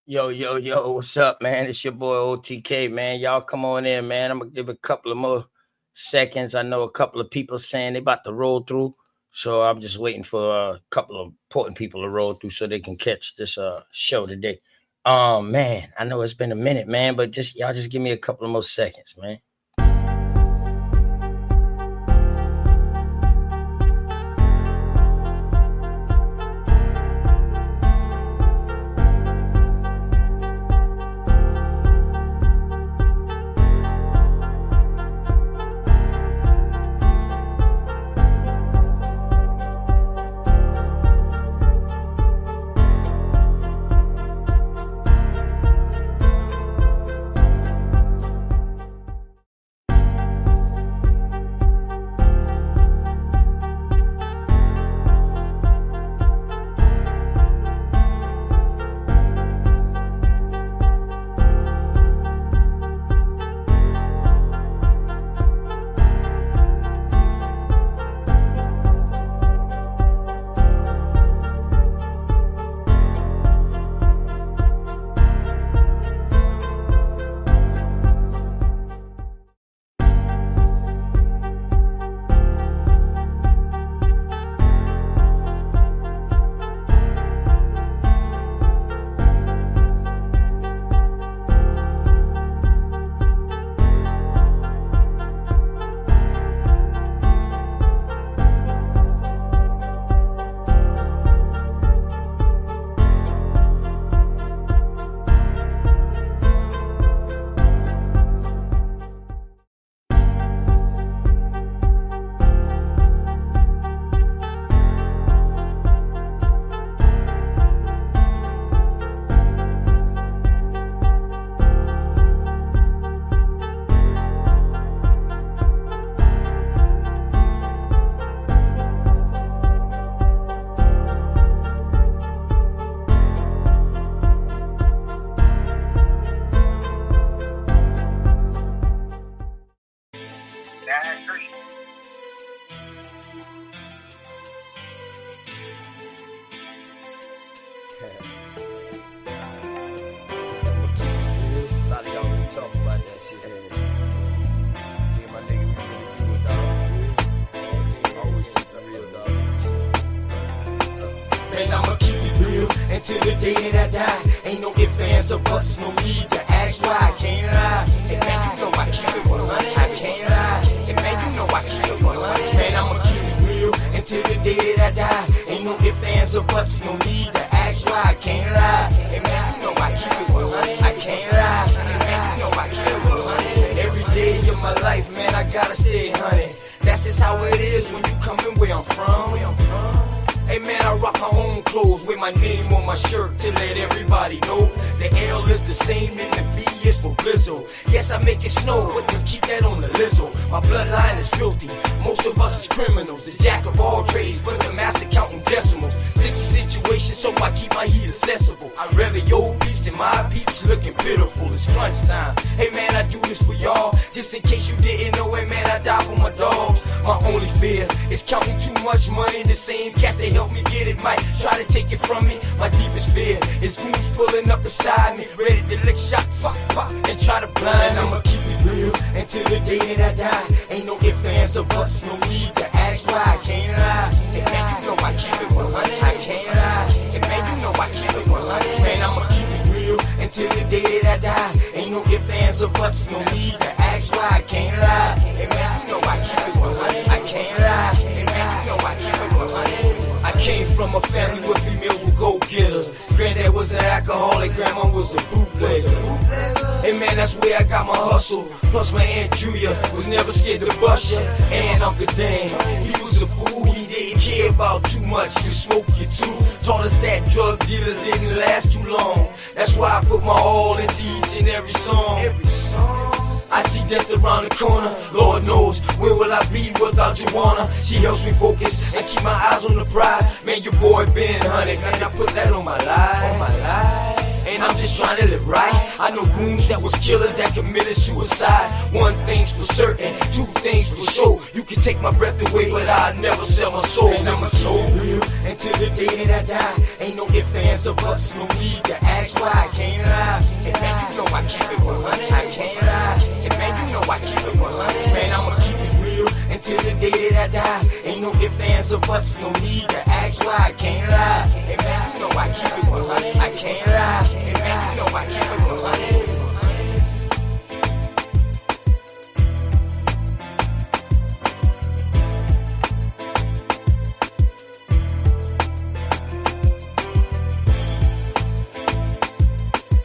Yo, yo, yo, what's up, man? It's your boy OTK, man. Y'all come on in, man. I'm gonna give a couple of more seconds. I know a couple of people saying they about to roll through, so I'm just waiting for a couple of important people to roll through so they can catch this show today. Man, I know it's been a minute, man, but y'all just give me a couple of more seconds, man. Till the day that I die, ain't no ifs, ands, or buts, no need to ask why. I can't lie, and man, you know I keep it 100. I can't lie, and man, you know I keep it 100. Man, I'ma keep it real until the day that I die. Ain't no ifs, ands, or buts, no need to ask why. I can't lie, and man, you know I keep it 100. I can't lie, and man, you know I keep it 100. Every day of my life, man, I gotta stay 100. That's just how it is when you coming where I'm from. Hey man, I rock my own clothes with my name on my shirt to let everybody know the L is the same and the B is for Blizzle. Yes, I make it snow, but just keep that on the lizzo. My bloodline is filthy, most of us is criminals. The jack of all trades, but the master counting decimals. Sticky situation, so I keep my heat accessible. I'd rather your beefs than my peeps looking pitiful. It's crunch time. Hey man, I do this for y'all, just in case you didn't know it, man, I die for my dogs. My only fear is counting too much money. The same cats that help me get it might try to take it from me. My deepest fear is goons pulling up beside me, ready to lick shots, pop, pop, and try to blind me. I'ma keep it real until the day that I die. Ain't no ifs, ands, or buts, no need to ask why. I can't lie, and man, you know I keep it 100. I can't lie, and man, you know I keep it 100. Man, I'ma keep it real until the day that I die. Ain't no ifs, ands, or buts, no need to ask why. I can't lie, and man, you know I keep it 100. I can't lie, and man, you know I keep it 100. I came from a family where females were go-getters. Granddad was an alcoholic, grandma was a bootlegger. Hey man, that's where I got my hustle. Plus my Aunt Julia was never scared to bust ya. And Uncle Dan, he was a fool, he didn't care about too much. You smoke you too. Taught us that drug dealers didn't last too long. That's why I put my all into each and every song. I see death around the corner. Lord knows, where will I be without Joanna? She helps me focus and keep my eyes on the prize. Man, your boy been hunted, man, I put that on my life. And I'm just trying to live right. I know goons that was killers that committed suicide. One thing's for certain, two things for sure. You can take my breath away, but I'll never sell my soul. And I'ma keep it real until the day that I die. Ain't no ifs, ands, or buts, no need to ask why. Can't lie. And man, you know I keep it 100. I can't lie. And man, you know I keep it 100. Man, I'ma keep it real until the day that I die. Ain't no ifs, ands, or buts, no need to ask why. Can't lie. And man, you know I keep it 100. I can't lie. And man, you know I keep it 100.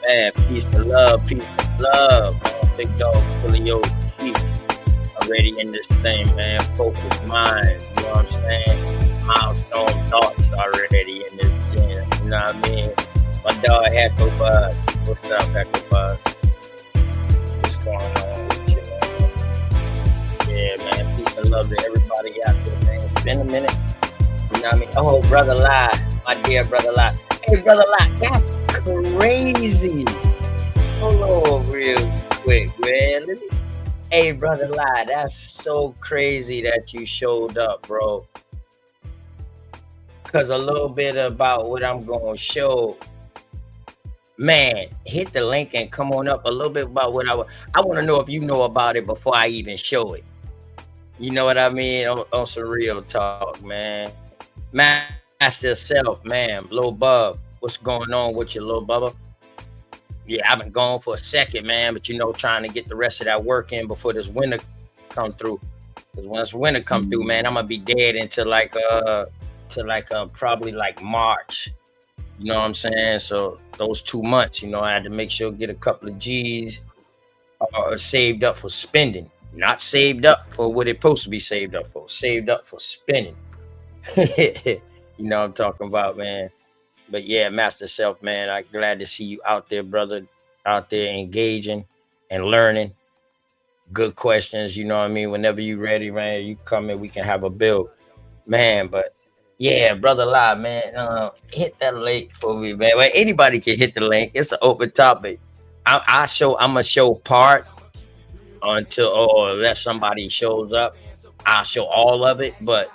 Man, peace and love, peace and love. Big dog, Julio, already in this thing, man. Focused mind, you know what I'm saying? Milestone thoughts already in this gym, you know what I mean? My dog, Hecko Buzz. What's up, Hecko Buzz? What's going on with you, man? Yeah, man, peace and love to everybody out there, man. It's been a minute, you know what I mean? Oh, Brother Lie, my dear Brother Lie. Hey, Brother Lie, that's crazy. Hold on real quick, man. Hey, Brother Lie, that's so crazy that you showed up, bro. Because a little bit about what I'm going to show. Man, hit the link and come on up a little bit about what I want to know if you know about it before I even show it. You know what I mean? On some real talk, man. Master Self, man. Lil Bub. What's going on with you, Lil Bubba? Yeah, I've been gone for a second, man, but you know, trying to get the rest of that work in before this winter come through. Because once winter come through, man, I'm gonna be dead until probably like March. You know what I'm saying? So those 2 months, you know, I had to make sure get a couple of G's saved up for spending, not saved up for what it's supposed to be saved up for. Saved up for spending. You know what I'm talking about, man. But yeah, Master Self, man, I'm glad to see you out there, brother, out there engaging and learning. Good questions, you know what I mean? Whenever you ready, man, you come in, we can have a build. Man, but yeah, Brother Lie, man, hit that link for me, man. Well, anybody can hit the link. It's an open topic. I'm gonna show part unless somebody shows up. I'll show all of it, but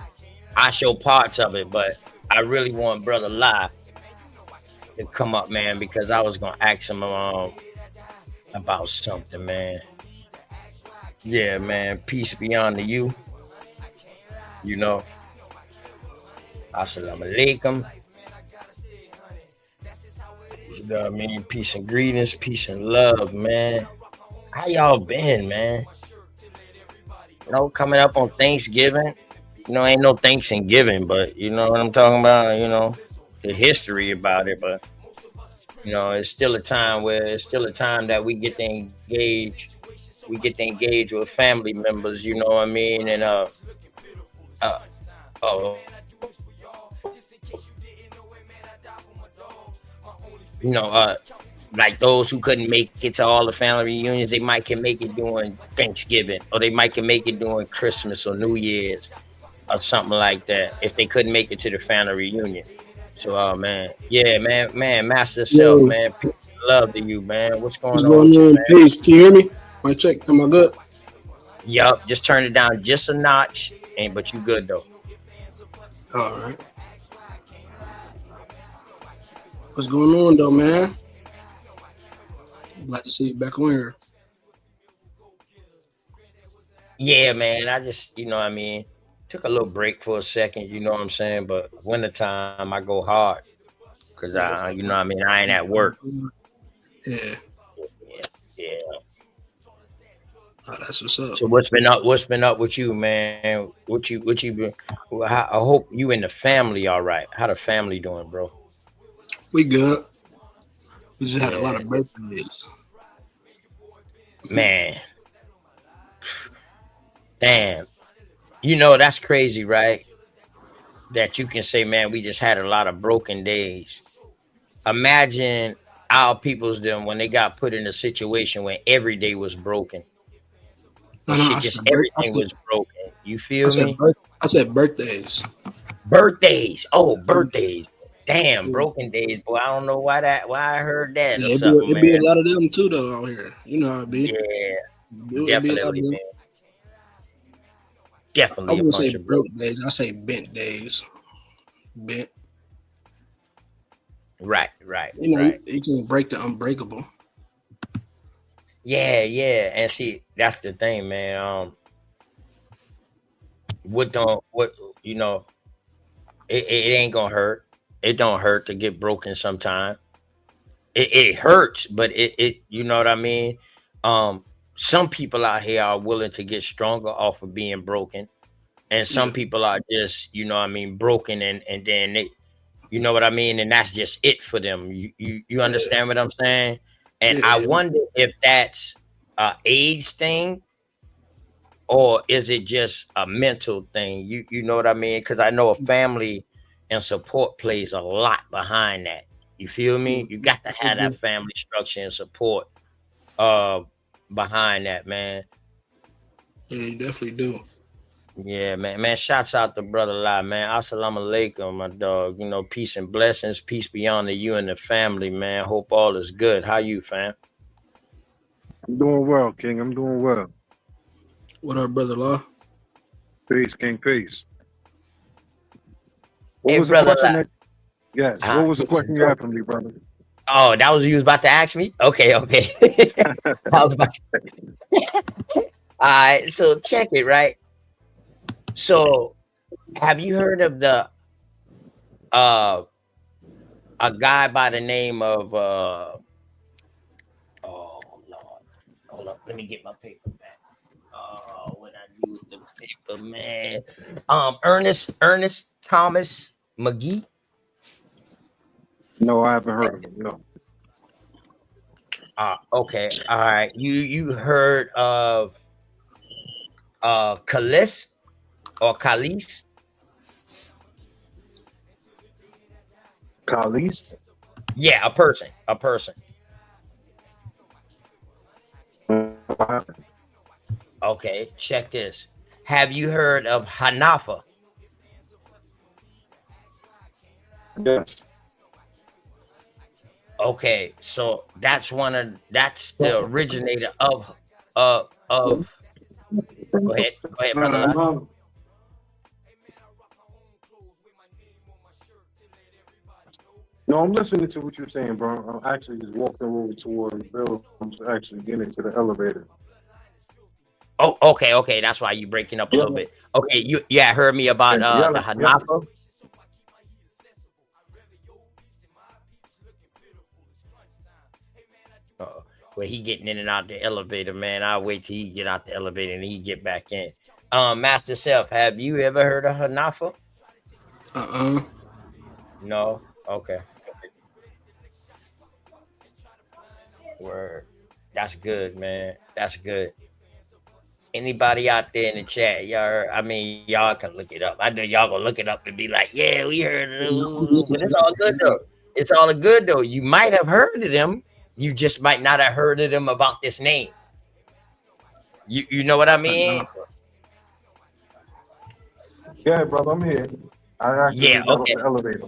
I show parts of it. But I really want Brother Lie to come up, man, because I was gonna ask him about something, man. Yeah, man. Peace be unto you. You know. Assalamu alaikum. You know what I mean? Peace and greetings, peace and love, man. How y'all been, man? You know, coming up on Thanksgiving. You know, ain't no Thanksgiving, but you know what I'm talking about, you know. The history about it, but you know, it's still a time that we get to engage with family members, you know what I mean, and you know, like those who couldn't make it to all the family reunions, they might can make it during Thanksgiving, or they might can make it during Christmas or New Year's or something like that if they couldn't make it to the family reunion. So, man, yeah, man, Master Self, man, peace and love to you, man. What's going on with you, man? Peace. Can you hear me? My check. Am I good? Yup, just turn it down just a notch, but you good though. All right. What's going on though, man? Glad to see you back on here. Yeah, man. I just, you know what I mean, took a little break for a second, you know what I'm saying? But wintertime, I go hard because you know what I mean, I ain't at work. Yeah. Yeah. Oh, that's what's up. So what's been up with you, man? What you been? I hope you and the family all right. How the family doing, bro? We good. We just had a lot of birthdays. Man. Damn. You know, that's crazy, right? That you can say, man, we just had a lot of broken days. Imagine our people's them when they got put in a situation where every day was broken. Everything was broken. You feel me? I said birthdays. Birthdays. Oh, birthdays. Damn, broken days, boy. I don't know why I heard that. Yeah, it'd be a lot of them too, though, out here. You know how it be. Yeah, definitely, man. Definitely. I wouldn't say broke days. I say bent days. Bent. Right, right, You know, right. you can break the unbreakable. Yeah, yeah. And see, that's the thing, man. What don't what you know, it ain't gonna hurt. It don't hurt to get broken sometime. It hurts, but it you know what I mean? Um, some people out here are willing to get stronger off of being broken. And some Yeah, people are just, you know what I mean, broken and then they you know what I mean? And that's just it for them. You yeah, understand what I'm saying? And I yeah. wonder if that's a age thing or is it just a mental thing? You know what I mean? Because I know a family and support plays a lot behind that. You feel me? Mm, You got to they have that do. family structure and support uh behind that, man. Yeah, you definitely do. Yeah, man. Man, shouts out to brother Lai, man. Assalamu alaikum, my dog. You know, peace and blessings, peace beyond to you and the family, man. Hope all is good. How you, fam? I'm doing well, King. I'm doing well. What up, brother Law? Peace, King. Peace. What Hey, was the brother question Lai. that? Yes. Huh? What was the question you had for me, brother? Oh, that was you was about to ask me? Okay, okay. I was about all right, so check it, right? So have you heard of the uh a guy by the name of oh Lord. Hold up, let me get my paper back. Oh, what I do with the paper, man. Ernest Thomas McGee. No, I haven't heard of him. No. Okay, all right. You heard of Kalis or Kalis? Kalis? Yeah, a person, a person. No, I haven't. Okay, check this. Have you heard of Hanafa? Yes. Okay, so that's the originator of. Go ahead, brother. Love. No, I'm listening to what you're saying, bro. I'm actually just walking over toward the building. I'm actually getting to the elevator. Oh, okay, okay. That's why you breaking up a Yeah. little bit. Okay, you yeah heard me about Yeah. the Yeah. Hanafa. Uh, where he getting in and out the elevator, man. I'll wait till he get out the elevator and he get back in. Master Self, have you ever heard of Hanafa? Uh-uh. No. Okay. Word. That's good, man. That's good. Anybody out there in the chat, I mean, y'all can look it up. I know y'all gonna look it up and be like, "Yeah, we heard of Yeah, I'm it," looking but at it's it all good right now. though. It's all good though. You might have heard of them. You just might not have heard of them about this name. You know what I mean? Hanafa. Yeah, brother. I'm here. I actually Yeah. just got off Okay. the elevator.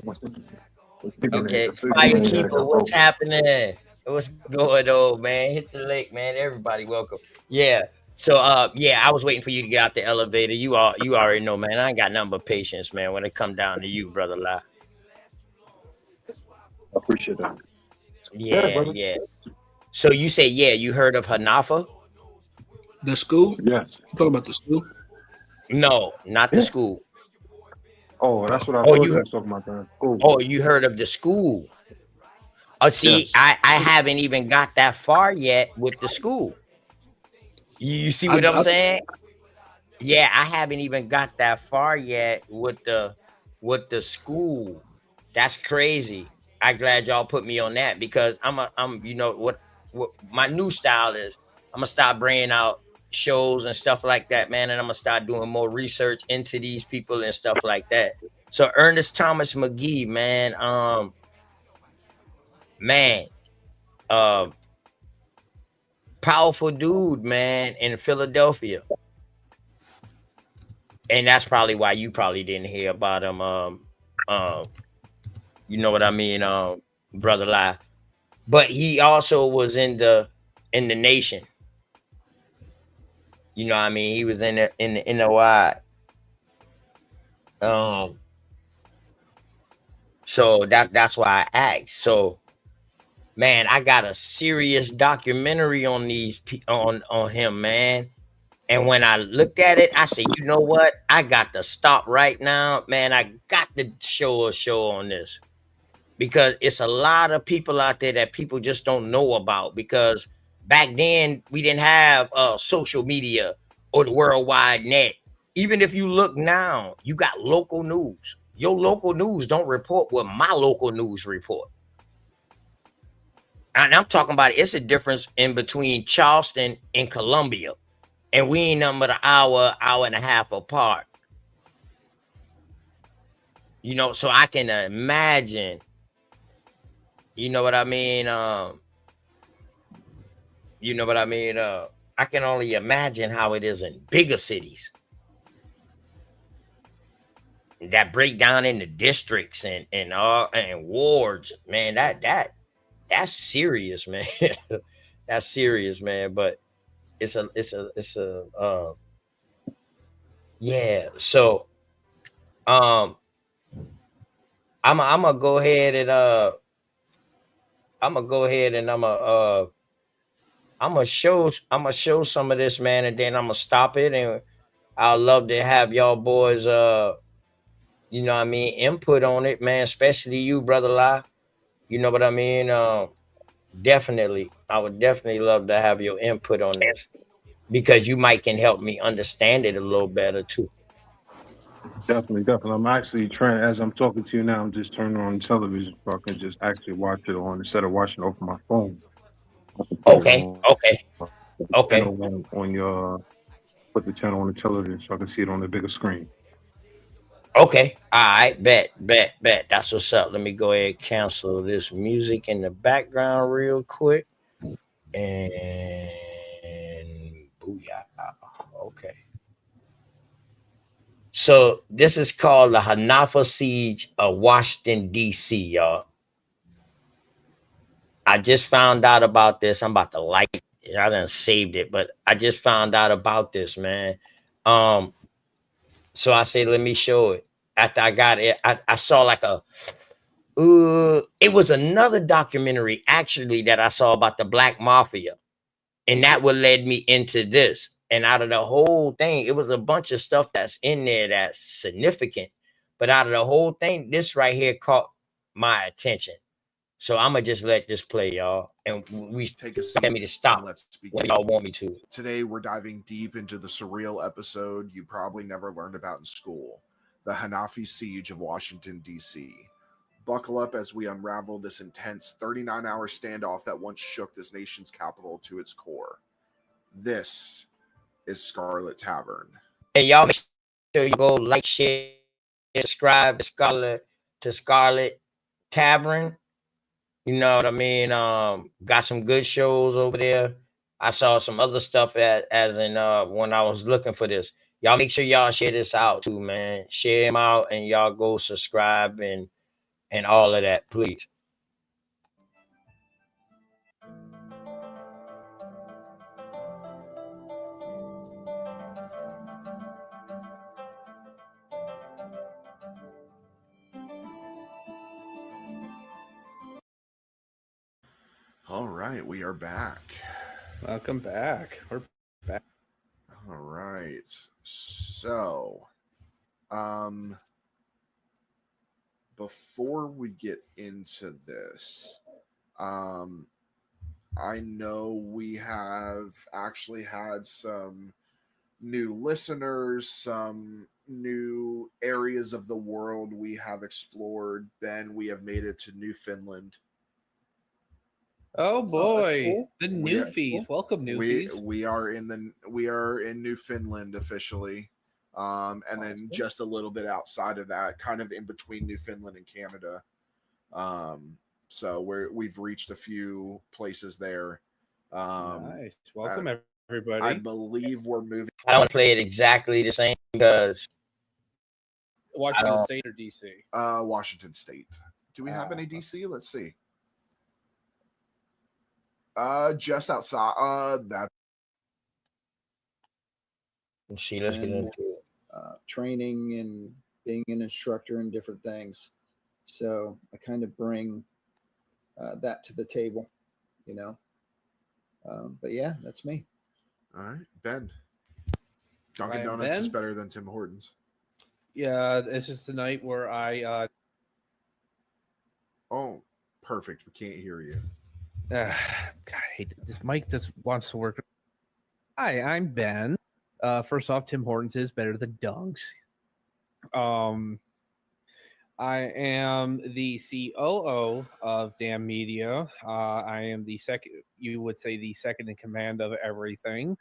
The Okay. Fire signal there got keeper, what's broken. happening? What's going on, man? Hit the link, man. Everybody welcome. Yeah. So yeah, I was waiting for you to get out the elevator. You already know, man. I ain't got nothing but patience, man, when it come down to you, brother Lie. I appreciate that. Yeah, Yeah, brother. yeah. So you say, yeah, you heard of Hanafa? The school? Yes. You talking about the school? No, not the Yeah. school. Oh, Oh, that's what I Oh, thought you you heard, was talking about. That. Cool. oh, you heard of the school. Oh, see, Yes. I haven't even got that far yet with the school. You see what I'm I just saying? Yeah, I haven't even got that far yet with the school. That's crazy. I glad y'all put me on that because I'm you know what my new style is. I'm gonna start bringing out shows and stuff like that, man, and I'm gonna start doing more research into these people and stuff like that. So Ernest Thomas McGee, man, uh, powerful dude, man, in Philadelphia, and that's probably why you probably didn't hear about him. Um, you know what I mean, brother Lie. But he also was in the nation. You know what I mean? He was in the NOI. Um, So that's why I asked. So man, I got a serious documentary on on him, man. And when I looked at it, I said, you know what? I got to stop right now, man. I got to show a show on this because it's a lot of people out there that people just don't know about. Because back then we didn't have social media or the worldwide net. Even if you look now, you got local news. Your local news don't report what my local news report. And I'm talking about it's a difference in between Charleston and Columbia, and we ain't nothing but an hour and a half apart. So I can imagine. You know what I mean? You know what I mean? I can only imagine how it is in bigger cities that break down into districts and wards. Man, that's serious, man. That's serious, man. But it's a yeah. So um I'm gonna go ahead and I'm gonna go ahead and I'm gonna show some of this, man, and then I'm gonna stop it, and I'd love to have y'all boys what I mean, input on it, man, especially you, brother Lie. You know what I mean? Definitely. I would definitely love to have your input on this because you might can help me understand it a little better too. Definitely, definitely. I'm actually trying, as I'm talking to you now, I'm just turning on television so I can just actually watch it on instead of watching it off my phone. I can put it Okay, on okay, the okay, channel on your put the channel on the television so I can see it on the bigger screen. okay. All right, bet. That's what's up. Let me go ahead and cancel this music in the background real quick. And booyah. Okay. So this is called the Hanafi Siege of Washington, D.C., y'all. I just found out about this. I'm about to like it. I done saved it, but I just found out about this, man. Um, so I say, let me show it. After I got it, I saw like it was another documentary actually that I saw about the Black Mafia. And that what led me into this. And out of the whole thing, it was a bunch of stuff that's in there that's significant. But out of the whole thing, this right here caught my attention. So I'm gonna just let this play, y'all. And we Take a get me seat to and stop let's when begin. y'all want me to. Today, we're diving deep into the surreal episode you probably never learned about in school, the Hanafi Siege of Washington, D.C. Buckle up as we unravel this intense 39-hour standoff that once shook this nation's capital to its core. This is Scarlet Tavern. Hey, y'all make sure you go like, share, subscribe to Scarlet Tavern. You know what I mean? Got some good shows over there. I saw some other stuff as in when I was looking for this. Y'all make sure y'all share this out too, man. Share them out and y'all go subscribe and all of that, please. All right, we are back. Welcome back. We're back. All right. So, before we get into this, I know we have actually had some new listeners, some new areas of the world we have explored. Ben, we have made it to Newfoundland. Oh boy, cool. the We- Newfies. Welcome, Newfies. We are in Newfoundland officially. And then just a little bit outside of that, kind of in between Newfoundland and Canada. So we've reached a few places there. Nice. Welcome, I everybody. believe we're moving. I don't play it exactly the same because Washington State or DC? Washington State. Do we have any DC? Let's see. Just outside. That see, let's get into it. Training and being an instructor in different things. So I kind of bring that to the table, you know. But yeah, that's me. All right, Ben. Dunkin' Right, Donuts is Ben? better than Tim Hortons. Yeah, this is the night where I. Oh, perfect. We can't hear you. God, I hate this mic. Just wants to work. Hi, I'm Ben. First off, Tim Hortons is better than Dunks. I am the COO of Damn Media. I am the second, you would say, the second in command of everything.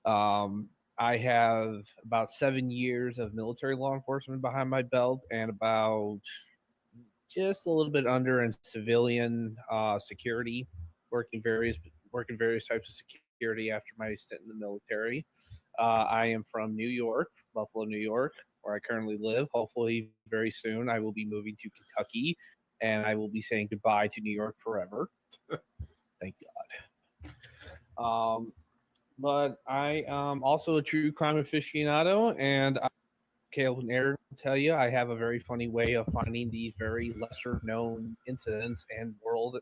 I have about 7 years of military law enforcement behind my belt, and about just a little bit under in civilian security, working various types of security after my stint in the military. I am from New York, Buffalo, New York, where I currently live. Hopefully, very soon, I will be moving to Kentucky, and I will be saying goodbye to New York forever. Thank God. But I am also a true crime aficionado, and Caleb and Aaron will tell you I have a very funny way of finding these very lesser-known incidents in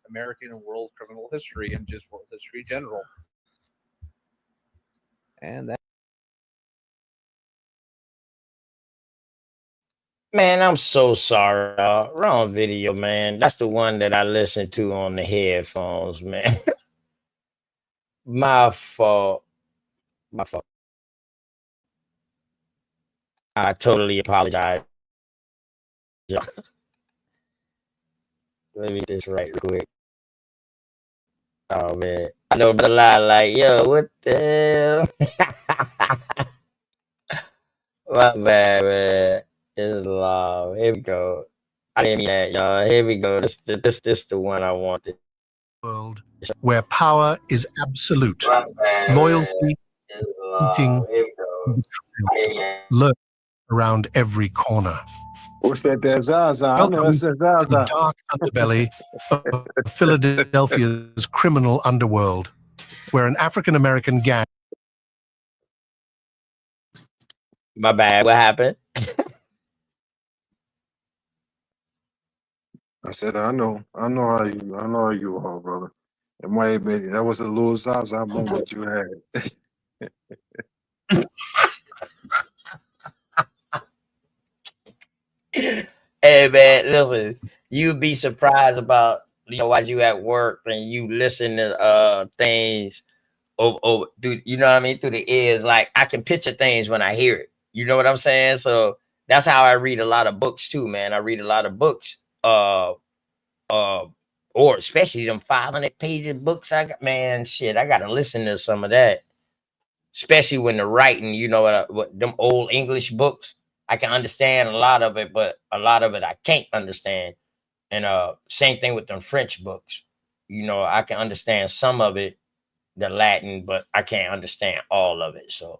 American and world criminal history, and just world history in general. And that. Man, I'm so sorry. Wrong video, man. That's the one that I listened to on the headphones, man. My fault. My fault. I totally apologize. Let me get this right real quick. Oh man, I know a lot like, yo, what the hell? My bad, man. It's long. Here we go. I didn't mean that, y'all. Here we go. This the one I wanted. World where power is absolute, My bad, loyalty, man. It's long. cheating, Here we go. betrayal lurk around every corner. What's that? That Zaza. I know Welcome that's that to the Zaza. dark underbelly of Philadelphia's criminal underworld, where an African-American gang My bad. What happened? I said, I know how you are, brother. It might have been, that was a little Zaza moment you had. Hey man, listen, you'd be surprised about, while you at work and you listen to things over, dude, you know what I mean, through the ears. Like, I can picture things when I hear it. You know what I'm saying? So that's how I read a lot of books too, man. I read a lot of books, or especially them 500-page books. I got, man, shit, I gotta listen to some of that, especially when the writing, you know, what them old English books. I can understand a lot of it, but a lot of it I can't understand. And same thing with them French books. You know, I can understand some of it, the Latin, but I can't understand all of it. So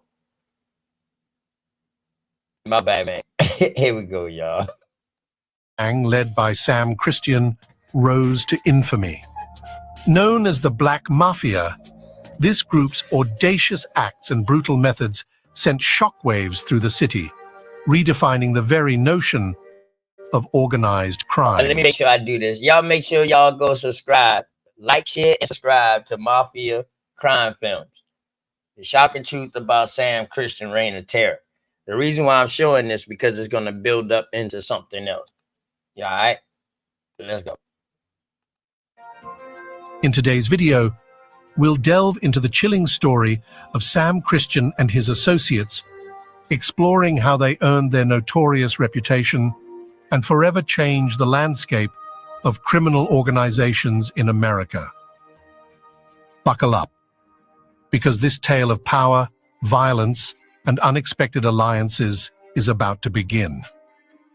my bad, man. Here we go, y'all. gang led by Sam Christian rose to infamy. Known as the Black Mafia, this group's audacious acts and brutal methods sent shockwaves through the city, redefining the very notion of organized crime. Let me make sure I do this. Y'all make sure y'all go subscribe, like, share, and subscribe to Mafia Crime Films. The shocking truth about Sam Christian Reign of Terror. The reason why I'm showing this, because it's going to build up into something else. Yeah, all right? Let's go. In today's video, we'll delve into the chilling story of Sam Christian and his associates, exploring how they earned their notorious reputation and forever changed the landscape of criminal organizations in America. Buckle up, because this tale of power, violence, and unexpected alliances is about to begin.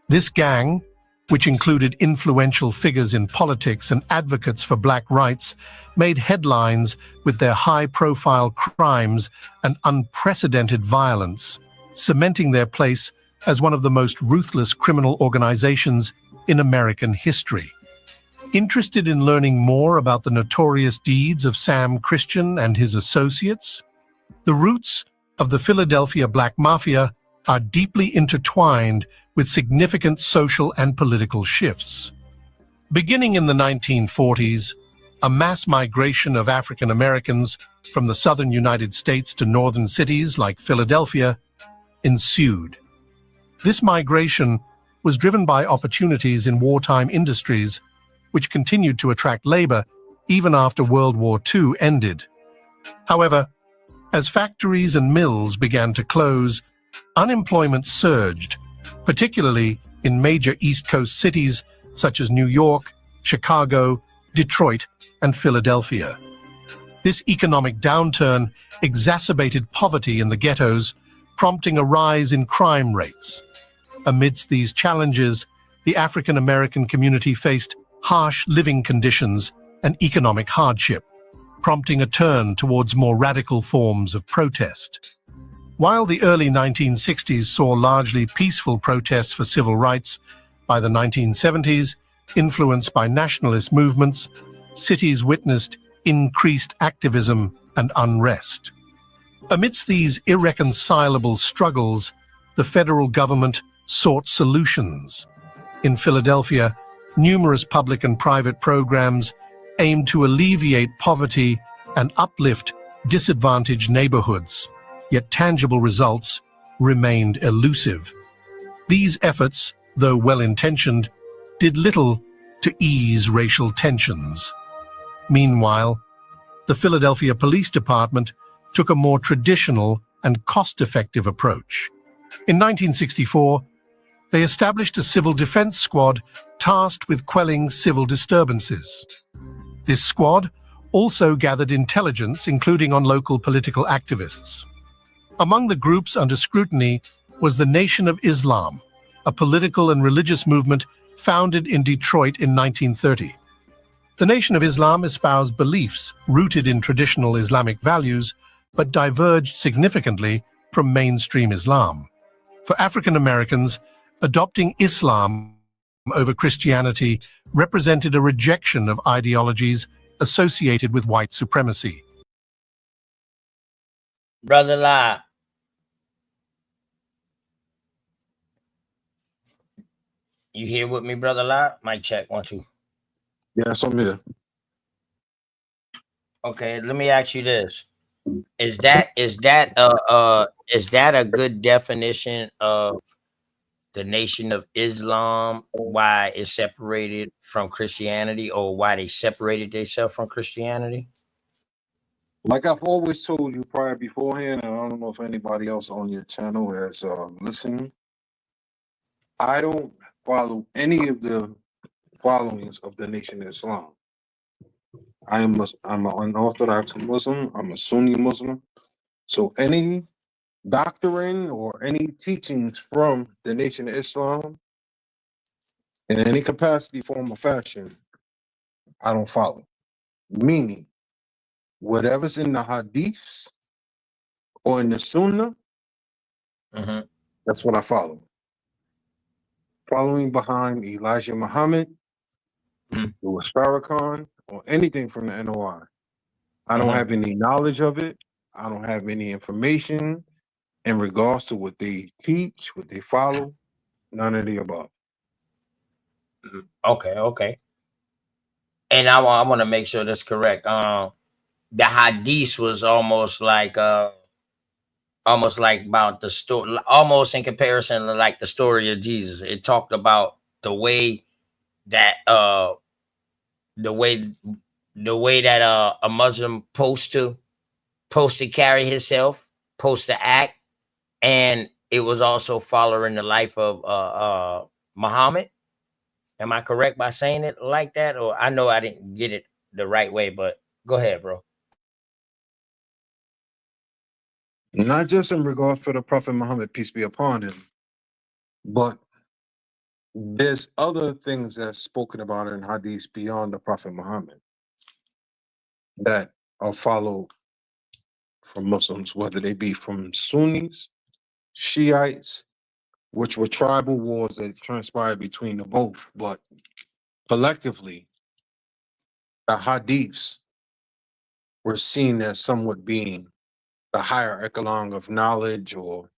This gang, which included influential figures in politics and advocates for black rights, made headlines with their high-profile crimes and unprecedented violence, cementing their place as one of the most ruthless criminal organizations in American history. Interested in learning more about the notorious deeds of Sam Christian and his associates? The roots of the Philadelphia Black Mafia are deeply intertwined with significant social and political shifts. Beginning in the 1940s, a mass migration of African Americans from the southern United States to northern cities like Philadelphia ensued. This migration was driven by opportunities in wartime industries, which continued to attract labor even after World War II ended. However, as factories and mills began to close, unemployment surged, particularly in major East Coast cities such as New York, Chicago, Detroit, and Philadelphia. This economic downturn exacerbated poverty in the ghettos, prompting a rise in crime rates. Amidst these challenges, the African American community faced harsh living conditions and economic hardship, prompting a turn towards more radical forms of protest. While the early 1960s saw largely peaceful protests for civil rights, by the 1970s, influenced by nationalist movements, cities witnessed increased activism and unrest. Amidst these irreconcilable struggles, the federal government sought solutions. In Philadelphia, numerous public and private programs aimed to alleviate poverty and uplift disadvantaged neighborhoods, yet tangible results remained elusive. These efforts, though well-intentioned, did little to ease racial tensions. Meanwhile, the Philadelphia Police Department took a more traditional and cost-effective approach. In 1964, they established a civil defense squad tasked with quelling civil disturbances. This squad also gathered intelligence, including on local political activists. Among the groups under scrutiny was the Nation of Islam, a political and religious movement founded in Detroit in 1930. The Nation of Islam espoused beliefs rooted in traditional Islamic values, but diverged significantly from mainstream Islam. For African Americans, adopting Islam over Christianity represented a rejection of ideologies associated with white supremacy. Brother La, you here with me, Brother La? Mic check, 1, 2. Yes, I'm here. Okay, let me ask you this. Is that a good definition of the Nation of Islam, why it's separated from Christianity, or why they separated themselves from Christianity? Like I've always told you prior beforehand, and I don't know if anybody else on your channel has listening, I don't follow any of the followings of the Nation of Islam. I'm an unorthodox Muslim. I'm a Sunni Muslim. So any doctrine or any teachings from the Nation of Islam in any capacity, form, or fashion, I don't follow. Meaning, whatever's in the hadiths or in the Sunnah, that's what I follow. Following behind Elijah Muhammad, Louis Farrakhan, or anything from the NOI. I don't have any knowledge of it. I don't have any information in regards to what they teach, what they follow. None of the above. Okay. And I want to make sure that's correct. The hadith was almost like about the story, almost in comparison to like the story of Jesus. It talked about the way that a Muslim supposed to carry himself, supposed to act, and it was also following the life of Muhammad. Am I correct by saying it like that? Or I know I didn't get it the right way, but go ahead, bro. Not just in regards to the Prophet Muhammad, peace be upon him, but there's other things that's spoken about in hadith beyond the Prophet Muhammad that are followed from Muslims, whether they be from Sunnis, Shiites, which were tribal wars that transpired between the both, but collectively, the hadiths were seen as somewhat being the higher echelon of knowledge or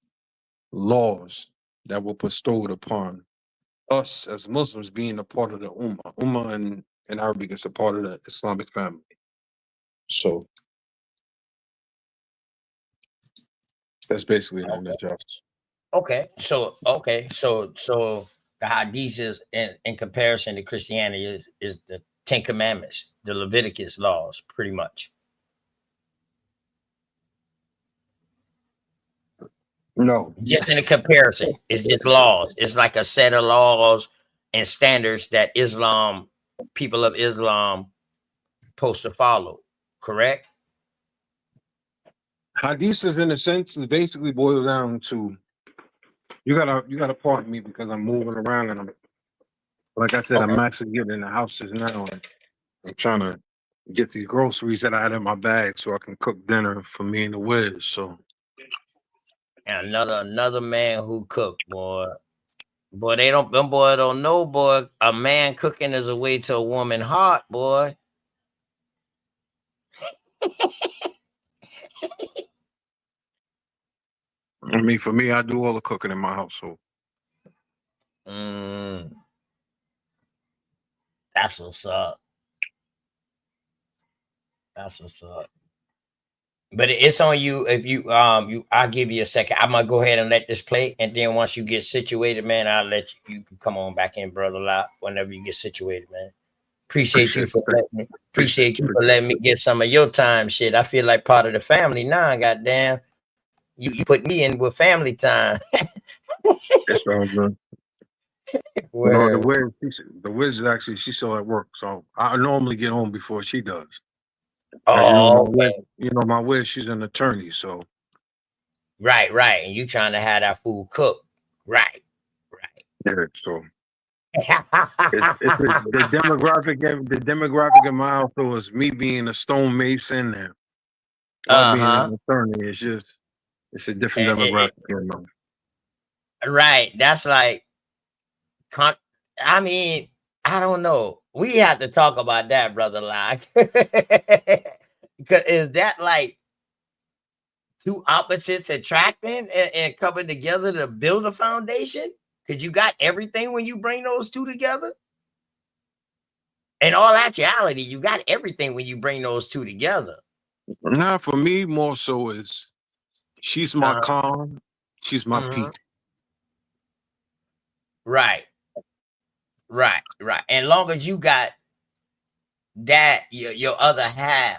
laws that were bestowed upon us as Muslims being a part of the Ummah. Ummah in Arabic is a part of the Islamic family. So that's basically it in the jobs. Okay, so the hadith is in comparison to Christianity is the Ten Commandments, the Leviticus laws, pretty much. No. Just in a comparison, it's just laws. It's like a set of laws and standards that people of Islam, supposed to follow. Correct? Hadith is in a sense is basically boiled down to you gotta pardon me because I'm moving around and I'm like I said, Okay. I'm actually getting in the houses now and I'm trying to get these groceries that I had in my bag so I can cook dinner for me and the Wiz. So And another man who cooked, boy. Boy, them boy don't know, boy. A man cooking is a way to a woman heart, boy. I mean for me, I do all the cooking in my household. That's what's up. That's what's up. But it's on you if I'll give you a second. I'm gonna go ahead and let this play, and then once you get situated, man, I'll let you can come on back in, brother Lot, whenever you get situated, man. Appreciate you for letting me get some of your time. Shit, I feel like part of the family now. Goddamn, you put me in with family time. It's all good. No, the Wiz is actually she's still at work, so I normally get home before she does. Oh, my Wiz, she's an attorney, so right, and you trying to have that food cooked, right. Yeah, so the demographic in my household is me being a stonemason and her being an attorney. It's a different demographic. Right, that's like, I mean, I don't know. We have to talk about that, brother. Like, because is that like two opposites attracting and coming together to build a foundation? Because you got everything when you bring those two together. In all actuality, you got everything when you bring those two together. Nah, for me, more so is she's my calm, she's my peace. Right. And long as you got that, your other half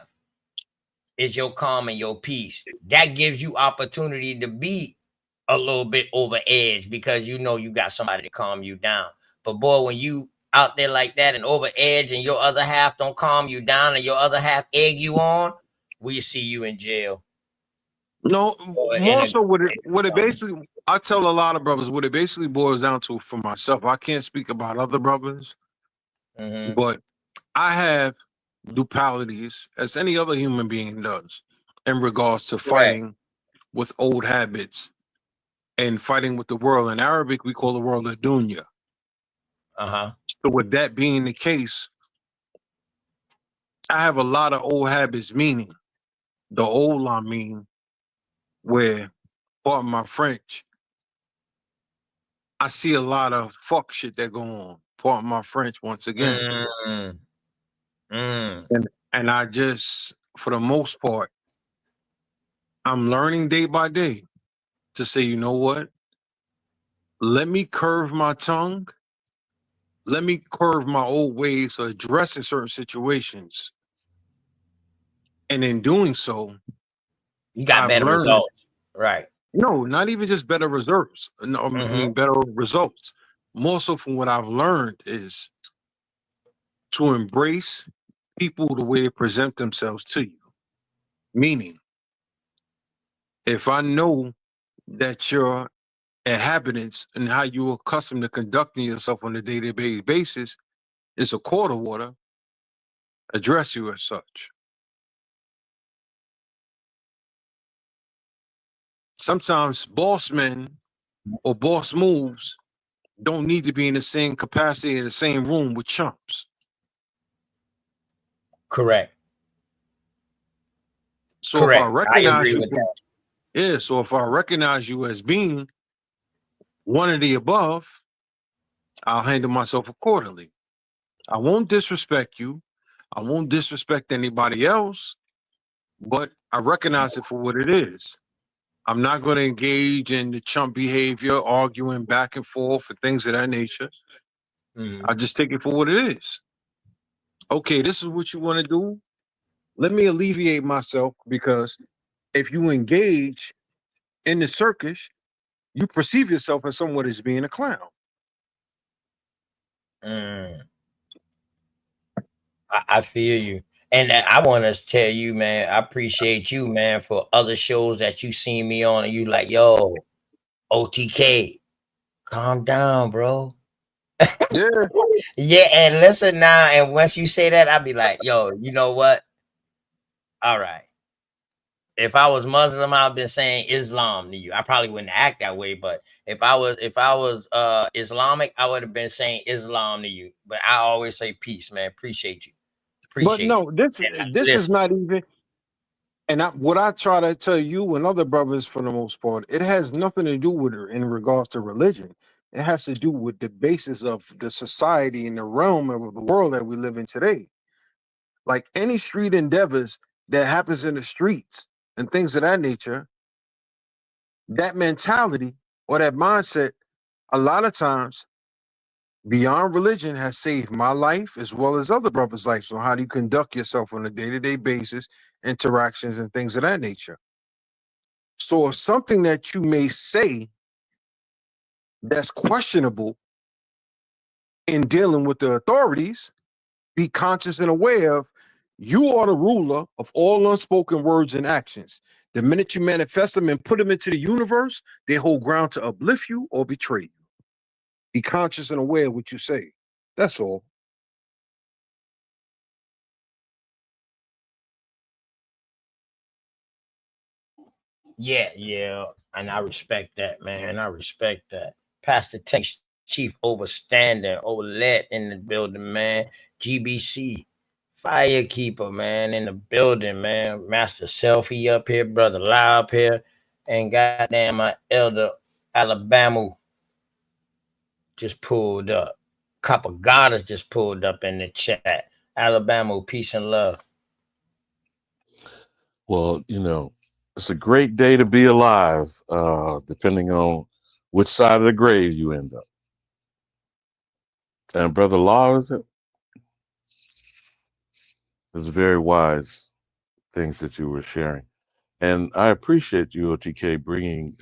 is your calm and your peace. That gives you opportunity to be a little bit over edge because you know you got somebody to calm you down. But boy, when you out there like that and over edge and your other half don't calm you down and your other half egg you on, we see you in jail. No, more so what it basically, I tell a lot of brothers what it basically boils down to for myself. I can't speak about other brothers, but I have dualities as any other human being does in regards to fighting with old habits and fighting with the world. In Arabic, we call the world a dunya. So with that being the case, I have a lot of old habits, meaning the old I mean where, pardon my French, I see a lot of fuck shit that go on. Pardon my French once again. And I just, for the most part, I'm learning day by day to say, you know what? Let me curve my tongue. Let me curve my old ways of addressing certain situations. And in doing so, you got better results. Right. No, not even just better results. No, I mean better results. More so from what I've learned is to embrace people the way they present themselves to you. Meaning, if I know that your inhabitants and how you're accustomed to conducting yourself on a day-to-day basis is a quarter water, address you as such. Sometimes boss men or boss moves don't need to be in the same capacity in the same room with chumps. Correct. So if I recognize you, so if I recognize you as being one of the above, I'll handle myself accordingly. I won't disrespect you. I won't disrespect anybody else, but I recognize it for what it is. I'm not going to engage in the chump behavior, arguing back and forth for things of that nature. I just take it for what it is. Okay, this is what you want to do. Let me alleviate myself, because if you engage in the circus, you perceive yourself as someone as being a clown. I feel you. And I want to tell you, man, I appreciate you, man, for other shows that you seen me on, and you like, yo, OTK, calm down, bro. Yeah. Yeah, and listen now. And once you say that, I'll be like, yo, you know what? All right. If I was Muslim, I've been saying Islam to you. I probably wouldn't act that way, but if I was Islamic, I would have been saying Islam to you. But I always say peace, man. Appreciate you. But Appreciate you. no, this And is listen, not even. And what I try to tell you and other brothers, for the most part, it has nothing to do with in regards to religion. It has to do with the basis of the society and the realm of the world that we live in today. Like any street endeavors that happens in the streets and things of that nature, that mentality or that mindset, a lot of times beyond religion, has saved my life as well as other brothers' lives. So how do you conduct yourself on a day-to-day basis, interactions and things of that nature? So if something that you may say that's questionable in dealing with the authorities, be conscious and aware of you are the ruler of all unspoken words and actions. The minute you manifest them and put them into the universe, they hold ground to uplift you or betray you. Be conscious and aware of what you say. That's all. yeah, and I respect that, man. I respect that. Pastor Tank, Chief Overstanding, Overlet in the building, man. GBC, Firekeeper, man, in the building, man. Master Selfie up here, Brother Lie up here, and goddamn my elder Alabama just pulled up. Copper Goddess just pulled up in the chat. Alabama, peace and love. Well, it's a great day to be alive, depending on which side of the grave you end up. And Brother Law, is it? It's very wise things that you were sharing. And I appreciate you, OTK, bringing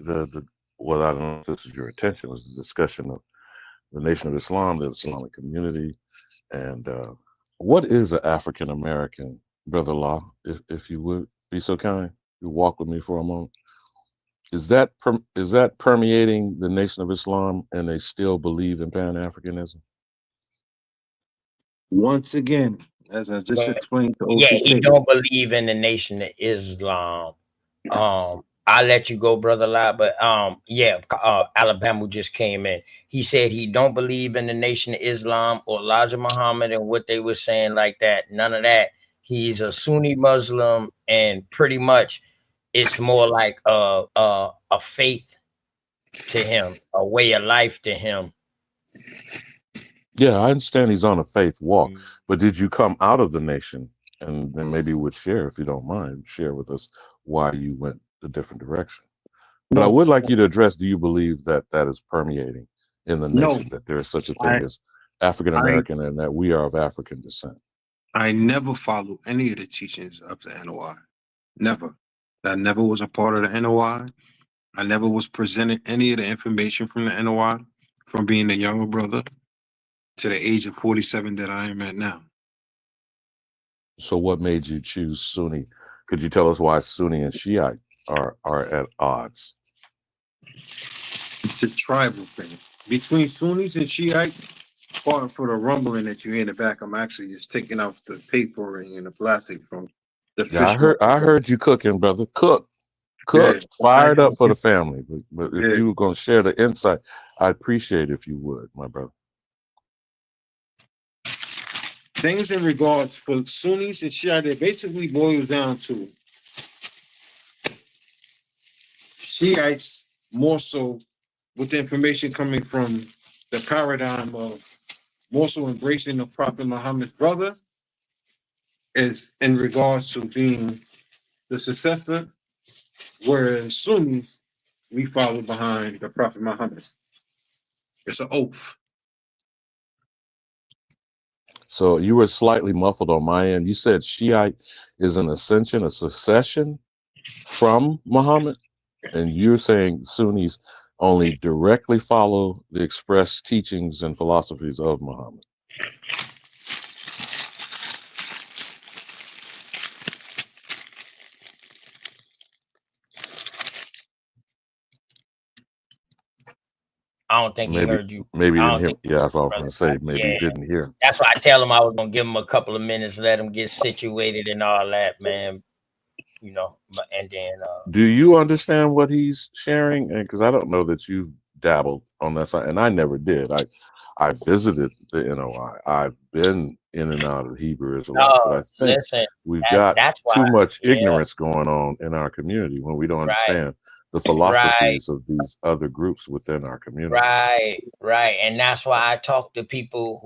what I don't know if this is your attention, was the discussion of the Nation of Islam, the Islamic community, and what is an African American, Brother Law, if you would be so kind, you walk with me for a moment. Is that permeating the Nation of Islam, and they still believe in Pan-Africanism? Once again, as I just explained to Yeah, he OTK. don't believe in the Nation of Islam. I'll let you go, Brother Lie, but yeah, Alabama just came in. He said he don't believe in the Nation of Islam or Elijah Muhammad and what they were saying like that. None of that. He's a Sunni Muslim, and pretty much it's more like a faith to him, a way of life to him. Yeah, I understand he's on a faith walk, but did you come out of the nation? And then maybe you would share, if you don't mind, share with us why you went a different direction. But I would like you to address, do you believe that is permeating in the nation, that there is such a thing as African American and that we are of African descent? I never followed any of the teachings of the NOI. Never. I never was a part of the NOI. I never was presented any of the information from the NOI, from being a younger brother to the age of 47 that I am at now. So what made you choose Sunni? Could you tell us why Sunni and Shiite are at odds? It's a tribal thing. Between Sunnis and Shiite, pardon for the rumbling that you hear in the back, I'm actually just taking off the paper and the plastic from the fish. I heard you cooking, brother. Cook, Yeah. fired up for the family. But if you were going to share the insight, I'd appreciate if you would, my brother. Things in regards for Sunnis and Shiite, it basically boils down to Shiites more so with the information coming from the paradigm of more so embracing the Prophet Muhammad's brother is in regards to being the successor, whereas Sunnis, we follow behind the Prophet Muhammad. It's an oath. So you were slightly muffled on my end. You said Shiite is an ascension, a succession from Muhammad, and you're saying Sunnis only directly follow the expressed teachings and philosophies of Muhammad. I don't think he Maybe, heard you. maybe he I didn't don't hear. think Yeah, that's what I was brother. going to say. Maybe he Yeah, didn't hear. that's why I tell him I was gonna give him a couple of minutes, let him get situated and all that, man. You know, and then Do you understand what he's sharing? Because I don't know that you've dabbled on that side, and I never did. I visited the NOI. I've been in and out of Hebrew Israelites, but oh, I think listen, we've got that's why, too much yeah, ignorance going on in our community when we don't right, understand the right, philosophies of these other groups within our community. right, and that's why I talk to people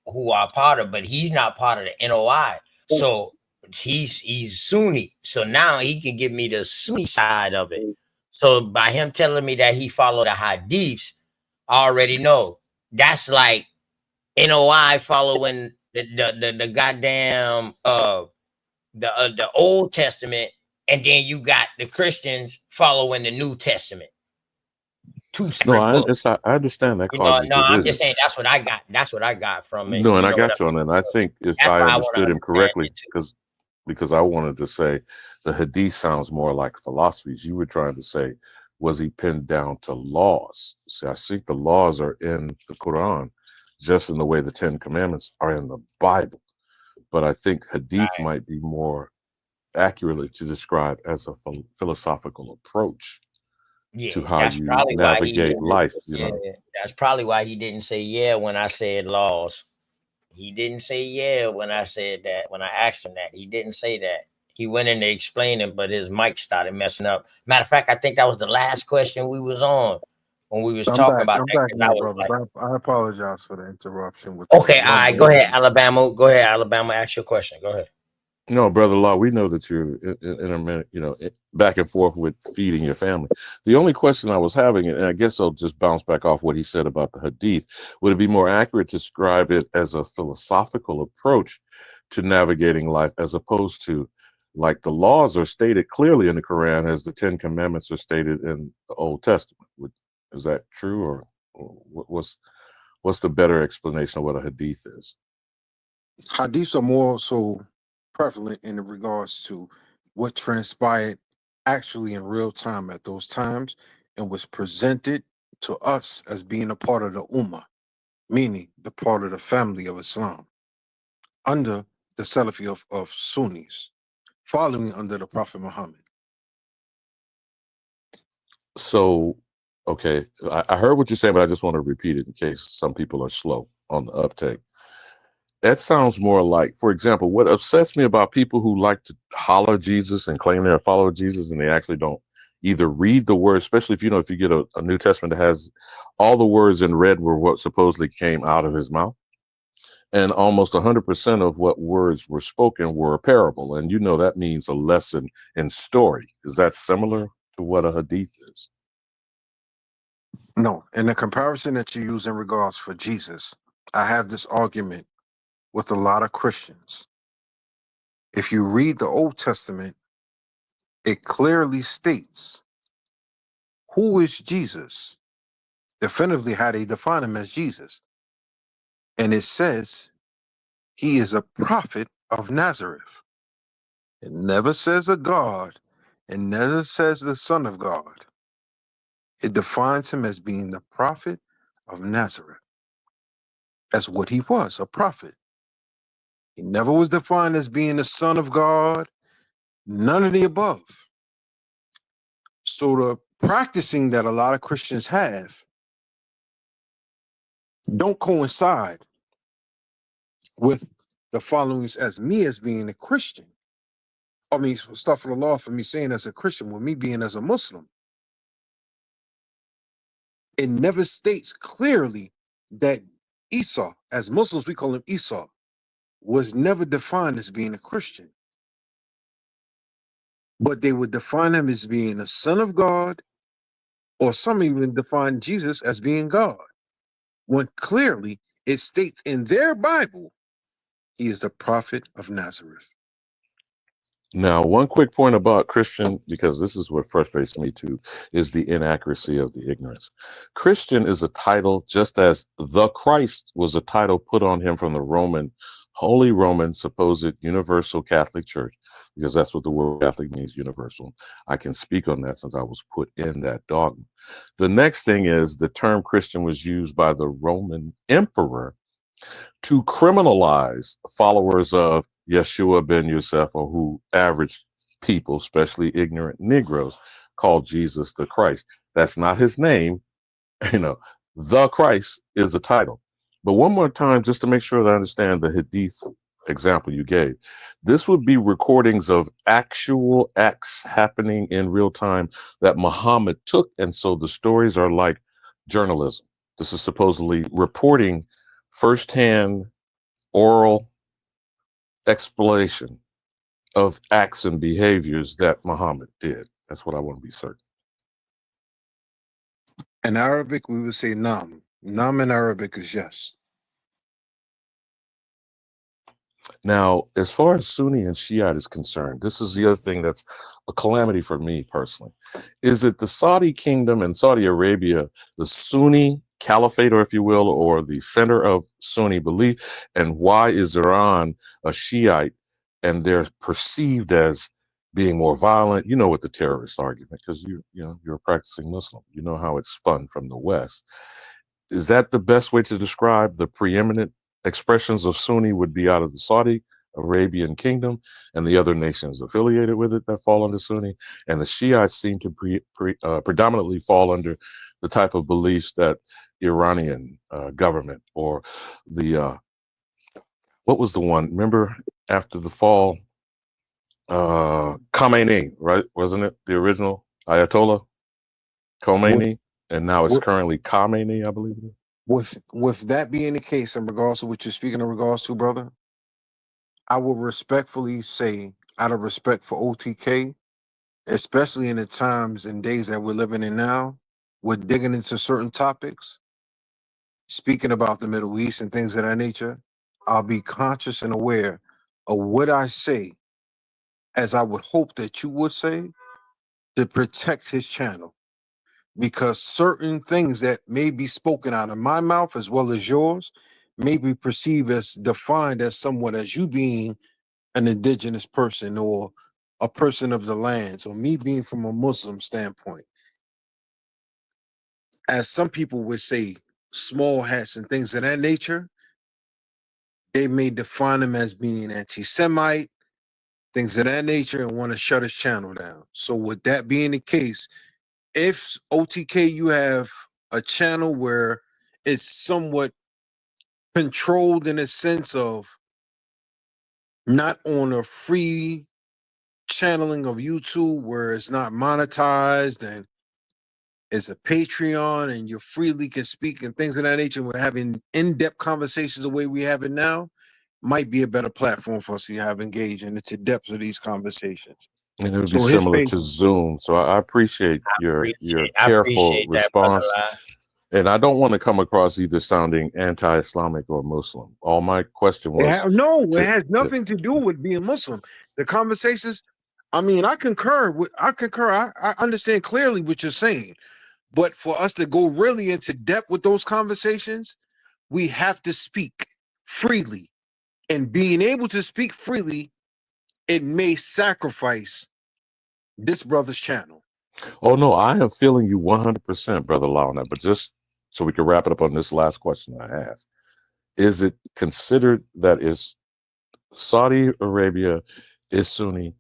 who are part of, but he's not part of the NOI, so he's Sunni, so now he can give me the Sunni side of it. So by him telling me that he followed the hadiths, I already know that's like NOI following the goddamn the Old Testament, and then you got the Christians following the New Testament. Two No, separate books. I understand that You know, causes no, I'm division. just saying that's what I got. That's what I got from it. No, and You I know what I got you on mean? that. And I So think if that's I why I want to understood him understand correctly, it too. because I wanted to say the Hadith sounds more like philosophies. You were trying to say, was he pinned down to laws? See, I think the laws are in the Quran, just in the way the Ten Commandments are in the Bible. But I think Hadith Right. might be more accurately to describe as a philosophical approach to Yeah, how that's you probably why he navigate didn't. life. Yeah, that's probably why he didn't say yeah when I said laws. He didn't say yeah when I said that. When I asked him that, he didn't say that. He went in to explain it, but his mic started messing up. Matter of fact, I think that was the last question we was on when we was I'm talking back. about I'm that back because I now, was brothers. like, I apologize for the interruption with the okay, all right, go rumble. ahead, Alabama. Go ahead, Alabama. Ask your question. Go ahead. No, brother Law, we know that you're back and forth with feeding your family. The only question I was having, and I guess I'll just bounce back off what he said about the Hadith, would it be more accurate to describe it as a philosophical approach to navigating life as opposed to like the laws are stated clearly in the Quran as the Ten Commandments are stated in the Old Testament? Is that true, or what's the better explanation of what a Hadith is? Hadiths are more so prevalent in regards to what transpired actually in real time at those times and was presented to us as being a part of the Ummah, meaning the part of the family of Islam, under the Salafi of Sunnis, following under the Prophet Muhammad. So, okay, I heard what you're saying, but I just want to repeat it in case some people are slow on the uptake. That sounds more like, for example, what upsets me about people who like to holler Jesus and claim they're a follower of Jesus and they actually don't either read the word, especially if you get a New Testament that has all the words in red were what supposedly came out of his mouth. And almost 100% of what words were spoken were a parable. And that means a lesson in story. Is that similar to what a hadith is? No, in the comparison that you use in regards for Jesus, I have this argument with a lot of Christians. If you read the Old Testament, it clearly states who is Jesus, definitively how they define him as Jesus. And it says he is a prophet of Nazareth. It never says a God, it never says the Son of God. It defines him as being the prophet of Nazareth. That's what he was, a prophet. He never was defined as being the Son of God, none of the above. So the practicing that a lot of Christians have don't coincide with the followings as me as being a Christian. I mean, stuff for the law for me saying as a Christian, with me being as a Muslim. it never states clearly that Esau, as Muslims we call him Esau, was never defined as being a Christian. But they would define him as being a son of God, or some even define Jesus as being God, when clearly it states in their Bible he is the prophet of Nazareth. Now, one quick point about Christian, because this is what frustrates me too, is the inaccuracy of the ignorance. Christian is a title, just as the Christ was a title put on him from the Holy Roman, supposed universal Catholic Church, because that's what the word Catholic means, universal. I can speak on that since I was put in that dogma. The next thing is the term Christian was used by the Roman emperor to criminalize followers of Yeshua ben Yosef, or who average people, especially ignorant Negroes, called Jesus the Christ. That's not his name. The Christ is a title. But one more time, just to make sure that I understand the Hadith example you gave, this would be recordings of actual acts happening in real time that Muhammad took. And so the stories are like journalism. This is supposedly reporting firsthand oral explanation of acts and behaviors that Muhammad did. That's what I want to be certain. In Arabic, we would say nam. Nam in Arabic is yes. Now, as far as Sunni and Shiite is concerned, this is the other thing that's a calamity for me personally. Is it the Saudi kingdom and Saudi Arabia, the Sunni caliphate, or if you will, or the center of Sunni belief? And why is Iran a Shiite and they're perceived as being more violent? You know, with the terrorist argument, because you're a practicing Muslim. You know how it's spun from the West. Is that the best way to describe the preeminent expressions of Sunni would be out of the Saudi Arabian kingdom and the other nations affiliated with it that fall under Sunni, and the Shiites seem to predominantly fall under the type of beliefs that Iranian government, or the what was the one? Remember after the fall, Khamenei, right? Wasn't it the original Ayatollah Khomeini? And now it's currently Khamenei, I believe it is. With that being the case, in regards to what you're speaking in regards to, brother, I will respectfully say, out of respect for OTK, especially in the times and days that we're living in now, we're digging into certain topics, speaking about the Middle East and things of that nature. I'll be conscious and aware of what I say, as I would hope that you would say, to protect his channel. Because certain things that may be spoken out of my mouth as well as yours may be perceived as defined as somewhat as you being an indigenous person or a person of the lands, or me being from a Muslim standpoint. As some people would say, small hats and things of that nature, they may define him as being anti-Semite, things of that nature, and want to shut his channel down. So with that being the case, if OTK, you have a channel where it's somewhat controlled in a sense of not on a free channeling of YouTube where it's not monetized and it's a Patreon and you freely can speak and things of that nature, we're having in-depth conversations the way we have it now, might be a better platform for us to have engaged in the depths of these conversations. And it would be So his similar page, to Zoom. So I appreciate your I careful appreciate that, brother. response. And I don't want to come across either sounding anti-Islamic or Muslim. All my question was it has nothing to do with being Muslim. The conversations, I mean, I concur. I understand clearly what you're saying. But for us to go really into depth with those conversations, we have to speak freely. And being able to speak freely, it may sacrifice this brother's channel. Oh, no, I am feeling you 100%, Brother Launa. But just so we can wrap it up on this last question I asked, is it considered that is Saudi Arabia is Sunni,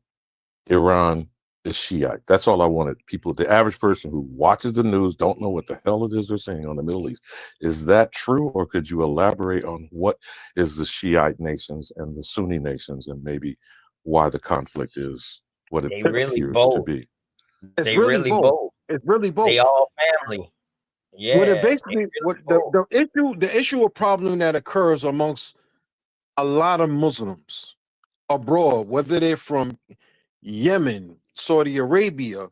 Iran is Shiite? That's all I wanted people, the average person who watches the news, don't know what the hell it is they're saying on the Middle East. Is that true? Or could you elaborate on what is the Shiite nations and the Sunni nations, and maybe why the conflict is what it They really appears to both. be? It's They really really both. both. It's really both. They all family. What it Yeah, basically, what beautiful. the issue or problem that occurs amongst a lot of Muslims abroad, whether they're from Yemen, Saudi Arabia,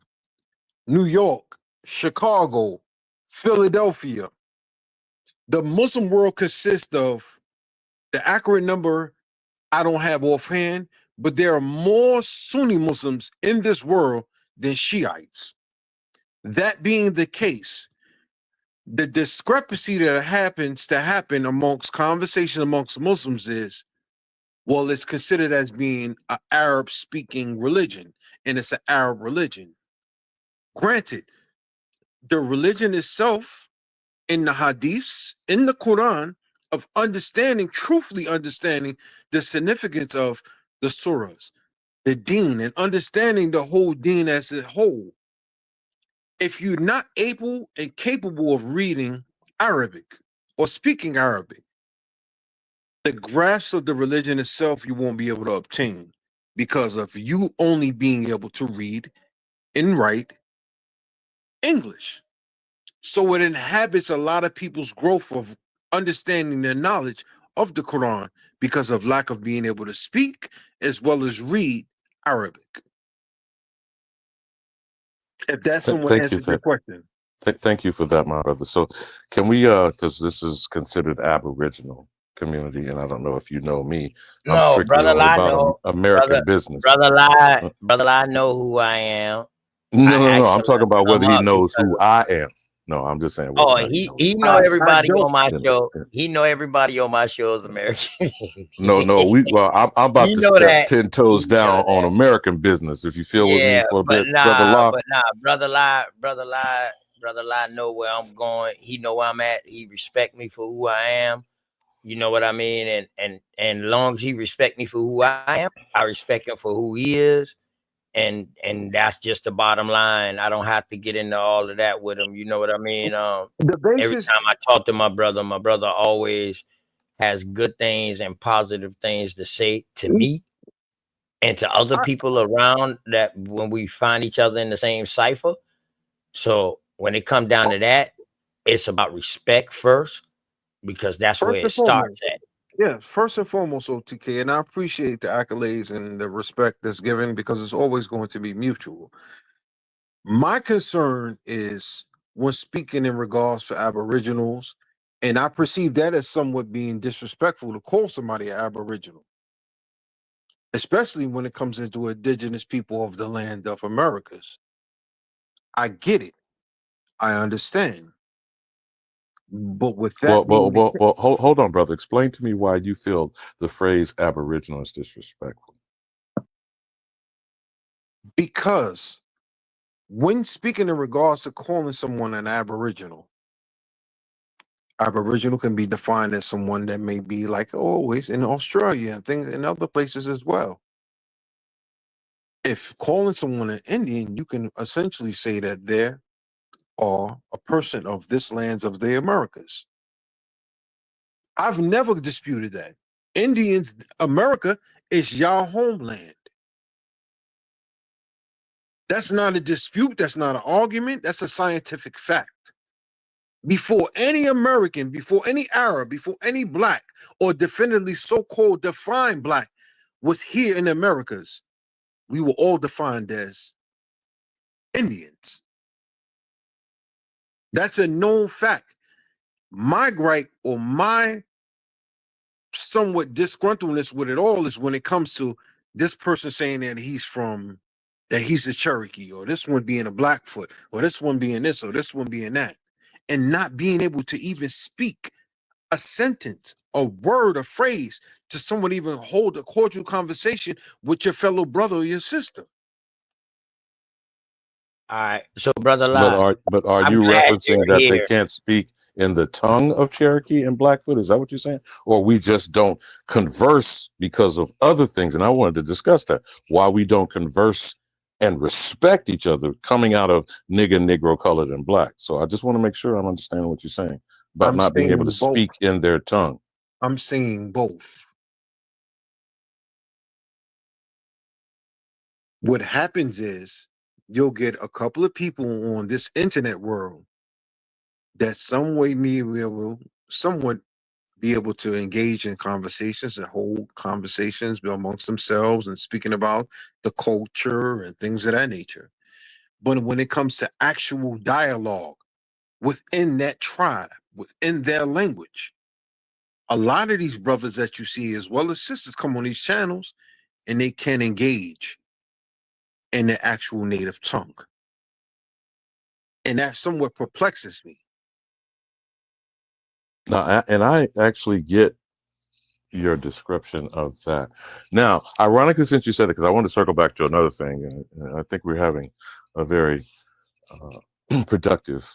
New York, Chicago, Philadelphia. The Muslim world consists of the accurate number I don't have offhand, but there are more Sunni Muslims in this world than Shiites. That being the case, the discrepancy that happens to happen amongst conversation amongst Muslims is, well, it's considered as being an Arab speaking religion, and it's an Arab religion. Granted, the religion itself in the hadiths, in the Quran, of understanding, truthfully understanding the significance of the surahs, the deen, and understanding the whole deen as a whole. If you're not able and capable of reading Arabic or speaking Arabic, the grasp of the religion itself you won't be able to obtain because of you only being able to read and write English. So it inhabits a lot of people's growth of understanding their knowledge of the Quran because of lack of being able to speak as well as read Arabic. If that somewhat Thank you. answers your question. Thank you for that, my brother. So can we, because this is considered Aboriginal community, and I don't know if you know me, I'm No, strictly brother all Lie about know. American business. Brother Lie know who I am. No, I no, no. asked I'm him talking to about whether come he up knows because who I am. No, I'm just saying whether or oh, not he knows he who know I am. I everybody don't. on my Yeah, show. yeah. He know everybody on my show is American. No, no. I'm about He to know step that. 10 toes He know down on that. American business. If you feel with me Yeah, for a bit, brother Law. brother Lie know where I'm going. He know where I'm at. He respect me for who I am. You know what I mean? And long as he respect me for who I am, I respect him for who he is. And that's just the bottom line. I don't have to get into all of that with him. You know what I mean? The Every basis, time I talk to my brother always has good things and positive things to say to me and to other I, people around that when we find each other in the same cipher. So when it comes down to that, it's about respect first because that's where first it and foremost, starts at. yeah, first and foremost, OTK, and I appreciate the accolades and the respect that's given because it's always going to be mutual. My concern is when speaking in regards to Aboriginals, and I perceive that as somewhat being disrespectful to call somebody an Aboriginal, especially when it comes into indigenous people of the land of Americas. I get it. I understand. But with that being the case, Hold on, brother. Explain to me why you feel the phrase Aboriginal is disrespectful. because when speaking in regards to calling someone an Aboriginal can be defined as someone that may be like always in Australia and things in other places as well. If calling someone an Indian, you can essentially say that they are a person of this lands of the Americas. I've never disputed that. Indians, America is y'all homeland. That's not a dispute. That's not an argument. That's a scientific fact. Before any American, before any Arab, before any black, or definitively so-called defined black was here in the Americas, we were all defined as Indians. That's a known fact. My gripe or my somewhat disgruntledness with it all is when it comes to this person saying that he's a Cherokee, or this one being a Blackfoot, or this one being this, or this one being that, and not being able to even speak a sentence, a word, a phrase to someone, even hold a cordial conversation with your fellow brother or your sister. All right. So brother But Lie, are I'm you glad referencing you're that they here. can't speak in the tongue of Cherokee and Blackfoot? Is that what you're saying? Or we just don't converse because of other things? And I wanted to discuss that. Why we don't converse and respect each other coming out of nigger, negro, colored, and black. So I just want to make sure I'm understanding what you're saying about I'm not being able to saying both. speak in their tongue. I'm saying both. What happens is you'll get a couple of people on this internet world that some way me will somewhat be able to engage in conversations and hold conversations amongst themselves and speaking about the culture and things of that nature. But when it comes to actual dialogue within that tribe, within their language, a lot of these brothers that you see, as well as sisters, come on these channels and they can engage in the actual native tongue. And that somewhat perplexes me. Now, and I actually get your description of that. Now, ironically, since you said it, because I want to circle back to another thing, and I think we're having a very productive,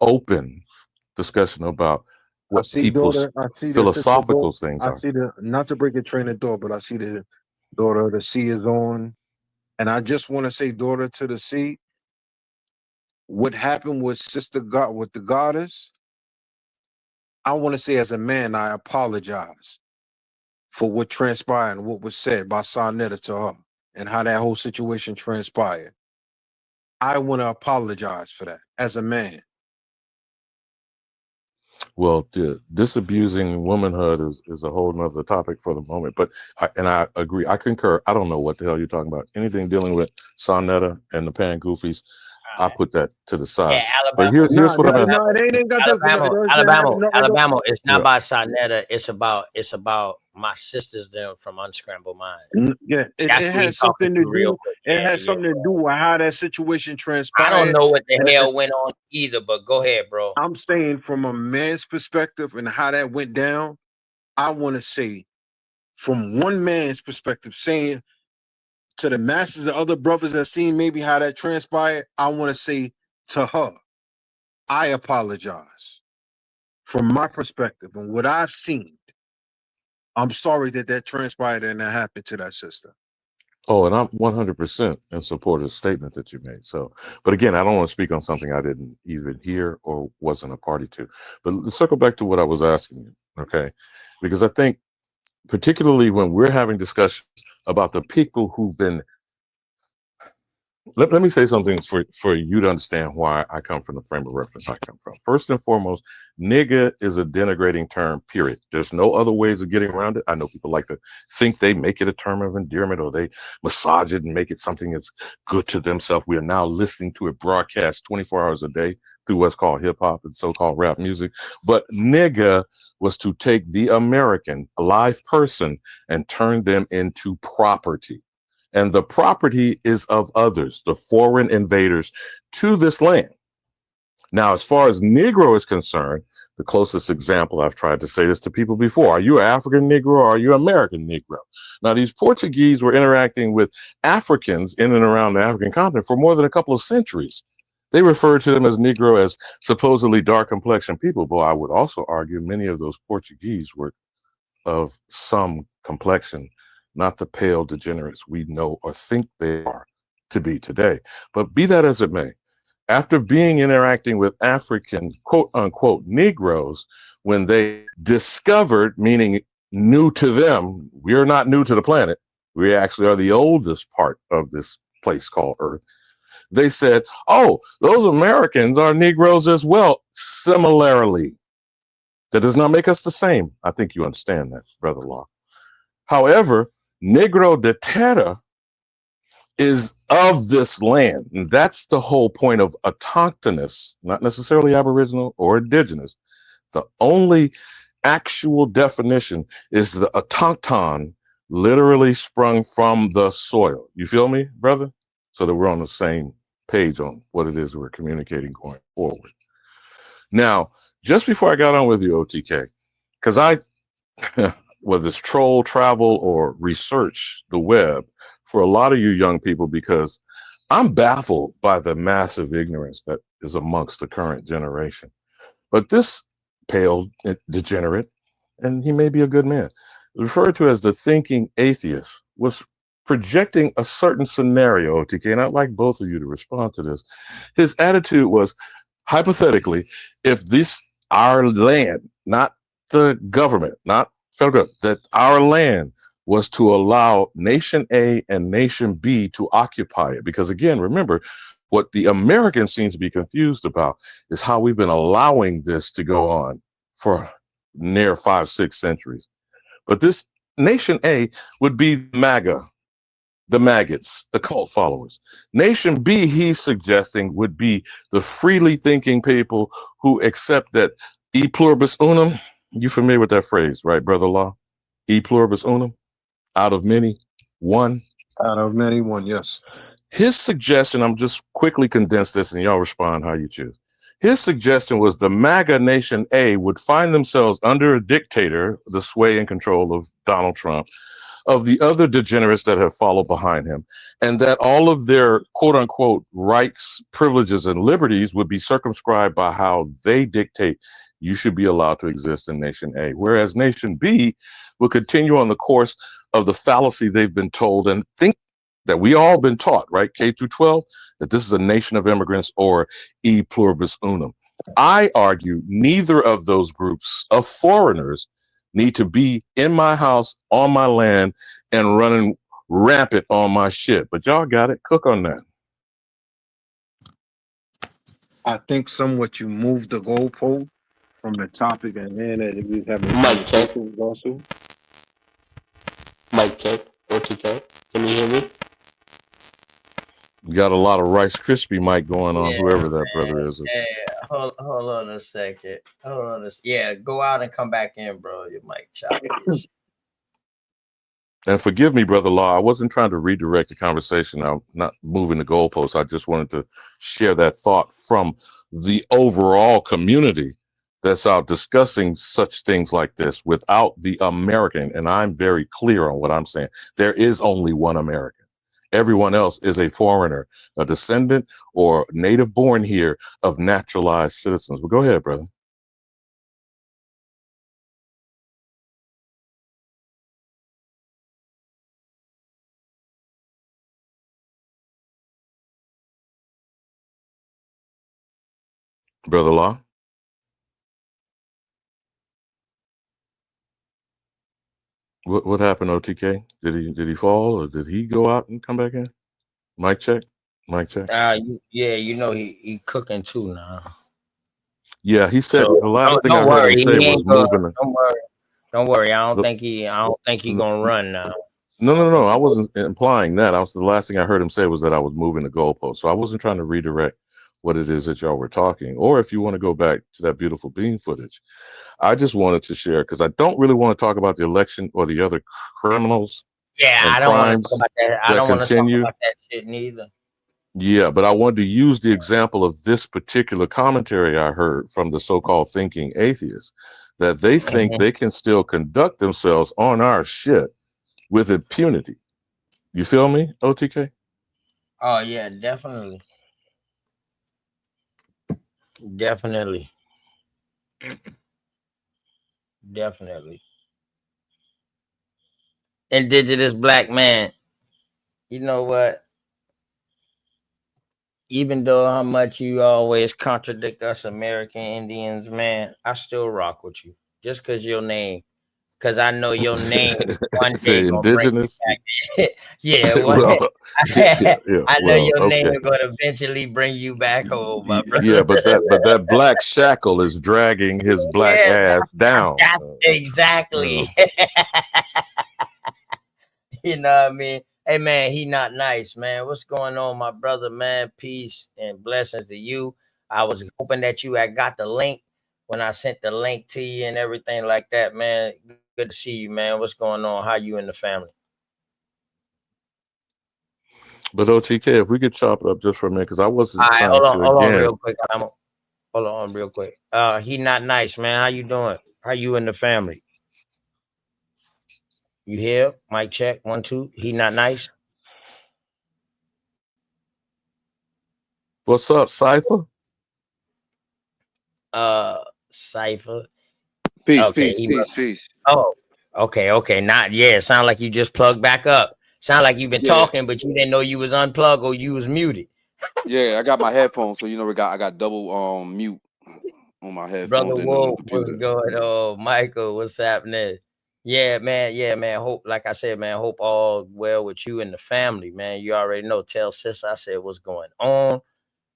open discussion about I what see people's daughter, I see the sister philosophical daughter, things I are. see the, not to break a train of thought, but I see the daughter of the sea is on. And I just want to say, daughter to the sea, what happened with Sister God, with the goddess, I want to say as a man, I apologize for what transpired and what was said by Sonetta to her and how that whole situation transpired. I want to apologize for that as a man. Well, disabusing womanhood is a whole nother topic for the moment. But I agree. I concur. I don't know what the hell you're talking about. Anything dealing with Sonetta and the Pan Goofies, I put that to the side. Yeah, But Alabama. here's what I'm asking. No, it ain't got to, Alabama, it doesn't have Alabama, nothing to do. Alabama. It's not Yeah. about Sonetta. It's about my sisters there from Unscrambled Minds. Yeah, it That's who has he's talking something to to real do. quick. It Yeah, has yeah. something to do with how that situation I don't transpired. know what the And hell went on either, but go ahead, bro. I'm saying from a man's perspective and how that went down, I want to say from one man's perspective, saying to the masses of other brothers that seen maybe how that transpired, I want to say to her, I apologize. From my perspective and what I've seen, I'm sorry that that transpired and that happened to that sister. Oh, and I'm 100% in support of the statement that you made. So, but again, I don't want to speak on something I didn't even hear or wasn't a party to. But let's circle back to what I was asking you, okay? Because I think, particularly when we're having discussions about the people who've been, let me say something for you to understand why I come from the frame of reference I come from. First and foremost, nigga is a denigrating term, period. There's no other ways of getting around it. I know people like to think they make it a term of endearment or they massage it and make it something that's good to themselves. We are now listening to it broadcast 24 hours a day through what's called hip hop and so-called rap music. But nigga was to take the American, a live person, and turn them into property. And the property is of others, the foreign invaders to this land. Now, as far as Negro is concerned, the closest example, I've tried to say this to people before, are you an African Negro or are you American Negro? Now, these Portuguese were interacting with Africans in and around the African continent for more than a couple of centuries. They referred to them as Negro, as supposedly dark complexioned people. But I would also argue many of those Portuguese were of some complexion, not the pale degenerates we know or think they are to be today. But be that as it may, after interacting with African quote unquote Negroes, when they discovered, meaning new to them, we're not new to the planet, we actually are the oldest part of this place called Earth. They said, oh, those Americans are Negroes as well. Similarly, that does not make us the same. I think you understand that, Brother Law. However, Negro de Terra is of this land. And that's the whole point of autochthonous, not necessarily Aboriginal or Indigenous. The only actual definition is the autochthon, literally sprung from the soil. You feel me, brother? So that we're on the same page on what it is we're communicating going forward. Now, just before I got on with you, OTK, because I, whether it's troll, travel, or research the web, for a lot of you young people, because I'm baffled by the massive ignorance that is amongst the current generation. But this pale degenerate, and he may be a good man, referred to as the thinking atheist, was projecting a certain scenario, OTK, and I'd like both of you to respond to this. His attitude was, hypothetically, if this, our land, not the government, not federal government, that our land was to allow nation A and nation B to occupy it. Because again, remember, What the Americans seem to be confused about is how we've been allowing this to go on for near 5-6 centuries. But this nation A would be MAGA, the maggots, the cult followers. Nation B, he's suggesting, would be the freely thinking people who accept that e pluribus unum. You familiar with that phrase, right, Brother Law? E pluribus unum, out of many, one. Out of many, one, yes. His suggestion, I'm just quickly condense this and y'all respond how you choose. His suggestion was the MAGA nation A would find themselves under a dictator, the sway and control of Donald Trump, of the other degenerates that have followed behind him, and that all of their quote unquote rights, privileges, and liberties would be circumscribed by how they dictate you should be allowed to exist in nation A. Whereas nation B will continue on the course of the fallacy they've been told and think that we all been taught, right, K through 12, that this is a nation of immigrants or e pluribus unum. I argue neither of those groups of foreigners need to be in my house, on my land, and running rampant on my shit. But y'all got it. Cook on that. I think somewhat you moved the goalpost from the topic at hand that we having Mic check. conversations also. Mic check. OTK. Can you hear me? You got a lot of Rice Krispie mic going on, Yeah, whoever that brother is. Yeah, hold on a second. Hold on a Yeah, go out and come back in, bro. Your mic choppy. And forgive me, Brother Law, I wasn't trying to redirect the conversation. I'm not moving the goalposts. I just wanted to share that thought from the overall community that's out discussing such things like this without the American. And I'm very clear on what I'm saying. There is only one American. Everyone else is a foreigner, a descendant or native born here of naturalized citizens. Well, go ahead, brother. Brother Law. What happened, OTK? Did he fall or did he go out and come back in? Mic check. Mic check. Yeah, you know he cooking too now. Yeah, he said So the last thing I don't heard worry, him say was moving. Don't worry. I don't The, think he gonna run now. no. I wasn't implying that. The last thing I heard him say was that I was moving the goalpost. So I wasn't trying to redirect what it is that y'all were talking. Or if you want to go back to that beautiful bean footage, I just wanted to share because I don't really want to talk about the election or the other criminals Yeah, and I don't want to crimes talk about that. I that don't want to talk continue. about that shit neither. Yeah, but I wanted to use the example of this particular commentary I heard from the so-called thinking atheists, that they think they can still conduct themselves on our shit with impunity. You feel me, OTK? Oh yeah, definitely. Definitely. Definitely. Indigenous black man. You know what? Even though how much you always contradict us American Indians, man, I still rock with you. Just cause your name. Cause I know your name one day Say gonna bring indigenous. you back. Yeah, Well, yeah. I know Well, your name okay. is gonna eventually bring you back home, my brother. Yeah, but that black shackle is dragging his black Yeah, ass down. that's exactly. You know what I mean? Hey man, he not nice, man. What's going on, my brother, man? Peace and blessings to you. I was hoping that you had got the link when I sent the link to you and everything like that, man. Good to see you, man. What's going on? How you and the family? But OTK, if we could chop it up just for a minute, because I wasn't All right, trying to hold on again. real quick. Hold on real quick. He not nice, man. How you doing? How you and the family? You here? Mic check. 1, 2. He not nice. What's up, Cypher? Cypher. Peace, Okay, peace, peace, peace. oh, okay. Not yeah. Sound like you just plugged back up. Sound like you've been Yeah, talking, but you didn't know you was unplugged or you was muted. yeah. I got my headphones, so I got double mute on my Brother headphones and on the Wolf, what's computer. going on? Michael, what's happening? Yeah, man. Hope, like I said, man, hope all well with you and the family, man. You already know. Tell sis I said what's going on.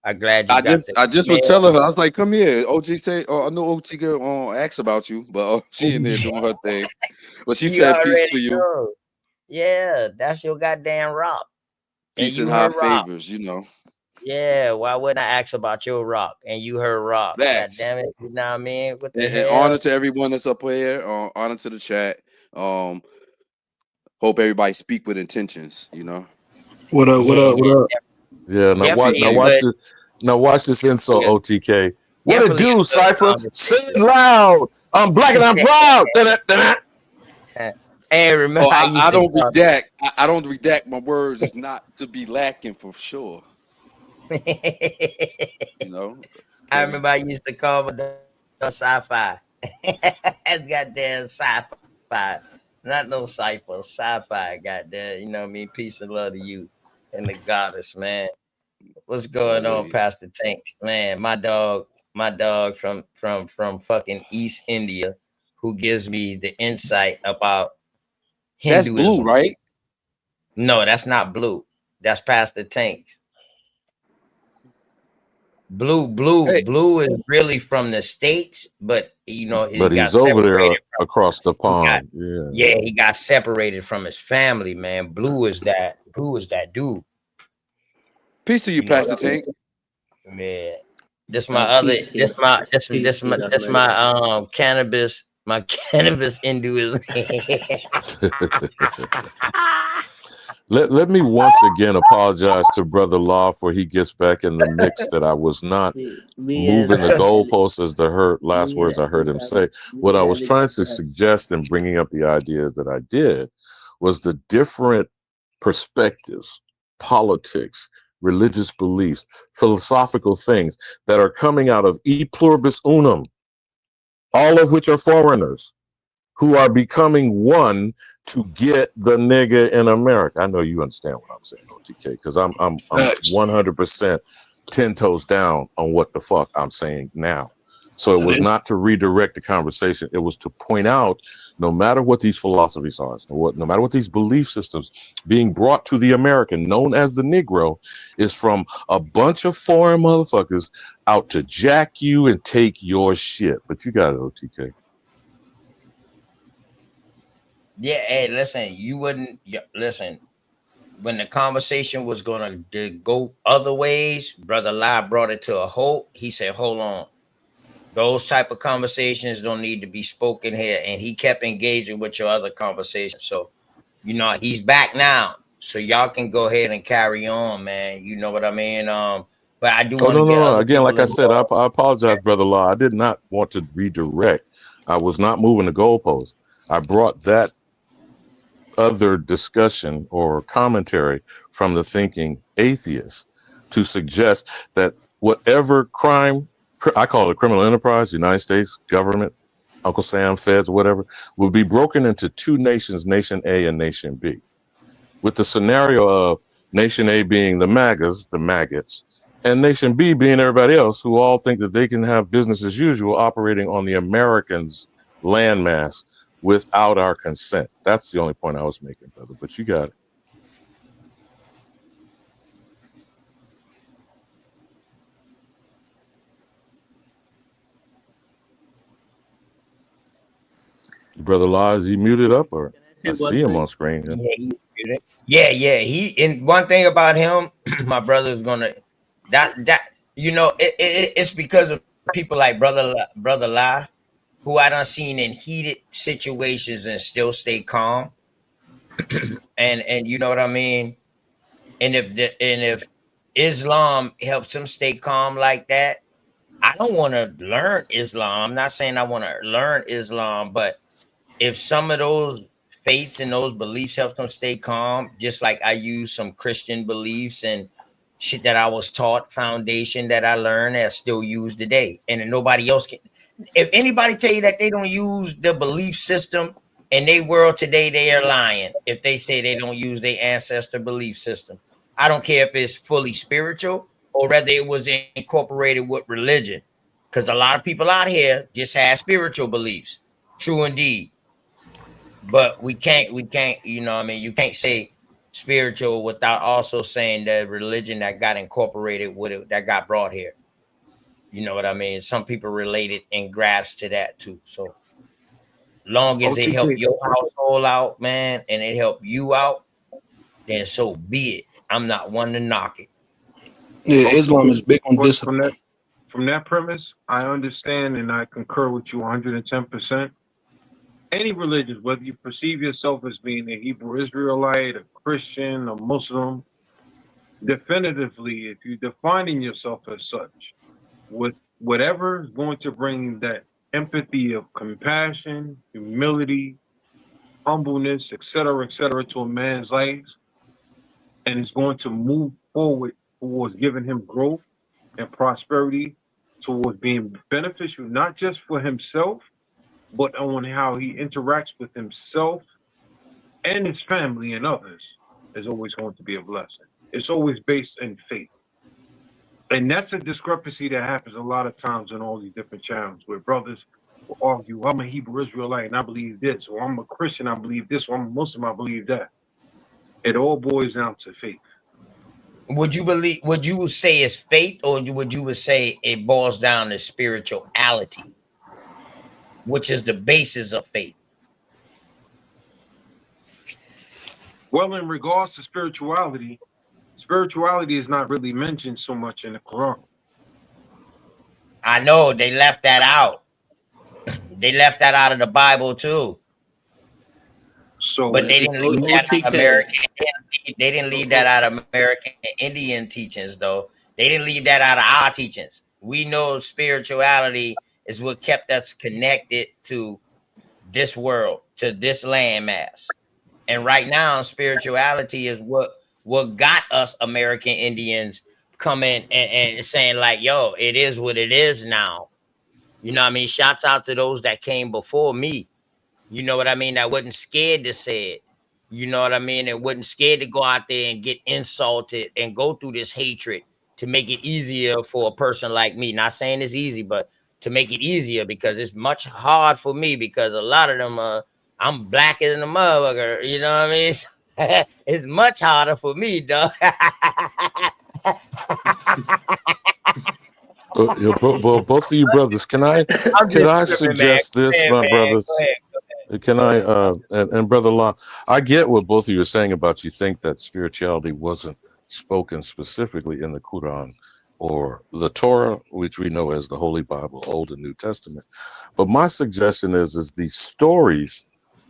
I'm glad you got the I just was email. telling her, I was like, come here. OG say, oh, I know OG girl asked about you, but she in there doing her thing. But she You said, peace already to you, know. Yeah, that's your goddamn rock. And peace and you high her rock. favors, you know. Yeah, why wouldn't I ask about your rock and you her rock? God Facts. damn it. You know what I mean? What the And honor hell? to everyone that's up here. Honor to the chat. Um, hope everybody speak with intentions, you know. What up? What Yeah, up? What up? Yeah, definitely a Appreciate good, watch this insult, OTK. What it definitely do, a good Cypher? Say it conversation. loud. I'm black and I'm proud. Da-da-da-da. Hey, Oh, remember I used I to don't talk. redact. I don't redact my words. It's not to be lacking for sure. You know. I Okay. remember I used to call my dog sci-fi. Goddamn sci-fi. Not no cipher, sci-fi, goddamn. You know what I mean? Peace and love to you and the goddess, man. What's going on, Always. Pastor Tanks? Man, my dog from fucking East India, who gives me the insight about That's blue, Hinduism. right? No, that's not Blue. That's Pastor Tanks. Hey, Blue is really from the States, but you know, he But got he's over there separated from across the he got pond. Yeah. yeah, he got separated from his family, man. Blue is that dude. peace to you, You know Pastor what I Tank. mean? Yeah. This my other Peace here. Peace here, that's this right. my cannabis cannabis Hinduism. Let me once again apologize to Brother Law for he gets back in the mix that I was not Me and moving the Ali, goalposts as the last me and words I heard Ali him got, say. me What I and was Ali trying got to that. suggest in bringing up the ideas that I did was the different perspectives, politics, religious beliefs, philosophical things that are coming out of e pluribus unum, all of which are foreigners who are becoming one to get the nigga in America. I know you understand what I'm saying, OTK, because I'm Facts. 100% 10 toes down on what the fuck I'm saying now. So it was not to redirect the conversation. It was to point out, no matter what these philosophies are, no matter what these belief systems being brought to the American, known as the Negro, is from a bunch of foreign motherfuckers out to jack you and take your shit. But you got it, OTK. Yeah, hey, listen, listen. When the conversation was gonna go other ways, Brother Lai brought it to a halt. He said, "Hold on, those type of conversations don't need to be spoken here." And he kept engaging with your other conversation. So, you know, he's back now. So y'all can go ahead and carry on, man. You know what I mean? But I do Oh, want to no, no, get no. other Again, people like I said, involved. I apologize, Brother Law. I did not want to redirect. I was not moving the goalpost. I brought that other discussion or commentary from the thinking atheist to suggest that whatever crime, I call it a criminal enterprise, United States government, Uncle Sam, feds, whatever, will be broken into two nations, Nation A and Nation B. With the scenario of Nation A being the MAGAs, the maggots, and Nation B being everybody else who all think that they can have business as usual operating on the Americans' landmass without our consent. That's the only point I was making, brother. But you got it. Brother Law, is he muted up or I Say one see him thing. on screen? Yeah. He and one thing about him, my brother's gonna that you know it's because of people like brother Lai, who I done seen in heated situations and still stay calm. And you know what I mean. And if Islam helps him stay calm like that, I don't want to learn Islam. I'm not saying I want to learn Islam, but if some of those faiths and those beliefs help them stay calm, just like I use some Christian beliefs and shit that I was taught, foundation that I learned, that I still use today, and then nobody else can. If anybody tell you that they don't use the belief system in their world today, they are lying. If they say they don't use their ancestor belief system, I don't care if it's fully spiritual or whether it was incorporated with religion, because a lot of people out here just have spiritual beliefs. True indeed, but we can't, you know what I mean, you can't say spiritual without also saying the religion that got incorporated with it, that got brought here. You know what I mean? Some people relate it and grasp to that too. So long as it help OTK. your household out, man, and it help you out, then so be it. I'm not one to knock it. Yeah, Islam is big on But discipline. from that premise, I understand and I concur with you 110%. Any religion, whether you perceive yourself as being a Hebrew Israelite, a Christian, a Muslim, definitively, if you're defining yourself as such, with whatever is going to bring that empathy of compassion, humility, humbleness, etc., to a man's life, and is going to move forward towards giving him growth and prosperity, towards being beneficial, not just for himself, but on how he interacts with himself and his family and others, is always going to be a blessing. It's always based in faith. And that's a discrepancy that happens a lot of times in all these different channels where brothers will argue, I'm a Hebrew Israelite and I believe this, or I'm a Christian, I believe this, or I'm a Muslim, I believe that. It all boils down to faith. Would you say it's faith, or would you say it boils down to spirituality, which is the basis of faith? Well, in regards to spirituality is not really mentioned so much in the Quran. I know they left that out. They left that out of the Bible too. So, but they didn't leave that out of American. They didn't leave that out of American Indian teachings, though. They didn't leave that out of our teachings. We know spirituality is what kept us connected to this world, to this landmass. And right now, spirituality is what got us American Indians coming and saying like, yo, it is what it is now. You know what I mean? Shouts out to those that came before me. You know what I mean? That wasn't scared to say it. You know what I mean? And wasn't scared to go out there and get insulted and go through this hatred to make it easier for a person like me. Not saying it's easy, but to make it easier, because it's much hard for me, because a lot of them I'm blacker than a motherfucker. You know what I mean? It's much harder for me, dog. Both of you brothers, can I suggest this, my brothers? Go ahead. Can I and Brother Law, I get what both of you are saying about you think that spirituality wasn't spoken specifically in the Quran or the Torah, which we know as the Holy Bible, Old and New Testament. But my suggestion is these stories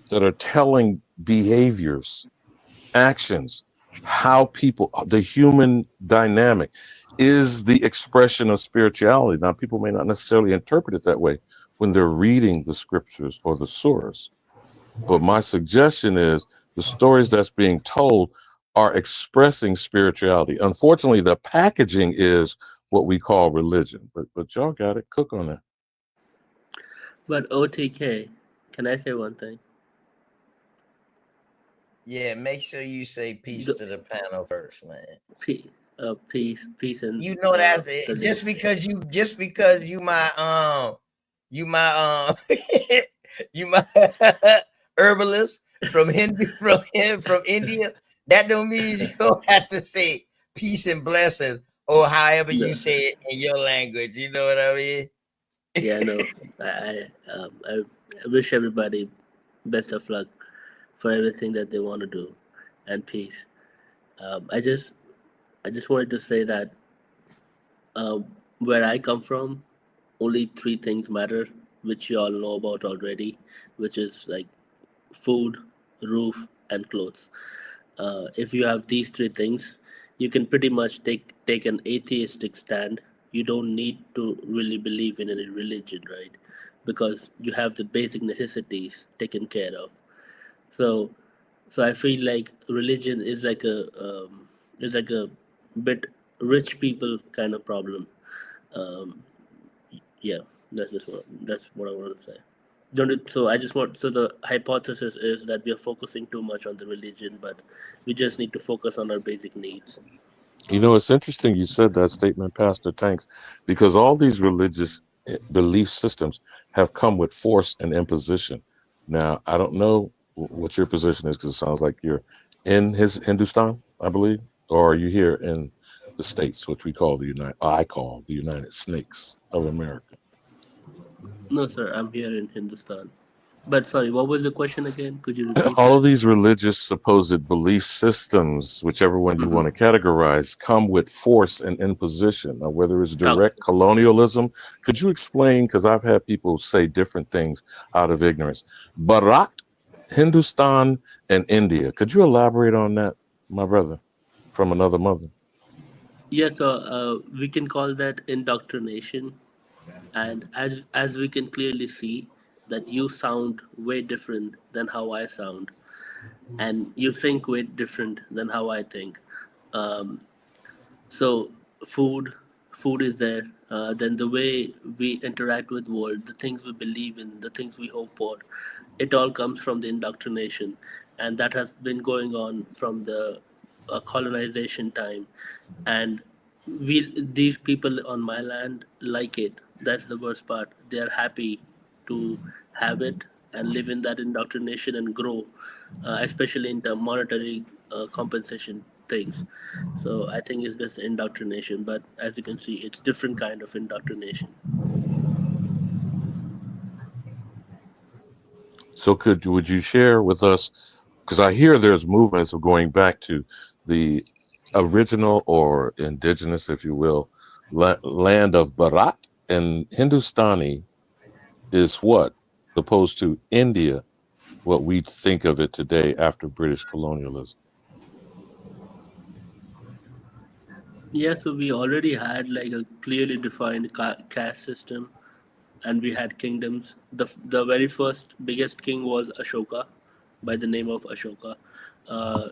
that are telling behaviors, actions, how people, the human dynamic is the expression of spirituality. Now, people may not necessarily interpret it that way when they're reading the scriptures or the source. But my suggestion is the stories that's being told are expressing spirituality. Unfortunately, the packaging is what we call religion. But y'all got it. Cook on it. But OTK, can I say one thing? Yeah, make sure you say peace to the panel first, man. Peace, and you know that's it. Just because you my you my herbalist from India, that don't mean you don't have to say peace and blessings or however you say it in your language. You know what I mean? Yeah, no. I wish everybody best of luck for everything that they want to do, and peace. I just wanted to say that where I come from, only 3 things matter, which you all know about already, which is like food, roof, and clothes. If you have these 3 things, you can pretty much take an atheistic stand. You don't need to really believe in any religion, right? Because you have the basic necessities taken care of. So I feel like religion is like a bit rich people kind of problem. Yeah, that's what I want to say. So the hypothesis is that we are focusing too much on the religion, but we just need to focus on our basic needs. You know, it's interesting you said that statement, Pastor Tanks, because all these religious belief systems have come with force and imposition. Now, I don't know what your position is, because it sounds like you're in his Hindustan, I believe, or are you here in the States, which we call I call the United Snakes of America? No, sir, I'm here in Hindustan. But sorry, what was the question again? Could you repeat All that? of these religious supposed belief systems, whichever one you want to categorize, come with force and imposition. Now, whether it's Okay. direct colonialism, could you explain? Because I've had people say different things out of ignorance. Bharat, Hindustan, and India. Could you elaborate on that, my brother, from another mother? Yes, so we can call that indoctrination. And as we can clearly see, that you sound way different than how I sound, and you think way different than how I think. Um, so food, food is there. Then the way we interact with world, the things we believe in, the things we hope for, it all comes from the indoctrination, and that has been going on from the colonization time. And these people on my land like it. That's the worst part. They are happy to have it and live in that indoctrination and grow, especially in the monetary compensation things. So I think it's just indoctrination, but as you can see, it's different kind of indoctrination. So would you share with us, because I hear there's movements of going back to the original or indigenous, if you will, land of Bharat, and Hindustani is what, opposed to India, what we think of it today after British colonialism. Yeah, so we already had like a clearly defined caste system, and we had kingdoms. The very first biggest king was Ashoka, by the name of Ashoka. Uh,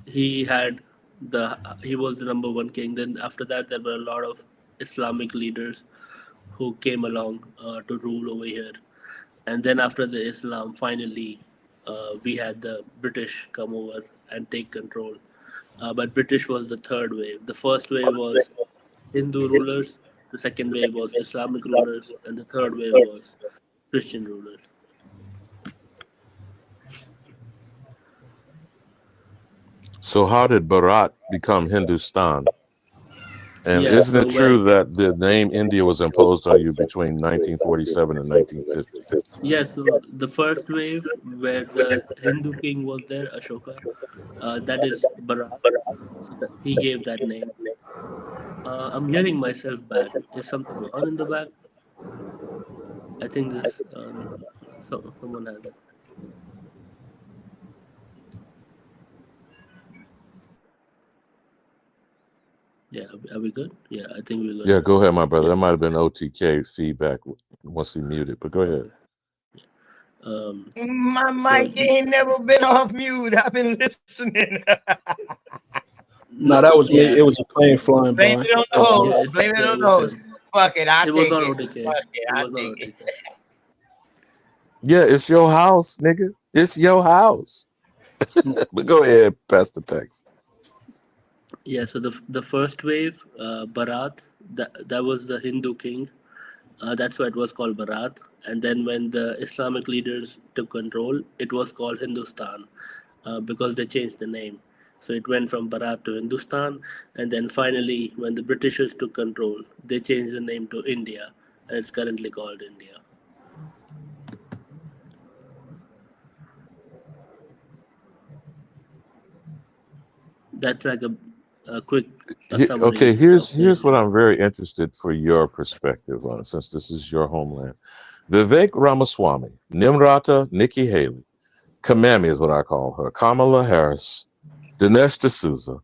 he had he was the number one king. Then after that, there were a lot of Islamic leaders who came along to rule over here. And then after the Islam, finally, we had the British come over and take control. But British was the third wave. The first wave was Hindu rulers. The second wave was Islamic rulers, and the third wave was Christian rulers. So how did Bharat become Hindustan? And Yeah, isn't so it true when that the name India was imposed on you between 1947 and 1950? yeah, so the first wave where the Hindu king was there, Ashoka, that is Bharat. So that he gave that name. I'm hearing myself back. Is something on in the back? I think this someone has it. Yeah, are we good? Yeah, I think we're good Yeah, now. go ahead, my brother. Yeah. That might have been OTK feedback once he muted, but go ahead. My So mic ain't never been off mute. I've been listening. No, that was me. yeah, It was a plane flying Blame by. it on the That was host. me. Blame it yeah, on it the was host. him. Fuck it, I It was take on it. OTK. Fuck it, It I was on take it. OTK. Yeah, it's your house, nigga. It's your house. But go ahead, Pastor Tex. Yeah, so the first wave, Bharat, that was the Hindu king. That's why it was called Bharat. And then when the Islamic leaders took control, it was called Hindustan because they changed the name. So it went from Bharat to Hindustan. And then finally, when the Britishers took control, they changed the name to India. And it's currently called India. That's like a quick Okay, summary of the here's what history. I'm very interested for your perspective on, since this is your homeland. Vivek Ramaswamy, Nimrata Nikki Haley, Kamami is what I call her, Kamala Harris, Dinesh D'Souza,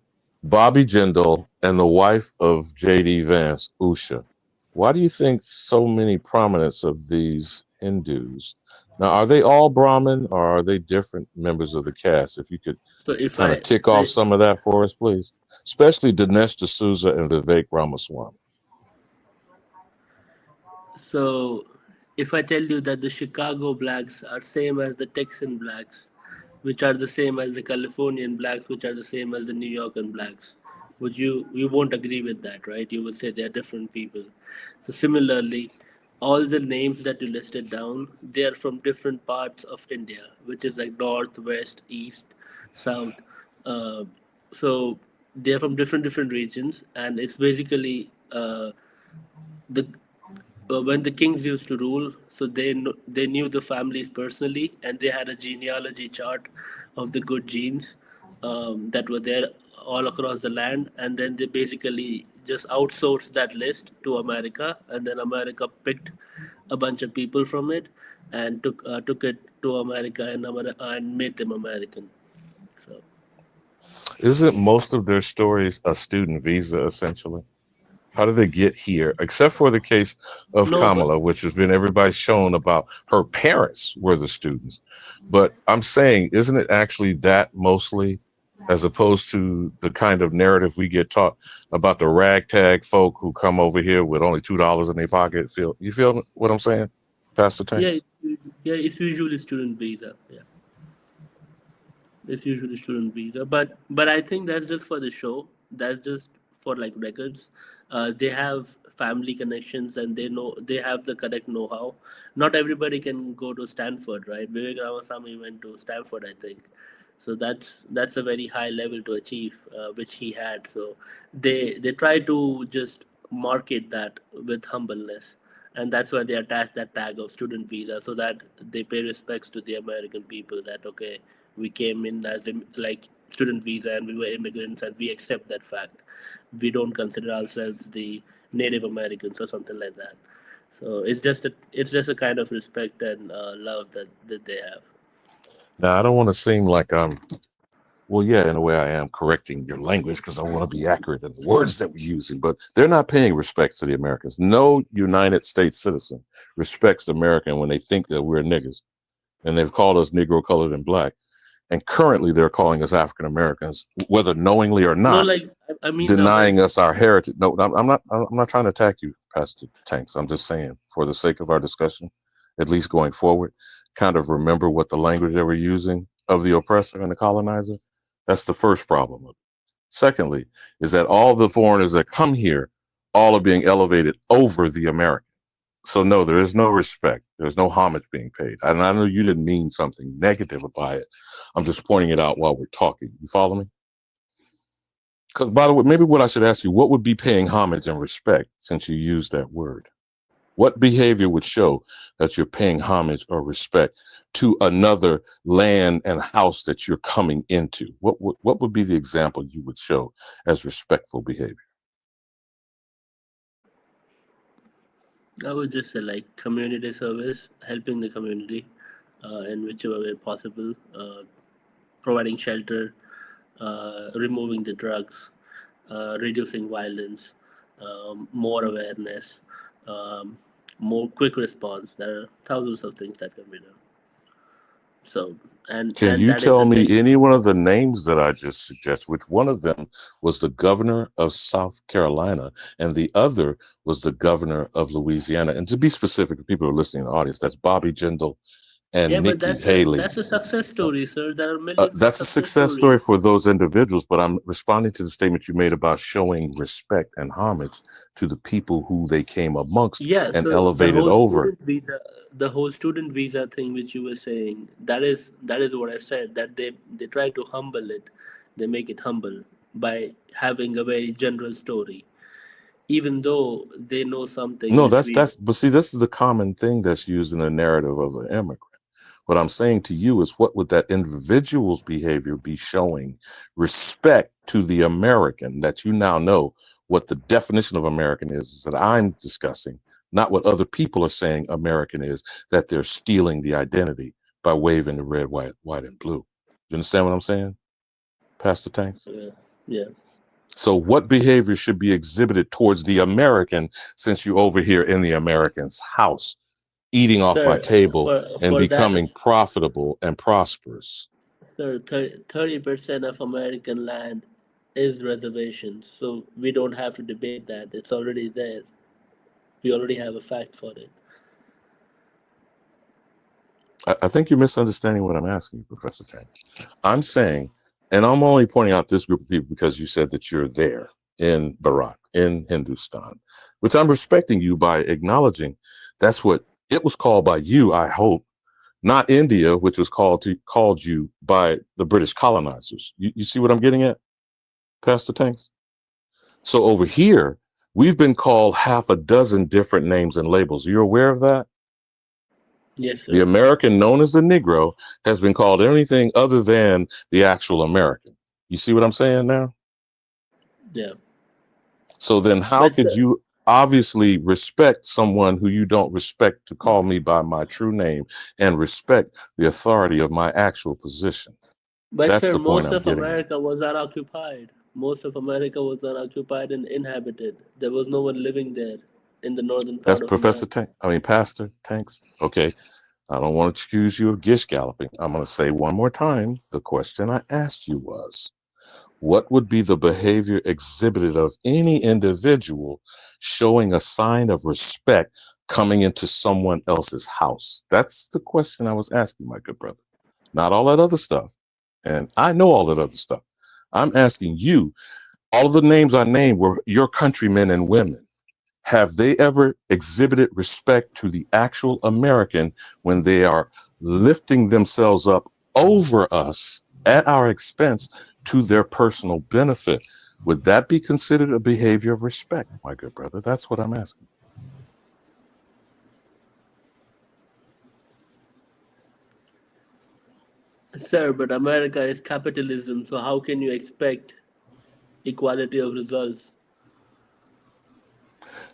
Bobby Jindal, and the wife of J.D. Vance, Usha. Why do you think so many prominence of these Hindus? Now, are they all Brahmin or are they different members of the caste? If you could So if kind I of tick off say, some of that for us, please. Especially Dinesh D'Souza and Vivek Ramaswamy. so if I tell you that the Chicago blacks are same as the Texan blacks, which are the same as the Californian blacks, which are the same as the New Yorker blacks, would you won't agree with that, right? You would say they are different people. So similarly, all the names that you listed down, they are from different parts of India, which is like north, west, east, south. Uh, so they're from different regions, and it's basically the when the kings used to rule, so they knew the families personally, and they had a genealogy chart of the good genes that were there all across the land, and then they basically just outsourced that list to America, and then America picked a bunch of people from it and took it to America and made them American. So Isn't most of their stories a student visa, essentially? How did they get here? Except for the case of no, but Kamala, which has been everybody's shown about her parents were the students. But I'm saying, isn't it actually that mostly, as opposed to the kind of narrative we get taught about the ragtag folk who come over here with only $2 in their pocket? You feel what I'm saying, Pastor yeah, Tanks? it's usually student visa. Yeah. It's usually student visa, but I think that's just for the show. That's just for like records. They have family connections and they have the correct know-how. Not everybody can go to Stanford, right? Vivek Ramaswamy went to Stanford, I think. So that's a very high level to achieve, which he had. So they try to just market that with humbleness, and that's why they attach that tag of student visa, so that they pay respects to the American people. That okay, we came in as like student visa and we were immigrants and we accept that fact. We don't consider ourselves the Native Americans or something like that. So it's just a kind of respect and love that they have. Now, I don't want to seem like well, yeah, in a way I am correcting your language because I want to be accurate in the words that we're using, but they're not paying respect to the Americans. No United States citizen respects the American when they think that we're niggas, and they've called us Negro, colored, and black. And currently they're calling us African Americans, whether knowingly or No, not, like I mean the denying American. us our heritage. No, I'm not trying to attack you, Pastor Tanks. I'm just saying, for the sake of our discussion, at least going forward, kind of remember what the language they were using of the oppressor and the colonizer. That's the first problem. Secondly, is that all the foreigners that come here, all are being elevated over the American. So no, there is no respect. There's no homage being paid. And I know you didn't mean something negative about it. I'm just pointing it out while we're talking. You follow me? Because, by the way, maybe what I should ask you, what would be paying homage and respect, since you used that word? What behavior would show that you're paying homage or respect to another land and house that you're coming into? What would be the example you would show as respectful behavior? I would just say like community service, helping the community in whichever way possible, providing shelter, removing the drugs, reducing violence, more awareness, um, more quick response. There are thousands of things that can be done. So Can and you that is tell a me very any one of the names that I just suggested, which one of them was the governor of South Carolina and the other was the governor of Louisiana? And to be specific, the people who are listening in the audience, that's Bobby Jindal yeah, and but Nikki Haley. that's a success story, sir. There are millions of That's a success success story stories. for those individuals, but I'm responding to the statement you made about showing respect and homage to the people who they came amongst Yeah, and so elevated over. the whole student visa thing which you were saying, that is what I said, that they try to humble it, they make it humble by having a very general story, even though they know something No, which we don't. but see, this is the common thing that's used in the narrative of an immigrant. What I'm saying to you is, what would that individual's behavior be showing respect to the American that you now know what the definition of American is that I'm discussing, not what other people are saying American is, that they're stealing the identity by waving the red, white, and blue. You understand what I'm saying, Pastor Tanks? Yeah, yeah. So what behavior should be exhibited towards the American since you're over here in the American's house, eating off my Sir, table and for that, becoming profitable and prosperous? sir, 30% of American land is reservations, so we don't have to debate that. It's already there. We already have a fact for it. I think you're misunderstanding what I'm asking you, Professor Tank. I'm saying, and I'm only pointing out this group of people because you said that you're there in Bharat, in Hindustan, which I'm respecting you by acknowledging that's what it was called by you, I hope, not India, which was called you by the British colonizers. You see what I'm getting at, Pastor Tanks? So over here, we've been called half a dozen different names and labels. You're aware of that? Yes, sir. The American known as the Negro has been called anything other than the actual American. You see what I'm saying now? Yeah. So then how But could sir, you obviously respect someone who you don't respect to call me by my true name and respect the authority of my actual position? That's the point most I'm of getting at. America was unoccupied. Most of America was unoccupied and inhabited. There was no one living there in the northern That's part of America. Pastor Tanks. Okay. I don't want to accuse you of gish galloping. I'm going to say one more time. The question I asked you was, what would be the behavior exhibited of any individual showing a sign of respect coming into someone else's house? That's the question I was asking, my good brother. Not all that other stuff. And I know all that other stuff. I'm asking you, all of the names I named were your countrymen and women. Have they ever exhibited respect to the actual American when they are lifting themselves up over us at our expense to their personal benefit? Would that be considered a behavior of respect, my good brother? That's what I'm asking. Sir, but America is capitalism, so how can you expect equality of results?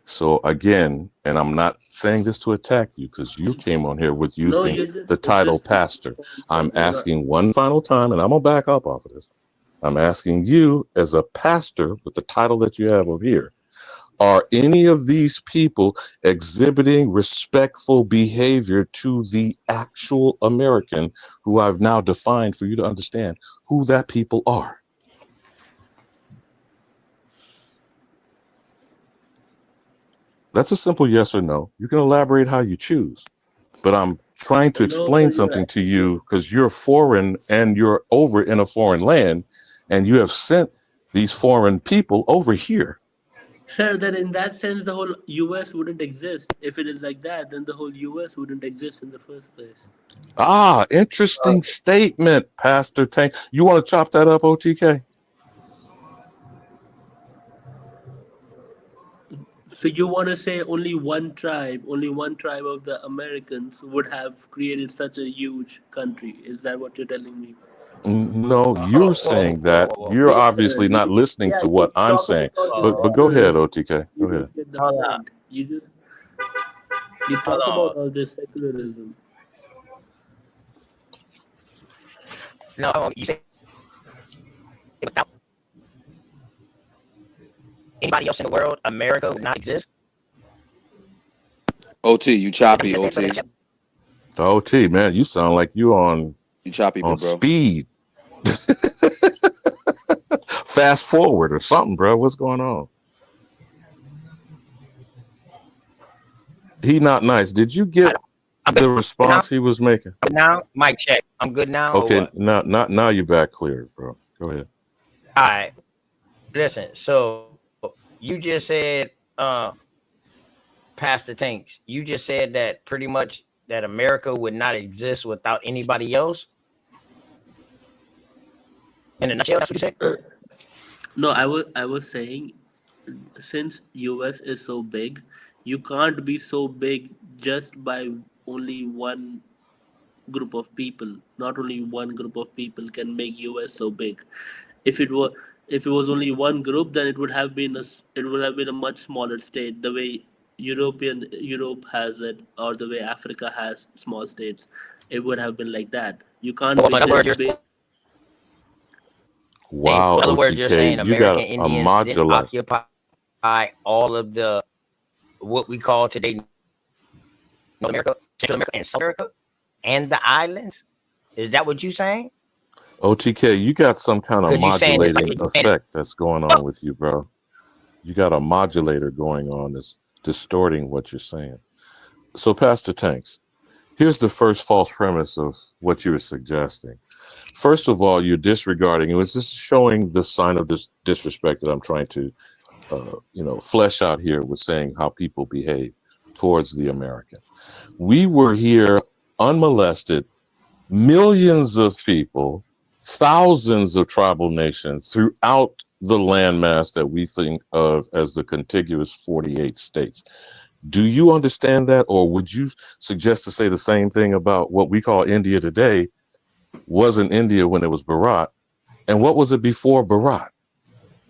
So again, and I'm not saying this to attack you because you came on here with No, using you just the it's title just pastor. I'm you're not. asking one final time, and I'm going to back up off of this. I'm asking you as a pastor with the title that you have over here, are any of these people exhibiting respectful behavior to the actual American who I've now defined for you to understand who that people are? That's a simple yes or no. You can elaborate how you choose, but I'm trying to No, explain but something to you because you're foreign and you're over in a foreign land and you have sent these foreign people over here. sir, then in that sense, the whole U.S. wouldn't exist. If it is like that, then the whole U.S. wouldn't exist in the first place. Ah, interesting statement, Pastor Tank. You want to chop that up, OTK? So you want to say only one tribe of the Americans would have created such a huge country? Is that what you're telling me? No, you're saying that. You're Yes, sir. obviously not listening to what I'm Talk about saying. all this But go ahead, secularism. OTK. Go You ahead. don't get the Hold on, point. You hold talk about on. all this secularism. No, you say without anybody else in the world, America would not exist. OT, you choppy, OT. The OT, man, you sound like you on You choppy, bro. speed. Fast forward or something, bro. What's going on? He not nice. Did you get the response he was making? Now, mic check. I'm good now. Okay, Or what? now you're back clear, bro. Go ahead. All right. Listen. So you just said, Pastor Tanks. You just said that pretty much that America would not exist without anybody else. In a nutshell, that's what you said. No, I was saying, since US is so big, you can't be so big just by only one group of people. Not only one group of people can make US so big. If it were if it was only one group, then it would have been a much smaller state. The way Europe has it, or the way Africa has small states, it would have been like that. You can't be In other words, this you're big. saying, Wow, in other words, you're saying OTK, you got American a Indians didn't modular. occupy all of the what we call today North America, Central America, and South America, and the islands. Is that what you're saying? OTK, you got some kind of Because you're saying it's modulating effect that's going on with you, bro. You got a modulator going on that's distorting what you're saying. So, Pastor Tanks, here's the first false premise of what you were suggesting. First of all, you're disregarding. It was just showing the sign of disrespect that I'm trying to, flesh out here with saying how people behave towards the American. We were here unmolested, millions of people, thousands of tribal nations throughout the landmass that we think of as the contiguous 48 states. Do you understand that? Or would you suggest to say the same thing about what we call India today wasn't India when it was Bharat? And what was it before Bharat?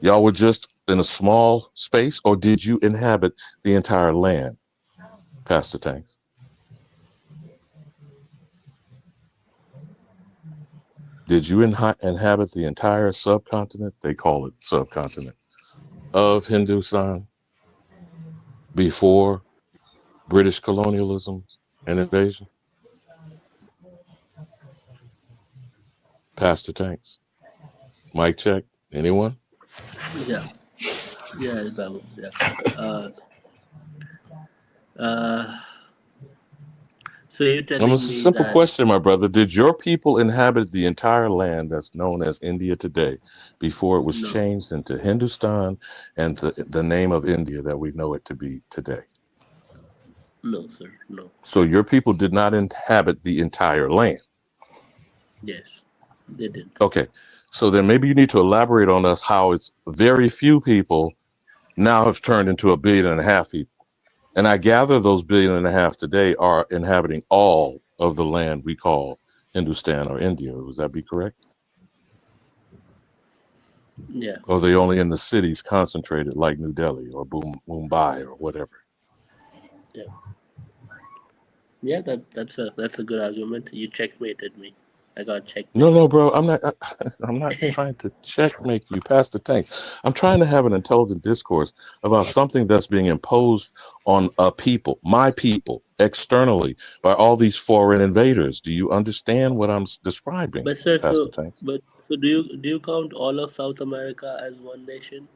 Y'all were just in a small space, or did you inhabit the entire land, Pastor Tanks? Did you inhabit the entire subcontinent? They call it subcontinent of Hindustan before British colonialism and invasion? Pastor Tanks. Mic check. Anyone? Yeah. Yeah, Babu. Yeah. So you're telling It's a me simple that question, my brother. Did your people inhabit the entire land that's known as India today before it was no, changed into Hindustan and the name of India that we know it to be today? no, sir, no. So your people did not inhabit the entire land. Yes, they did. Okay. So then maybe you need to elaborate on us how it's very few people now have turned into 1.5 billion people. And I gather those 1.5 billion today are inhabiting all of the land we call Hindustan or India. Would that be correct? Yeah, Or are they only in the cities concentrated like New Delhi or Mumbai or whatever? yeah, yeah. That's a good argument. You checkmated me. I got checkmated. No, bro. I'm not trying to checkmate you, Pastor Tank. I'm trying to have an intelligent discourse about something that's being imposed on a people, my people, externally by all these foreign invaders. Do you understand what I'm describing, But sir, Pastor Tanks? so do you count all of South America as one nation?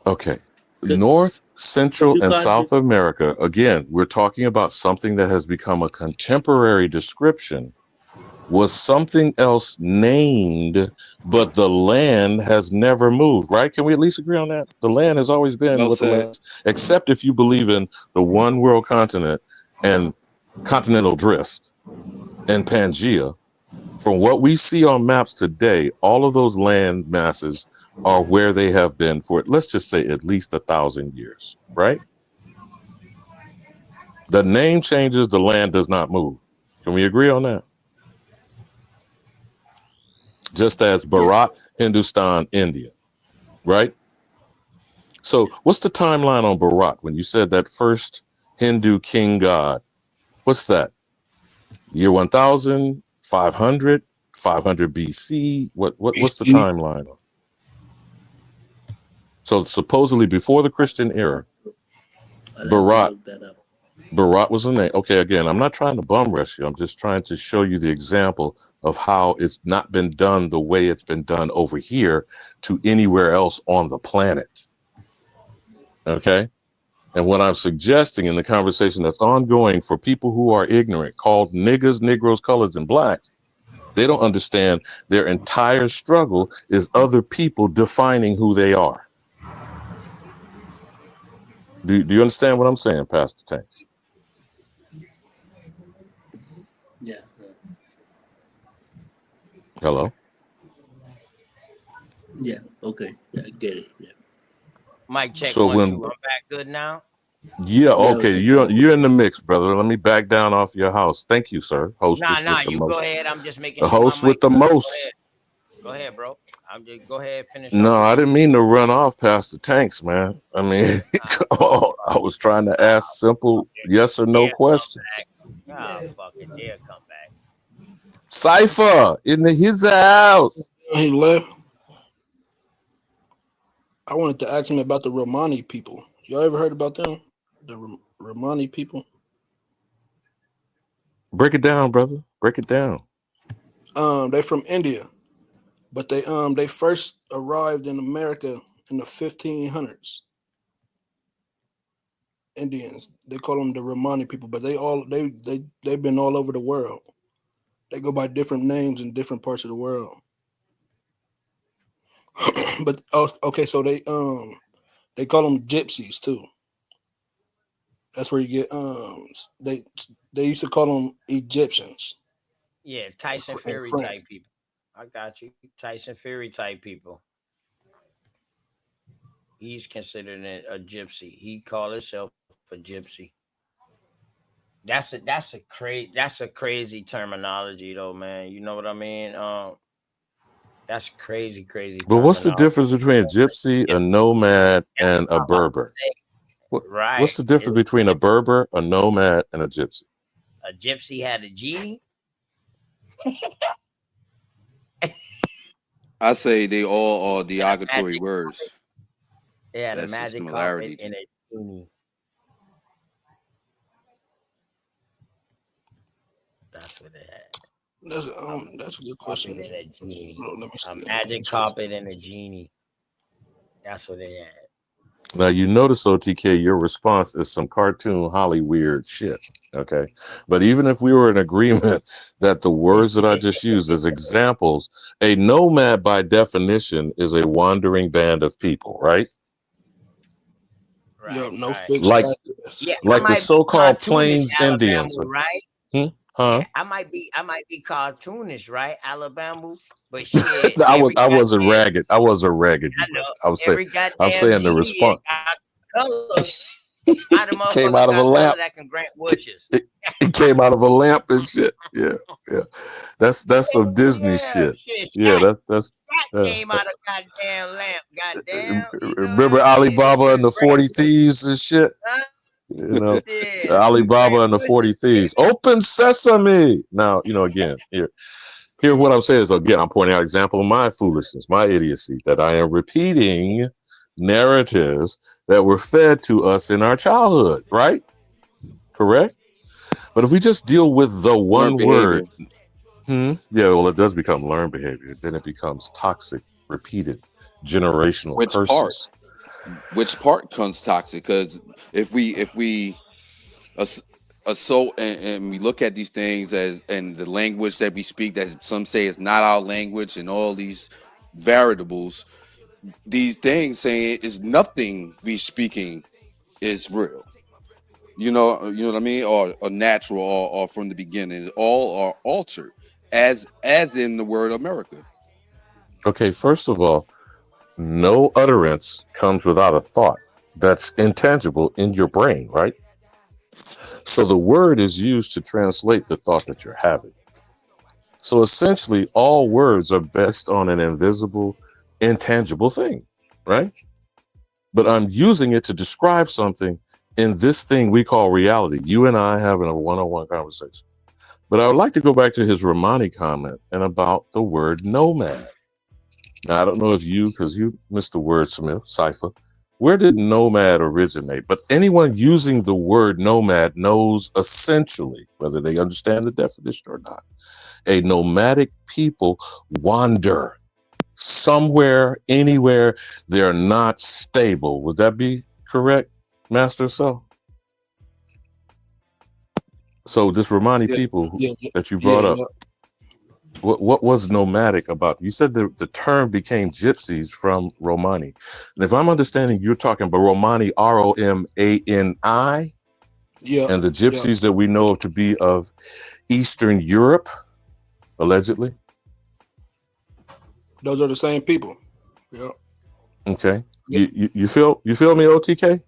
Okay. 'Cause North, Central, you and can't. South America, again, we're talking about something that has become a contemporary description, was something else named, but the land has never moved, right? Can we at least agree on that? The land has always been Well what the said. land is, except if you believe in the one world continent and continental drift and Pangea. From what we see on maps today, all of those land masses are where they have been for, let's just say, at least 1,000 years, right? The name changes, the land does not move. Can we agree on that? Just as Bharat, Hindustan, India, right? So what's the timeline on Bharat when you said that first Hindu king god? What's that? Year 1000, 500, 500 BC? What's the timeline? So supposedly before the Christian era, Bharat was the name. Okay, again, I'm not trying to bum rush you. I'm just trying to show you the example of how it's not been done the way it's been done over here to anywhere else on the planet. Okay? And what I'm suggesting in the conversation that's ongoing for people who are ignorant, called niggas, Negroes, coloreds, and blacks, they don't understand their entire struggle is other people defining who they are. Do you understand what I'm saying, Pastor Tanks? Yeah. Hello? Yeah. Okay. Yeah, I get it. Yeah. Mic check So 1 2. when I'm back good now. Yeah, okay. okay. You're in the mix, brother. Let me back down off your house. Thank you, sir. Hostess Nah, with the you go most. ahead. I'm just making The sure my host mic with the good. most. Go ahead, bro. I'm just go ahead, finish up No, what I you didn't mean to run off past the tanks, man. I mean, come on. I was trying to ask simple yes or no questions. Ah, fucking dare come back. Cypher in his house. He left. I wanted to ask him about the Romani people. Y'all ever heard about them? The Romani people? Break it down, brother. Break it down. They're from India, but they first arrived in America in the 1500s. Indians. They call them the Romani people, but they've been all over the world. They go by different names in different parts of the world. But okay, so they call them gypsies too. That's where you get they used to call them Egyptians. Yeah, Tyson In Fury France. type people. I got you. Tyson Fury type people. He's considered a gypsy. He called himself a gypsy. That's a crazy terminology though, man. You know what I mean? That's crazy But what's the terminology. difference between a gypsy, a nomad, That's and what a I'm about to Berber? say. What's Right. the difference between a Berber, a nomad, and a gypsy? A gypsy had a genie. I say they all are They had a derogatory magic words. carpet. They had a That's the magic carpet similarity. and a genie. That's what they had. That's a good Carpet question. and a genie. Hold on, let me A see. magic carpet and a genie. That's what they had. Now you notice, OTK, your response is some cartoon Holly weird shit. Okay. But even if we were in agreement that the words that I just used as examples, a nomad by definition is a wandering band of people, right? Yo, Right, no right. fixed Like address. Yeah, I like the might be so-called cartoonish, Plains Alabama, Indians. right? Huh? Yeah, I might be cartoonish, right, Alabama. But shit, I was every I wasn't goddamn ragged. I wasn't ragged, I you brother. know every I'm goddamn saying the genie response got colors. How the came out motherfuckers of a got color lamp. that can grant wishes? It came out of a lamp and shit. Yeah, yeah. That's some Disney Yeah, shit. shit. Yeah, that's Shot came out of goddamn lamp. Goddamn, you know what remember I mean? It Alibaba can and the grant 40 wishes. Thieves and shit? Huh? You know, Yeah, Alibaba grant and the 40 wishes, Thieves. baby. Open sesame. Now, again, here what I'm saying is, again, I'm pointing out example of my foolishness, my idiocy, that I am repeating narratives that were fed to us in our childhood, right? Correct? But if we just deal with the Learned one behavior. word, yeah, well, it does become learned behavior. Then it becomes toxic, repeated, generational Which part? curses. Which part comes toxic? Because if we ass- assault and we look at these things as and the language that we speak that some say is not our language and all these variables, these things saying is nothing we speaking is real. You know what I mean, or natural, or from the beginning, all are altered, as in the word America. Okay, first of all, no utterance comes without a thought that's intangible in your brain, right? So the word is used to translate the thought that you're having. So essentially, all words are based on an invisible, intangible thing, right? But I'm using it to describe something in this thing we call reality. You and I having a one-on-one conversation. But I would like to go back to his Romani comment and about the word nomad. Now, I don't know if you, because you, Mr. Wordsmith, Cypher, where did nomad originate? But anyone using the word nomad knows essentially, whether they understand the definition or not, a nomadic people wander somewhere, anywhere. They're not stable. Would that be correct, Master? So this Romani Yeah, people Yeah, that you yeah, brought up, yeah. what was nomadic about? You said the term became gypsies from Romani. And if I'm understanding, you're talking about Romani, Romani, Yeah, and the yeah. gypsies that we know to be of Eastern Europe, allegedly. Those are the same people. Yeah. Okay. Yep. You feel me, OTK?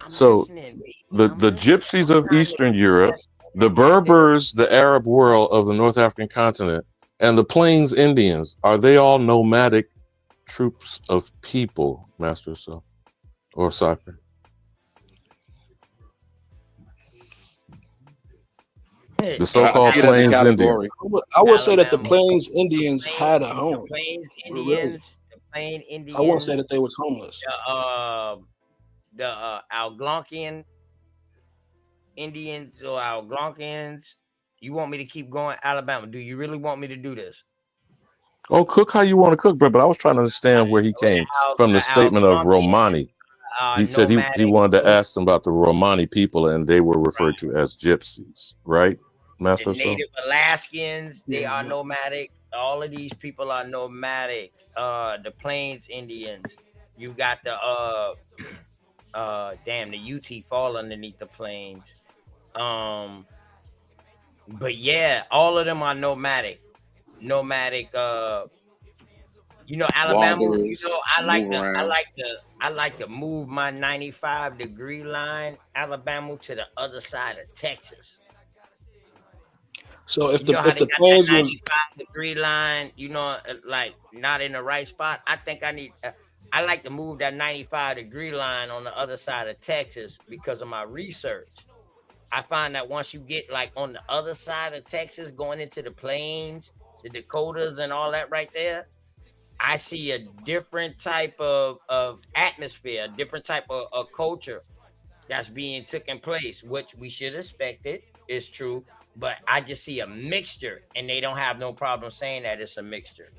I'm So listening, baby. the I'm listening. gypsies I'm of trying to Eastern Europe, yes, the active. Berbers, the Arab world of the North African continent, and the Plains Indians, are they all nomadic troops of people, Master So or Cypher? The I so-called put that in the Plains Indians. category. I would say that the Alabama. Plains Indians Plain, had a the home. Plains Really, Indians, the Plain I wouldn't say Indians, that they was homeless. the Algonquian Indians or Algonquians. You want me to keep going, Alabama? Do you really want me to do this? Oh, cook how you want to cook, bro. But I was trying to understand where he came from the The statement of Algonquians Romani. are He said he nomadic wanted to too. ask them about the Romani people, and they were referred Right. to as gypsies, right, The Master So? native Alaskans, they Yeah, are yeah. nomadic. All of these people are nomadic. The Plains Indians. You got the Damn, the UT fall underneath the plains. But yeah, all of them are nomadic. Nomadic. Alabama. Wanderers move around. I like to move my 95-degree line, Alabama, to the other side of Texas. So if You the know how if they the got that plains was 95-degree line, like not in the right spot. I think I like to move that 95-degree line on the other side of Texas because of my research. I find that once you get like on the other side of Texas, going into the plains, the Dakotas and all that right there, I see a different type of atmosphere, a different type of culture that's being taken place, which we should expect it. It's true. But I just see a mixture, and they don't have no problem saying that it's a mixture.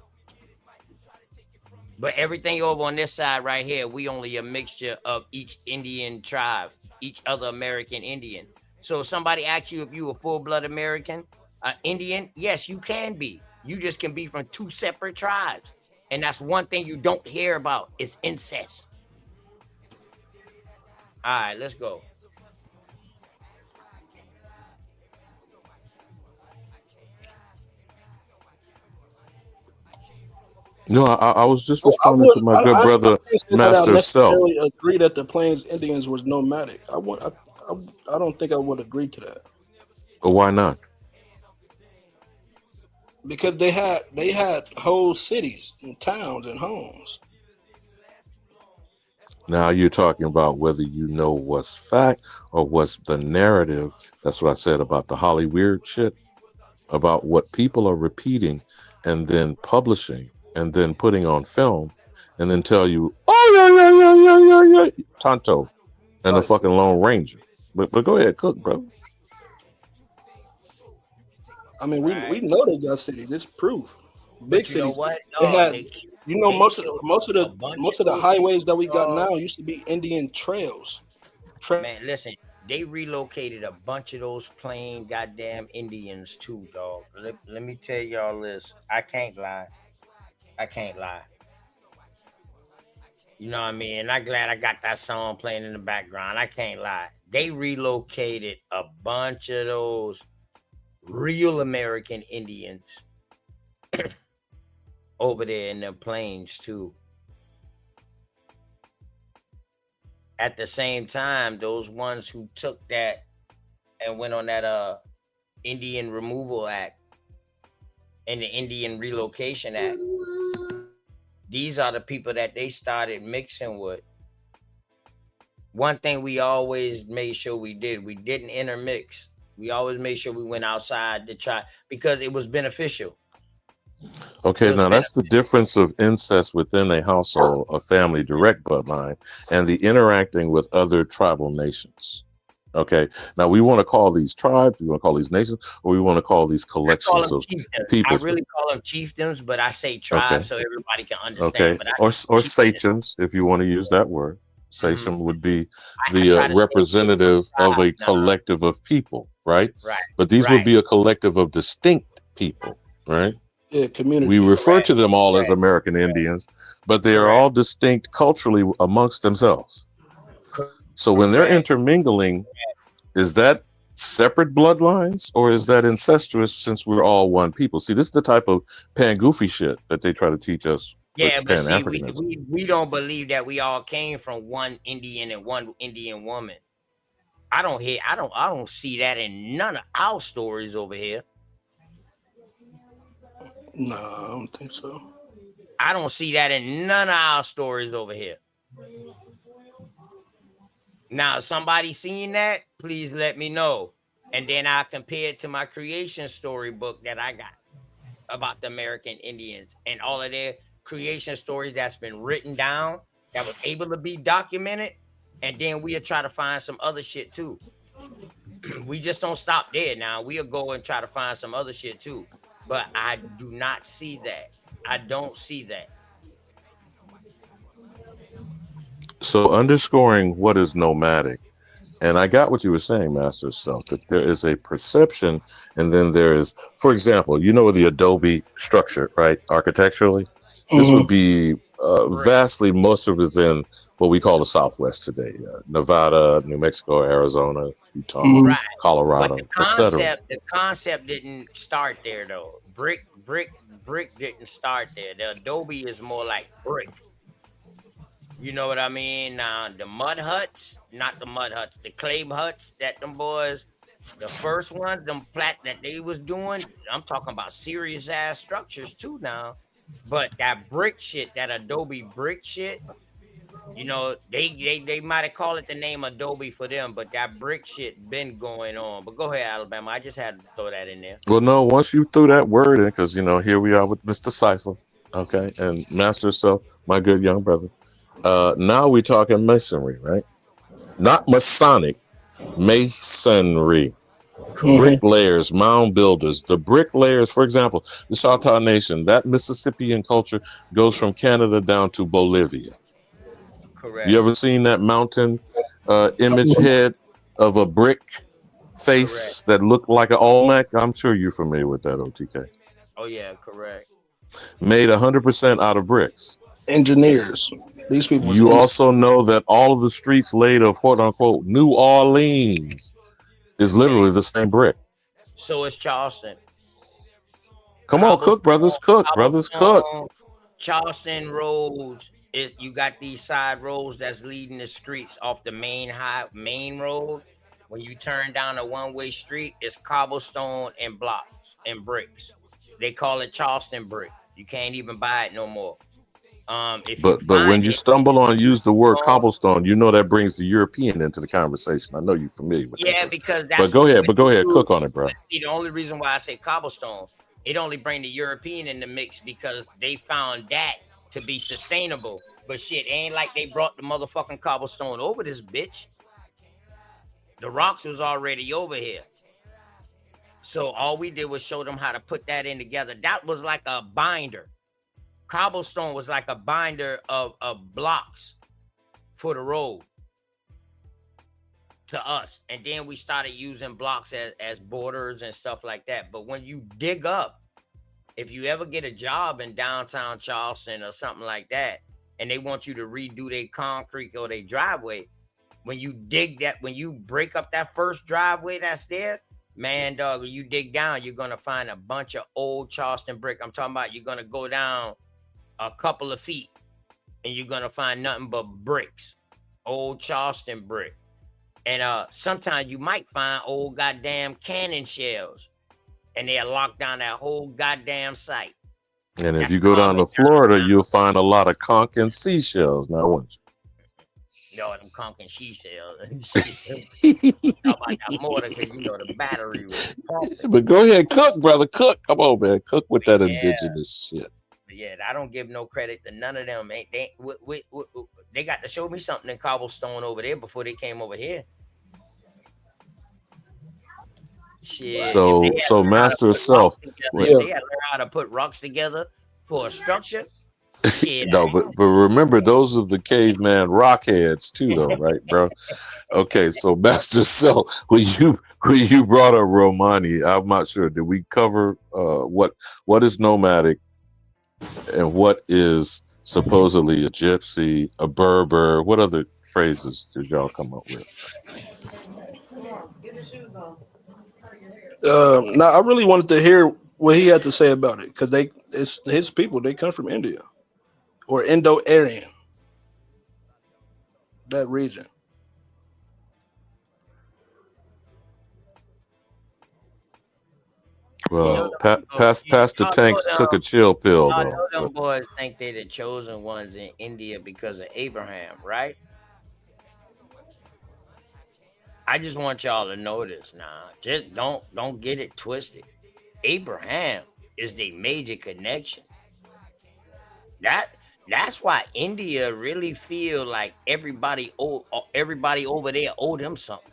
But everything over on this side right here, we only a mixture of each Indian tribe, each other American Indian. So if somebody asks you if you a full-blood American, Indian, yes, you can be. You just can be from two separate tribes. And that's one thing you don't hear about is incest. All right, let's go. No, I was just I responding would to my good I brother, can't say that I Master Self. necessarily agree that the Plains Indians was nomadic. I don't think I would agree to that But why not? because they had whole cities and towns and homes. Now you're talking about whether you know what's fact or what's the narrative. That's what I said about the Hollywood shit, about what people are repeating and then publishing and then putting on film and then tell you, oh, yeah, Tonto and the Right. fucking Lone Ranger. But go ahead, cook, brother. I mean, Right. we know they got cities. It's proof. But Big you know cities. what? They No, had, they most of killed most of a the bunch most of of the those highways people, that we got dog. now used to be Indian trails. Man, listen, they relocated a bunch of those plain goddamn Indians too, dog. Let me tell y'all this. I can't lie. I can't lie. You know what I mean? And I'm glad I got that song playing in the background. I can't lie. They relocated a bunch of those real American Indians over there in the plains too. At the same time, those ones who took that and went on that Indian Removal Act and the Indian Relocation Act, these are the people that they started mixing with. One thing we always made sure we didn't intermix. We always made sure we went outside to try because it was beneficial. Okay, now that's the difference of incest within a household, a family direct bloodline, and the interacting with other tribal nations. Okay, now we want to call these tribes, we want to call these nations, or we want to call these collections of people. I really call them chieftains, but I say tribes so everybody can understand. Okay, But or sachems, if you want to use that word. Sachem would be the representative of a collective of people, right? Right. But these would be a collective of distinct people, right? Yeah, community. We refer to them all as American Indians, but they are all distinct culturally amongst themselves. So when they're intermingling, is that separate bloodlines or is that incestuous since we're all one people? See, this is the type of pan-goofy shit that they try to teach us. Yeah, but see, we don't believe that we all came from one Indian and one Indian woman. I don't see that in none of our stories over here. No, I don't think so. I don't see that in none of our stories over here. Now, if somebody seen that, please let me know. And then I'll compare it to my creation storybook that I got about the American Indians and all of their creation stories that's been written down, that was able to be documented. And then we'll try to find some other shit too. We just don't stop there now. We'll go and try to find some other shit too. But I do not see that. I don't see that. So underscoring what is nomadic, and I got what you were saying, Master Self, that there is a perception, and then there is, for example, you know the Adobe structure, right? Architecturally, This Mhm. would be vastly, most of it's in what we call the Southwest today: Nevada, New Mexico, Arizona, Utah, Mhm. Right. But Colorado, etc. the concept didn't start there though. Brick didn't start there. The adobe is more like brick. You know what I mean? Now the mud huts, not the mud huts, the clay huts that them boys, the first ones, them flat that they was doing. I'm talking about serious ass structures too now. But that brick shit, that adobe brick shit, you know, they might have called it the name Adobe for them, but that brick shit been going on. But go ahead, Alabama. I just had to throw that in there. Well, no, once you threw that word in, because here we are with Mr. Cipher, okay, and Master Self, my good young brother. Now we talking masonry, right? Not Masonic, masonry. Mhm. Bricklayers, mound builders. The bricklayers, for example, the Choctaw Nation, that Mississippian culture goes from Canada down to Bolivia. You Correct. ever seen that mountain image head of a brick Correct. face that looked like an Olmec? I'm sure you're familiar with that, OTK. Oh yeah, correct. Made 100% out of bricks. Engineers. These people was You also know that all of the streets laid of quote unquote New Orleans is literally the same brick. So is Charleston. Come on, cook, brothers, cook, brothers, cook. Cobblestone, Charleston roads. Is you got these side roads that's leading the streets off the main road. When you turn down a one-way street, it's cobblestone and blocks and bricks. They call it Charleston brick. You can't even buy it no more. If you But find when you it, stumble on use the word uh, cobblestone, that brings the European into the conversation. I know you're familiar with that yeah, word. because But that's go what ahead, you cook on it, bro. see. The only reason why I say cobblestone, it only bring the European in the mix because they found that to be sustainable. But shit, ain't like they brought the motherfucking cobblestone over this bitch. The rocks was already over here. So all we did was show them how to put that in together. That was like a binder. Cobblestone was like a binder of blocks for the road to us. And then we started using blocks as borders and stuff like that. But when you dig up, if you ever get a job in downtown Charleston or something like that, and they want you to redo their concrete or their driveway, when you break up that first driveway that's there, man, dog, when you dig down, you're gonna find a bunch of old Charleston brick. I'm talking about you're gonna go down a couple of feet and you're gonna find nothing but bricks, old Charleston brick. And sometimes you might find old goddamn cannon shells, and they'll lock down that whole goddamn site. And if That's you go down common to Florida, downtown. you'll find a lot of conch and seashells. Now, won't No, them conch and she shells. you? Talk about that mortar because the battery was pumping. But go ahead, cook, brother, cook. Come on, man, cook with that Yeah, indigenous shit. yeah. I don't give no credit to none of them. They got to show me something in cobblestone over there before they came over here. Shit, if they had So learned how to master put self. rocks together, Wait, if they had learned how to put rocks together for a structure, shit. no, but remember, those are the caveman rock heads too, though, right, bro? Okay, so master self, when you brought up Romani, I'm not sure. Did we cover what is nomadic and what is supposedly a gypsy, a Berber? What other phrases did y'all come up with? Now I really wanted to hear what he had to say about it because it's his people. They come from India or Indo-Aryan, that region. Well, Pastor Tanks took a chill pill, I though. know them boys think they're the chosen ones in India because of Abraham, right? I just want y'all to know this now. Just don't get it twisted. Abraham is the major connection. That's why India really feel like everybody over there owe them something.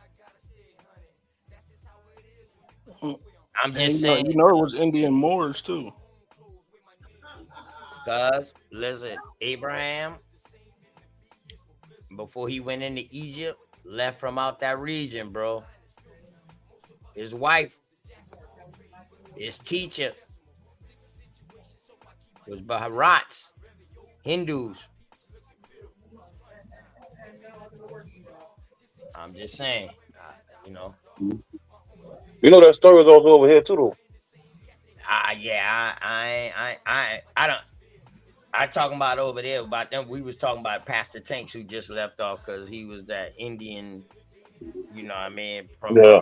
I'm And just saying, it was Indian Moors too. cuz listen, Abraham, before he went into Egypt, left from out that region, bro. His wife, his teacher was Baharat's. Hindus. I'm just saying, you know. You know that story was also over here too, though. Yeah, I don't. I talking about over there about them. We was talking about Pastor Tanks who just left off because he was that Indian, you know what I mean, from Yeah.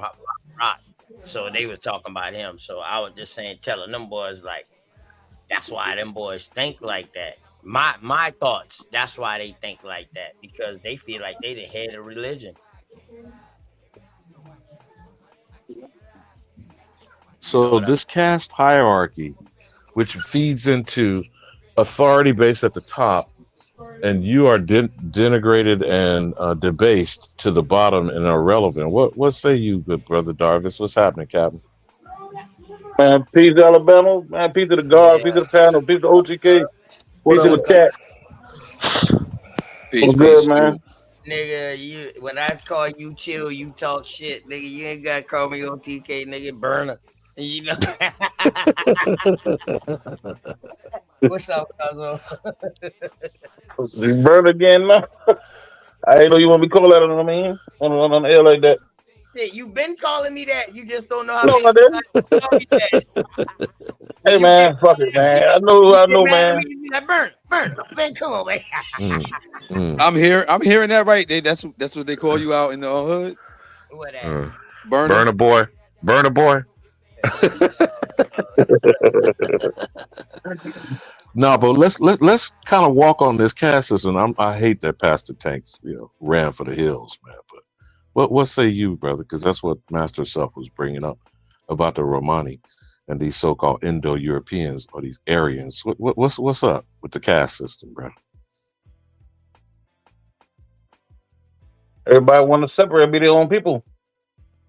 Rock. So they was talking about him. So I was just saying, telling them boys like, that's why them boys think like that. My thoughts. That's why they think like that because they feel like they the head of religion. So this caste hierarchy, which feeds into authority base at the top, and you are denigrated and debased to the bottom and irrelevant. What say you, good brother Darvis? What's happening, Captain? Man, peace to Alabama. Man, peace to the guard. Peace to the panel. Peace to OTK. Peace to the chat. Peace, What's good, peace. man? Nigga, you when I call you chill, you talk shit, nigga. You ain't gotta call me OTK, nigga. Burner. You know. What's up, Cuzzo? You burn again now? I didn't know you want me to call that. I mean, on the air like that. Shit, you been calling me that. You just don't know how No, many I didn't. times you call me that. Hey, You man, get fuck it, man. I you know, get mad at man. me and be like, burn, man, come on, man. I'm hearing that right. That's what they call you out in the hood. What that? Burner boy. Burner boy. No, but let's kind of walk on this caste system. I hate that Pastor Tanks, ran for the hills, man. But what say you, brother? Because that's what Master Self was bringing up about the Romani and these so-called Indo-Europeans or these Aryans. What's up with the caste system, bro? Everybody want to separate, be their own people.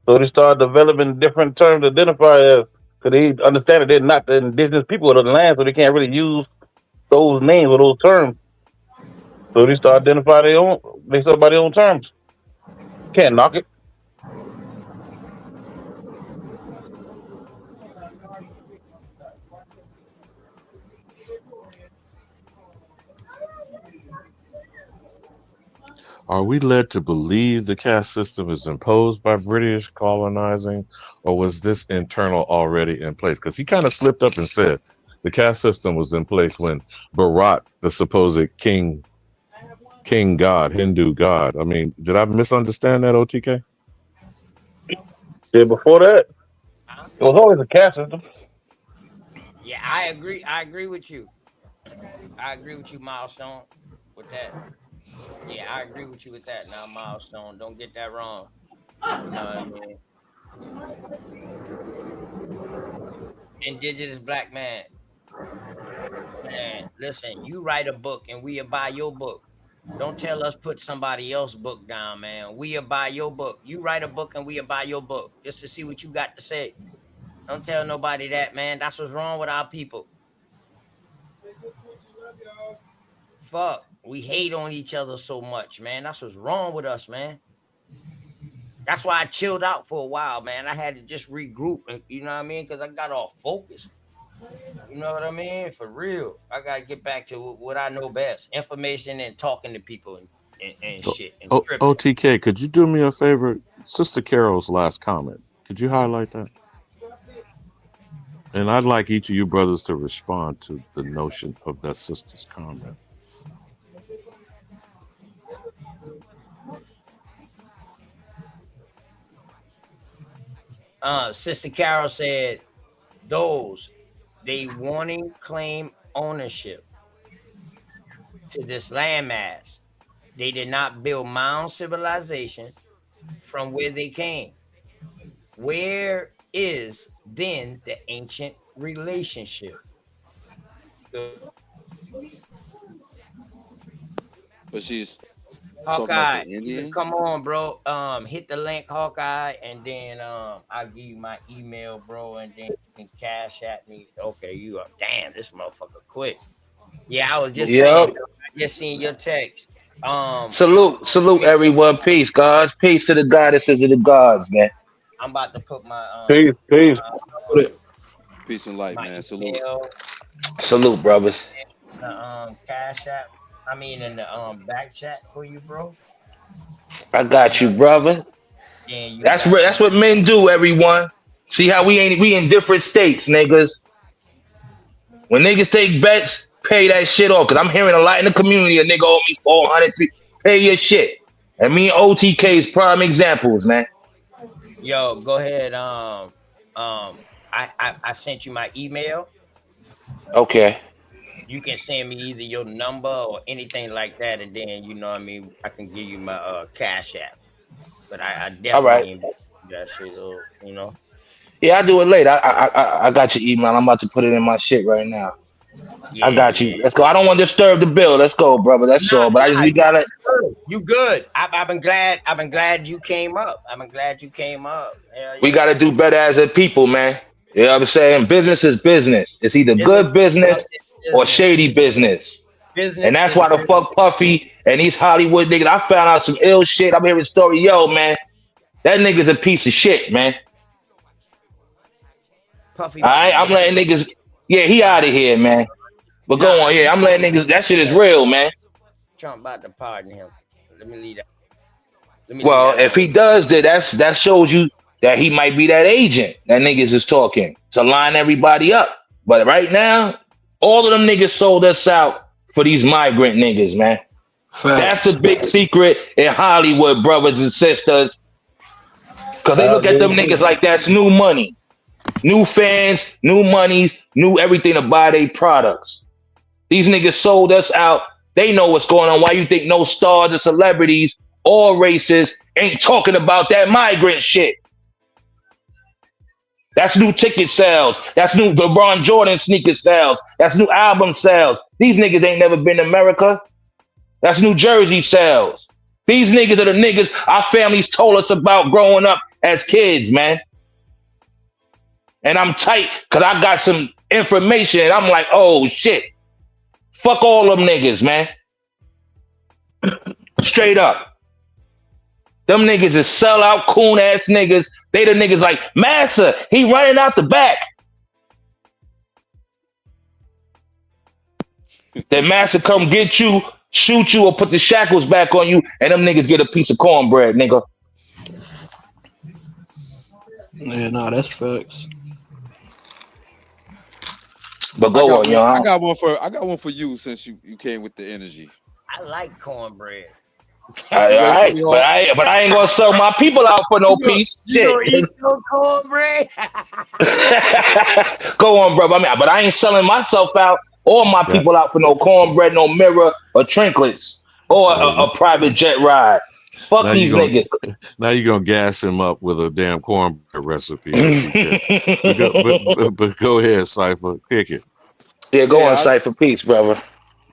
So they start developing different terms to identify as, because they understand that they're not the indigenous people of the land, so they can't really use those names or those terms. So they start identifying they start by their own terms. Can't knock it. Are we led to believe the caste system is imposed by British colonizing, or was this internal already in place? Because he kind of slipped up and said the caste system was in place when Bharat, the supposed king god, Hindu god. I mean, did I misunderstand that, OTK? Yeah, before that, it was always a caste system. Yeah, I agree. I agree with you. Milestone, with that. Yeah, I agree with you with that. Now, Milestone, don't get that wrong. You know what I mean? Indigenous black man. Man, listen, you write a book and we'll buy your book. Don't tell us put somebody else's book down, man. We'll buy your book. You write a book and we'll buy your book just to see what you got to say. Don't tell nobody that, man. That's what's wrong with our people. Fuck. We hate on each other so much, man. That's what's wrong with us, man. That's why I chilled out for a while, man. I had to just regroup, you know what I mean? Because I got off focus. You know what I mean? For real. I got to get back to what I know best. Information and talking to people and shit. And OTK, could you do me a favor? Sister Carol's last comment. Could you highlight that? And I'd like each of you brothers to respond to the notion of that sister's comment. Sister Carol said, they wanting claim ownership to this landmass. They did not build mound civilization from where they came. Where is then the ancient relationship? But she's Hawkeye, come on, bro. Hit the link, Hawkeye, and then I'll give you my email, bro, and then you can cash at me. Okay, you are damn this motherfucker quick. Yeah, I was just saying, I just seen your text. Salute everyone. Peace, gods. Peace to the goddesses of the gods, man. I'm about to put my peace. Peace and light, man. Salute. Salute, brothers. Cash cash app. I mean, in the back chat for you, bro. I You got know, you, brother. then you That's got that's what men do, everyone. See how we in different states, niggas. When niggas take bets, pay that shit off. Cause I'm hearing a lot in the community. A nigga owe me 400. Pay your shit. And me and OTK is prime examples, man. yo. Go ahead. I sent you my email. Okay. You can send me either your number or anything like that, and then you know what I mean. I can give you my cash app. But I All right. definitely invest in that shit. You know. Yeah, I'll do it later. I got your email. I'm about to put it in my shit right now. I Yeah, got yeah. you. Let's go. I don't want to disturb the bill. Let's go, brother. That's Nah, all. But I just nah, we gotta you good. I've been glad. I've been glad you came up. I've been glad you came up. Hell we yeah. gotta do better as a people, man. You know what I'm saying? Business is business. It's either Business good is business fucking or business. shady business. And Business that's is why the business. fuck Puffy and these Hollywood niggas. I found out some ill shit. I'm hearing story. Yo, man, that nigga's a piece of shit, man. Puffy All about to right, I'm get letting niggas. Yeah, he uh, out of here, man. But go nah. on. Yeah, I'm letting niggas. That shit is Yeah, real, man. Trump about to pardon him. Let me leave that. Let me leave Well, that if alone. he does that, that shows you that he might be that agent that niggas is talking to line everybody up. But right now, all of them niggas sold us out for these migrant niggas, man. That's the Facts. big secret in Hollywood, brothers and sisters. Cause they I look at agree them too. niggas like that's new money, new fans, new monies, new everything to buy their products. These niggas sold us out. They know what's going on. Why you think no stars or celebrities or races ain't talking about that migrant shit? That's new ticket sales. That's new LeBron Jordan sneaker sales. That's new album sales. These niggas ain't never been to America. That's New Jersey sales. These niggas are the niggas our families told us about growing up as kids, man. And I'm tight because I got some information and I'm like, oh shit. Fuck all them niggas, man. Straight up. Them niggas is sellout, coon ass niggas. They the niggas like, Massa, he running out the back. That Massa come get you, shoot you, or put the shackles back on you, and them niggas get a piece of cornbread, nigga. Yeah, nah, that's facts. But I go got on, one. y'all. I got one for you since you came with the energy. I like cornbread. All You ready for right, me, but Hawk? I ain't gonna sell my people out for no You gonna, piece. you Shit. gonna eat your cornbread? Go on, bro. I mean, but I ain't selling myself out or my That people out for no cornbread, no mirror, or trinkets, or hey, a private jet ride. Fuck now you these gonna niggas. gas him up with a damn cornbread recipe, OTK. But go ahead, Cipher, pick it. Yeah, go on Yeah, site for peace, brother.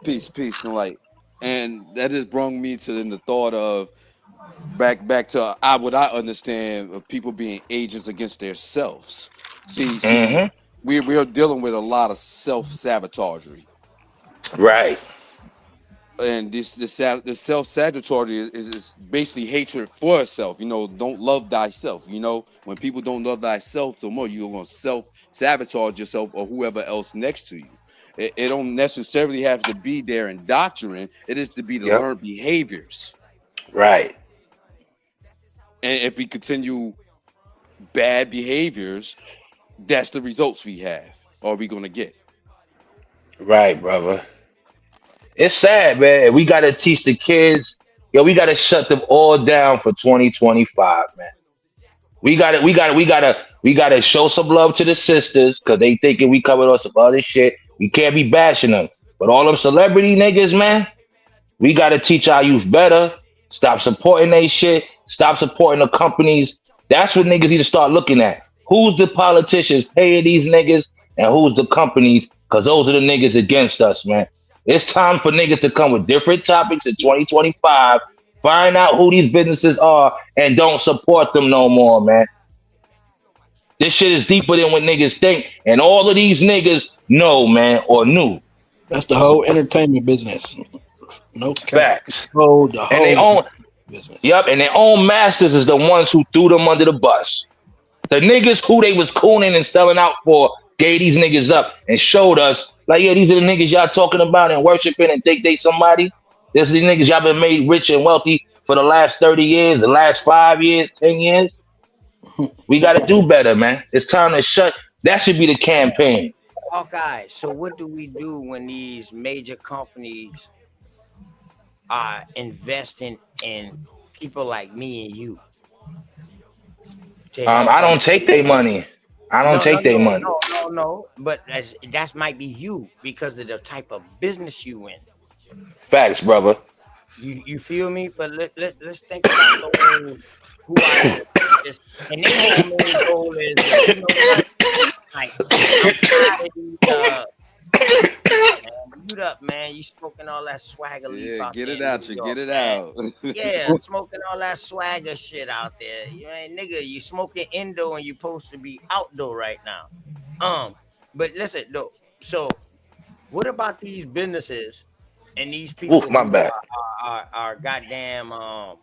peace, and like, and that just brought me to the thought of back to what I understand of people being agents against their selves. See, Mm-hmm. we are dealing with a lot of self sabotagery, Right. and the self sabotage is basically hatred for self. You know, don't love thyself. You know, when people don't love thyself so much, you're gonna self sabotage yourself or whoever else next to you. It don't necessarily have to be their indoctrine. It is to be the Yep. learned behaviors. Right. And if we continue bad behaviors, that's the results we have or we gonna get. Right, brother. It's sad, man. We gotta teach the kids. Yo, we gotta shut them all down for 2025, man. We gotta show some love to the sisters because they thinking we coming on some other shit. We can't be bashing them. But all them celebrity niggas, man, we gotta teach our youth better. Stop supporting they shit. Stop supporting the companies. That's what niggas need to start looking at. Who's the politicians paying these niggas and who's the companies? Because those are the niggas against us, man. It's time for niggas to come with different topics in 2025. Find out who these businesses are and don't support them no more, man. This shit is deeper than what niggas think. And all of these niggas know, man, or knew. That's the whole entertainment business. No cap. Facts. The And they whole own, business. yep, and their own masters is the ones who threw them under the bus. The niggas who they was cooning and selling out for gave these niggas up and showed us Like, yeah, these are the niggas y'all talking about and worshiping and think they somebody. This is the niggas y'all been made rich and wealthy for the last 30 years, the last 5 years, 10 years. We got to do better, man. It's time to shut. That should be the campaign. Okay, so what do we do when these major companies are investing in people like me and you to help I them? don't take their money. I don't No, no, take their no, money. no, no, no. But that's might be you because of the type of business you in. Facts, brother. You feel me? But let's think about those who are in the business, and their whole main goal is, you know what? Like, I'm tired of these. Man, mute up, man. You smoking all that swagger leaf Yeah, out get there it in New out, you York, get it man. out. Yeah, smoking all that swagger shit out there. You ain't nigga. You smoking indo and you supposed to be outdoor right now. But listen though. So what about these businesses and these Oof, people my who bad. are goddamn are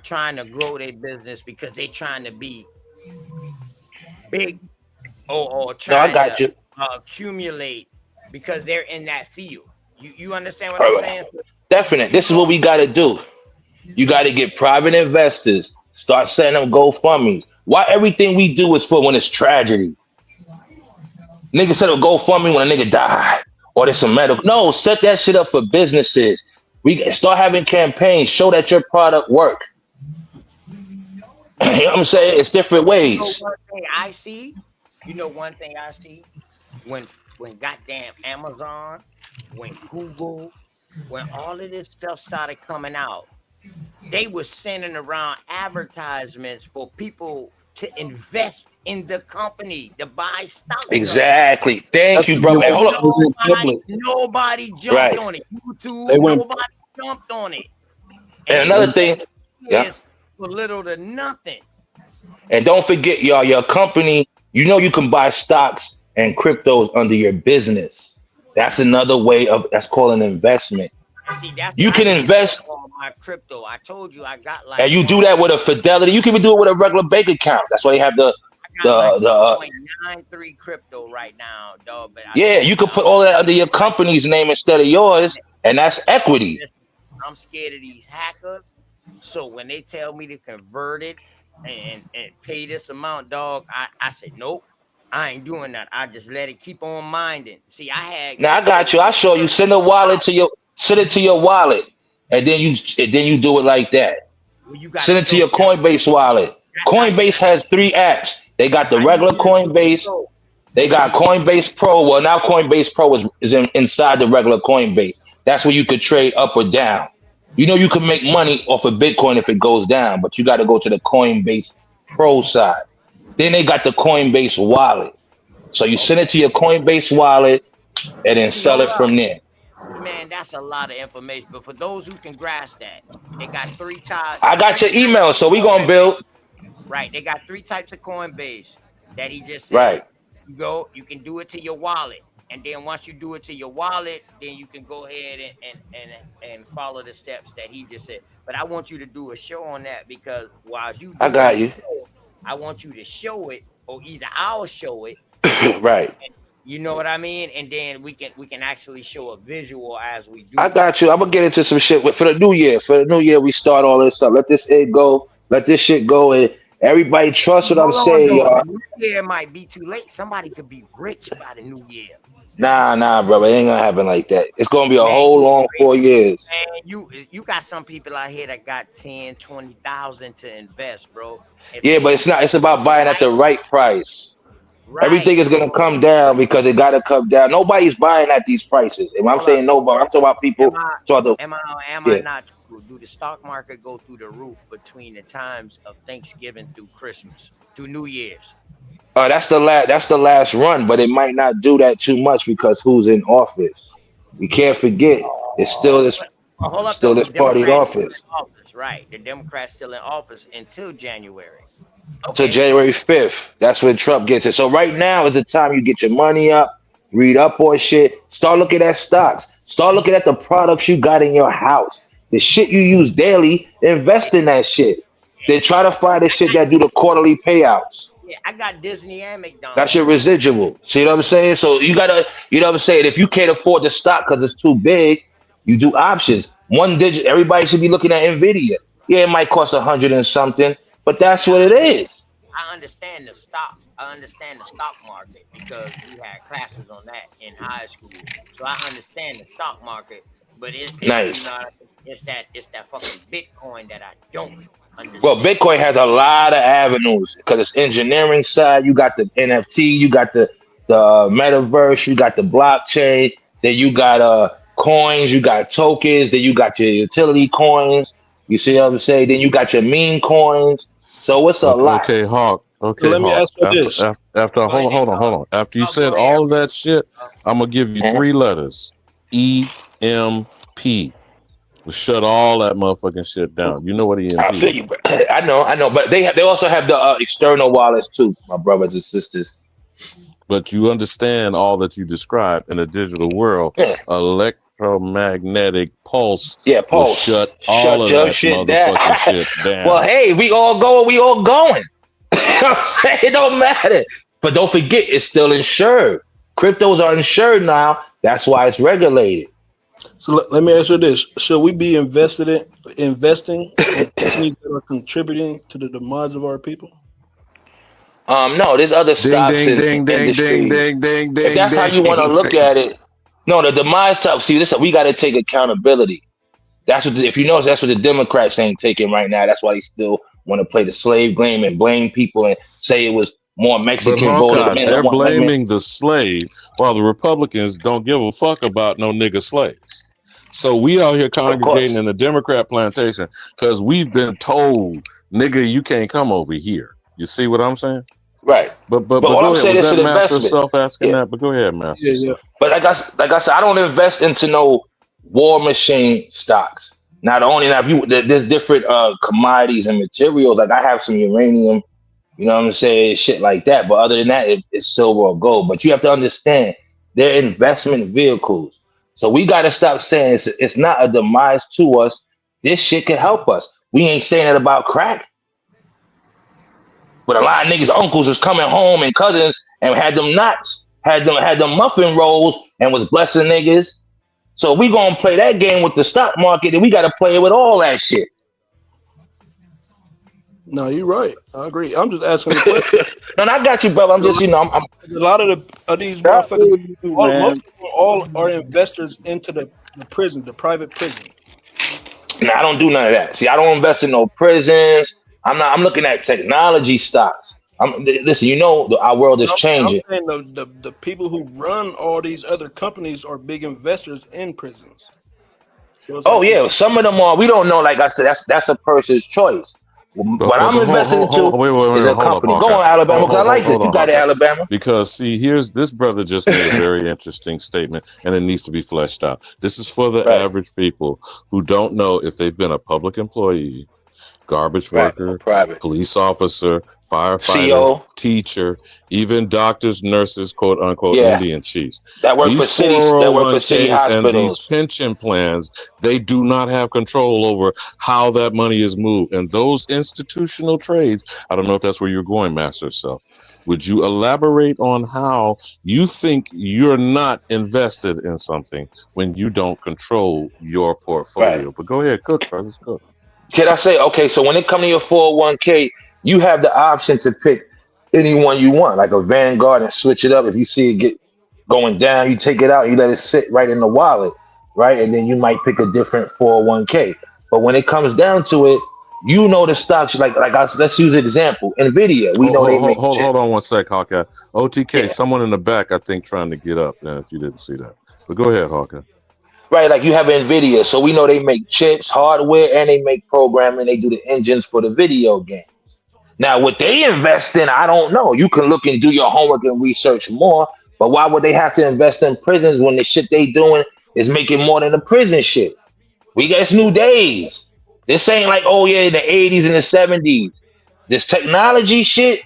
trying to grow their business because they trying to be big or No, I trying to got you. accumulate because they're in that field. You understand what All I'm right. saying? Definite. This is what we got to do. You got to get private investors. Start setting up GoFundMe's. Why everything we do is for when it's tragedy? Niggas set up GoFundMe when a nigga died or there's some medical. No, set that shit up for businesses. We start having campaigns. Show that your product work. You know what I'm saying? It's different You know ways. one thing I see. You know one thing I see when goddamn Amazon, when Google, when all of this stuff started coming out, they were sending around advertisements for people to invest in the company, to buy stocks of it. Exactly. Thank That's you, because brother. And hold up. they went public. Nobody jumped Right. on it. They YouTube, went. nobody jumped on it. And And they They, another selling thing, yeah. shares for little to nothing. And don't forget, y'all, your company, you know you can buy stocks and cryptos under your business. That's another way of that's called an investment. And see, that's what You I can did invest on my crypto. I told you I got and like you do that with a Fidelity. You can even do it with a regular bank account. That's why they have the I got like the 1.93 crypto right now, dog. But I yeah, told you you could put all that under your company's name instead of yours, and that's equity. listen, I'm scared of these hackers. So when they tell me to convert it and pay this amount, dog, I said nope. I ain't doing that. I just let it keep on minding. See, I had Now I got you. crypto I'll show you. first. Send a wallet to your send it to your wallet, and then you do it like that. Well, you got to Send it to show your me how. Coinbase wallet. That's how you Coinbase got. has 3 apps. They got the I need regular you to do it Coinbase. so. They got Coinbase Pro. Well, now Coinbase Pro is inside the regular Coinbase. That's where you could trade up or down. You know you can make money off of Bitcoin if it goes down, but you got to go to the Coinbase Pro side. Then they got the Coinbase wallet. So you send it Okay. to your Coinbase wallet and then See, sell hold it up. from there. Man, that's a lot of information. But for those who can grasp that, they got three types, I got three your types email, of so we gonna Coinbase. build. Right. They got three types of Coinbase that he just said. Right. You can do it to your wallet. And then once you do it to your wallet, then you can go ahead and follow the steps that he just said. But I want you to do a show on that because while you I doing got the you. show, I want you to show it, or either I'll show it. Right. You know what I mean? And then we can actually show a visual as we I do it. got you. I'm gonna get into some shit for the new year. For the new year, we start all this up. Let this shit go. Let this shit go. And everybody trust what I'm Hold on, saying, though. y'all. The new year might be too late. Somebody could be rich by the new year. Nah, brother. It ain't gonna happen like that. It's gonna be a Man, whole you long crazy. 4 years. Man, you got some people out here that got 10, 20,000 to invest, bro. If Yeah, they but it's not. It's about do buying at right, the right price. right. Everything is gonna come down because it gotta come down. Nobody's buying at these prices. And when I'm Hold up saying though. nobody, I'm talking about Am people. I Talking am I am I yeah. not true? Do the stock market go through the roof between the times of Thanksgiving through Christmas, through New Year's? That's the last. That's the last run, but it might not do that too much because who's in office? We can't forget. It's still this. Hold up Still though. this The party in Democrats still office. in office, right? The Democrats still in office until January. To Okay. January 5th. That's when Trump gets it. So right now is the time you get your money up, read up on shit, start looking at stocks, start looking at the products you got in your house, the shit you use daily, invest in that shit. Then try to find the shit that do the quarterly payouts. Yeah, I got Disney and That's your McDonald's. residual. See what I'm saying? So you gotta, you know what I'm saying? If you can't afford the stock because it's too big, you do options. One digit. Everybody should be looking at Nvidia. Yeah, it might cost 100 and something, but that's See, what it is. I understand the stock. I understand the stock market because we had classes on that in high school. So I understand the stock market, but you Nice. know, it's that fucking Bitcoin that I don't Well, understand. Bitcoin has a lot of avenues because it's engineering side. You got the NFT, you got the metaverse, you got the blockchain, then you got coins, you got tokens, then you got your utility coins. You see what I'm saying? Then you got your meme coins. So it's a Okay, lot. okay, Hawk. So Okay, let me Hawk. ask you this. After Go ahead. hold on. After you Go said ahead. all of that shit, I'm gonna give you Mhm. 3 letters. EMP. We'll shut all that motherfucking shit down. You know what I EMP feel is. you. I know, but they also have the external wallets too, my brothers and sisters. But you understand all that you described in the digital world. Yeah, Electromagnetic pulse yeah. will Pulse, shut all shut of your that shit down. motherfucking shit Well, down. hey, we all go, we all going. It don't matter. But don't forget, it's still insured. Cryptos are insured now. That's why it's regulated. So let me ask you this: should we be investing in companies that are contributing to the demise of our people? No, there's other Ding stocks ding and ding ding ding industries. ding ding If ding that's how you want to ding look ding. at it, no, the demise stuff. See, this we got to take accountability. That's what, if you notice, that's what the Democrats ain't taking right now. That's why they still want to play the slave game and blame people and say it was more But Mexican voted Hawkeye, men that they're want women. blaming the slave while the Republicans don't give a fuck about no nigga slaves. So we out here Of congregating course, in the Democrat plantation because we've been told, nigga, you can't come over here. You see what I'm saying? right. But But all go I'm ahead. saying Was is that an Master investment. Self asking Yeah. that? But go ahead, Master Yeah, yeah. Self. But like I said, I don't invest into no war machine stocks. Not only now, if you there's different commodities and materials. Like I have some uranium, you know what I'm saying, shit like that. But other than that, it's silver or gold. But you have to understand they're investment vehicles. So we got to stop saying it's not a demise to us. This shit can help us. We ain't saying that about crack. But a lot of niggas' uncles was coming home and cousins and had them knots, had them muffin rolls and was blessing niggas. So we gonna play that game with the stock market, and we gotta play it with all that shit. No, you're right. I agree. I'm just asking the question. No, I got you, brother. I'm just, I'm A lot of these I motherfuckers, feel you, most man. of them all are investors into the prison, the private prisons. nah, I don't do none of that. See, I don't invest in no prisons. I'm looking at technology stocks. Listen. Our world is I'm changing. saying the people who run all these other companies are big investors in prisons. So it's Oh like yeah, some of them are. We don't know. Like I said, that's a person's choice. What But I'm investing hold, into wait, is a hold up, company. Go Hawkeye. on, Alabama, because I like this. Hold You on, got it, Hawkeye. Alabama. Because see, here's this brother just made a very interesting statement, and it needs to be fleshed out. This is for the Right, average people who don't know if they've been a public employee, garbage right. Or worker, private. police officer, firefighter, CO. teacher, even doctors, nurses, quote unquote, Yeah, Indian chiefs. that work for These cities. That work for city 401ks and these hospitals. pension plans, they do not have control over how that money is moved. And those institutional trades, I don't know if that's where you're going, Master Self. Would you elaborate on how you think you're not invested in something when you don't control your Right. portfolio? But go ahead, cook, brothers, cook. Can I say, okay, so when it comes to your 401k, you have the option to pick any one you want, like a Vanguard, and switch it up. If you see it get going down, you take it out, you let it sit right in the wallet, right? And then you might pick a different 401k. But when it comes down to it, the stocks, let's use an example. Nvidia, we know they make Hold chips. on one sec, Hawkeye. OTK, Yeah. someone in the back, I think, trying to get up. If you didn't see that, but go ahead, Hawkeye. Right, like you have Nvidia, so we know they make chips, hardware, and they make programming. They do the engines for the video game. Now, what they invest in, I don't know. You can look and do your homework and research more, but why would they have to invest in prisons when the shit they doing is making more than the prison shit? We got it's new days. This ain't like, oh yeah, in the 80s and the 70s. This technology shit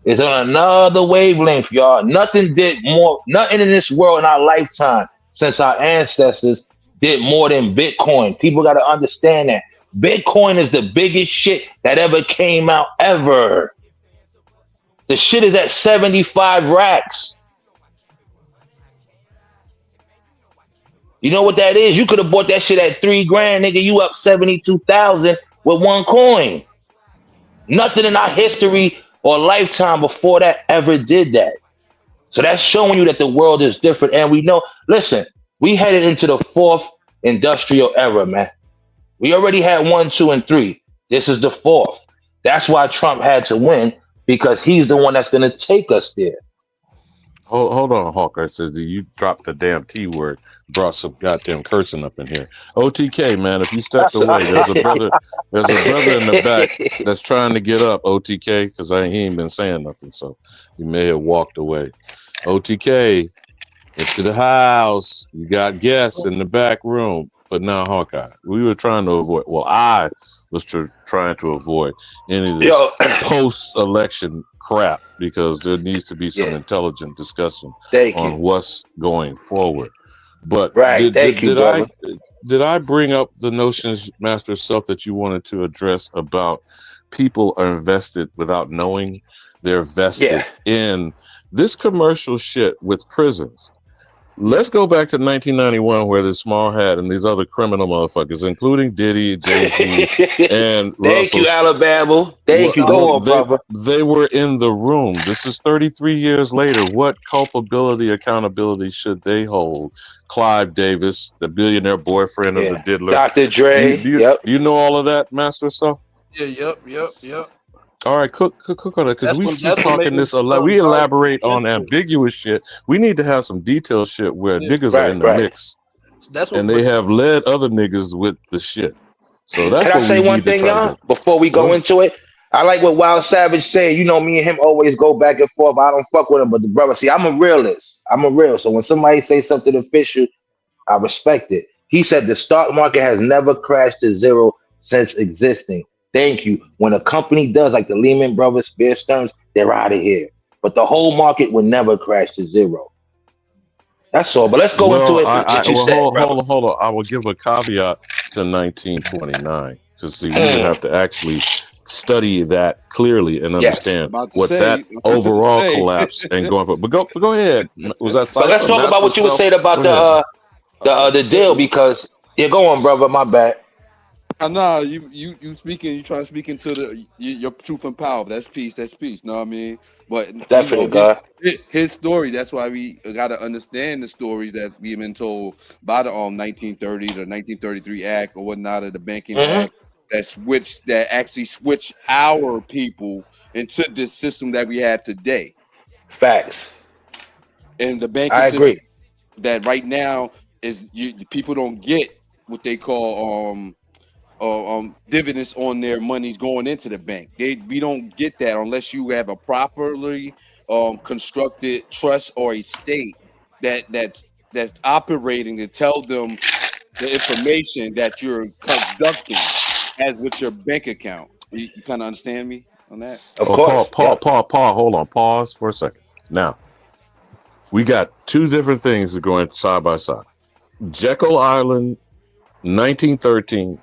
is on another wavelength, y'all. Nothing in this world in our lifetime since our ancestors did more than Bitcoin. People got to understand that. Bitcoin is the biggest shit that ever came out ever. The shit is at 75 racks. You know what that is? You could have bought that shit at $3 grand, nigga. You up 72,000 with one coin. Nothing in our history or lifetime before that ever did that. So that's showing you that the world is different. And we know, listen, we headed into the 4th industrial era, man. We already had 1, 2, and 3. This is the 4th. That's why Trump had to win, because he's the one that's going to take us there. Hold on, Hawker. Says you dropped the damn T word, brought some goddamn cursing up in here. OTK, man, if you stepped away, there's a brother in the back that's trying to get up. OTK, because he ain't been saying nothing, so he may have walked away. OTK, into the house. You got guests in the back room, but now Hawkeye. We were trying to avoid. Well, I was trying to avoid any of this post-election crap, because there needs to be some intelligent discussion on what's going forward. But did I bring up the notions, Master Self, that you wanted to address about people are invested without knowing they're vested in this commercial shit with prisons? Let's go back to 1991, where the Small Hat and these other criminal motherfuckers, including Diddy, Jay-Z, and Thank you, Alabama. Thank you. Go on, brother. They were in the room. This is 33 years later. What culpability, accountability should they hold? Clive Davis, the billionaire boyfriend of the diddler. Dr. Dre. Do you know all of that, Master Self? Yeah, yep. All right, cook on it, because we keep talking this a lot. We elaborate on ambiguous shit. We need to have some detailed shit where niggas are in the mix, and they have led other niggas with the shit. So that's Can what I say we one need to thing, try y'all, to do. before we go into it? I like what Wild Savage said. You know, me and him always go back and forth. I don't fuck with him, but the brother, see, I'm a realist. So when somebody say something official, I respect it. He said the stock market has never crashed to zero since existing. Thank you. When a company does, like the Lehman Brothers, Bear Stearns, they're out of here. But the whole market will never crash to zero. That's all. But let's go into it. Hold on. I will give a caveat to 1929, because see, we would have to actually study that clearly and understand what that overall collapse and going for. But go ahead. Was that? But let's talk about what you were saying about the deal, because go on, brother. My bad. Nah, you speaking. You trying to speak into your truth and power. That's peace. Know what I mean? But definitely, God. His story. That's why we got to understand the stories that we've been told by the 1930, the 1933 Act or whatnot, of the Banking Act that actually switched our people into this system that we have today. Facts. And the banking system agree. That right now is people don't get what they call dividends on their monies going into the bank. We don't get that unless you have a properly constructed trust or a state that's operating to tell them the information that you're conducting as with your bank account. You kind of understand me on that? Of course. Paul, hold on. Pause for a second. Now, we got two different things that are going side by side. Jekyll Island, 1913,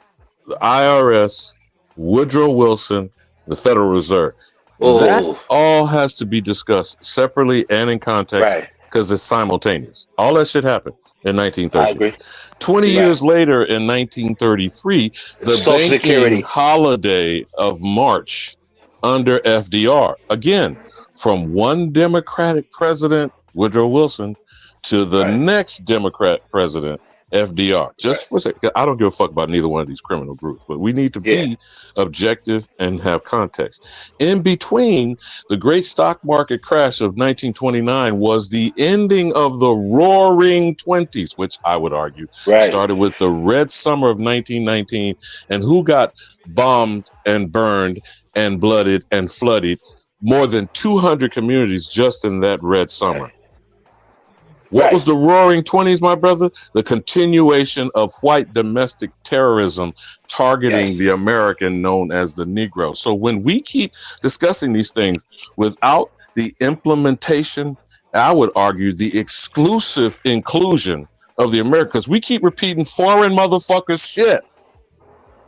the IRS, Woodrow Wilson, the Federal Reserve. That all has to be discussed separately and in context, because it's simultaneous. All that shit happened in 1913. I agree. 20 years later, in 1933, the banking holiday of March under FDR. Again, from one Democratic president, Woodrow Wilson, to the next Democrat president, FDR. Just for a second, I don't give a fuck about neither one of these criminal groups, but we need to be objective and have context. In between, the great stock market crash of 1929 was the ending of the Roaring '20s, which I would argue started with the Red Summer of 1919, and who got bombed and burned and blooded and flooded more than 200 communities just in that Red Summer. What was the Roaring '20s, my brother? The continuation of white domestic terrorism targeting the American known as the Negro. So when we keep discussing these things without the implementation, I would argue the exclusive inclusion of the Americans, we keep repeating foreign motherfuckers shit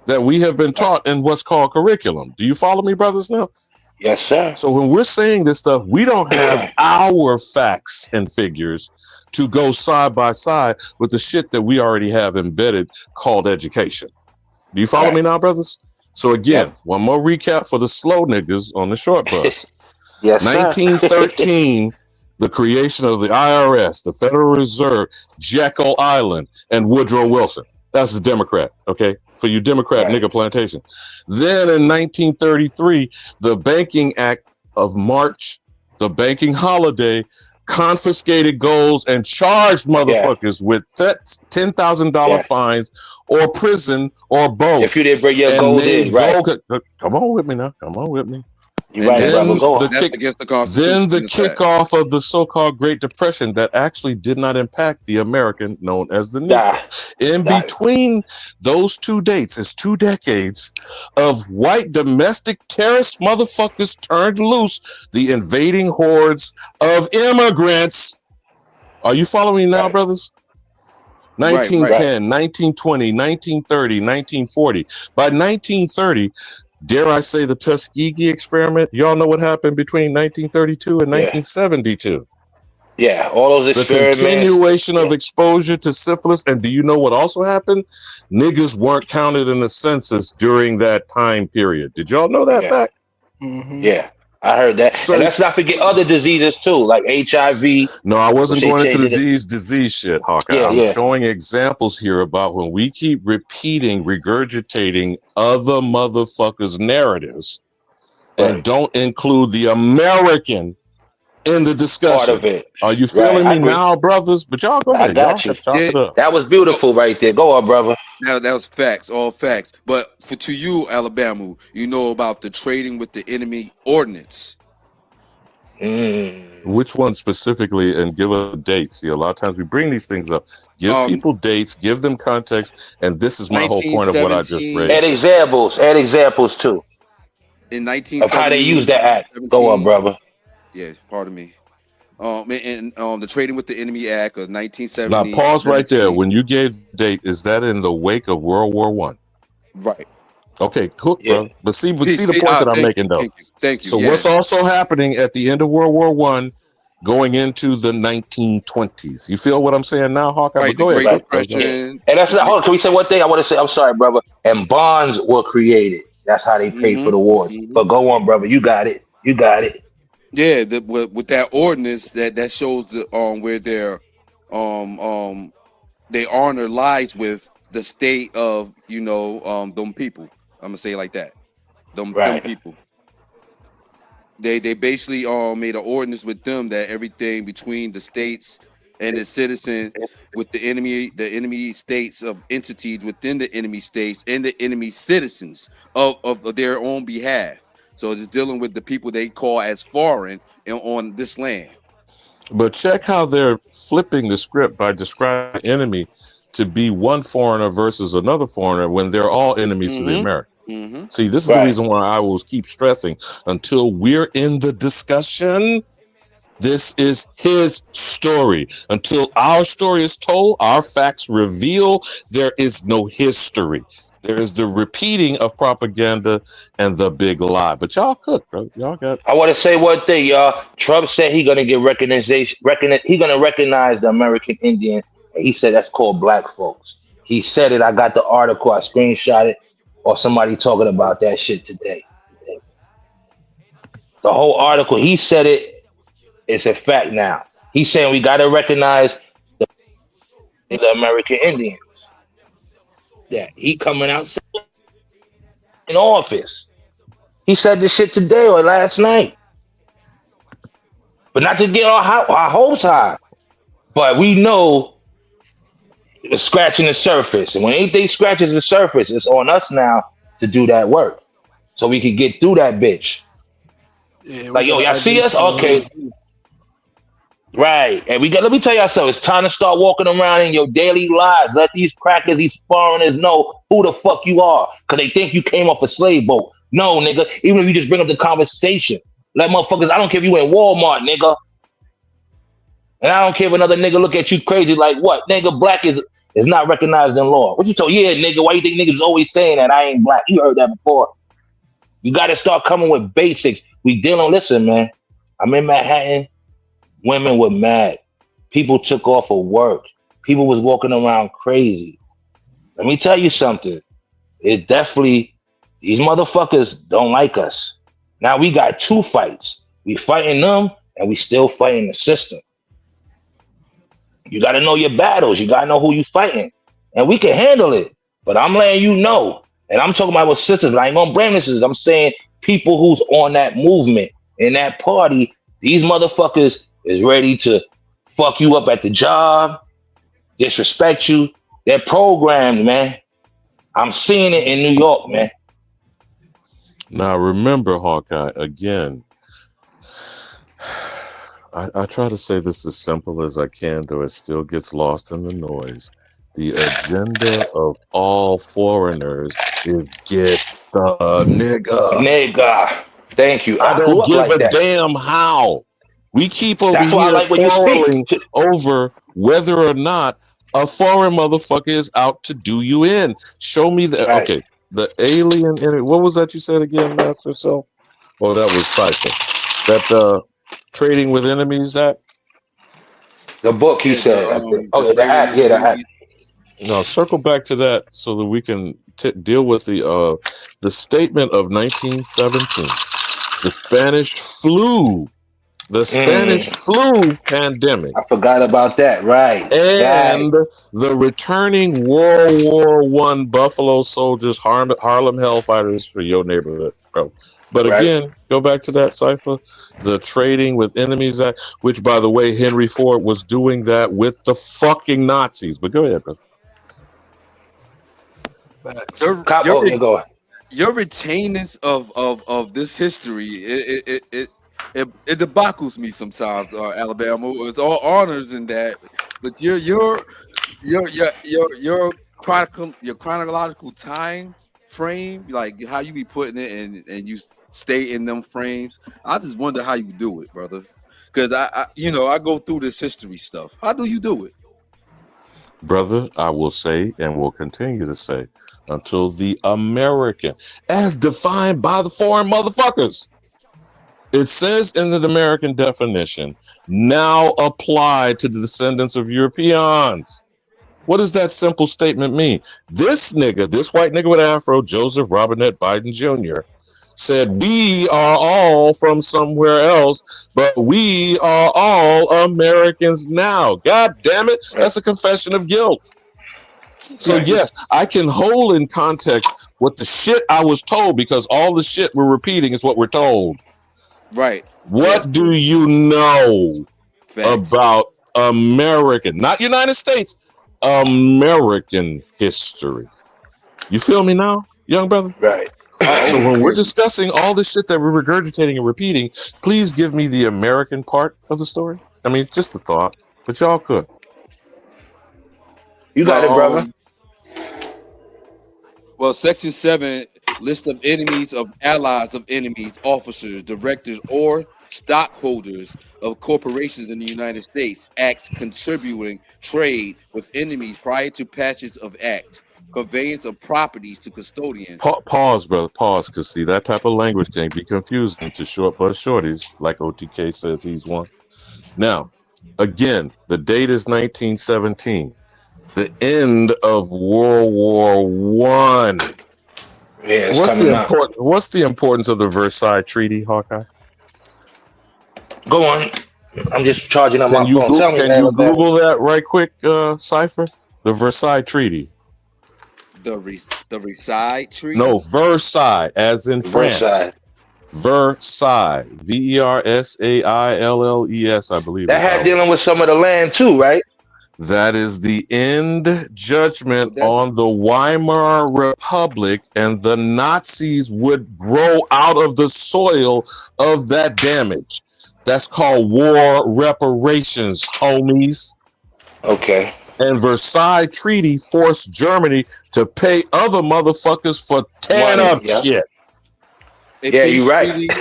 that we have been taught in what's called curriculum. Do you follow me, brothers, now? Yes, sir. So when we're saying this stuff, we don't have our facts and figures to go side by side with the shit that we already have embedded called education. Do you follow me now, brothers? So again, one more recap for the slow niggas on the short bus. Yes, sir. 1913, the creation of the IRS, the Federal Reserve, Jekyll Island, and Woodrow Wilson. That's the Democrat, okay? For you Democrat nigga plantation. Then in 1933, the Banking Act of March, the banking holiday, confiscated golds and charged motherfuckers with $10,000 fines or prison or both. If you didn't bring your and gold in, right? Come on with me now. Come on with me. You're right, brother. Go on. Then the kickoff of the so-called Great Depression that actually did not impact the American known as the Negro. In between those two dates is 2 decades of white domestic terrorist motherfuckers turned loose, the invading hordes of immigrants. Are you following me now, brothers? 1910, 1920, 1930, 1940. By 1930, dare I say the Tuskegee experiment? Y'all know what happened between 1932 and 1972? Yeah, all those experiments. The continuation of exposure to syphilis. And do you know what also happened? Niggas weren't counted in the census during that time period. Did y'all know that fact? Yeah, I heard that. So, and let's not forget other diseases too, like HIV. No, I wasn't going into these disease shit, Hawkeye. I'm showing examples here about when we keep repeating, regurgitating other motherfuckers' narratives and don't include the American in the discussion. Part of it. Are you feeling me now, brothers? But y'all go ahead. I got you. Chop it up. That was beautiful right there. Go on, brother. Now that was facts, all facts. But to you, Alabama, you know about the trading with the enemy ordinance. Which one specifically, and give us a date? See, a lot of times we bring these things up. Give people dates, give them context, and this is my whole point of what I just read. Add examples too. In 1917, of how they use that act. Go on, brother. Yeah, pardon me. The Trading with the Enemy Act of 1970. Now pause right there. When you gave the date, is that in the wake of World War I? Right. Okay, cool, bro. But see the point that I'm making, though. Thank you. So what's also happening at the end of World War I, going into the 1920s? You feel what I'm saying now, Hawkeye? Right, go ahead. And that's not. Hold on, can we say one thing? I want to say. I'm sorry, brother. And bonds were created. That's how they paid for the wars. But go on, brother. You got it. You got it. Yeah, with that ordinance that shows the where their they honor lies with the state of them people. I'm gonna say it like that. Them people. They basically made an ordinance with them that everything between the states and the citizen with the enemy states of entities within the enemy states and the enemy citizens of their own behalf. So it's dealing with the people they call as foreign on this land. But check how they're flipping the script by describing the enemy to be one foreigner versus another foreigner when they're all enemies to the American. See, this is the reason why I will keep stressing until we're in the discussion. This is his story. Until our story is told, our facts reveal, there is no history. There is the repeating of propaganda and the big lie. But y'all cook, bro. Y'all got. I want to say one thing, y'all. Trump said he's gonna get recognition. He's gonna recognize the American Indian. And he said that's called black folks. He said it. I got the article. I screenshot it, or somebody talking about that shit today. The whole article. He said it. It's a fact now. He's saying we gotta recognize the American Indians. That he coming out in office. He said this shit today or last night. But not to get our hopes high. But we know it's scratching the surface. And when anything scratches the surface, it's on us now to do that work. So we can get through that bitch. Yeah, like, yo, y'all see us? Okay. Right. And let me tell y'all something. It's time to start walking around in your daily lives. Let these crackers, these foreigners know who the fuck you are. Because they think you came off a slave boat. No, nigga. Even if you just bring up the conversation. Let motherfuckers, I don't care if you in Walmart, nigga. And I don't care if another nigga look at you crazy like, what? Nigga, black is not recognized in law. What you told? Yeah, nigga, why you think niggas always saying that I ain't black? You heard that before. You got to start coming with basics. We dealing. Listen, man. I'm in Manhattan. Women were mad. People took off of work. People was walking around crazy. Let me tell you something. It definitely, these motherfuckers don't like us. Now we got two fights. We fighting them and we still fighting the system. You got to know your battles. You got to know who you fighting. And we can handle it. But I'm letting you know. And I'm talking about with sisters. But I ain't going to blame this. I'm saying people who's on that movement in that party, these motherfuckers is ready to fuck you up at the job, disrespect you. They're programmed, man. I'm seeing it in New York, man. Now remember, Hawkeye, again, I try to say this as simple as I can, though it still gets lost in the noise. The agenda of all foreigners is get the nigga. Nigga. Thank you. I I grew don't up give like a that. damn how. We keep over That's why I here like when you quarreling speak. over whether or not a foreign motherfucker is out to do you in. Show me that. Right. Okay, the alien. What was that you said again, Master Self? Oh, that was Cypher. That Trading with Enemies Act. The book, he said. I think. Oh, the trading act. with Yeah, the act. enemies. No, circle back to that so that we can deal with the statement of 1917, the Spanish flu. The Spanish flu pandemic. I forgot about that. Right. And Right. the returning World War I Buffalo Soldiers, Harlem Hellfighters for your neighborhood, bro. But Right. again, go back to that cipher, the Trading with Enemies Act, which, by the way, Henry Ford was doing that with the fucking Nazis. But go ahead, bro. Your, Cop, your, oh, you're going. your retainance of this history, it debacles me sometimes, Alabama. It's all honors in that, but your chronological time frame, like how you be putting it and you stay in them frames. I just wonder how you do it, brother. Because I go through this history stuff. How do you do it? Brother, I will say and will continue to say until the American, as defined by the foreign motherfuckers. It says in the American definition, now applied to the descendants of Europeans. What does that simple statement mean? This nigga, this white nigga with an afro, Joseph Robinette Biden Jr., said we are all from somewhere else, but we are all Americans now. God damn it, that's a confession of guilt. So yes, I can hold in context what the shit I was told, because all the shit we're repeating is what we're told. Right. What do you know Facts. about American, not United States, American history? You feel me now, young brother? Right. So when we're discussing all the shit that we're regurgitating and repeating, please give me the American part of the story. I mean, just a thought, but y'all could. You got it, brother. Well, Section 7, list of enemies, of allies of enemies, officers, directors, or stockholders of corporations in the United States, acts contributing trade with enemies prior to passage of act, conveyance of properties to custodians. Pause, brother, pause, because see, that type of language can be confusing to short bus shorties, like OTK says he's one. Now, again, the date is 1917. The end of World War One. Yeah, What's the importance of the Versailles Treaty, Hawkeye? Go on. I'm just charging up my phone. Can you Google that right quick, Cypher? The Versailles Treaty. The Versailles Treaty? No, Versailles, as in France. Versailles. Versailles, I believe. That had dealing with some of the land too, right? That is the end judgment on the Weimar Republic, and the Nazis would grow out of the soil of that damage. That's called war reparations, homies. Okay. And Versailles Treaty forced Germany to pay other motherfuckers for tearing up shit. Yeah, you're right.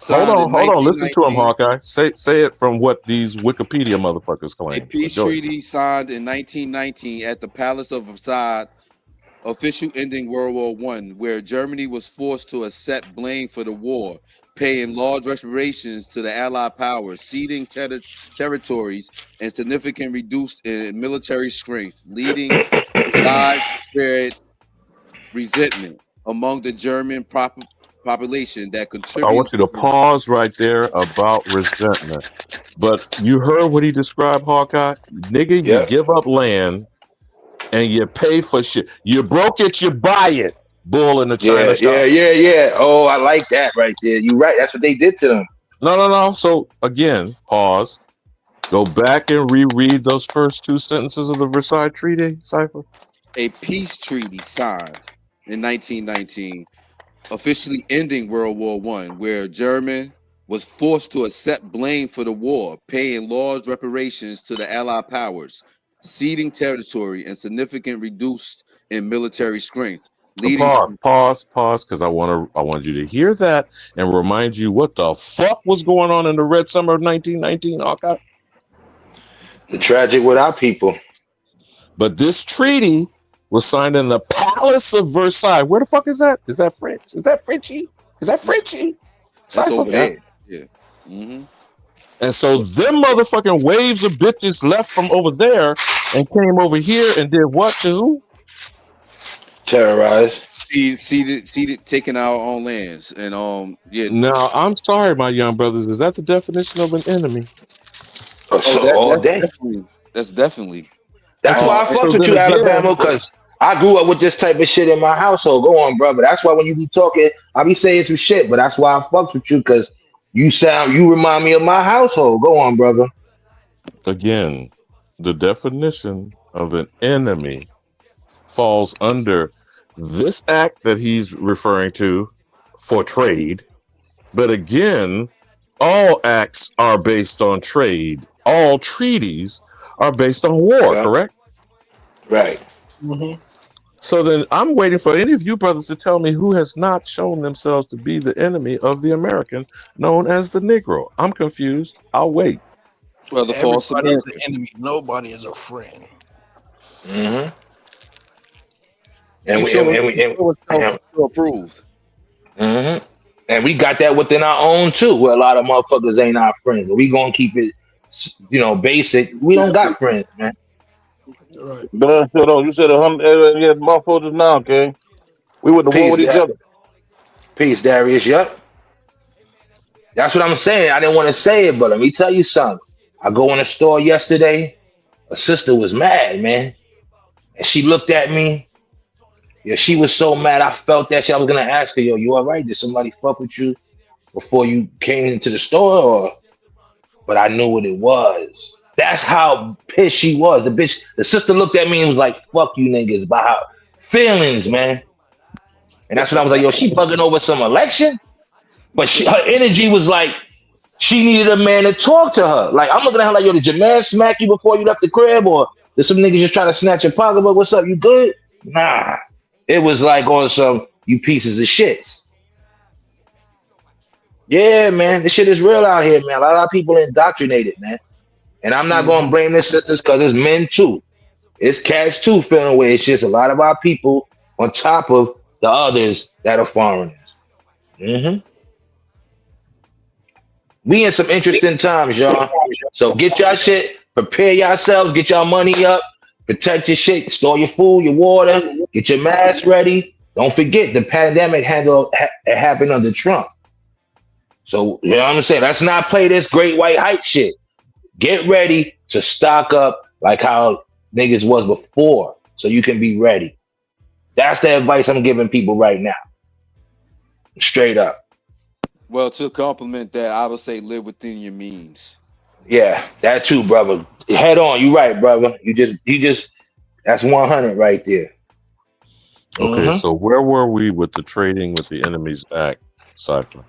Hold on. Listen to him, Hawkeye. Say it from what these Wikipedia motherfuckers claim. A peace treaty signed in 1919 at the Palace of Versailles official ending World War I, where Germany was forced to accept blame for the war, paying large reparations to the Allied powers, ceding territories, and significant reduced in military strength, leading to widespread resentment among the German population that I contributed want you to to pause right there about resentment. But you heard what he described, Hawkeye? Nigga, you Yep. give up land and you pay for shit. You broke it, you buy it. Bull in the China shop. Yeah. Oh, I like that right there. You're right. That's what they did to them. No. So again, pause. Go back and reread those first two sentences of the Versailles Treaty, Cypher. a peace treaty signed in 1919, officially ending World War I, where Germany was forced to accept blame for the war, paying large reparations to the Allied powers, ceding territory, and significant reduced in military strength, leading Pause, because I want you to hear that and remind you what the fuck was going on in the Red Summer of 1919, Hawkeye. The tragic with our people. But this treaty was signed in the Palace of Versailles. Where the fuck is that? Is that French? Is that Frenchy? Is that Frenchy? That's over there. Yeah. Mm-hmm. And so them motherfucking waves of bitches left from over there and came over here and did what to who? Terrorized. Ceded, taking our own lands, and yeah. Now I'm sorry, my young brothers. Is that the definition of an enemy? That's definitely. That's why I fucks with you, Alabama, because I grew up with this type of shit in my household. Go on, brother. That's why when you be talking, I be saying some shit, but that's why I fucks with you, because you remind me of my household. Go on, brother. Again, the definition of an enemy falls under this act that he's referring to for trade. But again, all acts are based on trade. All treaties are based on war, correct? Right. Mm-hmm. So then I'm waiting for any of you brothers to tell me who has not shown themselves to be the enemy of the American, known as the Negro. I'm confused. I'll wait. Well, the false Everybody's American. an enemy. Nobody is a friend. Mm-hmm. And we approved. Mm-hmm. And we got that within our own too, where a lot of motherfuckers ain't our friends. But we gonna keep it, basic. We don't got friends, man. Right. But you said 100 yeah, motherfuckers now, okay? We went to war with each other. Peace, Darius. Yep. That's what I'm saying. I didn't want to say it, but let me tell you something. I go in the store yesterday. A sister was mad, man. And she looked at me. Yeah, she was so mad. I felt that shit. I was gonna ask her, yo, you all right? Did somebody fuck with you before you came into the store? But I knew what it was. That's how pissed she was. The sister looked at me and was like, fuck you niggas, about how feelings, man. And that's when I was like, yo, she bugging over some election? But her energy was like, she needed a man to talk to her. Like, I'm looking at her like, yo, did your man smack you before you left the crib? Or did some niggas just try to snatch your pocketbook? What's up? You good? Nah. It was like on some, you pieces of shits. Yeah, man. This shit is real out here, man. A lot of people indoctrinated, man. And I'm not going to blame the sisters because it's men too. It's cats too feeling away. It's just a lot of our people on top of the others that are foreigners. Mm-hmm. We in some interesting times, y'all. So get y'all shit, prepare yourselves, get y'all money up, protect your shit, store your food, your water, get your mask ready. Don't forget the pandemic happened under Trump. So you know what I'm saying? Let's not play this great white hype shit. Get ready to stock up like how niggas was before, so you can be ready. That's the advice I'm giving people right now. Straight up. Well, to compliment that, I would say live within your means. Yeah, that too, brother. Head on. You right, brother. You just that's 100 right there. Okay, so where were we with the Trading with the Enemies Act, Cypher?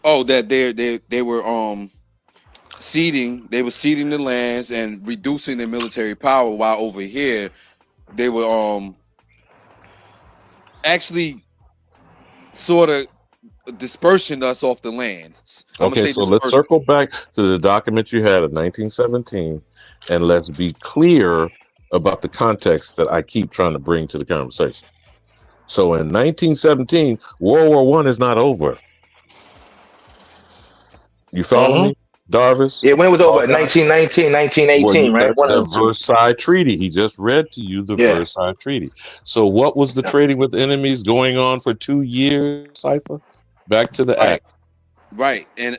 Oh, that they were ceding the lands and reducing their military power, while over here they were actually sort of dispersing us off the land. Okay, so let's circle back to the document you had in 1917, and let's be clear about the context that I keep trying to bring to the conversation. So in 1917, World War I is not over. You follow me, Darvis? Yeah, when it was over, Hawkeye? 1919, 1918, right? One of The them two. Versailles Treaty. He just read to you the Versailles Treaty. So what was the trading with enemies going on for 2 years, Cypher? Back to the Right. act. Right, and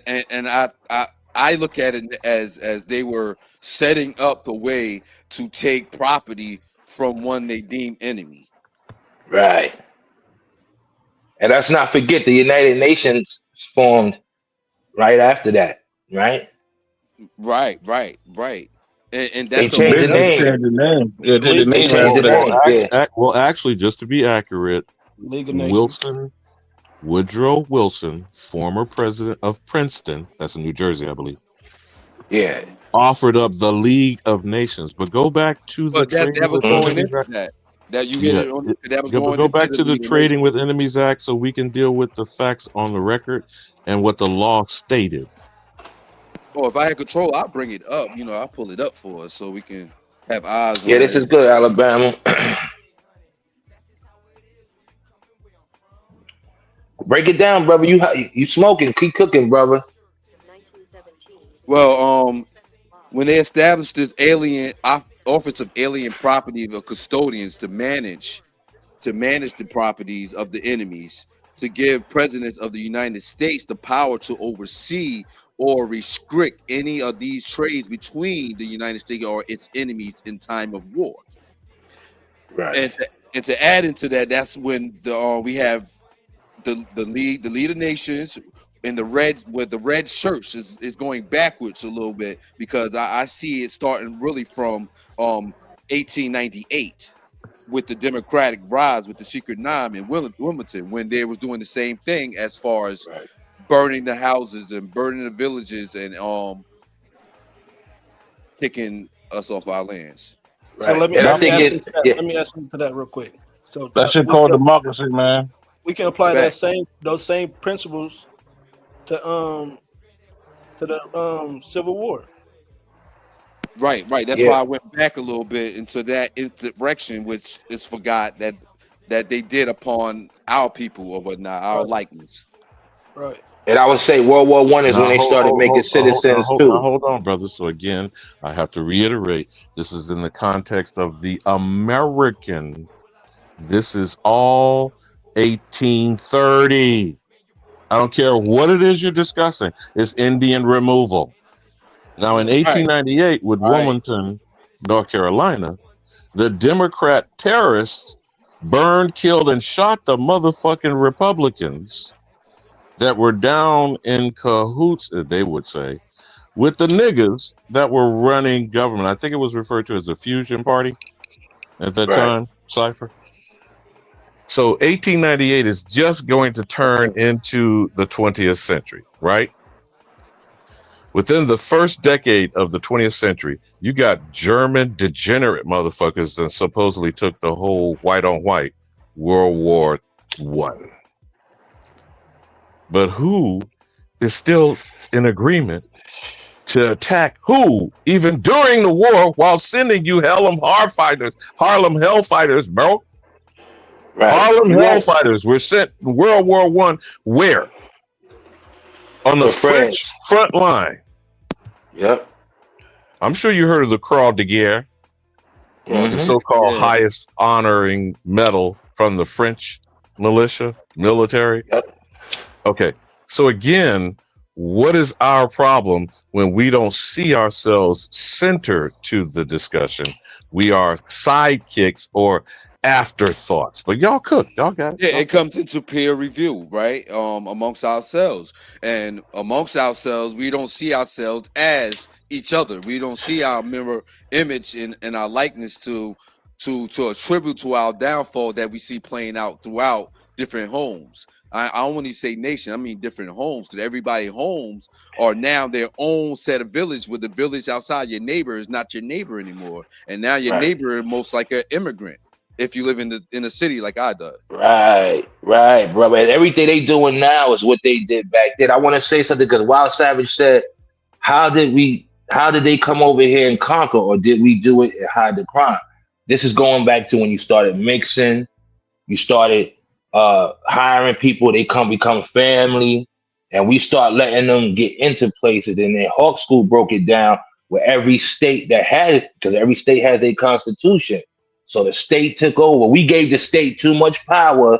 I look at it as they were setting up the way to take property from one they deem enemy. Right. And let's not forget the United Nations formed right after that, right? Right. And They that's the changed the whole Basically name. changed the name. Yeah, They changed the name. Yeah. Well, actually, just to be accurate, League of Nations. Woodrow Wilson, former president of Princeton, that's in New Jersey, I believe. Yeah. Offered up the League of Nations, but go back to the But that Trading was with going Enemies into Act. that you hit it on. That was But going go into back the to the League of Trading Nations. with Enemies Act so we can deal with the facts on the record and what the law stated. Oh, if I had control, I'll bring it up. I'll pull it up for us so we can have eyes Yeah, on this it. is good, Alabama. Break it down, brother. You smoking. Keep cooking, brother. Well, when they established this office of alien property of custodians to manage the properties of the enemies, to give presidents of the United States the power to oversee or restrict any of these trades between the United States or its enemies in time of war. Right. And to add into that, that's when we have the lead of nations in the red, with the red shirts is going backwards a little bit, because I see it starting really from 1898 with the Democratic rise with the Secret Nine in Wilmington, when they was doing the same thing as far as burning the houses and burning the villages and kicking us off our lands. So let me ask into that real quick. So that shit called democracy, man. We can apply those same principles to the Civil War. Right. That's why I went back a little bit into that direction, which is forgot that they did upon our people or whatnot, our likeness. Right. And I would say World War I is when they started making citizens too. Hold on, brother. So again, I have to reiterate, this is in the context of the American. This is all 1830. I don't care what it is you're discussing. It's Indian removal. Now, in 1898, with Wilmington, North Carolina, the Democrat terrorists burned, killed, and shot the motherfucking Republicans that were down in cahoots, they would say, with the niggas that were running government. I think it was referred to as the Fusion Party at that time, Cypher. So 1898 is just going to turn into the 20th century, right? Within the first decade of the 20th century, you got German degenerate motherfuckers that supposedly took the whole white on white World War I. But who is still in agreement to attack who, even during the war, while sending you Harlem Hellfighters, bro? Right. Harlem Hellfighters were sent in World War I where? On the French front line. Yep. I'm sure you heard of the Croix de Guerre, the so-called highest honoring medal from the French military. Yep. Okay, so again, what is our problem when we don't see ourselves center to the discussion? We are sidekicks or afterthoughts. But y'all cook, y'all got it. Yeah, it comes into peer review, right? Amongst ourselves. And amongst ourselves, we don't see ourselves as each other. We don't see our mirror image and our likeness to attribute to our downfall that we see playing out throughout different homes. I don't want to say nation, I mean different homes, because everybody homes are now their own set of village, where the village outside your neighbor is not your neighbor anymore. And now your neighbor is most like an immigrant if you live in a city like I do. Right, brother. And everything they doing now is what they did back then. I want to say something, because Wild Savage said, how did they come over here and conquer, or did we do it and hide the crime? This is going back to when you started mixing, you started hiring people, they become family, and we start letting them get into places. And then Hawk School broke it down where every state because every state has a constitution. So the state took over. We gave the state too much power,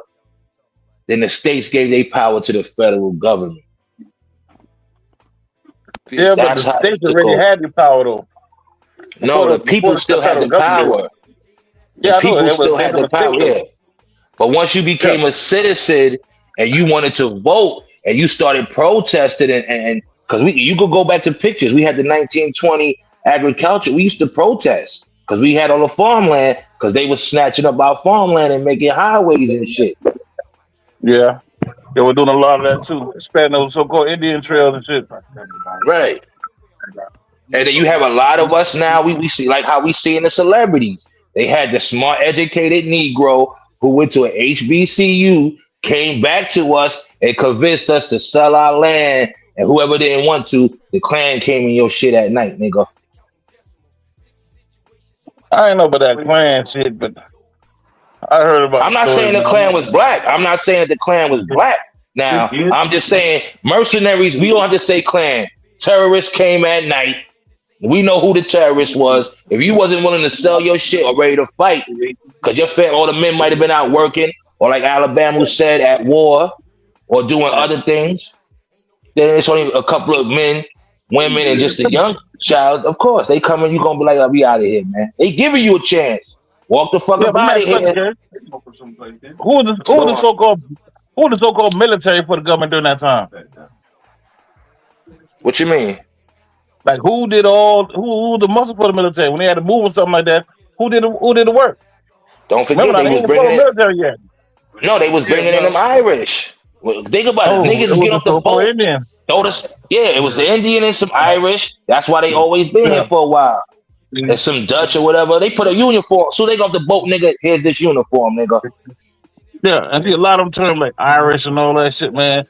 then the states gave their power to the federal government. Yeah, but That's the how they states took already over. had the power though. No, the people still had the power. The Yeah, I know. people It was still had the power, yeah. But once you became a citizen and you wanted to vote and you started protesting and because you could go back to pictures. We had the 1920 agriculture. We used to protest because we had all the farmland because they were snatching up our farmland and making highways and shit. Yeah. They were doing a lot of that too, expanding those so-called Indian trails and shit. Right. And then you have a lot of us now. We see like how we see in the celebrities. They had the smart, educated Negro who went to an HBCU, came back to us and convinced us to sell our land. And whoever didn't want to, the Klan came in your shit at night, nigga. I ain't know about that Klan shit, but I heard about. I'm not saying the Klan was black. I'm not saying that the Klan was black. Now, I'm just saying mercenaries. We don't have to say Klan. Terrorists came at night. We know who the terrorist was. If you wasn't willing to sell your shit or ready to fight, because all the men might have been out working, or like Alabama said, at war, or doing other things, then it's only a couple of men, women, and just a young child. Of course, they come and you gonna be like, "I'll be out of here, man." They giving you a chance. Walk the fuck up out of here. Who was the so-called military for the government during that time? What you mean? Like who the muscle for the military when they had to move or something like that? Who did the work? Don't forget Remember, they was bringing in military yet. No, they was bringing in them Irish. Well, think about it. Niggas get off the boat. Indian. It was the Indian and some Irish. That's why they always been here for a while. And some Dutch or whatever. They put a uniform. So they got the boat, nigga. Here's this uniform, nigga. Yeah, I see a lot of them terms like Irish and all that shit, man.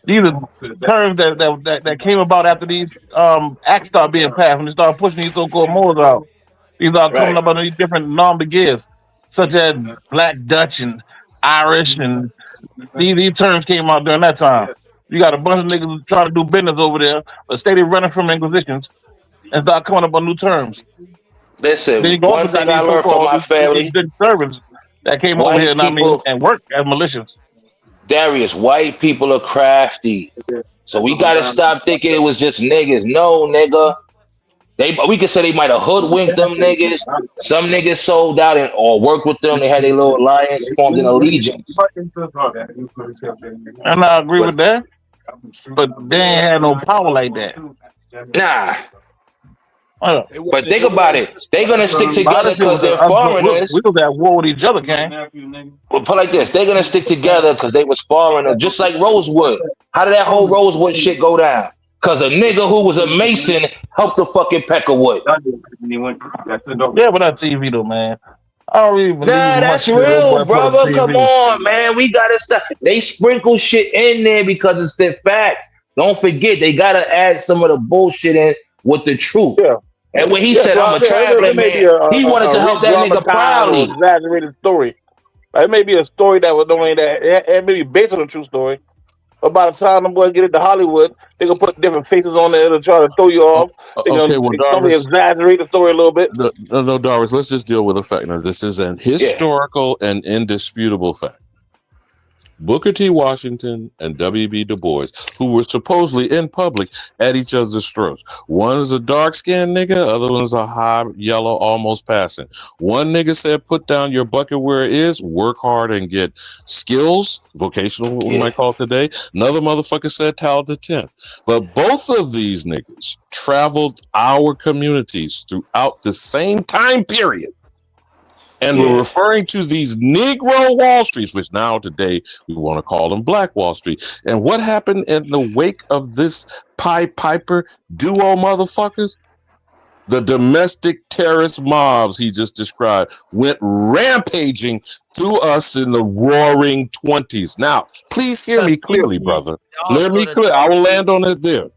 These are terms that came about after these acts started being passed when they started pushing these so-called mores out. These are coming up under these different non-begirs, such as Black, Dutch, and Irish, and these terms came out during that time. You got a bunch of niggas trying to do business over there, but steady running from inquisitions and start coming up on new terms. Listen, one thing I learned from my family, good servants that came over here and worked as militias. Darius, white people are crafty. So we got to stop thinking it was just niggas. No, nigga. We could say they might have hoodwinked them niggas. Some niggas sold out or worked with them. They had their little alliance, formed an allegiance. And I agree with that. But they ain't had no power like that. Nah. But think about it. They're going to stick together because they're foreigners. We was at war with each other, gang. Well, put like this. They're going to stick together because they was foreigners, just like Rosewood. How did that whole Rosewood shit go down? Because a nigga who was a Mason helped the fucking Peckerwood. Yeah, but that's TV though, man. I don't really believe that's real, brother. Come on, man. We got to stop. They sprinkle shit in there because it's the facts. Don't forget, they got to add some of the bullshit in with the truth. Yeah. And when he said, I'm a traveling man, he wanted to help that nigga proudly. Exaggerated story. Like, it may be a story that was only that it may be based on a true story. But by the time them boys get into Hollywood, they're going to put different faces on there to try to throw you off. They're going to exaggerate the story a little bit. No, Doris, let's just deal with the fact. Now, this is an historical and indisputable fact. Booker T. Washington and W.B. Du Bois, who were supposedly in public at each other's throats. One is a dark-skinned nigga, other one's a high yellow, almost passing. One nigga said, put down your bucket where it is, work hard and get skills, vocational, what we might call it today. Another motherfucker said, talent to 10. But both of these niggas traveled our communities throughout the same time period. And we're referring to these Negro Wall Streets, which now today we want to call them Black Wall Street. And what happened in the wake of this Pied Piper duo motherfuckers? The domestic terrorist mobs he just described went rampaging through us in the roaring 20s. Now, please hear me clearly, brother. Hear me clear. I will land on it there.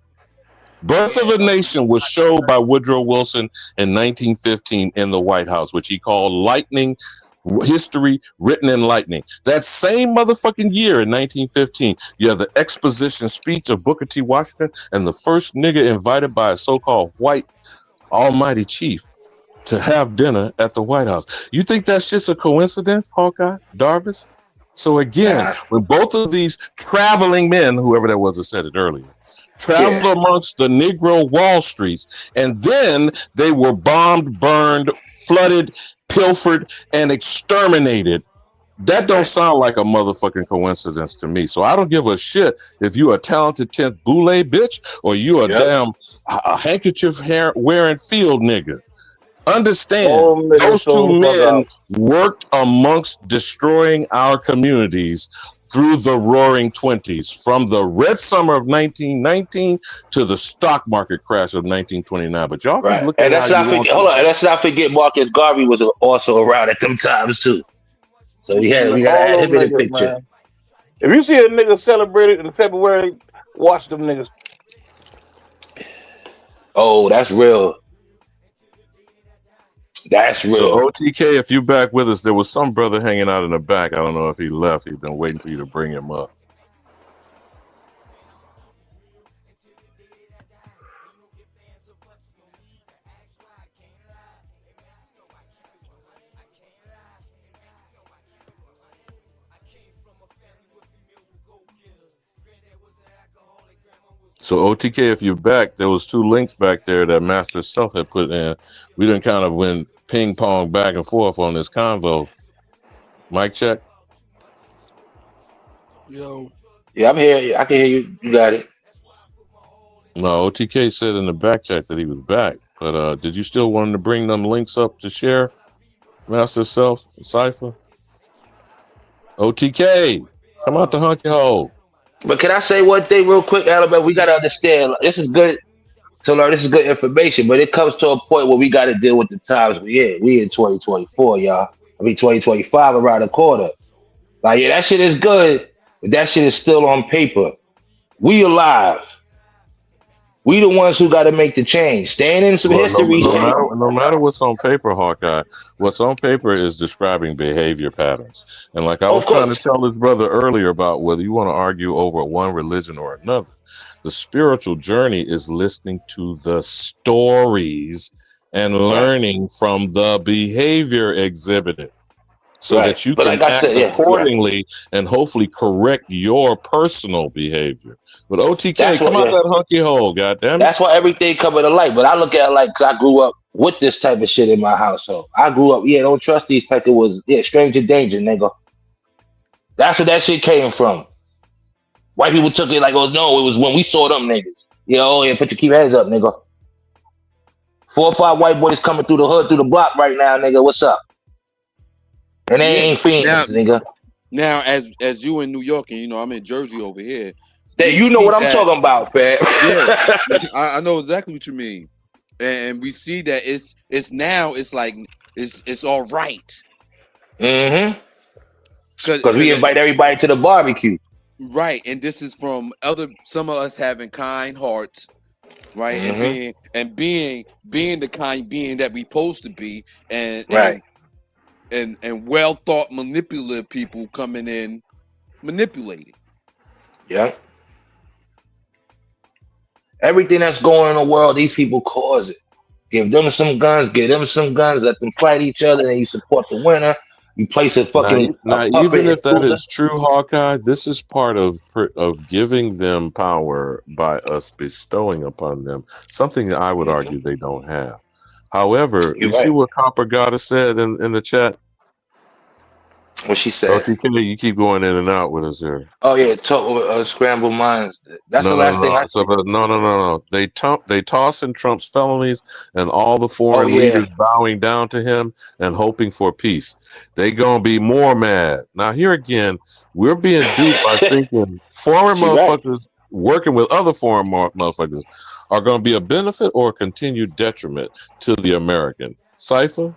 Birth of a Nation was showed by Woodrow Wilson in 1915 in the White House, which he called lightning history written in lightning. That same motherfucking year in 1915, you have the exposition speech of Booker T. Washington and the first nigga invited by a so-called white almighty chief to have dinner at the White House. You think that's just a coincidence, Hawkeye, Darvis? So again, when both of these traveling men, whoever that was that said it earlier, traveled amongst the Negro Wall Streets, and then they were bombed, burned, flooded, pilfered, and exterminated. That don't sound like a motherfucking coincidence to me. So I don't give a shit if you a talented 10th boule bitch or you a damn a handkerchief hair wearing field nigga. Understand, those two men worked amongst destroying our communities through the roaring 20s, from the red summer of 1919 to the stock market crash of 1929. But y'all can look at let's not forget, hold on, let's not forget Marcus Garvey was also around at them times too. So we gotta add him in the picture. Man. If you see a nigga celebrated in February, watch them niggas. Oh, that's real. That's real. So OTK, if you back with us, there was some brother hanging out in the back. I don't know if he left. He's been waiting for you to bring him up. So OTK, if you're back, there was 2 links back there that Master Self had put in. We didn't kind of went ping pong back and forth on this convo. Mic check. Yo. Yeah, I'm here. I can hear you. You got it. No, OTK said in the back chat that he was back. But did you still want to bring them links up to share, Master Self, Cypher? OTK, come out the hunky hole. But can I say one thing real quick, Alabama? We gotta understand this is good to learn. This is good information, but it comes to a point where we got to deal with the times we in. We in 2024, y'all. I mean 2025 around the corner. Like, yeah, that shit is good, but that shit is still on paper. We alive. We the ones who got to make the change. Staying in some history. No matter what's on paper, Hawkeye, what's on paper is describing behavior patterns. And like I was trying to tell this brother earlier about whether you want to argue over one religion or another, the spiritual journey is listening to the stories and learning from the behavior exhibited, so that you can act accordingly and hopefully correct your personal behavior. But OTK, come out that hunky hole, goddamn. That's why everything coming to light. But I look at it like, because I grew up with this type of shit in my household. I grew up, don't trust these people. It was stranger danger, nigga. That's where that shit came from. White people took it like, oh no, it was when we saw them niggas. Put your keep hands up, nigga. 4 or 5 white boys coming through the hood, through the block right now, nigga. What's up? And they ain't fiends, nigga. Now, as you in New York, and I'm in Jersey over here. You know what I'm talking about, fam. Yeah, I know exactly what you mean, and we see that it's now like it's all right. Mm-hmm. Because we invite everybody to the barbecue, right? And this is from some of us having kind hearts, right? Mm-hmm. And being the kind being that we supposed to be, and well thought manipulative people coming in manipulating. Yeah. Everything that's going on in the world, these people cause it. Give them some guns, let them fight each other, and you support the winner. You place a fucking now even if that is true, Hawkeye, this is part of giving them power by us bestowing upon them something that I would argue they don't have. However, see what Copper Goddess said in the chat? What she said? You keep going in and out with us here. Oh yeah, scrambled minds. That's the last thing I said. No. They toss in Trump's felonies and all the foreign leaders bowing down to him and hoping for peace. They gonna be more mad. Now here again, we're being duped by thinking foreign motherfuckers working with other foreign motherfuckers are gonna be a benefit or a continued detriment to the American. Cypher,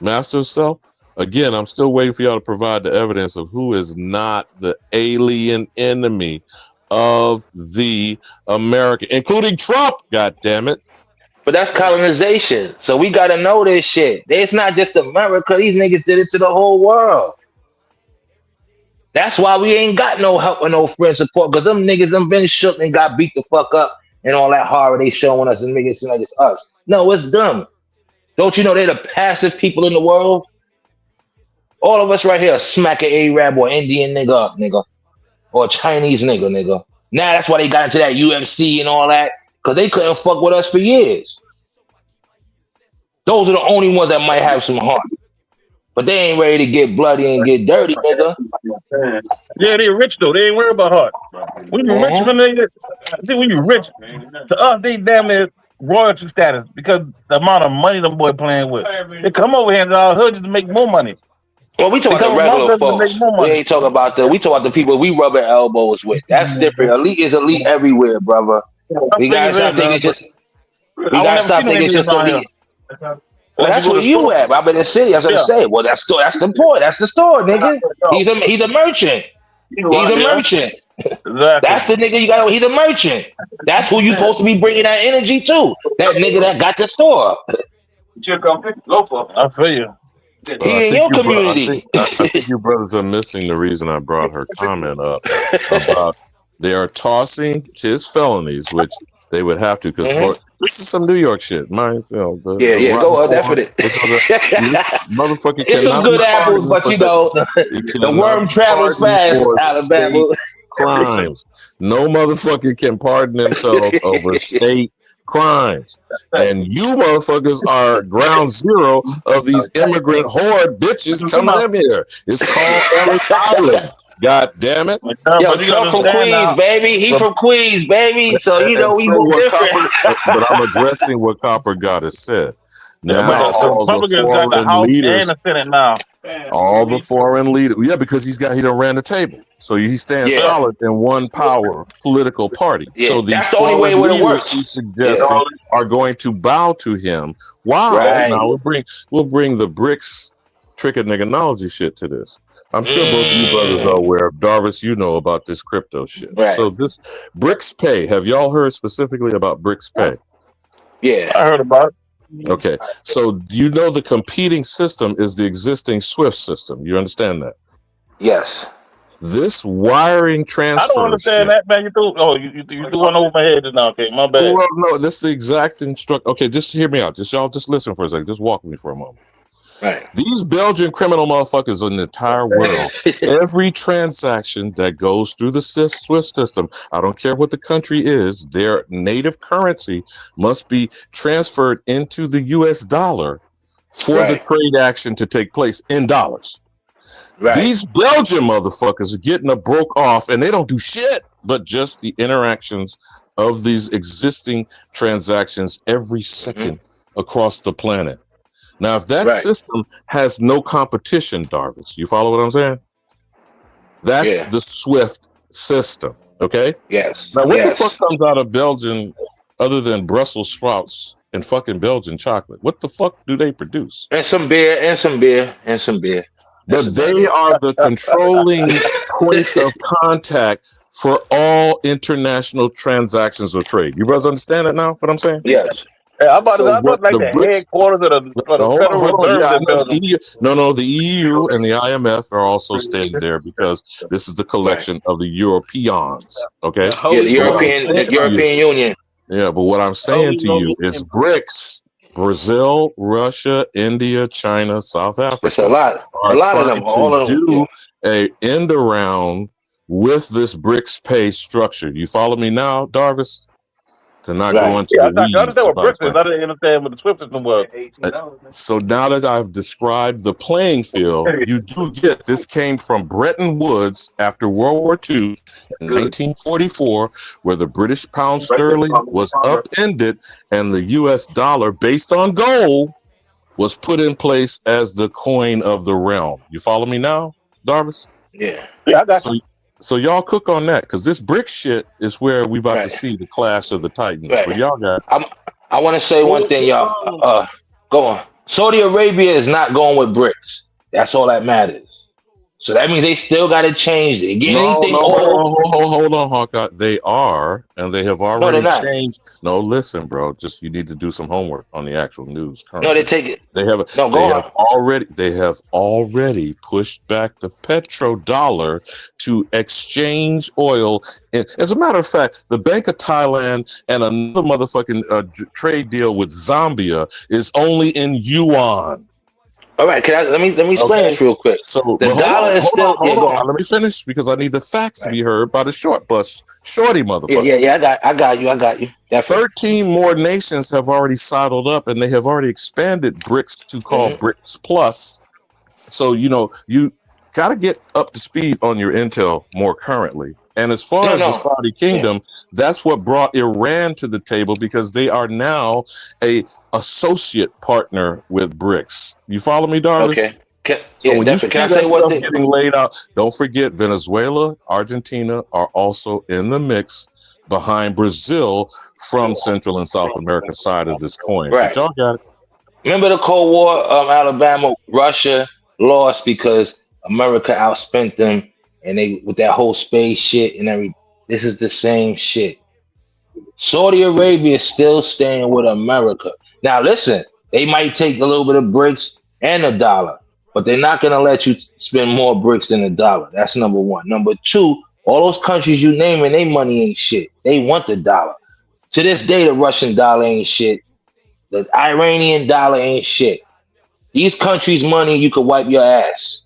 Master of Self. Again, I'm still waiting for y'all to provide the evidence of who is not the alien enemy of the American, including Trump, God damn it. But that's colonization. So we got to know this shit. It's not just America. These niggas did it to the whole world. That's why we ain't got no help or no friend support, because them niggas them been shook and got beat the fuck up and all that horror they showing us and niggas seem like it's us. No, it's them. Don't you know they're the passive people in the world? All of us right here smack an Arab or Indian nigga up, nigga. Or a Chinese nigga. Now that's why they got into that UFC and all that, because they couldn't fuck with us for years. Those are the only ones that might have some heart. But they ain't ready to get bloody and get dirty, nigga. Yeah, they rich though. They ain't worried about heart. When you rich, when you rich, to us they damn near royalty status because the amount of money them boy playing with. They come over here in our hood just to make more money. Well, we talk about the regular folks. We ain't talking about we talk about the people we rubbing elbows with. That's different. Elite is elite everywhere, brother. We gotta stop thinking it's just. We gotta stop thinking it's just elite. Well, that's where you at. I'm in the city. I was gonna say, well, that's the point. That's the store, nigga. He's a merchant. He's a merchant. That's the nigga you got. He's a merchant. That's who you supposed to be bringing that energy to. That nigga that got the store. I feel you. He in your community. I think you brothers are missing the reason I brought her comment up about they are tossing his felonies, which they would have to, because this is some New York shit. Go ahead, definitely. Motherfucker, it's some good apples, but you know, the worm travels fast. Alabama crimes. No motherfucker can pardon himself over state crimes, and you motherfuckers are ground zero of these immigrant horde bitches coming in here. It's called Ellis Island. God damn it! Yo, Trump from Queens, baby. He from Queens, baby. So you know we move different. But I'm addressing what Copper Goddess said. Now all the got the House and the Senate now. All the foreign leaders, because he done ran the table, so he stands solid in one power political party. So that's the only way it works. He suggested are going to bow to him. Wow! Now we'll bring the BRICS trichotillomnology shit to this. I'm sure both of you brothers are aware of. Darvis, you know about this crypto shit. Right. So this BRICS Pay, have y'all heard specifically about BRICS Pay? Yeah, I heard about it. Okay, so you know the competing system is the existing SWIFT system. You understand that? Yes. This wiring transfer. I don't understand that, man. You threw one over my head just now. Okay, my bad. Well, no, this is the exact instruct. Okay, just hear me out. Just listen for a second. Just walk with me for a moment. Right. These Belgian criminal motherfuckers in the entire world, every transaction that goes through the SWIFT system, I don't care what the country is, their native currency must be transferred into the US dollar for the trade action to take place in dollars. Right. These Belgian motherfuckers are getting a broke off, and they don't do shit but just the interactions of these existing transactions every second across the planet. Now, if that system has no competition, Darvis, you follow what I'm saying? That's the SWIFT system, okay? Yes. Now, what the fuck comes out of Belgium other than Brussels sprouts and fucking Belgian chocolate? What the fuck do they produce? And some beer. But they are the controlling point of contact for all international transactions of trade. You brothers understand that now, what I'm saying? Yes. I'm about to like the headquarters of the Federal Reserve. No, the EU and the IMF are also staying there because this is the collection of the Europeans. Okay, the European Union. Yeah, but what I'm saying to you is BRICS: Brazil, Russia, India, China, South Africa. It's a lot of them. All of them. Do a end around with this BRICS pay structure. You follow me now, Darvis? To not go into the weeds. I understand what BRICS is. I didn't understand what the SWIFT system was. So now that I've described the playing field, you do get this came from Bretton Woods after World War II in 1944, where the British pound sterling was upended and the US dollar, based on gold, was put in place as the coin of the realm. You follow me now, Darvis? Yeah, I got you. So y'all cook on that, because this BRICS shit is where we about to see the clash of the titans. But y'all got. I want to say one thing, y'all. Go on. Saudi Arabia is not going with BRICS. That's all that matters. So that means they still got to change it. Get No, anything no, old? hold on, Hawkeye. They are, and they have No, they're already not. changed. No, listen, bro. Just you need to do some homework on the actual news No, they currently. take it. They have No, go on. they have already pushed back the petrodollar to exchange oil. And as a matter of fact, the Bank of Thailand and another motherfucking trade deal with Zambia is only in yuan. All right, let me explain Okay. this real quick. So, The but dollar is still go on. Let me finish because I need the facts to be heard by the shorty motherfucker. Yeah. I got you. Definitely. 13 more nations have already sidled up and they have already expanded BRICS to call BRICS Plus. So, you got to get up to speed on your intel more currently. And as far as the Saudi kingdom, that's what brought Iran to the table because they are now a associate partner with BRICS. You follow me, Darvish? Okay. So when you definitely. see Can I that say one stuff thing? getting laid out, don't forget Venezuela, Argentina are also in the mix behind Brazil from Central and South America side of this coin. But Right. y'all got it. Remember the Cold War, Alabama, Russia lost because America outspent them, and they with that whole space shit and everything. This is the same shit. Saudi Arabia is still staying with America. Now, listen, they might take a little bit of bricks and a dollar, but they're not going to let you spend more bricks than a dollar. That's number one. Number two, all those countries you naming, they money ain't shit. They want the dollar. To this day, the Russian dollar ain't shit. The Iranian dollar ain't shit. These countries' money, you could wipe your ass.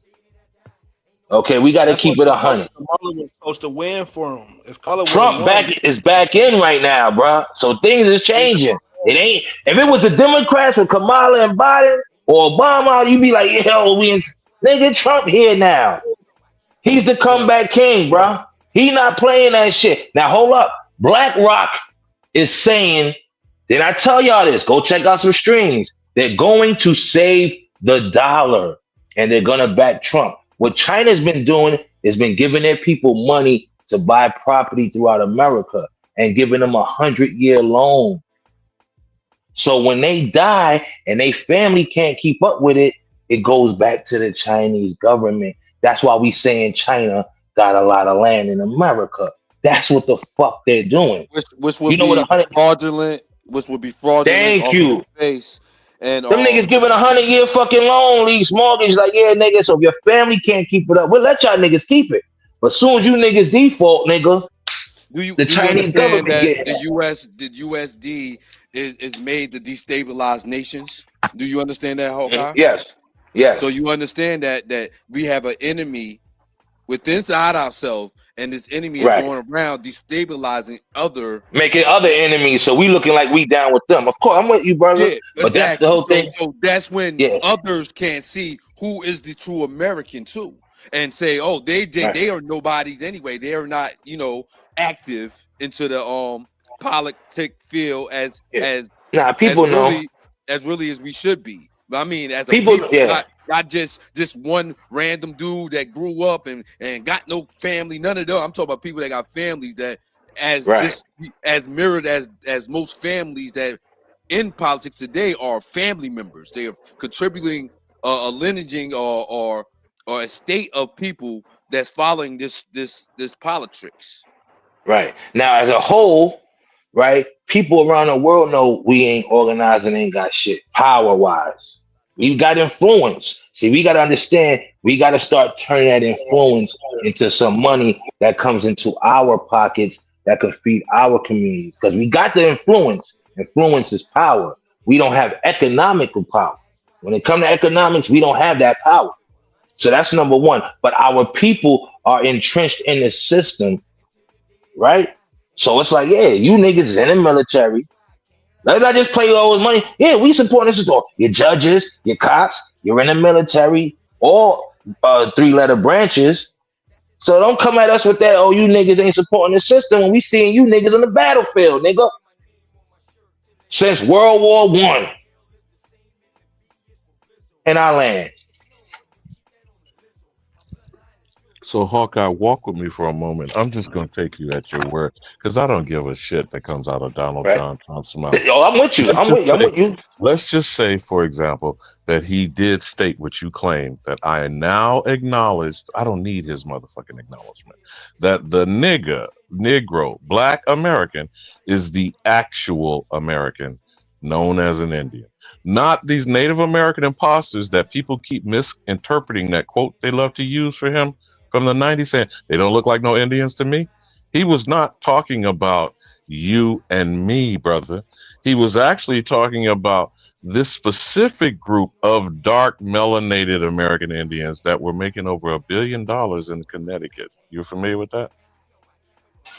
Okay, we got to That's what keep it 100. Kamala was supposed to win for him. If Kamala would have Trump won, is back in right now, bro. So things is changing. It ain't if it was the Democrats with Kamala and Biden or Obama, you'd be like, yo, nigga, Trump here now. He's the comeback king, bro. He not playing that shit. Now hold up. BlackRock is saying, did I tell y'all this? Go check out some streams. They're going to save the dollar and they're gonna back Trump. What China's been doing is been giving their people money to buy property throughout America and giving them 100-year loan. So when they die and they family can't keep up with it, it goes back to the Chinese government. That's why we saying China got a lot of land in America. That's what the fuck they're doing. Which would You know what be 100? fraudulent. Which would be fraudulent Thank off you. of the face. And Them niggas giving 100-year fucking loan, lease mortgage. Like, yeah, nigga. So if your family can't keep it up, we'll let y'all niggas keep it. But soon as you niggas default, nigga, do you Chinese understand government that get the USD is made to destabilize nations? Do you understand that, Hawkeye? Yes. So you understand that we have an enemy within inside ourselves, and this enemy is Right. going around destabilizing other, making other enemies, so we looking like we down with them. Of course, I'm with you, brother. yeah, But that's the exactly. whole thing. So that's when Yeah. others can't see who is the true American too, and say, oh, they Right. they are nobodies anyway. They are not, active into the politic field as Nah, people know. really as we should be. But I mean, as a People, people, yeah. not just one random dude that grew up and got no family. None of them. I'm talking about people that got families that just as mirrored as most families that in politics today are family members. They are contributing a lineaging or a state of people that's following this politics. Right. Now, as a whole, right, people around the world know we ain't organized and ain't got shit power-wise. We got influence. See, we got to understand, we got to start turning that influence into some money that comes into our pockets that could feed our communities. Because we got the influence. Influence is power. We don't have economical power. When it comes to economics, we don't have that power. So that's number one. But our people are entrenched in the system, right? So it's like, yeah, you niggas is in the military. Let's not just play all this money. Yeah, we support this is all your judges, your cops, you're in the military, all 3-letter branches. So don't come at us with that, oh, you niggas ain't supporting the system when we seeing you niggas on the battlefield, nigga. Since World War I in our land. So, Hawkeye, walk with me for a moment. I'm just going to take you at your word because I don't give a shit that comes out of Donald Right. John Trump's mouth. Yo, I'm with you. I'm with you. Let's just say, for example, that he did state what you claim, that I now acknowledged. I don't need his motherfucking acknowledgement. That the Negro, Black American is the actual American known as an Indian. Not these Native American imposters that people keep misinterpreting that quote they love to use for him from the 90s saying they don't look like no Indians to me. He was not talking about you and me, brother. He was actually talking about this specific group of dark melanated American Indians that were making over $1 billion in Connecticut. You're familiar with that?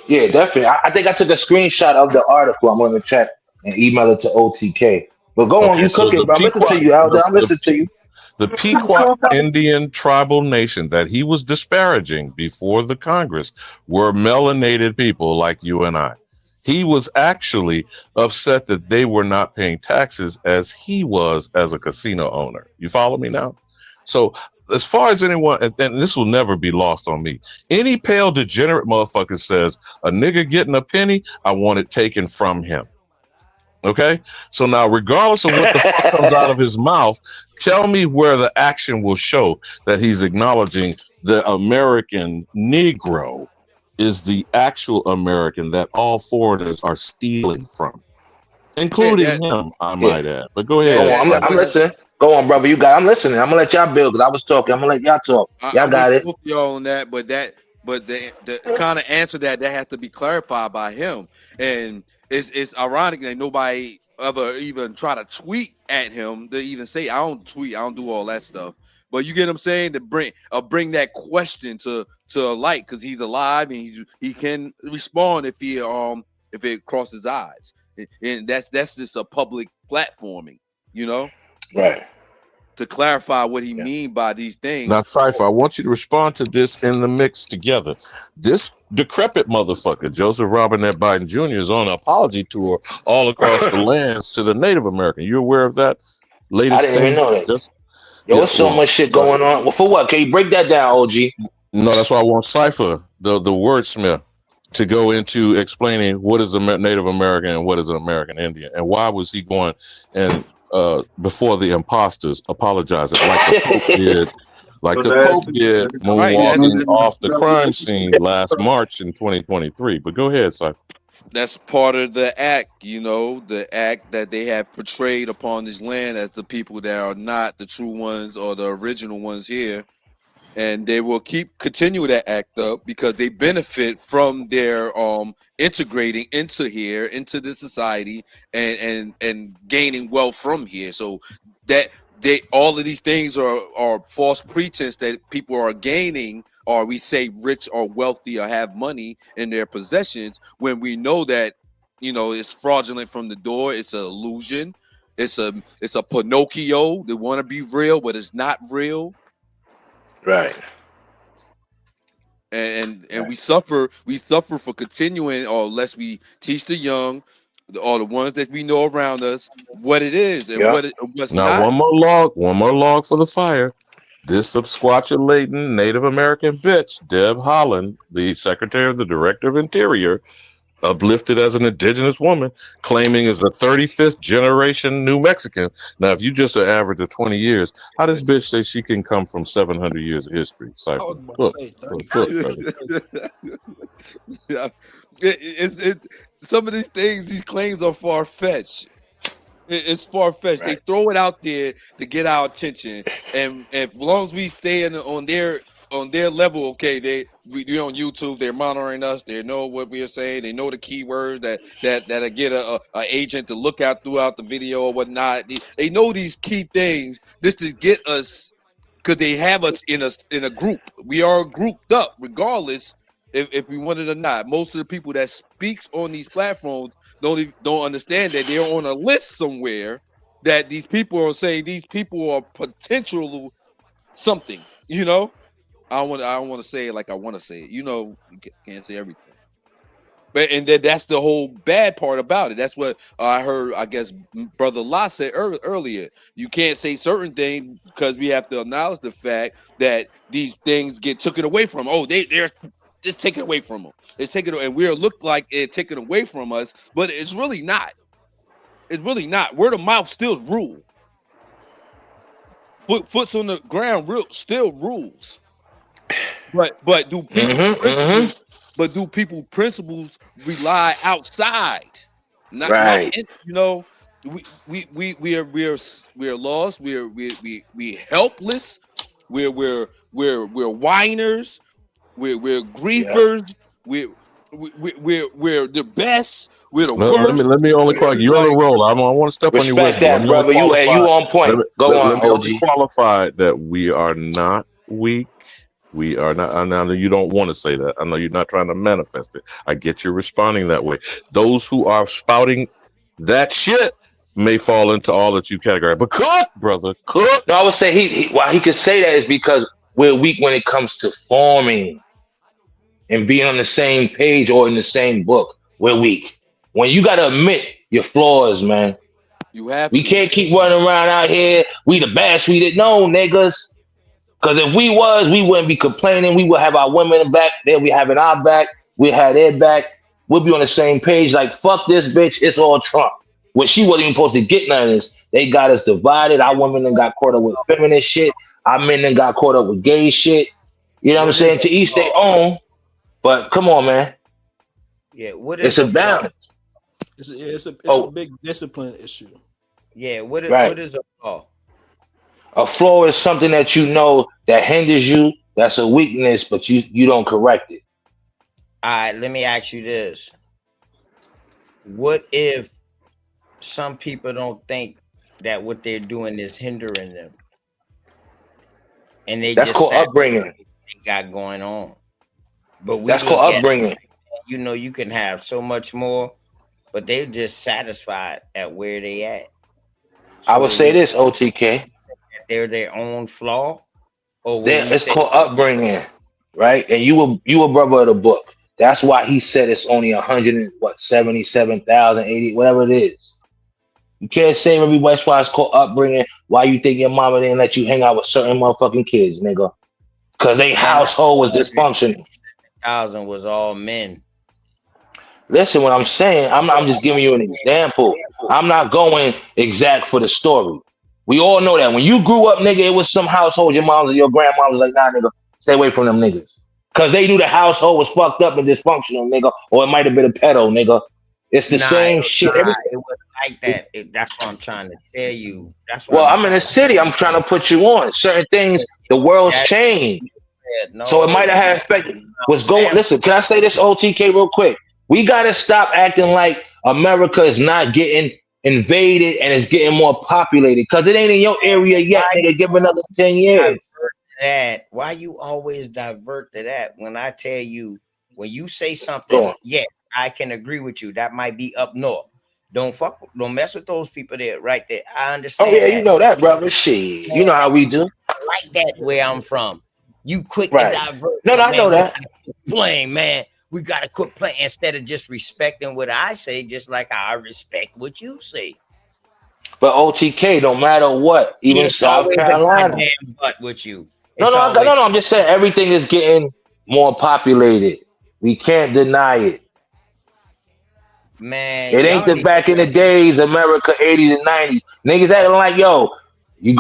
Yeah, definitely. I think I took a screenshot of the article. I'm going to check and email it to OTK. But go on, Okay, you so cooking, the bro. I'm listening to Pequot, you, Elder. I'm listening to you. the Pequot Indian tribal nation that he was disparaging before the Congress were melanated people like you and I. He was actually upset that they were not paying taxes as he was as a casino owner. You follow me now? So as far as anyone, and this will never be lost on me, any pale degenerate motherfucker says a nigga getting a penny, I want it taken from him. Okay, so now regardless of what the fuck comes out of his mouth, tell me where the action will show that he's acknowledging the American Negro is the actual American that all foreigners are stealing from, including him, I might add. But go ahead. Go on, I'm listening. Go on, brother. You got. I'm listening. I'm gonna let y'all build because I was talking. I'm gonna let y'all talk. Y'all I'm got with it. both of y'all on that, but the kind of answer that has to be clarified by him, and it's ironic that nobody ever even try to tweet at him to even say I don't tweet, I don't do all that stuff. But you get what I'm saying, to bring that question to light because he's alive and he can respond if it crosses eyes, and that's just a public platforming, you know, right? To clarify what he mean by these things. Now, Cypher, I want you to respond to this in the mix together. This decrepit motherfucker, Joseph Robinette Biden Jr., is on an apology tour all across the lands to the Native American. You aware of that latest I didn't thing? even know that. Just, Yo, yeah, there's so much shit going on. Well, for what? Can you break that down, OG? No, that's why I want Cypher, the wordsmith, to go into explaining what is a Native American and what is an American Indian, and why was he going and before the imposters apologizing like the Pope did, moonwalking off the crime scene last March in 2023. But go ahead, Cypher. That's part of the act, you know, the act that they have portrayed upon this land as the people that are not the true ones or the original ones here. And they will continue that act up because they benefit from their integrating into here, into the society, and gaining wealth from here. So that all of these things are false pretense that people are gaining, or we say rich or wealthy or have money in their possessions, when we know that, you know, it's fraudulent from the door. It's an illusion. It's a Pinocchio. They want to be real, but it's not real. Right. And we suffer for continuing, or unless we teach the young or the ones that we know around us what it is and what's now not. one more log for the fire. This subsquatulating Native American bitch, Deb Haaland, the Secretary of the Director of Interior, uplifted as an indigenous woman, claiming is a 35th generation New Mexican. Now, if you just an average of 20 years, how does bitch say she can come from 700 years of history? Cypher. Yeah, it's some of these things, these claims are far-fetched. It's far-fetched. They throw it out there to get our attention, and as long as we stay on their level, okay, we're on YouTube, they're monitoring us, they know what we are saying, they know the keywords that get a agent to look out throughout the video or whatnot. They know these key things just to get us, because they have us in a group. We are grouped up regardless if we want it or not. Most of the people that speaks on these platforms don't understand that they're on a list somewhere, that these people are saying these people are potential something, you know. I don't want to say it like I want to say it. You know, you can't say everything. But and that's the whole bad part about it. That's what I heard. I guess Brother La said earlier. You can't say certain things because we have to acknowledge the fact that these things get taken away from. Oh, they're just taken away from them. It's taken, and we look like it taken away from us, but it's really not. It's really not. Word of mouth still rule. Foots on the ground still rules. But do people But do people principles rely outside? Not Right. in, we are lost. We helpless. We're whiners. We're griefers. We're the best. We're the worst. Let me only qualify. You're on a roll. I want to step on your Respect wisdom. Let that, me only brother. You qualify. on point. Go on, Let me only OG. qualify that we are not weak. We are not. I know you don't want to say that. I know you're not trying to manifest it. I get you responding that way. Those who are spouting that shit may fall into all that you categorize. But cook, brother, cook. No, I would say he why he could say that is because we're weak when it comes to forming and being on the same page or in the same book. We're weak. When you gotta admit your flaws, man. You have We to. can't keep running around out here. We the best. We didn't know, niggas. Because if we was, we wouldn't be complaining. We would have our women back. They'll be having our back. We'd have their back. We'll be on the same page. Like, fuck this bitch. It's all Trump. Well, she wasn't even supposed to get none of this. They got us divided. Our women then got caught up with feminist shit. Our men then got caught up with gay shit. You know what I'm What is saying? the To each their flaw? own. But come on, man. Yeah, what is It's a the flaw? balance. It's a Oh, big discipline issue. Yeah, right. what is a flaw? A flaw is something that you know that hinders you. That's a weakness, but you don't correct it. All right, let me ask you this. What if some people don't think that what they're doing is hindering them and they That's just called upbringing. what they got going on? But we That's called look at it, upbringing. you can have so much more, but they're just satisfied at where they at. I So would would say we this, OTK. that they're their own flaw, or would There, we it's say called upbringing, right? And you a brother of the book. That's why he said it's only 177,000, 80, whatever it is. You can't say everybody. That's why it's called upbringing. Why you think your mama didn't let you hang out with certain motherfucking kids, nigga? Because they man, that household was dysfunctional. 1,000 was all men? Listen, what I'm saying, I'm just giving you an example. I'm not going exact for the story. We all know that when you grew up, nigga, it was some household. Your moms or your grandma was like, nah, nigga, stay away from them niggas. Because they knew the household was fucked up and dysfunctional, nigga. Or it might have been a pedo, nigga. It's the same shit. It was like that. That's what I'm trying to tell you. That's what Well, I'm I'm in trying the to city. I'm trying to put you on. Certain things, the world's that, changed. So it no, might have had effect. What's going? Listen, can I say this, OTK, real quick? We gotta stop acting like America is not getting invaded and it's getting more populated because it ain't in your area yet, nigga. Give it another 10 years. that. Why you always divert to that? When I tell you, when you say Go something, on. yeah, I can agree with you. That might be up north. Don't mess with those people there, right there. I Oh understand yeah, you that. know that, brother. Shit, Man, you know how we do, I like that where I'm from. You quick to right? divert, No, I know man. We that. gotta quit playing, man. We gotta quit playing instead of just respecting what I say, just like I respect what you say. But OTK, no matter what, See, even it's South always a Carolina. goddamn butt with you. No, It's no, always no. I'm just saying everything is getting more populated. We can't deny it. man. It ain't Y'all the need back in the days, America, 80s and 90s. Niggas acting like, yo,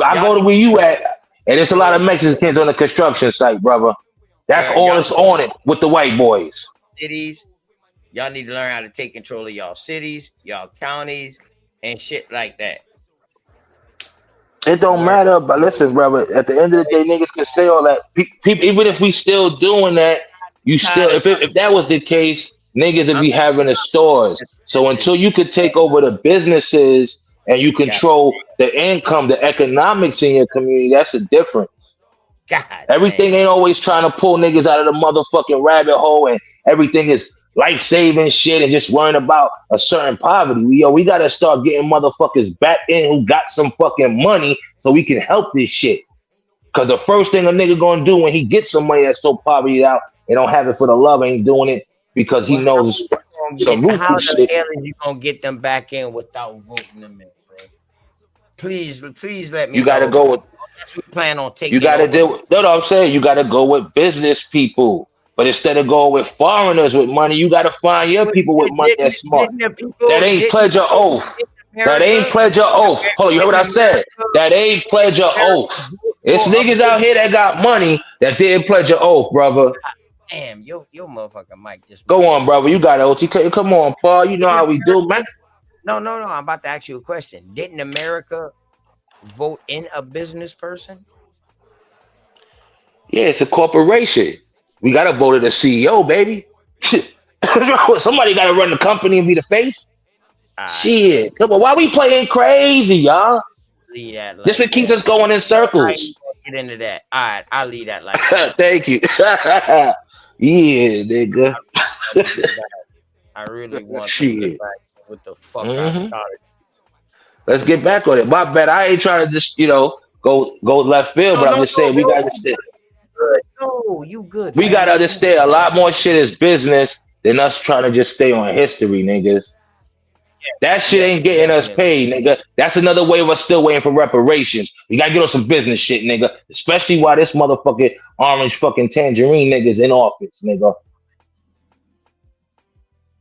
I y'all go to need where you at, and it's a lot yo of Mexicans on the construction site, brother. That's all y'all that's on it with the white boys. cities. Y'all need to learn how to take control of y'all cities, y'all counties, and shit like that. It don't Where matter, but listen, brother. At the end of the day, niggas can say all that. People, even if we still doing that, you still, tired of if that was the case, niggas would I'm be having the stores. So this until you could take over the businesses and you God, control the income, the economics in your community, that's a difference. God Everything damn. ain't always trying to pull niggas out of the motherfucking rabbit hole, and everything is life saving shit and just worrying about a certain poverty. We gotta start getting motherfuckers back in who got some fucking money so we can help this shit. Cause the first thing a nigga gonna do when he gets some money that's so poverty out and don't have it for the love, ain't doing it because he Well, how knows we it's some how ruthless the shit. hell is you gonna get them back in without voting them in, bro? Please let me You got to know. go with. Unless we plan on You taking got to over. deal. No, I'm saying you got to go with business people. But instead of going with foreigners with money, you got to find your But people with money that's smart. didn't the That people ain't pledge your oath. didn't That ain't America pledge your oath. Hold on, you heard what I said? That ain't pledge your oath. vote It's for a niggas out here that got money that didn't pledge your oath, brother. damn your motherfucking mic just Go muted. on, brother. You got it, OTK. Come on, Paul. You know how we do, man. No. I'm about to ask you a question. Didn't America vote in a business person? Yeah, it's a corporation. We got to vote at the CEO, baby. Somebody got to run the company and be the face. Shit. Come on. Why we playing crazy, y'all? Leave that This like what keeps that. us going in I ain't circles. gonna get into that. All right, I'll leave that like that. Thank you. Yeah, nigga. I really want to get Shit. back to what the fuck I started. Let's get back on it. My bad. I ain't trying to just, go left field, but I'm just saying we gotta understand. No, you good, We gotta family. understand a lot more shit is business than us trying to just stay on history, niggas. That shit ain't getting us paid, nigga. That's another way of us still waiting for reparations. We gotta get on some business shit, nigga. Especially while this motherfucking orange fucking tangerine niggas in office, nigga.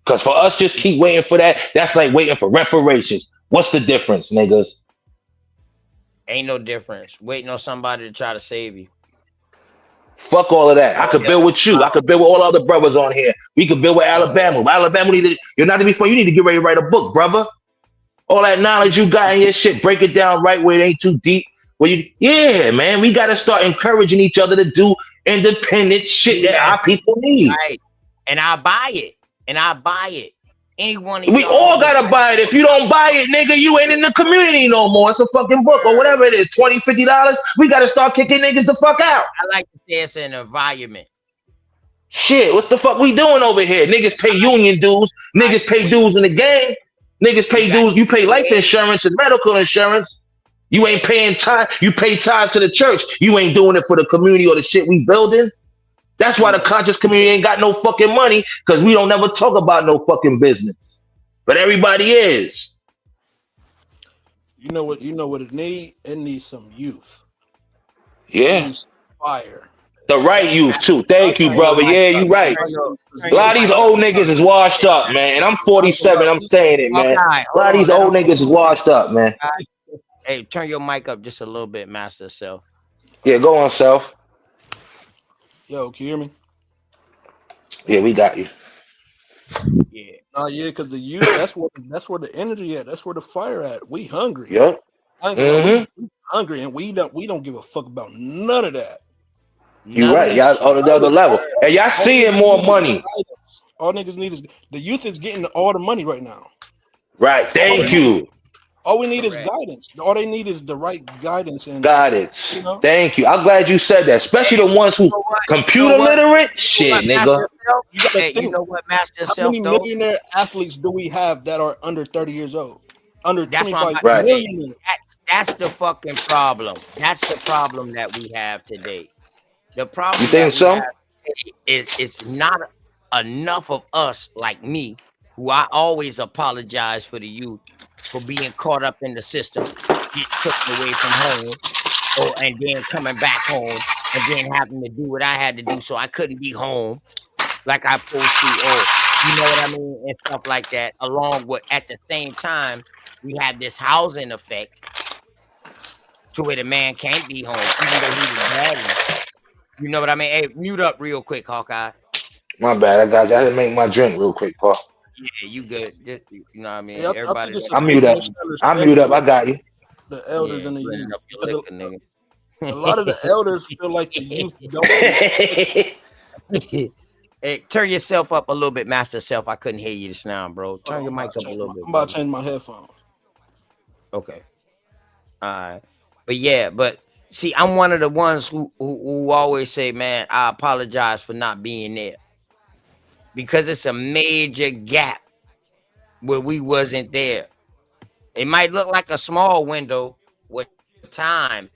Cause for us just keep waiting for that, that's like waiting for reparations. What's the difference, niggas? Ain't no difference. Waiting on somebody to try to save you. Fuck all of that. I could build with you. I could build with all other brothers on here. We could build with Alabama. Alabama you're not to be fun. You need to get ready to write a book, brother. All that knowledge you got in your shit, break it down right where it ain't too deep. Yeah, man, we gotta start encouraging each other to do independent shit that our people need. Right. And I buy it. Any one of We y'all all gotta buy it. If you don't buy it, nigga, you ain't in the community no more. It's a fucking book or whatever it is, $20, $50. We gotta start kicking niggas the fuck out. I like to say it's an environment. Shit, what the fuck we doing over here? Niggas pay union dues. Niggas pay dues in the game. Niggas pay dues. You pay life insurance and medical insurance. You ain't paying time. You pay tithes to the church. You ain't doing it for the community or the shit we building. That's why the conscious community ain't got no fucking money, because we don't never talk about no fucking business. But everybody is. You know what it need? It needs some youth. Yeah. It needs fire. The right youth too. Thank you, brother. Yeah, you right. A lot of these old niggas is washed up, man. And I'm 47. I'm saying it, man. A lot of these old niggas is washed up, man. Hey, turn your mic up just a little bit, Master Self. Yeah, go on, Self. Yo, can you hear me? Yeah, we got you. Yeah. Yeah, because the youth, that's where the energy at. That's where the fire at. We hungry. Yep. I ain't gonna lie, we hungry, and we don't give a fuck about none of that. You right. Y'all on another level. And y'all seeing more money. All niggas need is the youth is getting all the money right now. Right. Thank you. All we need is guidance. All they need is the right guidance and guidance. You know? Thank you. I'm glad you said that. Especially the ones who computer literate. Shit, nigga. You gotta think. You know what, Master How Self, many though? millionaire athletes do we have that are under 30 years old? Under That's 25 right. millionaire. That's the fucking problem. That's the problem that we have today. The problem You think that we so? have today is it's not enough of us like me, who I always apologize for the youth for being caught up in the system, getting taken away from home, and then coming back home and then having to do what I had to do, so I couldn't be home like I supposed to, or you know what I mean, and stuff like that. Along with, at the same time, we have this housing effect to where the man can't be home, even though he was married. You know what I mean? Hey, mute up real quick, Hawkeye. My bad. I didn't make my drink real quick, Paul. Yeah, you good. Just, you know what I mean? Yeah, I Everybody. think it's I'm mute up. I'm mute up. I got you. The elders Yeah, and the cleaning youth. up your liquor, nigga. A lot of the elders feel like the youth don't. Hey, turn yourself up a little bit, Master Self. I couldn't hear you just now, bro. Turn your mic up a little bit. I'm about to change my headphones. Okay. All right. But yeah, but see, I'm one of the ones who always say, man, I apologize for not being there. Because it's a major gap where we wasn't there. It might look like a small window with time,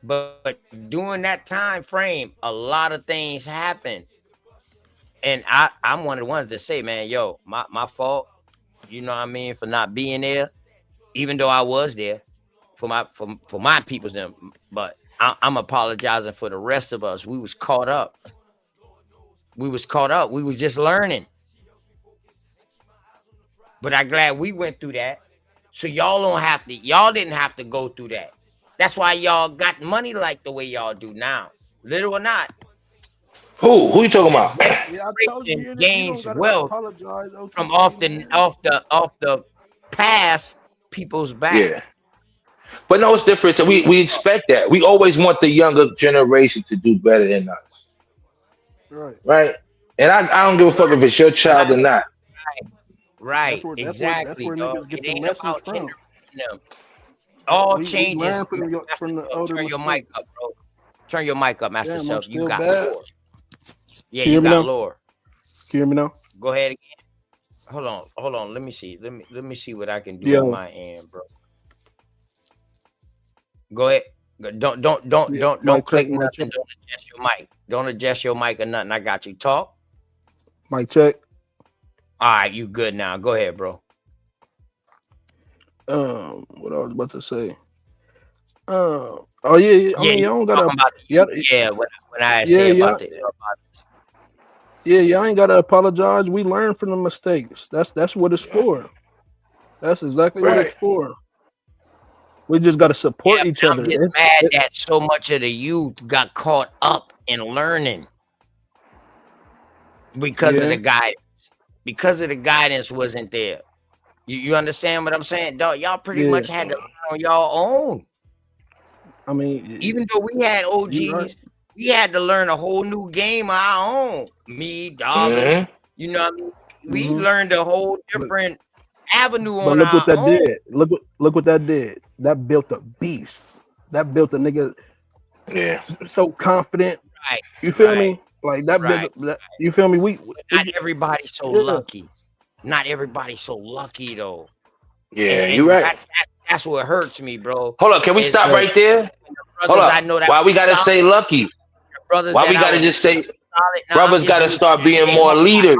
but during that time frame, a lot of things happen. and I'm one of the ones that say, man, yo, my fault. You know what I mean, for not being there, even though I was there for my people's them. But I'm apologizing for the rest of us. We was caught up. We was just learning. But I'm glad we went through that. So y'all didn't have to go through that. That's why y'all got money like the way y'all do now. Little or not. Who you talking about? Yeah, I told you, you don't Gains gotta wealth apologize. from OTK, off the past people's back. Yeah. But no, it's different. So we expect that. We always want the younger generation to do better than us. right? Right? And I don't give a fuck if it's your child or not. Right. That's Exactly, where dog. niggas get It the ain't lessons about from. hindering them. All We changes. learn from the older Turn your mic mistakes. up, bro. Turn your mic up, Master Damn, I'm Self. You still got bad. lore. Yeah, Can you you hear me got now? lore. Can you hear me now? Go ahead again. Hold on. Let me see. Let me see what I can do Yeah. on my end, bro. Go ahead. Don't Mic check, click mic nothing. check. Don't adjust your mic. Don't adjust your mic or nothing. I got you. Talk. Mic check. All right, you good now. Go ahead, bro. What I was about to say. Oh yeah. I mean, You y'all don't talking gotta. about when I Yeah, say yeah. about Y'all ain't gotta apologize. We learn from the mistakes. That's what it's for. That's exactly what it's for. We just gotta support each I'm other. just mad that so much of the youth got caught up in learning because of the guidance. Because of the guidance wasn't there. You understand what I'm saying, dog? Y'all pretty much had to learn on y'all own. I mean, even though we had you right. OGs, we had to learn a whole new game of our own. Me, Dollars, you know what I mean? We learned a whole different avenue But on look what our that own. did. Look what that did. That built a beast. That built a nigga. Yeah. So confident. Right. You feel me? Like that. Right. You feel me? Not everybody's so lucky. Not everybody's so lucky though. Yeah, you're right. That's what hurts me, bro. Hold up, can we stop right there? Hold I up. know that Why we gotta solid, say lucky? Why we gotta just say brothers gotta start being more leaders?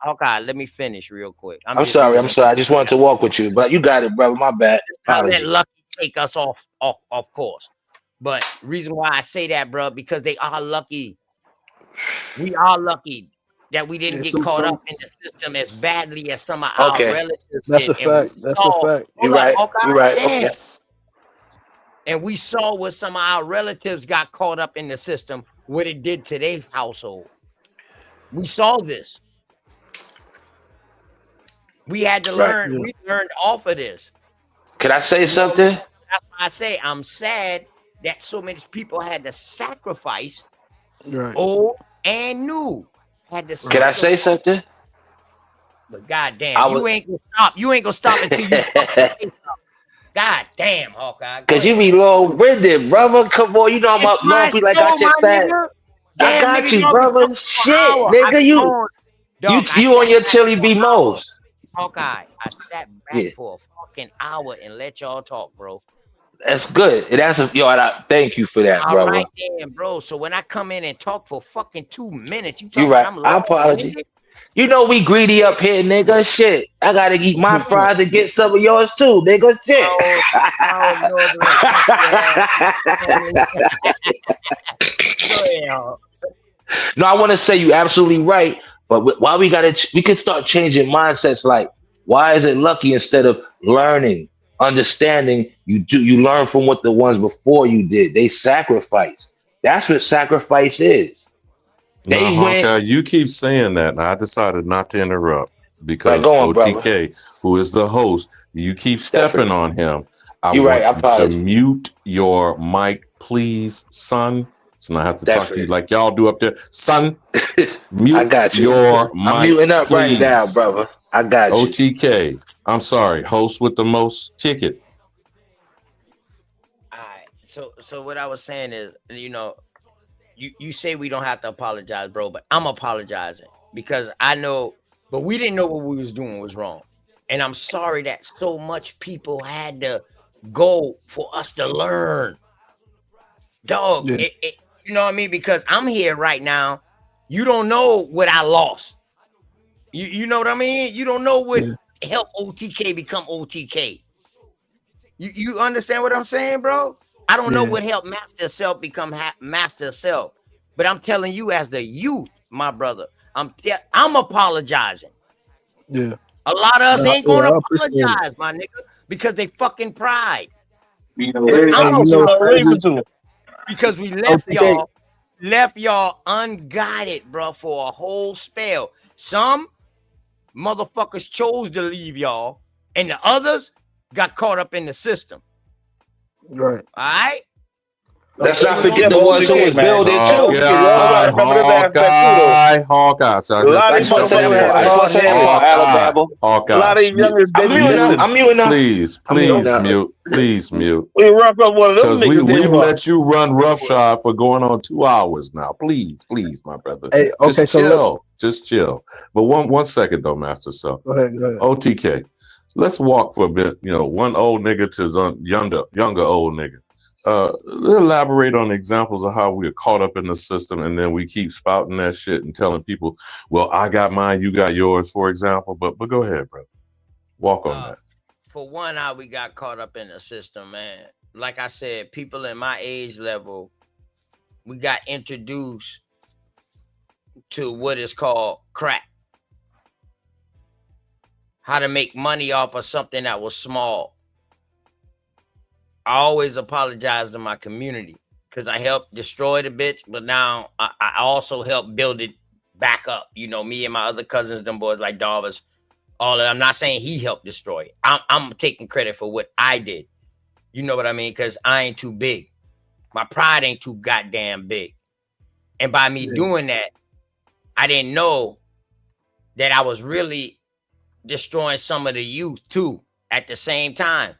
Okay, let me finish real quick. I'm sorry. I just wanted to walk with you, but you got it, brother. My bad. Not let Apology. lucky take us off course. But reason why I say that, bro, because they are lucky. We are lucky that we didn't get caught up in the system as badly as some of our relatives That's did. a fact. That's a fact. You're right. You're right. Okay. And we saw what some of our relatives got caught up in the system, what it did to their household. We saw this. We had to learn. We learned off of this. Can I say something? That's why I say I'm sad that so many people had to sacrifice, old and new. Had to Can I say something? But goddamn, you ain't gonna stop. You ain't gonna stop until you. God damn, Hawkeye. Cause you be long-winded, brother. Come on, you know I'm up north. Be like, I shit fast. I got nigga, you, brother. Shit, nigga, you on your Chili B Mo's. Hawkeye, I sat back for a fucking hour and let y'all talk, bro. That's good. And I thank you for that, All brother. right, then, bro. So when I come in and talk for fucking 2 minutes, you You talking right. I'm I long. apologize. You know we greedy up here, nigga. Shit. I gotta eat my fries and get some of yours too, nigga. Shit. No, I want to say you absolutely right. But why we can start changing mindsets. Like, why is it lucky instead of learning, understanding? You learn from what the ones before you did. They sacrifice. That's what sacrifice is. Now, Hawkeye, you keep saying that. Now, I decided not to interrupt because go on, OTK, who is the host, you keep stepping on him. I You're want right. you to mute your mic, please, son. So now I have to talk to you like y'all do up there. Son, mute I got you. your mic, I'm muting up please. right now, brother. I got you. OTK, I'm sorry. Host with the most, kick it. All right. So what I was saying is, you say we don't have to apologize, bro, but I'm apologizing because I know, but we didn't know what we was doing was wrong. And I'm sorry that so much people had to go for us to learn. Dog, you know what I mean? Because I'm here right now, You don't know what I lost. You know what I mean? You don't know what helped OTK become OTK. You understand what I'm saying, bro? I don't know what helped Master Self become Master Self, but I'm telling you as the youth, my brother, I'm apologizing. Yeah. A lot of us ain't gonna I appreciate it. apologize, my nigga, because they fucking pride. You know, But I'm you know, apologizing because we left OTK. y'all unguided, bro, for a whole spell. Some motherfuckers chose to leave y'all, and the others got caught up in the system. Right. All right. Let's not forget the ones who was building too. Hawkeye. So I A lot of I these just want to say that motherfuckers part. had I a just want hard to say that head. part, Alabama. A lot of these youngers, they be missing. I'm muting up. Please mute. We rough up one of them Because niggas. we've let you run roughshod for going on 2 hours now. Please, my brother. Hey, okay, just so chill. Just chill. But one second though, Master Self. Go ahead. OTK. Let's walk for a bit. You know, one old nigga to some younger old nigga. Elaborate on examples of how we are caught up in the system, and then we keep spouting that shit and telling people, "Well, I got mine, you got yours," for example. But go ahead, brother. Walk on that. For one, how we got caught up in the system, man. Like I said, people in my age level, we got introduced to what is called crack. How to make money off of something that was small. I always apologize to my community because I helped destroy the bitch, but now I also helped build it back up. You know, me and my other cousins, them boys like Darvis, all of them. I'm not saying he helped destroy it. I'm taking credit for what I did. You know what I mean? Because I ain't too big. My pride ain't too goddamn big. And by me doing that, I didn't know that I was really destroying some of the youth too at the same time.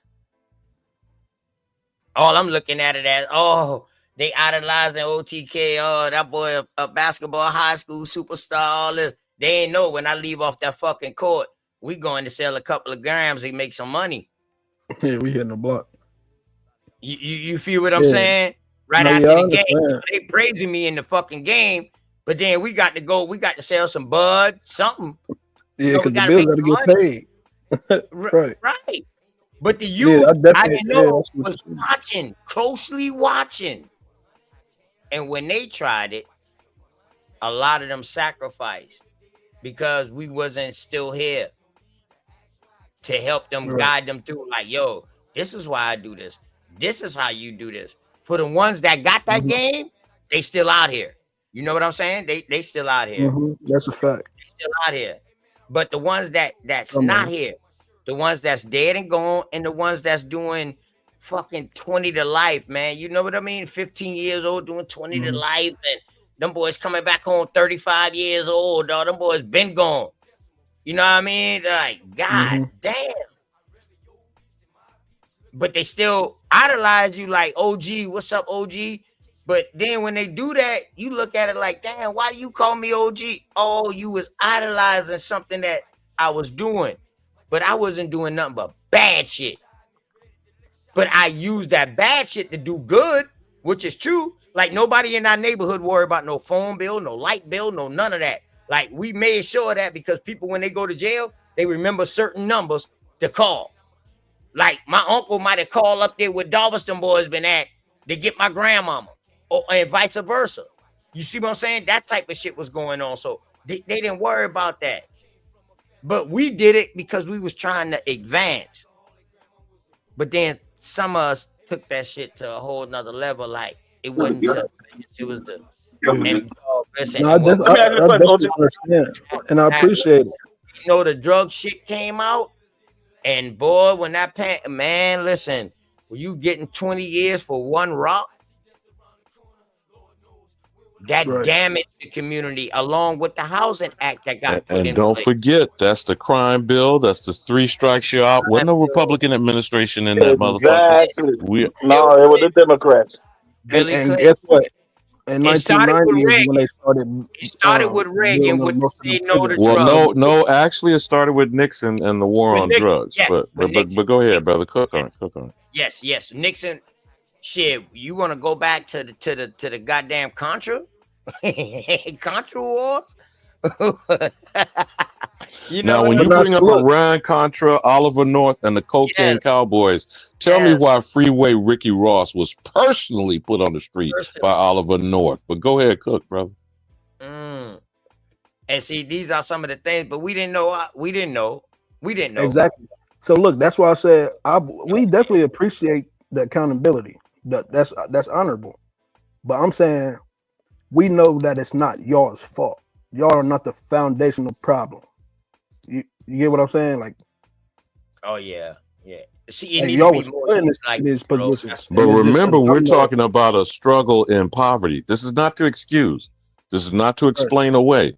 All I'm looking at it as, oh, they idolizing OTK. Oh, that boy a basketball high school superstar. All this. They ain't know when I leave off that fucking court, we going to sell a couple of grams and make some money. Yeah, we hitting the block. You feel what I'm saying? Right after the game, they praising me in the fucking game, but then we got to go. We got to sell some bud, something. Yeah, because the bills got to get paid. Right. But the youth, I didn't know, was closely watching. And when they tried it, a lot of them sacrificed because we wasn't still here to help them guide them through. Like, yo, this is why I do this. This is how you do this. For the ones that got that game, they still out here. You know what I'm saying? They still out here. That's a fact. They still out here. But the ones that's not here, the ones that's dead and gone, and the ones that's doing fucking 20 to life, man. You know what I mean? 15 years old doing 20 to life, and them boys coming back home 35 years old, dog. Them boys been gone. You know what I mean? They're like, God damn. But they still idolize you like, OG, what's up, OG? But then when they do that, you look at it like, damn, why you call me OG? Oh, you was idolizing something that I was doing. But I wasn't doing nothing but bad shit. But I used that bad shit to do good, which is true. Like nobody in our neighborhood worry about no phone bill, no light bill, no none of that. Like we made sure of that because people, when they go to jail, they remember certain numbers to call. Like my uncle might have called up there with Darveston boys been at to get my grandmama, and vice versa. You see what I'm saying? That type of shit was going on. So they didn't worry about that. But we did it because we was trying to advance. But then some of us took that shit to a whole nother level. Like it wasn't it was the listen. No, I definitely understand. And I appreciate it. You know, the drug shit came out. And boy, when that man, listen, were you getting 20 years for one rock? That damaged the community along with the Housing Act that got put in And don't forget, that's the crime bill. That's the 3 strikes you're out. Wasn't no Republican administration in that motherfucker. No, it was the Democrats. And guess what? In 1990 is when they started. It started with Reagan with the say no to drugs. No, actually, it started with Nixon and the war on drugs. Yes, but go ahead, brother. Cook on it. Yes. Nixon. Shit, you want to go back to the goddamn Contra? Contra wars. You know Now, what when I you But now, bring up look, Iran Contra, Oliver North, and the Cocaine Yes, Cowboys, tell me yes. why Freeway Ricky Ross was personally put on the street by Oliver North. But go ahead, Cook, brother. And see, these are some of the things, but we didn't know. We didn't know. exactly. So look, that's why I said we definitely appreciate the accountability. That's honorable. But I'm saying we know that it's not y'all's fault. Y'all are not the foundational problem. You get what I'm saying? Like, Oh yeah. See, it like need to y'all be was more put in like these bro. positions, But and it's just some remember, we're dumb talking about a struggle in poverty. This is not to excuse. This is not to explain away.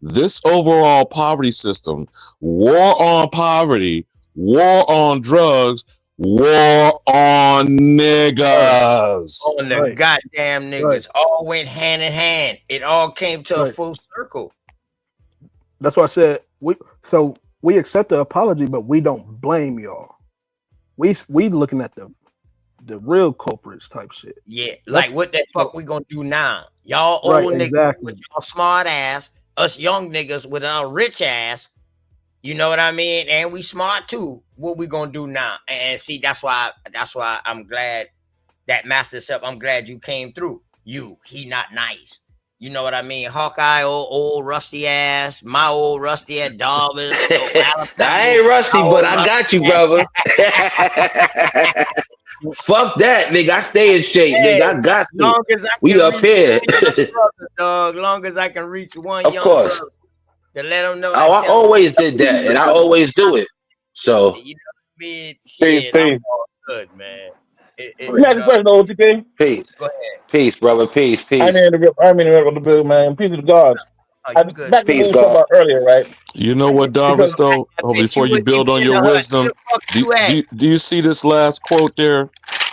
This overall poverty system, war on poverty, war on drugs, war on niggas. On the goddamn niggas, all went hand in hand. It all came to a full circle. That's why I said we accept the apology, but we don't blame y'all. We looking at the real culprits type shit. Yeah, like what the fuck we gonna do now? Y'all Right, old niggas exactly. with y'all smart ass, us young niggas with our rich ass. You know what I mean? And we smart too. What we gonna do now? And see, that's why I'm glad that Master Self. I'm glad you came through. He not nice. You know what I mean? Hawkeye, old rusty ass, my old rusty ass Darvin. I ain't rusty, but I got you, brother. Fuck that, nigga. I stay in shape, nigga. I got you. Long as I We can up reach here. one young brother, dog. Long as I can reach one Of young course. brother to let them know. Oh, I always did that, and I always do it. So, You know what I mean? Shit, I'm all good, man. Next question, OTK. peace. Go ahead. Peace, brother. Peace, I peace. didn't interrupt the bill, man. Peace to the gods. Back to what we Peace, were talking God. about earlier, right? You know what, Darvis, though? Before you build on your wisdom, do you see this last quote there,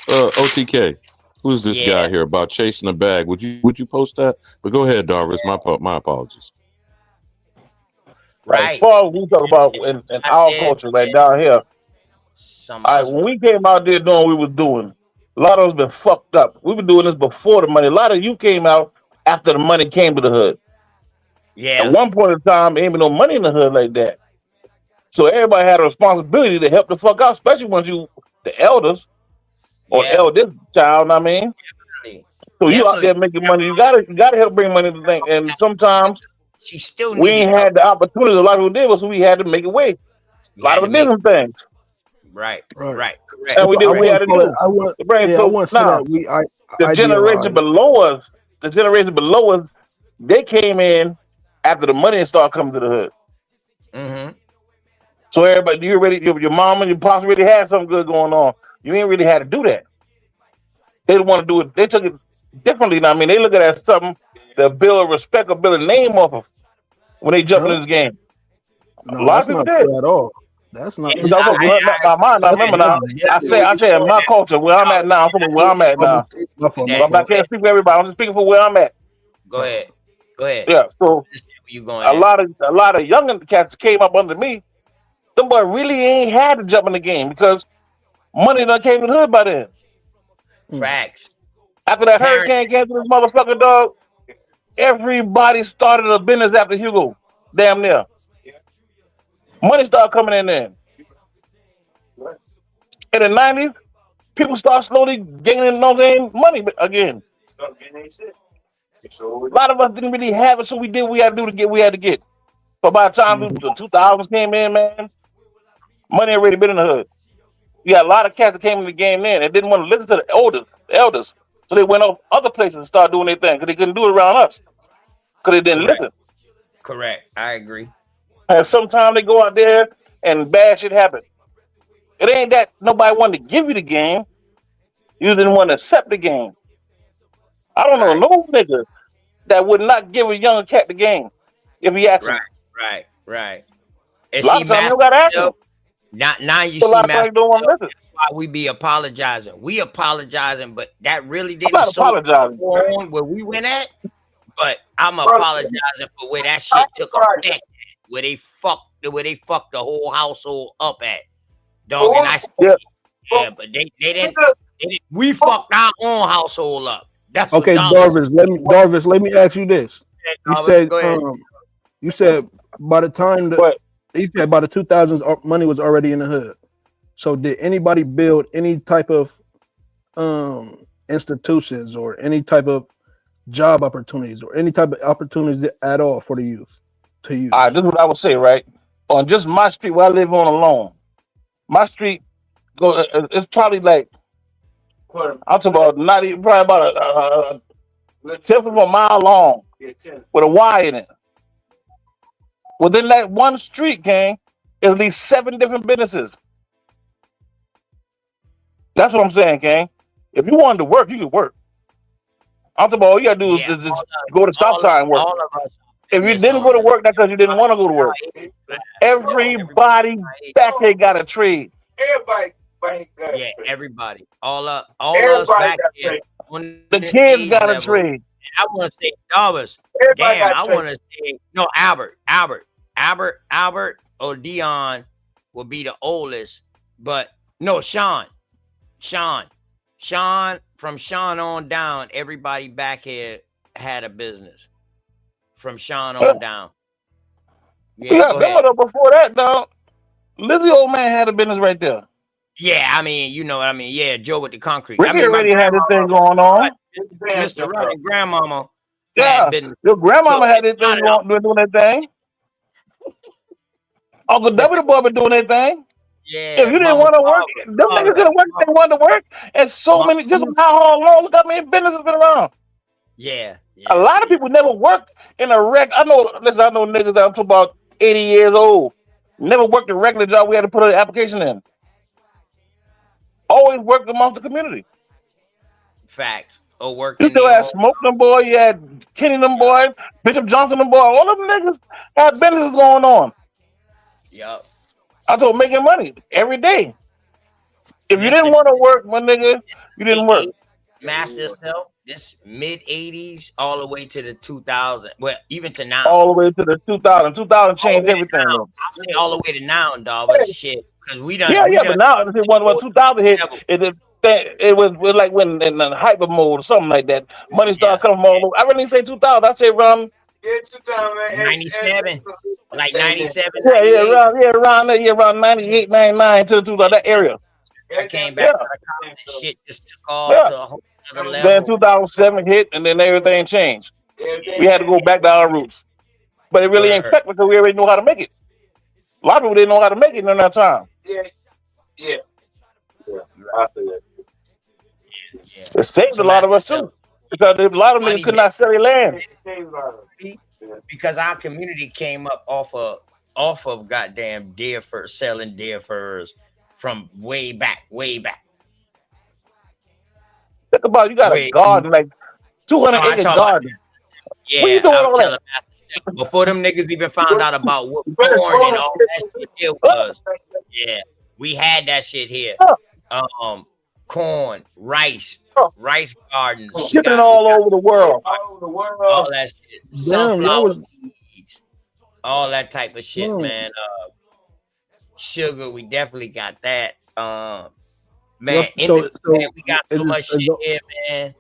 OTK? Who's this guy here about chasing a bag? Would you post that? But go ahead, Darvis. My apologies. Right. As far as we talk about in our culture right down here. All right, when we came out there doing what we was doing, a lot of us been fucked up. We been doing this before the money. A lot of you came out after the money came to the hood. Yeah. At one point in time, there ain't been no money in the hood like that. So everybody had a responsibility to help the fuck out, especially when you the elders or eldest child, I mean. So you out there making money, you gotta help bring money to the thing. And sometimes she still we ain't had the opportunity. A lot of people did, so we had to make it way. A lot of different things. Right. Correct. And we did what we had to do. I want to say now, that the generation below us, they came in after the money started coming to the hood. Mm-hmm. So everybody, your mom and your pops really had something good going on. You ain't really had to do that. They didn't want to do it. They took it differently. Now, I mean, they look at it as something to build respect or build a name off of when they jump in this game. No, A lot of that's people not did. true at all. That's not. It's also my mind. I remember now. I say in my culture where I'm at now. I'm talking where I'm at now. I'm not can't speak for everybody. I'm just speaking for where I'm at. Go ahead. Yeah. So you going? A lot of young cats came up under me. Them boy really ain't had to jump in the game because money done came to the hood by then. Facts. After that hurricane came to this motherfucker, dog, everybody started a business after Hugo. Damn near. Money started coming in then. In the 90s, people start slowly gaining money again. A lot of us didn't really have it, so we did what we had to do to get what we had to get. But by the time the 2000s came in, man, money already been in the hood. You got a lot of cats that came in the game then and didn't want to listen to the elders. So they went off other places and started doing their thing because they couldn't do it around us. Because they didn't listen. Correct. I agree. And sometimes they go out there and bad shit happen. It ain't that nobody wanted to give you the game. You didn't want to accept the game. I don't know no nigga that would not give a young cat the game if he asked him. Right. A lot of times you got to ask him. Now you A see, lot of times Master. don't want to listen. That's why we be apologizing. We apologizing, but that really I'm didn't not apologizing. on where we went at. But I'm apologizing for where that shit took effect, where they fucked the whole household up at. Dog, and I said, but they didn't. We fucked our own household up. That's what Okay, Darvis. Darvis, let me ask you this. You Darvis, said go ahead. you said by the time you said by the 2000s money was already in the hood. So did anybody build any type of institutions or any type of job opportunities or any type of opportunities at all for the youth to use? All right, this is what I would say, right? On just my street where I live on alone, my street it's probably like I'm talking about not even probably about a tenth of a mile long with a Y in it. Within that one street, King, at least 7 different businesses. That's what I'm saying, King. If you wanted to work, you could work. I'm talking about all you gotta do is just go to stop sign work. All of us. If you didn't go to work, that's because you didn't want to go to work. Everybody back here got a trade. Yeah, everybody. All us back there. The kids got a trade. I want to say Darvis. Damn, I want to say no Albert or Dion will be the oldest, but no Sean. From Sean on down, everybody back here had a business. From Sean on down. Yeah, before that, dog. Lizzie old man had a business right there. Yeah, I mean, you know what I mean. Yeah, Joe with the concrete. Ricky I mean, already had this thing going on. Mr. Running Grandmama. Yeah, your grandmama had this thing doing that thing. Uncle W the boy been doing that thing. Yeah. If you didn't want to work, them niggas didn't work. They wanted to work, and so many. Just how long? Look how many businesses been around. Yeah. A lot of people never worked in a rec. I know niggas that I'm talking about 80 years old. Never worked a regular job. We had to put an application in. Always worked amongst the community. Facts. Or work. You still had Smoke them boy. You had Kenny them boy. Bishop Johnson them boy. All of them niggas had businesses going on. Yup. I told making money every day. If you didn't want to work, my nigga, you didn't work. Master Self, this mid 80s all the way to the 2000s. Well, even to now. All the way to the 2000. 2000 changed everything. I say all the way to now, dog. But shit, because we done. Yeah, but now when 2000 hit, it was like when in the hyper mode or something like that. Money started coming all over. I really say 2000. I say around 97, like 97. Around 98, 99 to the 2000 that area. I came back to the college and shit just took off to a whole other level. Then 2007 hit and then everything changed. We had to go back to our roots. But it really ain't cut because we already know how to make it. A lot of people didn't know how to make it during that time. Yeah. I see that. It saved a lot of us too. Because a lot of them could not sell their land. Because our community came up off of goddamn deer fur, selling deer furs from way back. Think about you got a garden, like 200-acre garden. Yeah, what you doing all that? Before them niggas even found out about what corn and all that shit here was. Yeah, we had that shit here. Corn, rice gardens. Shipping all over the world. All that shit. Sunflower seeds. All that type of shit, man. Sugar, we definitely got that. Man, we got so much shit here, man.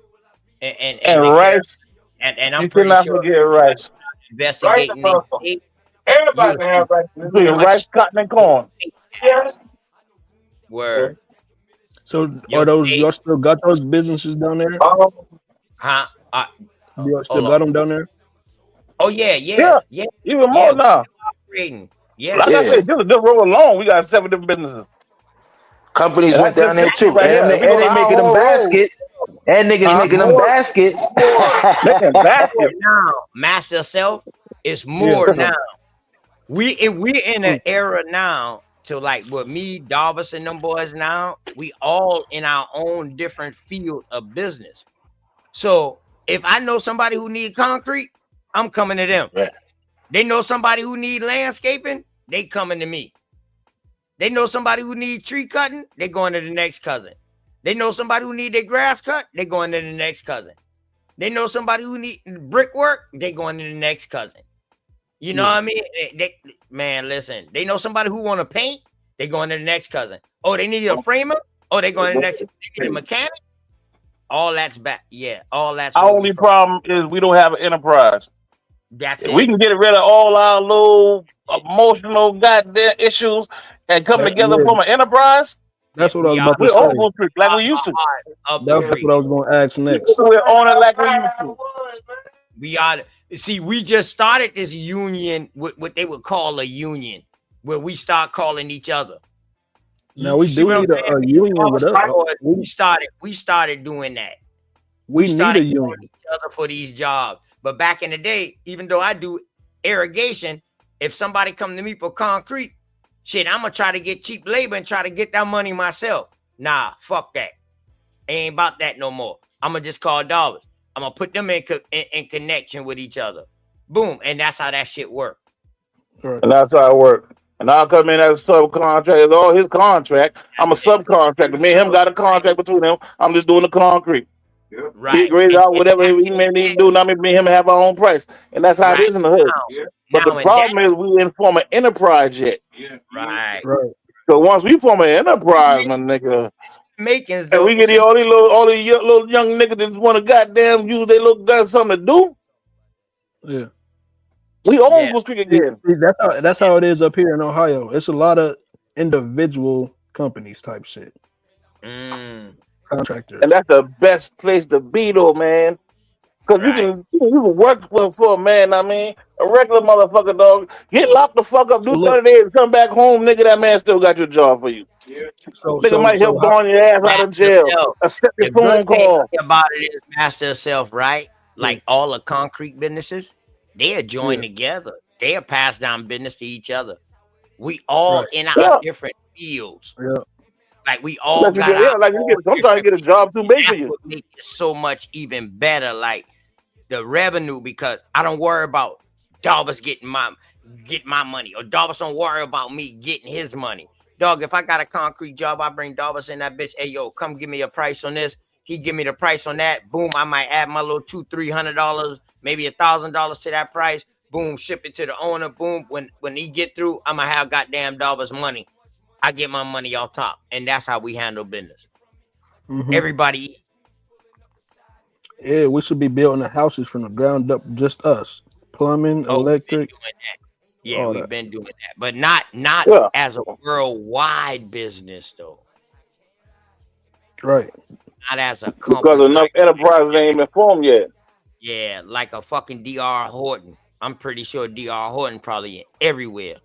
And rice. And I'm you pretty cannot sure forget rice. Investigating everybody can have rice. Rice, cotton, and corn. Word. So are those y'all still got those businesses down there? Huh? Y'all still got them down there? Oh yeah. Even more now. Yeah. Like I said, just roll along. We got 7 different businesses. Companies went down there too, and they making them baskets. And niggas making them baskets. Making baskets now. Master Self is more now. We're in an era now to like with me, Darvis, and them boys now. We all in our own different field of business. So if I know somebody who need concrete, I'm coming to them. Right. They know somebody who need landscaping, they coming to me. They know somebody who need tree cutting, they going to the next cousin. They know somebody who need their grass cut, they going to the next cousin. They know somebody who need brickwork, they going to the next cousin. You know what I mean? Man, listen. They know somebody who want to paint, they going to the next cousin. Oh, they need a framer? Oh, they going to the next. They need a mechanic? All that's back. Yeah, all that's Our where we only from. problem is we don't have an enterprise. That's If we it. can get rid of all our little emotional goddamn issues and come together Yeah, from an enterprise, Yeah, that's what I we was are about to we're say. on Bull Creek like we used to. up the That's creek. what I was going to ask next. We're on it like we used to. We are. See, we just started this union, what they would call a union, where we start calling each other. Now we see do what I'm need saying? a union with us. We started doing that. We need a started union. calling each other for these jobs. But back in the day, even though I do irrigation, if somebody come to me for concrete, shit, I'm gonna try to get cheap labor and try to get that money myself. Nah, fuck that. Ain't about that no more. I'm gonna just call dollars. I'm gonna put them in connection with each other. Boom, and that's how that shit work. Right. And that's how it works. And I'll come in as a subcontract. It's all his contract. I'm a subcontractor. Me and him got a contract between them. I'm just doing the concrete. He Right. agrees out whatever he may need to do. Now me and him have our own price. And that's how it is in the hood. But the Now and problem is we didn't form an enterprise yet. Right. Right. So once we form an enterprise, my nigga, Makings and though. we get all these little young niggas that just want to goddamn use they little gun something to do. Yeah. We own Bull Creek again. See, that's how it is up here in Ohio. It's a lot of individual companies type shit. Contractors. And that's the best place to be though, man. Because you can work for a man, I mean, a regular motherfucker, dog. Get locked the fuck up, do 30 days, come back home, nigga, that man still got your job for you. Nigga might help burn your ass out of jail. Accept your The good phone thing call. about it is master of self, right? Like all the concrete businesses, they are joined together. They are passed down business to each other. We all in our different fields. Yeah. Like we all got sometimes you get a job too big for you. What makes it so much even better, like the revenue, because I don't worry about Darvis getting my money, or Darvis don't worry about me getting his money. Dog, if I got a concrete job, I bring Darvis in that bitch. Hey yo, come give me a price on this. He give me the price on that. Boom, I might add my little $200-300, maybe $1,000 to that price. Boom, ship it to the owner. Boom, when he get through, I'ma have goddamn Darvis money. I get my money off top, and that's how we handle business. Everybody. Yeah, we should be building the houses from the ground up, just us. Plumbing, electric. Yeah, we've been doing that, but not as a worldwide business though. Right. Not as a company. Because enough enterprises ain't been formed yet. Yeah, like a fucking DR Horton. I'm pretty sure DR Horton probably everywhere.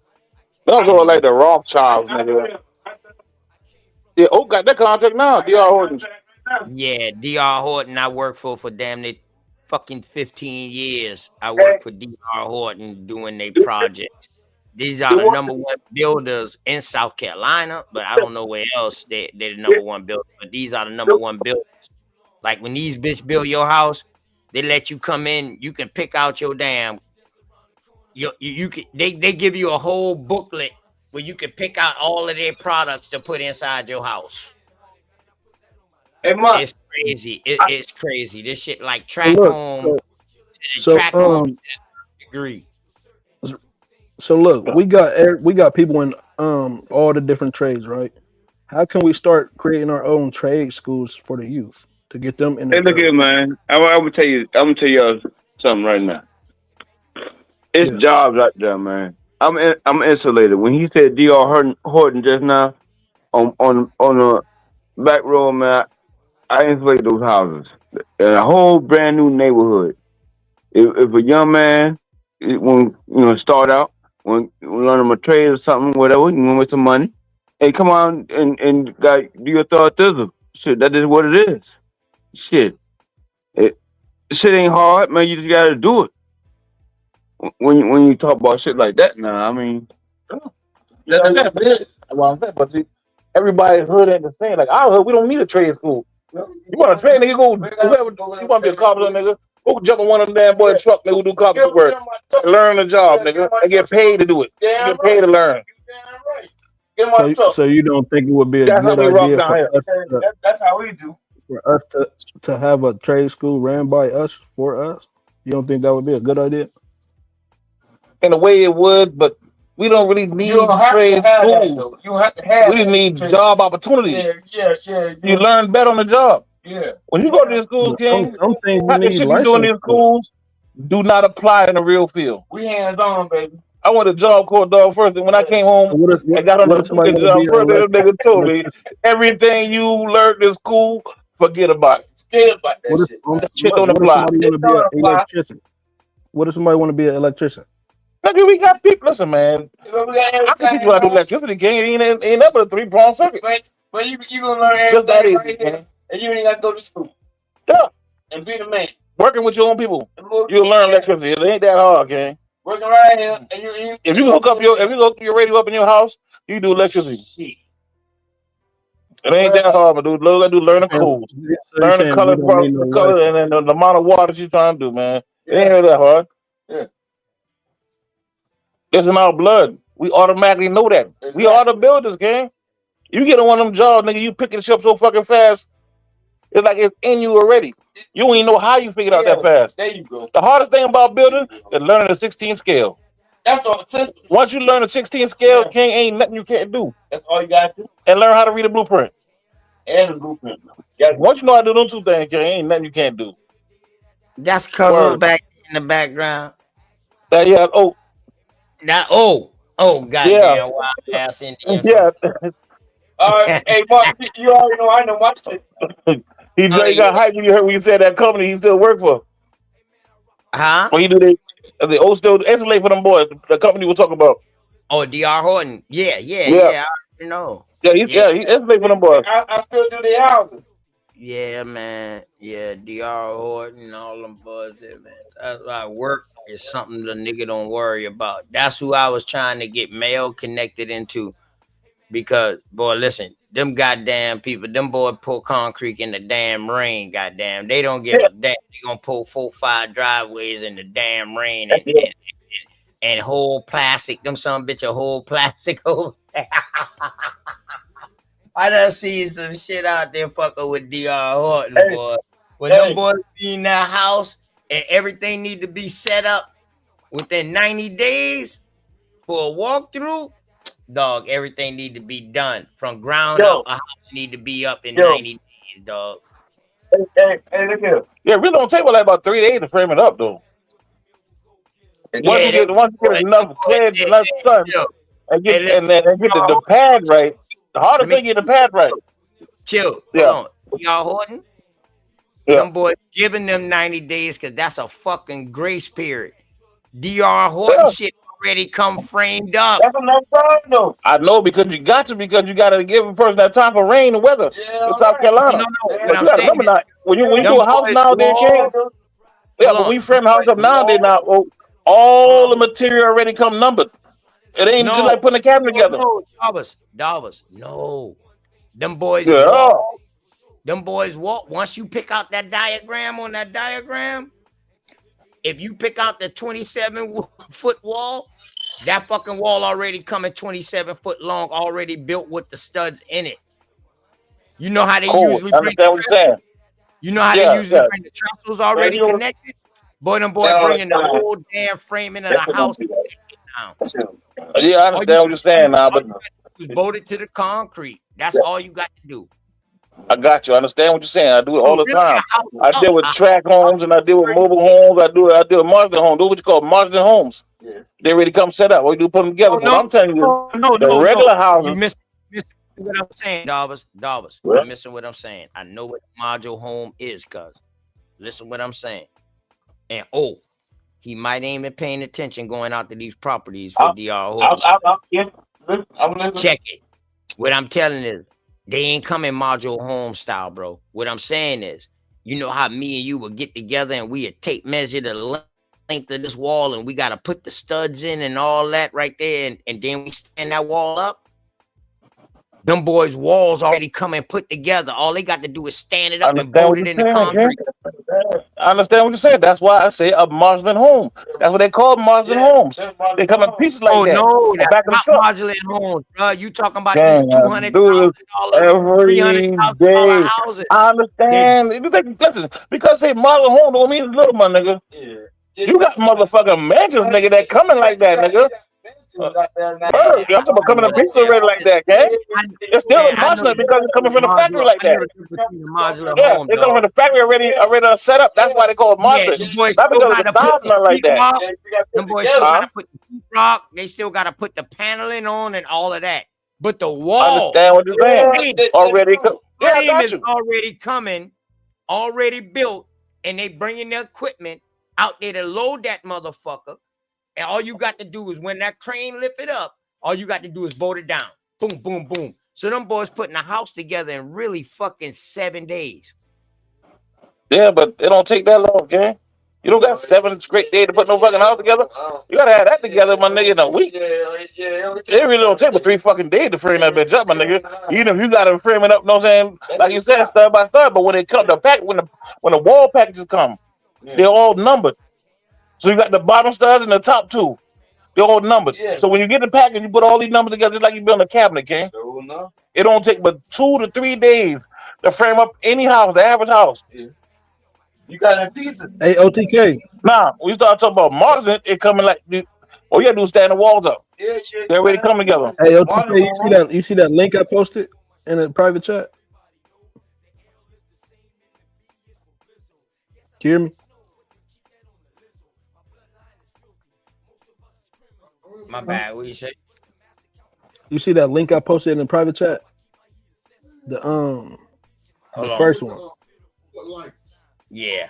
That's all like the Rothschilds, nigga. Yeah, Oak got that contract now. DR Horton. Yeah, DR Horton. I worked for damn near fucking 15 years. I worked for DR Horton doing their projects. These are the #1 builders in South Carolina, but I don't know where else they're the #1 builder. But these are the #1 builders. Like when these bitch build your house, they let you come in. You can pick out your damn. You can. They give you a whole booklet where you can pick out all of their products to put inside your house. It's crazy. It's crazy. This shit like track home. Track home to the degree. So look, we got people in all the different trades, right? How can we start creating our own trade schools for the youth to get them in? Hey, look here, man. I'm gonna tell you something right now. It's jobs out there, man. I'm insulated. When he said DR Horton just now on the back road, man, I insulated those houses in a whole brand new neighborhood. If a young man start out, when learn him a trade or something, whatever, you want with some money, hey, come on and do your thought thizzle. Shit, that is what it is. Shit, shit ain't hard, man. You just gotta do it. When you talk about shit like that, now, I mean, that's it. Well, I'm saying, but see, everybody's hood ain't the same. Like our hood, we don't need a trade school. You want to trade, nigga? You want to be a carpenter, nigga? Go jump on one of them damn boy truck, nigga, who do carpenter work. Learn the job, nigga. They get paid to do it. You get paid to learn. So you don't think it would be a good idea for us? That's how we do. For us to have a trade school ran by us for us, you don't think that would be a good idea? In a way, it would, but we don't really need trade schools. We need job opportunities. Yeah. You learn better on the job. Yeah. When you go to these schools, King, Some things you half the need shit you do in license these for. schools do not apply in the real field. We hands on, baby. I went to Job Corps dog first, and when I came home So and got on what the if somebody fucking want to job be an first, that nigga told me everything you learned in school, forget about it. Forget about that shit. That shit don't what if apply. somebody want to be an electrician? What if somebody want to be an electrician? Nigga, we got people. Listen, man. I can teach you how to do electricity. King ain't up with a 3-prong circuit. But you gonna learn everything just that easy, right man. And you ain't got to go to school. Yeah. And be the man. Working with your own people. You'll learn electricity. It ain't that hard, King. Working right here. And if you hook up your radio up in your house, you do electricity. It ain't that hard, but dude. All I do learn the codes. Learn the color, the color, and then the amount of water she's trying to do, man. It ain't really that hard. Yeah. It's in our blood. We automatically know that. We are the builders, gang. You get on one of them jobs, nigga, you picking shit up so fucking fast. It's like it's in you already. You don't even know how you figured out that fast. There you go. The hardest thing about building is learning the 16 scale. That's all. Once you learn the 16 scale, King, ain't nothing you can't do. That's all you got to do. And learn how to read a blueprint. And the blueprint. Once you know how to do those two things, King, ain't nothing you can't do. That's Cuzzo back in the background. Yeah. Oh. That goddamn wild ass Indian. Yeah. Hey, Mark, you already know I know my shit. He got hyped when you said that company he still work for. Huh? When you do the old still escalate for them boys, the company we'll talk about. Oh, DR Horton. Yeah. I already know. He escalate for them boys. I still do the houses. Yeah, man. Yeah, DR Horton, all them boys there, man. That's like work is something the nigga don't worry about. That's who I was trying to get Mel connected into. Because, boy, listen, them goddamn people, them boys pull concrete in the damn rain, goddamn. They don't give a damn. They gonna pull 4-5 driveways in the damn rain and whole plastic. Them some bitch a whole plastic over there. I done seen some shit out there fucking with DR Horton, boy. When them boys be in that house and everything need to be set up within 90 days for a walkthrough, dog, everything need to be done from ground up. A house need to be up in 90 days, dog. Hey, look here. Yeah, really don't take about 3 days to frame it up, though. Once you get enough cleared, enough sun, and get the pad right. The hardest thing is the pad right. Chill. Hold on. Y'all Horton? Them boys giving them 90 days because that's a fucking grace period. DR Horton shit already come framed up. That's a long time, though. I know because you got to give a person that time for rain and weather in South Carolina. But you gotta remember now, when you do a house nowadays, King, but we frame a house up nowadays now, all the material already come numbered. It ain't just like putting a cabinet together. Dalvas, no. Them boys walk. Once you pick out that diagram on that diagram, if you pick out the 27-foot wall, that fucking wall already coming 27 foot long, already built with the studs in it. You know how they usually bring You know how they usually bring the trestles already connected? Boy, them boys bringing the whole damn framing of the house now. Yeah, I understand what you're saying now, but you bolt it to the concrete. That's all you got to do. I got you. I understand what you're saying. I do it all the time. I deal with track homes and I deal with mobile homes. I deal with Marsden homes. Do what you call Marsden homes. Yes. They already come set up. We do put them together. But I'm telling you, the regular houses. You missing what I'm saying, Dalvas. You're missing what I'm saying. I know what module home is, cuz. Listen what I'm saying. And he might ain't been paying attention going out to these properties for DR. Check it. What I'm telling is, they ain't coming module home style, bro. What I'm saying is, you know how me and you would get together and we would tape measure the length of this wall and we got to put the studs in and all that right there. And then we stand that wall up. Them boys' walls already come and put together. All they got to do is stand it up and bolt it in the concrete. I understand what you're saying. That's why I say a Marsden home. That's what they call Marsden homes. They come in pieces like that. Oh, no, that's not modular homes, bro. You talking about these $200,000, $300,000 houses. I understand. Listen, because say modular home don't mean little, my nigga. You got motherfucking mansions, nigga, that coming like that, nigga. I'm talking about coming to pizza ready like that, gang. It's still Man, a I know modular because it's coming from the factory modular. like I that. never took it to the modular Yeah, home, it's coming dog. from the factory already set up. That's why they call it Yeah, modular. the boys Not still because of the gotta put size, the not like that. sheetrock. Them boys still gotta put the sheetrock. They still gotta put the paneling on and all of that. But the I wall, understand what you're saying. Already, yeah, I frame got is you. already coming, already built, and they bringing the equipment out there to load that motherfucker. And all you got to do is when that crane lift it up, all you got to do is bolt it down. Boom, boom, boom. So them boys putting a house together in really fucking 7 days. Yeah, but it don't take that long, okay? You don't got 7 straight days to put no fucking house together. You gotta have that together, my nigga, in a week. It really don't take but 3 fucking days to frame that bitch up, my nigga. Even if you gotta frame it up, know what I'm saying? Like you said, stud by stud. But when it come the pack, when the wall packages come, they're all numbered. So you got the bottom studs and the top 2. They're all numbered. So when you get the package, you put all these numbers together just like you build a cabinet, okay? It don't take but 2 to 3 days to frame up any house, the average house. You got a thesis. Hey, OTK. Nah, we start talking about margin, it coming like all you gotta do is stand the walls up. They're ready to come together. Hey, OTK, you see that link I posted in the private chat? Can you hear me? My bad. What you say? You see that link I posted in the private chat? The first one. Yeah.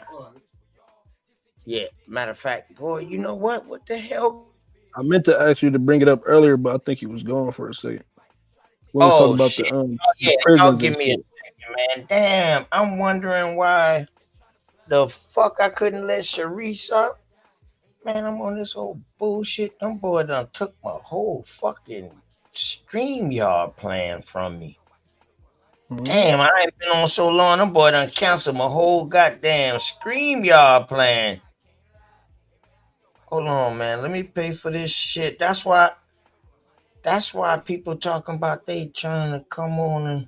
Yeah. Matter of fact, boy, you know what? What the hell? I meant to ask you to bring it up earlier, but I think he was gone for a second. We was talking about shit. the Yeah, y'all prisons give and me a shit. second, man. Damn, I'm wondering why the fuck I couldn't let Sharice up. Man, I'm on this whole bullshit. Them boy done took my whole fucking StreamYard plan from me. Damn, I ain't been on so long. Them boy done canceled my whole goddamn StreamYard plan. Hold on, man. Let me pay for this shit. That's why people talking about they trying to come on and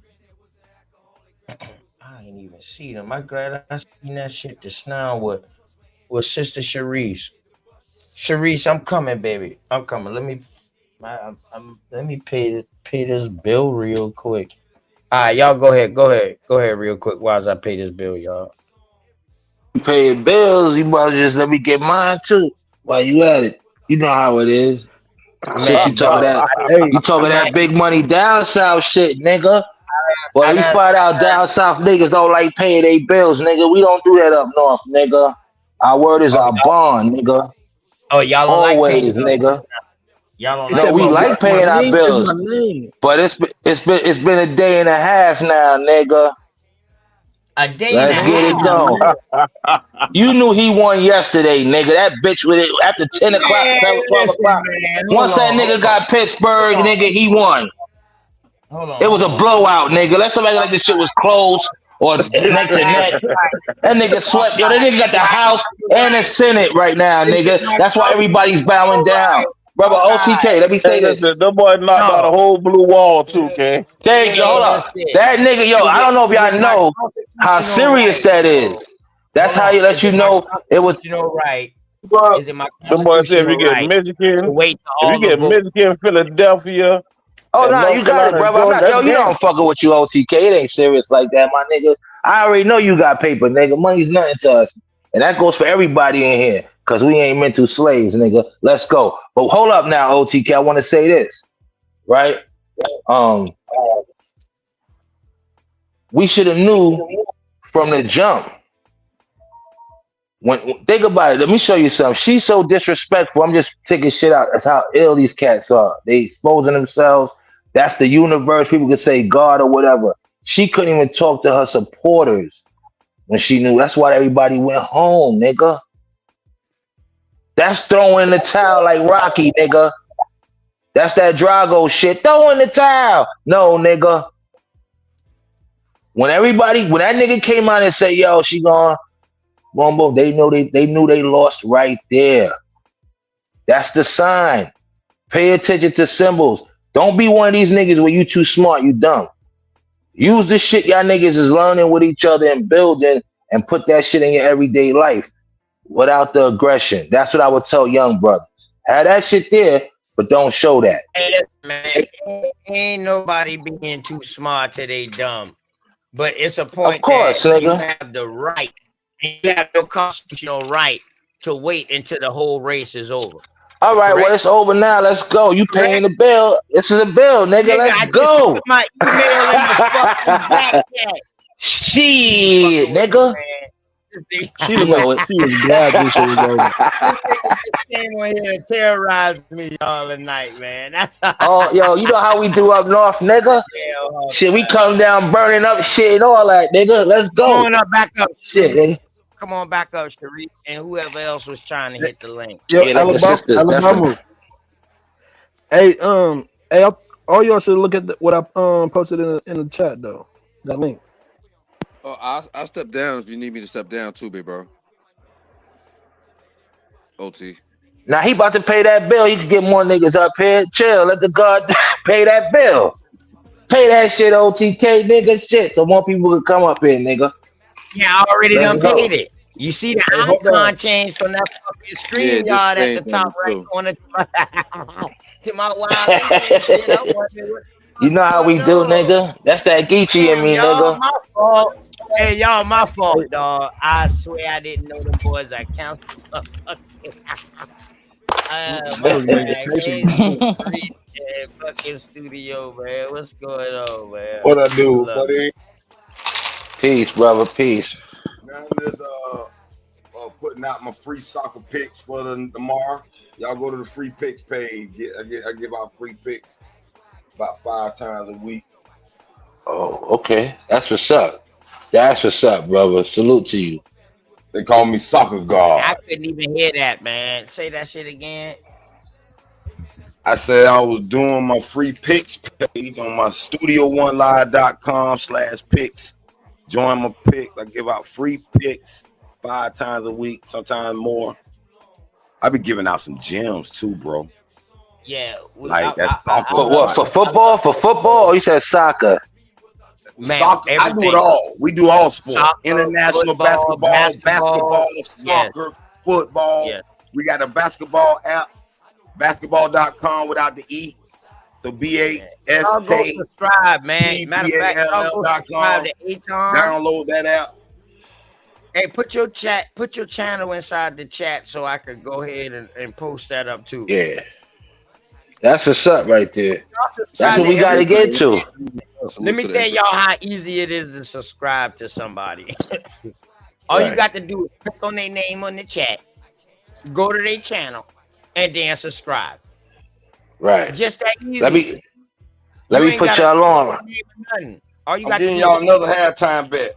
I ain't even see them. I glad I seen that shit just now with Sister Sharice. Sharice, I'm coming, baby. I'm coming. Let me pay this bill real quick. All right, y'all go ahead real quick while I pay this bill, y'all. You paying bills, you might just let me get mine too. While you at it. You know how it is. Since you Man, talking dog, that big money down south shit, nigga. Well, we find out down south niggas don't like paying their bills, nigga. We don't do that up north, nigga. Our word is our bond, nigga. y'all don't Always, like paying nigga. y'all don't He No, said like we my paying like my paying our name is bills, my name. but it's been a day and a half now, nigga. a day and a Let's get half. it going. You knew he won yesterday, nigga. That bitch with it after 10 o'clock, Man, 12 listen, o'clock. man. Once that nigga got Pittsburgh, nigga, he won. It was a blowout, nigga. Let's not act like this shit was close or neck to neck. That nigga swept. Yo, that nigga got the House and the Senate right now, nigga. That's why everybody's bowing down. Brother OTK, let me say Hey, this. listen, them boy knocked out a whole blue wall too, okay? Thank you. Hold up. That nigga, yo, I don't know if y'all know how serious that is. That's how you let you know it was. Right. Is it my Them boys said if constitutional you get right to Michigan, wait till if you all the get votes? Michigan, Philadelphia, Oh and no, you North got it, Carolina and brother. I'm Georgia, not, yo, that's you know I'm game. fucking with you, OTK. It ain't serious like that, my nigga. I already know you got paper, nigga. Money's nothing to us. And that goes for everybody in here. Cause we ain't mental slaves, nigga. Let's go. But hold up now, OTK. I want to say this. Right? We should have knew from the jump. When think about it, let me show you something. She's so disrespectful. I'm just taking shit out. That's how ill these cats are. They exposing themselves. That's the universe. People could say God or whatever. She couldn't even talk to her supporters when she knew. That's why everybody went home, nigga. That's throwing in the towel like Rocky, nigga. That's that Drago shit. Throw in the towel. No, nigga. When that nigga came out and said, yo, she gone, boom, boom, they knew they lost right there. That's the sign. Pay attention to symbols. Don't be one of these niggas where you too smart, you dumb. Use the shit y'all niggas is learning with each other and building and put that shit in your everyday life without the aggression. That's what I would tell young brothers. Have that shit there, but don't show that. Hey, man, ain't nobody being too smart till they dumb. But it's a point Of course, that you nigga. have the right, and you have your constitutional right to wait until the whole race is over. All right, well, it's over now. Let's go. You paying the bill. This is a bill, nigga. Let's I go. just put my email in the fucking back chat. Shit, nigga. She was glad this shit was over. Came on here and terrorized me all the night, man. That's Oh, yo, you know how we do up north, nigga? Yeah, shit, we come down burning up shit and all that, nigga. Let's go. Come on up, back up. Shit, nigga. Come on back up, Sharif, and whoever else was trying to hit the link. Yo, Alabama. Hey, all y'all should look at what I posted in the chat though. That link. Oh, I'll step down if you need me to step down too, big bro. OT. Now he about to pay that bill. He can get more niggas up here. Chill. Let the God pay that bill. Pay that shit, OTK, nigga. Shit, so more people can come up here, nigga. Yeah, I already Let's done go. paid it. You see the icon change from that fucking screen yard at the top right corner to my wild shit. I wonder You know how we do, nigga. That's that Geechee in me, y'all, nigga. my fault. Hey, y'all, my fault, dog. I swear I didn't know them boys at council. Fucking studio, man. What's going on, man? What I do, buddy? Peace, brother. Peace. Now I'm just putting out my free soccer picks for tomorrow. Y'all go to the free picks page. I give out free picks about 5 times a week. Oh, okay. That's what's up. That's what's up, brother. Salute to you. They call me Soccer God. I couldn't even hear that, man. Say that shit again. I said I was doing my free picks page on my studio1live.com/picks. Join my picks. I give out free picks 5 times a week, sometimes more. I be giving out some gems too, bro. Yeah, like that's soccer. For what? For football? For football? Or you said soccer? Man, soccer. I do it all. We do all sports. Soccer, International football, basketball, soccer, football. Yes. We got a basketball app, basketball.com without the E. So Y'all go subscribe, man. Matter of fact, y'all go subscribe to Aton. Download that app. Hey, put your channel inside the chat so I could go ahead and post that up too. Yeah. That's what's up right there. That's what we got to get to. Let me tell y'all how easy it is to subscribe to somebody. All you got to do is click on their name on the chat, go to their channel, and then subscribe. Right. Just that easy. Let me put y'all on. All you I'm got giving to y'all do another halftime bet.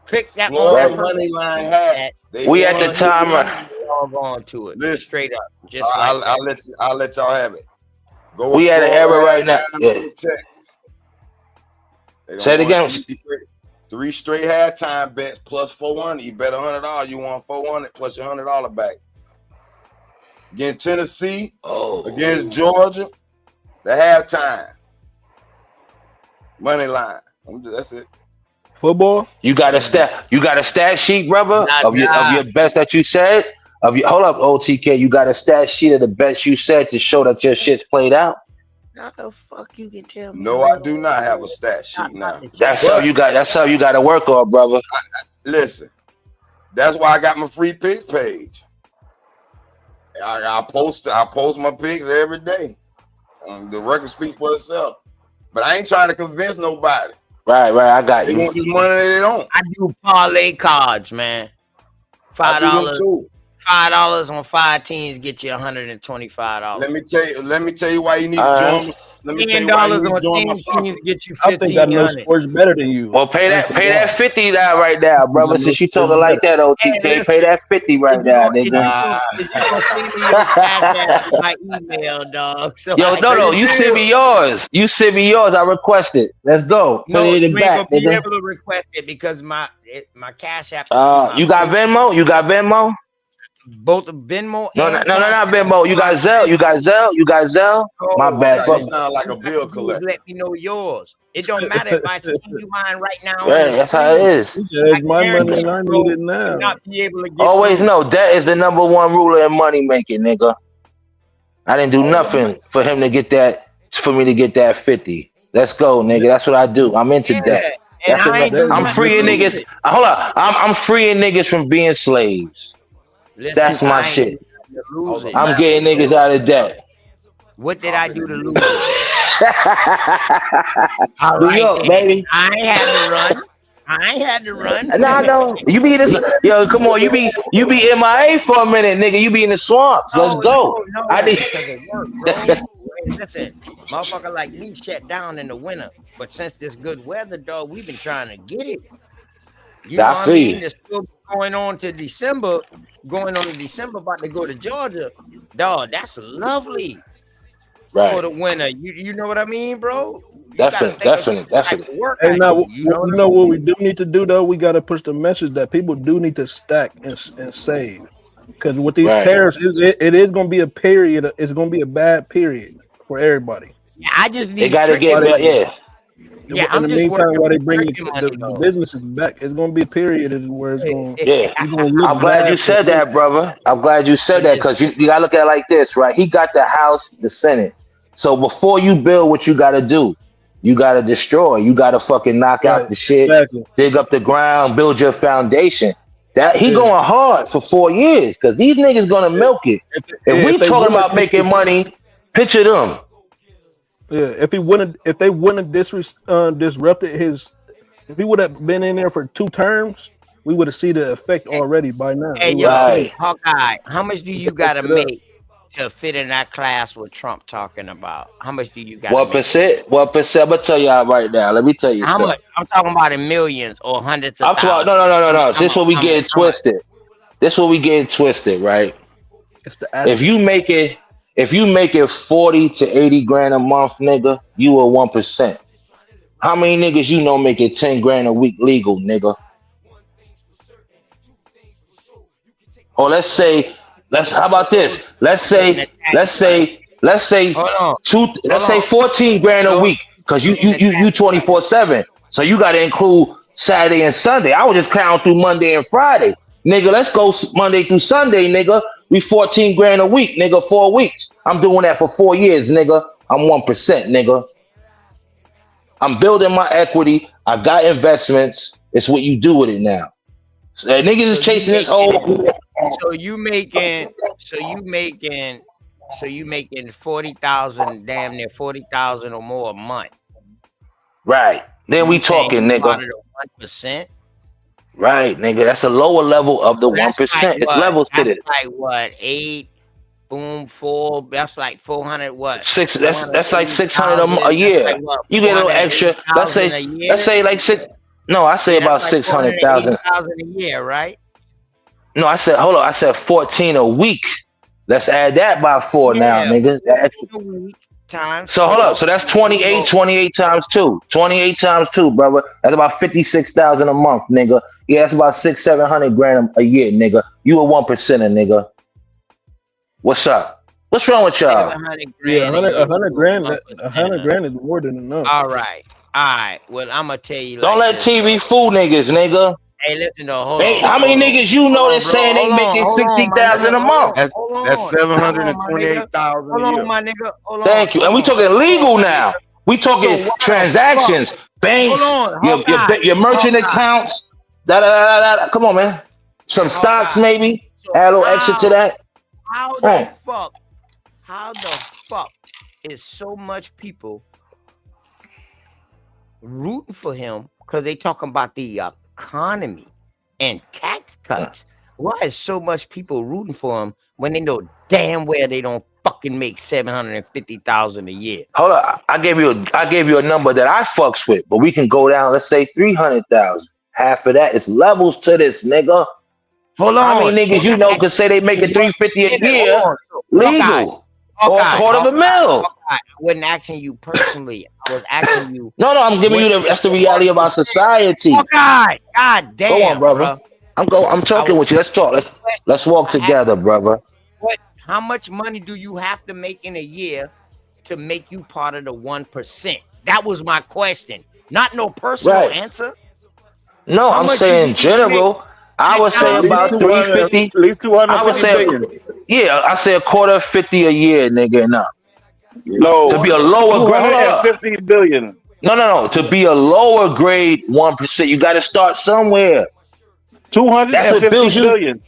Click that Florida on money line hat. We at the time. On to it. Listen, straight up. Just I'll let y'all have it. Go We at an era right now. Yeah. Say it again. 3 straight halftime bets plus 400. You bet $100. You want 400 plus your $100 back. Against Tennessee, against Georgia, the halftime money line. That's it. Football. You got a stat sheet, brother, of your bets that you said. Hold up, OTK. You got a stat sheet of the bets you said to show that your shit's played out. How the fuck you can tell me? No, I do not have a stat sheet now. That's how you got to work on, brother. Listen, that's why I got my free pick page. I post my picks every day. The record speaks for itself. But I ain't trying to convince nobody. Right. I got They you. want this money they don't. I do parlay cards, man. $5 on 5 teams get you $125. Let me tell you why you need to join. Let me tell you why you need to join my soccer. Get you I think I know sports better than you. Well, pay that 50 down right now, brother. Since you told her like that, OTK, pay that 50 right now, nigga. My email, dog. So Yo, no, you send me yours. You send me yours. I request it. Let's go. No, Put it in you the back, ain't gonna be nigga. able to request it because my cash app. You got Venmo? You got Venmo? Both Venmo. No, not Venmo. You got Zelle. You got Zelle. My bad. You sound like a bill collector. Let me know yours. It don't matter if I send you mine right now. Yeah, that's how it is. My money and I need it now. Not be able to get Always know that is the #1 ruler in money making, nigga. I didn't do nothing for him to get that, for me to get that 50. Let's go, nigga. That's what I do. I'm into Yeah, that. and That's I ain't enough. do I'm nothing to freeing lose niggas. it. Hold on. I'm freeing niggas from being slaves. Listen, That's my I ain't do shit. nothing to lose it. I'm getting niggas out of debt. What did I do to lose it? All New right, York, then. baby. I ain't had to run. I ain't had to run. No. You be this. Yo, come on. You be MIA for a minute, nigga. You be in the swamps. Let's go. No, I need. because it worked, bro. Wait, listen, motherfucker like me shut down in the winter, but since this good weather, dog, we've been trying to get it. You know I what I feel mean? you. It's still going on to December, about to go to Georgia. Dog, that's lovely for Right. the winter. You know what I mean, bro? You gotta Definitely. think of the type of work I now, do. You know you what I know mean? what we do need to do though? We got to push the message that people do need to stack and save. Because with these Right. tariffs, it is going to be a period. It's going to be a bad period for everybody. Yeah, I just They need gotta tricky get money. back. Yeah. Yeah, In I'm the just meantime, working while they for bring tricky money, the though. businesses back, it's going to be a period where it's going Yeah. to look I'm glad you bad for said that, brother. I'm glad you said that because you gotta look at it like this, right? He got the House, the Senate. So before you build, what you gotta do, you gotta destroy. You gotta fucking knock out right. the shit, Exactly. dig up the ground, build your foundation. That he Yeah. going hard for 4 years because these niggas gonna milk it. If we If they talking wouldn't, about making money, picture them. if they wouldn't disrupted his, if he would have been in there for 2 terms, we would have seen the effect already by now. Hey, We would have yo, seen Right. it. Hawkeye, how much do you got to It up. make to fit in that class what Trump talking about? How much do you got to What make? percent? What percent? I'm gonna tell y'all right now. Let me tell you How something. much? I'm talking about in millions or hundreds of I'm talking about thousands. no. How This much? what we How much? getting How much? twisted. This what we getting twisted, right? It's the If you assets. make it, 40 to 80 grand a month, nigga, you a 1%. How many niggas you know making 10 grand a week legal, nigga? Or how about this? Let's say Hold on. let's Hold say on. 14 grand a So, week, because you in the tax 24/7. So you gotta include Saturday and Sunday. I was just counting through Monday and Friday. Nigga, let's go Monday through Sunday, nigga. We 14 grand a week, nigga, 4 weeks. I'm doing that for 4 years, nigga. I'm 1%, nigga. I'm building my equity. I got investments. It's what you do with it now. So, niggas is so you chasing this making whole so you making so you making so you making 40,000, damn near 40,000 or more a month. right. Then we You saying talking, you part nigga. of the 1%? Right, nigga. That's a lower level of the That's like 1%. It's what? levels to That's this. like what? 8, boom, 4. That's like 400. What? Six. That's like 600 a 480,000. That's like year. what? You get a little extra. Let's 480,000 say a year. like six. No, I say Yeah, that's about like 600,000. 480,000 a year, right? No, I said hold on. I said 14 a week. Let's add that by 4 now, Yeah, nigga. That extra. a week times So hold up. 4. So that's 28 times 2. 28 times 2, brother. That's about 56,000 a month, nigga. Yeah, that's about 600-700 grand a year, nigga. You a 1%er, nigga. What's up? What's wrong with y'all? 700 Yeah, grand a year. 100 grand. 100 1%. grand is more than enough. All right. Well, I'm gonna tell you. Don't like let this, TV bro. fool niggas, nigga. Hey, listen though. Hold Hey, on. how many niggas you know that bro. saying they making Hold on, my 60,000 nigga. a month? That's Hold on. that's Hold on, my nigga. 728,000 a Hold year. on, my nigga. Hold on. Thank you. And we talking legal now. We talking So why the transactions, banks, Hold on, your merchant Hawkeye. accounts. Da. Come on, man. Some stocks, Hawkeye. maybe. So Add a little extra to that. How the fuck is so much people rooting for him because they talking about the economy and tax cuts? Why is so much people rooting for him when they know damn well they don't fucking make 750,000 a year? Hold on. I gave you a number that I fucks with, but we can go down, let's say 300,000. Half of that is levels to this, nigga. Hold on. How many niggas you know could say they making 350 a year legal? Or a quarter of a mil. I wasn't asking you personally. I was asking you. No, I'm giving you that's the reality of our society. God damn. Go on, brother. I'm talking with you. Let's talk. Let's walk together, brother. How much money do you have to make in a year to make you part of the 1%? That was my question. Not no personal answer. No, I'm saying general. I would say about 350. At least 250 billion. Yeah, I say a quarter 50 a year, nigga, and up. No, To be a lower grade, hold on. 250 billion. No. To be a lower grade 1%, you got to start somewhere. That's what 250 builds you. billion.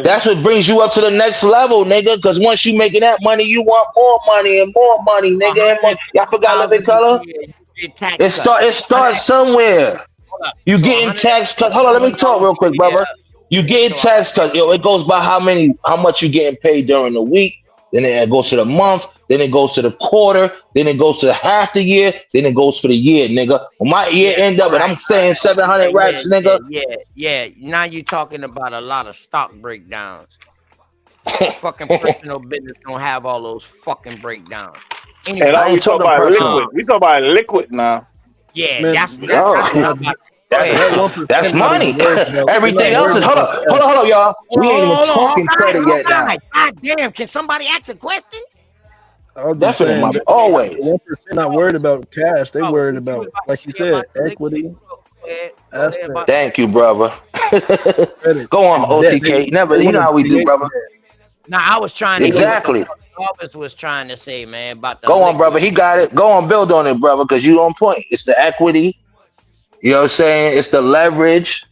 That's what brings you up to the next level, nigga. Because once you making that money, you want more money and more money, nigga. And more. Y'all forgot Living Color? It starts somewhere. You getting tax cuts. Hold on, let me talk real quick, brother. You getting tax cuts. Yo, it goes by how much you getting paid during the week. Then it goes to the month. Then it goes to the quarter. Then it goes to half the year. Then it goes for the year, nigga. When my year end up and I'm saying 700 racks, nigga. Yeah. Now you're talking about a lot of stock breakdowns. Fucking personal business don't have all those fucking breakdowns. Anyway, And all we talk about liquid. We talk about liquid now. Yeah, Man, that's money. Everything else is hold up, y'all. We ain't even talking credit yet now. God damn, can somebody ask a question? Definitely, always. 1% not worried about cash. They worried about, like you said, equity. Thank you, brother. Go on, OTK. Never, you know how we do, brother. Now I was trying to exactly. Office was trying to say, man, about the go on, brother. He got it. Go on, build on it, brother, because you on point. It's the equity. You know what I'm saying? It's the leverage.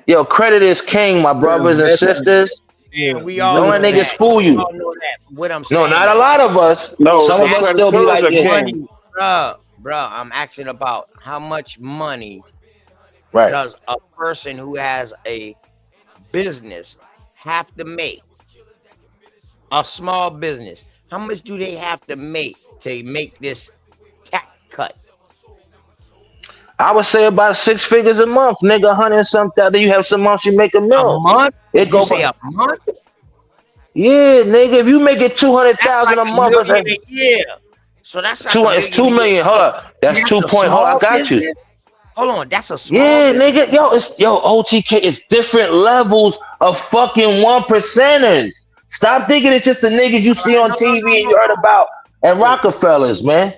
Yo, credit is king, my brothers and sisters. Yeah, we all don't let niggas fool you. What I'm saying. No, not a lot of us. No, some of us still be like, bro, I'm asking about how much money does a person who has a business have to make? A small business. How much do they have to make this tax cut? I would say about 6 figures a month, nigga. 100 and something. Then you have some months you make $1 million. A month? It go a month? Yeah, nigga. If you make it 200,000 a month, that's a year. So that's like it's 2 million. Hold up, that's 2 point. Hold, I got you. Hold on, that's a small. Yeah, nigga. Yo, OTK. It's different levels of fucking 1%ers. Stop thinking it's just the niggas you see on TV and you heard about and Rockefellers, man.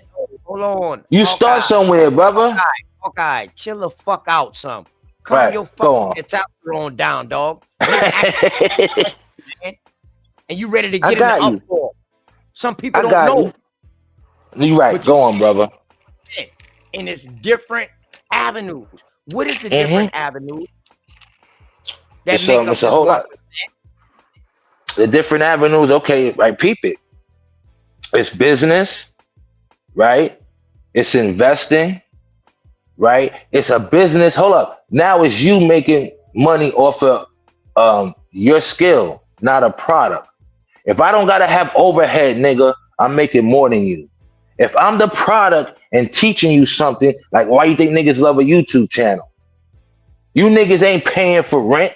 Hold on. You start somewhere, brother. Okay, chill the fuck out, some. Calm your fucking testosterone down, dog. And you ready to get in the uproar. Some people don't know. You right. Go on, brother. And it's different avenues. What is the different avenues that make up it's a whole lot. The different avenues, okay, right? Peep it. It's business, right? It's investing, right? It's a business. Hold up. Now it's you making money off of your skill, not a product. If I don't gotta have overhead, nigga, I'm making more than you. If I'm the product and teaching you something, like why you think niggas love a YouTube channel? You niggas ain't paying for rent.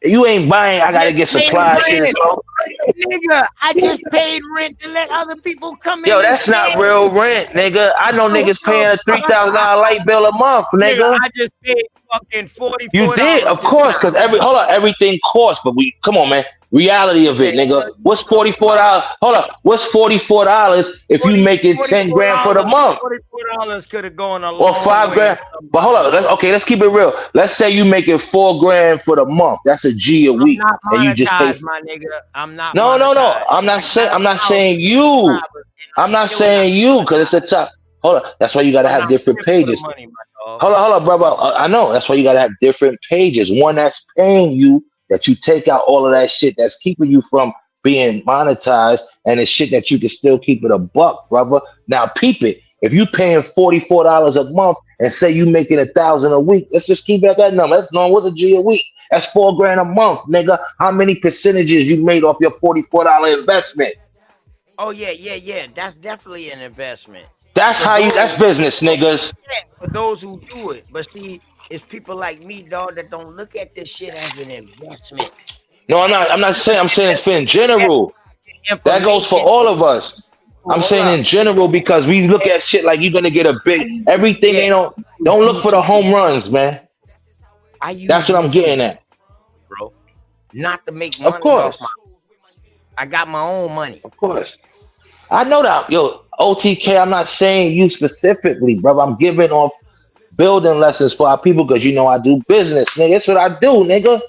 You ain't buying. I gotta get supplies. Nigga, I just paid rent to let other people come in. Yo, that's not real rent, nigga. I know niggas paying a $3,000 light bill a month, nigga. I just paid fucking $44. You did, of course, because everything costs. But come on, man. Reality of it, nigga. What's $44? Hold up. What's $44 if you making 10 grand for the month? $44 could have gone a long or 5 grand. But hold up. Let's keep it real. Let's say you making 4 grand for the month. That's a G a week, and you just pay. My nigga. I'm not. No. I'm not saying you. I'm not saying you because it's the top. Hold up. That's why you gotta have different pages. Hold up, brother. I know. That's why you gotta have different pages. One that's paying you, that you take out all of that shit that's keeping you from being monetized, and it's shit that you can still keep it a buck, brother. Now peep it. If you paying $44 a month and say you making $1,000 a week, let's just keep it at that number. That's known what's a G a week. That's $4 grand a month, nigga. How many percentages you made off your $44 investment? Oh yeah. That's definitely an investment. That's that's business, niggas. Yeah, for those who do it. But see, it's people like me, dog, that don't look at this shit as an investment. No, I'm not saying. I'm saying it's in general. That goes for all of us. I'm saying in general because we look at shit like you're gonna get a big everything. Don't look for the home runs, man. That's what I'm getting at, bro. Not to make money. Of course. I got my own money. Of course. I know that. Yo, OTK, I'm not saying you specifically, brother. I'm giving off building lessons for our people because you know I do business, nigga. That's what I do, nigga.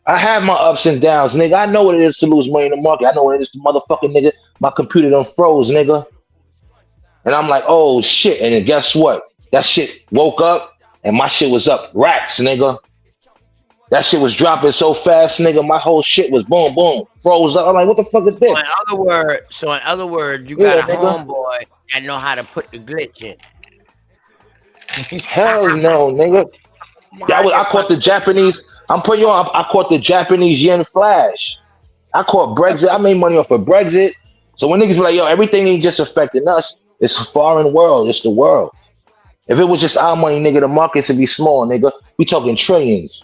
I have my ups and downs, nigga. I know what it is to lose money in the market. I know what it is to motherfucking nigga. My computer done froze, nigga. And I'm like, oh shit. And then guess what? That shit woke up and my shit was up racks, nigga. That shit was dropping so fast, nigga. My whole shit was boom, boom, froze up. I'm like, what the fuck is So this? in other words, you got Yeah, a nigga. homeboy that know how to put the glitch in. Hell no, nigga. I caught the Japanese. I'm putting you on. I caught the Japanese yen flash. I caught Brexit. I made money off of Brexit. So when niggas be like, yo, everything ain't just affecting us. It's a foreign world. It's the world. If it was just our money, nigga, the markets would be small, nigga. We talking trillions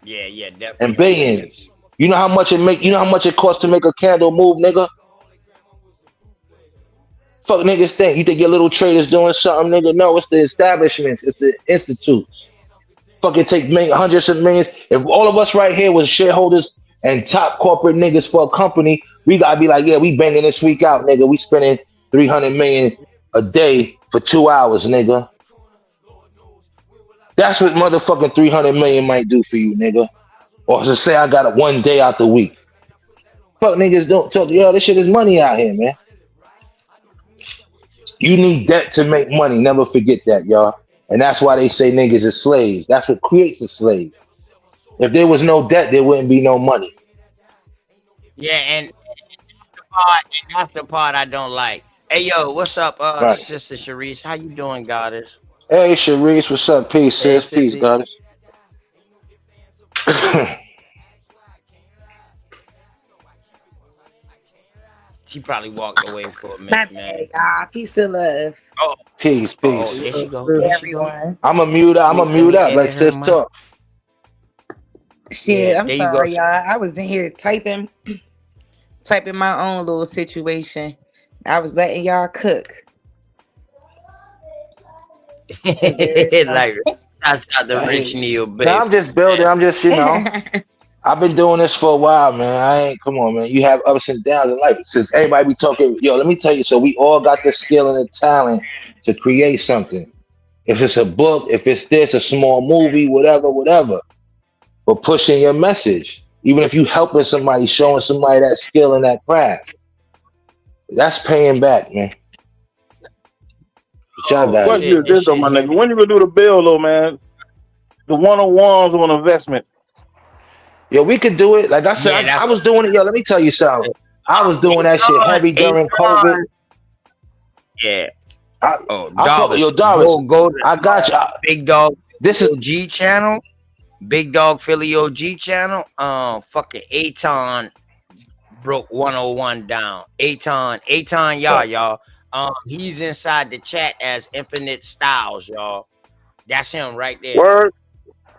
Yeah, and definitely. billions. You know how much it make? You know how much it costs to make a candle move, nigga? Fuck niggas think. You think your little traders doing something, nigga? No, it's the establishments. It's the institutes. Fucking take hundreds of millions. If all of us right here was shareholders and top corporate niggas for a company, we gotta be like, yeah, we banging this week out, nigga. We spending 300 million a day for 2 hours, nigga. That's what motherfucking 300 million might do for you, nigga. Or to say I got it 1 day out the week. Fuck niggas don't talk. Yo, this shit is money out here, man. You need debt to make money. Never forget that, y'all. And that's why they say niggas is slaves. That's what creates a slave. If there was no debt, there wouldn't be no money. Yeah, and that's the part I don't like. Hey yo, what's up, Right. Sister Sharice? How you doing, goddess? Hey, Sharice, what's up? Peace, Hey, sis. Peace, sissy. goddess. She probably walked away for a My minute, bad, man. y'all. Peace and love. Oh, Peace, oh, peace. there she go. to There she go. everyone. I'm a mute. I'm a Let mute me up. Like edit her sis mic. talk. Shit, Yeah, I'm there you go. sorry, y'all. I was in here typing my own little situation. I was letting y'all cook. Like, shouts out to Rich Hey, Neal, now baby. I'm just building. I'm just, I've been doing this for a while, man. Come on, man. You have ups and downs in life. Since everybody be talking, yo, let me tell you. So we all got the skill and the talent to create something. If it's a book, if it's this, a small movie, whatever, whatever. But pushing your message, even if you helping somebody, showing somebody that skill and that craft, that's paying back, man. But y'all Oh got it. Question is shit, this this though, shit my nigga. heavy. When you gonna do the bill though, man? The one-on-ones on investment. Yo, we could do it. Like I said, Yeah, I that's was doing it. Yo, let me tell you something. I was doing that shit Aton. heavy during COVID. Yeah. I fuck, Dollars. yo, Doris, Go to I got you. Big Dog This is OG channel. Big Dog Philly OG channel. Fucking Aton broke 101 down. Aton, y'all. He's inside the chat as Infinite Styles, y'all. That's him right there. Word.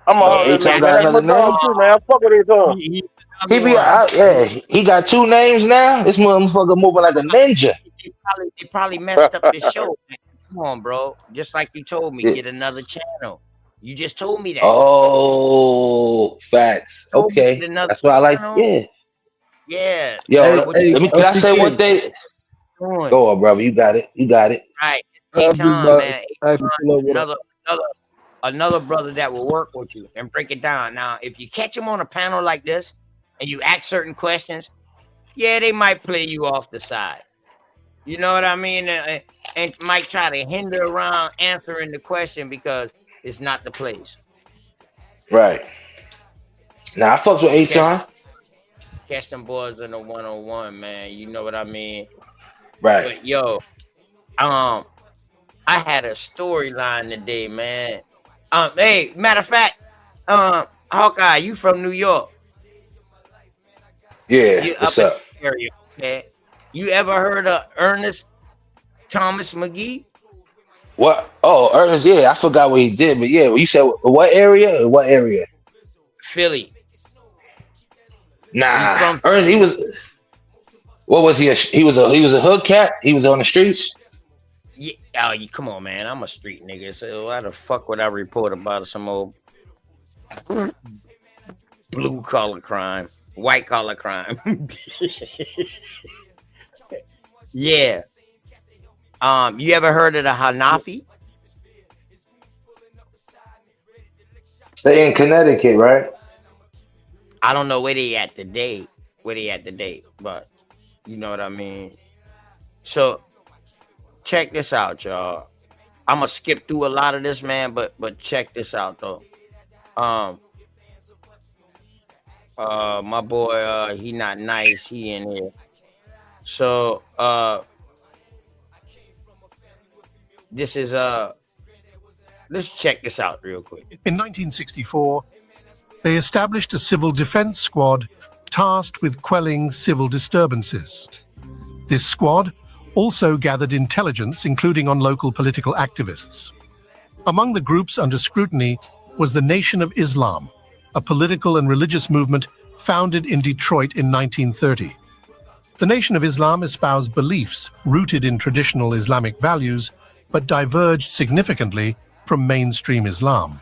I'm gonna holler Yeah, at that Aton nigga, that's man. got That's him. my another name. dog too, man. Fuck with Aton. He's He another be one. out. Yeah, he got 2 names now. This motherfucker moving like a ninja. They probably messed up the show. Man. Come on, bro. Just like you told me, Yeah. get another channel. You just told me that. Oh, facts. Told me get Okay, another that's why I like. channel. Yeah. Yeah. Yo, What you let me. Can I say what they? doing? Go on, brother. You got it. You got it. Right. I'll be Aton, back. man. Actually, pull up with Another another brother that will work with you and break it down. Now, if you catch him on a panel like this and you ask certain questions, yeah, they might play you off the side. You know what I mean? And might try to hinder around answering the question because it's not the place. Right. Now I fucks with Aton. Catch them boys in the 101, man. You know what I mean? Right. But yo, I had a storyline today, man. Hey, matter of fact, Hawkeye, you from New York? Yeah. You What's up in up? the area? Okay. You ever heard of Ernest Thomas McGee? What? Oh, Ernest. Yeah, I forgot what he did, but yeah, you said what area? What area? Philly. Nah, from Ernest. He was. What was he? He was a hood cat. He was on the streets. Yeah, come on, man. I'm a street nigga. So why the fuck would I report about some old blue collar crime, white collar crime? Yeah. You ever heard of the Hanafi? They in Connecticut, right? I don't know where they at today, but you know what I mean. So check this out, y'all. I'm gonna skip through a lot of this, man, but check this out though. My boy, he not nice. He in here. So this is let's check this out real quick. In 1964, they established a civil defense squad tasked with quelling civil disturbances. This squad also gathered intelligence, including on local political activists. Among the groups under scrutiny was the Nation of Islam, a political and religious movement founded in Detroit in 1930. The Nation of Islam espoused beliefs rooted in traditional Islamic values, but diverged significantly from mainstream Islam.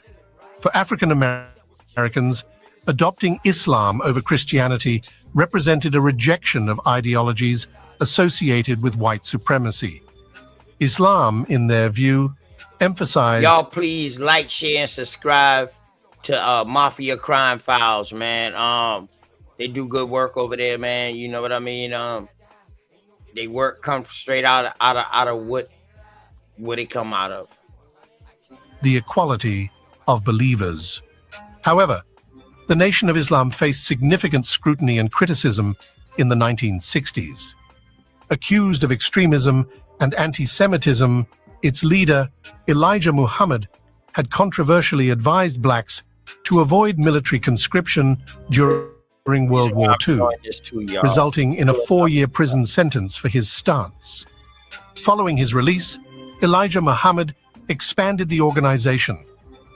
For African Americans, adopting Islam over Christianity represented a rejection of ideologies associated with white supremacy. Islam, in their view, emphasized... Y'all please like, share, and subscribe to Mafia Crime Files, man. They do good work over there, man. You know what I mean? They work come straight out of what it come out of. The equality of believers. However, the Nation of Islam faced significant scrutiny and criticism in the 1960s. Accused of extremism and anti-Semitism, its leader, Elijah Muhammad, had controversially advised blacks to avoid military conscription during World War II, resulting in a 4-year prison sentence for his stance. Following his release, Elijah Muhammad expanded the organization,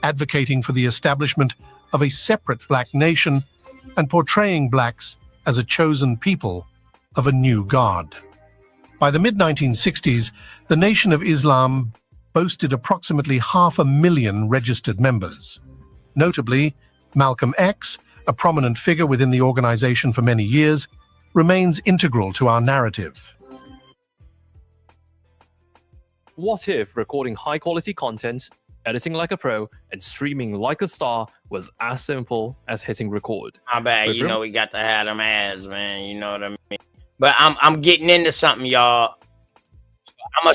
advocating for the establishment of a separate black nation and portraying blacks as a chosen people of a new God. By the mid-1960s, the Nation of Islam boasted approximately 500,000 registered members. Notably, Malcolm X, a prominent figure within the organization for many years, remains integral to our narrative. What if recording high-quality content, editing like a pro, and streaming like a star was as simple as hitting record? My bad, you know we got to have them ads, man. You know what I mean? But I'm getting into something, y'all.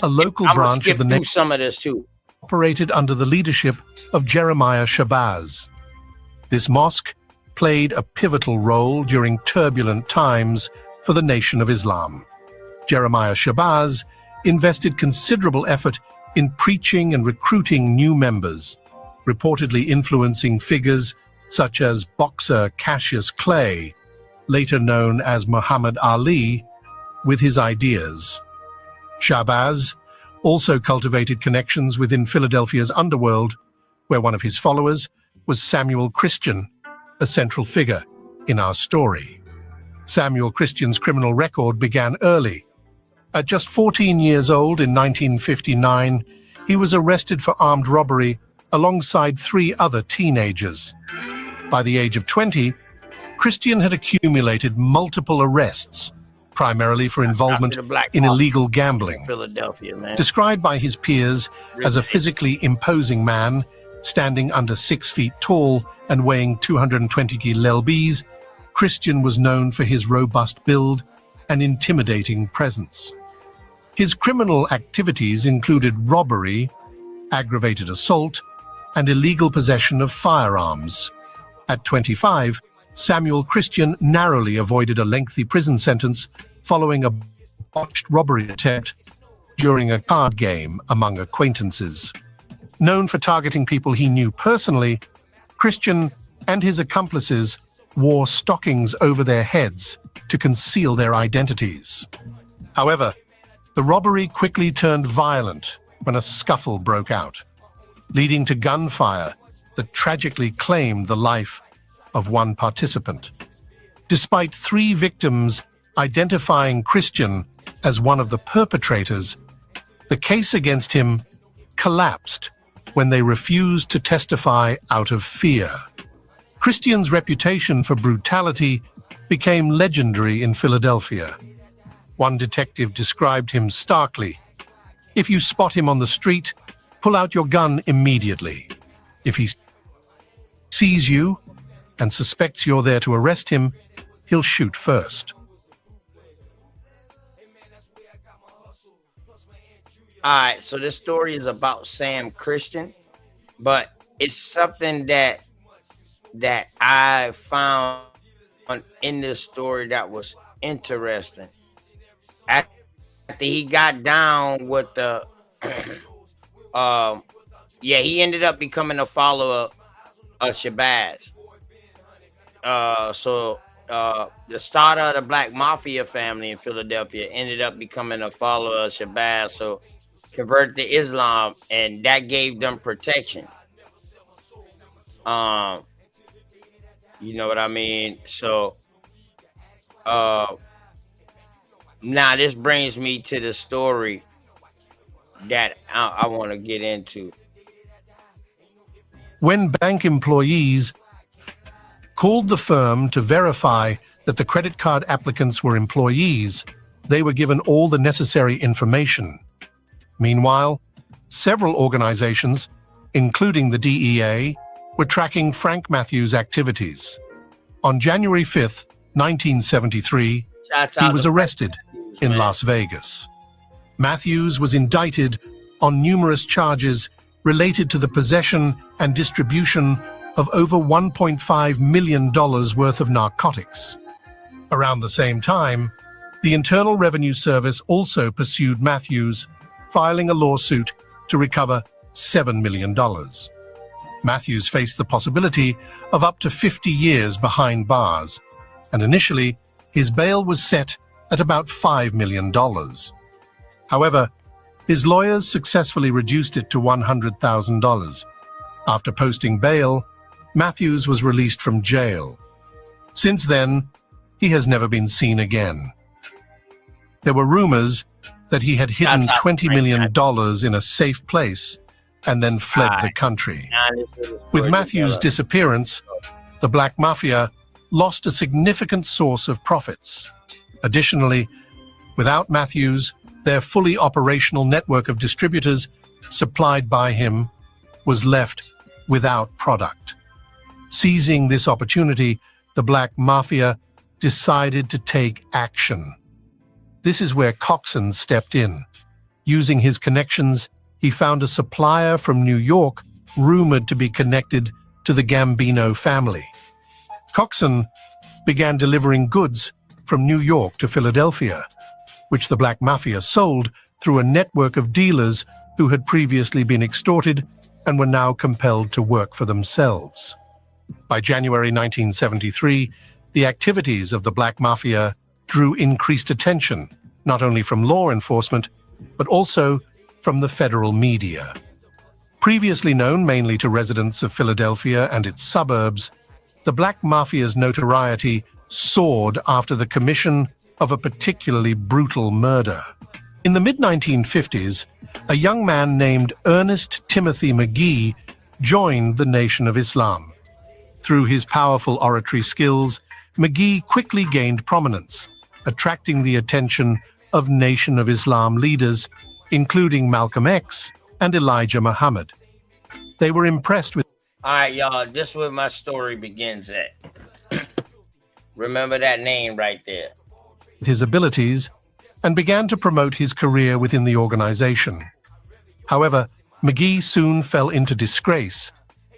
A local branch of the Nation some of this too. Operated under the leadership of Jeremiah Shabazz. This mosque played a pivotal role during turbulent times for the Nation of Islam. Jeremiah Shabazz invested considerable effort in preaching and recruiting new members, reportedly influencing figures such as boxer Cassius Clay, later known as Muhammad Ali, with his ideas. Shabazz also cultivated connections within Philadelphia's underworld, where one of his followers was Samuel Christian, a central figure in our story. Samuel Christian's criminal record began early. At just 14 years old in 1959, he was arrested for armed robbery alongside 3 other teenagers. By the age of 20, Christian had accumulated multiple arrests, primarily for involvement in illegal gambling. Philadelphia, man. Described by his peers as a physically imposing man, standing under 6 feet tall and weighing 220 lbs, Christian was known for his robust build and intimidating presence. His criminal activities included robbery, aggravated assault, and illegal possession of firearms. At 25, Samuel Christian narrowly avoided a lengthy prison sentence following a botched robbery attempt during a card game among acquaintances. Known for targeting people he knew personally, Christian and his accomplices wore stockings over their heads to conceal their identities. However, the robbery quickly turned violent when a scuffle broke out, leading to gunfire that tragically claimed the life of one participant. Despite 3 victims identifying Christian as one of the perpetrators, the case against him collapsed when they refused to testify out of fear. Christian's reputation for brutality became legendary in Philadelphia. One detective described him starkly: "If you spot him on the street, pull out your gun immediately. If he sees you, and suspects you're there to arrest him, he'll shoot first. All right, so this story is about Sam Christian, but it's something that I found in this story that was interesting. After he got down with the, he ended up becoming a follower of Shabazz. The starter of the Black Mafia family in Philadelphia ended up becoming a follower of Shabazz. So converted to Islam, and that gave them protection. You know what I mean? So now this brings me to the story that I want to get into. When bank employees called the firm to verify that the credit card applicants were employees, they were given all the necessary information. Meanwhile, several organizations, including the DEA, were tracking Frank Matthews' activities. On January 5th, 1973, he was arrested in Las Vegas. Matthews was indicted on numerous charges related to the possession and distribution of over $1.5 million worth of narcotics. Around the same time, the Internal Revenue Service also pursued Matthews, filing a lawsuit to recover $7 million. Matthews faced the possibility of up to 50 years behind bars, and initially, his bail was set at about $5 million. However, his lawyers successfully reduced it to $100,000. After posting bail, Matthews was released from jail. Since then, he has never been seen again. There were rumors that he had hidden $20 million in a safe place and then fled the country. With Matthews' disappearance, the Black Mafia lost a significant source of profits. Additionally, without Matthews, their fully operational network of distributors supplied by him was left without product. Seizing this opportunity, the Black Mafia decided to take action. This is where Coxon stepped in. Using his connections, he found a supplier from New York rumored to be connected to the Gambino family. Coxon began delivering goods from New York to Philadelphia, which the Black Mafia sold through a network of dealers who had previously been extorted and were now compelled to work for themselves. By January 1973, the activities of the Black Mafia drew increased attention, not only from law enforcement, but also from the federal media. Previously known mainly to residents of Philadelphia and its suburbs, the Black Mafia's notoriety soared after the commission of a particularly brutal murder. In the mid-1950s, a young man named Ernest Timothy McGee joined the Nation of Islam. Through his powerful oratory skills, McGee quickly gained prominence, attracting the attention of Nation of Islam leaders, including Malcolm X and Elijah Muhammad. They were impressed with... All right, y'all, this is where my story begins at. Remember that name right there. ...his abilities and began to promote his career within the organization. However, McGee soon fell into disgrace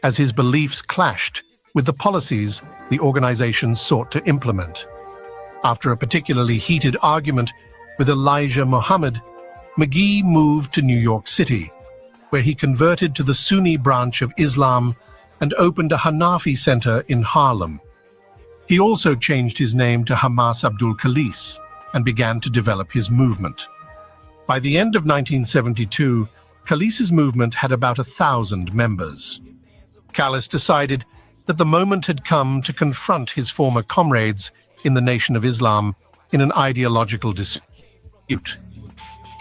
as his beliefs clashed with the policies the organization sought to implement. After a particularly heated argument with Elijah Muhammad, McGee moved to New York City, where he converted to the Sunni branch of Islam and opened a Hanafi center in Harlem. He also changed his name to Hamas Abdul Khalis and began to develop his movement. By the end of 1972, Khalis's movement had about 1,000 members. Khalis decided that the moment had come to confront his former comrades in the Nation of Islam in an ideological dispute.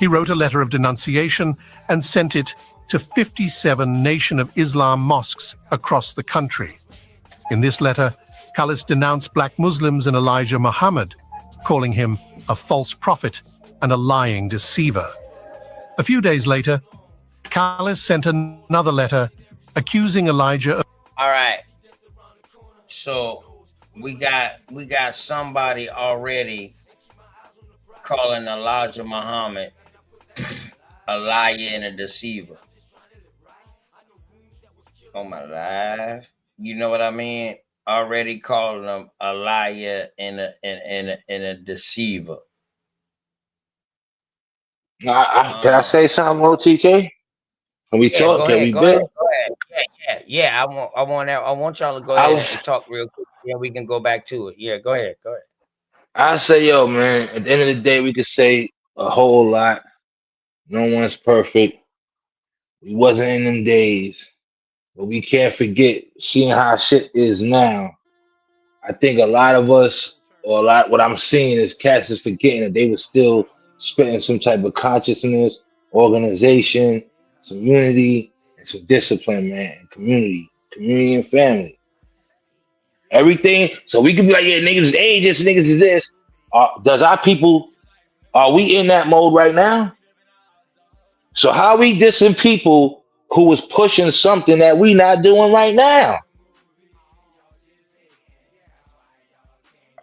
He wrote a letter of denunciation and sent it to 57 Nation of Islam mosques across the country. In this letter, Khalis denounced black Muslims and Elijah Muhammad, calling him a false prophet and a lying deceiver. A few days later, Khalis sent another letter accusing Elijah of... All right. So we got somebody already calling Elijah Muhammad a liar and a deceiver. On my life, you know what I mean? Already calling him a liar and a deceiver. Can I say something, OTK? Can we Yeah, talk? go Can ahead, we go ahead, build? go ahead. Yeah. I want y'all to go I ahead was, and talk real quick. Yeah, we can go back to it. Yeah, go ahead, go ahead. I say, yo, man. At the end of the day, we could say a whole lot. No one's perfect. We wasn't in them days, but we can't forget seeing how shit is now. I think a lot of us, or a lot, what I'm seeing is cats is forgetting that they were still spitting some type of consciousness, organization, some unity, and some discipline, man, and community and family. Everything. So we could be like, yeah, niggas is ages, niggas is this. Does our people, are we in that mode right now? So how we dissing people who was pushing something that we not doing right now?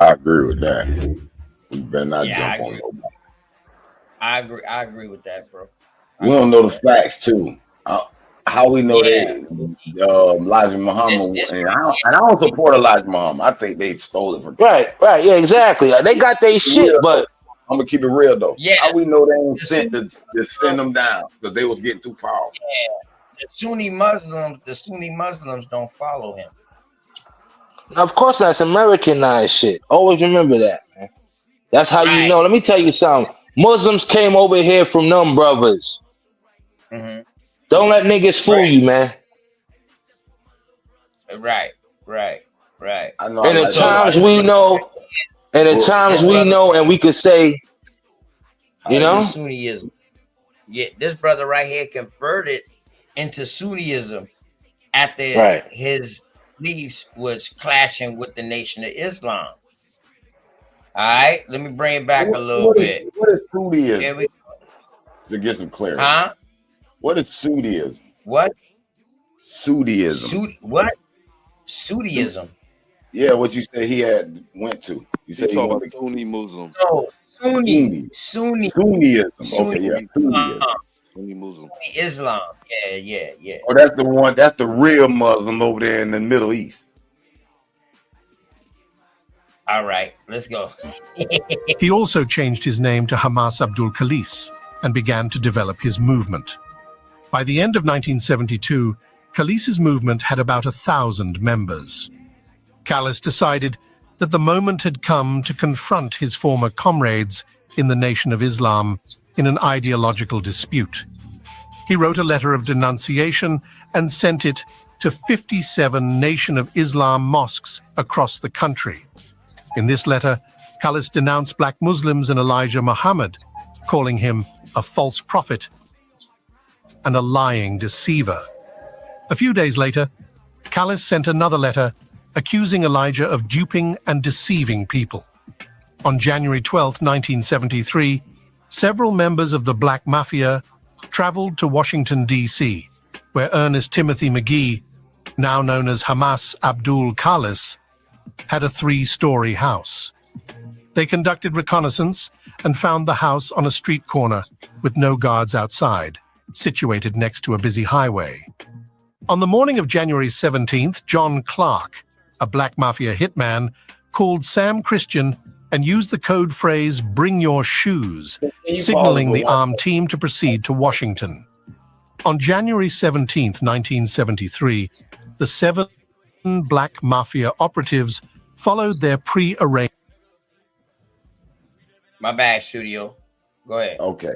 I agree with that. We better not Yeah, jump on nobody. I agree with that, bro. We don't know the facts too. How we know they Elijah Muhammad and I don't support Elijah Muhammad. I think they stole it from Right, yeah, exactly. They got their shit, but I'm gonna keep it real though. Yeah, how we know they ain't sent to send them down because they was getting too powerful. Yeah, the Sunni Muslims don't follow him. of course that's Americanized shit. Always remember that, man. That's how you know. Let me tell you something. Muslims came over here from them brothers. Mm-hmm. Don't let niggas fool you, man. Right. I know. And at times we know, and we could say, you know, Sunniism. Yeah, this brother right here converted into Sunniism after his beliefs was clashing with the Nation of Islam. All right, let me bring it back a little bit. What is Sunniism? To get some clarity. Huh? What is Sunniism? What? Sunniism. What? Sunniism. Yeah, what you said he had went to. You said he talking wanted about Sunni Muslim. No, Sunni. Sunniism. Okay, yeah, Sunniism. Sunni Muslim. Islam. Yeah. Oh, that's the one. That's the real Muslim over there in the Middle East. All right, let's go. He also changed his name to Hamas Abdul Khalis and began to develop his movement. By the end of 1972, Khalis's movement had about 1,000 members. Khalis decided that the moment had come to confront his former comrades in the Nation of Islam in an ideological dispute. He wrote a letter of denunciation and sent it to 57 Nation of Islam mosques across the country. In this letter, Khalis denounced black Muslims and Elijah Muhammad, calling him a false prophet and a lying deceiver. A few days later, Khalis sent another letter accusing Elijah of duping and deceiving people. On January 12, 1973, several members of the Black Mafia traveled to Washington, D.C., where Ernest Timothy McGee, now known as Hamas Abdul Khalis, had a 3-story house. They conducted reconnaissance and found the house on a street corner with no guards outside, situated next to a busy highway. On the morning of January 17th, John Clark, a Black Mafia hitman, called Sam Christian and used the code phrase, "Bring your shoes," signaling the armed team to proceed to Washington. On January 17th, 1973, the 7 Black Mafia operatives followed their pre-arranged... My bad, studio. Go ahead. Okay.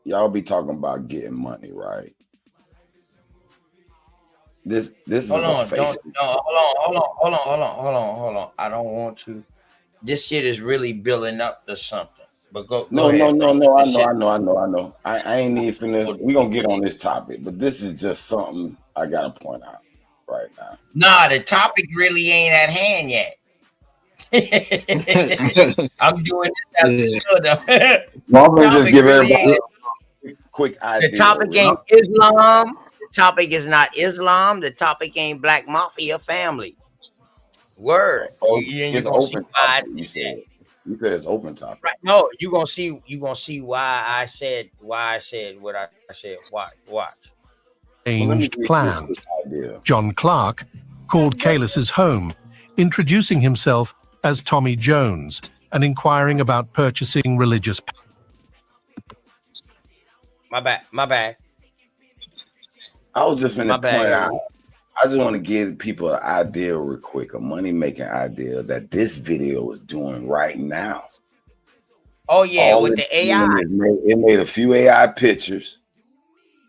Y'all be talking about getting money, right? This hold is on, a face. hold on. I don't want to. This shit is really building up to something. But go No. ahead, I know. I ain't Oh, even finna. We gonna get on this topic, but this is just something I gotta point out right now. Nah, the topic really ain't at hand yet. I'm doing this as a shoulda. Well, I'm gonna just give everybody a quick idea. The topic ain't Islam. The topic is not Islam. The topic ain't Black Mafia family. Word. Oh, You it's gonna see open why I topic. did You that. said. You said it's open topic. Right. No, you gonna see why I said what I said. Watch. Well, let me Changed get plan. this idea. John Clark called Kalis's home, introducing himself as Tommy Jones and inquiring about purchasing religious. My bad. I was just going My to bad, point out. yo. I just want to give people an idea real quick, a money-making idea that this video is doing right now. Oh yeah, All with it's the AI. doing is it made a few AI pictures,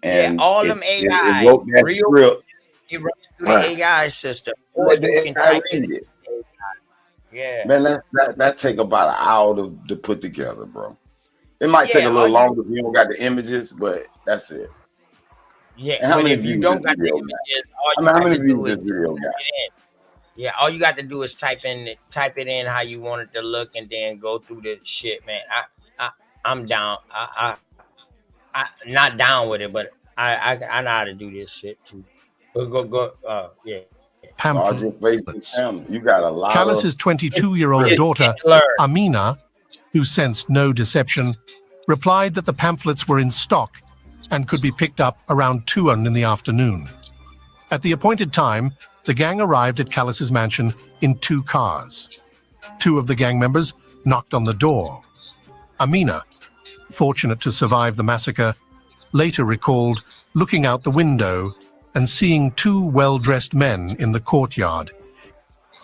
Yeah, and all it them it AI. wrote that Real. script. You run through the AI system, or Let you the can AI type it. read it. Yeah. Man, that take about an hour to put together, bro. It might take a Yeah. little longer if you don't got the images, but that's it. Yeah, And how but many if you views don't this got the video got? images, all I you mean, how got many to views do is this video got? type it in. Yeah, all you got to do is type it in how you want it to look, and then go through the shit, man. I'm down. I not down with it, but I know how to do this shit too. Go. Yeah. Start your Facebook channel. You got a lot of. Kalis's 22-year-old daughter, Amina, who sensed no deception, replied that the pamphlets were in stock and could be picked up around 2 in the afternoon. At the appointed time, the gang arrived at Kalis's mansion in 2 cars. 2 of the gang members knocked on the door. Amina, fortunate to survive the massacre, later recalled looking out the window and seeing 2 well-dressed men in the courtyard,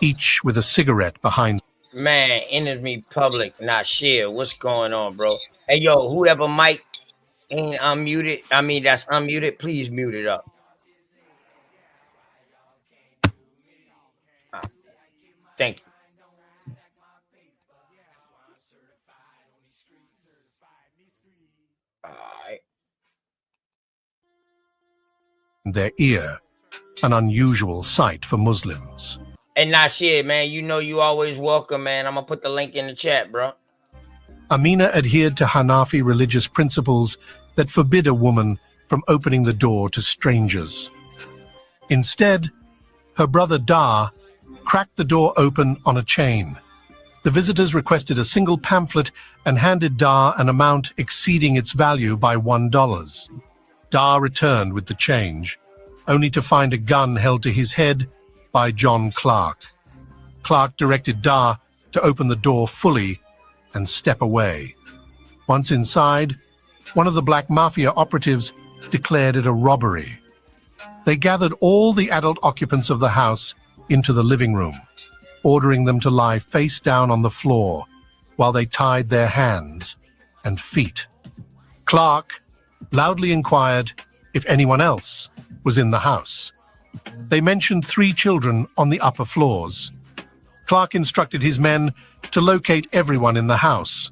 each with a cigarette behind. Man, enemy public, not share. What's going on, bro? Hey, yo, whoever mic ain't unmuted, that's unmuted, please mute it up. Thank you. their ear, an unusual sight for Muslims. And not shit, man. You know you always welcome, man. I'm gonna put the link in the chat, bro. Amina adhered to Hanafi religious principles that forbid a woman from opening the door to strangers. Instead, her brother Dar cracked the door open on a chain. The visitors requested a single pamphlet and handed Dar an amount exceeding its value by $1. Dar returned with the change, only to find a gun held to his head by John Clark. Clark directed Dar to open the door fully and step away. Once inside, one of the Black Mafia operatives declared it a robbery. They gathered all the adult occupants of the house into the living room, ordering them to lie face down on the floor while they tied their hands and feet. Clark loudly inquired if anyone else was in the house. They mentioned 3 children on the upper floors. Clark instructed his men to locate everyone in the house.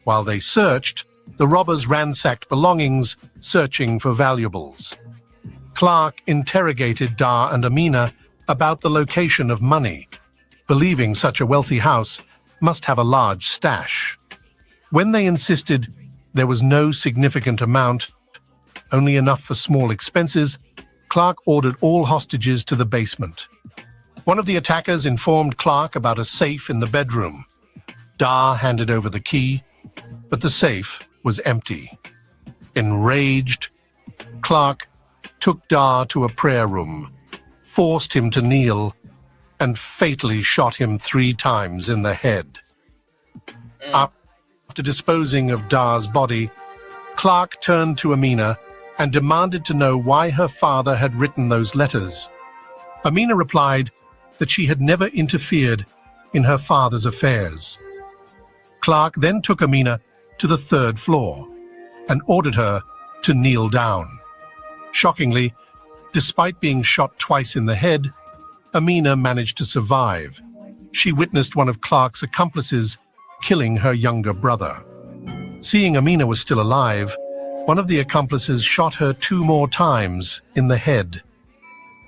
While they searched, the robbers ransacked belongings, searching for valuables. Clark interrogated Dar and Amina about the location of money, believing such a wealthy house must have a large stash. When they insisted there was no significant amount, only enough for small expenses, Clark ordered all hostages to the basement. One of the attackers informed Clark about a safe in the bedroom. Dar handed over the key, but the safe was empty. Enraged, Clark took Dar to a prayer room, forced him to kneel, and fatally shot him 3 times in the head. After disposing of Dar's body, Clark turned to Amina and demanded to know why her father had written those letters. Amina replied that she had never interfered in her father's affairs. Clark then took Amina to the 3rd floor and ordered her to kneel down. Shockingly, despite being shot twice in the head, Amina managed to survive. She witnessed one of Clark's accomplices killing her younger brother. Seeing Amina was still alive, one of the accomplices shot her 2 more times in the head.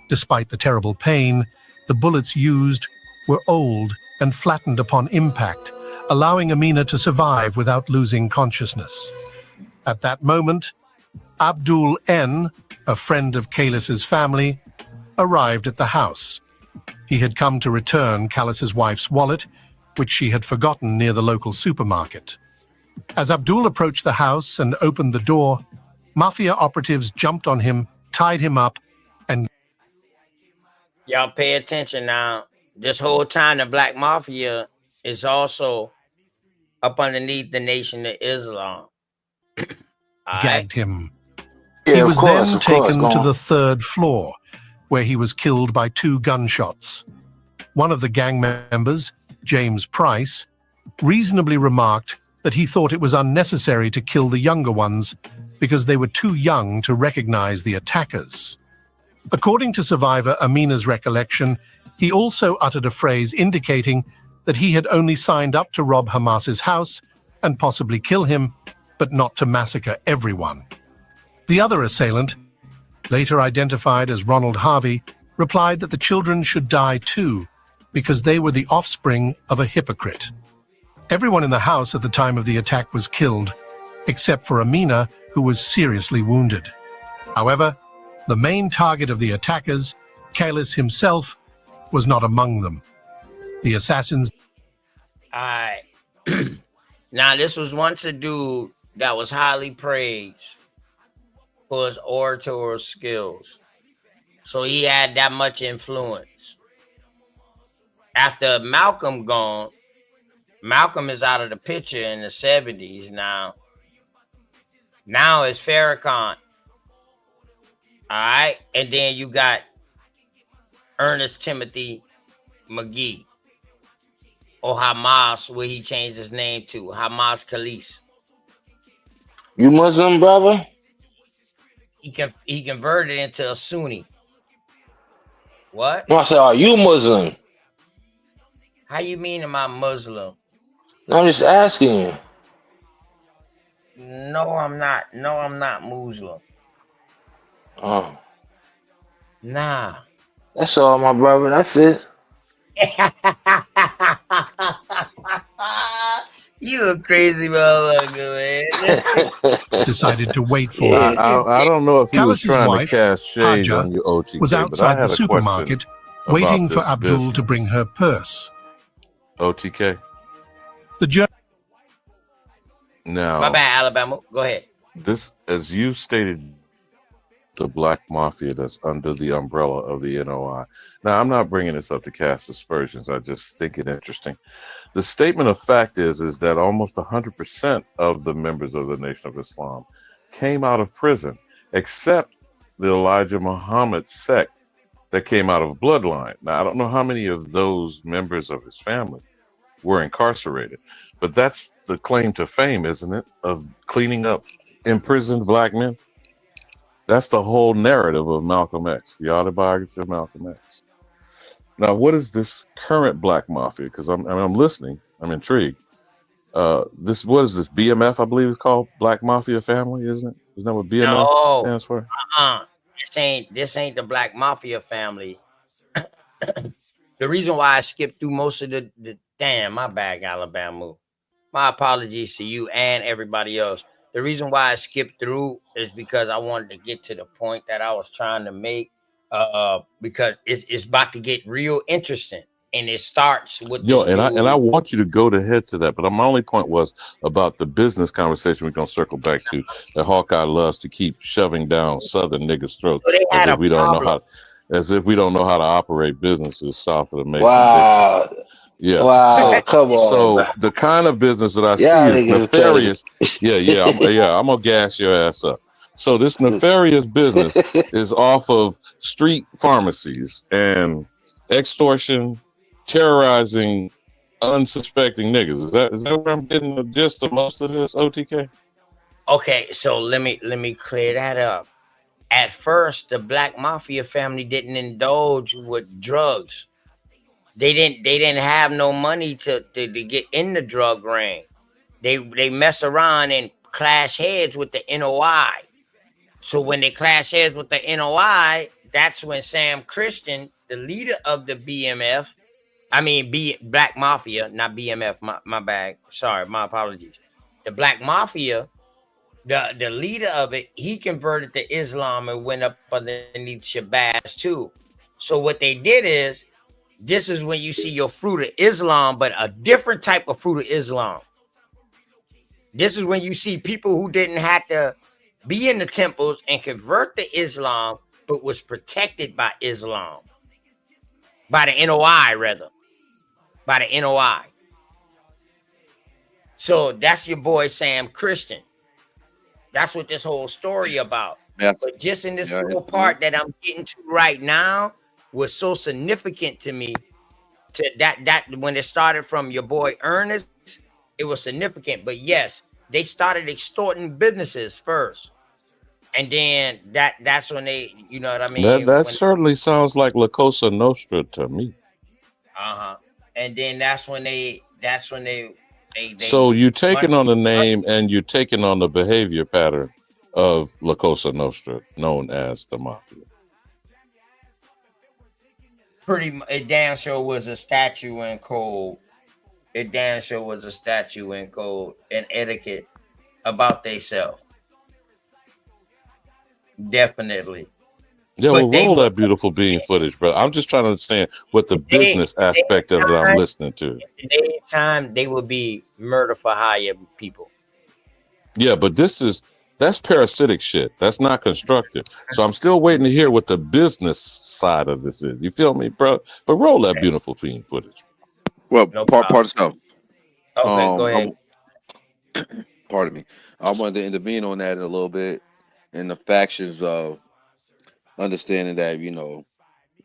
Despite the terrible pain, the bullets used were old and flattened upon impact, allowing Amina to survive without losing consciousness. At that moment, Abdul N., a friend of Kalis's family, arrived at the house. He had come to return Callis's wife's wallet, which she had forgotten near the local supermarket. As Abdul approached the house and opened the door, Mafia operatives jumped on him, tied him up, and... Y'all pay attention now. This whole time, the Black Mafia is also up underneath the Nation of Islam. gagged him. Yeah, He of was course, then of course, taken go to on. the 3rd floor, where he was killed by 2 gunshots. One of the gang members, James Price, reasonably remarked that he thought it was unnecessary to kill the younger ones because they were too young to recognize the attackers. According to survivor Amina's recollection, he also uttered a phrase indicating that he had only signed up to rob Hamas's house and possibly kill him, but not to massacre everyone. The other assailant, later identified as Ronald Harvey, replied that the children should die too, because they were the offspring of a hypocrite. Everyone in the house at the time of the attack was killed, except for Amina, who was seriously wounded. However, the main target of the attackers, Callis himself, was not among them. The assassins... All right. Now, this was once a dude that was highly praised for his oratorial skills. So he had that much influence. After Malcolm gone, Malcolm is out of the picture in the 70s now. Now it's Farrakhan. All right. And then you got Ernest Timothy McGee, or Hamas, where he changed his name to Hamas Khalis. You Muslim, brother? He converted into a Sunni. What? No, I said, are you Muslim? How you mean am I Muslim? No, I'm just asking you. No, I'm not. No, I'm not Muslim. Oh, Nah. that's all, my brother. That's it. You a crazy motherfucker, man. decided to wait for I, him. I don't know if he was Callis's trying wife, to cast shade Haja, on you, OTK, was but I outside had the a supermarket, question waiting about for this Abdul to business. bring her purse. OTK. The journey... Now, My bad, Alabama. Go ahead. this, as you stated, the Black Mafia that's under the umbrella of the NOI. Now, I'm not bringing this up to cast aspersions. I just think it interesting. The statement of fact is that almost 100% of the members of the Nation of Islam came out of prison, except the Elijah Muhammad sect that came out of Bloodline. Now, I don't know how many of those members of his family were incarcerated, but that's the claim to fame, isn't it, of cleaning up imprisoned black men? That's the whole narrative of Malcolm X, the autobiography of Malcolm X. Now, what is this current Black Mafia? Because I'm listening, I'm intrigued. What is this? BMF, I believe it's called, Black Mafia Family, isn't it? Isn't that what BMF No. stands for? This ain't the Black Mafia family. The reason why I skipped through most of the damn, my bad, Alabama. My apologies to you and everybody else. The reason why I skipped through is because I wanted to get to the point that I was trying to make. Because it's about to get real interesting, and it starts with I want you to go to head to that, but my only point was about the business conversation we're gonna circle back to, that Hawkeye loves to keep shoving down Southern niggas' throats as if we don't know how to operate businesses south of the Mason Wow. Dixon. Yeah. Wow. Come on. So man. the kind of business that I Y'all see is niggas nefarious. I'm gonna gas your ass up. So this nefarious business is off of street pharmacies and extortion, terrorizing unsuspecting niggas. Is that where I'm getting the gist of most of this, OTK? Okay, so let me clear that up. At first, the Black Mafia family didn't indulge with drugs. They didn't have no money to get in the drug ring. They mess around and clash heads with the NOI. So when they clash heads with the NOI, that's when Sam Christian, the leader of the BMF, Black Mafia, not BMF, my bad. Sorry, my apologies. The Black Mafia, the leader of it, he converted to Islam and went up underneath Shabazz too. So what they did is This is when you see your fruit of Islam, but a different type of fruit of Islam. This is when you see people who didn't have to be in the temples and convert to Islam, but was protected by Islam. By the NOI, rather. By the NOI. So that's your boy Sam Christian. That's what this whole story about. Yes. But just in this Yeah, little it's- part that I'm getting to right now was so significant to me. To that when it started from your boy Ernest, it was significant. But yes, they started extorting businesses first. And then that's when they, you know what I mean? That certainly sounds like La Cosa Nostra to me. And then that's when they So you taking on the name and you taking on the behavior pattern of La Cosa Nostra, known as the Mafia. It damn sure was a statue in code. It damn sure was a statue in code and etiquette about theyself. Definitely. Yeah, But well, roll that beautiful bean footage, bro. I'm just trying to understand what the business aspect of it I'm listening to. Anytime they will be murder for hire people. Yeah, but that's parasitic shit. That's not constructive. So I'm still waiting to hear what the business side of this is. You feel me, bro? But roll that beautiful bean footage. Well, part of stuff. Okay, go ahead. Pardon me. I wanted to intervene on that a little bit in the factions of understanding that, you know,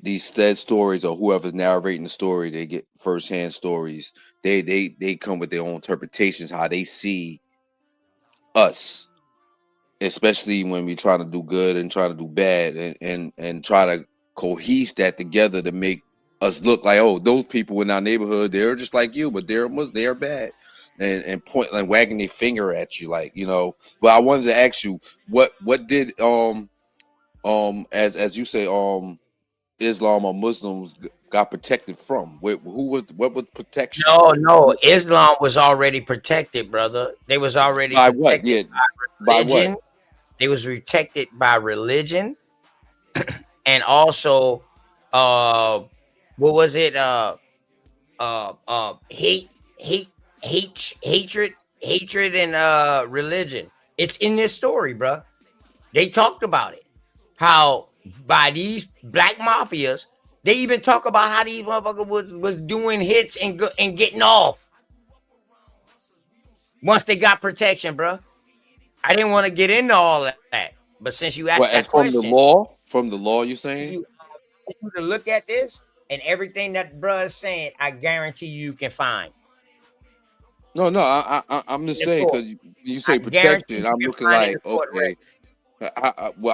these dead stories or whoever's narrating the story, they get firsthand stories. They come with their own interpretations, how they see us, especially when we try to do good and try to do bad and try to cohese that together to make us look like, oh, those people in our neighborhood, they're just like you, but they're bad. And point and wagging their finger at you, like, you know. But I wanted to ask you, what did as you say, Islam or Muslims got protected from? What was protection? No, Islam was already protected, brother. They was already By protected what? Yeah. by By religion. what? They was protected by religion, and also, what was it? Hatred, and religion. It's in this story, bro. They talked about it. How by these black mafias, they even talk about how these motherfuckers was doing hits and getting off once they got protection, bro. I didn't want to get into all of that, but since you asked What, that and from question, the law, you're saying? you to look at this and everything that bruh is saying, I guarantee you can find. No, I'm just In saying, court. because you say I guarantee protection, you I'm can looking find it in like, the court okay,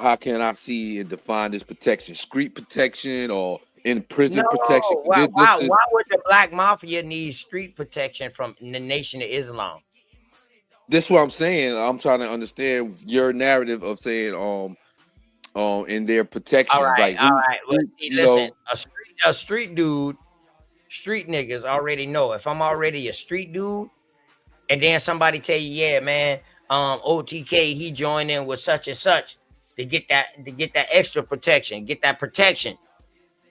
how can I see and define this protection? Street protection or in prison No, protection? why would the black mafia need street protection from the Nation of Islam? This is what I'm saying. I'm trying to understand your narrative of saying in their protection. All right. Well, see, you listen, know, a street dude, street niggas already know if I'm already a street dude, and then somebody tell you, yeah, man, OTK, he joined in with such and such to get that extra protection, get that protection.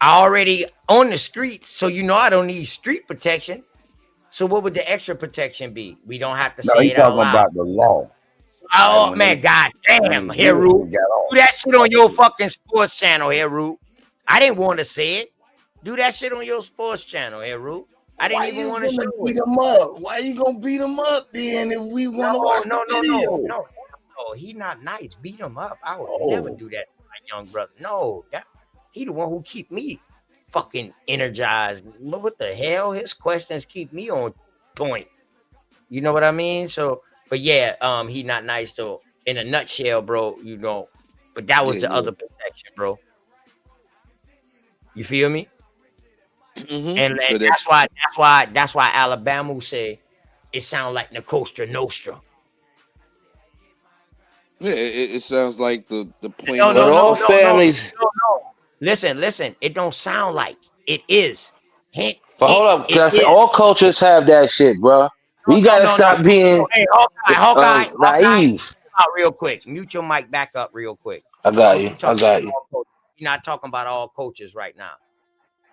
I already on the streets, so you know I don't need street protection. So what would the extra protection be? We don't have to No, say he it out talking loud. about the law. Oh When man, they- god damn, when the Heru. Jews got off. Do that shit on your fucking sports channel, Heru. I didn't want to say it. Do that shit on your sports channel, Heru. I didn't Why even you want to gonna show beat it. him up? Why you gonna beat him up then if we want to watch the video? No, he not nice. Beat him up. I would never do that to my young brother. No, he the one who keep me fucking energized. What the hell? His questions keep me on point. You know what I mean? So, but yeah, he not nice though. In a nutshell, bro, you know. But that was the other protection, bro. You feel me? And But that's why Alabama say it sounds like Nostra Nostra. yeah, it sounds like the plain. No. Listen. It don't sound like it is. Hint. But hold up, It cause I say is. all cultures have that shit, bro. We gotta stop being Hey, Hawkeye, naive. out real quick. Mute your mic back up real quick. I got Don't you. you talk I got about you. all coaches. You're not talking about all coaches right now.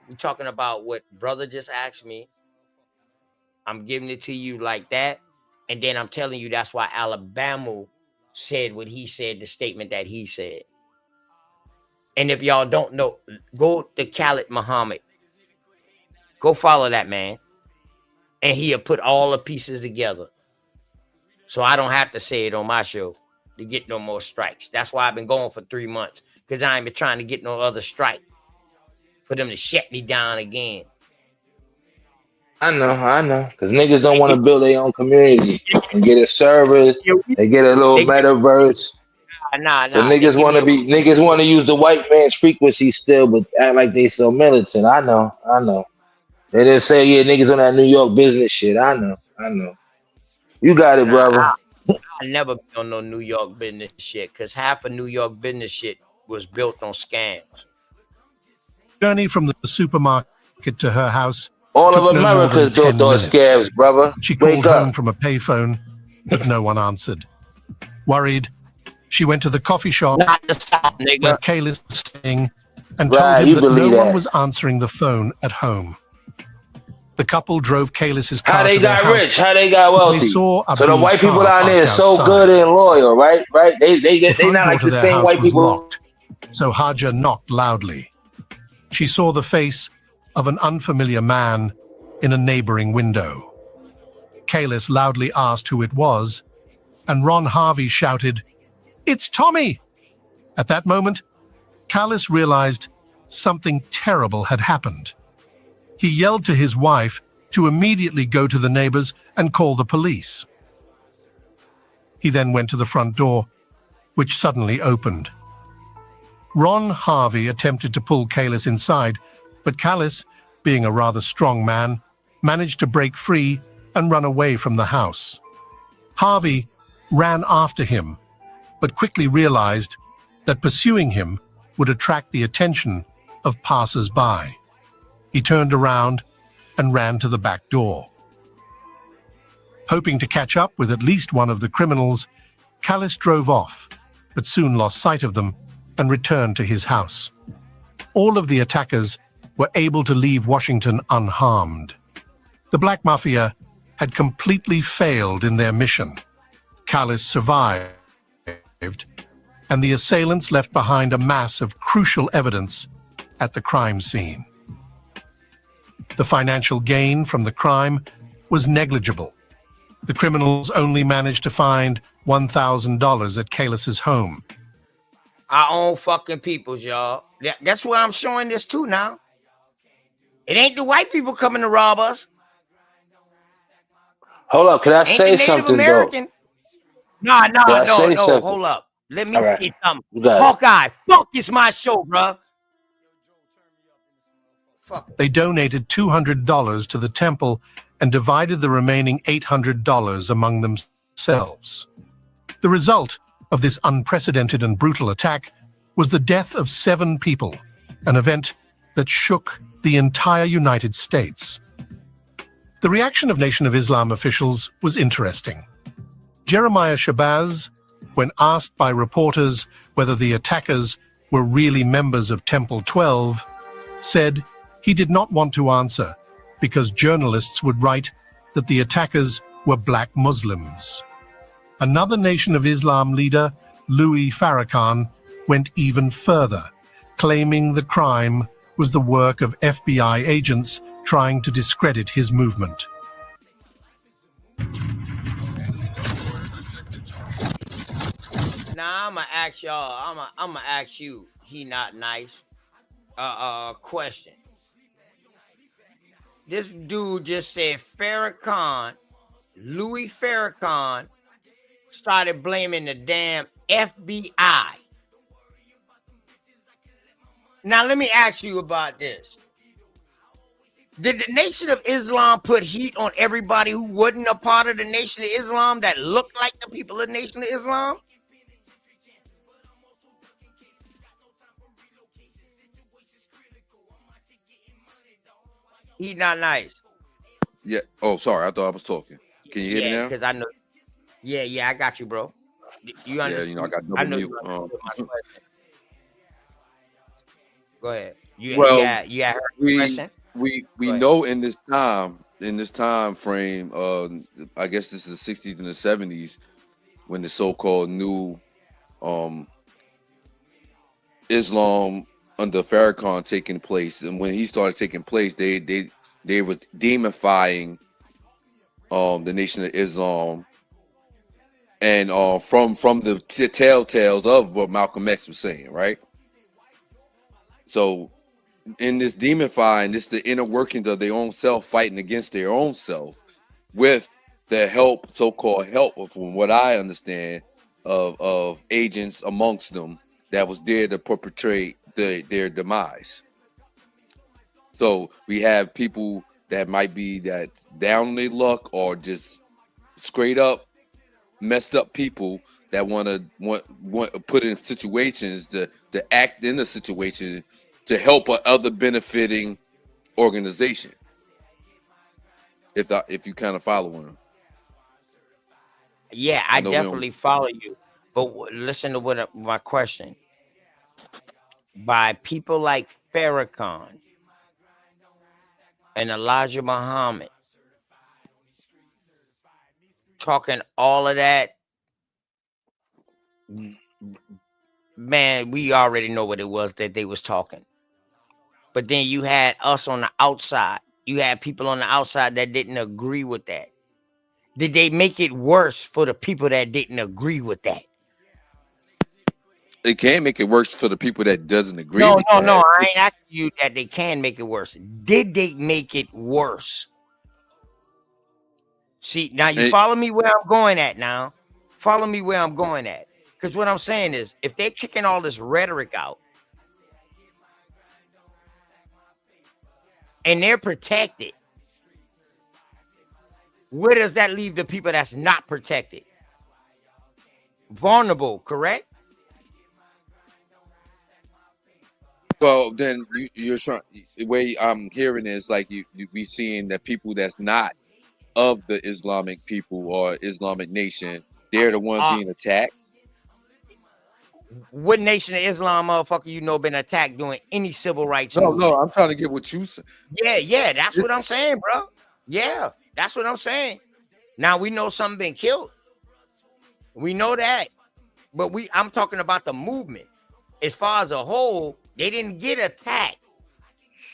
We're talking about what brother just asked me. I'm giving it to you like that. And then I'm telling you that's why Alabama said what he said, the statement that he said. And if y'all don't know, go to Khalid Muhammad. Go follow that man. And he'll put all the pieces together. So I don't have to say it on my show to get no more strikes. That's why I've been going for 3 months. Because I ain't been trying to get no other strike for them to shut me down again. I know. Because niggas don't want to build their own community and get a server. They get a little metaverse. So niggas want to use the white man's frequency still, but act like they so militant. I know. They just say, yeah, niggas on that New York business shit. I know. You got it, brother. I never been on no New York business shit, because half of New York business shit was built on scams. Journey from the supermarket to her house. All of America's built on scams, brother. She called home from a payphone, but no one answered. Worried, she went to the coffee shop where Kalis was staying and told him that no one was answering the phone at home. The couple drove Kalis's car How they to their got house. rich? How they got wealthy? They saw So the white people down there is so good and loyal, right? They not like the same white people. Locked, so Haja knocked loudly. She saw the face of an unfamiliar man in a neighboring window. Kalis loudly asked who it was, and Ron Harvey shouted, "It's Tommy!" At that moment, Kalis realized something terrible had happened. He yelled to his wife to immediately go to the neighbors and call the police. He then went to the front door, which suddenly opened. Ron Harvey attempted to pull Kalis inside, but Kalis, being a rather strong man, managed to break free and run away from the house. Harvey ran after him, but quickly realized that pursuing him would attract the attention of passers-by. He turned around and ran to the back door. Hoping to catch up with at least one of the criminals, Kalis drove off, but soon lost sight of them and returned to his house. All of the attackers were able to leave Washington unharmed. The Black Mafia had completely failed in their mission. Kalis survived, and the assailants left behind a mass of crucial evidence at the crime scene. The financial gain from the crime was negligible. The criminals only managed to find $1,000 at Kalis's home. Our own fucking peoples, y'all. That's why I'm showing this too now. It ain't the white people coming to rob us. Hold up, can I Ain't say the Native something American. though? No, hold up. Let me say something. Hawkeye, fuck is my show, bruh. They donated $200 to the temple and divided the remaining $800 among themselves. The result of this unprecedented and brutal attack was the death of 7 people, an event that shook the entire United States. The reaction of Nation of Islam officials was interesting. Jeremiah Shabazz, when asked by reporters whether the attackers were really members of Temple 12, said he did not want to answer because journalists would write that the attackers were black Muslims. Another Nation of Islam leader, Louis Farrakhan, went even further, claiming the crime was the work of FBI agents trying to discredit his movement. Now I'ma ask y'all, I'ma ask you, he not nice, question. This dude just said Farrakhan, Louis Farrakhan, started blaming the damn FBI. Now let me ask you about this. Did the Nation of Islam put heat on everybody who wasn't a part of the Nation of Islam that looked like the people of the Nation of Islam? He not nice. Yeah. Oh, sorry. I thought I was talking. Can you hear me now? Because I know. Yeah, I got you, bro. You understand? Yeah, I got double mute. Go ahead. You Well, heard the we question? we Go ahead. know in this time frame, I guess this is the 60s and the 70s, when the so-called new Islam under Farrakhan taking place, and when he started taking place, they were demifying the Nation of Islam, and from the telltales of what Malcolm X was saying, right? So in this demifying, this the inner workings of their own self fighting against their own self, with the help, so-called help, from what I understand, of agents amongst them that was there to perpetrate their demise. So we have people that might be that down on their luck, or just straight up messed up people that want put in situations to act in the situation to help a other benefiting organization. If you kind of following them. Yeah, I I know we don't. definitely follow you. But listen to what my question. By people like Farrakhan and Elijah Muhammad talking all of that, man, we already know what it was that they was talking. But then you had us on the outside. You had people on the outside that didn't agree with that. Did they make it worse for the people that didn't agree with that? It can't make it worse for the people that doesn't agree No, with no, that. no. I ain't asking you that they can make it worse. Did they make it worse? See, now you follow me where I'm going at now. Follow me where I'm going at. Because what I'm saying is, if they're kicking all this rhetoric out and they're protected, where does that leave the people that's not protected? Vulnerable, correct? Well, then you're trying. The way I'm hearing is like you be seeing that people that's not of the Islamic people or Islamic nation, they're the ones being attacked. What nation of Islam, motherfucker, you know, been attacked doing any civil rights No, movement? I'm trying to get what you said. Yeah, that's what I'm saying, bro. Yeah, that's what I'm saying. Now we know something been killed. We know that, but I'm talking about the movement. As far as a whole, they didn't get attacked.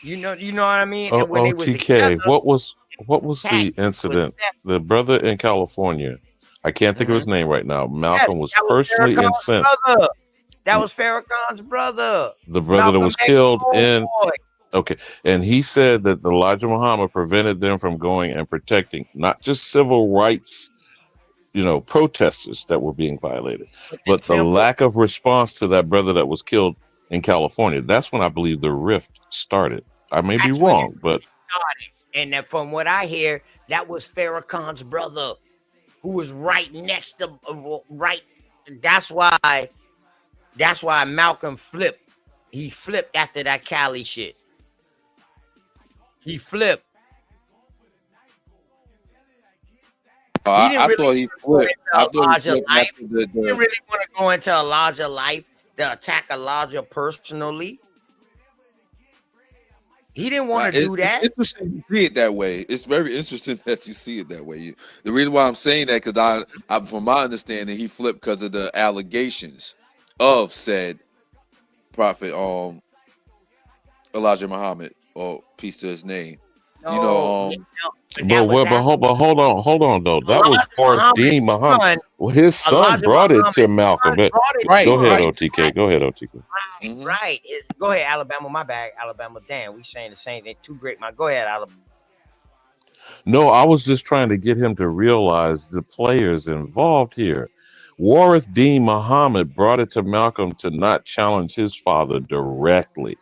You know what I mean? And when they was together, OTK, what was the incident? The brother in California, I can't think of his name right now. Malcolm was that was personally Farrakhan's incensed. brother. That was Farrakhan's brother. The brother that Malcolm was X killed in homeboy. okay, and he said that Elijah Muhammad prevented them from going and protecting not just civil rights, protesters that were being violated, but the lack of response to that brother that was killed in California. That's when I believe the rift started. I may be wrong, but started. And then from what I hear, that was Farrakhan's brother, who was right next to right. That's why Malcolm flipped. He flipped after that Cali shit. He flipped. I thought he flipped. I thought he flipped life. after He didn't really want to go into Elijah's life to attack Elijah personally. He didn't want to do that. It's interesting you see it that way. It's very interesting that you see it that way. The reason why I'm saying that, because I, from my understanding, he flipped because of the allegations of said prophet, Elijah Muhammad, or peace to his name. No, but hold on though. That was Dean Muhammad. Well, his son brought it to Malcolm. Right. Go ahead, OTK. Go ahead, OTK. Right. Go ahead, Alabama. My bad, Alabama. Damn, we saying the same thing. Too great. Go ahead, Alabama. No, I was just trying to get him to realize the players involved here. Warith Dean Muhammad brought it to Malcolm to not challenge his father directly,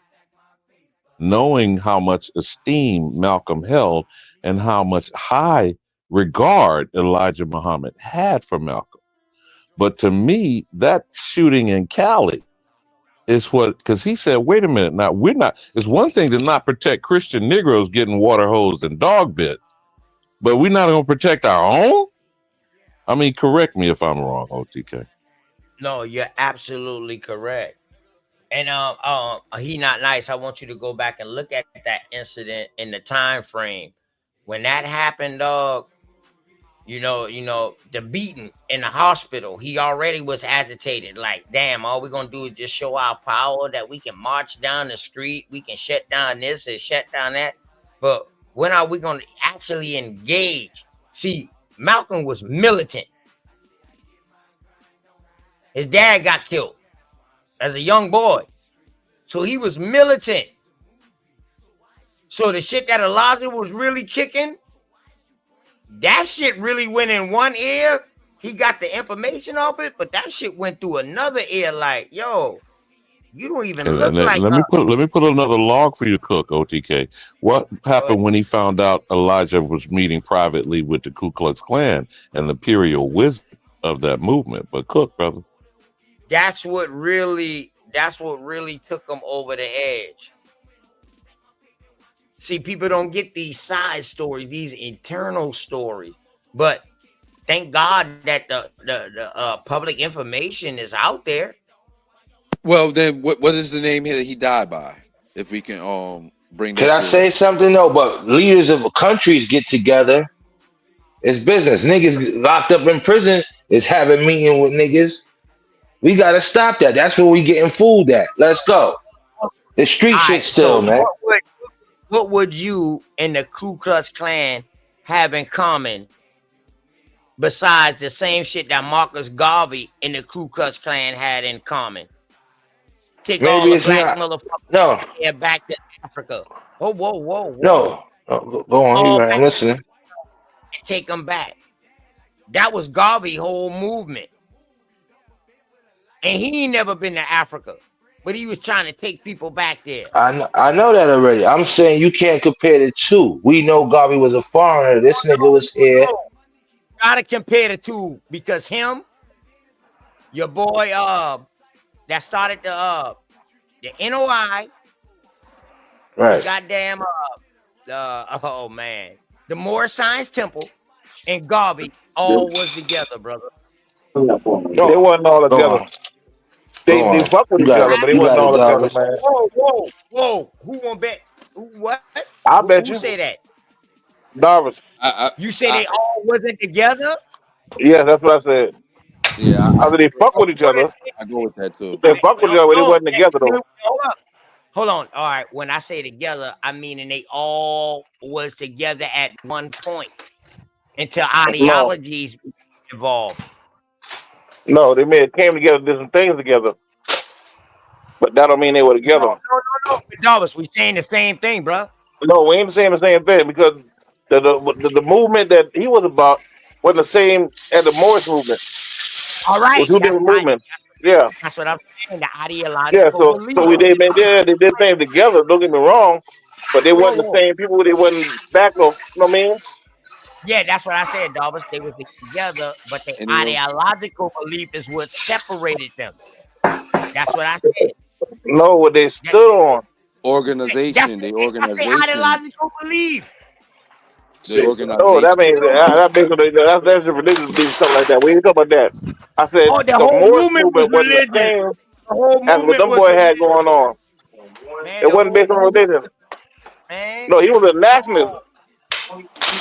knowing how much esteem Malcolm held and how much high regard Elijah Muhammad had for Malcolm. But to me, that shooting in Cali is because he said, wait a minute, now it's one thing to not protect Christian Negroes getting water hosed and dog bit, but we're not going to protect our own? I mean, correct me if I'm wrong, OTK. No, you're absolutely correct. And he not nice. I want you to go back and look at that incident in the time frame when that happened, dog. You know, the beating in the hospital. He already was agitated. Like, damn, all we're gonna do is just show our power that we can march down the street, we can shut down this and shut down that. But when are we gonna actually engage? See, Malcolm was militant. His dad got killed as a young boy. So he was militant. So the shit that Elijah was really kicking, that shit really went in one ear. He got the information off it, but that shit went through another ear. Like, yo, you don't even And look like let us. me put another log for you, Cook, OTK. What happened when he found out Elijah was meeting privately with the Ku Klux Klan and the imperial wisdom of that movement? But Cook, brother. That's what really took him over the edge. See, people don't get these side stories, these internal stories. But thank God that the public information is out there. Well, then what is the name here that he died by? If we can bring that Can I to say something though? But leaders of countries get together. It's business. Niggas locked up in prison is having meeting with niggas. We gotta stop that. That's where we getting food at. Let's go. The street All shit right, so still, man. what would you and the Ku Klux Klan have in common besides the same shit that Marcus Garvey and the Ku Klux Klan had in common? Take all Maybe the it's black not. motherfuckers No, here back to Africa. Whoa. no. Go on. You All right. I'm back listening. and take them back. That was Garvey's whole movement. And he ain't never been to Africa, but he was trying to take people back there. I know that already. I'm saying you can't compare the two. We know Garvey was a foreigner. This nigga was here. Gotta compare the two because him, your boy, that started the NOI, the Right. goddamn, oh man, the Moore Science Temple, and Garvey all was together, brother. They wasn't all Go together. on. They Go on. fuck with You each got other, it. but they You wasn't got it, all together, Jarvis. man. Whoa. Who won't bet? What? I bet Who you. say that? Jarvis. You say they all wasn't together? Yeah, that's what I said. Yeah, I said they fuck with each other. I go with that too. They fuck with each other, but they wasn't together though. Hold on. All right. When I say together, I mean and they all was together at one point until ideologies evolved. No, they may have came together, did some things together, but that don't mean they were together. No. Dollars, we saying the same thing, bro. No, we ain't saying the same thing because the movement that he was about wasn't the same as the Morris movement. All It right. was two different movements. Yeah, That's what I'm saying. The yeah. ideological So belief. they did things together. Don't get me wrong, but they wasn't the same people. They wasn't back of. You know what I mean? Yeah, that's what I said, Dobbs. They were together, but the ideological belief is what separated them. That's what I said. No, what they stood on. Organization. That's the ideological belief. The organization. Oh, that means that's just religious belief, something like that. We ain't talking about that. I said Oh, the the whole Morris movement was movement wasn't the religious. same The whole as what movement them was boy religious. had going on. Man, It wasn't based on religion. Man. No, he was a nationalist.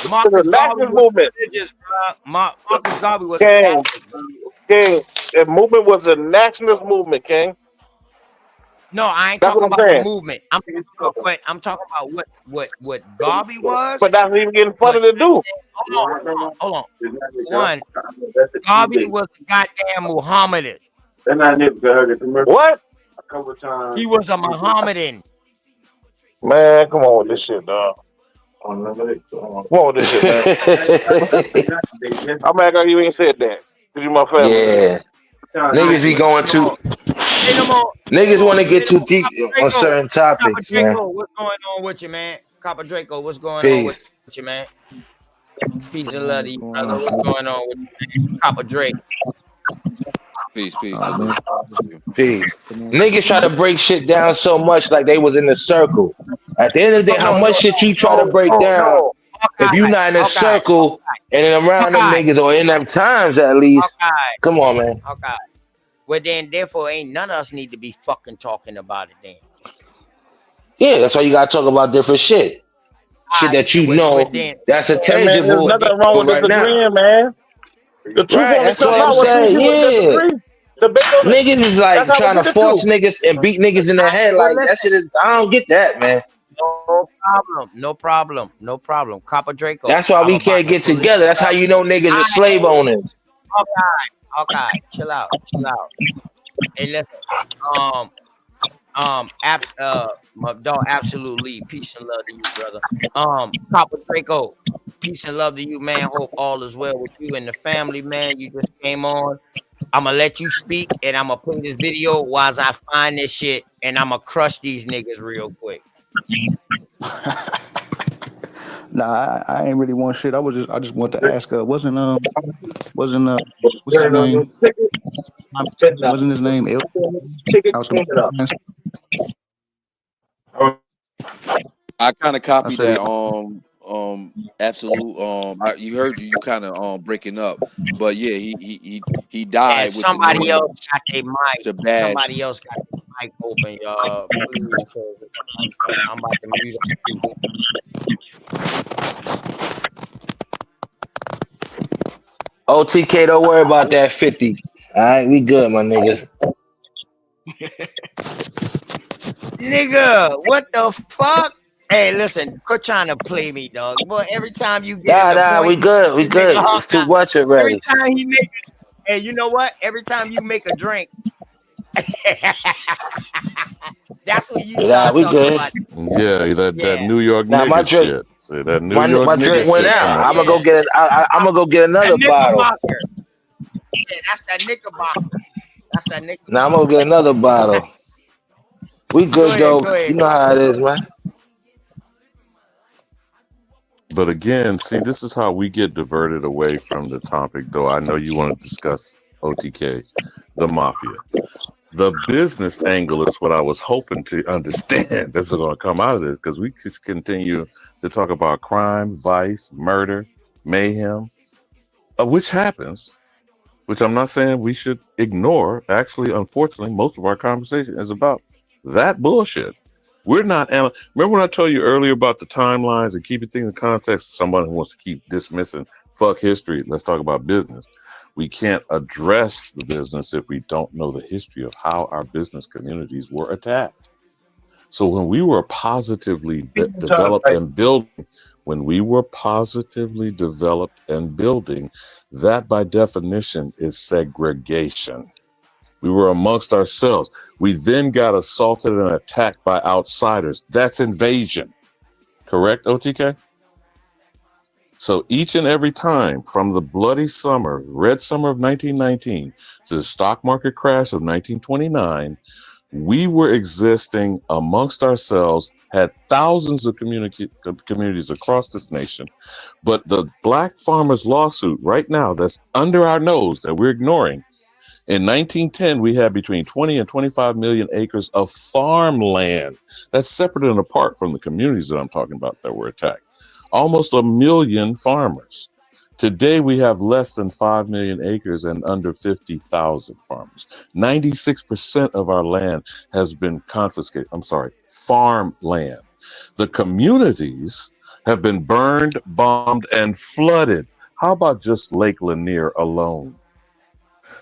Marcus The Garvey nationalist was movement. religious, bro. Marcus Garvey was King, Catholic, bro. King, that movement was a nationalist movement, King. No, I ain't That's talking what I'm about the saying. movement. I'm talking about what Garvey was. But that's even getting funny to do. Hold on. One, Garvey was a goddamn Muhammadan. What? He was a Muhammadan. Man, come on with this shit, dog. Come on with this shit, man. I'm acting like you ain't said that. Cause you my family. Yeah. Niggas be going too. Niggas want to get too deep on certain topics, man. What's going on with you, man? Copper Draco, what's going on with Peace. you, man? Peace and love to you, brother. What's going on with you, man? Copper Drake? Peace. Peace. Niggas try to break shit down so much like they was in the circle. At the end of the day, how much shit you try to break down, if you not in a circle and then around them niggas or in them times at least, come on, man. Okay. Well, then, therefore, ain't none of us need to be fucking talking about it then. Yeah, that's why you gotta talk about different shit. Shit that you Well, know then, that's a Hey man, there's tangible nothing wrong with right now. disagreeing, man. The truth Right, only that's comes what I'm out when two saying. people Yeah. disagree. Debate on it. Niggas is That's like how we trying to get the force truth. niggas and beat niggas in the head. well, Like that listen, shit is I don't get that, man. no problem. Copper Draco, That's why I'm we about can't to get pull this together. shit That's how out. you know niggas are slave owners. Okay, chill out. Hey, listen, my dog, absolutely, peace and love to you, brother. Copper Draco, peace and love to you, man. Hope all is well with you and the family, man. You just came on. I'm gonna let you speak, and I'm gonna play this video while I find this shit, and I'm gonna crush these niggas real quick. Nah, I ain't really want shit. I just want to ask. What's his name? Wasn't his name? House of I kind of I copied said, that. Absolute. You heard you kind of breaking up, but yeah, he And died with the somebody name else got their mic. to badge. Somebody else got their mic open, y'all. Please, 'cause I'm about to mute up too. OTK, don't worry about that 50. All right, we good, my nigga. Nigga, what the fuck? Hey, listen, quit trying to play me, dog. Boy, every time you get in the Nah, we point, good. We this nigga good. Hawkeye, It's too much every already. time he make hey, you know what? Every time you make a drink, that's what you Nah, start we talking good. about. Yeah, that Yeah. New York Nah, my nigga drink, shit. Say that New York my nigga drink went shit out. come up. I'm gonna go get it. I'm gonna go get The another bottle. Knickerbocker. Yeah, that's that Knickerbocker. That's that Knickerbocker. Now I'm gonna get another bottle. We Go good ahead, though. go ahead. You know how it is, man. But again, see, this is how we get diverted away from the topic, though. I know you want to discuss OTK, the mafia. The business angle is what I was hoping to understand. This is going to come out of this because we just continue to talk about crime, vice, murder, mayhem, which happens, which I'm not saying we should ignore. Actually, unfortunately, most of our conversation is about that bullshit. We're not. Remember when I told you earlier about the timelines and keeping things in context? Someone who wants to keep dismissing fuck history. Let's talk about business. We can't address the business if we don't know the history of how our business communities were attacked. So when we were positively developed and building, that by definition is segregation. We were amongst ourselves. We then got assaulted and attacked by outsiders. That's invasion. Correct, OTK? So each and every time from the bloody summer, red summer of 1919 to the stock market crash of 1929, we were existing amongst ourselves, had thousands of communities across this nation. But the Black Farmers lawsuit right now that's under our nose that we're ignoring, in 1910, we had between 20 and 25 million acres of farmland. That's separate and apart from the communities that I'm talking about that were attacked. Almost 1 million farmers. Today, we have less than 5 million acres and under 50,000 farmers. 96% of our land has been confiscated. I'm sorry, farmland. The communities have been burned, bombed, and flooded. How about just Lake Lanier alone?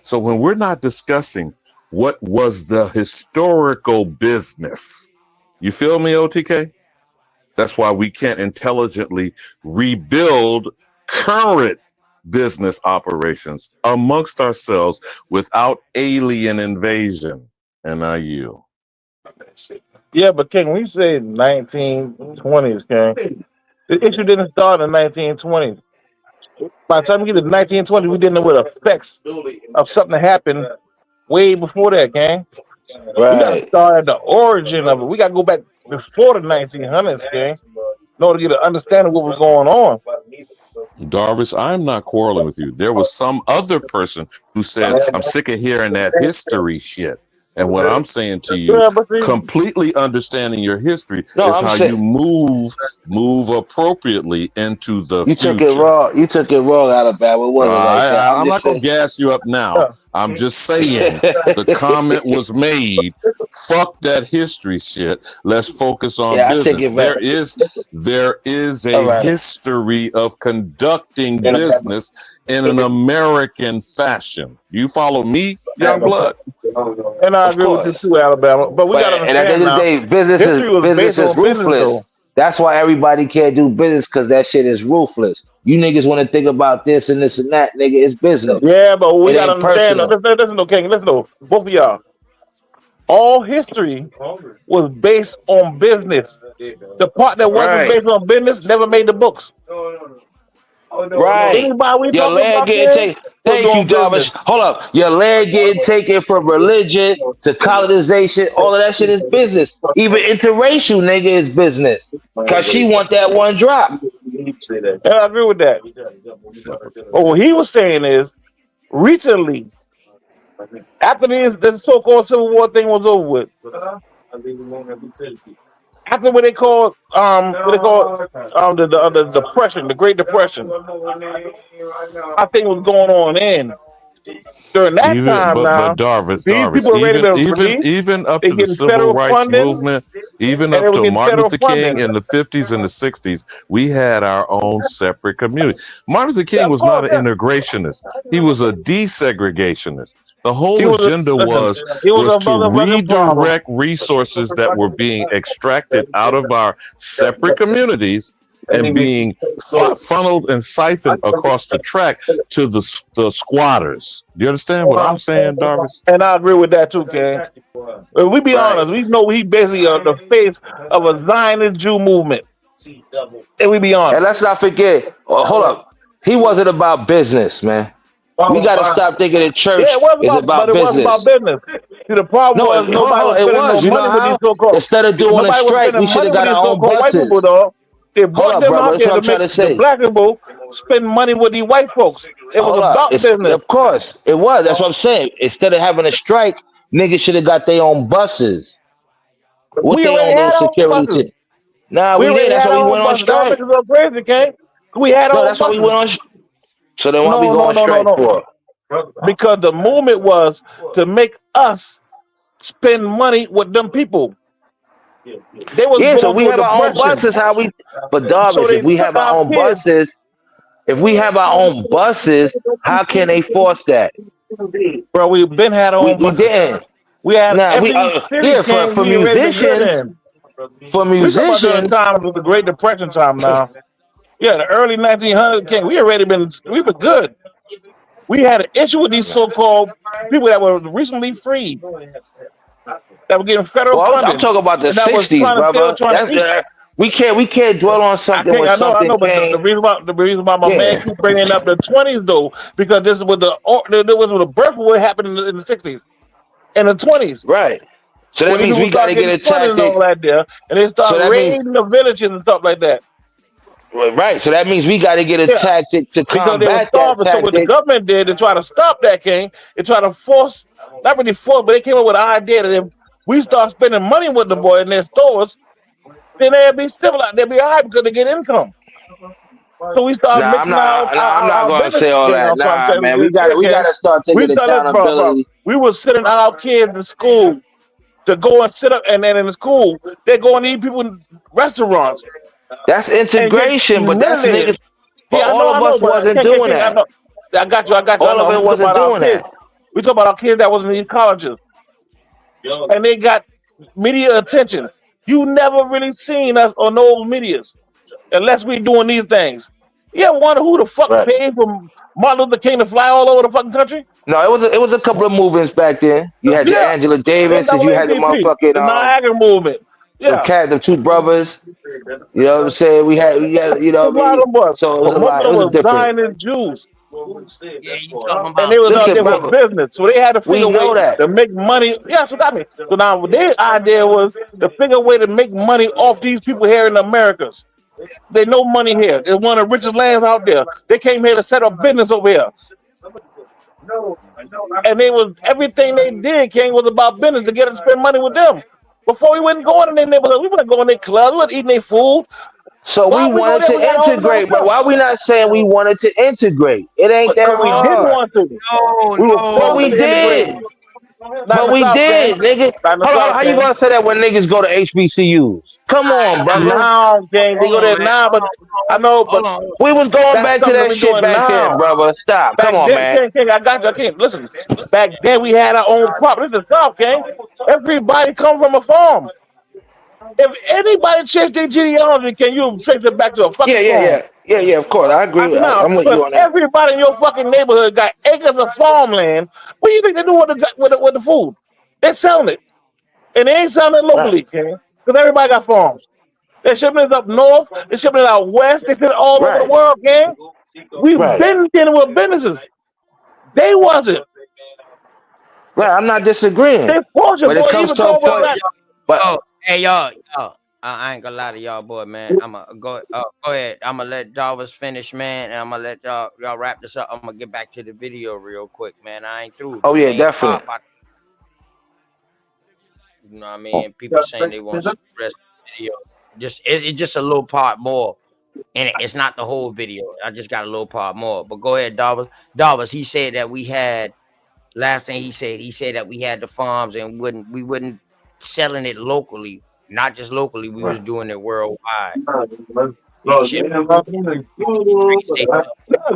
So when we're not discussing what was the historical business, you feel me, OTK? That's why we can't intelligently rebuild current business operations amongst ourselves without alien invasion. And I yield. Yeah, but King, when you say 1920s, King, the issue didn't start in the 1920s. By the time we get to 1920, we didn't know what effects of something that happened way before that, King. We got to Right. start at the origin of it. We got to go back before the 1900s, King, in order to get an understanding of what was going on. Darvis, I'm not quarreling with you. There was some other person who said, I'm sick of hearing that history shit. And what I'm saying to you, Yeah, but see, completely understanding your history No, is I'm how you saying move appropriately into the you took it future. wrong. You took it wrong, Alabama. It wasn't like that. I'm I'm not just gonna saying. gas you up now. I'm just saying the comment was made. Fuck that history shit. Let's focus on Yeah, I take business. it back. There is All a right. history of conducting business in an American fashion. You follow me, young blood? And I Of agree with you course. too, Alabama. But we gotta And at the understand end of the now, day, business history was based is on business ruthless. though. That's why everybody can't do business because that shit is ruthless. You niggas want to think about this and this and that, nigga. It's business. Yeah, but we It gotta ain't understand. personal. Listen, though, King. Listen, though, both of y'all. All history was based on business. The part that wasn't Right. based on business never made the books. Right. Anybody we Your talking land about getting here taken. was Thank you, doing business. Darvish. Hold up. Your land getting taken from religion to colonization. All of that shit is business. Even interracial nigga is business. Cause she want that one drop. And I agree with that. But what he was saying is, recently, after this so-called Civil War thing was over with, after the Depression, the Great Depression, I think was going on in. During that Even time but now, these Darvis, people are ready to be released. even up They to the getting civil federal rights funding, movement, even and they up were to getting Martin federal Luther King funding. in the 50s and the 60s, we had our own separate community. Martin Luther King Of was not course, an yeah. integrationist. He was a desegregationist. The He whole was agenda listen. was He was was a to motherfucking problem. redirect resources that were being extracted out of our separate communities and being funneled and siphoned across the track to the squatters. Do you understand what I'm saying, Darvis? And I agree with that too, Ken. But we be Right. honest, we know he basically the face of a Zionist Jew movement. And we be And honest. let's not forget, hold up. He wasn't about business, man. We gotta stop thinking the Yeah, church it was is about, but about it was about business. business. See, the problem No, was nobody hold was on, it spending no was. You know money with these how? so-called. Instead of doing a Nobody was strike, spending we should money have with got these our own so-called white people, buses. though. They Hold brought up, them brother. out That's there what to I'm trying make to the say. black people spend money with these white folks. It was Hold up. about It's business. of course it was. That's what I'm saying. Instead of having a strike, niggas should have got their own buses with We their already own little had our own security. buses. Nah, We we did. already That's had why we our own went on buses. Y'all strike. niggas are crazy, okay? We had No, our own that's why we buses. went on. So then why we No, go no, on no, no, strike no. for? Because the movement was to make us spend money with them people. They was Yeah, so going we through a have our own depression. buses. How we? But So Darvish, if they we took have our our own kids. buses, if we have our own buses, how can they force that? Bro, we've been had our own We buses. didn't. We had Nah, we every city yeah came for we already been good musicians, in. for We talking about during the musicians. time of the Great Depression time now. Yeah, the early 1900s came. We been good. We had an issue with these so-called people that were recently freed, that were getting federal Well, I'm funding, talking about the and that was '60s, still brother. trying to That's eat. we can't dwell on something when I something know, but came. the reason why my man Yeah, keep bringing up the 20s though, because this is what this was what the birth of what happened in the 60s and the 20s. right. So When that these means people we got start to get getting a funded and all tactic. that there, and they So start that means raiding the villages and stuff like that. right. So that means we got to get a Yeah, tactic to because they were combat that starving. So what the tactic. government did to try to stop that king, they try to force, not really force, but they came up with an idea that if we start spending money with the boy in their stores, then they'll be civilized. They'll be all right because they get income. So we start Nah, mixing I'm not our gonna business say all again. that. I'm trying to Nah, tell man, you, we okay. gotta start We taking started, bro. accountability. We were sending our kids to school to go and sit up, and then in the school, they go and eat people in restaurants That's and get integration, but that's humiliated. niggas. But Yeah, all I of know, us but wasn't doing I that. know. I got you, I All know. of I'm it talking wasn't about our doing that. kids. We talk about our kids that was in these colleges, and they got media attention. You never really seen us on those medias unless we doing these things. You ever wonder who the fuck Right. paid for Martin Luther King to fly all over the fucking country? No, it was a couple of movements back then. You had your Yeah, Angela Davis, you had the NAACP, motherfucking the Niagara movement. Yeah, the two brothers. You know what I'm saying? We had you know a what I lot mean? of them was, So it was but a most of lot. It them was a was different. Zionist Jews, Yeah, you talking and about they was out Listen, there for brother, business. So they had to we figure a way know that. to make money. Yeah, so got me. So now their idea was to figure a way to make money off these people here in the Americas. They know money here. They're one of the richest lands out there. They came here to set up business over here. And they was everything they did, King, was about business to get us to spend money with them. Before we wouldn't go in their neighborhood, we wouldn't go in their clubs, we wouldn't eating their food. So Why we would we go wanted there? We to got our own integrate, but stuff. why we not saying we wanted to integrate? It ain't that Because we didn't hard. want to. No, We were But forced we no. to integrate. did. Not in But the we South, King. did, nigga. Not in the Hold on, South, how you King. gonna say that when niggas go to HBCUs? Come on, brother. Now, King, they Hold go on, there man. now, but I know, but Hold on. We was going that's back to something that that we're shit doing back then, now. brother. Stop. Back Come on, then, man. King, I got you, King. Listen, back then we had our own property. This is the South, King. Everybody come from a farm. If anybody checks their genealogy, can you trace it back to a Yeah, fucking yeah, farm? yeah. Yeah, yeah, of course. I I agree. said, now, I'm with if you on that. everybody in your fucking neighborhood got acres of farmland, what do you think they do with the food? They're selling it. And they ain't selling it Right, locally, King. Because everybody got farms. They shipping it up north, they shipping it out west, they shipping it all over the right, world, King. We've right. been dealing with businesses. They wasn't. Right. I'm not disagreeing. They forced it, But it boy. comes Even to a Cowboy point. got But Hey, y'all. I ain't gonna lie to y'all, boy, man. I'ma go ahead. I'ma let Jarvis finish, man, and I'm gonna let y'all wrap this up. I'm gonna get back to the video real quick, man. I ain't through. oh The yeah, main definitely. part about, you know what I mean. People saying they want to see the rest of the video. It's just a little part more, and it's not the whole video. I just got a little part more. But go ahead, Jarvis. Jarvis, he said that we had. Last thing he said that we had the farms and we wouldn't selling it locally, not just locally. We was Right. doing it worldwide. We no, shipping train station.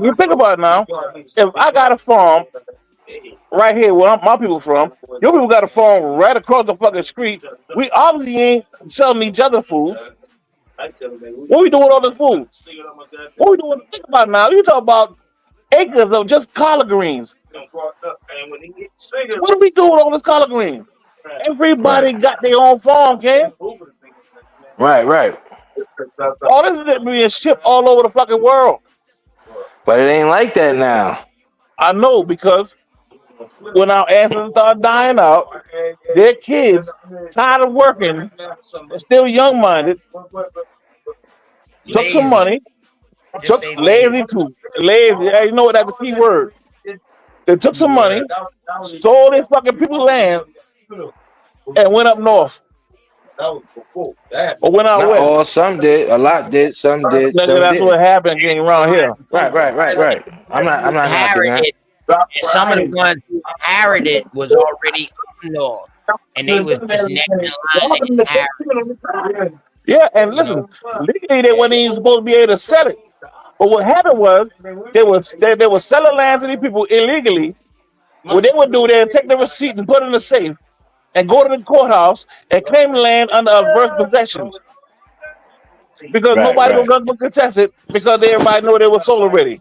you think about it now. If I got a farm right here where my people from, your people got a farm right across the fucking street. We obviously ain't selling each other food. What we doing with all this food? What we doing? Think about it now. You talk about acres of just collard greens. What do we do with all this collard green? Right. Everybody got their own farm, King. Right, right. All this is being shipped all over the fucking world. But it ain't like that now. I know because when our ancestors start dying out, their kids, tired of working, and still young minded, took some Lazy. money, Just took say lazy. lazy too. Lazy, you know what? That's a key word. They took some money, Keyword. stole their fucking people's land, and went up north or went out Not west. all, some did, a lot did, some did, Nigga, some that's what didn't. happened getting around here. Right, right, right, right. I'm not knocking that. Inherited, and some of the ones who inherited was already up north, and they was just next in line to inherit. Yeah, and You know, listen, legally they weren't even supposed to be able to sell it. But what happened was they were selling land to these people illegally. What they would do, they'd take the receipts and put it in the safe and go to the courthouse and claim the land under adverse possession because Right, nobody right. would contest it because everybody know they were sold already.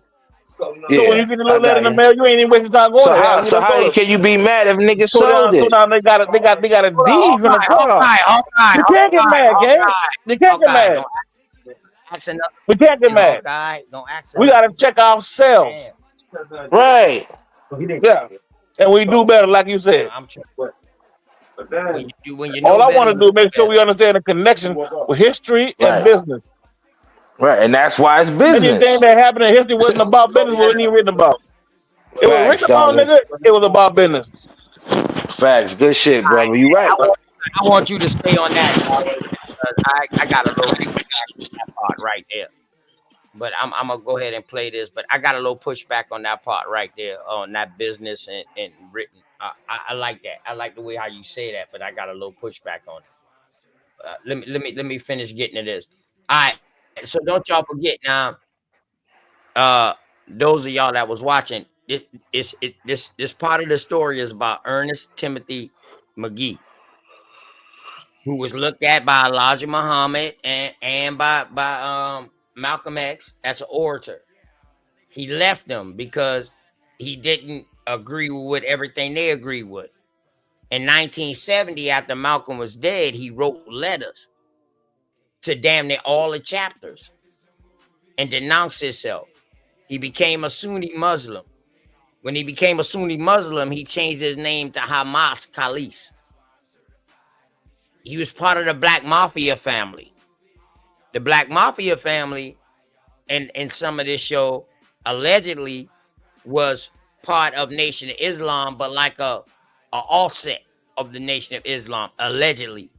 So when Yeah, you get a I little letter got in the you. mail, you ain't even wasting time going there. We So done how sold it. can you be mad if niggas So sold now, it? they got a deed from the courthouse. You can't get mad, gang. You can't get Hawkeye, mad. don't ask enough. We can't get mad. Hawkeye, don't ask We enough. gotta check ourselves. Damn, Right. Yeah. And we do better, like you said. I'm trying. When you All know I better, want to you do is do make sure better. we understand the connection with history and Right. business. Right. And that's why it's Anything business. that happened in history wasn't about business, wasn't even written about. It was Facts, written about, dog. nigga. It was about business. Facts. Good shit, brother. You I right. want, I want you to stay on that. I got a little pushback on that part right there. But I'm gonna go ahead and play this. But I got a little pushback on that part right there on that business and written. I like that. I like the way how you say that. But I got a little pushback on it. Let me finish getting to this. All right. So don't y'all forget now. Uh, those of y'all that was watching this part of the story is about Ernest Timothy McGee, who was looked at by Elijah Muhammad and by Malcolm X as an orator. He left them because he didn't agree with everything they agreed with. In 1970, after Malcolm was dead, he wrote letters to damn near all the chapters and denounced himself. He became a Sunni Muslim. When he became a Sunni Muslim, he changed his name to Hamas Khalis. He was part of the Black Mafia family. The Black Mafia family, and in some of this show, allegedly was part of Nation of Islam, but like a offset of the Nation of Islam, allegedly.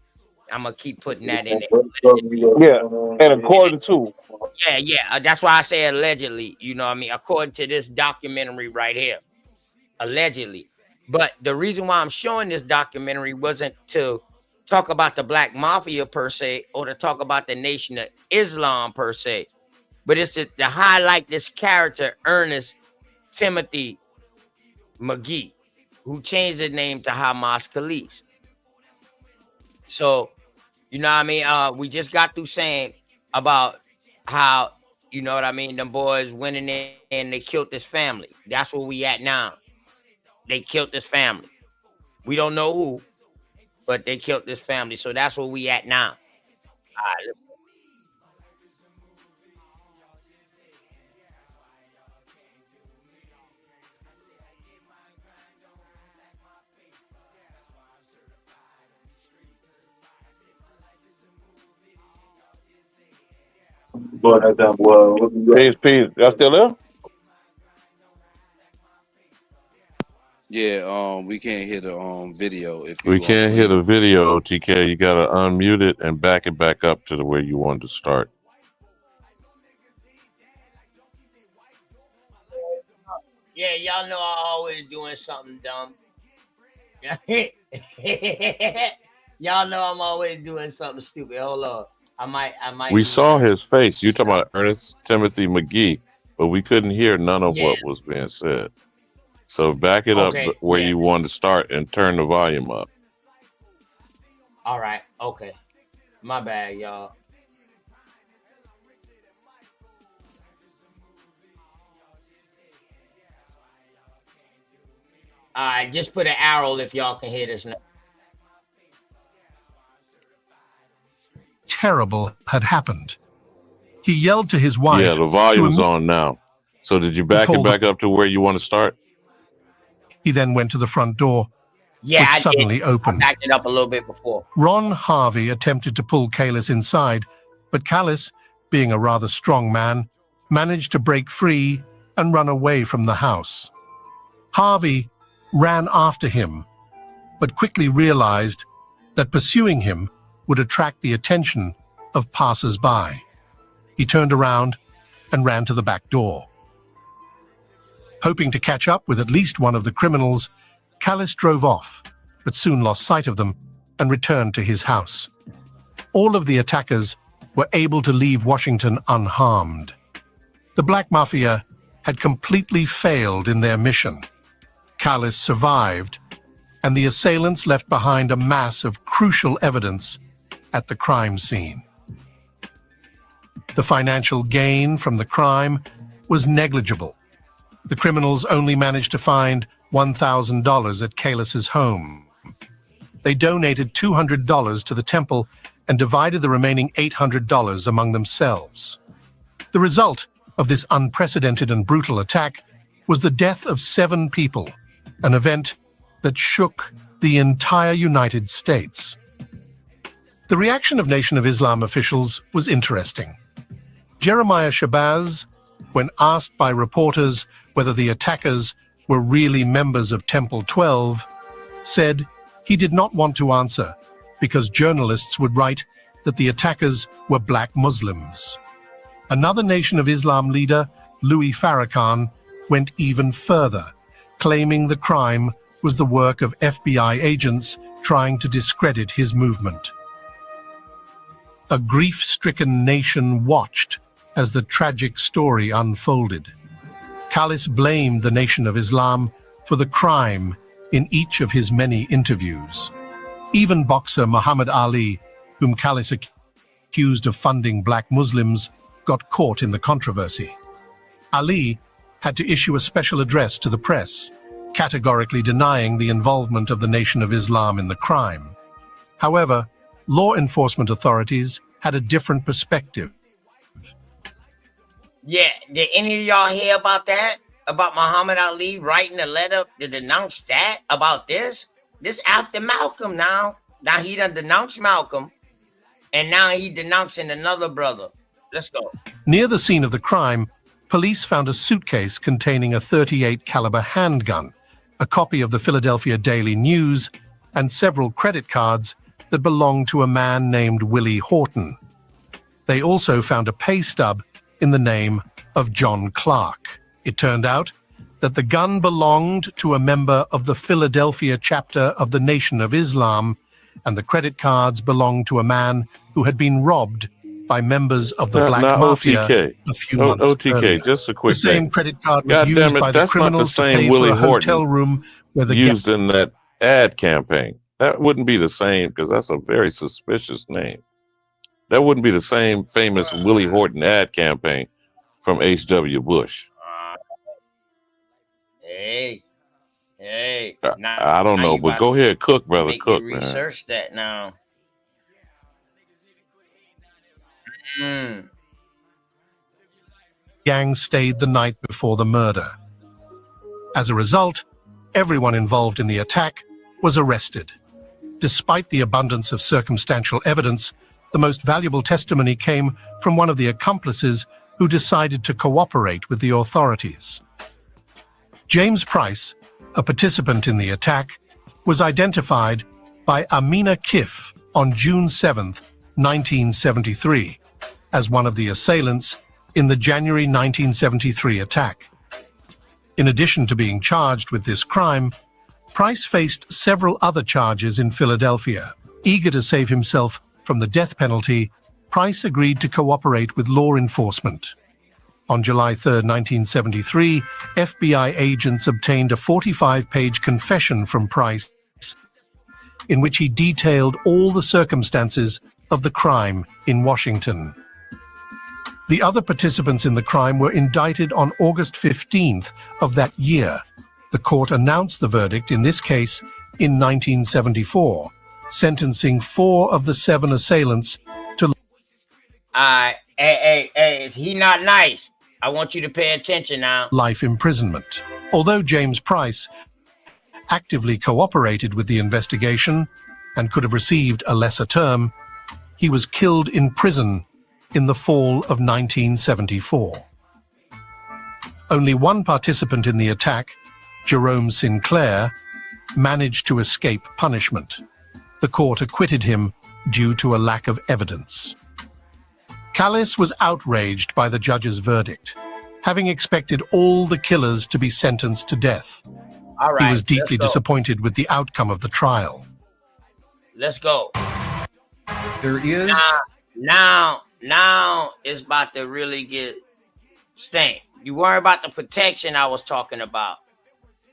I'm gonna keep putting that in there. Yeah, and according to Yeah. That's why I say allegedly. You know what I mean? According to this documentary right here, allegedly. But the reason why I'm showing this documentary wasn't to talk about the Black Mafia per se, or to talk about the Nation of Islam per se, but it's to highlight this character, Ernest Timothy McGee, who changed his name to Hamas Khalis. So, you know what I mean? We just got through saying about how, you know what I mean, them boys went in there and they killed this family. That's where we at now. They killed this family. We don't know who, but they killed this family. So that's where we at now. All right. Peace. Y'all still there? Yeah, we can't hear the video if We you can't hear the video, TK. You gotta unmute it and back it back up to the way you wanted to start. Yeah, y'all know I always doing something dumb. Y'all know I'm always doing something stupid. Hold on. I might We do saw that. his face. You talking about Ernest Timothy McGee, but we couldn't hear none of Yeah. what was being said. So back it up Okay, where yeah. you wanted to start and turn the volume up. All right, okay. My bad, y'all. All right, just put an arrow if y'all can hear this now. Terrible had happened. He yelled to his wife. Yeah, the volume's on now. So did you back it called back up to where you want to start? He then went to the front door, Yeah, which I suddenly did. opened. I backed it up a little bit before. Ron Harvey attempted to pull Kalis inside, but Kalis, being a rather strong man, managed to break free and run away from the house. Harvey ran after him, but quickly realized that pursuing him would attract the attention of passers-by. He turned around and ran to the back door. Hoping to catch up with at least one of the criminals, Kalis drove off, but soon lost sight of them and returned to his house. All of the attackers were able to leave Washington unharmed. The Black Mafia had completely failed in their mission. Kalis survived, and the assailants left behind a mass of crucial evidence at the crime scene. The financial gain from the crime was negligible. The criminals only managed to find $1,000 at Kalis's home. They donated $200 to the temple and divided the remaining $800 among themselves. The result of this unprecedented and brutal attack was the death of 7 people, an event that shook the entire United States. The reaction of Nation of Islam officials was interesting. Jeremiah Shabazz, when asked by reporters whether the attackers were really members of Temple 12, said he did not want to answer because journalists would write that the attackers were black Muslims. Another Nation of Islam leader, Louis Farrakhan, went even further, claiming the crime was the work of FBI agents trying to discredit his movement. A grief-stricken nation watched as the tragic story unfolded. Kalis blamed the Nation of Islam for the crime in each of his many interviews. Even boxer Muhammad Ali, whom Kalis accused of funding black Muslims, got caught in the controversy. Ali had to issue a special address to the press, categorically denying the involvement of the Nation of Islam in the crime. However, law enforcement authorities had a different perspective. Yeah, did any of y'all hear about that? About Muhammad Ali writing a letter to denounce that? About this? This after Malcolm now. Now he done denounced Malcolm, and now he denouncing another brother. Let's go. Near the scene of the crime, police found a suitcase containing a .38 caliber handgun, a copy of the Philadelphia Daily News, and several credit cards that belonged to a man named Willie Horton. They also found a pay stub in the name of John Clark. It turned out that the gun belonged to a member of the Philadelphia chapter of the Nation of Islam, and the credit cards belonged to a man who had been robbed by members of the Black Mafia OTK, a few months earlier. just a quick The same thing. credit card was God used damn it, by the that's not the criminals to same pay Willie for a hotel Horton room where the used in that ad campaign. That wouldn't be the same, because that's a very suspicious name. That wouldn't be the same famous Willie Horton ad campaign from H.W. Bush. Hey, I don't know, but go ahead, cook, brother, cook, man. Research that now. gang stayed the night before the murder. As a result, everyone involved in the attack was arrested. Despite the abundance of circumstantial evidence, the most valuable testimony came from one of the accomplices who decided to cooperate with the authorities. James Price, a participant in the attack, was identified by Amina Kif on June 7, 1973, as one of the assailants in the January 1973 attack. In addition to being charged with this crime, Price faced several other charges in Philadelphia. Eager to save himself from the death penalty, Price agreed to cooperate with law enforcement. On July 3, 1973, FBI agents obtained a 45-page confession from Price in which he detailed all the circumstances of the crime in Washington. The other participants in the crime were indicted on August 15th of that year. The court announced the verdict in this case in 1974, sentencing 4 of the 7 assailants to hey, is he not nice? I want you to pay attention now. Life imprisonment. Although James Price actively cooperated with the investigation and could have received a lesser term, he was killed in prison in the fall of 1974. Only one participant in the attack, Jerome Sinclair, managed to escape punishment. The court acquitted him due to a lack of evidence. Callis was outraged by the judge's verdict, having expected all the killers to be sentenced to death. All right, he was deeply disappointed with the outcome of the trial. Let's go. There is now it's about to really get stank. You worry about the protection I was talking about.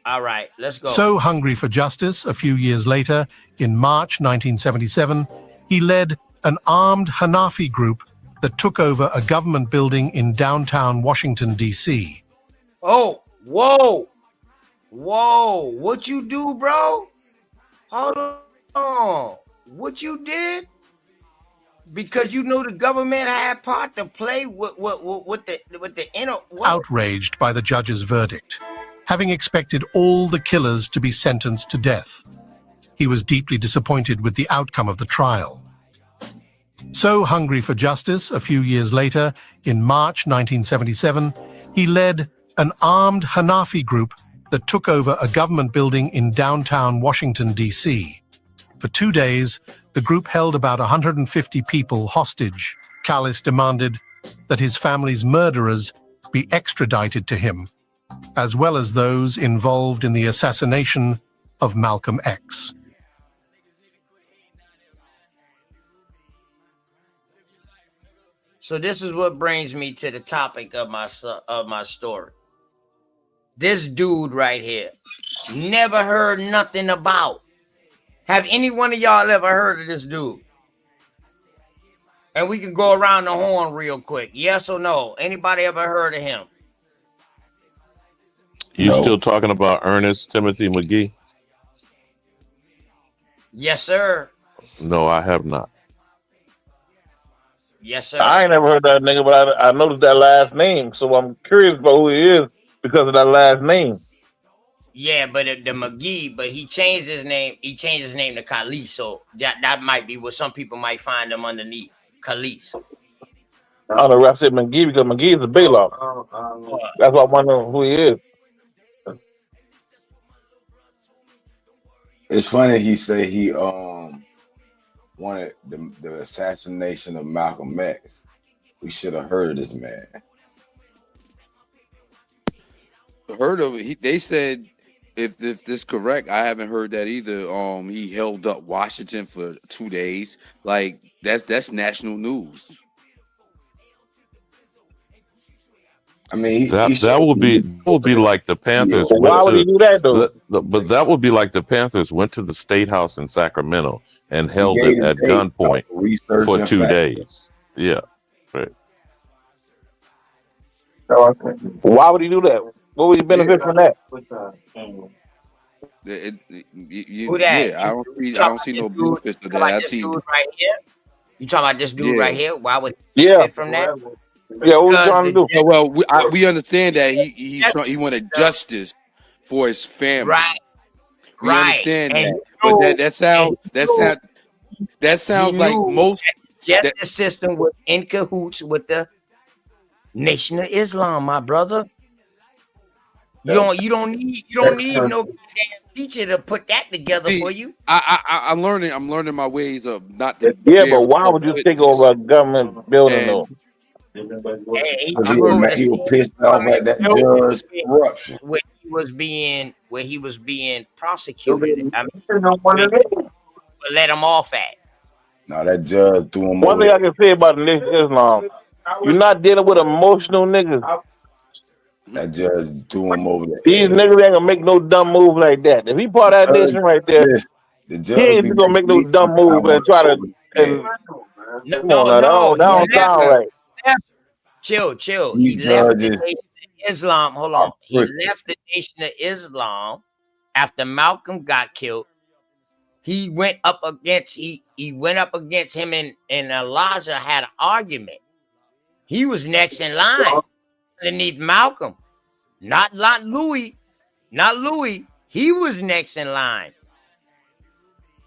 All right, let's go. So hungry for justice, a few years later, in March 1977, he led an armed Hanafi group that took over a government building in downtown Washington, D.C. Oh, whoa. What you do, bro? Hold on. What you did? Because you know the government had part to play with the inner. Outraged by the judge's verdict, having expected all the killers to be sentenced to death, he was deeply disappointed with the outcome of the trial. So hungry for justice, a few years later, in March 1977, he led an armed Hanafi group that took over a government building in downtown Washington, D.C. For 2 days, the group held about 150 people hostage. Callis demanded that his family's murderers be extradited to him, as well as those involved in the assassination of Malcolm X. So this is what brings me to the topic of my story. This dude right here, never heard nothing about. Have any one of y'all ever heard of this dude? And we can go around the horn real quick. Yes or no? Anybody ever heard of him? You still talking about Ernest Timothy McGee? Yes, sir. No, I have not. Yes, sir. I ain't never heard that nigga, but I noticed that last name, so I'm curious about who he is because of that last name. Yeah, but the McGee, but he changed his name. He changed his name to Khalis, so that might be what some people might find him underneath. Khalis. I don't know if I said McGee because McGee is a big law. That's why I wonder who he is. It's funny he say he wanted the assassination of Malcolm X. We should have heard of this man. Heard of it. They said if this correct, I haven't heard that either. He held up Washington for 2 days. Like that's national news. I mean, that would be like the Panthers But why went would he to do that though? but that would be like the Panthers went to the State House in Sacramento and held gave it the at tape gunpoint research for and 2 fact. days. Yeah, right. Why would he do that? What would he benefit from that? Who that? Yeah, I don't see no benefits to that. I This see. dude right here. You talking about this dude Yeah. right here? Why would he Yeah. benefit from that? Yeah, what we Because trying to do? Yeah, well, we understand that he wanted justice for his family. Right. We Right. understand And that, he but knew- that sounds like knew most. that justice system was in cahoots with the Nation of Islam, my brother. You don't need no goddamn teacher to put that together See, for you. I'm learning my ways of not to. Yeah, bear but why false would you witness. take over a government building And- though? Hey, he Because took he over was the pissed off at that judge's corruption. where he was being prosecuted. I mean, let him off at. No, that judge threw him One over thing I there. can say about the Nation of Islam, you're not dealing with emotional niggas. That judge threw him over there. These niggas ain't gonna make no dumb move like that. If he part of that nation right there, The he judge ain't be just gonna make no making dumb me move and try to. And come on, now, that don't sound right. Chill. These He left the judges- Nation of Islam. Hold on. He left the Nation of Islam after Malcolm got killed. He went up against him and Elijah had an argument. He was next in line underneath Malcolm. Not Louis. Not Louis. He was next in line.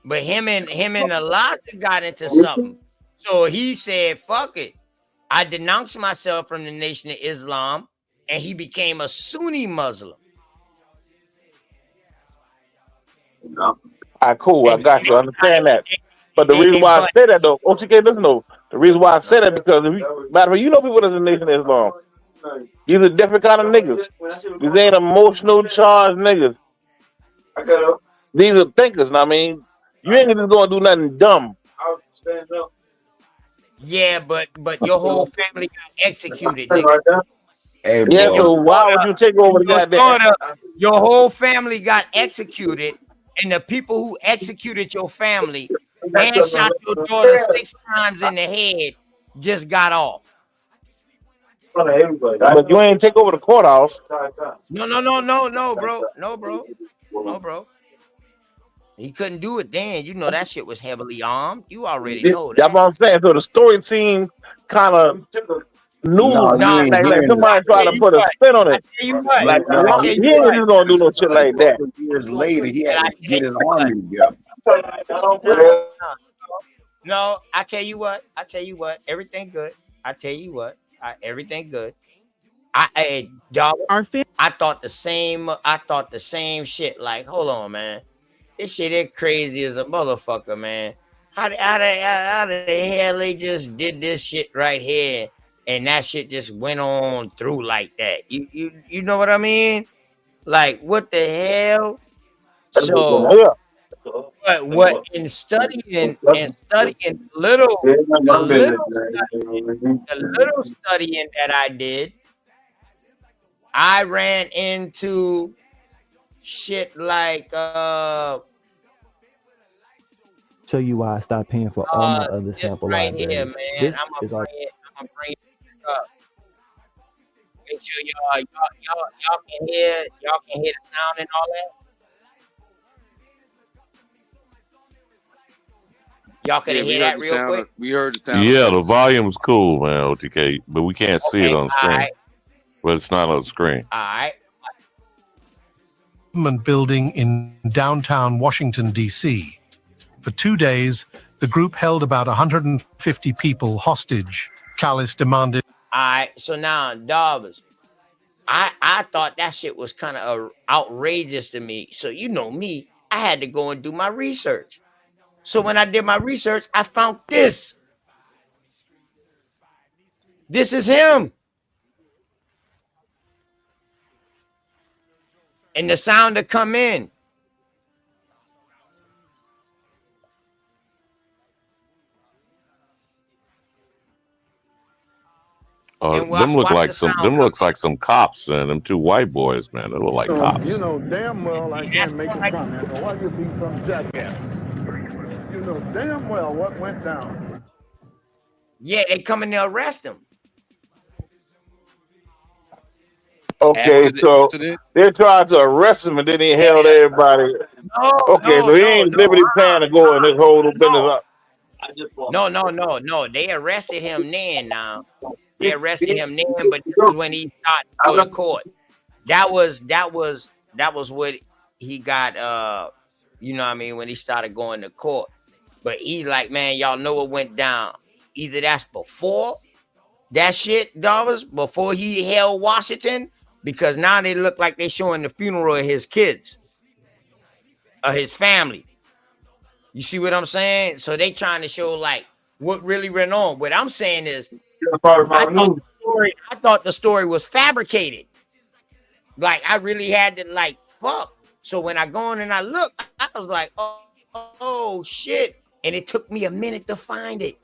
But him and Elijah got into something. So he said, fuck it. I denounced myself from the Nation of Islam, and he became a Sunni Muslim. All right, cool. I got you. I understand that. But the reason why I say that though, OTK, listen though. The reason why I say that because matter of fact, you know people that's in the Nation of Islam. These are different kind of niggas. These ain't emotional charged niggas. These are thinkers. I mean, you ain't just gonna do nothing dumb. Yeah, but your whole family got executed, nigga. Hey, yeah, so why would you take over the goddamn? Your whole family got executed, and the people who executed your family and shot your daughter 6 times in the head just got off. But you ain't take over the courthouse. No, bro. He couldn't do it then. You know that shit was heavily armed. You already know that. That's what I'm saying. So the story seemed kind of new. Like somebody tried to put a spin on it. I tell you what. Like, he ain't just gonna do no shit like that. Years later, he had to get his army together. No, I tell you what. Everything good. Everything good. Dog. I thought the same shit. Like, hold on, man. This shit is crazy as a motherfucker, man. How the hell they just did this shit right here, and that shit just went on through like that? You know what I mean? Like, what the hell? So, what in studying the little studying that I did, I ran into shit like Show you why I stopped paying for all my other sample right libraries. here, man. This I'm is gonna our bring it up. Make sure y'all can hear the sound and all that. Y'all can hear that real quick. We heard the sound. Yeah, the volume's cool, man, OTK, but we can't see it on the screen. Alright. But it's not on the screen. All right. Government building in downtown Washington, D.C. For 2 days, the group held about 150 people hostage Callis demanded. All right, so now, Dobbs, I thought that shit was kind of outrageous to me. So you know me, I had to go and do my research. So when I did my research, I found this. This is him. And the sound to come in. And Them look watch like the some. sound Them come looks like some cops, and them 2 white boys, man. They look like You cops. know damn well I That's can't make a like, comment, or why you be some jackass? You know damn well what went down. yeah, they coming to arrest him. Okay, After the so incident, they tried to arrest him and then he held everybody. No, Okay, so he ain't liberty plan to go in this whole business up. no. They arrested him then. Now they arrested him then, but this is when he started to go to court. That was what he got. You know what I mean, when he started going to court. But he like, man, y'all know what went down. Either that's before that shit, dollars, before he held Washington, because now they look like they showing the funeral of his kids, of his family. You see what I'm saying? So they trying to show like what really went on. What I'm saying is, I thought the story was fabricated. Like I really had to like fuck. So when I go on and I look, I was like, oh shit. And it took me a minute to find it.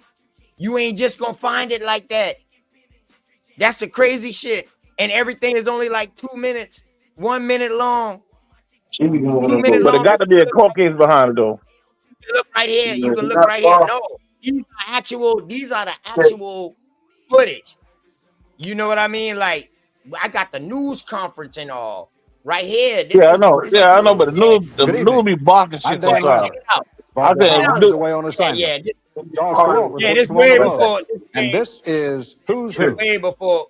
You ain't just gonna find it like that. That's the crazy shit. And everything is only like 2 minutes, 1 minute long. 2 minutes But long. it got to be a court case behind it though. You can look right here. You can look right here. No, these are the actual footage. You know what I mean? Like I got the news conference and all right here. Yeah, I know. Yeah, I know. But the news be blocking shit sometimes. Barbara Howard is away on assignment. Charles Perrault reports this from way on the road. before. And this is Who's Who. Way before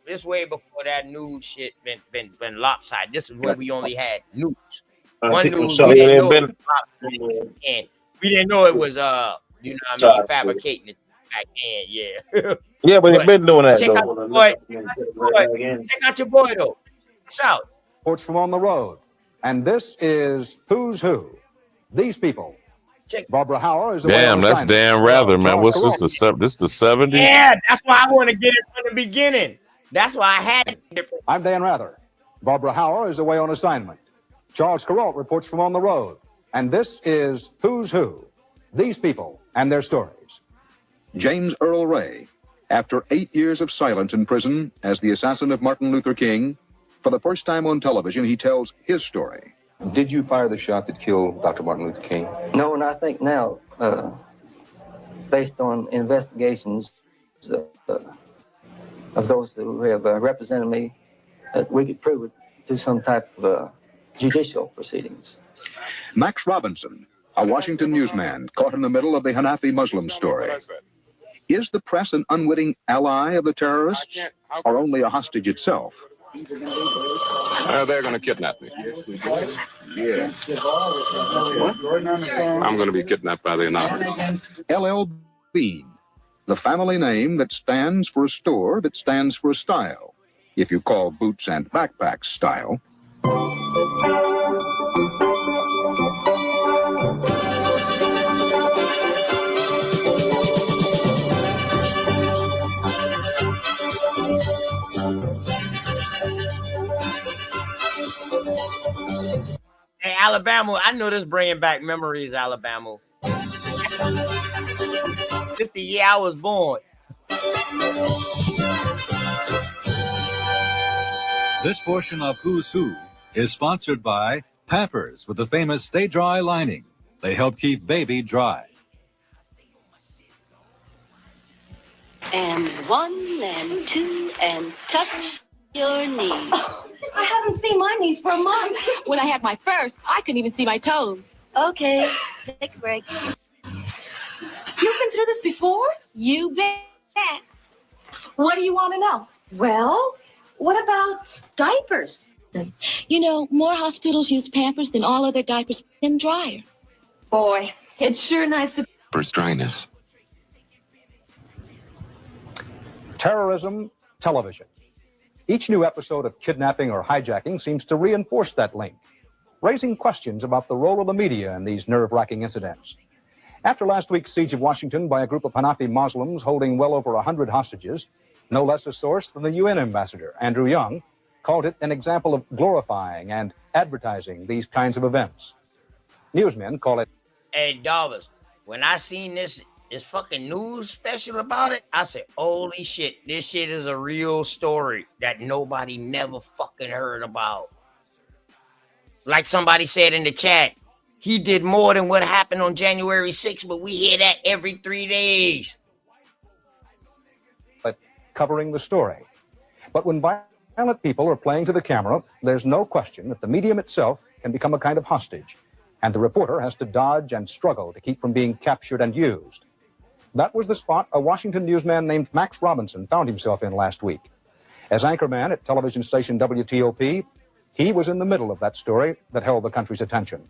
that news shit been lopsided. This is when we only had news. One news we didn't know it was lopsided, and we didn't know it was you know what I mean, fabricating it back then. Yeah. Yeah, but they've been doing that check out though. your boy. Check out your boy though. Shout. Reports from on the road. And this is Who's Who. These people. Barbara Howard is away Damn, on that's assignment. Dan Rather, man. Charles What's this? This the 70s? Yeah, that's why I want to get it from the beginning. That's why I had it. I'm Dan Rather. Barbara Howard is away on assignment. Charles Perrault reports from on the road. And this is Who's Who. These people and their stories. James Earl Ray, after 8 years of silence in prison as the assassin of Martin Luther King, for the first time on television, he tells his story. Did you fire the shot that killed Dr. Martin Luther King? No, and I think now, based on investigations of those who have represented me, we could prove it through some type of judicial proceedings. Max Robinson, a Washington newsman caught in the middle of the Hanafi Muslim story. Is the press an unwitting ally of the terrorists, or only a hostage itself? They're going to kidnap me. Yeah. I'm going to be kidnapped by the Anonymous. LL Bean, the family name that stands for a store that stands for a style. If you call boots and backpacks style. Hey, Alabama, I know this bringing back memories, Alabama. This the year I was born. This portion of Who's Who is sponsored by Pampers with the famous Stay Dry lining. They help keep baby dry. And 1 and 2 and touch your knees. Oh, I haven't seen my knees for a month. When I had my first, I couldn't even see my toes. Okay, take a break. You've been through this before? You bet. What do you want to know? Well, what about diapers? You know, more hospitals use Pampers than all other diapers and dryer. Boy, it's sure nice to... First dryness. terrorism, television. Each new episode of kidnapping or hijacking seems to reinforce that link, raising questions about the role of the media in these nerve-wracking incidents. After last week's siege of Washington by a group of Hanafi Muslims holding well over 100 hostages, no less a source than the UN ambassador, Andrew Young, called it an example of glorifying and advertising these kinds of events. Newsmen call it... Hey, Dollars, when I seen this fucking news special about it, I said, holy shit, this shit is a real story that nobody never fucking heard about. Like somebody said in the chat, he did more than what happened on January 6th, but we hear that every 3 days. Covering the story. But when violent people are playing to the camera, there's no question that the medium itself can become a kind of hostage, and the reporter has to dodge and struggle to keep from being captured and used. That was the spot a Washington newsman named Max Robinson found himself in last week. As anchorman at television station WTOP, he was in the middle of that story that held the country's attention.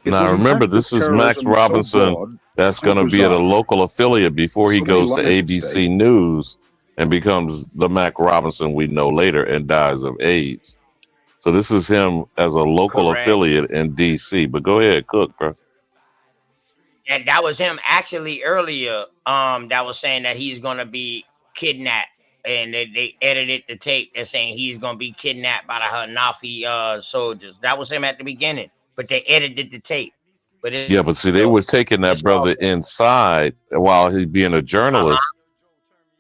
Now remember, this is Max Robinson that's going to be at a local affiliate before he goes to ABC News and becomes the Mac Robinson we know later and dies of AIDS. So this is him as a local affiliate in DC. But go ahead, Cook, bro. And that was him actually earlier. That was saying that he's gonna be kidnapped, and they edited the tape. They're saying he's gonna be kidnapped by the Hanafi soldiers. That was him at the beginning, but they edited the tape. But yeah, but see, they were taking that brother inside while he's being a journalist.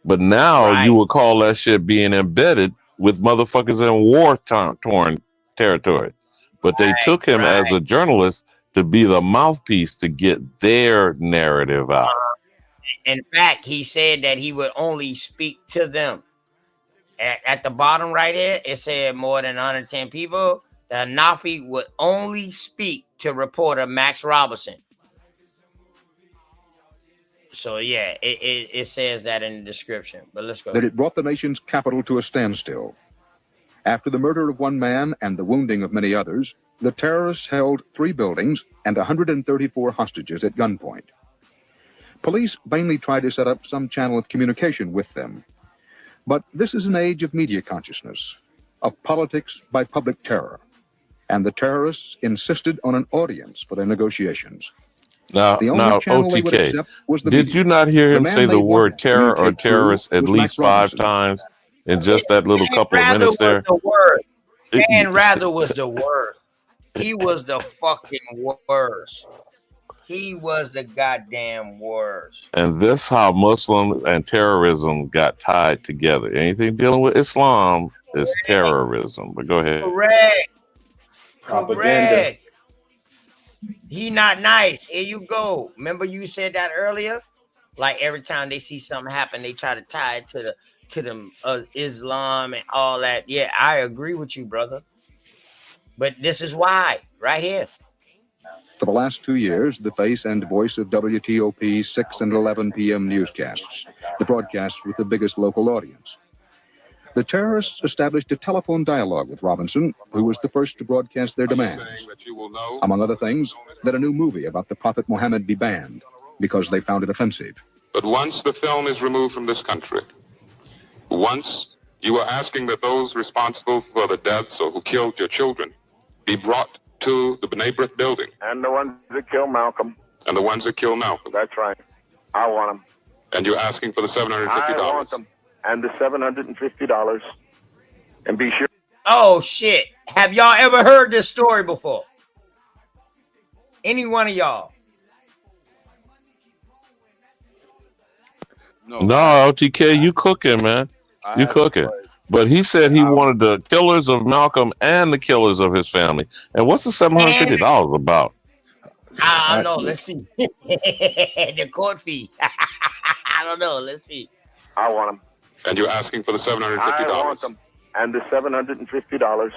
But now you would call that shit being embedded with motherfuckers in war-torn territory. But they took him as a journalist to be the mouthpiece to get their narrative out. In fact, he said that he would only speak to them. At the bottom right here, it said more than 110 people. The Hanafi would only speak to reporter Max Robinson. So yeah, it says that in the description. But let's go. That it brought the nation's capital to a standstill. After the murder of one man and the wounding of many others, the terrorists held 3 buildings and 134 hostages at gunpoint. Police vainly tried to set up some channel of communication with them. But this is an age of media consciousness, of politics by public terror. And the terrorists insisted on an audience for their negotiations. Now, OTK, did you not hear him say the word terror or terrorist at least 5 times in just that little couple of minutes there? Dan Rather was the worst. He was the fucking worst. He was the goddamn worst. And this how Muslim and terrorism got tied together. Anything dealing with Islam is terrorism. But go ahead. Correct. He not nice. Here you go. Remember you said that earlier? Like every time they see something happen, they try to tie it to them Islam and all that. Yeah, I agree with you, brother. But this is why, right here. For the last 2 years, the face and voice of WTOP's 6 and 11 p.m. newscasts, the broadcasts with the biggest local audience. The terrorists established a telephone dialogue with Robinson, who was the first to broadcast their demands. Among other things, that a new movie about the Prophet Muhammad be banned because they found it offensive. But once the film is removed from this country, once you are asking that those responsible for the deaths or who killed your children be brought to the B'nai B'rith building. And the ones that killed Malcolm. And the ones that killed Malcolm. That's right. I want them. And you're asking for the $750. I want them. And the $750. And be sure. Oh, shit. Have y'all ever heard this story before? Any one of y'all? No, OTK, you cooking, man. You cooking. But he said he wanted the killers of Malcolm and the killers of his family. And what's the $750 about? I don't know. Let's see. The court fee. I don't know. Let's see. I want them. And you're asking for the $750. I want them. And the $750.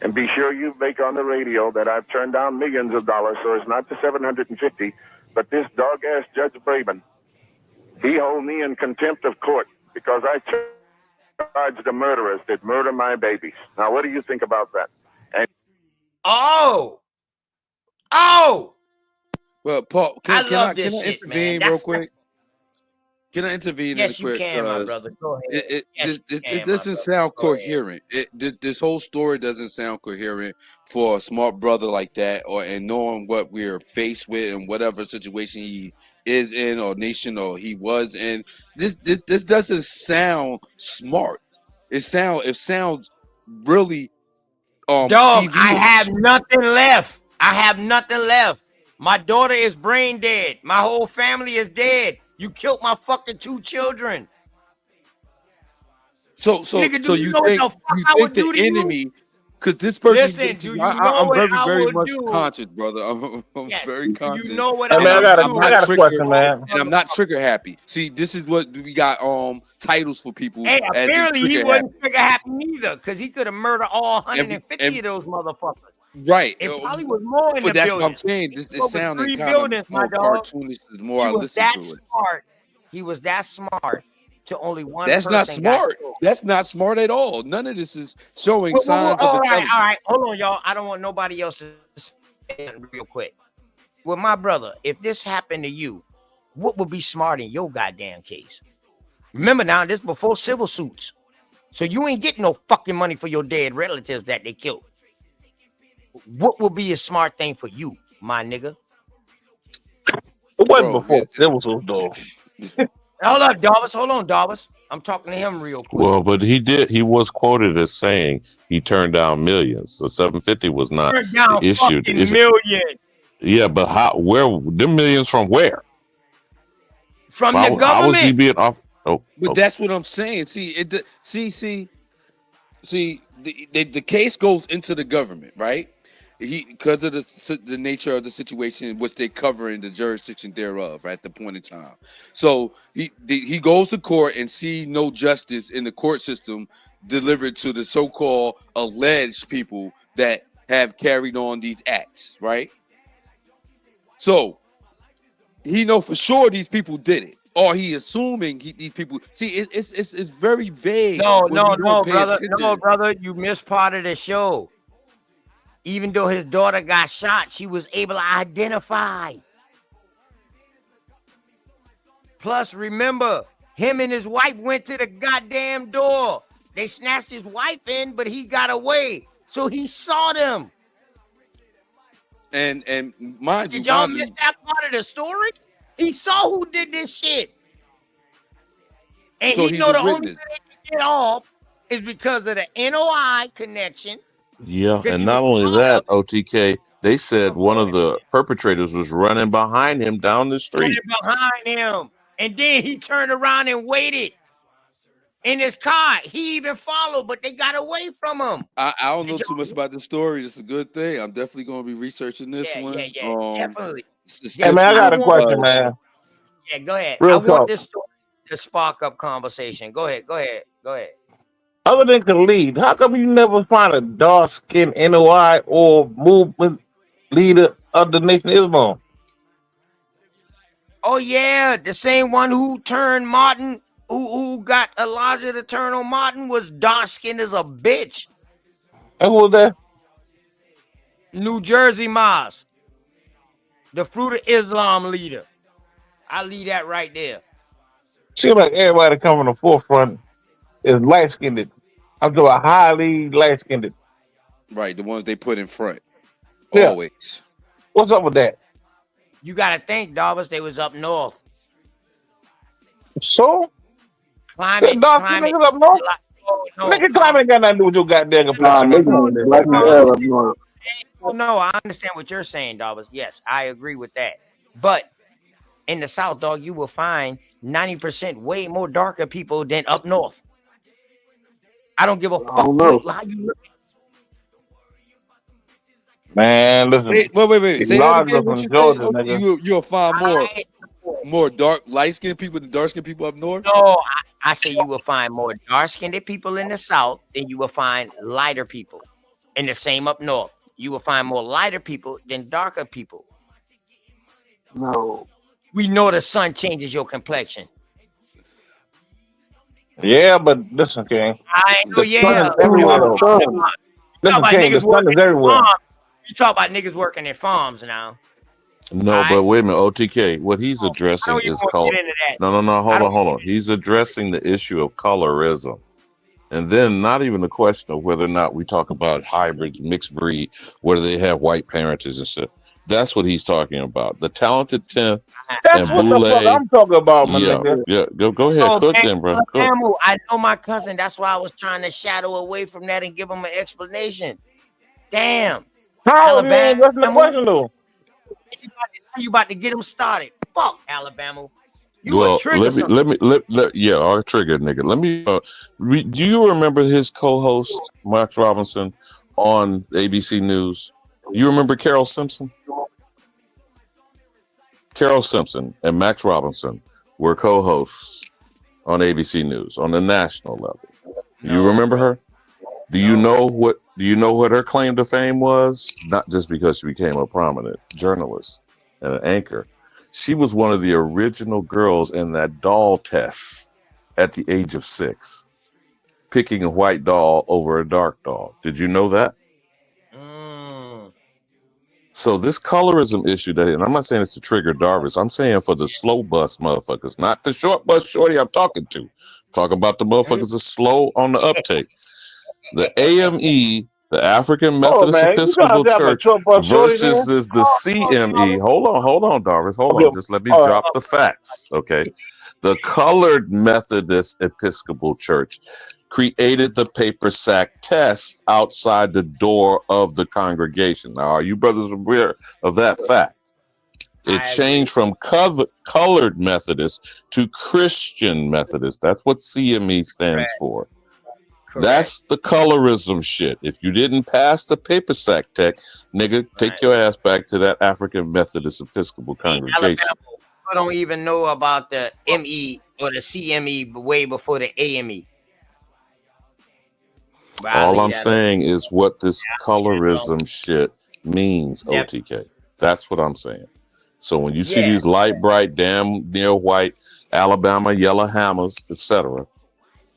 And be sure you make on the radio that I've turned down millions of dollars, so it's not the $750, but this dog-ass Judge Braben. He hold me in contempt of court because I charged the murderers that murder my babies. Now, what do you think about that? And oh! Well, Paul, can I intervene real quick? Can I intervene in Yes, you quick? can, my Because brother. Go ahead. it Yes, you it can, my doesn't brother. sound Go ahead. coherent. This whole story doesn't sound coherent for a smart brother like that, or and knowing what we're faced with and whatever situation he is in or nation or he was in. This doesn't sound smart. It sounds really Dog, I have TV-ish. nothing left. I have nothing left. My daughter is brain dead. My whole family is dead. You killed my fucking 2 children. So Nigga, do you you know what the fuck I would the do to you? enemy, because this person, Listen, do you know I'm what very I very would much do? conscious, brother. I'm Yes. very Do you conscious, know what Hey I and man, would I do? got a question, man. and I'm not trigger happy. See, this is what we got titles for people Hey, as in apparently he trigger wasn't happy. trigger happy neither, because he could have murdered all And 150 of those motherfuckers. right, It probably was more in but the that's what I'm building. saying. This It's is over sounding 3 kind of buildings, my more dog. cartoonish. The more He I was listen that to it, smart. He was that smart to only one that's not person got smart. killed. That's not smart at all. None of this is showing signs of All intelligence. right. Hold on, y'all. I don't want nobody else to say real quick. Well, my brother, if this happened to you, what would be smart in your goddamn case? Remember now, this before civil suits. So you ain't getting no fucking money for your dead relatives that they killed. What would be a smart thing for you, my nigga? It wasn't Bro, before civil suits, though. Hold up, Darvis. Hold on, Darvis. I'm talking to him real quick. Well, but he was quoted as saying he turned down millions. So 750 was not Turned down the issue. fucking million Yeah, but where them millions from where? from the How was he government. being off? But that's what I'm saying. See, the case goes into the government, right? Because of the nature of the situation in which they cover in the jurisdiction thereof at the point in time. So he goes to court and see no justice in the court system delivered to the so-called alleged people that have carried on these acts, right? So he know for sure these people did it, or he assuming these people. See, it's very vague. No, when we don't pay brother. attention. No, brother. You missed part of the show. Even though his daughter got shot, she was able to identify. Plus, remember, him and his wife went to the goddamn door. They snatched his wife in, but he got away. So he saw them. And mind you, Did y'all miss that part of the story? He saw who did this shit. And So he he's know a the only witness. way they can get off is because of the NOI connection. Yeah, and not only that, OTK, they said one of the perpetrators was running behind him down the street. Behind him. And then he turned around and waited in his car. He even followed, but they got away from him. I don't know too much about the story. It's a good thing. I'm definitely going to be researching this one. Definitely. Hey man, I got a question, man. Yeah, go ahead. Real I want talk. this story to spark up conversation. Go ahead. Other than Khalid, how come you never find a dark-skinned NOI or movement leader of the Nation of Islam? Oh yeah, the same one who turned Martin, who got Elijah to turn on Martin, was dark skinned as a bitch. And who was that? New Jersey Maz, the Fruit of Islam leader. I leave that right there. Seems like everybody coming from the forefront is light-skinned. I'm talking about highly light-skinned. Right, the ones they put in front. Yeah. Always. What's up with that? You gotta think, Darvis, they was up north. So? Climate. Niggas up north? Nigga, climate ain't got nothing to do with your goddamn complexion. No, I understand what you're saying, Darvis. Yes, I agree with that. But in the South, dog, you will find 90% way more darker people than up north. I don't give a fuck how you look. Man, listen. Wait. Say that again. What from you Georgia, think? nigga. You'll find more dark, light-skinned people than dark-skinned people up north? No, I say you will find more dark-skinned people in the South than you will find lighter people. In the same up north, you will find more lighter people than darker people. No. We know the sun changes your complexion. Yeah, but listen, King. I know, The sun is everywhere, though. Listen, King, the sun is everywhere. You talk about niggas working in farms now. No, but wait a minute, OTK. What he's I addressing don't even is want to called. get into that. No. I Hold don't. on. He's addressing the issue of colorism, and then not even the question of whether or not we talk about hybrids, mixed breed, whether they have white parentage and shit. That's what he's talking about. The talented 10th That's and what the fuck Boulay. I'm talking about, my Yeah, nigga. yeah. Go ahead, Oh, cook man, then, bro. Cook. Alabama, I know my cousin. That's why I was trying to shadow away from that and give him an explanation. Damn, How if you ain't Alabama. addressing the question though? You about to get him started? Fuck Alabama. You was Well, trigger something. yeah, our trigger nigga. Let me. Do you remember his co-host Max Robinson on ABC News? You remember Carol Simpson? Carol Simpson and Max Robinson were co-hosts on ABC News on the national level. You remember her? Do you know what? Do you know what her claim to fame was? Not just because she became a prominent journalist and an anchor. She was one of the original girls in that doll test at the age of 6, picking a white doll over a dark doll. Did you know that? So this colorism issue that, and I'm not saying it's to trigger Darvis. I'm saying for the slow bus motherfuckers, not the short bus shorty I'm talking to. I'm talking about the motherfuckers that's slow on the uptake. The AME, the African Oh Methodist man, you trying Episcopal to have a Church short bus shorty, versus nigga? is the CME. Hold on, Darvis. Hold Okay, on. Just let me all right. drop the facts. Okay. The Colored Methodist Episcopal Church created the paper sack test outside the door of the congregation. Now, are you brothers aware of that fact? It changed from colored Methodist to Christian Methodist. That's what CME stands for. That's the colorism shit. If you didn't pass the paper sack tech, nigga, take your ass back to that African Methodist Episcopal congregation. I don't even know about the ME or the CME way before the AME. All I'm saying is what this colorism shit means, Yep. OTK. That's what I'm saying. So when you see these light, bright, damn near white, Alabama yellow hammers, etc.,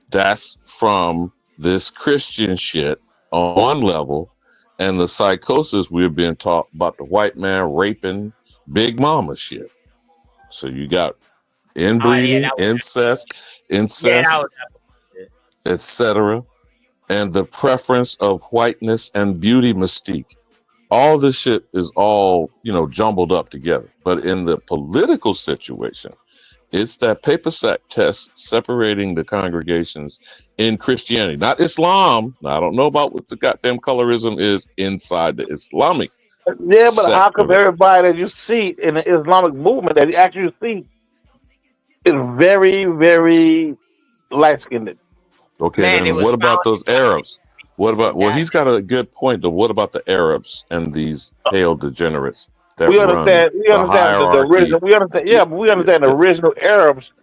that's from this Christian shit on one level, and the psychosis we're being taught about the white man raping Big Mama shit. So you got inbreeding, incest, etc., and the preference of whiteness and beauty mystique. All this shit is all, jumbled up together. But in the political situation, it's that paper sack test separating the congregations in Christianity, not Islam. Now, I don't know about what the goddamn colorism is inside the Islamic. Yeah, but how come everybody that you see in the Islamic movement that you actually see is very, very light skinned? Okay, then what about those Arabs? What about? Well, he's got a good point. Though, what about the Arabs and these pale degenerates that We run understand. We the understand the hierarchy? original. We understand. Yeah, but we understand the original Arabs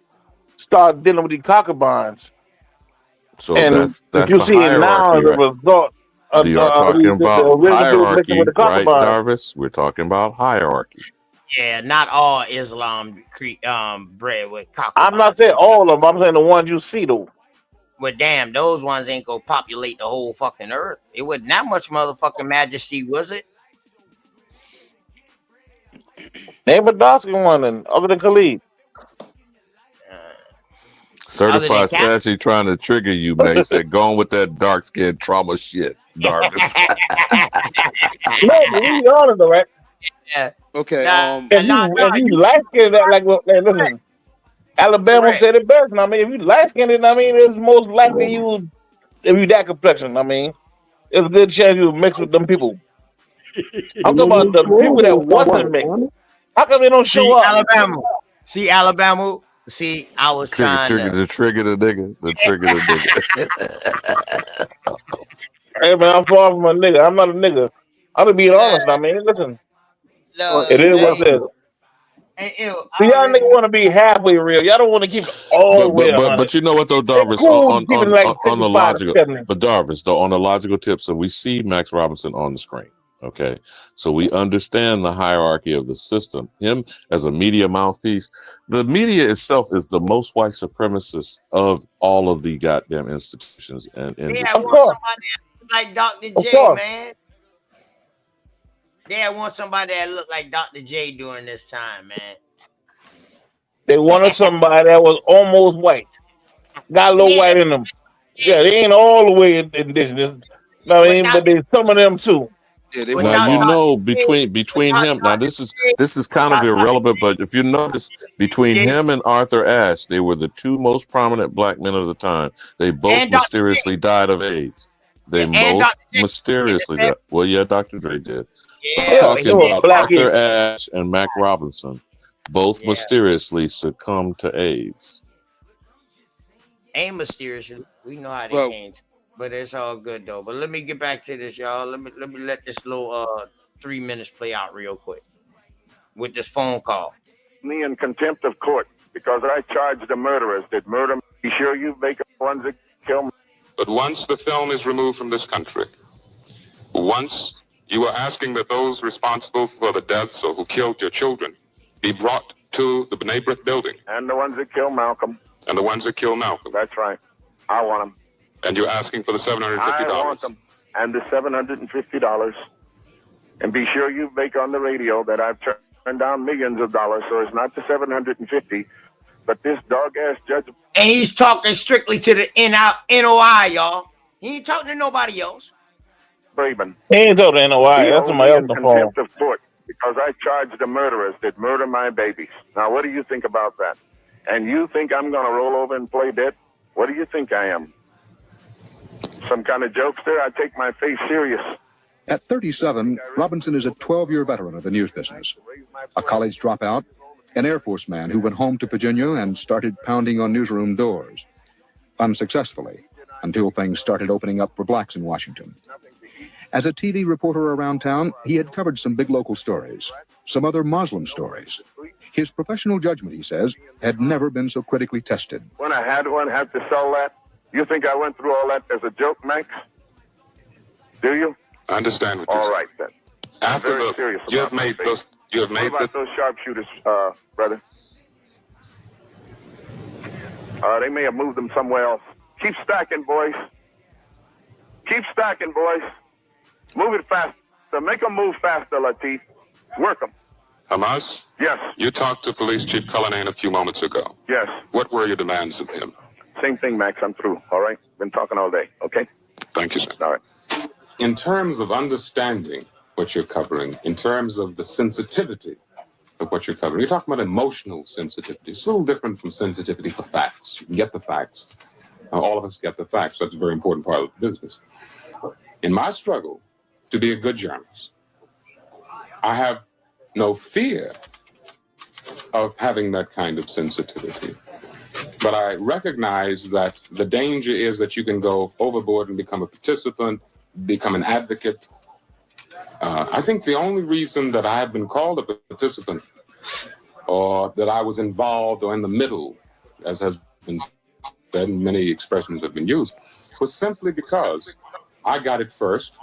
start dealing with the concubines. So and that's you the see now hierarchy, as a right? result. We are talking about the original people mixing with hierarchy, the right, concubines. Darvis? We're talking about hierarchy. Yeah, not all Islam bred with concubines. I'm not saying all of them. I'm saying the ones you see though. Well, damn, those ones ain't gonna populate the whole fucking earth. It wasn't that much motherfucking majesty, was it? Name a dark skin one, and other than Khalid. Certified Sassy trying to trigger you, man. He said, going with that dark skin trauma shit, Darvis. No, but we be honest though, right? Yeah. Okay. If you light skinned that, like, listen, Alabama said it best. I mean, if you light skinned it, I mean, it's most likely you, if you that complexion, I mean, it's a good chance you mix with them people. I'm talking about the people that wasn't mixed. How come they don't show up? Alabama. See, I was trying to trigger the nigga. Hey man, I'm far from a nigga. I'm not a nigga. I'm gonna be honest. I mean, listen, it is what it is. So y'all niggas want to be halfway real. Y'all don't want to keep it all the way 100. But you know what though, Darvis, cool on the logical, but Darvis though, on the logical tip, so we see Max Robinson on the screen. Okay, so we understand the hierarchy of the system. Him as a media mouthpiece, the media itself is the most white supremacist of all of the goddamn institutions and I want somebody like Dr. J, man. They want somebody that looked like Dr. J during this time, man. They wanted somebody that was almost white, got a little white in them. Yeah, they ain't all the way indigenous. I mean, but there's some of them too. Yeah, they Now want you Martin. know between him. Now this is kind of irrelevant, but if you notice between him and Arthur Ashe, they were the two most prominent black men of the time. They both mysteriously died of AIDS. They both mysteriously died. Well, yeah, Dr. Dre did. I'm talking about Arthur Ashe and Mac Robinson. Both mysteriously succumbed to AIDS. Ain't mysterious. We know how they came. But it's all good though. But let me get back to this, y'all. Let me let this little 3 minutes play out real quick with this phone call. Me in contempt of court because I charged the murderers. Did murder be sure you make the ones that kill me? But once the film is removed from this country, once you are asking that those responsible for the deaths or who killed your children be brought to the B'nai B'rith building. And the ones that killed Malcolm. And the ones that killed Malcolm. That's right. I want them. And you're asking for the $750. I want them. And the $750. And be sure you make on the radio that I've turned down millions of dollars, so it's not the $750, but this dog-ass judge. And he's talking strictly to the NOI, y'all. He ain't talking to nobody else. Braben. He ain't talking to NOI. That's somebody else on the phone. Contempt of court because I charged the murderers that murder my babies. Now, what do you think about that? And you think I'm going to roll over and play dead? What do you think I am? Some kind of jokester? I take my face serious. At 37, Robinson is a 12-year veteran of the news business, a college dropout, an Air Force man who went home to Virginia and started pounding on newsroom doors, unsuccessfully, until things started opening up for blacks in Washington. As a TV reporter around town, he had covered some big local stories, some other Muslim stories. His professional judgment, he says, had never been so critically tested. When I had to sell that, you think I went through all that as a joke, Max? Do you? I understand what all right, then. After very serious you have made those. You have made what about those sharpshooters, brother? They may have moved them somewhere else. Keep stacking, boys. Keep stacking, boys. Move it faster. Make them move faster, Latif. Work them. Hamas? Yes. You talked to Police Chief Cullinane a few moments ago. Yes. What were your demands of him? Same thing, Max. I'm through. All right? Been talking all day. Okay? Thank you, sir. All right. In terms of understanding what you're covering, in terms of the sensitivity of what you're covering, you're talking about emotional sensitivity. It's a little different from sensitivity for facts. You can get the facts. All of us get the facts. That's a very important part of the business. In my struggle to be a good journalist, I have no fear of having that kind of sensitivity. But I recognize that the danger is that you can go overboard and become a participant, become an advocate. I think the only reason that I have been called a participant or that I was involved or in the middle, as has been said, and many expressions have been used, was simply because I got it first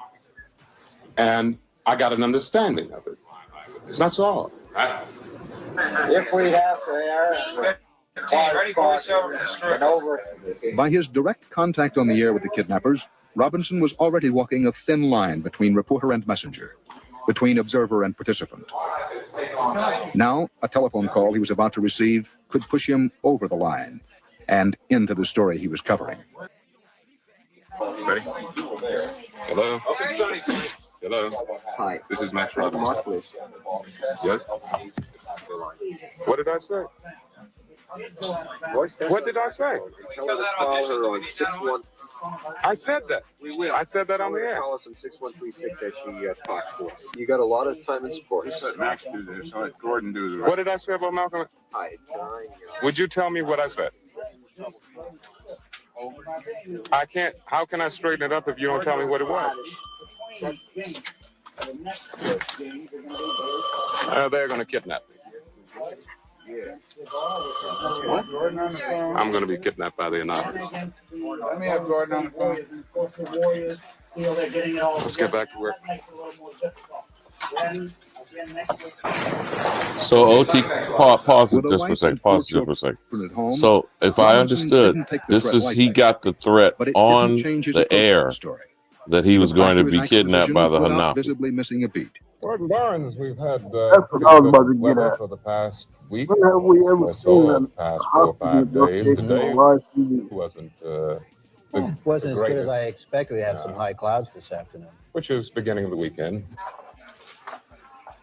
and I got an understanding of it. That's all. If we have to By his direct contact on the air with the kidnappers, Robinson was already walking a thin line between reporter and messenger, between observer and participant. Now, a telephone call he was about to receive could push him over the line and into the story he was covering. Ready? Hello? Hello? Hi. This is Max Robinson. Yes? What did I say? What did I say? Call her on 61. I said that. We will. I said that on the air. Call us on 6136 as she talks to us. You got a lot of time and support. Let Max do this. Let Gordon do the rest. What did I say about Malcolm? Hi, John. Would you tell me what I said? I can't. How can I straighten it up if you don't tell me what it was? They're going to kidnap me. What? I'm going to be kidnapped by the anonymous. Let me have Gordon on the phone. Let's get back to work. So OT, pause it just for a second. Pause it just for a second. So if I understood, this is he got the threat on the air that he was going to be kidnapped by the Hanafi. Visibly missing a beat. Gordon Barnes, we've had That's pretty what I was good about to get weather at. for the past week When have we ever or seen so, or a the past 4 or hostage 5 days. negotiation Today on live TV? wasn't Wasn't as good as greatest, I expected. We have some high clouds this afternoon. which is beginning of the weekend.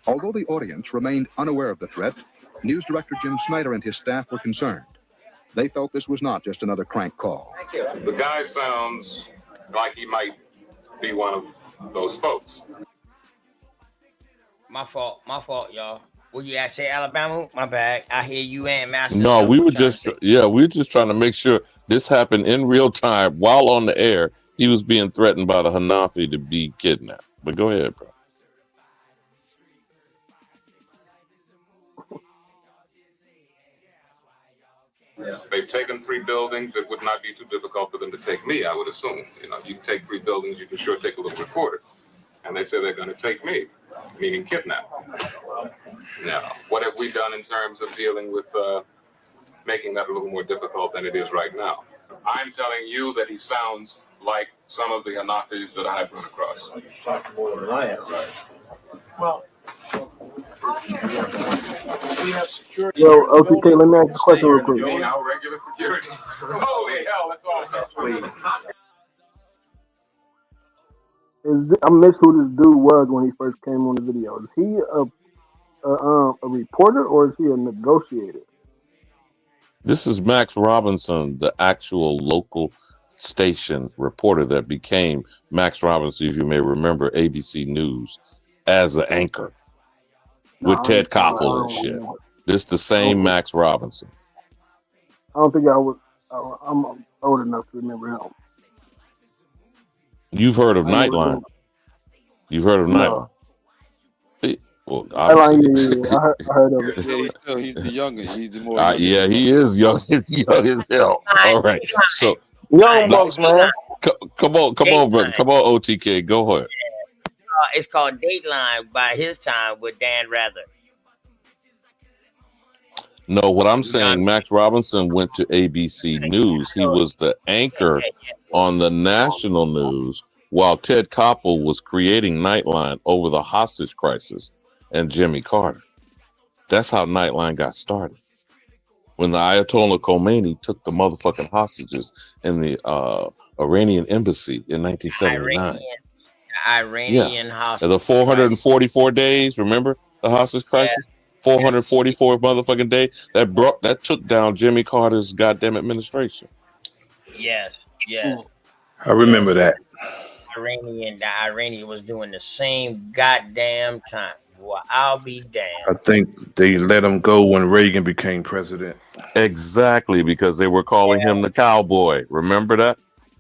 Although the audience remained unaware of the threat, News Director Jim Snyder and his staff were concerned. They felt this was not just another crank call. The guy sounds like he might be one of those folks. My fault, y'all. What you guys say, Alabama? My bad. I hear you and Master. No, we were just we were just trying to make sure this happened in real time while on the air. He was being threatened by the Hanafi to be kidnapped. But go ahead, bro. They've taken 3 buildings. It would not be too difficult for them to take me, I would assume. You know, you take 3 buildings, you can sure take a little reporter. And they say they're going to take me, meaning kidnap. Now, what have we done in terms of dealing with making that a little more difficult than it is right now? I'm telling you that he sounds like some of the Hanafis that I've run across. More than I have, right? Well, we have security. Yo, OTK, let me ask you a question real quick. You mean our regular security? Holy hell, that's awesome. I missed who this dude was when he first came on the video. Is he a reporter or is he a negotiator? This is Max Robinson, the actual local station reporter that became Max Robinson, as you may remember, ABC News, as an anchor with Ted Koppel and shit. This the same Max Robinson. I don't think I'm old enough to remember him. You've heard of Nightline. You've heard of Nightline. Well, I heard of it. Yeah, he's the younger. He's the more. Yeah, he is young. Young as hell. All right, so young bucks, man. Come on, brother. Come on, OTK. Go ahead. It's called Dateline by his time with Dan Rather. No, what I'm saying, Max Robinson went to ABC News. He was the anchor on the national news while Ted Koppel was creating Nightline over the hostage crisis and Jimmy Carter. That's how Nightline got started. When the Ayatollah Khomeini took the motherfucking hostages in the Iranian embassy in 1979. Iranian hostage. The 444 days, remember the hostage crisis? 444 motherfucking day that took down Jimmy Carter's goddamn administration. Yes. I remember that. The Iranian was doing the same goddamn time. Well, I'll be damned. I think they let him go when Reagan became president. Exactly, because they were calling him the cowboy. Remember that?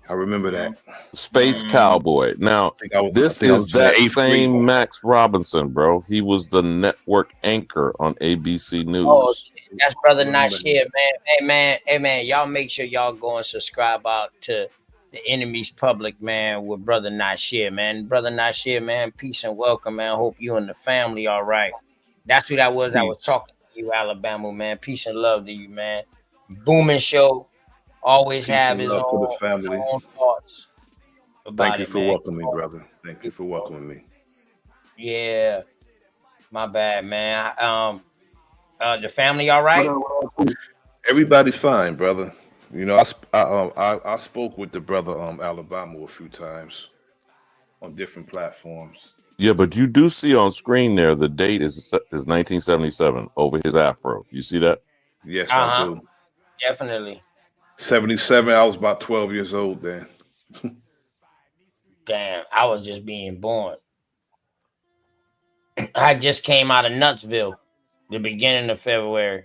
I remember that. Space cowboy. Now, this is that same Max Robinson, bro. He was the network anchor on ABC News. Oh, that's Brother Nashir, man. Hey, man, y'all make sure y'all go and subscribe out to the Enemy's Public, man, with Brother Nashir, man. Brother Nashir, man, peace and welcome, man. Hope you and the family all right. That's who that was. Peace. I was talking to you, Alabama, man. Peace and love to you, man. Booming show. Always have his own thoughts. Thank you for welcoming me, brother. Thank you for welcoming me. Yeah. My bad, man. The family all right? Everybody's fine, brother. You know, I spoke with the brother Alabama a few times on different platforms. Yeah, but you do see on screen there the date is 1977 over his afro. You see that? Yes, I do. Definitely. 77. I was about 12 years old then. Damn, I was just being born. I just came out of Nutsville, the beginning of February.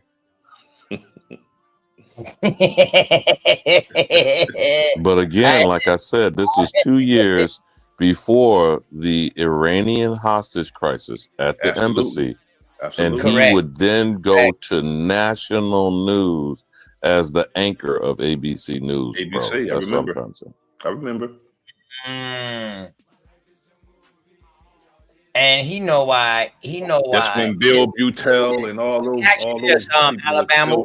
But again, like I said, this was 2 years before the Iranian hostage crisis at the embassy. And he would then go to national news as the anchor of ABC News. ABC, bro. That's I what I'm remember. trying to say. I remember. And he know why. That's when Bill Butel and all those. Alabama.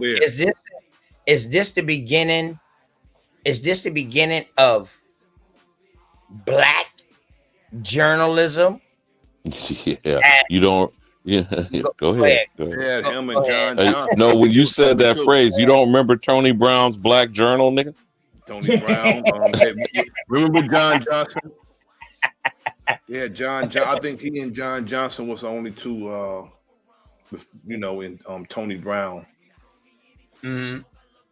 Is this the beginning? Is this the beginning of black journalism Yeah, And you don't. Yeah, go ahead. Go ahead. Yeah, him and go ahead. John Johnson. No, I when think it you was said Tony that too. phrase, you don't remember Tony Brown's Black Journal, nigga? Tony Brown. Hey, remember John Johnson? Yeah, I think he and John Johnson was the only two. In Tony Brown. Mhm.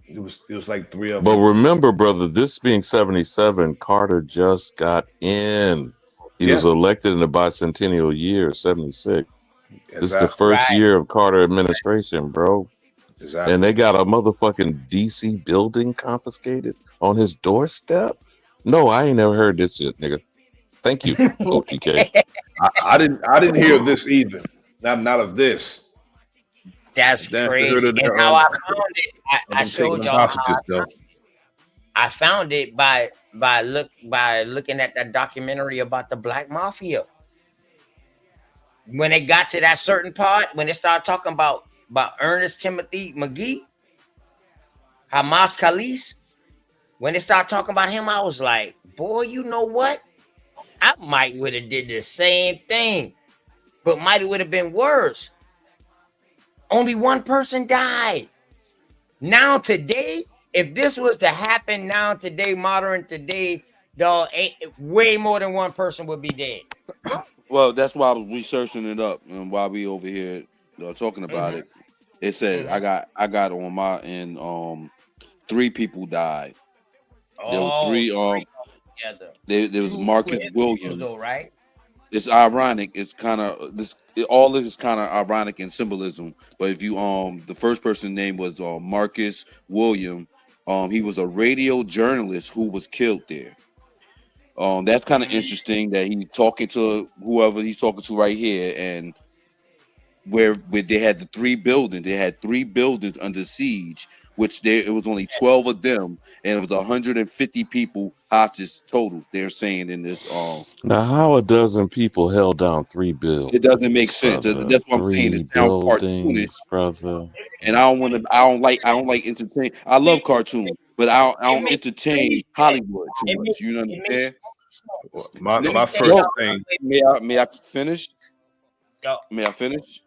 It was like three of But them. remember, brother, this being 77, Carter just got in. He was Yeah. elected in the bicentennial year, 76. This is the Exactly. first Right. year of Carter administration, bro. Exactly. And they got a motherfucking DC building confiscated on his doorstep? No, I ain't never heard this shit, nigga. Thank you, OTK. I didn't hear of this either. Not of this. That's Damn, crazy. And how I found it, I showed y'all how I found it by looking at that documentary about the Black Mafia. When it got to that certain part, when they started talking about Ernest Timothy McGee, Hamas Khalis, when they started talking about him, I was like, boy, you know what? I might would have did the same thing, but might would have been worse. Only one person died. Now today, if this was to happen now today, modern today, dog, way more than one person would be dead. Well, that's why I was researching it up, and while we over here talking about it, it says I got on my end 3 people died. There were 3 together. there was Marcus Williams. Though, right? It's ironic. It's kind of all this is kind of ironic in symbolism. But if you the first person's name was Marcus William. He was a radio journalist who was killed there. That's kind of interesting that he's talking to whoever he's talking to right here, and where they had the 3 buildings. They had 3 buildings under siege, which it was only 12 of them, and it was 150 people hostages total. They're saying in this. Now, how a dozen people held down 3 buildings? It doesn't make sense. Brother. That's what I'm saying. It sounds cartoonish, brother. And I don't like entertain. I love cartoons, but I don't entertain Hollywood too much. You understand? My first thing. May I finish? May I finish?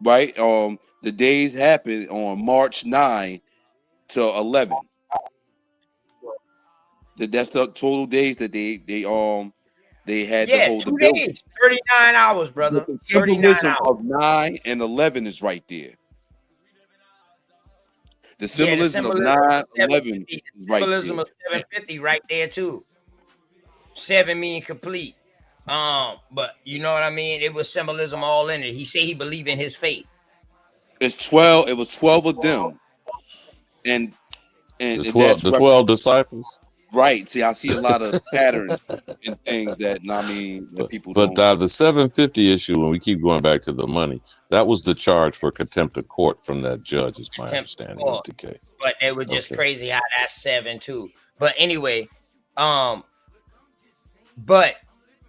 Right. The days happened on March 9 to 11. That's the total days that they had to hold the 2 building. days, 39 hours, brother. The 39 symbolism hours. of 9 and 11 is right there. The symbolism of 9, 11 is right Symbolism there. of 750 right there too. 7 meaning complete. But you know what I mean? It was symbolism all in it. He said he believed in his faith. It's 12. It was 12 of them, and the 12 disciples. Right. See, I see a lot of patterns in things that that people But don't. the 750 issue, when we keep going back to the money, that was the charge for contempt of court from that judge, is my understanding. OTK. But it was just crazy how that's 7 too. But anyway, but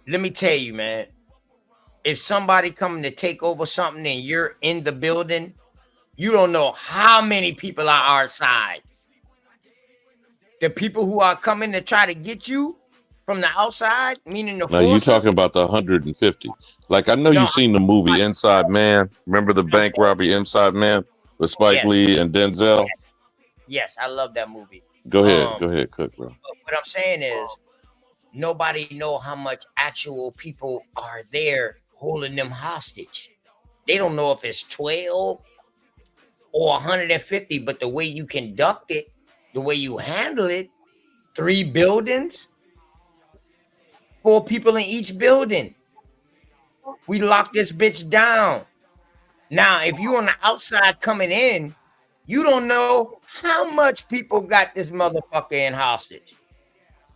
let me tell you, man, if somebody coming to take over something and you're in the building, you don't know how many people are outside. The people who are coming to try to get you from the outside, meaning the Now you're talking about the 150. Like I know you've seen the movie Inside Man. Remember the bank robbery Inside Man with Spike Lee and Denzel? Yes, I love that movie. Go ahead, Cook, bro. What I'm saying is nobody know how much actual people are there holding them hostage. They don't know if it's 12 or 150, but the way you conduct it, the way you handle it, 3 buildings, 4 people in each building. We lock this bitch down. Now, if you on the outside coming in, you don't know how much people got this motherfucker in hostage.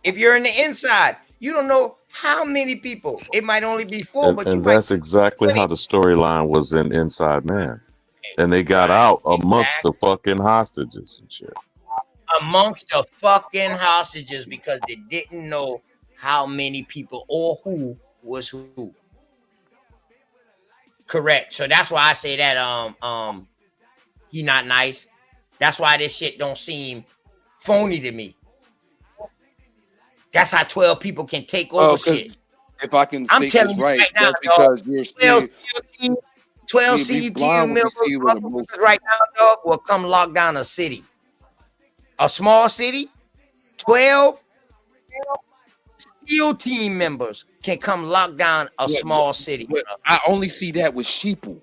If you're in the inside, you don't know how many people. It might only be 4, but and that's exactly how the storyline was in Inside Man. And they got out amongst the fucking hostages and shit. Amongst the fucking hostages because they didn't know how many people or who was who. Correct. So that's why I say that he not nice. That's why this shit don't seem phony to me. That's how 12 people can take over shit. if I can I'm state this telling you right, right now, that's dog. because you're 12 scared. 12 We CUTU blind when we members, see with emotion. motherfuckers right now, dog, will come lock down a city. A small city, 12 SEAL team members can come lock down a small city. But I only see that with sheeple.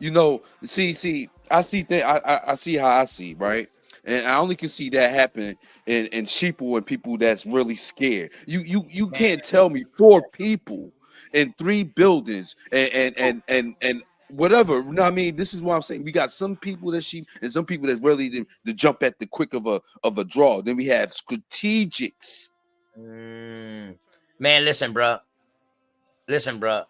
You know, see, I see that I see how I see, right? And I only can see that happen in sheeple and people that's really scared. You can't tell me 4 people in 3 buildings and whatever. You know what I mean? This is what I'm saying. We got some people that sheep and some people that really to jump at the quick of a draw. Then we have strategics. Man, listen, bro. Listen, bro.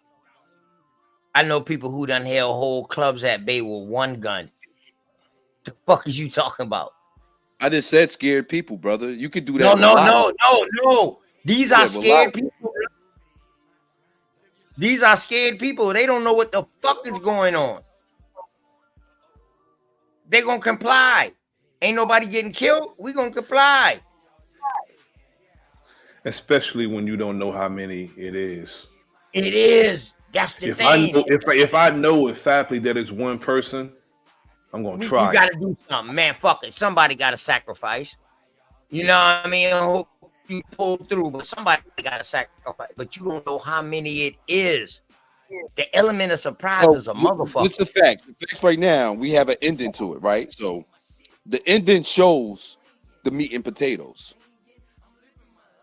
I know people who done held whole clubs at bay with one gun. The fuck is you talking about? I just said scared people, brother. You could do that. No, with no, a lot no, of no, no. These Yeah, are with a lot scared of people. These are scared people. They don't know what the fuck is going on. They gonna comply. Ain't nobody getting killed. We gonna comply. Especially when you don't know how many it is. It is. That's the thing. If I know exactly that it's one person, I'm gonna try. You gotta do something, man. Fuck it. Somebody gotta sacrifice. You know what I mean? I hope you pull through, but somebody gotta sacrifice. But you don't know how many it is. The element of surprise is a motherfucker. What's the fact? The facts right now, we have an ending to it, right? So the ending shows the meat and potatoes.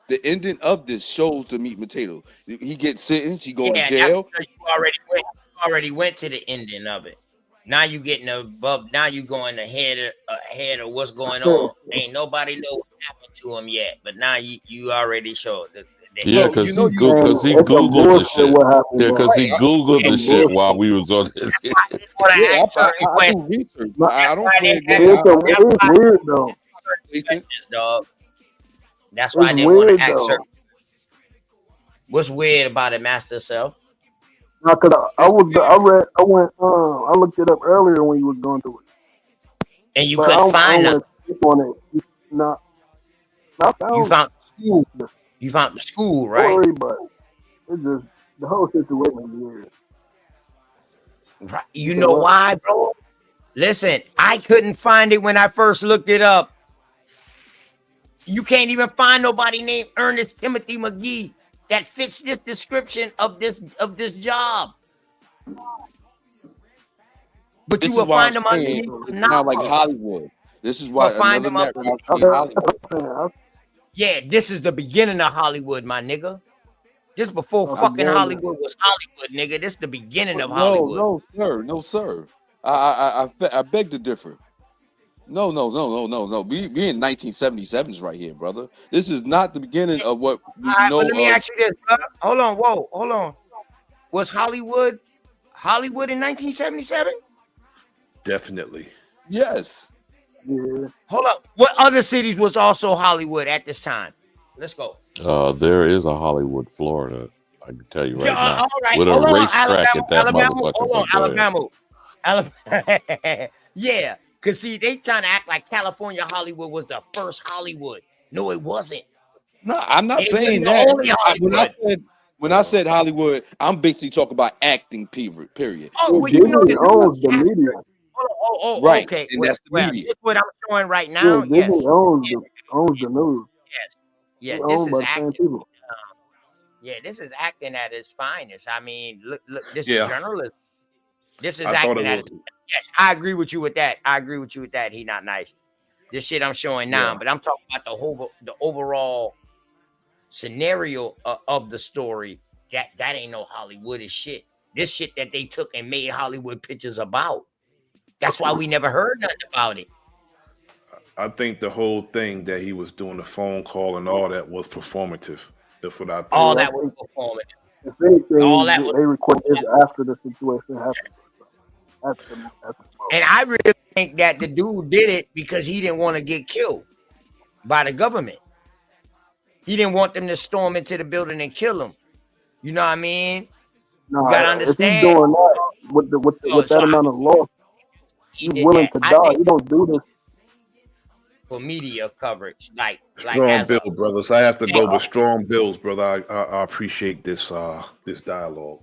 The ending of this shows the meat and potatoes. He gets sentenced, he go to jail. You already went to the ending of it. Now you getting above. Now you going ahead of what's going on. Ain't nobody know what happened to him yet, but now you already showed. Yeah, because he Googled the shit. Yeah, because he Googled the shit while we was on this. I do research. I don't play It's weird though. Dog. That's why I It's didn't want to weird, ask though. certain. What's weird about it, Master Self? No, cause I looked it up earlier when you was going through it, and you but couldn't find I nothing. don't want to skip on it. No, You found the school, right? Story, but it's just the whole situation is weird. Right. You know why, bro? Listen, I couldn't find it when I first looked it up. You can't even find nobody named Ernest Timothy McGee that fits this description of this job. But This you will is why find I'm them saying underneath. now like Hollywood. This is why find another them net up. Hollywood. Yeah, this is the beginning of Hollywood, my nigga. This before fucking Hollywood was Hollywood, nigga. This the beginning of Hollywood. No, sir. I beg to differ. No. We in 1977s right here, brother. This is not the beginning of what we know. Let me ask you this, bro. Hold on. Was Hollywood in 1977? Definitely. Yes. Yeah. Hold up. What other cities was also Hollywood at this time? Let's go. There is a Hollywood, Florida. I can tell you right now. All right. With a racetrack at that Alabama. motherfucker. Hold on, Alabama. Yeah. Because, see, they trying to act like California Hollywood was the first Hollywood. No, it wasn't. No, I'm not It saying wasn't that. the only Hollywood. When I said Hollywood, I'm basically talking about acting period. Oh, well, you know Disney owns the media. Right. Okay. And that's the media. This is what I'm showing right now. Yeah, Disney owns the news. Yes. Yeah, It's this owned is by the same acting. people. Yeah, this is acting at its finest. I mean, look, this Yeah. is journalism. This is I thought acting it at was. its. Yes, I agree with you with that. He not nice. This shit I'm showing now, Yeah. but I'm talking about the overall scenario of the story. That ain't no Hollywoodish shit. This shit that they took and made Hollywood pictures about. That's why we never heard nothing about it. I think the whole thing that he was doing the phone call and all that was performative. That's what I think. All that was performative. If anything, All that was they recorded this after the situation happened. And I really think that the dude did it because he didn't want to get killed by the government. He didn't want them to storm into the building and kill him. You know what I mean? No, you gotta if understand. he's doing that with that amount of loss, he's willing to die. He don't do this. for media coverage, like Strong as a bill, brothers. I have to yeah, go with strong bills, brother. I appreciate this this dialogue,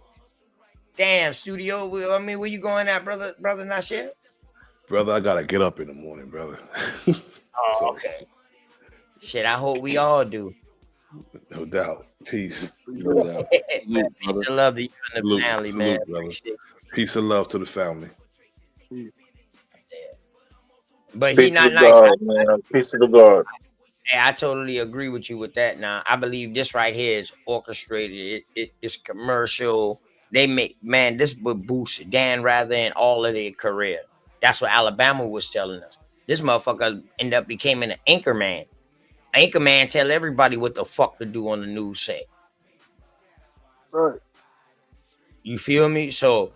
damn studio. I mean, where you going at, brother Nasir? brother. I gotta get up in the morning, brother. Oh, So okay. Shit, I hope we all do. no doubt. Peace. No doubt. Man, Salute, brother. peace and love to you and the Salute, family, man. salute, brother. Appreciate it. Peace and love to the family. But he Peace to not the nice. God, man. Peace to the God. I totally agree with you with that. Now, I believe this right here is orchestrated. It's commercial. They make, man, this would boost Dan Rather in all of their career. That's what Alabama was telling us. This motherfucker ended up becoming an anchor man. Anchor man tell everybody what the fuck to do on the news set. Right. You feel me? So,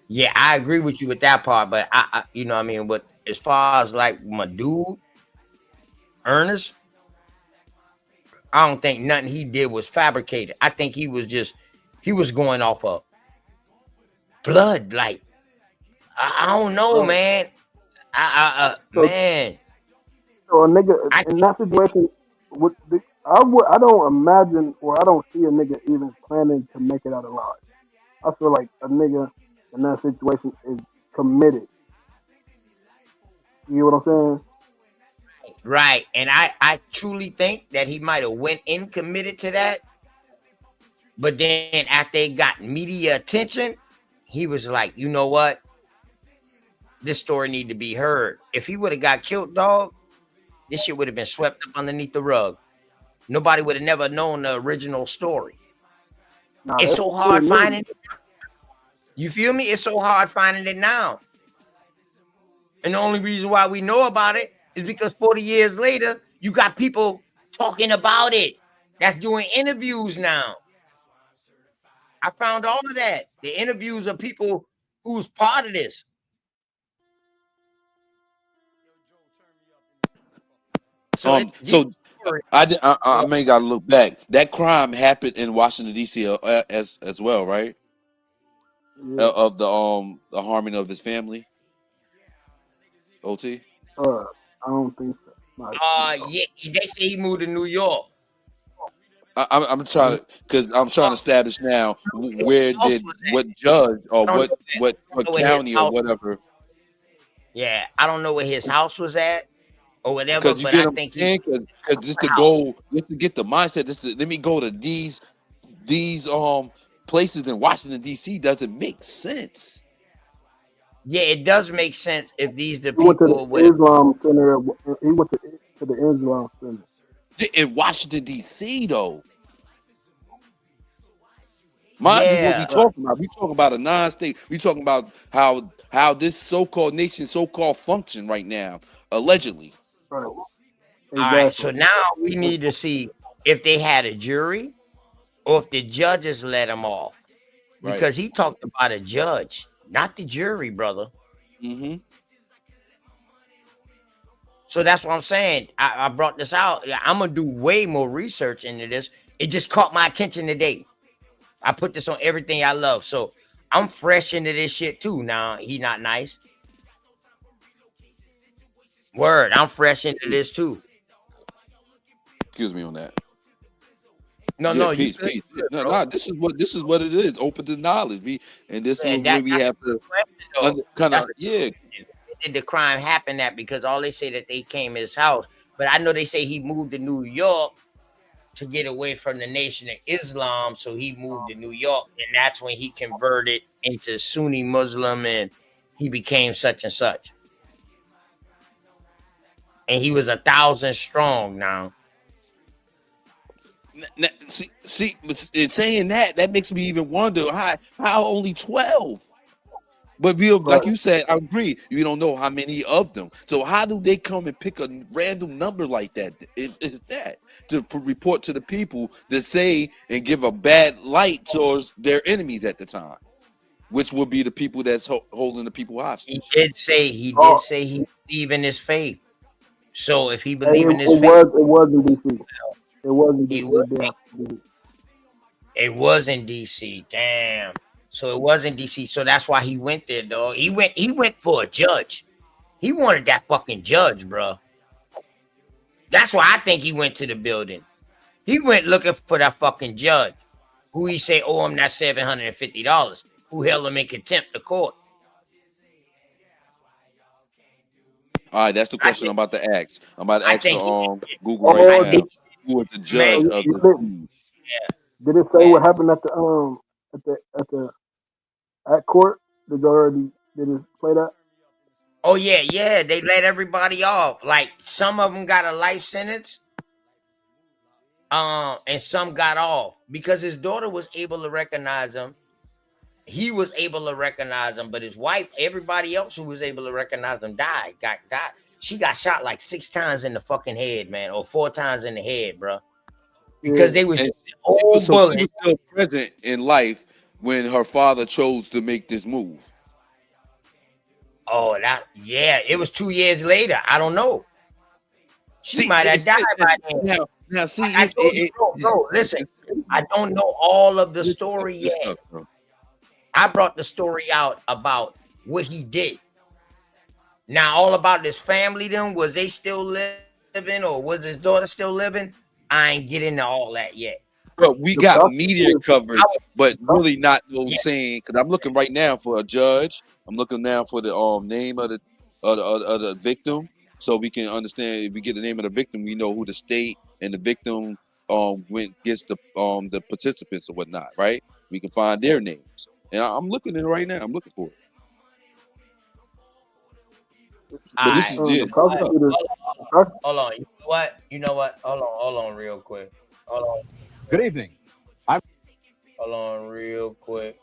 yeah, I agree with you with that part. But I you know what I mean? But as far as like my dude, Ernest, I don't think nothing he did was fabricated. I think he was going off of blood. Like, I don't know, man. So, Man, so a nigga in that situation, I don't imagine or I don't see a nigga even planning to make it out alive. I feel like a nigga in that situation is committed. You know what I'm saying? right. And I truly think that he might have went in committed to that. But then after they got media attention, he was like, you know what? This story need to be heard. If he would have got killed, dog, this shit would have been swept up underneath the rug. Nobody would have never known the original story. Nah, It's that's so true. hard finding it. You feel me? It's so hard finding it now. And the only reason why we know about it is because 40 years later, you got people talking about it. That's doing interviews now. I found all of that. The interviews of people who's part of this. So So I may gotta look back. That crime happened in Washington D.C. As well, right? Yeah. Of the harming of his family. OT. I don't think so. Yeah, they say he moved to New York. I'm trying to establish now where did what judge or what county or whatever. Yeah, I don't know where his house was at or whatever, Because you but get I them think because just to go, just to get the mindset, let me go to these places in Washington D.C. doesn't make sense. Yeah, it does make sense if these the He went to people the with Islam Center. He went to the Islam Center. In Washington D.C. though. Mind you, what we talking about? We talking about a non-state. We talking about how this so-called nation, so-called function right now, allegedly. Right. All right, so now we need to see if they had a jury or if the judges let him off. Because he talked about a judge, not the jury, brother. Mm-hmm. So that's what I'm saying. I brought this out. I'm going to do way more research into this. It just caught my attention today. I put this on everything I love. So I'm fresh into this shit too. Now, he not nice. Word, I'm fresh into this too. Excuse me on that. No, peace. No, this is what it is. Open to knowledge. And this is where we have to kind of Did the crime happen at? Because all they say that they came to his house, but I know they say he moved to New York to get away from the Nation of Islam. So he moved to New York, and that's when he converted into Sunni Muslim, and he became such and such. And he was 1,000 strong now. See, in saying that makes me even wonder how only 12. But like you said, I agree. You don't know how many of them. So how do they come and pick a random number like that? Is that to report to the people that say and give a bad light towards their enemies at the time, which would be the people that's holding the people hostage? He did say he believed in his faith. So if he believed in his faith, it was in DC. It was in DC. It was in DC. Damn. So it was in DC. So that's why he went there, dog. He went for a judge. He wanted that fucking judge, bro. That's why I think he went to the building. He went looking for that fucking judge who he say owe him that $750, who held him in contempt of court. All right, that's the question I'm about to ask. I'm about to I ask the think Google right Oh, now. Who was the judge of the did it say what happened at the at court? Did it play that? Oh yeah, they let everybody off. Like some of them got a life sentence, and some got off because his daughter was able to recognize him. He was able to recognize him, but his wife, everybody else who was able to recognize him, died. She got shot like 6 times in the fucking head, man, or 4 times in the head, bro. Because they was old so bullet. she was still present in life when her father chose to make this move. Oh, it was 2 years later. I don't know. She might have died by then. Now, see, I told you, bro, listen, I don't know all of the story yet. I brought the story out about what he did. Now, all about his family, then, was they still living or was his daughter still living? I ain't getting into all that yet. But we got media coverage, but really not saying, because I'm looking right now for a judge. I'm looking now for the name of the victim, so we can understand. If we get the name of the victim, we know who the state and the victim gets the participants or whatnot, right? We can find their names, and I'm looking at it right now. I'm looking for it. But this is it. Hold on. You know what? Hold on real quick. Hold on. Good evening. Hold on real quick.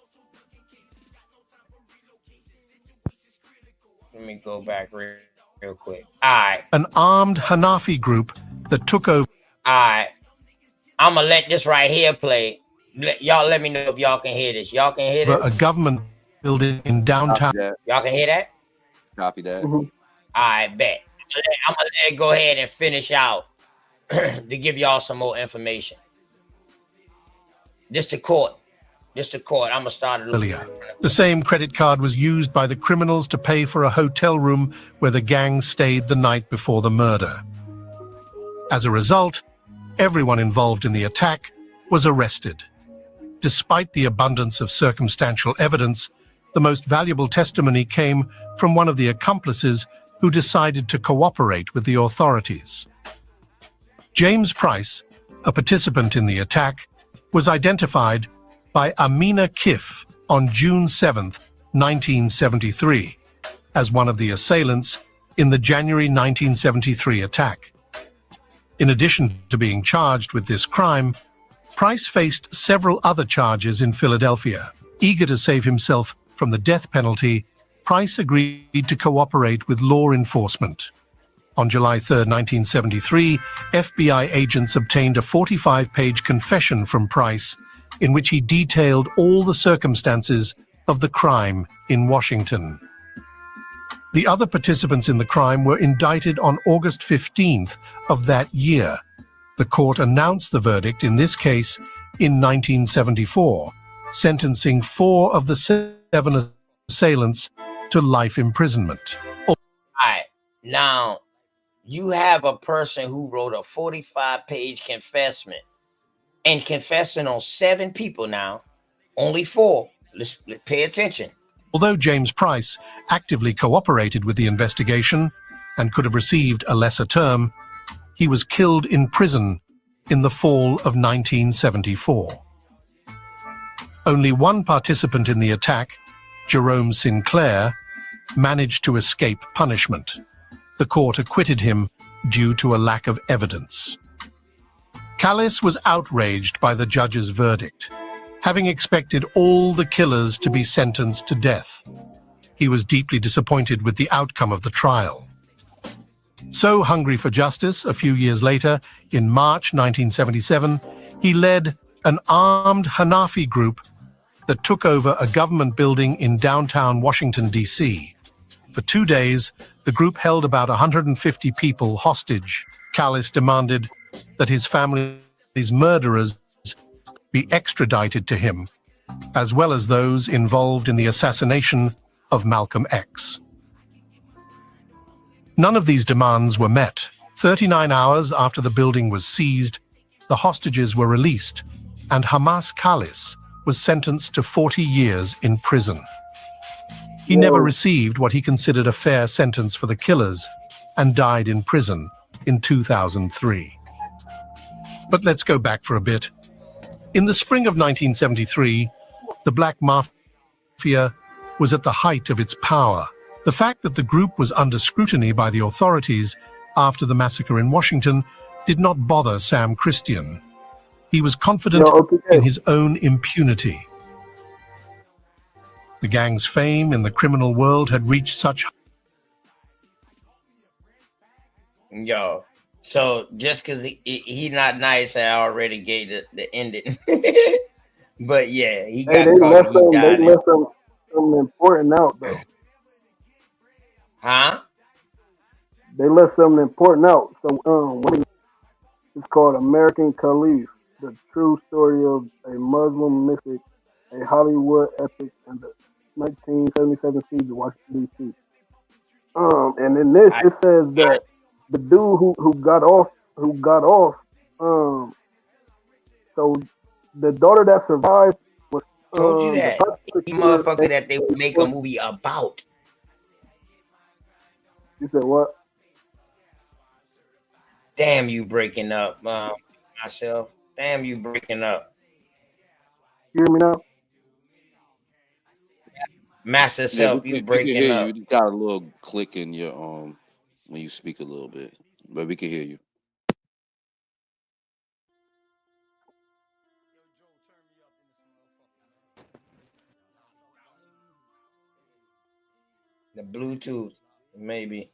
Let me go back real quick. All right. An armed Hanafi group that took over. All right. I'm going to let this right here play. Y'all let me know if y'all can hear this. Y'all can hear this? A government building in downtown. Y'all can hear that? Copy that. All right, bet. I'm going to let it go ahead and finish out to give y'all some more information. This the court. I'm going to start it Earlier. The same credit card was used by the criminals to pay for a hotel room where the gang stayed the night before the murder. As a result, everyone involved in the attack was arrested. Despite the abundance of circumstantial evidence, the most valuable testimony came from one of the accomplices who decided to cooperate with the authorities. James Price, a participant in the attack, was identified by Amina Kif on June 7, 1973, as one of the assailants in the January 1973 attack. In addition to being charged with this crime, Price faced several other charges in Philadelphia. Eager to save himself from the death penalty, Price agreed to cooperate with law enforcement. On July 3, 1973, FBI agents obtained a 45-page confession from Price in which he detailed all the circumstances of the crime in Washington. The other participants in the crime were indicted on August 15th of that year. The court announced the verdict in this case in 1974, sentencing 4 of the 7 assailants to life imprisonment. All right. Now, you have a person who wrote a 45-page confession and confessing on 7 people now, only 4. Let's pay attention. Although James Price actively cooperated with the investigation and could have received a lesser term, he was killed in prison in the fall of 1974. Only one participant in the attack, Jerome Sinclair, managed to escape punishment. The court acquitted him due to a lack of evidence. Callis was outraged by the judge's verdict, having expected all the killers to be sentenced to death. He was deeply disappointed with the outcome of the trial. So hungry for justice, a few years later, in March 1977, he led an armed Hanafi group that took over a government building in downtown Washington, D.C. For 2 days, the group held about 150 people hostage. Callis demanded that his family's murderers be extradited to him, as well as those involved in the assassination of Malcolm X. None of these demands were met. 39 hours after the building was seized, the hostages were released, and Hamas Khalis was sentenced to 40 years in prison. He never received what he considered a fair sentence for the killers and died in prison in 2003. But let's go back for a bit. In the spring of 1973, the Black Mafia was at the height of its power. The fact that the group was under scrutiny by the authorities after the massacre in Washington did not bother Sam Christian. He was confident in his own impunity. The gang's fame in the criminal world had reached such... Yo, so just because he not nice, I already gave the ending. But yeah, he got they caught. He died. left something important out though. Huh? They left something important out. So it's called American Caliph, the true story of a Muslim mystic, a Hollywood epic, and the 1977 siege of Washington D.C. And in this it says that the dude who got off, so the daughter that survived was Told you the that. The motherfucker that they would make a movie about. You said what? Damn, you breaking up, myself. Damn, you breaking up. You hear me now? Master self, we you can breaking hear up. you. You got a little click in your when you speak a little bit, but we can hear you. The Bluetooth, maybe.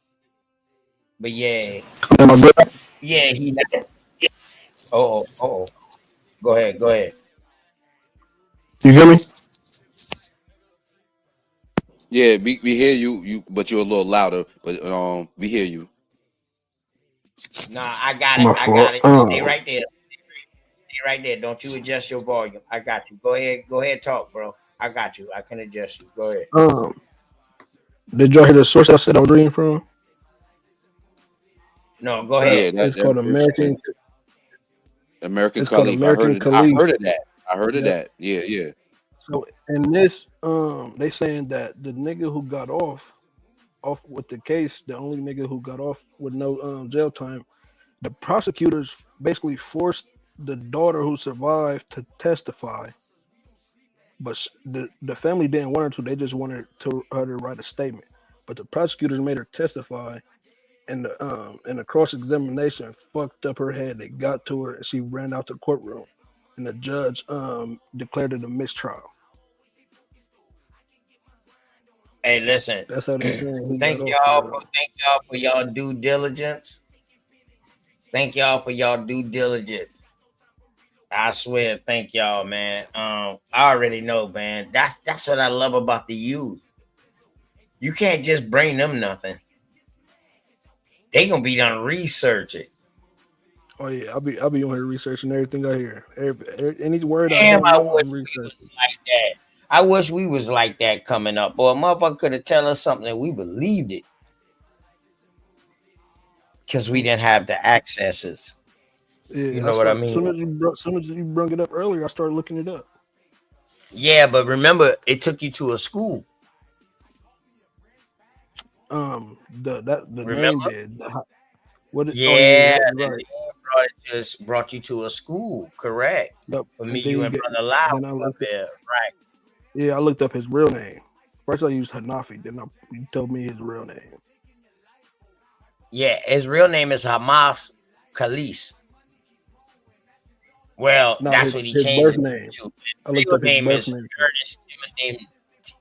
But yeah. Am I good? Yeah, he not. Oh. Go ahead. You hear me? Yeah, we hear you, but you're a little louder. But we hear you. Nah, I got My fault. it. Stay right there. Stay right there. Don't you adjust your volume. I got you. Go ahead, talk, bro. I got you. I can adjust you. Go ahead. Did y'all hear the source I said I was reading from? No, go ahead. It's called American. American It's called Caliph. American I Caliph. heard of that. Yeah. So in this, they saying that the nigga who got off with the case, the only nigga who got off with no jail time, the prosecutors basically forced the daughter who survived to testify, but the family didn't want her to. They just wanted her to write a statement. But the prosecutors made her testify, and the cross examination fucked up her head. They got to her, and she ran out the courtroom, and the judge declared it a mistrial. Hey, listen. That's how they saying. Thank y'all for y'all due diligence. Thank y'all for y'all due diligence. I swear, thank y'all, man. I already know, man. That's what I love about the youth. You can't just bring them nothing. They gonna be done research it. Oh yeah, I'll be on here researching everything I hear. Any word Damn, I I don't know, wish I'm we was researching. like that. I wish we was like that coming up. Boy, a motherfucker could have tell us something and we believed it. Because we didn't have the accesses. Yeah, you know what I mean? As soon as you brought it up earlier, I started looking it up. Yeah, but remember, it took you to a school. The Remember? name did. Yeah, right. brought you to a school, correct? Yep. For me, you and Brother Loud up there, right? Yeah, I looked up his real name. First I used Hanafi, then you told me his real name. Yeah, his real name is Hamas Khalis. Well, that's what he changed it to. His real name is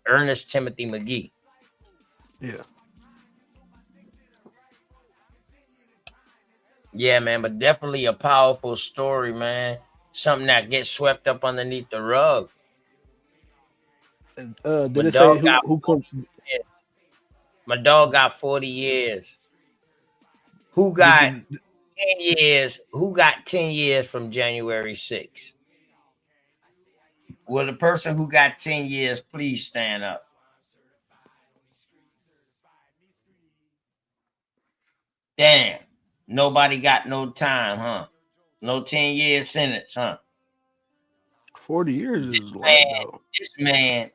Ernest Timothy McGee. Yeah. Yeah, man, but definitely a powerful story, man. Something that gets swept up underneath the rug. Did it say who comes? My dog got 40 years. Who got 10 years? Who got 10 years from January 6th? Will the person who got 10 years please stand up? Damn. Nobody got no time, huh? No 10-year sentence, huh? 40 years is a lot, though. This man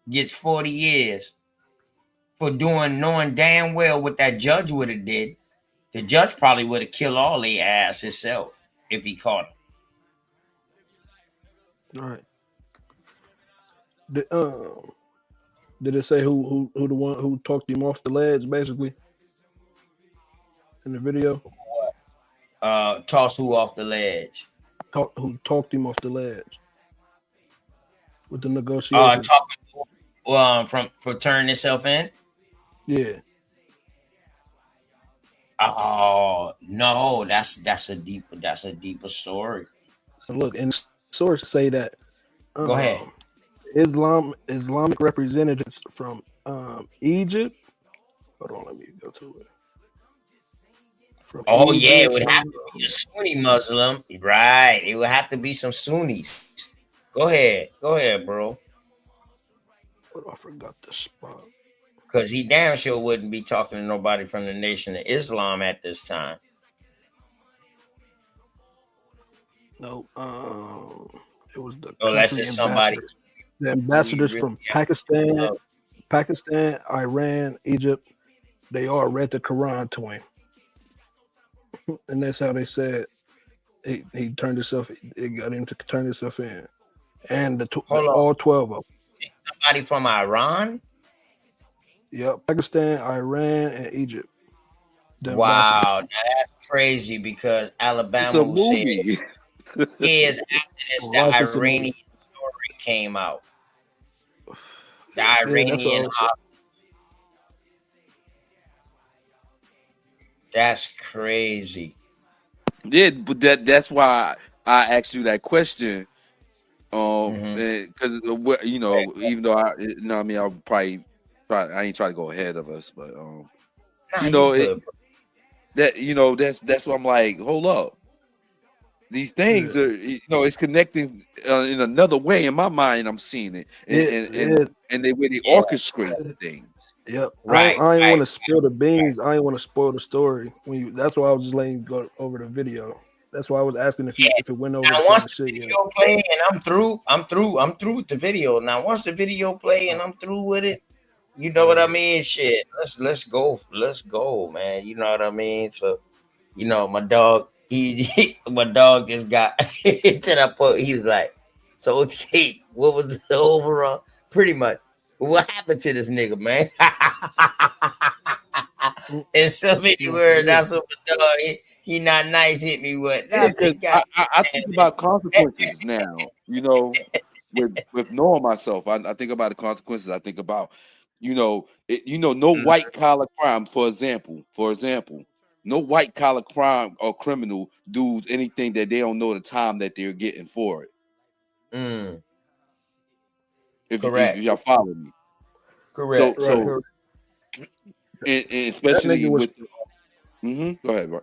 gets 40 years for knowing damn well what that judge would have did. The judge probably would have killed all their ass himself if he caught him. All right. Did it say who the one who talked him off the ledge, basically, in the video? Toss who off the ledge? Who talked him off the ledge with the negotiation? For turning himself in. Yeah. Oh no, that's a deeper story. So look, and sources say that Go ahead. Islamic representatives from Egypt. Hold on, let me go to it. Oh yeah, it would have to be a Sunni Muslim, right? It would have to be some Sunnis. Go ahead, bro. But I forgot the spot. Because he damn sure wouldn't be talking to nobody from the Nation of Islam at this time. No, it was the that's just somebody. The ambassadors from Pakistan, Iran, Egypt. They all read the Quran to him, and that's how they said he turned himself. It got him to turn himself in, and all 12 of them. Somebody from Iran. Yep, Pakistan, Iran, and Egypt. Wow, now that's crazy because Alabama will say years after this, the Iranian story came out. The Iranian that's crazy. Yeah, but that's why I asked you that question. Because you know, even though I mean, I'll probably I ain't trying to go ahead of us, but you know, that's what I'm like. Hold up, these things are, it's connecting in another way in my mind. I'm seeing it, and the way they orchestrate things. Yep. Right. I ain't want to spill the beans. I ain't want to spoil the story. That's why I was just letting you go over the video. That's why I was asking if it went over. Now once the video play and I'm through with the video. Now once the video play and I'm through with it, you know what I mean? Shit, let's go, man. You know what I mean? So, my dog, my dog just got. He was like, so okay, what was the overall? Pretty much, what happened to this nigga, man? In so many words, that's what my dog. He not nice. Hit me with. I think about consequences now. With knowing myself, I think about the consequences. I think about, no white collar crime. For example, no white collar crime or criminal does anything that they don't know the time that they're getting for it. If y'all follow me, correct. So, and especially with. Go ahead, bro.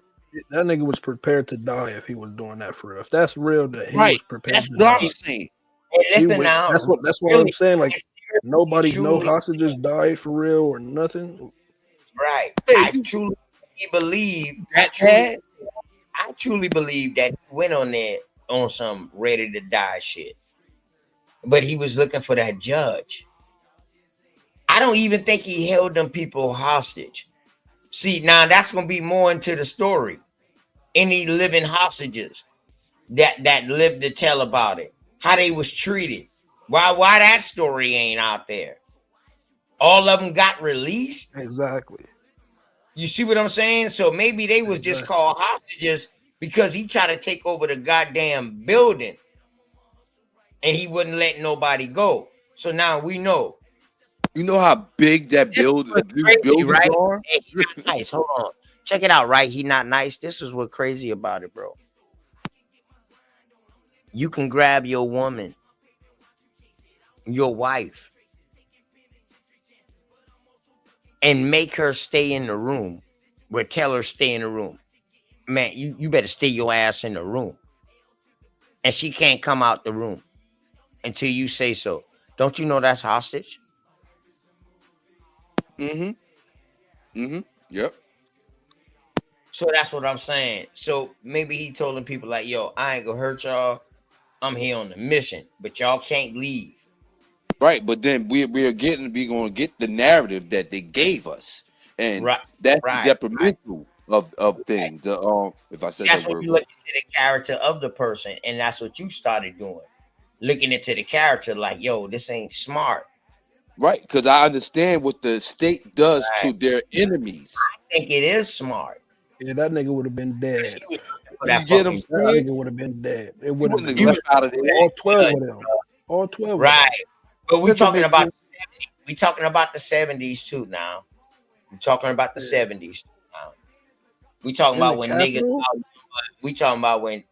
That nigga was prepared to die if he was doing that for real. If that's real, that he was prepared that's to what die. I'm saying. Hey, listen now. That's what I'm saying. Like no hostages died for real or nothing. Right. I truly believe I truly believe that he went on there on some ready to die shit. But he was looking for that judge. I don't even think he held them people hostage. See, now that's gonna be more into the story. Any living hostages that lived to tell about it, how they was treated. Why that story ain't out there? All of them got released. Exactly. You see what I'm saying? So maybe they was just called hostages because he tried to take over the goddamn building, and he wouldn't let nobody go. So now we know. You know how big that building right? are? Hey, he not nice. Hold on. Check it out, right? He not nice. This is what crazy about it, bro. You can grab your woman, your wife, and make her stay in the room. Tell her stay in the room. Man, you better stay your ass in the room. And she can't come out the room until you say so. Don't you know that's hostage? Yep. So that's what I'm saying. So maybe he told them people like, yo, I ain't gonna hurt y'all. I'm here on a mission, but y'all can't leave. Right, but then we're gonna get the narrative that they gave us, and that's the detrimental of things. If I said That's that when word you right. look into the character of the person, and that's what you started doing, looking into the character. Like, yo, this ain't smart. Right, because I understand what the state does to their enemies. I think it is smart. Yeah, that nigga would have been dead. You get him That saying? nigga would have been dead. It He would have wouldn't been have left out of there. all 12 of them. All 12 of them. Right. But we Doesn't talking make about sense. the 70s. We talking about the 70s too now. We talking about the 70s now. We talking In about the when niggas Capitol? we talking about when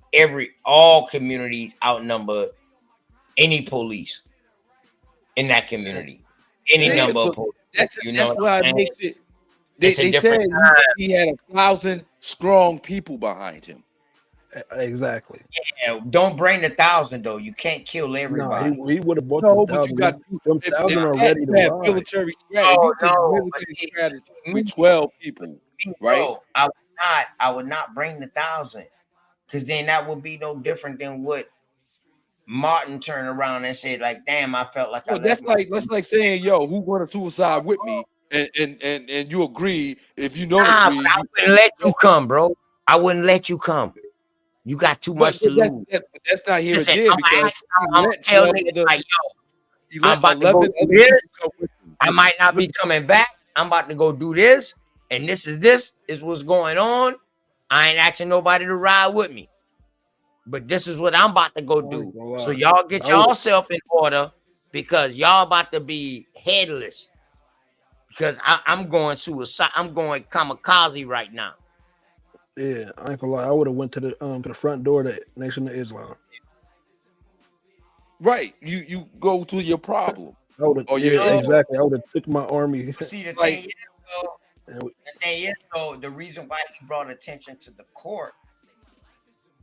all communities outnumber any police in that community. Any Yeah, number so of police. that's You know what why I'm it saying? makes it. It's a They said different time. he had 1,000 strong people behind him. Exactly. Yeah, don't bring the 1,000 though. You can't kill No, everybody. he would have bought No, the but you 1,000. got Them if 1,000 are Pat ready to had ride. military strategy. If you take No, military strategy with 12 people, right? bro, I would not bring the 1,000. Because then that would be no different than what Martin turned around and said, like, damn, I felt like I Well, left my that's like saying, yo, who wanted suicide with me? And you agree. If you don't Nah, agree, but I wouldn't let you come, bro. I wouldn't let you come. You got too much to lose. that's not here or Listen, there I'm because gonna let tell 12 niggas other, like, yo, he I'm let about to go 11 do other this. people come with him. I might not be coming back. I'm about to go do this, and this is what's going on. I ain't asking nobody to ride with me, but this is what I'm about to go do. So y'all get yourself in order because y'all about to be headless. Because I'm going suicide. I'm going kamikaze right now. Yeah, I ain't gonna lie. I would have went to the front door of the Nation of Islam. Right. You go to your problem. I would have, Or yeah, exactly. I would have took my army. See, the Like- thing is, though, the reason why he brought attention to the court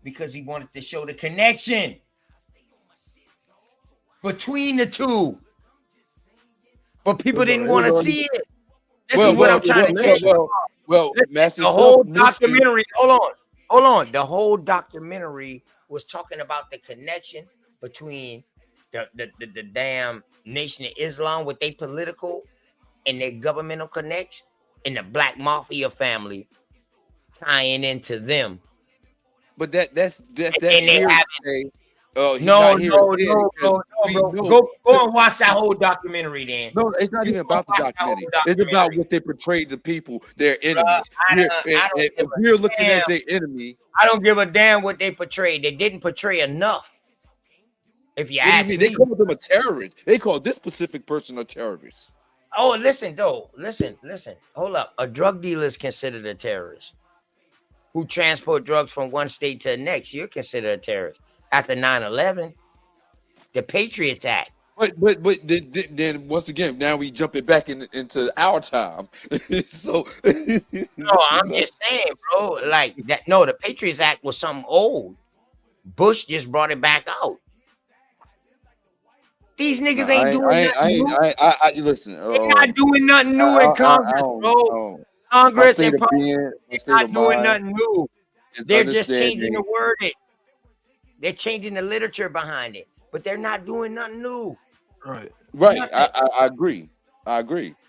because he wanted to show the connection between the two, but people didn't want to see it. This is what I'm trying to tell you. Well, Master The whole Self-Mission- documentary. Hold on. The whole documentary was talking about the connection between the damn Nation of Islam with their political and their governmental connection and the Black Mafia family tying into them. But that's and they hearsay. No, bro. Go and watch that whole documentary then. No, it's not even about the documentary. It's about what they portray to people, their enemies. If we're looking at their enemy, I don't give a damn what they portrayed. They didn't portray enough. If you what do you ask mean? me, They call them a terrorist. They call this specific person a terrorist. oh, listen, though. Listen. Hold up. A drug dealer is considered a terrorist. Who transport drugs from one state to the next? You're considered a terrorist. After 9/11, the Patriots Act. But then once again, now we jumping back into our time. So no, I'm just saying, bro. Like that. No, the Patriots Act was something old. Bush just brought it back out. These niggas ain't doing nothing new. Listen, they're not doing nothing new in Congress, bro. Congress and Parliament, they're not doing nothing new. They're just changing the wording. They're changing the literature behind it, but they're not doing nothing new. Right. I agree.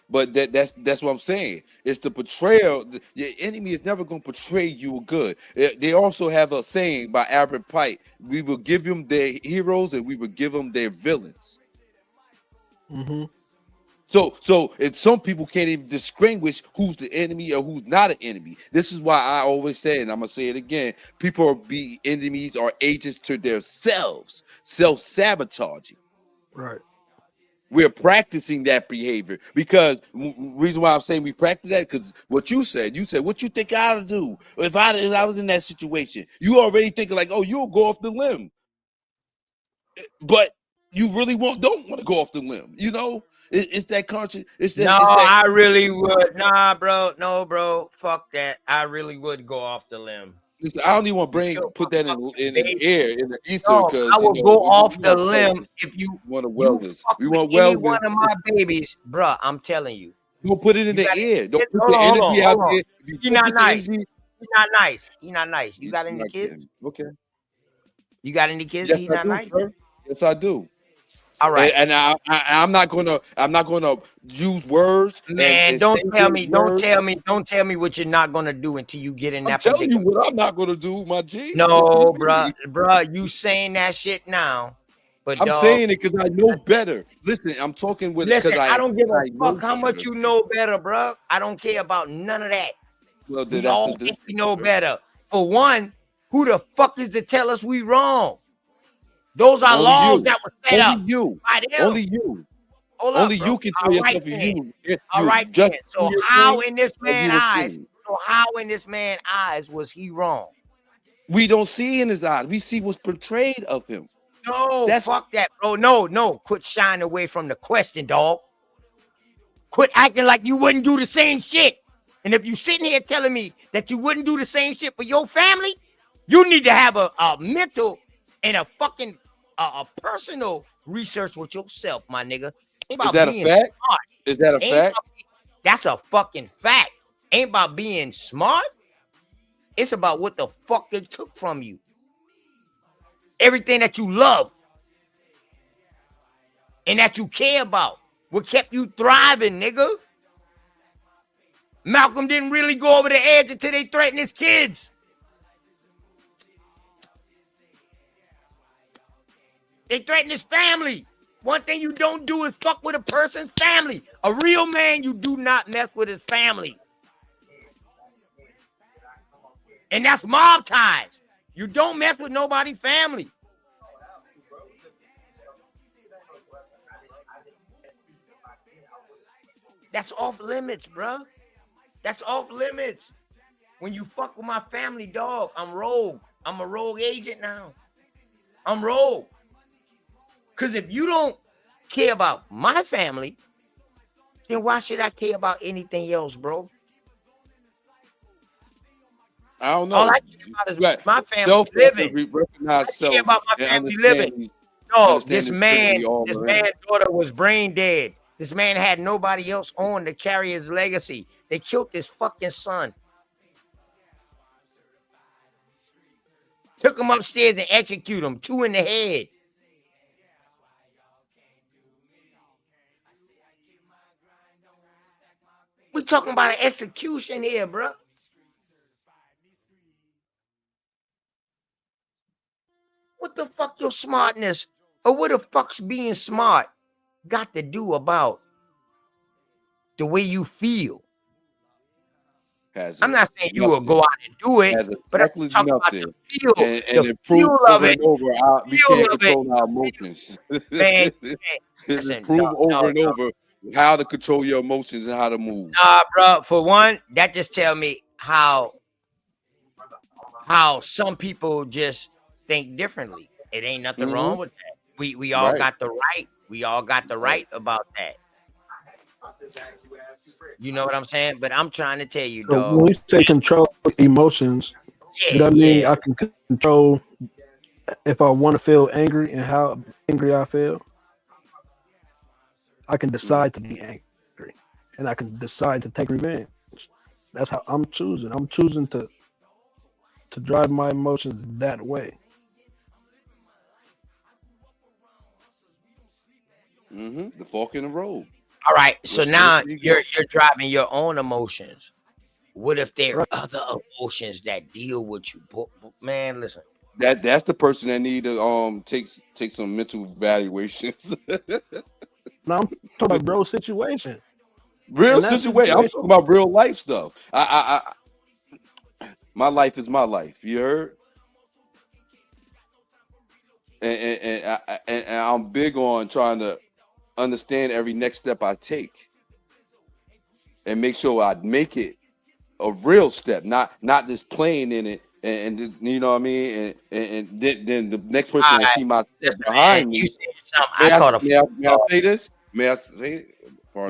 But that's what I'm saying. It's the portrayal. Your enemy is never going to portray you good. They also have a saying by Albert Pike: "We will give them their heroes, and we will give them their villains." Mm-hmm. So if some people can't even distinguish who's the enemy or who's not an enemy, this is why I always say, and I'm gonna say it again: people be enemies or agents to themselves, self-sabotaging. Right. We're practicing that behavior because reason why I'm saying we practice that because what you said, what you think I ought to do if I was in that situation. You already thinking like, oh, you'll go off the limb, but you really don't want to go off the limb. You know, it's that conscious. I really would. Nah, bro. No, bro. Fuck that. I really would go off the limb. Listen, I don't even want to put that in the air, in the ether, because I will go off the limb if you want a wellness. We want any one of my babies, bro. I'm telling you. Don't put it in the air. Don't put the energy out there. You're not nice. He's not nice. He's not nice. You got any Not kids? kidding. Okay. You got any kids? Yes, He's I not do, nice. sir. Yes, I do. All right. And I'm not gonna use words Man, and don't say tell those me, don't words. tell me, don't tell me what you're not gonna do until you get in I'm that telling you predicament. what I'm not gonna do, my G. No, bruh, you saying that shit now, but I'm dog, saying it because I know better. Listen, I'm talking with it listen, because I don't give a I know fuck how much better. you know better, bruh. I don't care about none of that. Well, We that's the all think we difference, know sir. better. For one, who the fuck is to tell us we wrong? Those are Only laws you. that were set Only up you. by them. Only you. Hold Only up, bro. you can tell All right yourself then. if All you right just then. do So your how thing in this or man's do the eyes? thing. So how in this man's eyes was he wrong? We don't see in his eyes. We see what's portrayed of him. No, That's fuck that, bro. No. Quit shying away from the question, dog. Quit acting like you wouldn't do the same shit. And if you sitting here telling me that you wouldn't do the same shit for your family, you need to have a mental and a fucking a personal research with yourself, my nigga. Ain't Is about that a being fact? smart. Is that a Ain't fact? that's a fucking fact. Ain't about being smart. It's about what the fuck they took from you. Everything that you love and that you care about. What kept you thriving, nigga? Malcolm didn't really go over the edge until they threatened his kids. They threatened his family. One thing you don't do is fuck with a person's family. A real man, you do not mess with his family. And that's mob ties. You don't mess with nobody's family. That's off limits, bro. That's off limits. When you fuck with my family, dog, I'm rogue. I'm a rogue agent now. I'm rogue. Because if you don't care about my family, then why should I care about anything else, bro? I don't know. All I care about is my family living. Recognize I care self about my and family living. understand. No, Understand this the journey man's we all are in. daughter was brain dead. This man had nobody else on to carry his legacy. They killed his fucking son. Took him upstairs and executed him, 2 in the head. We talking about an execution here, bro. What the fuck your smartness or what the fuck's being smart got to do about the way you feel? I'm not saying you will go out and do it, but I'm talking about the feel, and the improve feel of over it. and over. We Feel can't of it. control our emotions. Man, It's listen, prove over and over how to control your emotions and how to move. Nah, bro. For one, that just tell me how some people just think differently. It ain't nothing wrong with that. We all got the right. We all got the right about that. You know what I'm saying? But I'm trying to tell you, So dog. when we say control emotions, do that mean I can control if I want to feel angry and how angry I feel? I can decide to be angry, and I can decide to take revenge. That's how I'm choosing. I'm choosing to drive my emotions that way. The fork in the road. All right. So now you you're driving your own emotions. What if there are other emotions that deal with you? Man, listen. That's the person that need to take some mental evaluations. Now I'm talking about real situation. Real situation. I'm talking about real life stuff. My life is my life. You heard? And I'm big on trying to understand every next step I take, and make sure I make it a real step, not just playing in it. And you know what I mean. And then the next person I see my step behind me. You said something. May I say this? May I say it?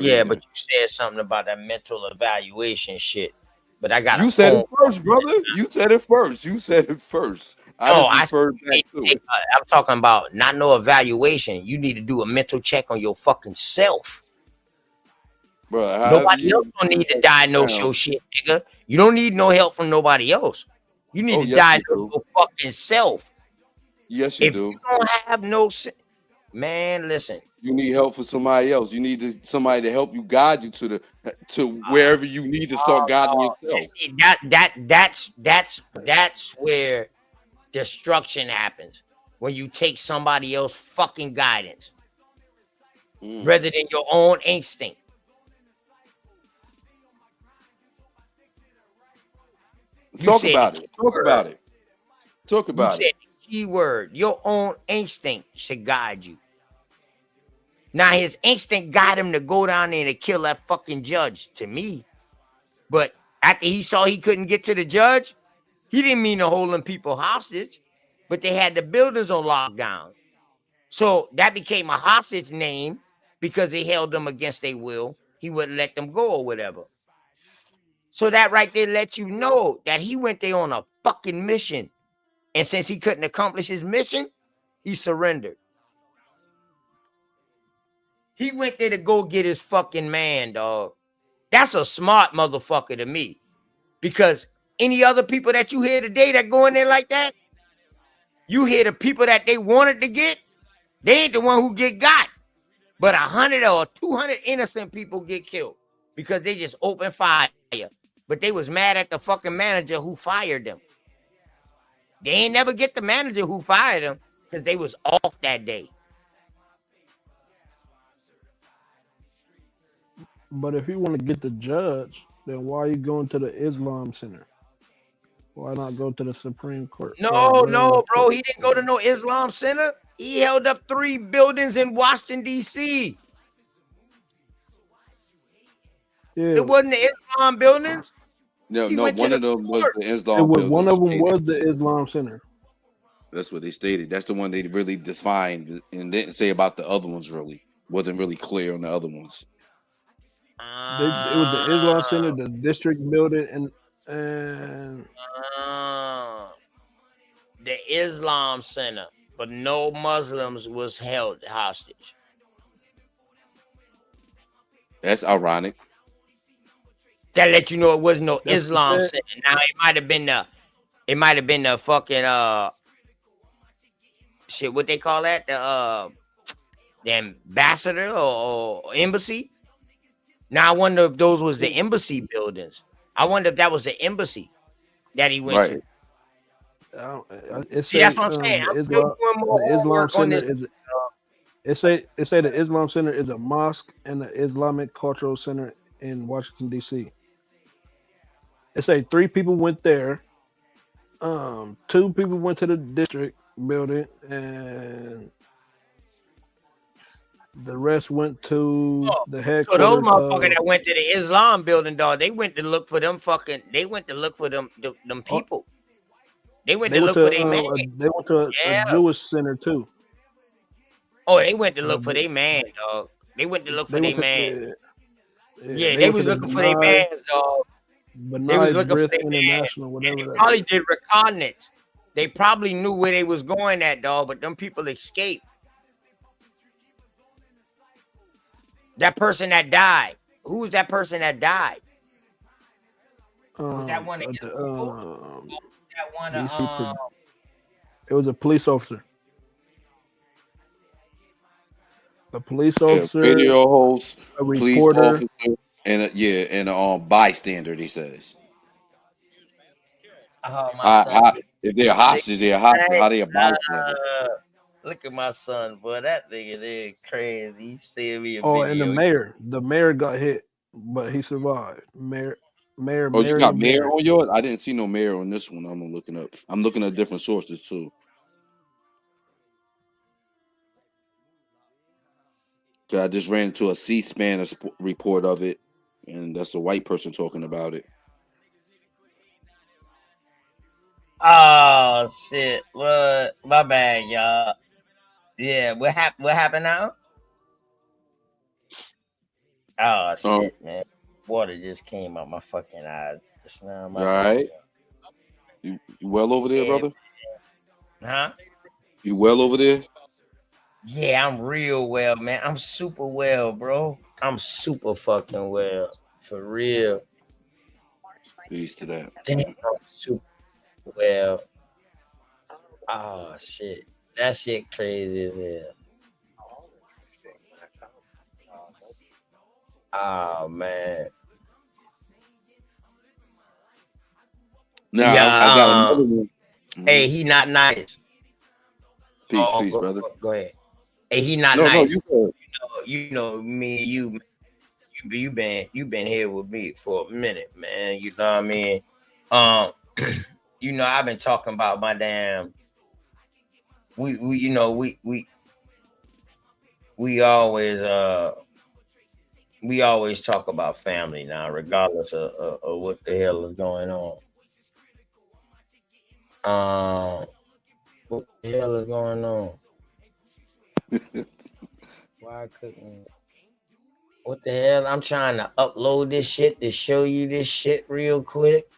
Yeah, but you said something about that mental evaluation shit. But I got you said it first, brother. You said it first. You said it first. I just referred back to it. I'm talking about not no evaluation. You need to do a mental check on your fucking self. Bro, Nobody else don't need to diagnose your shit, nigga. You don't need no help from nobody else. You need to yes, you diagnose do. your fucking self. Yes, you If do. you don't have no man, listen. You need help for somebody else. You need somebody to help you guide you to wherever you need to start guiding yourself. See, that's where destruction happens. When you take somebody else fucking guidance rather than your own instinct. Talk about it. Talk about it. Talk You about said it. the key word. Your own instinct should guide you. Now his instinct got him to go down there and kill that fucking judge, to me. But after he saw he couldn't get to the judge, he didn't mean to hold them people hostage, but they had the buildings on lockdown. So that became a hostage name because they held them against their will. He wouldn't let them go or whatever. So that right there lets you know that he went there on a fucking mission. And since he couldn't accomplish his mission, he surrendered. He went there to go get his fucking man, dog. That's a smart motherfucker to me. Because any other people that you hear today that go in there like that, you hear the people that they wanted to get, they ain't the one who get got. But 100 or 200 innocent people get killed because they just open fire. But they was mad at the fucking manager who fired them. They ain't never get the manager who fired them because they was off that day. But if you want to get the judge, then why are you going to the Islam Center? Why not go to the Supreme Court? No, bro. He didn't go to no Islam Center. He held up 3 buildings in Washington, D.C. Yeah. It wasn't the Islam buildings. No, one of them was the Islam It was, building. one of them was the Islam Center. That's what they stated. That's the one they really defined and didn't say about the other ones. Really wasn't really clear on the other ones. It was the Islam Center, the district building, and the Islam Center, but no Muslims was held hostage. That's ironic. That let you know it wasn't no Islam Center. Now it might have been the fucking shit. What they call that? The ambassador or embassy. Now I wonder if those was the embassy buildings. I wonder if that was the embassy that he went to. See, that's what I'm saying. The Islam Center is. It say the Islam Center is a mosque and the Islamic Cultural Center in Washington D.C. It say 3 people went there. 2 people went to the district building, and the rest went to the headquarters. So those motherfuckers that went to the Islam building, dog, they went to look for them fucking. They went to look for them people. They went to look for their man. They went to a Jewish center too. Oh, they went to look for their man, dog. They went to look for their man. Yeah, they was looking for their man, dog. They was looking for their man. They probably did reconnaissance. They probably knew where they was going at, dog, but them people escaped. That person that died. Who was that person that died? Was that one? It was a police officer. A police officer, video host, a police reporter, officer, and a bystander. He says. If they're hostage, they're hostage. How they a bystander? Look at my son, boy. That nigga there crazy. He sent me a video. video. And the mayor got hit, but he survived. Mayor. Oh, you got mayor on yours? I didn't see no mayor on this one. I'm looking up. I'm looking at different sources too. I just ran into a C-SPAN report of it, and that's a white person talking about it. Oh shit! What? My bad, y'all. Yeah, what happened? What happened now? Oh shit, man! Water just came out my fucking eyes just now. All right. You well over there, brother? Huh? You well over there? Yeah, I'm real well, man. I'm super well, bro. I'm super fucking well. For real. Peace to that. Damn, I'm super well. Oh shit. That shit crazy as hell. Oh man. Now I got Yeah, another one. hey, he not nice. Peace, Oh, peace, brother. go ahead. Hey, he not No, no, nice. you good. You know me and you been here with me for a minute, man. You know what I mean? Um, you know, I've been talking about my damn we you know, we we always talk about family now, regardless of what the hell is going on. What the hell is going on? Why I couldn't what the hell? I'm trying to upload this shit to show you this shit real quick.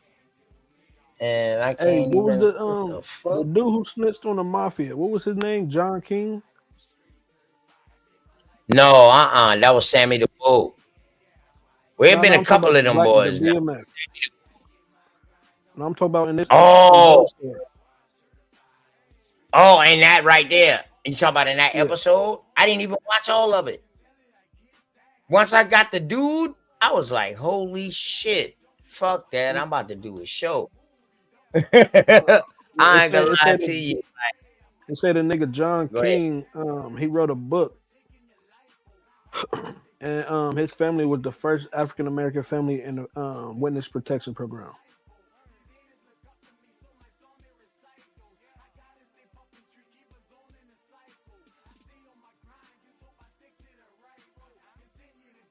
And I Hey, can't what was even what the the fuck? dude who snitched on the mafia? What was his name? John King? No, that was Sammy the Bull. We've No, been no, a I'm talking about couple of them the boys now. DMX. No, I'm talking about in this Oh, story. oh, and that right there. You talking about in that Yeah. episode? I didn't even watch all of it. Once I got the dude, I was like, holy shit. Fuck that. I'm about to do a show. I It ain't gonna said lie to you. it said the nigga John Go ahead. King, he wrote a book, and his family was the first African American family in the witness protection program.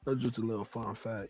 That's just a little fun fact.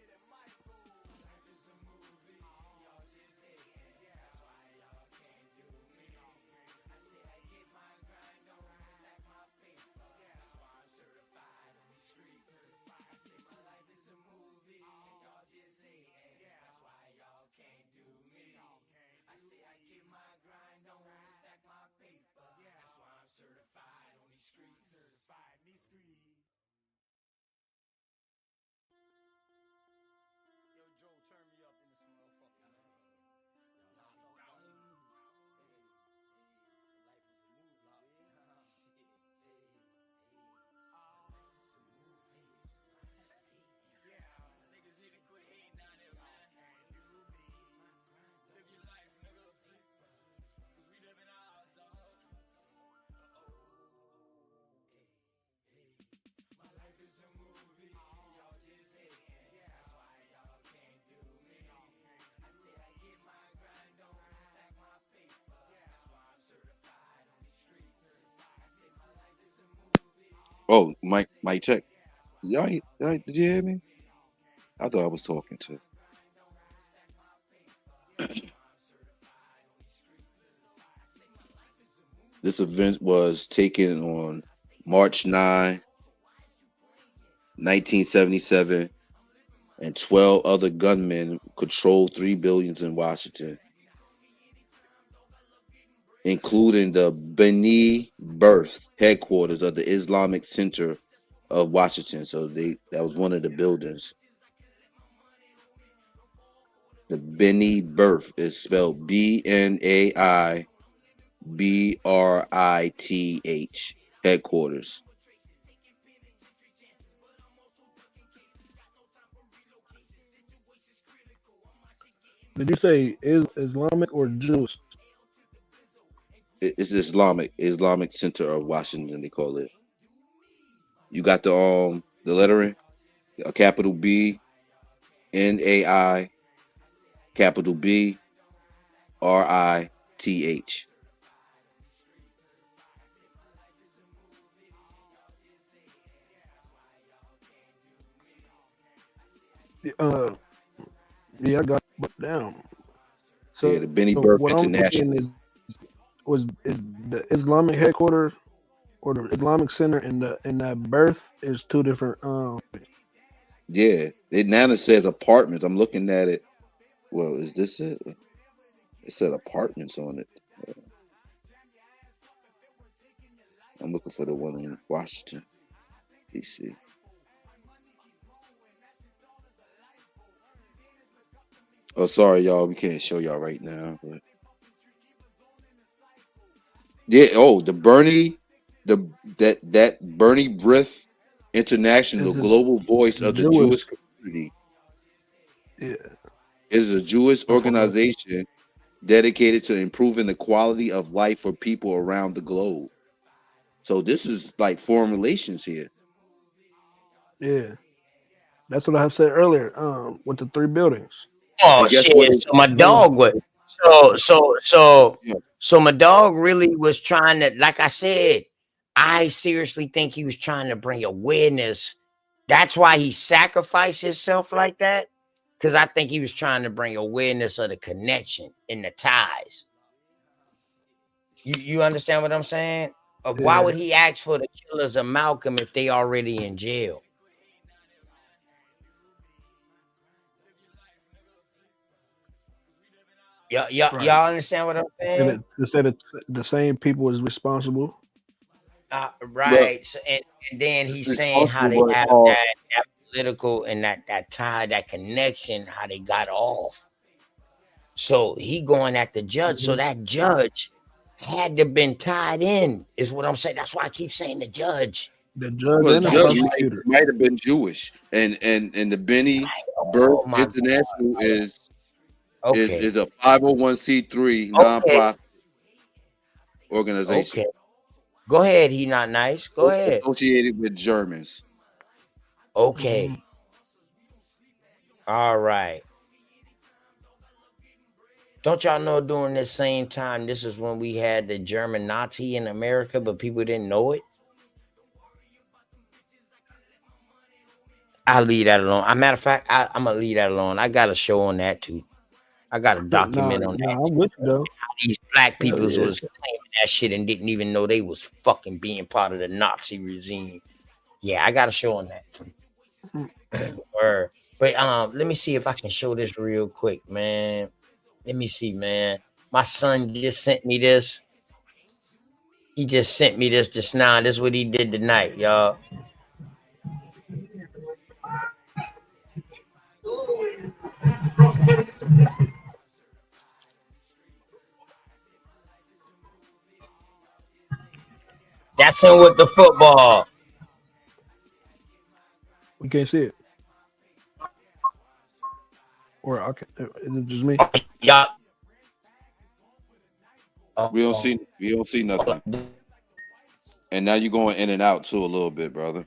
Oh, Mike, check. Did you hear me? I thought I was talking to. This event was taken on March 9, 1977, and 12 other gunmen controlled 3 buildings in Washington, including the B'nai B'rith headquarters of the Islamic Center of Washington. So that was one of the buildings. The B'nai B'rith is spelled BNAIBRITH headquarters. Did you say Islamic or Jewish? It's Islamic Center of Washington. They call it. You got the lettering, a capital B, NAI, capital BRITH. Uh, yeah, I got it down. Yeah, So the Benny Burke what I'm International. saying is the Islamic headquarters or the Islamic Center and that birth is two different. Yeah, it now says apartments. I'm looking at it. Well, is this it? It said apartments on it. I'm looking for the one in Washington, D.C. Oh, sorry, y'all. We can't show y'all right now. But yeah. Oh, the Bernie, that Bernie Brith International, It's global voice a of the Jewish. Jewish community, Yeah. is a Jewish I forgot. organization dedicated to improving the quality of life for people around the globe. So this is like foreign relations here. Yeah. That's what I said earlier. With the 3 buildings. Oh And guess what? shit! So my They dog was so Yeah. so my dog really was trying to, like I said, I seriously think he was trying to bring awareness. That's why he sacrificed himself like that. Because I think he was trying to bring awareness of the connection and the ties. You understand what I'm saying? Why yeah. would he ask for the killers of Malcolm if they already in jail? Right. Y'all understand what I'm And saying? it said it, the same people is responsible. Well, Right. So, and then he's saying how responsible, they but have that political and that tie, that connection, how they got off. So he going at the judge. So Mhm. that judge had to been tied in, is what I'm saying. That's why I keep saying the judge. The judge well, the and the That judge judge. prosecutor. might have been Jewish, and the Benny Birth Oh my God. International Okay. is a 501c3 Okay. nonprofit organization Okay. Go ahead. He not nice. Go ahead. associated with Germans. Mhm. Okay. All right. Don't y'all know during this same time, this is when we had the German Nazi in America, but people didn't know it? I'll leave that alone. A matter of fact, I'm gonna leave that alone. I got a show on that too. I got a Nah, document on that nah, I'm too. with you though. How these black Hell peoples yeah. was claiming that shit and didn't even know they was fucking being part of the Nazi regime. Yeah, I got a show on that too. Mhm. Word. But let me see if I can show this real quick, man. Let me see, man. My son just sent me this. He just sent me this just now. This is what he did tonight, y'all. That's him with the football. We can't see it. Or okay, is it just me? Y'all. We don't see nothing. And now you're going in and out too a little bit, brother.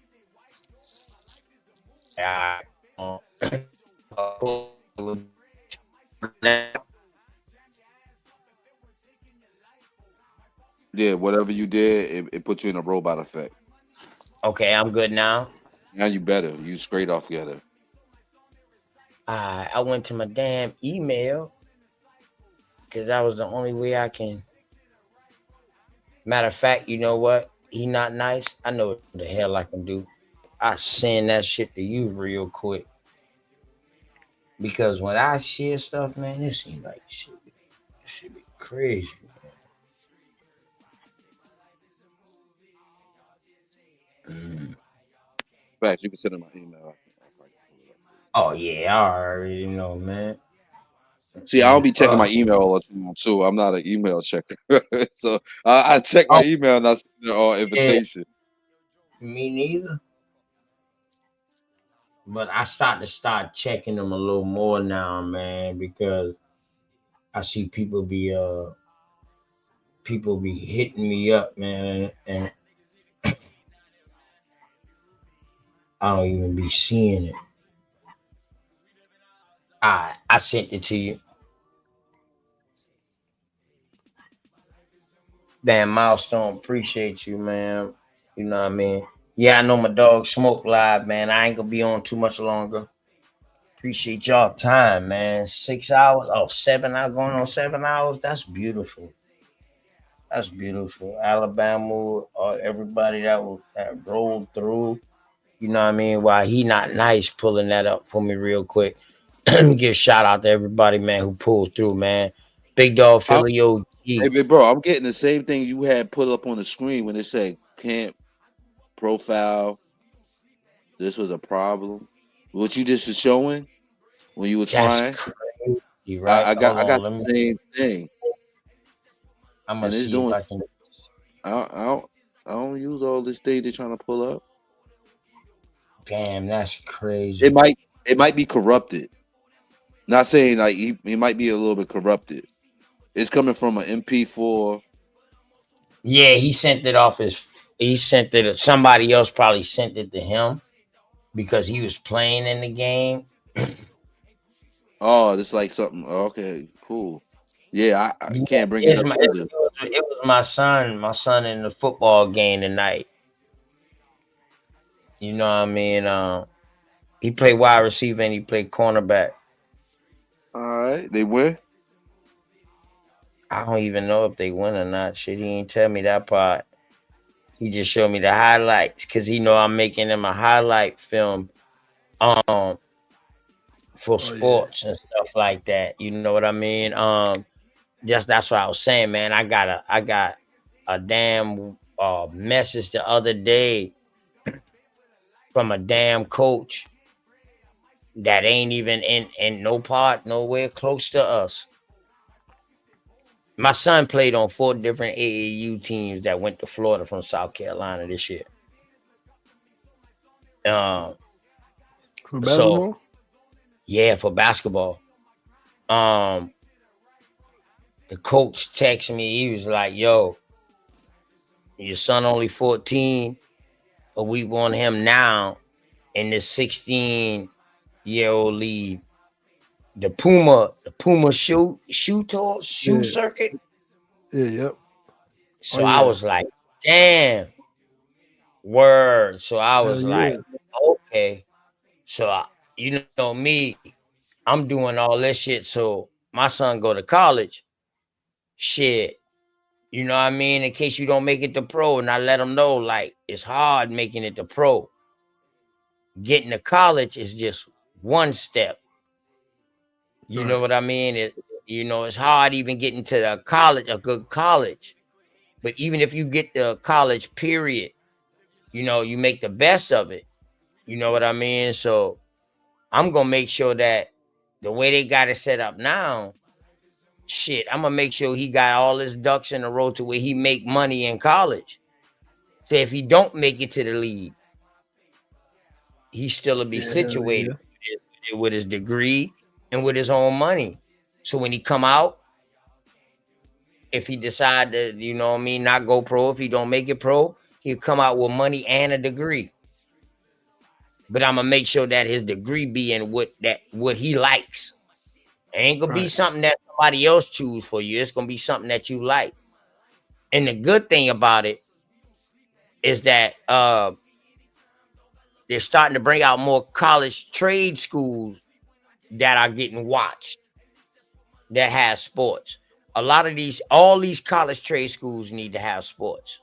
Yeah, whatever you did, it put you in a robot effect. Okay, I'm good now. Now you better. You straight off together. I went to my damn email because that was the only way I can. Matter of fact, you know what? He not nice. I know what the hell I can do. I send that shit to you real quick because when I share stuff, man, it seems like shit be crazy. Mm. Fact, you can send in my email. Oh yeah, I already know, man. See, I don't be checking my email all the time too. I'm not an email checker, so I check my Oh email and I send it all yeah, invitation. me neither. But I start checking them a little more now, man, because I see people be hitting me up, man, and I don't even be seeing it. I sent it to you. Damn milestone, appreciate you, man. You know what I mean? Yeah, I know my dog Smoke Live, man. I ain't gonna be on too much longer. Appreciate y'all time, man. 6 hours. Oh, 7 hours going on 7 hours. That's beautiful. That's beautiful. Alabama, everybody that rolled through. You know what I mean? Why he not nice pulling that up for me real quick. Let me give a shout out to everybody, man, who pulled through, man. Big dog I'm, Philly OG. hey, bro, I'm getting the same thing you had put up on the screen when it said can't profile. This was a problem. What you just was showing when you were That's trying. crazy. You right? I Hold got on, let the me. same thing, I'm gonna and it's see if doing. I can. I don't use all this thing they're trying to pull up. Damn, that's It crazy. might be corrupted. Not saying like he might be a little bit corrupted. It's coming from an MP4. Yeah, he sent it off his. He sent it. Somebody else probably sent it to him because he was playing in the game. Oh, it's like something. Okay, cool. Yeah, I Yeah, can't bring it up either. it was my son. My son in the football game tonight. You know what I mean? He played wide receiver and he played cornerback. All right, they win. I don't even know if they win or not. Shit, he ain't tell me that part. He just showed me the highlights because he know I'm making him a highlight film for sports and stuff like that. You know what I mean? Just that's what I was saying, man. I got a damn message the other day from a damn coach that ain't even in no part nowhere close to us. My son played on 4 different AAU teams that went to Florida from South Carolina this year. For So basketball? yeah, for basketball. Um, the coach texted me. He was like, "Yo, your son only 14, but we want him now in this 16-year-old league. The Puma shoe Yeah. circuit." Yeah, yep. Oh So I yeah. was like, "Damn, word." So I Hell was yeah. like, "Okay." So you know me, I'm doing all this shit. So my son go to college. Shit, you know what I mean? In case you don't make it to pro, and I let him know like it's hard making it to pro. Getting to college is just one step. You know Right. what I mean? It's hard even getting to the college, a good college. But even if you get the college, period, you make the best of it. You know what I mean? So I'm gonna make sure that the way they got it set up now, shit, I'm gonna make sure he got all his ducks in a row to where he make money in college. So if he don't make it to the league, he still will be Yeah, hell situated yeah. with his degree and with his own money. So when he come out, if he decide to, you know what I mean, not go pro, if he don't make it pro, he'll come out with money and a degree. But I'm gonna make sure that his degree be in what he likes. It ain't gonna be Right. something that somebody else choose for you. It's gonna be something that you like. And the good thing about it is that they're starting to bring out more college trade schools that are getting watched that has sports. All these college trade schools need to have sports.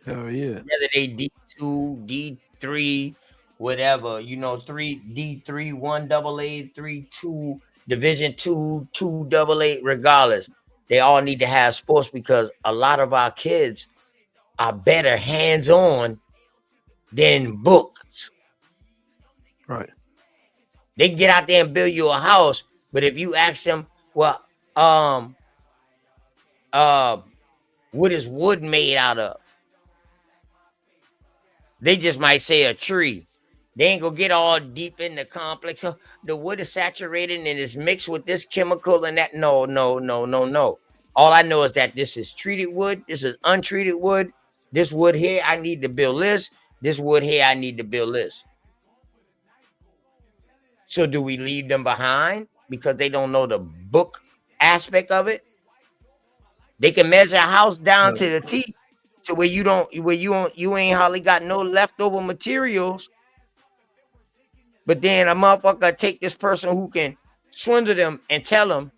Hell yeah. Whether they D2, D3, whatever, 3D3, 1AA, 3-2, Division 2, 2AA, regardless. They all need to have sports because a lot of our kids are better hands-on than books. Right. They can get out there and build you a house, but if you ask them, well, uh, what is wood made out of? They just might say a tree. They ain't gonna get all deep in the complex. So the wood is saturated and it's mixed with this chemical and that. No, no, no, no, no. All I know is that this is treated wood. This is untreated wood. This wood here, I need to build this. This wood here, I need to build this. So do we leave them behind because they don't know the book aspect of it? They can measure a house down Right. to the T to where you ain't hardly got no leftover materials. But then a motherfucker take this person who can swindle them and tell them,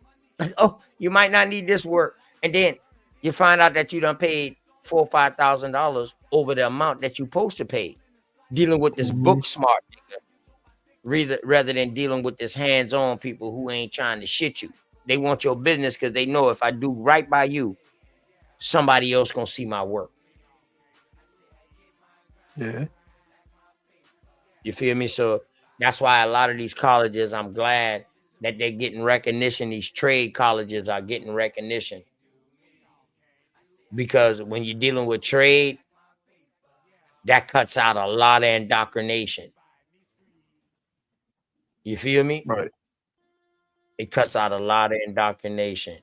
oh, you might not need this work. And then you find out that you done paid $4,000 or $5,000 over the amount that you supposed to pay, dealing with this Mm-hmm. book smart nigga, rather than dealing with this hands-on people who ain't trying to shit you. They want your business because they know if I do right by you, somebody else gonna see my work. Yeah. You feel me? So that's why a lot of these colleges, I'm glad that they're getting recognition. These trade colleges are getting recognition because when you're dealing with trade, that cuts out a lot of indoctrination. You feel me? Right. It cuts out a lot of indoctrination.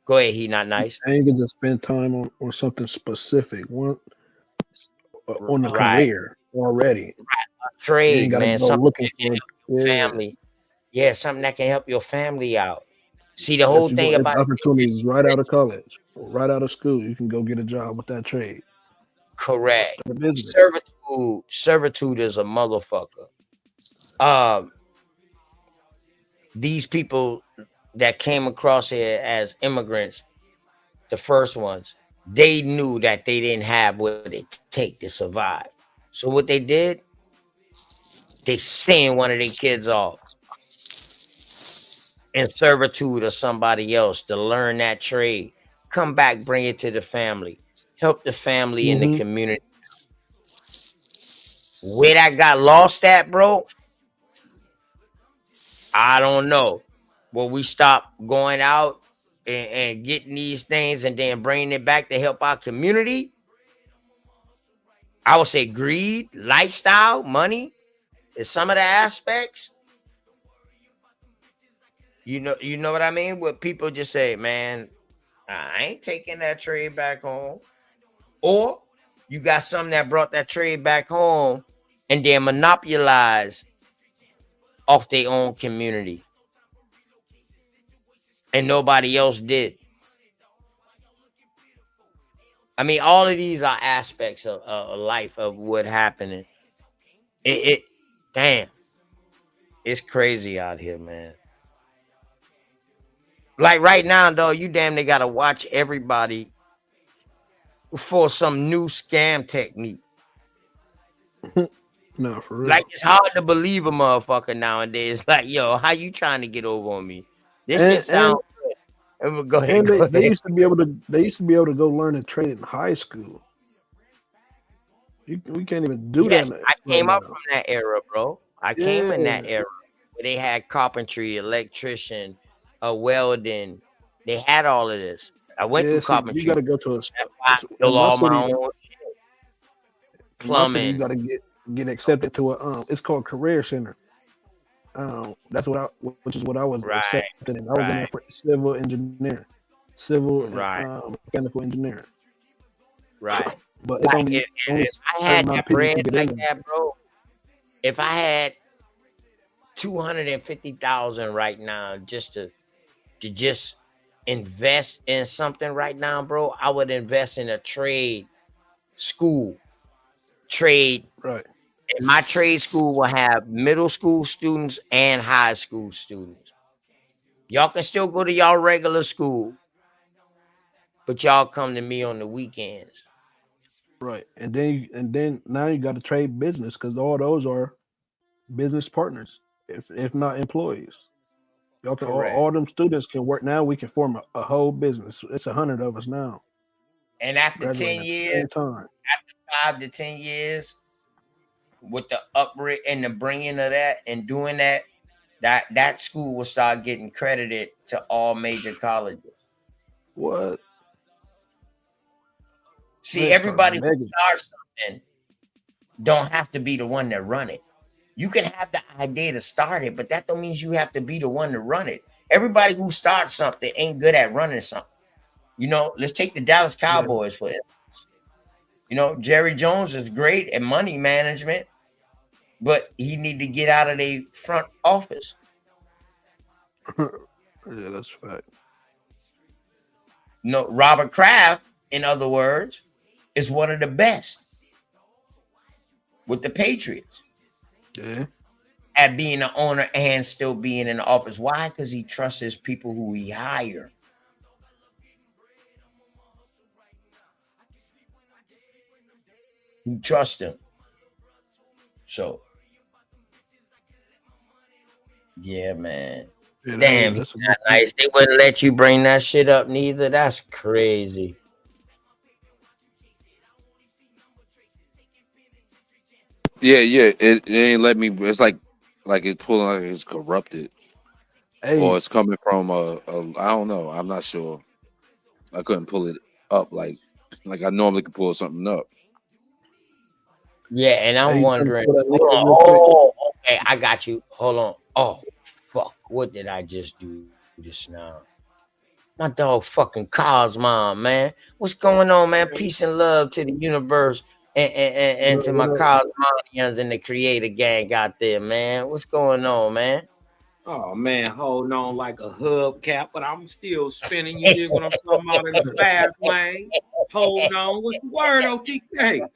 Go ahead, he not nice. And you can just spend time on something specific, on a Right. career already. You Trade, ain't gotta man. go Something looking that can for help your yeah. family. Yeah, something that can help your family out. See, the Yes, whole you go. thing It's about opportunities right out of college, right out of school. You can go get a job with that trade. correct. Start a business. Servitude is a motherfucker. These people that came across here as immigrants, the first ones, they knew that they didn't have what it take to survive. So what they did, they sent one of their kids off in servitude or somebody else to learn that trade. Come back, bring it to the family, help the family and the community. Where that got lost at, bro, I don't know. Will we stop going out and getting these things and then bringing it back to help our community? I would say greed, lifestyle, money is some of the aspects. You know what I mean? Where people just say, man, I ain't taking that trade back home. Or you got some that brought that trade back home and then monopolize off their own community. And nobody else did. I mean, all of these are aspects of life of what happening. Damn, it's crazy out here, man. Like right now, though, you damn they gotta watch everybody for some new scam technique. No, for real. Like it's hard to believe a motherfucker nowadays. Like, yo, how you trying to get over on me? This shit sounds good. Go ahead. And they used to be able to go learn a trade in high school. We can't even do Yes, that I right came up now. from that era, bro. I came in that Yeah. era where they had carpentry, electrician, welding. They had all of this. I went Yeah, through see, you carpentry. got to go to I built in my all my city. own shit. In my city, you Plumbing. got to get accepted to it's called career center. That's which is what I was Right. accepted in. I was in there for civil engineering, civil and Right. mechanical engineering. Right. But it's Like only if I had amount that of people bread can get like in there. that, bro. If I had 250,000 right now just to just invest in something right now, bro, I would invest in a trade school. Trade. Right. And my trade school will have middle school students and high school students. Y'all can still go to y'all regular school, but y'all come to me on the weekends. Right. And then now you got to trade business because all those are business partners, if not employees. Y'all can all them students can work now. We can form a whole business. It's 100 of us now. And after 10 Graduating at the years, same time. after 5 to 10 years, with the upright and the bringing of that and doing that school will start getting credited to all major colleges. What? See, Man, everybody who begging. starts something don't have to be the one that run it. You can have the idea to start it, but that don't mean you have to be the one to run it. Everybody who starts something ain't good at running something. You know, let's take the Dallas Cowboys for instance. You know, Jerry Jones is great at money management, but he need to get out of the front office. Yeah, that's a fact. No, Robert Kraft, in other words, is one of the best with the Patriots. Yeah. At being an owner and still being in the office. Why? Because he trusts his people who he hire. He trusts them. So, yeah, man. Yeah, Damn, that's he's not nice. They wouldn't let you bring that shit up neither. That's crazy. Yeah, it ain't let me. It's like it's pulling like it's corrupted. or it's coming from a I don't know. I'm not sure. I couldn't pull it up like I normally could pull something up. Yeah, and I'm Hey, you trying to wondering. pull that link Hold up on. real quick? Oh, okay, I got you. Hold on. Oh, fuck. What did I just do just now? My dog fucking Cosmon, man. What's going on, man? Peace and love to the universe and to my Cosmonians and the creator gang out there, man. What's going on, man? Oh man, holding on like a hubcap, but I'm still spinning. You dig what I'm talking about in the fast lane? Hold on. What's the word, OTK?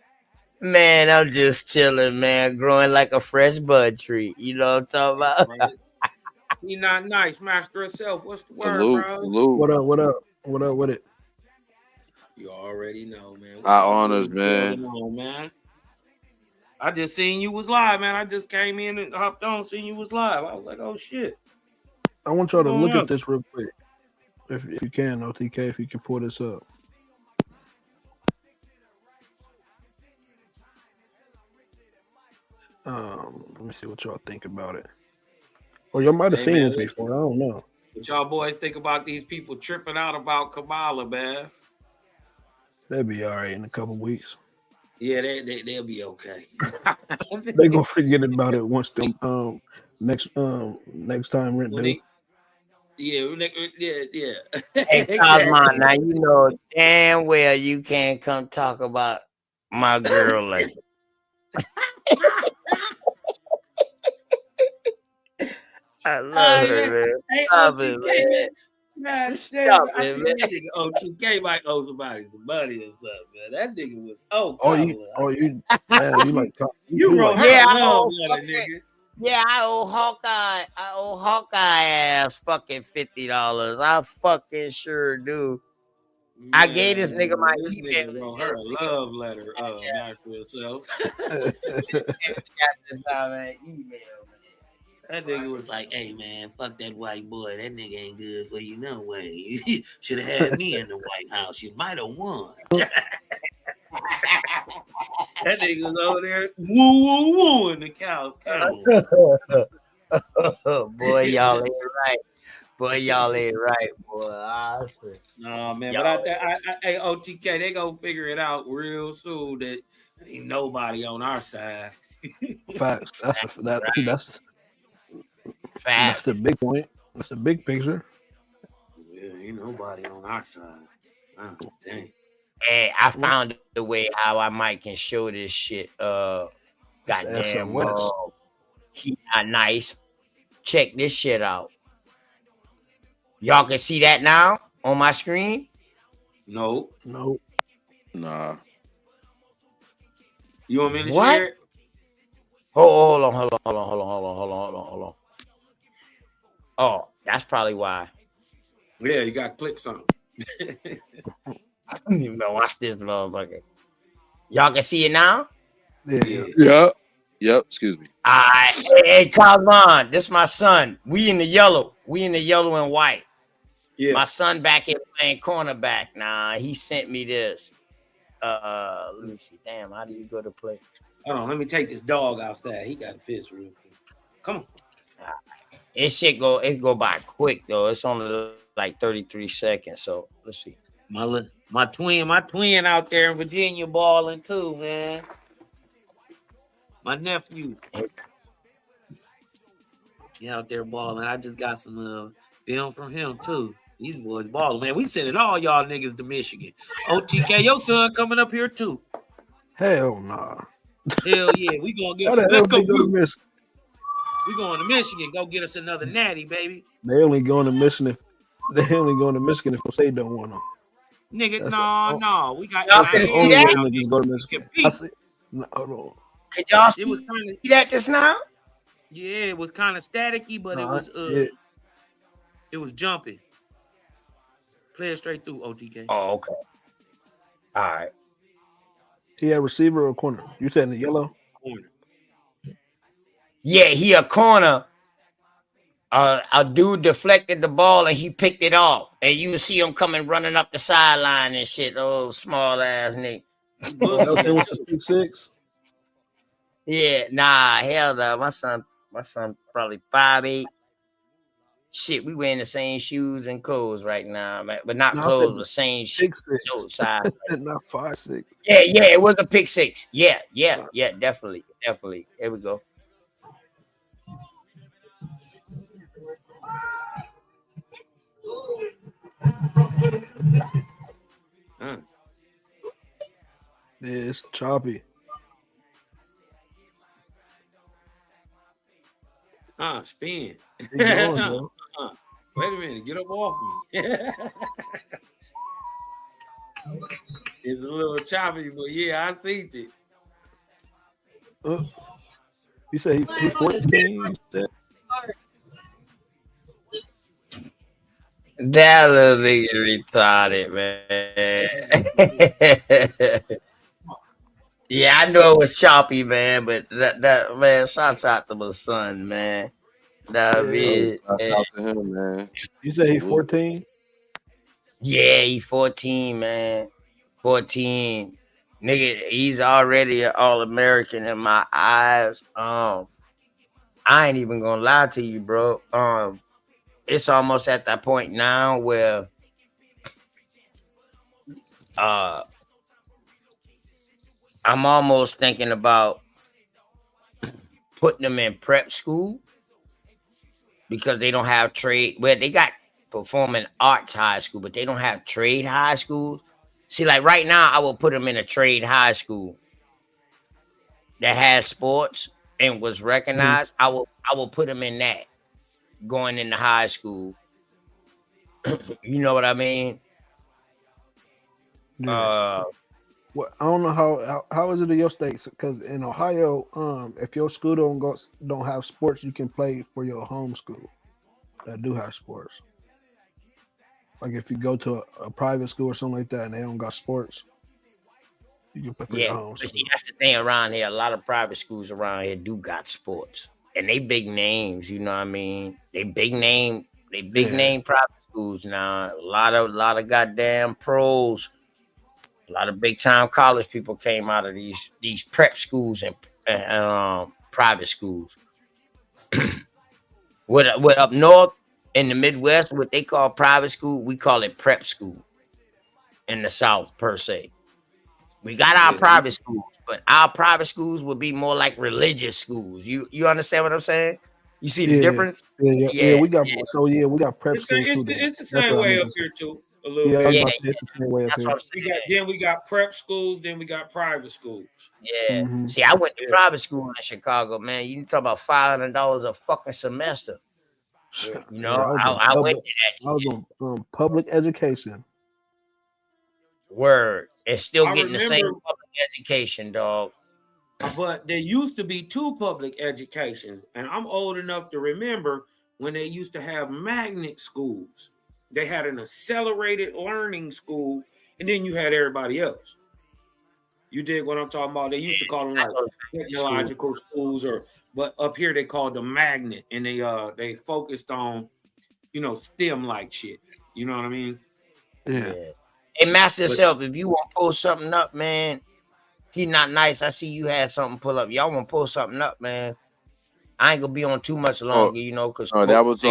Man, I'm just chilling, man. Growing like a fresh bud tree. You know what I'm talking about? Right. He not nice, master himself. What's the word, Salute, bro? salute. What up? What up? What up with it? You already know, man. High honors, man. Going on, man? I just seen you was live, man. I just came in and hopped on, seen you was live. I was like, oh shit. I want y'all to look at this real quick, if you can, OTK, if you can pull this up. Let me see what y'all think about it. Or y'all might have seen man, this before. I don't know. What y'all boys think about these people tripping out about Kamala, man? They'll be all right in a couple weeks. Yeah, they'll be okay. They gonna forget about it once the next time rent due. Yeah. Hey, Cosmon, now you know damn well you can't come talk about my girl like I love her, man. Hey, Stop it, OTK, man. man. God Stop damn, I it, think man. that nigga OTK might owe somebody some money or something, man. That nigga was you wrote her a love letter, nigga. Yeah, I owe Hawkeye ass fucking $50. I fucking sure do. I gave this nigga my This email. nigga wrote her a love letter, master himself. That nigga was like, hey man, fuck that white boy. That nigga ain't good for you no way. You should have had me in the White House. You might have won. That nigga was over there woo in the cow. Boy, y'all ain't right. Boy, y'all ain't right, boy. Honestly. No, man, Y'all but I OTK, they gonna figure it out real soon that ain't nobody on our side. Facts. That's the big point. That's the big picture. Yeah, ain't nobody on our side. Oh, dang. Hey, I found a way how I might can show this shit. Goddamn, he not nice. Check this shit out. Y'all can see that now on my screen? No. Nah. You want me to What? share it? Hold on. Oh, that's probably why. Yeah, you got to click something. You know, watch this motherfucker. Y'all can see it now? Yeah. Yep. Excuse me. Hey, Cosmon, this my son. We in the yellow. We in the yellow and white. Yeah. My son back here playing cornerback. Nah, he sent me this. Let me see. Damn, how do you go to play? Hold on, let me take this dog outside. He got a piss real quick. Come on. It go by quick though. It's only like 33 seconds. So let's see. My twin out there in Virginia balling too, man. My nephew. He out there balling. I just got some film from him too. These boys balling, man. We sending all y'all niggas to Michigan. OTK, your son coming up here too. Hell nah. Hell yeah, we gonna get. Let's go. We going to Michigan. Go get us another natty, baby. They only going to Michigan if the state don't want them. Nigga, no. We got y'all can see that. Hold on. Did y'all see that just now? Yeah, it was kind of staticky, but it was it was jumping. Play it straight through, OTK. Oh, okay. All right. He a receiver or corner? You said in the yellow? Corner. Yeah, he a corner. A dude deflected the ball and he picked it off. And you see him coming running up the sideline and shit. Oh, small ass nigga. Yeah, nah, hell no. My son probably 5'8". Shit, we wearing the same shoes and clothes right now, man. But not No, I said clothes, the same pick shoe six, size. not 5'6". Yeah, it was a pick six. Yeah, definitely. Here we go. Yeah, it's choppy. Spin. It going, bro. Wait a minute, get up off me. It's a little choppy, but yeah, I think it. You say he 14? You said? That little nigga retarded, man. Yeah, I know it was choppy, man, but that man, shouts out to my son, man. That Yeah. Shout out to him, man. You say he Salute. 14? Yeah, he 14, man. 14. Nigga, he's already an All-American in my eyes. I ain't even gonna lie to you, bro. It's almost at that point now where I'm almost thinking about putting them in prep school because they don't have trade. Well, they got performing arts high school, but they don't have trade high schools. See, like right now, I will put them in a trade high school that has sports and was recognized. I will put them in that going into high school. You know what I mean? Yeah. Well, I don't know how is it in your states? Because in Ohio, if your school don't have sports, you can play for your home school that do have sports. Like if you go to a private school or something like that and they don't got sports, you can play for your Yeah, home but school. see, that's the thing around here. A lot of private schools around here do got sports, and they big names. You know what I mean? They big name private schools now. A lot of goddamn pros. A lot of big time college people came out of these prep schools and private schools. What up north in the Midwest, what they call private school, we call it prep school. In the South, per se, we got our private schools, but our private schools would be more like religious schools. You understand what I'm saying? You see the difference? Yeah. We got we got prep schools too. It's the That's same what I way meant up to say. here too. A little Yeah, I was bit. about to say it's the same way up That's here. what I'm saying. We got prep schools, then we got private schools. Yeah. Mhm. See, I went to private school in Chicago, man. You talk about $500 a fucking semester. You know, I went to that I was on public education. word and still I getting the same remember- public education, dog. But there used to be two public educations, and I'm old enough to remember when they used to have magnet schools. They had an accelerated learning school, and then you had everybody else. You dig what I'm talking about? They used to call them like technological schools, but up here they called them magnet, and they focused on STEM like shit. You know what I mean? Yeah. Hey, Master Self, if you want to pull something up, man, he not nice. I see you had something pull up. Y'all want to pull something up, man. I ain't gonna be on too much longer, because that was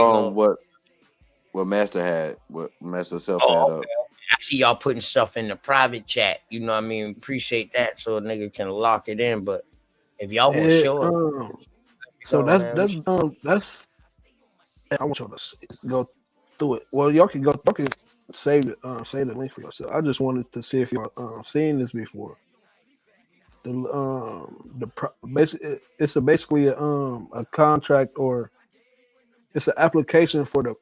what Master had, what Master Self had up. I see y'all putting stuff in the private chat. You know what I mean? Appreciate that, so a nigga can lock it in. But if y'all want to show up, so that's I want y'all to go through it. Well, y'all can save the link for yourself. I just wanted to see if y'all seen this before. Basically a contract, or it's an application for the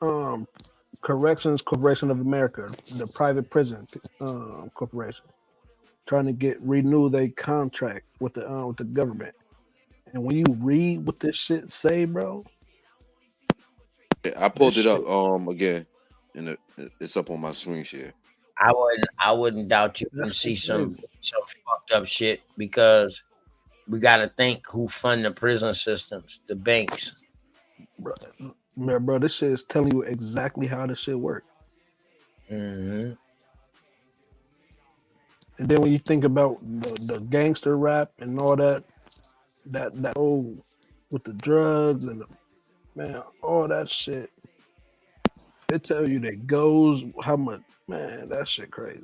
Corrections Corporation of America, the private prison corporation, trying to renew their contract with the government. And when you read what this shit say, bro, I pulled it up again, and it's up on my screen share. I wouldn't doubt you can see some fucked up shit, because we got to think who fund the prison systems, the banks. Bro, this shit is telling you exactly how this shit works. Mm-hmm. And then when you think about the gangster rap and all that old with the drugs and all that shit, It tell you that goes how much, man. That shit crazy.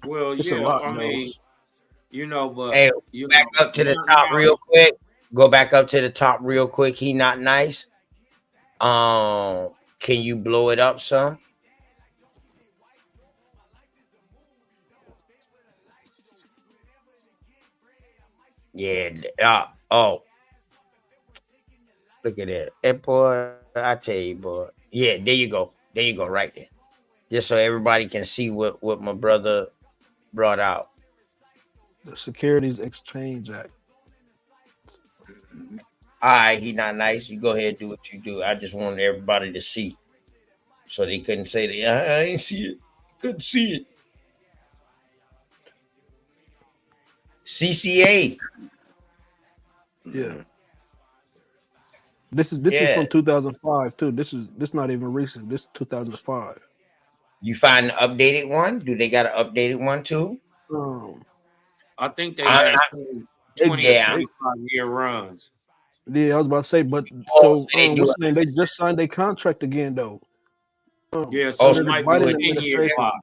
Well, It's a yeah, lot, I mean, knows. But Hey, you back know, up to the now, top real quick. Go back up to the top real quick. He not nice. Can you blow it up some? Yeah. Oh, look at that. Hey, boy, I tell you, boy. Yeah, there you go. There you go, right there. Just so everybody can see what my brother brought out. The Securities Exchange Act. All right, he not nice. You go ahead and do what you do. I just wanted everybody to see, so they couldn't say that I ain't see it. Couldn't see it. CCA. Yeah. This is from 2005 too. This not even recent. This is 2005. You find an updated one? Do they got an updated one too? I think they have 20 or Yeah. 25-year runs. Yeah, I was about to say, but so they do what's the name? They just signed their contract again though. Yeah, so under it the might be Biden a 10-year administration. clock.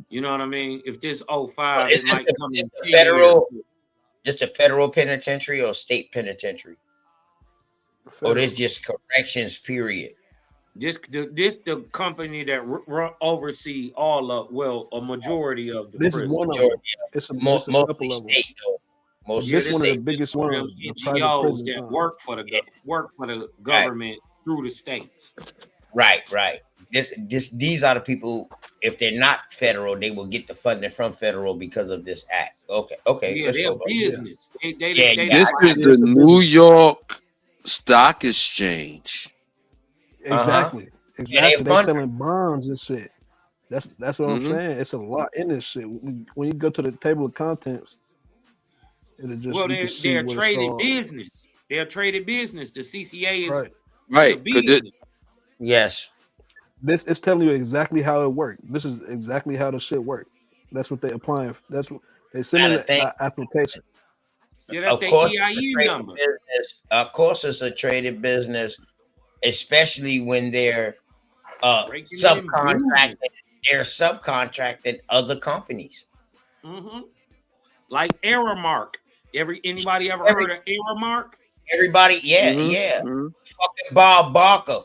You know what I mean? If this 05, Is it this might come in 10 federal? years. Just a federal penitentiary or state penitentiary? Or this Federal. just corrections period? This the company that oversee all of a majority of the This is prisons. one of them. It's a Mostly couple of them. state though. But Mostly this one of the state. biggest Them ones, the private NGOs prisons. that work for the government through the states. Right. These are the people. If they're not federal, they will get the funding from federal because of this act. Okay. Yeah, Let's they're go. business. They This is the New York Stock Exchange. Exactly. Yeah, Exactly. they They fund- selling bonds and shit. That's what I'm Mhm. saying. It's a lot in this shit. When you go to the table of contents, it'll just Well, you can see they're what it's traded all business. They're traded business. The CCA is right. is a business. Yes. This is telling you exactly how it worked. This is exactly how the shit worked. That's what they applying. That's what they sending Gotta think. the application. Yeah, that's Of their course, it's a EIE traded number. business. Of course, it's a traded business, especially when they're Breaking in, subcontracted. They're subcontracted other companies. Like Aramark. Anybody ever heard of Aramark? Everybody, yeah. Fucking Bob Barker.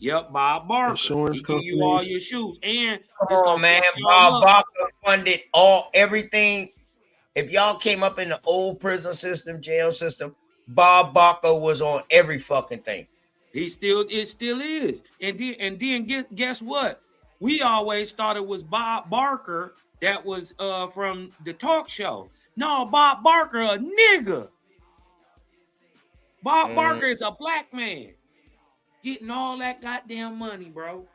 Yep, Bob Barker. Insurance He give you all companies. your shoes, and Come it's on, gonna man. fuck y'all Bob up. Barker funded everything. If y'all came up in the old prison system, jail system, Bob Barker was on every fucking thing. It still is. And then guess what? We always thought it was Bob Barker that was from the talk show. No, Bob Barker a nigga. Bob Barker is a black man getting all that goddamn money, bro.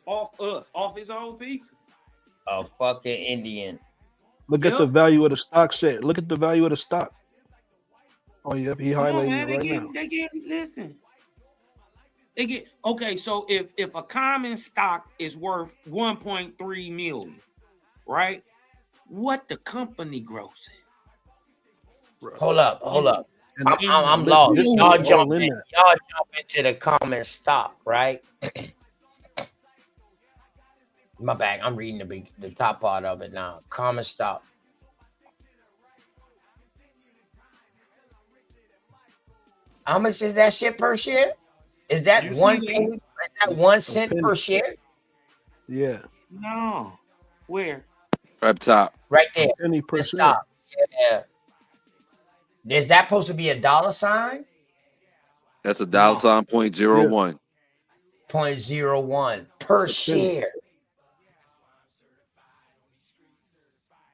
Off us, off his own people. A fucking Indian. Look at the value of the stock shit. Look at the value of the stock. Oh yeah, he Come on, highlighting man. it right now. They get listen. They get okay. So if a common stock is worth 1.3 million, right? What the company gross in? Hold up. I'm In the lost. billions. Y'all jump into the common stock, right? My bad. I'm reading the top part of it now. Common stock. How much is that shit per share? Is that You one see that? penny? Is that 1 cent per share? Yeah. No. Where? Up top. Right there. Penny per The share. stock. Yeah. Is that supposed to be a dollar sign? That's a dollar sign 0.01. 0.01 per It's a penny. share.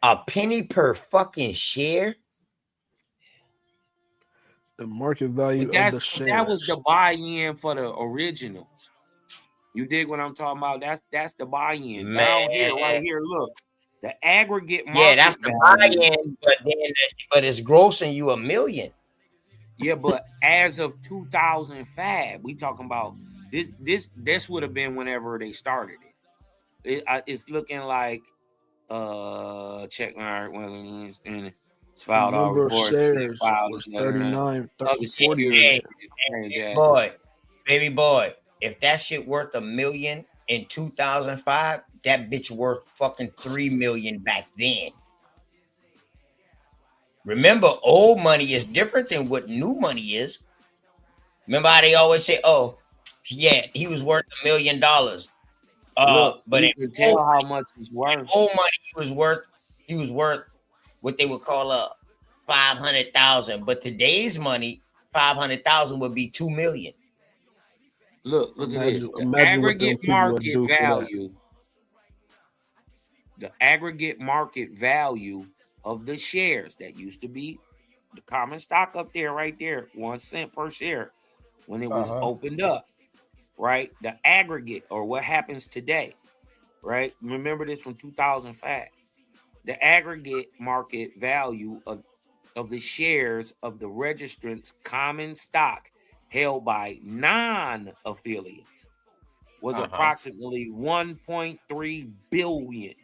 A penny per fucking share? The market value But of the shares. that was the buy-in for the originals. You dig what I'm talking about? That's the buy-in. Down here, right here, look. The aggregate market Yeah, that's the value. buy-in, but it's grossing you $1 million. Yeah, but as of 2005, we talking about this would have been whenever they started it. It's looking like check my it's The filed all number of reports. shares Filed was other 39, other 40 securities. Boy, baby boy, if that shit worth $1 million in 2005, that bitch worth fucking $3 million back then. Remember, old money is different than what new money is. Remember how they always say, "Oh, yeah, he was worth $1 million." Look, But you in can old tell how much he's worth. money, he was worth what they would call a 500,000. But today's money, 500,000 would be 2 million. Look at this. The Imagine what them aggregate people would market do for that. value. The aggregate market value of the shares that used to be the common stock up there, right there, 1 cent per share when it was opened up, right? The aggregate, or what happens today, right? Remember this from 2005. The aggregate market value of the shares of the registrant's common stock held by non-affiliates was approximately 1.3 billion.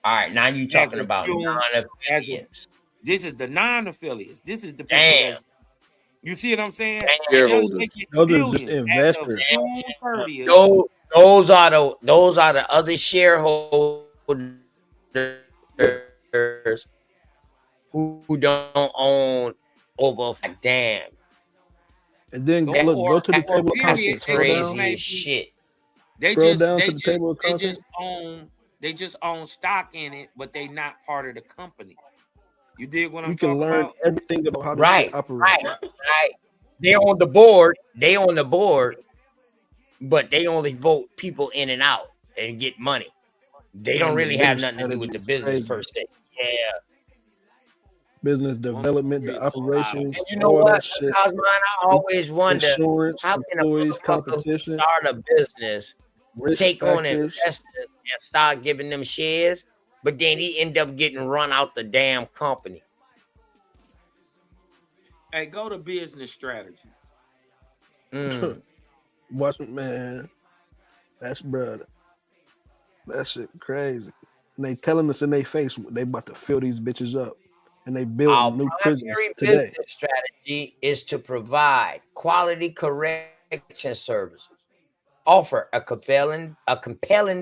All right, now you're talking about non-affiliates. This is the non-affiliates. This is the people that's, you see what I'm saying? Shareholders. Those are just investors. Those are the other shareholders who don't own over a damn. And then go to the table of contents. Crazy as shit. They just own stock in it, but they not part of the company. You dig what I'm talking about? You can learn everything about how this shit operates. Right. They on the board, but they only vote people in and out and get money. They don't really have nothing to do with the business per se. Yeah. Business development, the operations, and you know all what? that shit. I always wonder, insurance, how can a employees, motherfucker competition, start a business, take on factors. investors, and start giving them shares, but then he end up getting run out the damn company? Hey, go to business strategy. Watch, man. That's brother. That shit crazy. And they telling us in their face they about to fill these bitches up. And they build new prisons Primary today. business strategy is to provide quality correction services, offer a compelling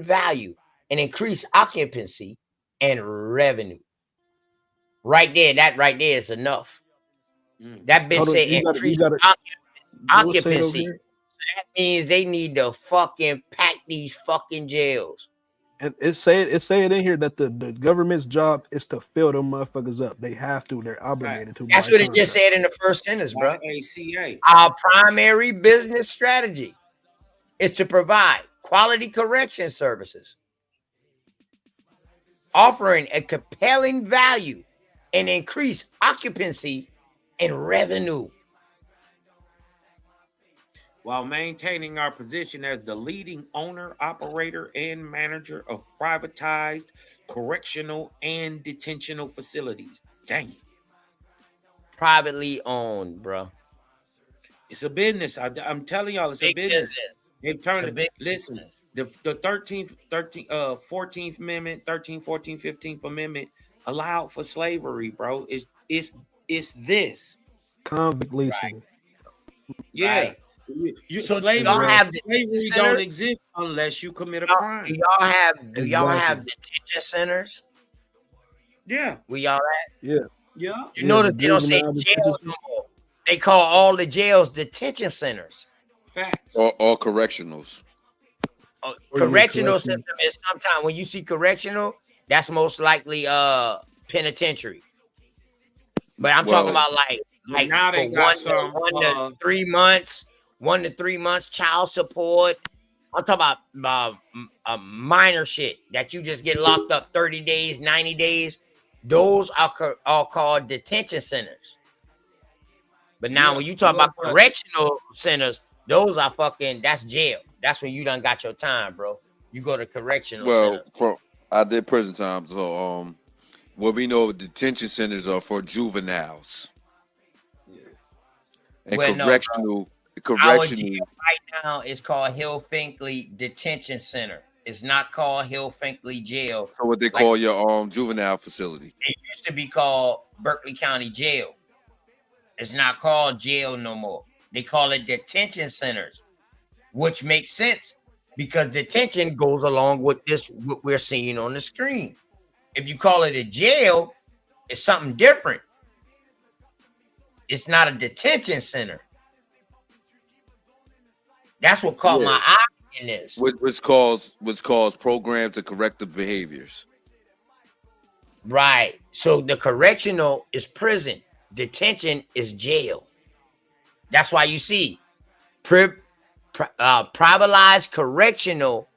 value, and increase occupancy and revenue. Right there, that right there is enough. That bitch Hold on, say you increase gotta occupancy. So that means they need to fucking pack these fucking jails. And it say it in here that the government's job is to fill them motherfuckers up. They have to. They're obligated to. That's by what it contract. just said in the first sentence, bro. ACA. Our primary business strategy is to provide quality correction services, offering a compelling value and increase occupancy and revenue, while maintaining our position as the leading owner, operator, and manager of privatized correctional and detentional facilities. Dang it. privately owned, bro. It's a business. I'm telling y'all, it's a business. They've turned it. Listen, the 14th Amendment, 13th, 14th, 15th Amendment allowed for slavery, bro. It's this. Convict leasing. Yeah. Right. So slavery detention don't exist unless you commit a crime. Do y'all have detention centers? Yeah. We y'all at? Yeah. Yeah. You notice they don't say jails no more. They call all the jails detention centers. Facts. Or correctionals. Correctional system is sometimes when you see correctional, that's most likely penitentiary. But I'm talking about like now they got some 1 to 3 months, 1 to 3 months child support. I'm talking about minor shit that you just get locked up 30 days, 90 days. Those are called detention centers. But now when you talk about correctional centers, those are that's jail. That's when you done got your time, bro. You go to correctional centers. I did prison time, so what we know detention centers are for juveniles. And correctional Our jail right now is called Hill Finkley Detention Center. It's not called Hill Finkley Jail. So what they call your juvenile facility. It used to be called Berkeley County Jail. It's not called jail no more. They call it detention centers. which makes sense because detention goes along with this, what we're seeing on the screen. If you call it a jail, it's something different. It's not a detention center. That's what caught my eye in this. Which calls programs and corrective behaviors. Right. So the correctional is prison. Detention is jail. That's why you see privatized correctional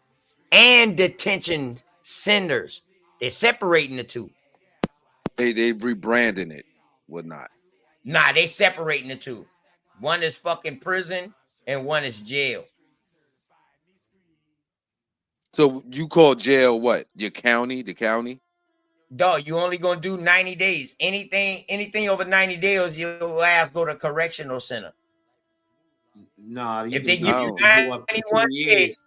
and detention centers. They're separating the two. They rebranding it, whatnot. Nah, they separating the two. One is fucking prison and one is jail. So you call jail what? Your county, the county? Dog, you only gonna do 90 days. Anything over 90 days, your ass go to correctional center. Nah, if they give you 91 days,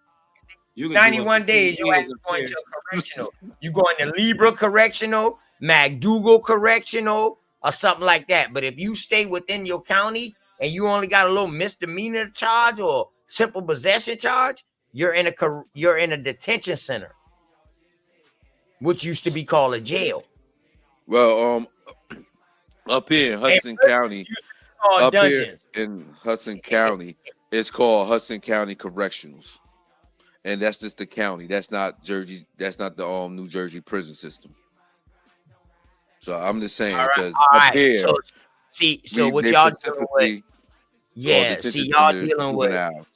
91 days, your ass going to correctional. You go into Libra correctional, MacDougal correctional, or something like that. But if you stay within your county and you only got a little misdemeanor charge or simple possession charge, you're in a detention center, which used to be called a jail. Well, up here in Hudson County, here in Hudson County, it's called Hudson County Correctionals, and that's just the county. That's not Jersey. That's not the New Jersey prison system. So I'm just saying because up here, so what y'all dealing with? Yeah, see y'all dealing with.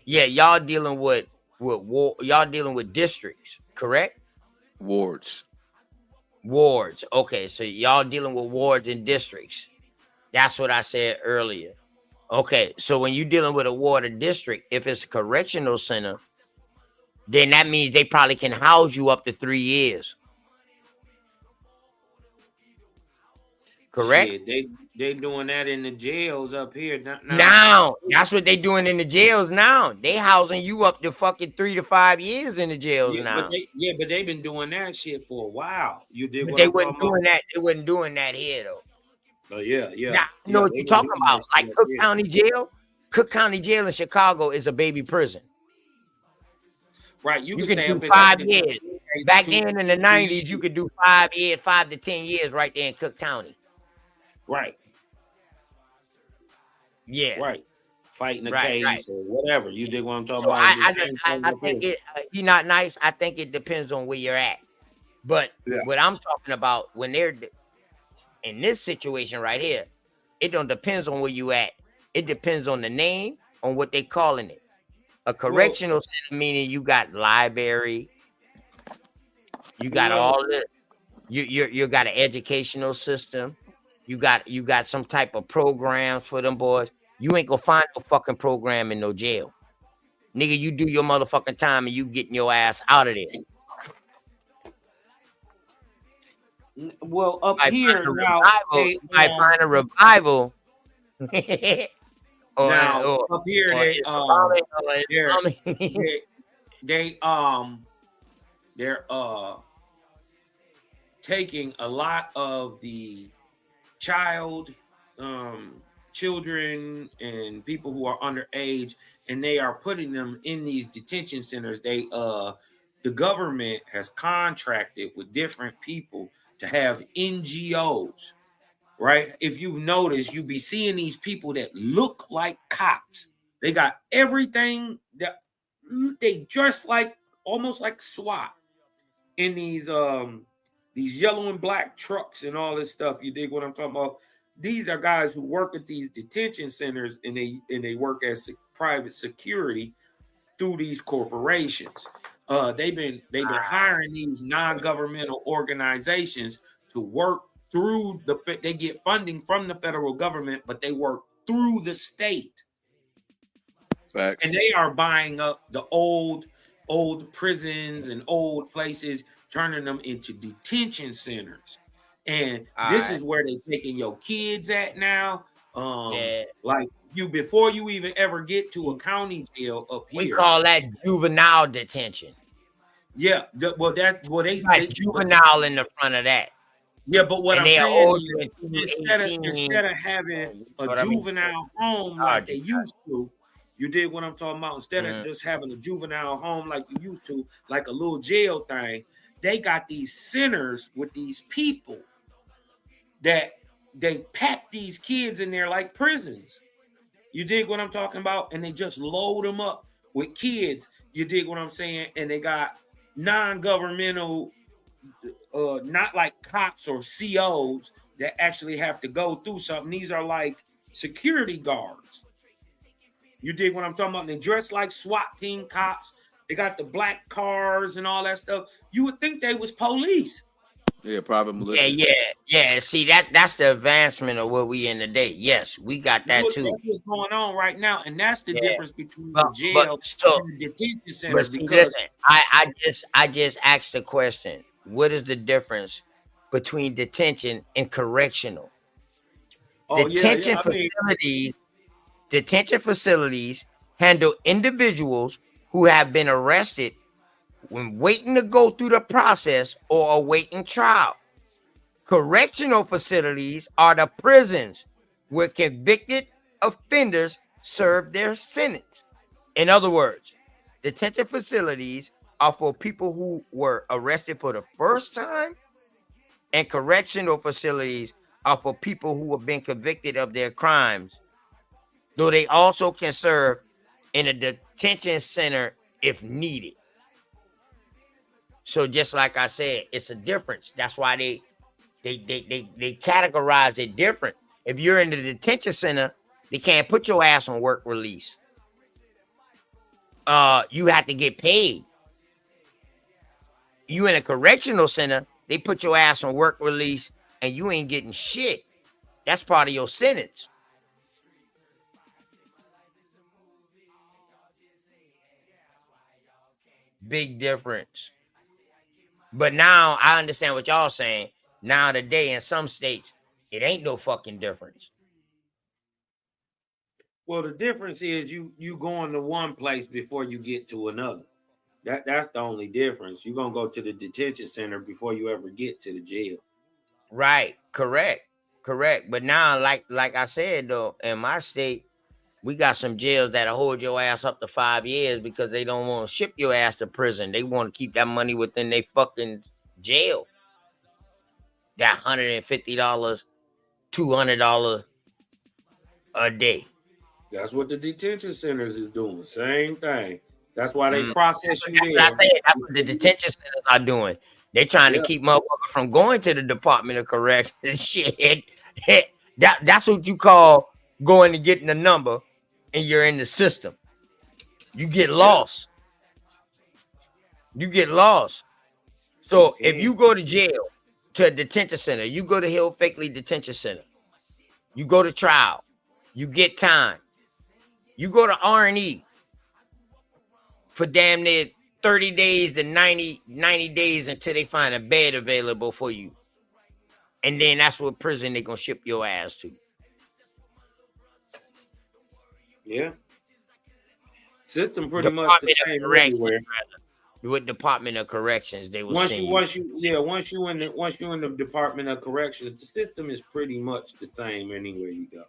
Yeah, y'all dealing with y'all dealing with districts, correct? Wards. Okay, so y'all dealing with wards and districts. That's what I said earlier. Okay, so when you're dealing with a ward or district, if it's a correctional center, then that means they probably can house you up to 3 years. Correct? Shit, they doing that in the jails up here now. That's what they doing in the jails now. They housing you up to fucking 3 to 5 years in the jails now. But they've been doing that shit for a while. You did. But they wasn't doing that. They wasn't doing that here though. Oh yeah. Now, you know what you're talking about? Like Cook County Jail. Cook County Jail in Chicago is a baby prison. Right. You can do 5 years. Back then in the 90s, you could do 5 years, 5 to 10 years right there in Cook County. Right. Yeah. Right. Fighting a case or whatever. You dig what I'm talking about? I think you're not nice. I think it depends on where you're at. But what I'm talking about when they're in this situation right here, it don't depends on where you at. It depends on the name, on what they calling it. A correctional center meaning you got library, you got all this. You got an educational system. You got some type of programs for them boys. You ain't gonna find no fucking program in no jail. Nigga, you do your motherfucking time and you getting your ass out of there. Well, up here now, I find a revival. Now up here they're taking a lot of the children and people who are underage, and they are putting them in these detention centers. The government has contracted with different people to have NGOs, right? If you've noticed, you be seeing these people that look like cops. They got everything that they dress like, almost like SWAT, in these yellow and black trucks and all this stuff. You dig what I'm talking about? These are guys who work at these detention centers, and they work as private security through these corporations. They've been hiring these non-governmental organizations to work through they get funding from the federal government, but they work through the state. Facts. And they are buying up the old prisons and old places, turning them into detention centers. And this is where they're taking your kids at now. Like before you even ever get to a county jail up here. We call that juvenile detention. Yeah, they juvenile in the front of that. Yeah, but what I'm saying is instead of having a juvenile home like they used to, You dig what I'm talking about? Instead of just having a juvenile home like you used to, like a little jail thing, they got these centers with these people that they pack these kids in there like prisons. You dig what I'm talking about? And they just load them up with kids. You dig what I'm saying? And they got non-governmental, not like cops or COs that actually have to go through something. These are like security guards. You dig what I'm talking about? And they dress like SWAT team cops. They got the black cars and all that stuff. You would think they was police. Yeah, private militia. Yeah. See, that's the advancement of what we in today. Yes, we got that too. That's what's going on right now, and that's the difference between But- the jail so- and the detention center. But see, Because listen, I just asked the question: what is the difference between detention and correctional? Detention facilities handle individuals who have been arrested when waiting to go through the process or awaiting trial. Correctional facilities are the prisons where convicted offenders serve their sentence. In other words, detention facilities are for people who were arrested for the first time, and correctional facilities are for people who have been convicted of their crimes, though they also can serve in a detention center if needed. So just like I said, it's a difference. That's why they categorize it different. If you're in the detention center, they can't put your ass on work release. You have to get paid. You in a correctional center, they put your ass on work release and you ain't getting shit. That's part of your sentence. Big difference. But now I understand what y'all saying. Now today in some states, it ain't no fucking difference. well, the difference is you going to one place before you get to another. That's the only difference. You're gonna go to the detention center before you ever get to the jail. Right. Correct. But now, like I said though, in my state, we got some jails that'll hold your ass up to 5 years because they don't want to ship your ass to prison. They want to keep that money within their fucking jail. That $150, $200 a day. That's what the detention centers is doing. Same thing. That's why they Mm. process you there. That's what the detention centers are doing. They're trying to keep motherfuckers from going to the Department of Corrections. Shit. That's what you call going and getting a number and you're in the system. You get lost. You get lost. So if you go to jail, to a detention center, you go to Hill Fakeley Detention Center, you go to trial, you get time. You go to R&E for damn near 30 days to 90 days until they find a bed available for you. And then that's what prison they're going to ship your ass to. Yeah. System pretty much the same everywhere. With Department of Corrections, they will Once send you in the Department of Corrections, the system is pretty much the same anywhere you go.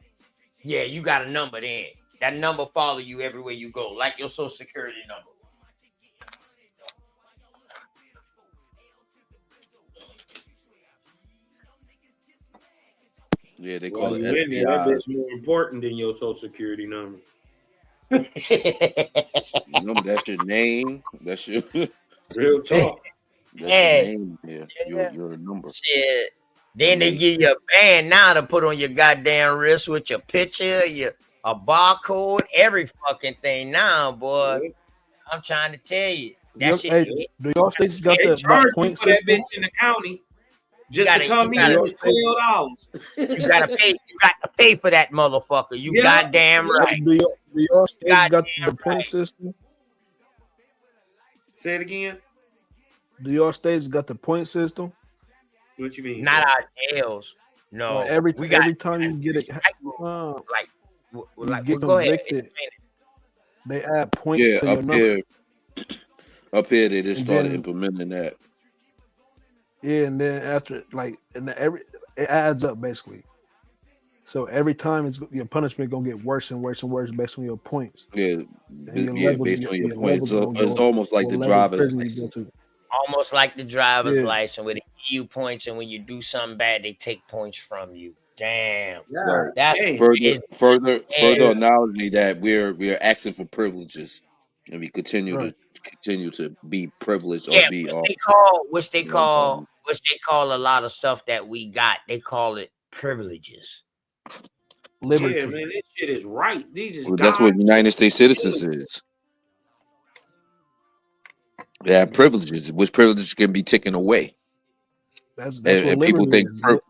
Yeah, you got a number then. That number follow you everywhere you go, like your social security number. Yeah, they call it in there, that FBI. bitch more important than your social security number. Remember, that's your name. That's your real talk. That's your name. Yeah, your number. Shit. Then they give you a band now to put on your goddamn wrist with your picture, a barcode, every fucking thing now, boy. I'm trying to tell you. That shit. Do y'all states got They that charge you point for that system? bitch in the county. Just to come in, it was $12. You gotta pay. You got to pay for that motherfucker. You goddamn right. Do y'all states got the point system? Say it again. Do y'all states got the point system? What you mean? Not our jails. No. Every we got time you get it, like get go ahead. convicted, they add points Yeah, to your up number. here. Up here, they just And started then- implementing that. Yeah, and then after it adds up basically. So every time your punishment gonna get worse and worse and worse based on your points. Yeah, And your yeah, levels, based on your your points. levels So gonna go it's up. almost like What the level of driver's prison you go license. to. Almost like the driver's Yeah. license where they give you points, and when you do something bad, they take points from you. Damn. Right. That's Further yeah. analogy that we're asking for privileges, and we continue Right. to be privileged or Yeah, be which they call a lot of stuff that we got. They call it privileges. Liberty. Yeah, man, this shit is right. These is Well, that's what God. United States citizens is. They have privileges, which privileges can be taken away. That's what And people liberty think is.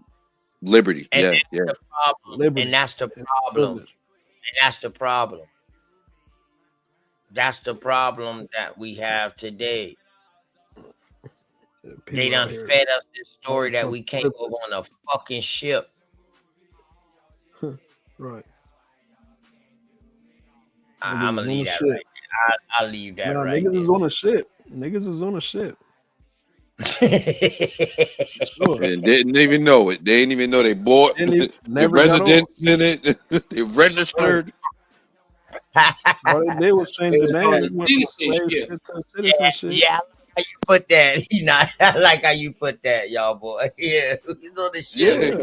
liberty. And Yeah, that's yeah. the problem. Liberty. And that's the It's problem. privilege. And that's the problem. That's the problem that we have today. They People done out here fed us this story fighting that for we came privilege. over on a fucking ship. Right. I'm Niggas gonna is on leave the that ship. right there. I'll leave that Nah, right niggas there. is on a ship. Niggas is on a ship. Sure. And didn't even know it. They didn't even know they bought the Never got on. residents in it. They registered. All they did was change It the was name. on They the went from citizenship. slave ship to citizenship. Yeah, I like how you put that. I like how you put that, y'all boy. Yeah, he's on the ship. Yeah,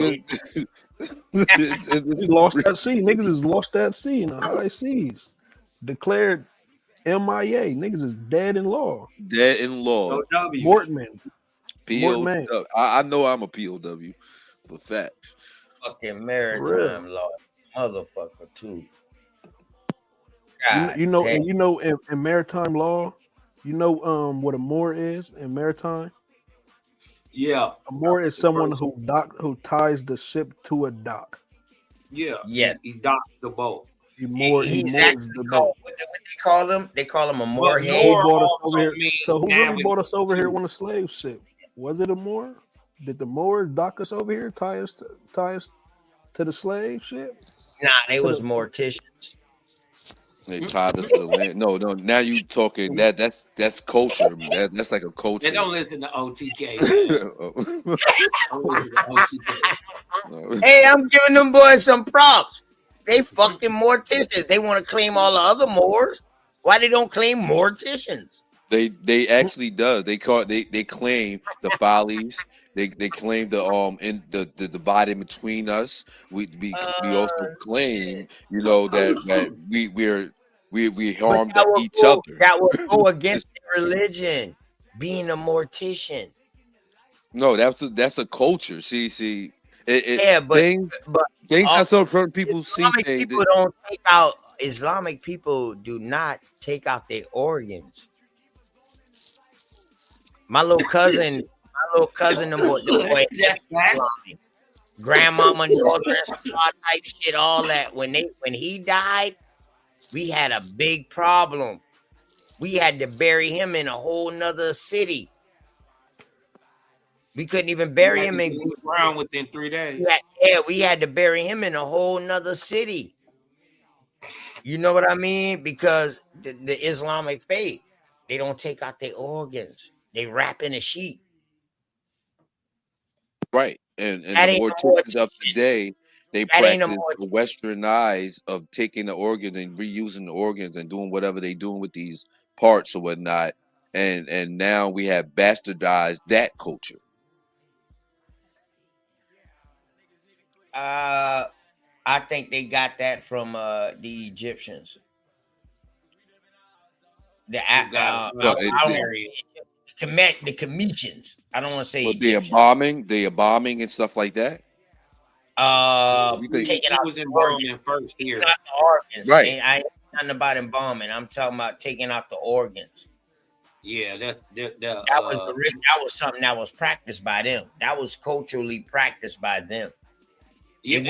We lost that sea. Niggas is lost that sea in the high seas. Declared MIA. Niggas is dead in law. Dead in law. No W's. Mortman. POW. I know I'm a POW for facts. Fucking real. maritime law, motherfucker too. You God know, damn. and you know, in maritime law, you know, what a moor is in maritime. Yeah. A moor is someone who ties the ship to a dock. Yeah. Yes. He docked the boat. He He's moors actually the called, boat. what they call him? They call him a But moorhead. more Brought us also over here. means So who really brought us over here navigation. on a slave ship? Was it a moor? Did the Moors dock us over here, tie us to the slave ship? Nah, they was morticians. They tied us to the land. No. Now you talking that's culture. That's like a culture. And don't listen to OTK. Man. Don't listen to OTK. Hey, I'm giving them boys some props. They fucking morticians. They want to claim all the other Moors. Why they don't claim morticians? They actually does. They claim the follies. They claim the divide in between us. We also claim, you know, that we harm each other. That would go against their religion. Being a mortician. No, that's a culture. See, Yeah, but things how some people see Islamic things. people don't take out. Islamic people do not take out their organs. My little cousin, them boy, grandmama, northern star type shit, all that. When he died, we had a big problem. We had to bury him in a whole nother city. We couldn't even bury him in the ground within 3 days. We had to bury him in a whole nother city. You know what I mean? Because the Islamic faith, they don't take out their organs. They wrap in a sheet. Right. And the morticians of today, they practice the westernized of taking the organs and reusing the organs and doing whatever they doing with these parts or whatnot. And now we have bastardized that culture. I think they got that from the Egyptians. The Cometians. I don't want to say Egyptians. The embalming and stuff like that. Taking out was embalming first here. The organs. Right. I ain't nothing about embalming. I'm talking about taking out the organs. Yeah, that was something that was practiced by them. That was culturally practiced by them. Yeah, and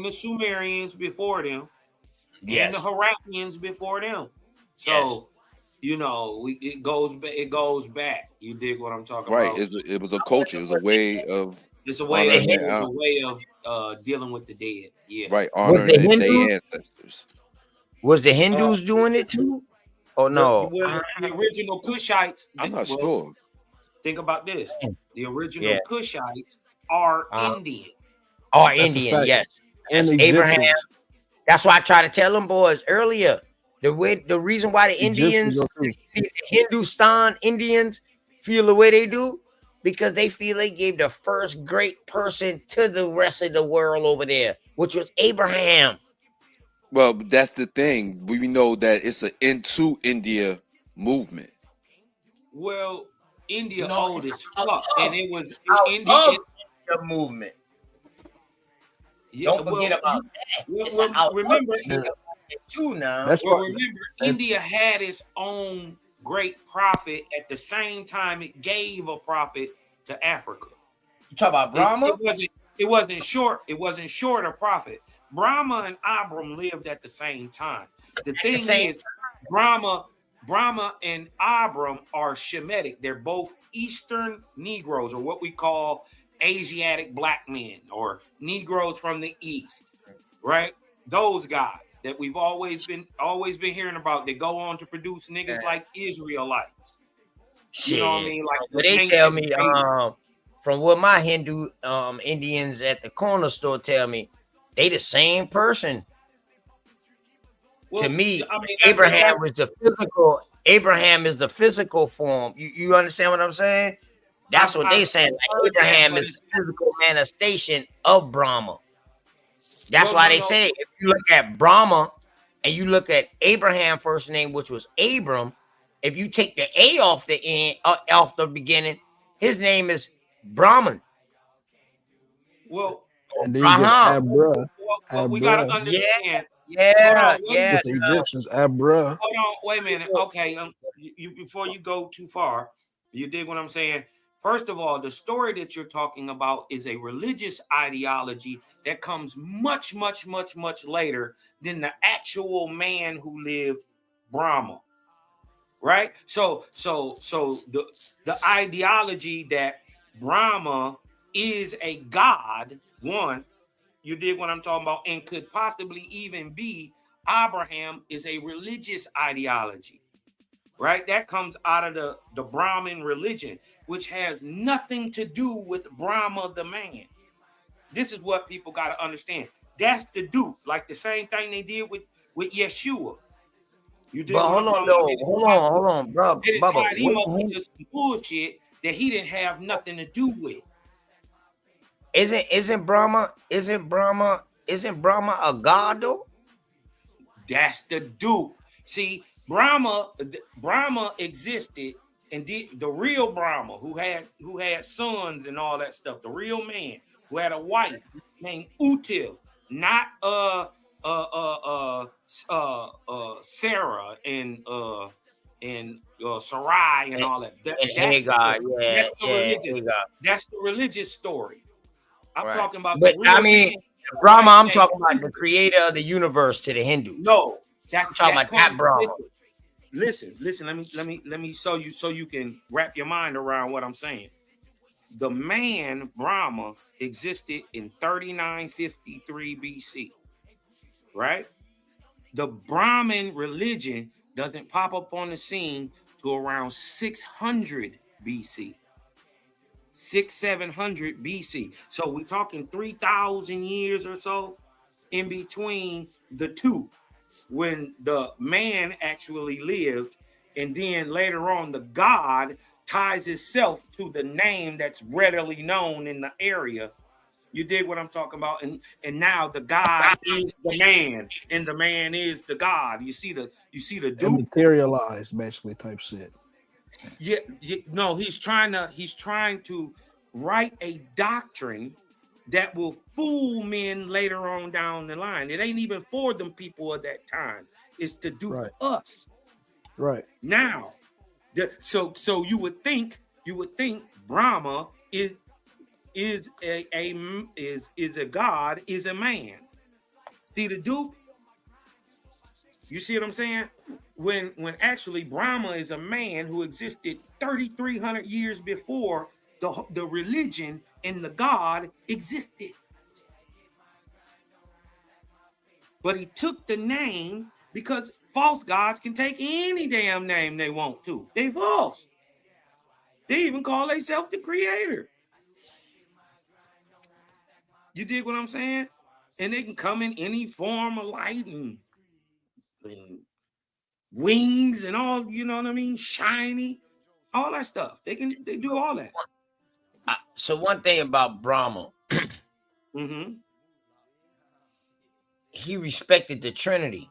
the Sumerians before them, and the Harappians before them. So, you know, it goes back. You dig what I'm talking about? Right. It was a culture. It was a way of. It's a way of dealing with the dead. Yeah. Right. Honoring their ancestors. Was the Hindus doing it too? Oh no. The original Kushites. I'm not sure. Think about this. The original Kushites are Indian. Or That's a Indian, fact. yes. And That's Abraham. Egyptians. That's why I try to tell them boys earlier. The reason why the Egyptians Indians, are too. the Hindustan Indians feel the way they do, because they feel they gave the first great person to the rest of the world over there, which was Abraham. Well, that's the thing. We know that it's an into India movement. Well, India No, old it's as out fuck, and of, it was out India. of the movement. Yeah, Don't forget well, about that. It's well, out remember, of India too now. That's well, why. remember, India had its own great prophet at the same time it gave a prophet to Africa. You talk about Brahma? It wasn't short. It wasn't short a prophet. Brahma and Abram lived at the same time. The thing is, Brahma and Abram are Shemitic. They're both Eastern Negroes, or what we call Asiatic black men, or Negroes from the East, right? Those guys that we've always been hearing about. They go on to produce niggas like Israelites. Shit. You know what I mean? Like But they tell me, from what my Hindu Indians at the corner store tell me, they the same person. Well, to me, I mean, Abraham was the physical. Abraham is the physical form. You understand what I'm saying? That's what they saying. Like Abraham is the physical manifestation of Brahma. That's why they say if you look at Brahma and you look at Abraham first name, which was Abram, if you take the A off the end, off the beginning, his name is Brahman. And then you get Abra. Well, we gotta understand. Yeah. With the Egyptians, Abra. Hold on, wait a minute. Okay, you before you go too far, you dig what I'm saying? First of all, the story that you're talking about is a religious ideology that comes much, much, much, much later than the actual man who lived, Brahma. Right? So the ideology that Brahma is a god, one, you dig what I'm talking about, and could possibly even be Abraham, is a religious ideology, right? That comes out of the Brahmin religion, which has nothing to do with Brahma the man. This is what people got to understand. That's the dupe, like the same thing they did with Yeshua. You did. But hold on, bro. They didn't tie him up into some bullshit that he didn't have nothing to do with. Isn't Brahma a god though? That's the dupe. See, Brahma existed, and the real Brahma who had sons and all that stuff, the real man who had a wife named Util, not Sarah and Sarai and all that. That's the religious story. I'm talking about. But I mean, Brahma. I'm talking about the creator of the universe to the Hindus. No, that's I'm talking about that Brahma. Listen. Let me show you so you can wrap your mind around what I'm saying. The man Brahma existed in 3953 BC, right? The Brahmin religion doesn't pop up on the scene to around 600 BC. 700 BC. So we're talking 3,000 years or so in between the two, when the man actually lived, and then later on the god ties itself to the name that's readily known in the area. You dig what I'm talking about? And now the god is the man, and the man is the god. You see the dude Materialized, basically, type shit. Yeah, no, he's trying to write a doctrine that will fool men later on down the line. It ain't even for them people at that time. It's to do us. Right. Now, so you would think Brahma is a god, is a man. See the dupe? You see what I'm saying? When actually Brahma is a man who existed 3,300 years before the religion and the god existed. But he took the name because false gods can take any damn name they want to. They false. They even call themselves the creator. You dig what I'm saying? And they can come in any form of light and wings and all, you know what I mean? Shiny, all that stuff. They do all that. So one thing about Brahma, he respected the Trinity.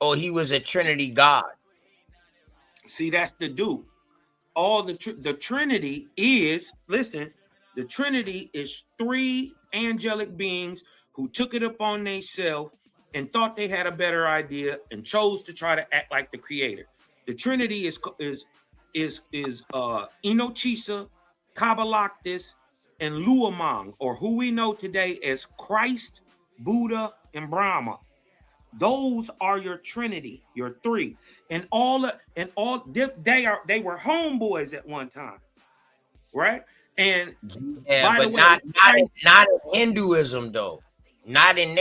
Or he was a Trinity God. See, that's the dude. All the Trinity is, listen, the Trinity is three angelic beings who took it upon themselves and thought they had a better idea and chose to try to act like the creator. The Trinity is Inochisa, Kabbalactus, and Luamang, or who we know today as Christ, Buddha, and Brahma. Those are your Trinity, your three, they were homeboys at one time, right? And by the way, not in Hinduism though, not in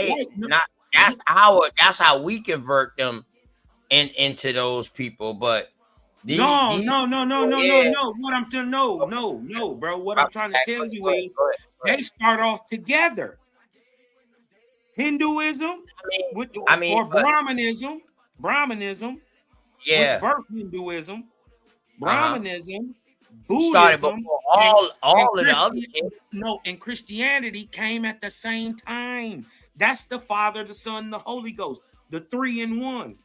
that's how we convert them into those people. But no. What I'm telling no, bro. What I'm trying to tell you is they start off together. Hinduism, or Brahmanism, which birthed Hinduism, Brahmanism, Buddhism, all of the other shit. No, and Christianity came at the same time. That's the Father, the Son, the Holy Ghost, the 3 in 1.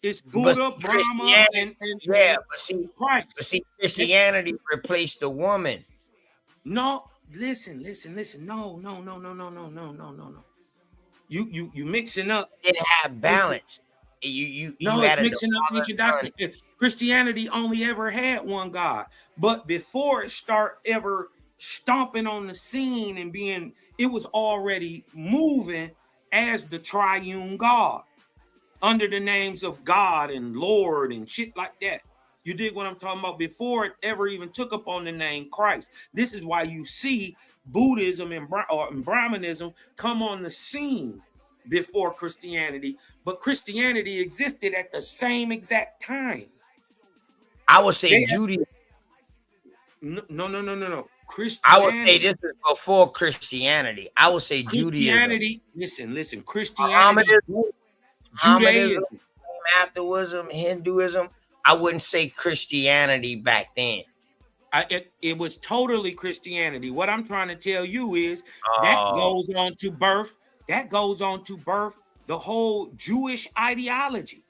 It's Buddha, Brahma, and Christ. But see, Christianity replaced the woman. No. Listen. No. You mixing up. It didn't have balance. It's mixing up ancient doctrine. Christianity only ever had one God, but before it start ever stomping on the scene and it was already moving as the triune God under the names of God and Lord and shit like that. You dig what I'm talking about? Before it ever even took up on the name Christ. This is why you see Buddhism and Brahmanism come on the scene before Christianity, but Christianity existed at the same exact time. I would say Judaism. No. Christianity. I would say this is before Christianity. I would say Christianity. Judaism. Listen. Christianity, Judaism, afterwards, Hinduism. I wouldn't say Christianity back then. It was totally Christianity. What I'm trying to tell you is that goes on to birth the whole Jewish ideology.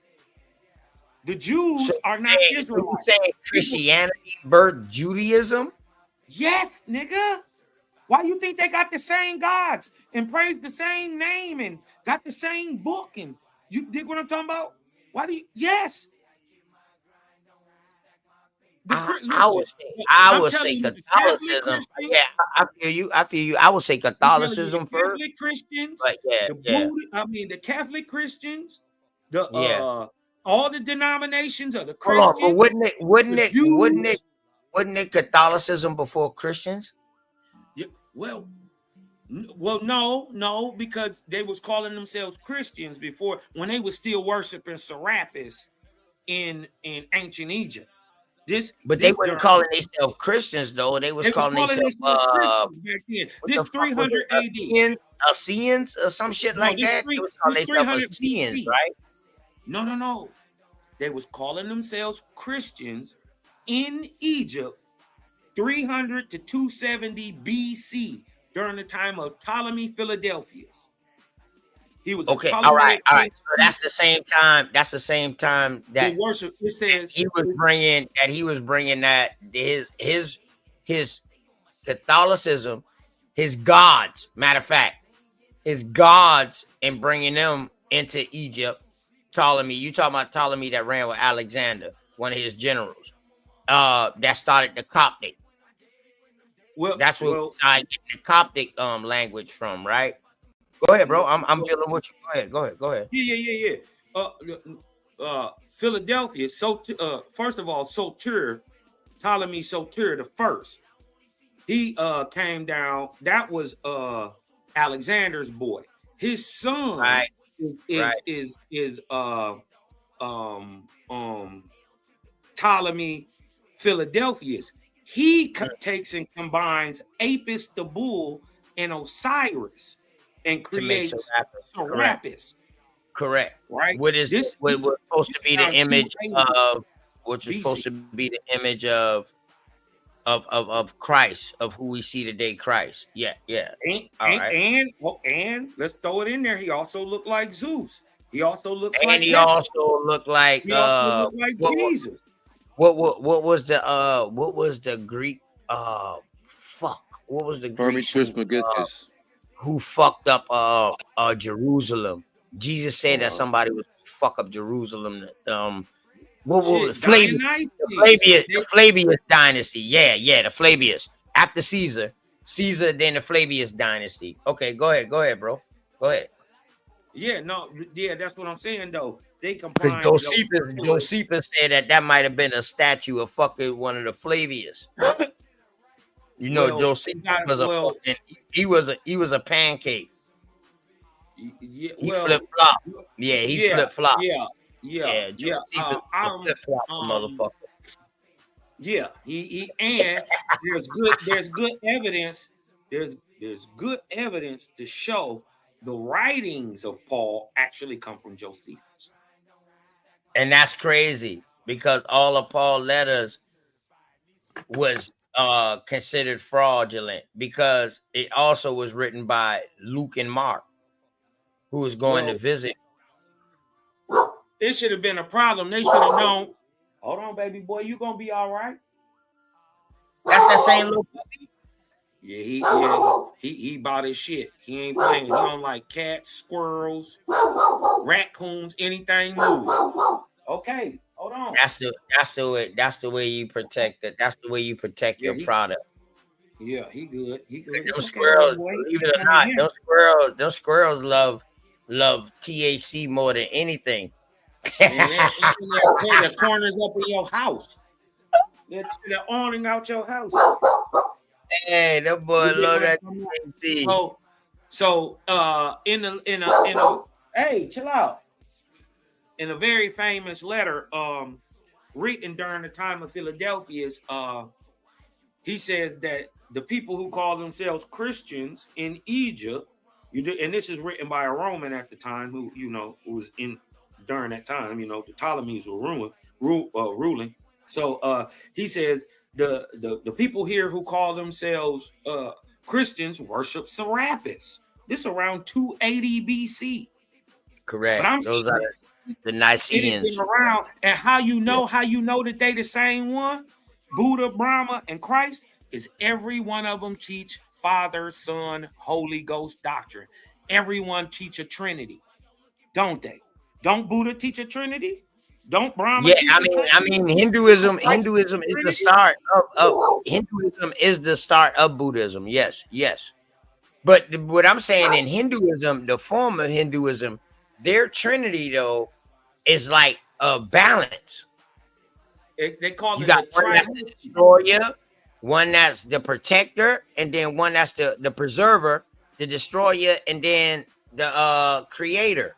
The Jews are not Israelites. You saying Christianity birthed Judaism? Yes, nigga. Why you think they got the same gods and praise the same name and got the same book? And you dig what I'm talking about? Why do you? Yes. I would say Catholicism. Yeah, I feel you. I would say Catholicism first. Catholic Christians, but the Catholic Christians, all the denominations of the Christians. Hold on, but wouldn't it Catholicism before Christians? Yeah, well, no, because they was calling themselves Christians before when they was still worshiping Serapis in ancient Egypt. But they weren't calling themselves Christians though. They was calling themselves Christians back then. This 300 AD. Essenes or some shit like that. They was calling themselves Essenes, right? No. They was calling themselves Christians in Egypt 300 to 270 BC during the time of Ptolemy Philadelphus. He was okay. All right. So that's the same time. That's the same time that worship. It says he was bringing that his Catholicism, his gods. Matter of fact, his gods, and bringing them into Egypt. Ptolemy. You talking about Ptolemy that ran with Alexander, one of his generals. That started the Coptic. Well, that's where I get the Coptic language from, right? Go ahead, bro. I'm feeling what you. Go ahead. Yeah. Philadelphia. First of all, Ptolemy Soter the first. He came down. That was Alexander's boy. His son is Ptolemy Philadelphus. He takes and combines Apis the bull and Osiris and To make creates Serapis. Correct. Serapis. Correct. Right. What is what was supposed to be the around image 280 of, which is BC. supposed to be the image of Christ, of who we see today, Christ. Yeah, yeah. All right. And let's throw it in there. He also looked like Zeus. He also looks And like he Hesed. also looked like He also looked like Jesus. What was the Greek fuck? What was the Greek who fucked up Jerusalem? Jesus said that somebody was fuck up Jerusalem. What was the Flavius dynasty? Yeah, the Flavius. After Caesar, then the Flavius dynasty. Okay, go ahead, bro. Go ahead. Yeah, no, yeah, that's what I'm saying though. They Because combine Josephus said that might have been a statue of fucking one of the Flavius. You know, Josephus was he was a pancake. Yeah, he flip flop. Yeah, he flip flop. Yeah. Flip flop, motherfucker. Yeah, he and there's good evidence. There's good evidence to show the writings of Paul actually come from Josephus. And that's crazy because all of Paul's letters was considered fraudulent because it also was written by Luke and Mark, who was going to visit. It should have been a problem. They should have known. Hold on, baby boy, you gonna be all right. That's that same little puppy. Yeah, he bought his shit. He ain't playing. He don't like cats, squirrels, raccoons, anything moving. Okay, hold on. That's the way you protect it. That's the way you protect your product. Yeah, he good. Those squirrels, believe it or not, those squirrels love THC more than anything. And they're the corners up in your house. They're owning out your house. Hey, that boy love that THC. So in a hey, chill out. In a very famous letter written during the time of Philadelphia's, he says that the people who call themselves Christians in Egypt, and this is written by a Roman at the time who was in during that time, the Ptolemies were ruling. So he says the people here who call themselves Christians worship Serapis. This around 280 BC. Correct. But those are the Niceans. Around, and how you know that they the same one? Buddha, Brahma, and Christ is every one of them teach Father, Son, Holy Ghost doctrine. Everyone teach a Trinity, don't they? Don't Buddha teach a Trinity? Don't Brahma? Yeah, I mean, Hinduism is the start of Hinduism is the start of Buddhism. Yes. But what I'm saying in Hinduism, the form of Hinduism, their Trinity though is like a balance. They call you it got one that's the destroyer, one that's the protector, and then one that's the preserver, the destroyer, and then the creator.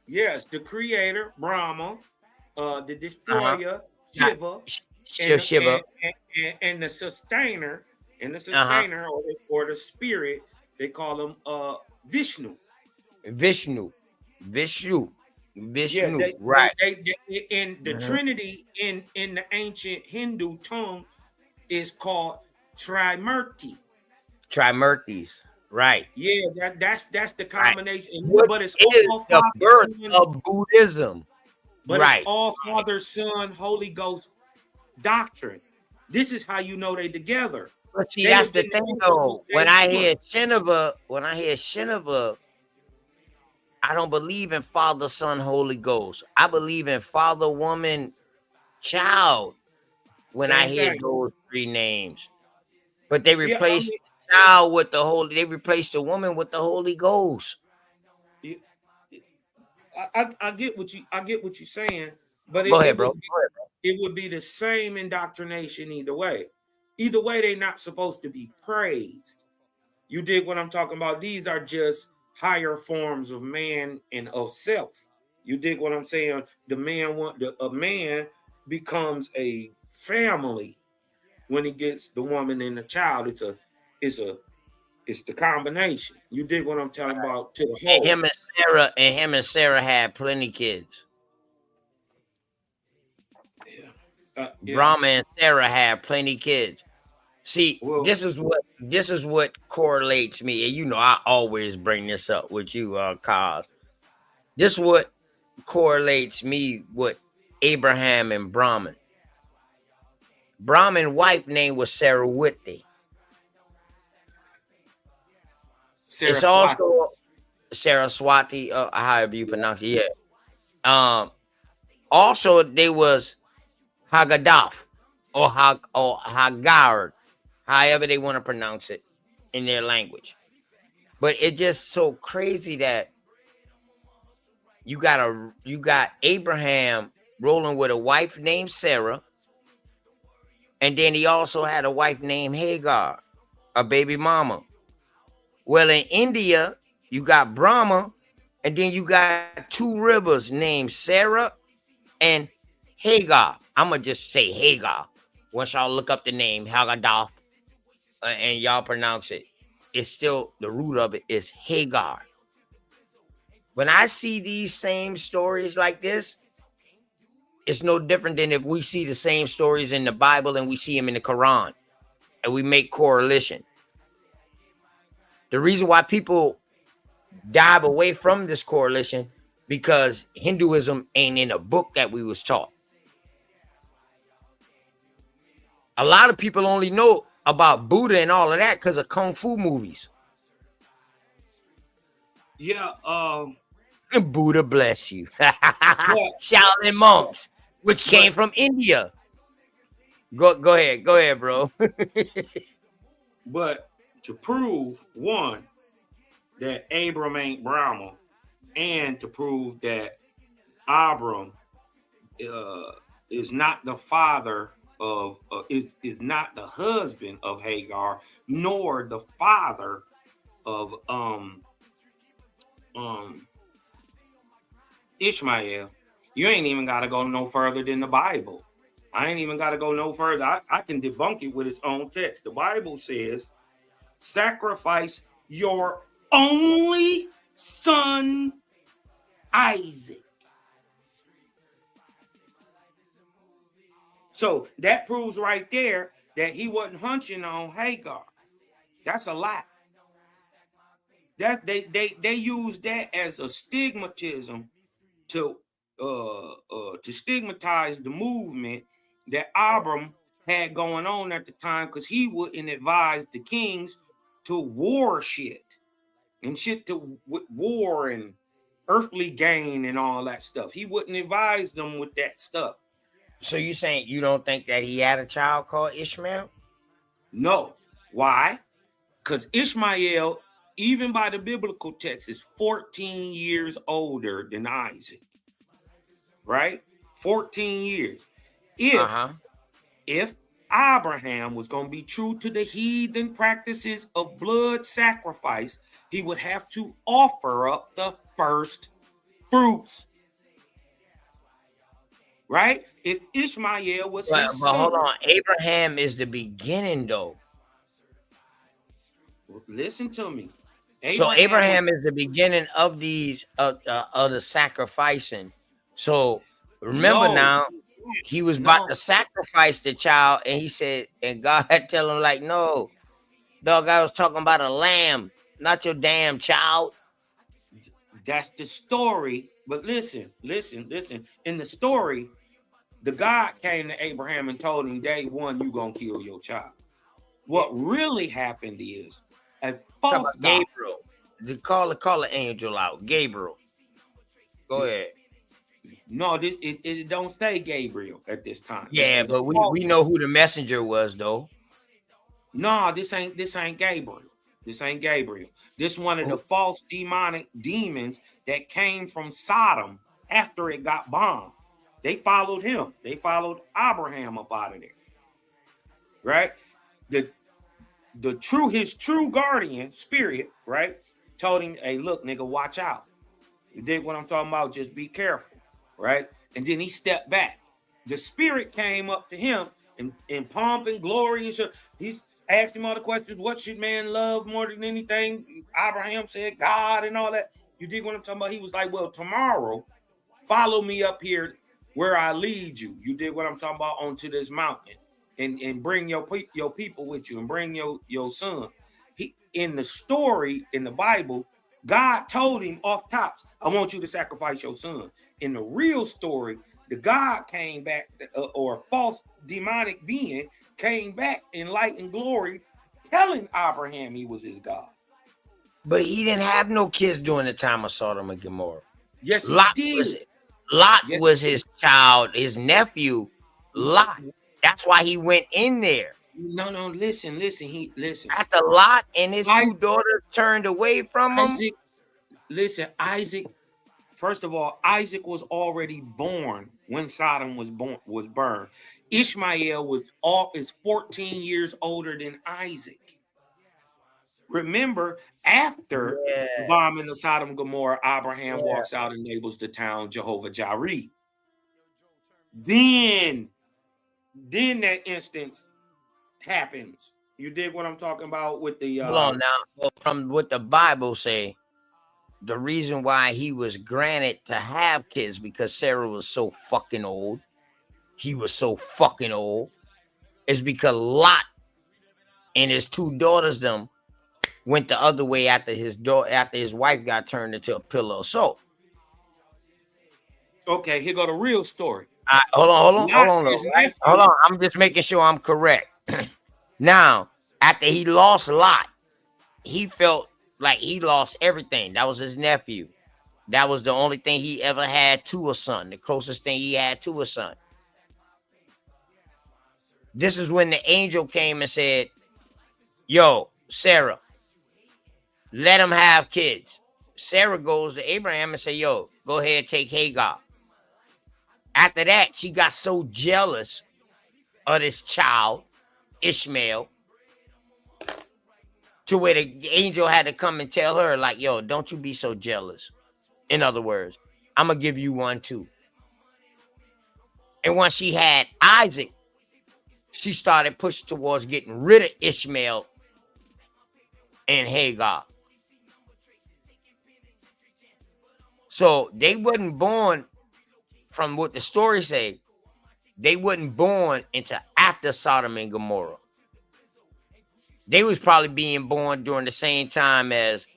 Yes, the creator, Brahma, the destroyer, Shiva, and the sustainer, or the spirit, they call them Vishnu. Vishnu, yeah, right? In the Trinity in the ancient Hindu tongue is called Trimurti. Trimurtis, right? Yeah, that's the combination. Right. But it's all the birth of Buddhism, but right? It's all Father, Son, Holy Ghost doctrine. This is how you know they together. But see, that's the thing though. When I hear Shinava, I don't believe in Father, Son, Holy Ghost. I believe in Father, Woman, Child. When I hear those three names, but they replace the child with the Holy. They replace the woman with the Holy Ghost. I get what you're saying, but Go ahead, bro. It would be the same indoctrination either way. Either way, they're not supposed to be praised. You dig what I'm talking about? These are just higher forms of man and of self. You dig what I'm saying? A man becomes a family when he gets the woman and the child. It's the combination. You dig what I'm talking about? To the And whole. him and Sarah had plenty kids. Yeah. Brahma and Sarah had plenty kids. See, this is what correlates me. And you know, I always bring this up with you, Kaz. This is what correlates me with Abraham and Brahman. Brahman's wife name was Saraswati. It's also Saraswati, however you pronounce it. Yeah. Also, there was Haggadah or Haggard, however they want to pronounce it in their language. But it's just so crazy that you got Abraham rolling with a wife named Sarah, and then he also had a wife named Hagar, a baby mama. Well, in India, you got Brahma, and then you got two rivers named Sarah and Hagar. I'm gonna just say Hagar. Once y'all look up the name Haggadah, and y'all pronounce it, it's still the root of it is Hagar. When I see these same stories like this, it's no different than if we see the same stories in the Bible and we see them in the Quran, and we make correlation. The reason why people dive away from this correlation because Hinduism ain't in a book that we was taught. A lot of people only know about Buddha and all of that because of kung fu movies. Yeah. Buddha bless you. Shaolin monks, which came from India. Go ahead, bro. But to prove one that Abram ain't Brahma, and to prove that Abram is not the father of is not the husband of Hagar, nor the father of Ishmael. You ain't even got to go no further than the Bible. I ain't even got to go no further. I can debunk it with its own text. The Bible says, sacrifice your only son, Isaac. So that proves right there that he wasn't hunching on Hagar. That's a lie. That they use that as a stigmatism to stigmatize the movement that Abram had going on at the time, because he wouldn't advise the kings to war shit and shit to war and earthly gain and all that stuff. He wouldn't advise them with that stuff. So you saying you don't think that he had a child called Ishmael? No. Why? Because Ishmael, even by the biblical text, is 14 years older than Isaac. Right? 14 years. If Abraham was going to be true to the heathen practices of blood sacrifice, he would have to offer up the first fruits. Right? If Ishmael was his son. Hold on. Abraham is the beginning, though. Listen to me. So Abraham is the beginning of these of the sacrificing. So remember now, he was about to sacrifice the child, and he said, and God had tell him like, no, dog, I was talking about a lamb, not your damn child. That's the story. But listen. In the story, the God came to Abraham and told him, day one, you gonna kill your child. What really happened is a false God. Gabriel. Call the angel out. Gabriel. Go ahead. No, it don't say Gabriel at this time. Yeah, but we know who the messenger was, though. No, this ain't Gabriel. This ain't Gabriel. This one of the false demonic demons that came from Sodom after it got bombed. They followed him. They followed Abraham up out of there. Right? His true guardian spirit, right, told him, hey, look, nigga, watch out. You dig what I'm talking about? Just be careful. Right? And then he stepped back. The spirit came up to him and pomp and glory and shit. He's asked him all the questions. What should man love more than anything? Abraham said God and all that. You dig what I'm talking about? He was like, well, tomorrow, follow me up here where I lead you. You dig what I'm talking about? Onto this mountain and bring your people with you and bring your son. He, in the story, in the Bible, God told him off tops, I want you to sacrifice your son. In the real story, the God came back, or false demonic being came back in light and glory, telling Abraham he was his God. But he didn't have no kids during the time of Sodom and Gomorrah. Yes, Lot he was did. Lot Yes, was his child, his nephew, Lot. That's why he went in there. No, listen. Listen. After Lot and his two daughters turned away from him. Isaac, listen, Isaac. First of all, Isaac was already born when Sodom was burned. Ishmael is 14 years older than Isaac. Remember, after the bombing of Sodom and Gomorrah, Abraham walks out and labels the town Jehovah Jireh. Then that instance happens. You dig what I'm talking about with the Hold on now. Well, from what the Bible say, the reason why he was granted to have kids because Sarah was so fucking old. He was so fucking old. Is because Lot and his two daughters them went the other way after his wife got turned into a pillar of salt. Okay, here go the real story. Hold on. Right? Hold on. I'm just making sure I'm correct. Now, after he lost Lot, he felt like he lost everything. That was his nephew. That was the only thing he ever had to a son. The closest thing he had to a son. This is when the angel came and said, yo, Sarah, let him have kids. Sarah goes to Abraham and say, yo, go ahead, take Hagar. After that, she got so jealous of this child, Ishmael, to where the angel had to come and tell her, like, yo, don't you be so jealous. In other words, I'm going to give you one too. And once she had Isaac, she started pushing towards getting rid of Ishmael and Hagar. So they wasn't born, from what the story say, they wasn't born until after Sodom and Gomorrah. They was probably being born during the same time as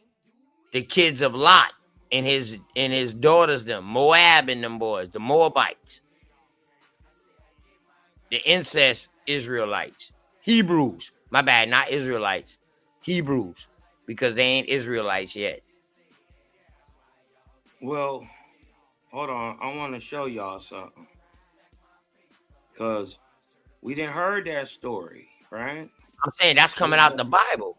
the kids of Lot and his daughters, them Moab and them boys, the Moabites, the incest Israelites, Hebrews. My bad, not Israelites, Hebrews, because they ain't Israelites yet. Well, hold on. I want to show y'all something. Because we didn't heard that story, right? I'm saying that's coming out the Bible.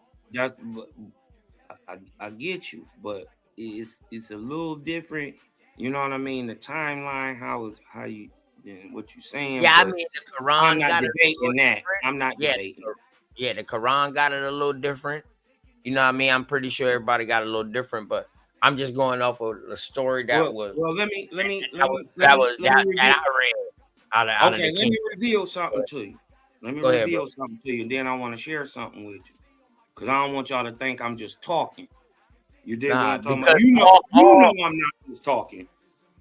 I get you, but it's a little different. You know what I mean? The timeline, how you, what you saying? Yeah, I mean the Quran. I'm not debating that. I'm not debating. Yeah, the Quran got it a little different. You know what I mean? I'm pretty sure everybody got it a little different, but I'm just going off of the story that was. Well, let me I read. Out okay, let me reveal something to you. Let me reveal something to you, and then I want to share something with you. Because I don't want y'all to think I'm just talking. You did what I'm talking about. You know I'm not just talking.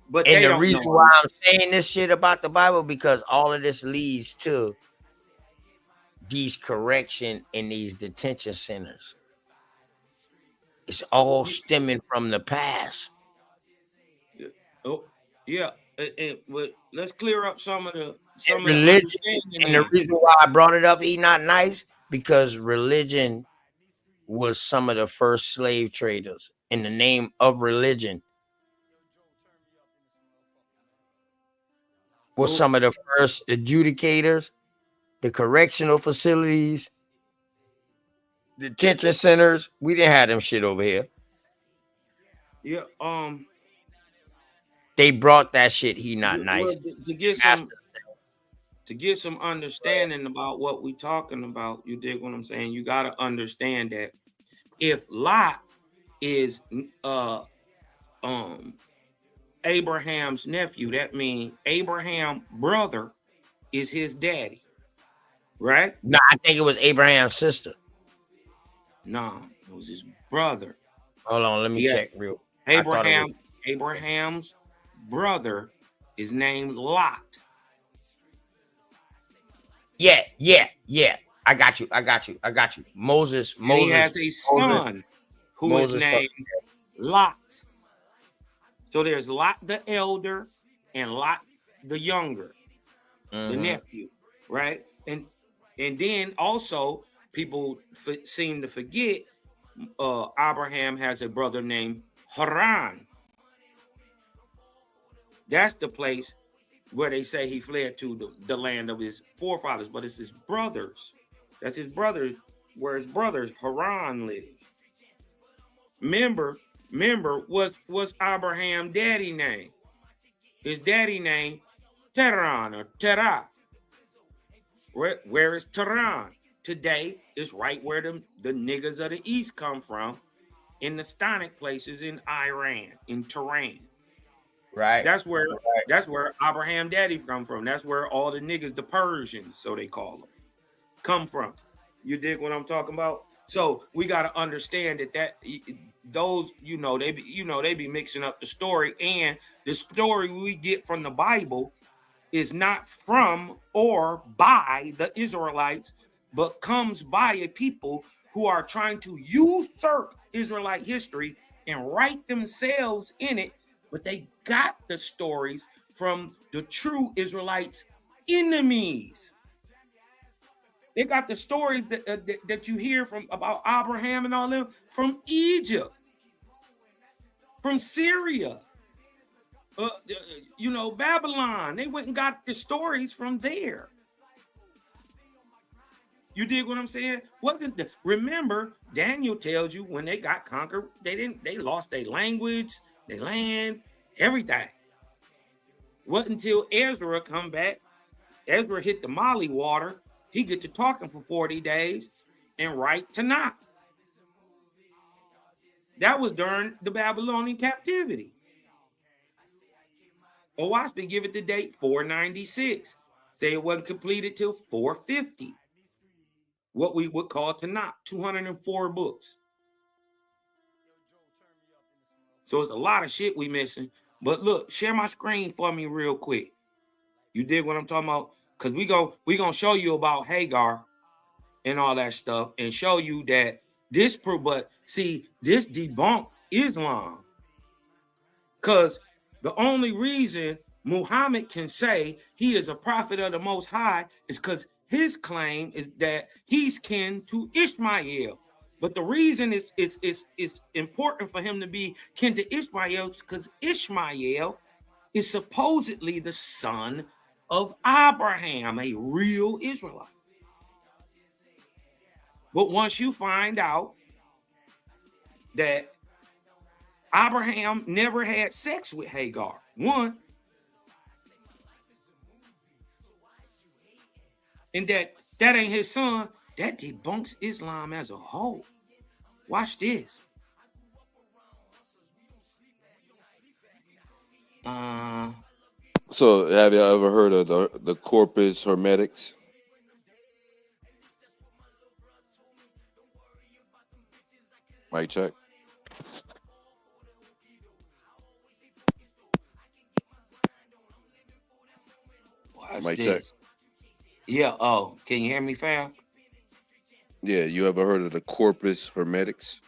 But and the reason why I'm saying this shit about the Bible, because all of this leads to these correction in these detention centers. It's all stemming from the past. Oh, yeah. But let's clear up some of the religion. And the reason why I brought it up, not nice, because religion was some of the first slave traders in the name of religion. Was some of the first adjudicators, the correctional facilities, detention centers. We didn't have them shit over here. Yeah, they brought that shit. He not nice. To get some understanding about what we talking about, you dig what I'm saying? You got to understand that if Lot is Abraham's nephew, that means Abraham's brother is his daddy. right? No, I think it was Abraham's sister. No, it was his brother. Hold on, let me check real. Abraham's brother is named Lot. Yeah. I got you. Moses. And he has a son who is named Lot. So there's Lot the elder and Lot the younger, the nephew, right? And then also people seem to forget Abraham has a brother named Haran. That's the place where they say he fled to the land of his forefathers, but it's his brothers. That's his brother, where his brothers Haran lives. Remember, was Abraham daddy name? His daddy name Terah or Terah. Where is Tehran? Today is right where the niggas of the East come from, in the Stonic places in Iran, in Tehran. Right. That's where Abraham daddy come from. That's where all the niggas, the Persians, so they call them, come from. You dig what I'm talking about? So we got to understand that those, they be mixing up the story, and the story we get from the Bible is not from or by the Israelites, but comes by a people who are trying to usurp Israelite history and write themselves in it, but they got the stories from the true Israelites' enemies. They got the stories that you hear from about Abraham and all them from Egypt, from Syria, Babylon. They went and got the stories from there. You dig what I'm saying? Remember, Daniel tells you when they got conquered, they lost their language, their land, everything. Wasn't until Ezra come back. Ezra hit the Mali water. He get to talking for 40 days and write Tanakh. That was during the Babylonian captivity. Owaspi give it the date 496. Say it wasn't completed till 450. What we would call Tanakh, 204 books. So it's a lot of shit we missing. But look, share my screen for me real quick. You dig what I'm talking about? Because we gonna show you about Hagar and all that stuff, and show you that this debunked Islam. Because the only reason Muhammad can say he is a prophet of the Most High is because his claim is that he's kin to Ishmael. But the reason is important for him to be kin to Ishmael is because Ishmael is supposedly the son of Abraham, a real Israelite. But once you find out that Abraham never had sex with Hagar, one, and that ain't his son, that debunks Islam as a whole. Watch this. So have you ever heard of the Corpus Hermetics? Mic check. Watch Mic this. check. Yeah. Oh, can you hear me, fam? Yeah, you ever heard of the Corpus Hermetics?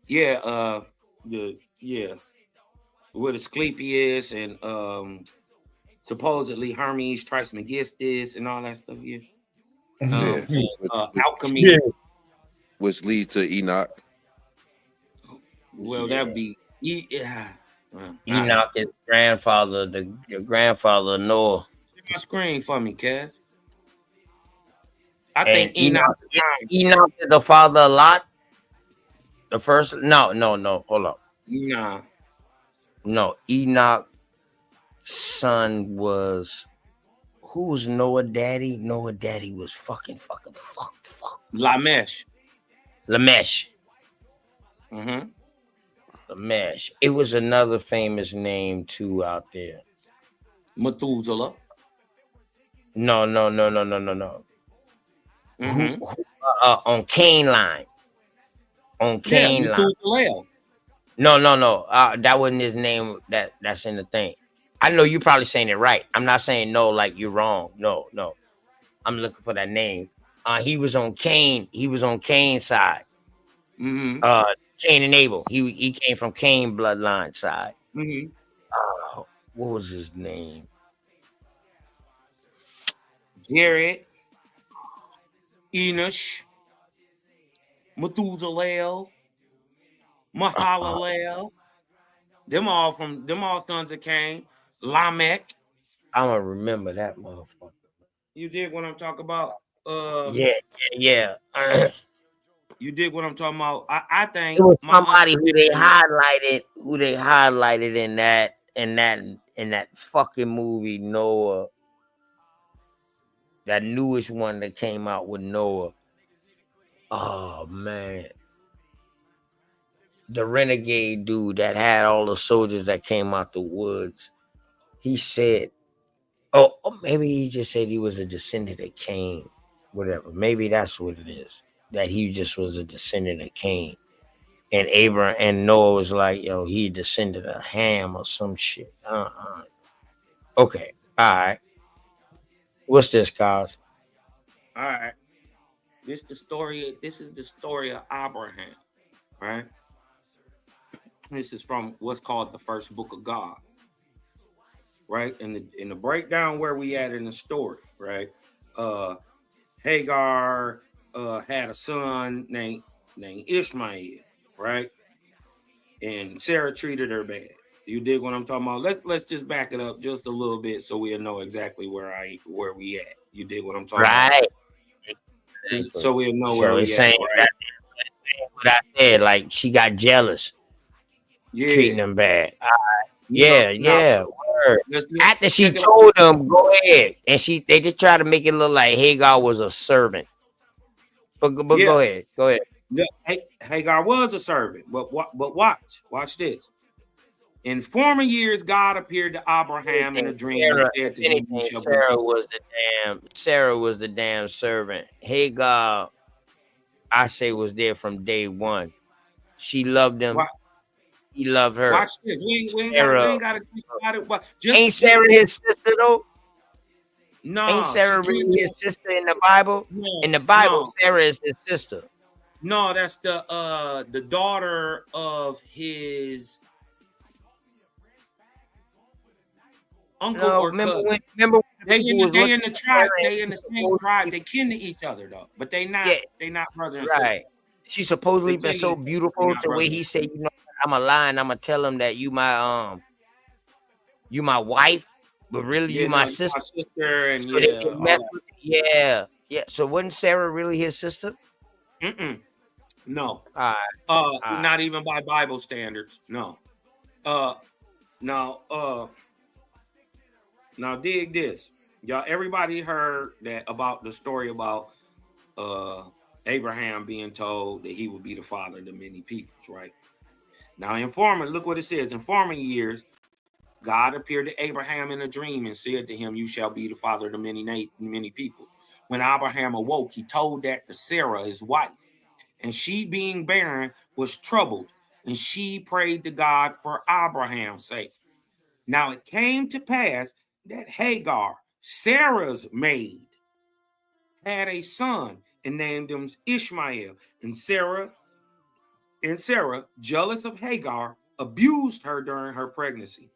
Yeah. Where Asclepius and supposedly Hermes Trismegistus and all that stuff. Yeah. Alchemy. Yeah. Which leads to Enoch. Well, that'd be Enoch is grandfather, your grandfather Noah. Share my screen for me, Cass. I think Enoch is the father of Lot. The first, no, hold up. Nah. No, Enoch's son was, who's Noah daddy? Noah daddy was fuck. Lamesh. Mm-hmm. Lamesh. It was another famous name too out there. Methuselah. No. who on Cain line. On Yeah, Cain line. Methuselah. No. That wasn't his name. That's in the thing. I know you probably saying it right. I'm not saying no like you're wrong. No. I'm looking for that name. He was on Cain. He was on Cain's side. Mm-hmm. Cain and Abel. He came from Cain bloodline side. Mm-hmm. What was his name? Jared, Enosh, Methuselah, Mahalalel. Them all sons of Cain. Lamech. I'm gonna remember that motherfucker. You dig what I'm talking about? Yeah. You dig what I'm talking about? I think It was my somebody who they understanding- highlighted in that fucking movie Noah. That newest one that came out with Noah. Oh man. The renegade dude that had all the soldiers that came out the woods. He said, maybe he just said he was a descendant of Cain. Whatever. Maybe that's what it is. That he just was a descendant of Cain. And Abraham and Noah was like, yo, he descended of Ham or some shit. Okay. All right. What's this, guys? All right. This is the story of Abraham, right? This is from what's called the first book of God. Right? In the breakdown where we at in the story, right? Hagar had a son named Ishmael, right? And Sarah treated her bad. You dig what I'm talking about? Let's just back it up just a little bit so we'll know exactly where we at. You dig what I'm talking about? Right. So we'll know So where we it's at. saying Right? what I said, like she got jealous, treating them bad. All right. Yeah. Word. After she told them, go ahead, and they just try to make it look like Hagar was a servant. But go ahead. Yeah, Hagar was a servant, but watch this. In former years, God appeared to Abraham in a dream and said to him, "You shall be." Sarah was the damn servant. Hagar, I say, was there from day one. She loved him. He loved her. Watch this. We ain't got to think about it. But ain't Sarah his sister though? No. Ain't Sarah really his sister in the Bible? No, in the Bible, Sarah is his sister. No, that's the daughter of his uncle or cousin. They in the tribe. They in the same tribe. They kin to each other though, but they not brother and sister. She supposedly been so beautiful to where he said, you know, I'm a lie and I'm gonna tell him that you my wife, but really you my sister. And so So wasn't Sarah really his sister? No. Not even by Bible standards. No. Now dig this. Y'all, everybody heard that about the story about Abraham being told that he would be the father of the many peoples, right? Now, look what it says. In former years, God appeared to Abraham in a dream and said to him, "You shall be the father of the many people." When Abraham awoke, he told that to Sarah, his wife, and she, being barren, was troubled, and she prayed to God for Abraham's sake. Now it came to pass that Hagar, Sarah's maid, had a son and named him Ishmael. And Sarah, jealous of Hagar, abused her during her pregnancy.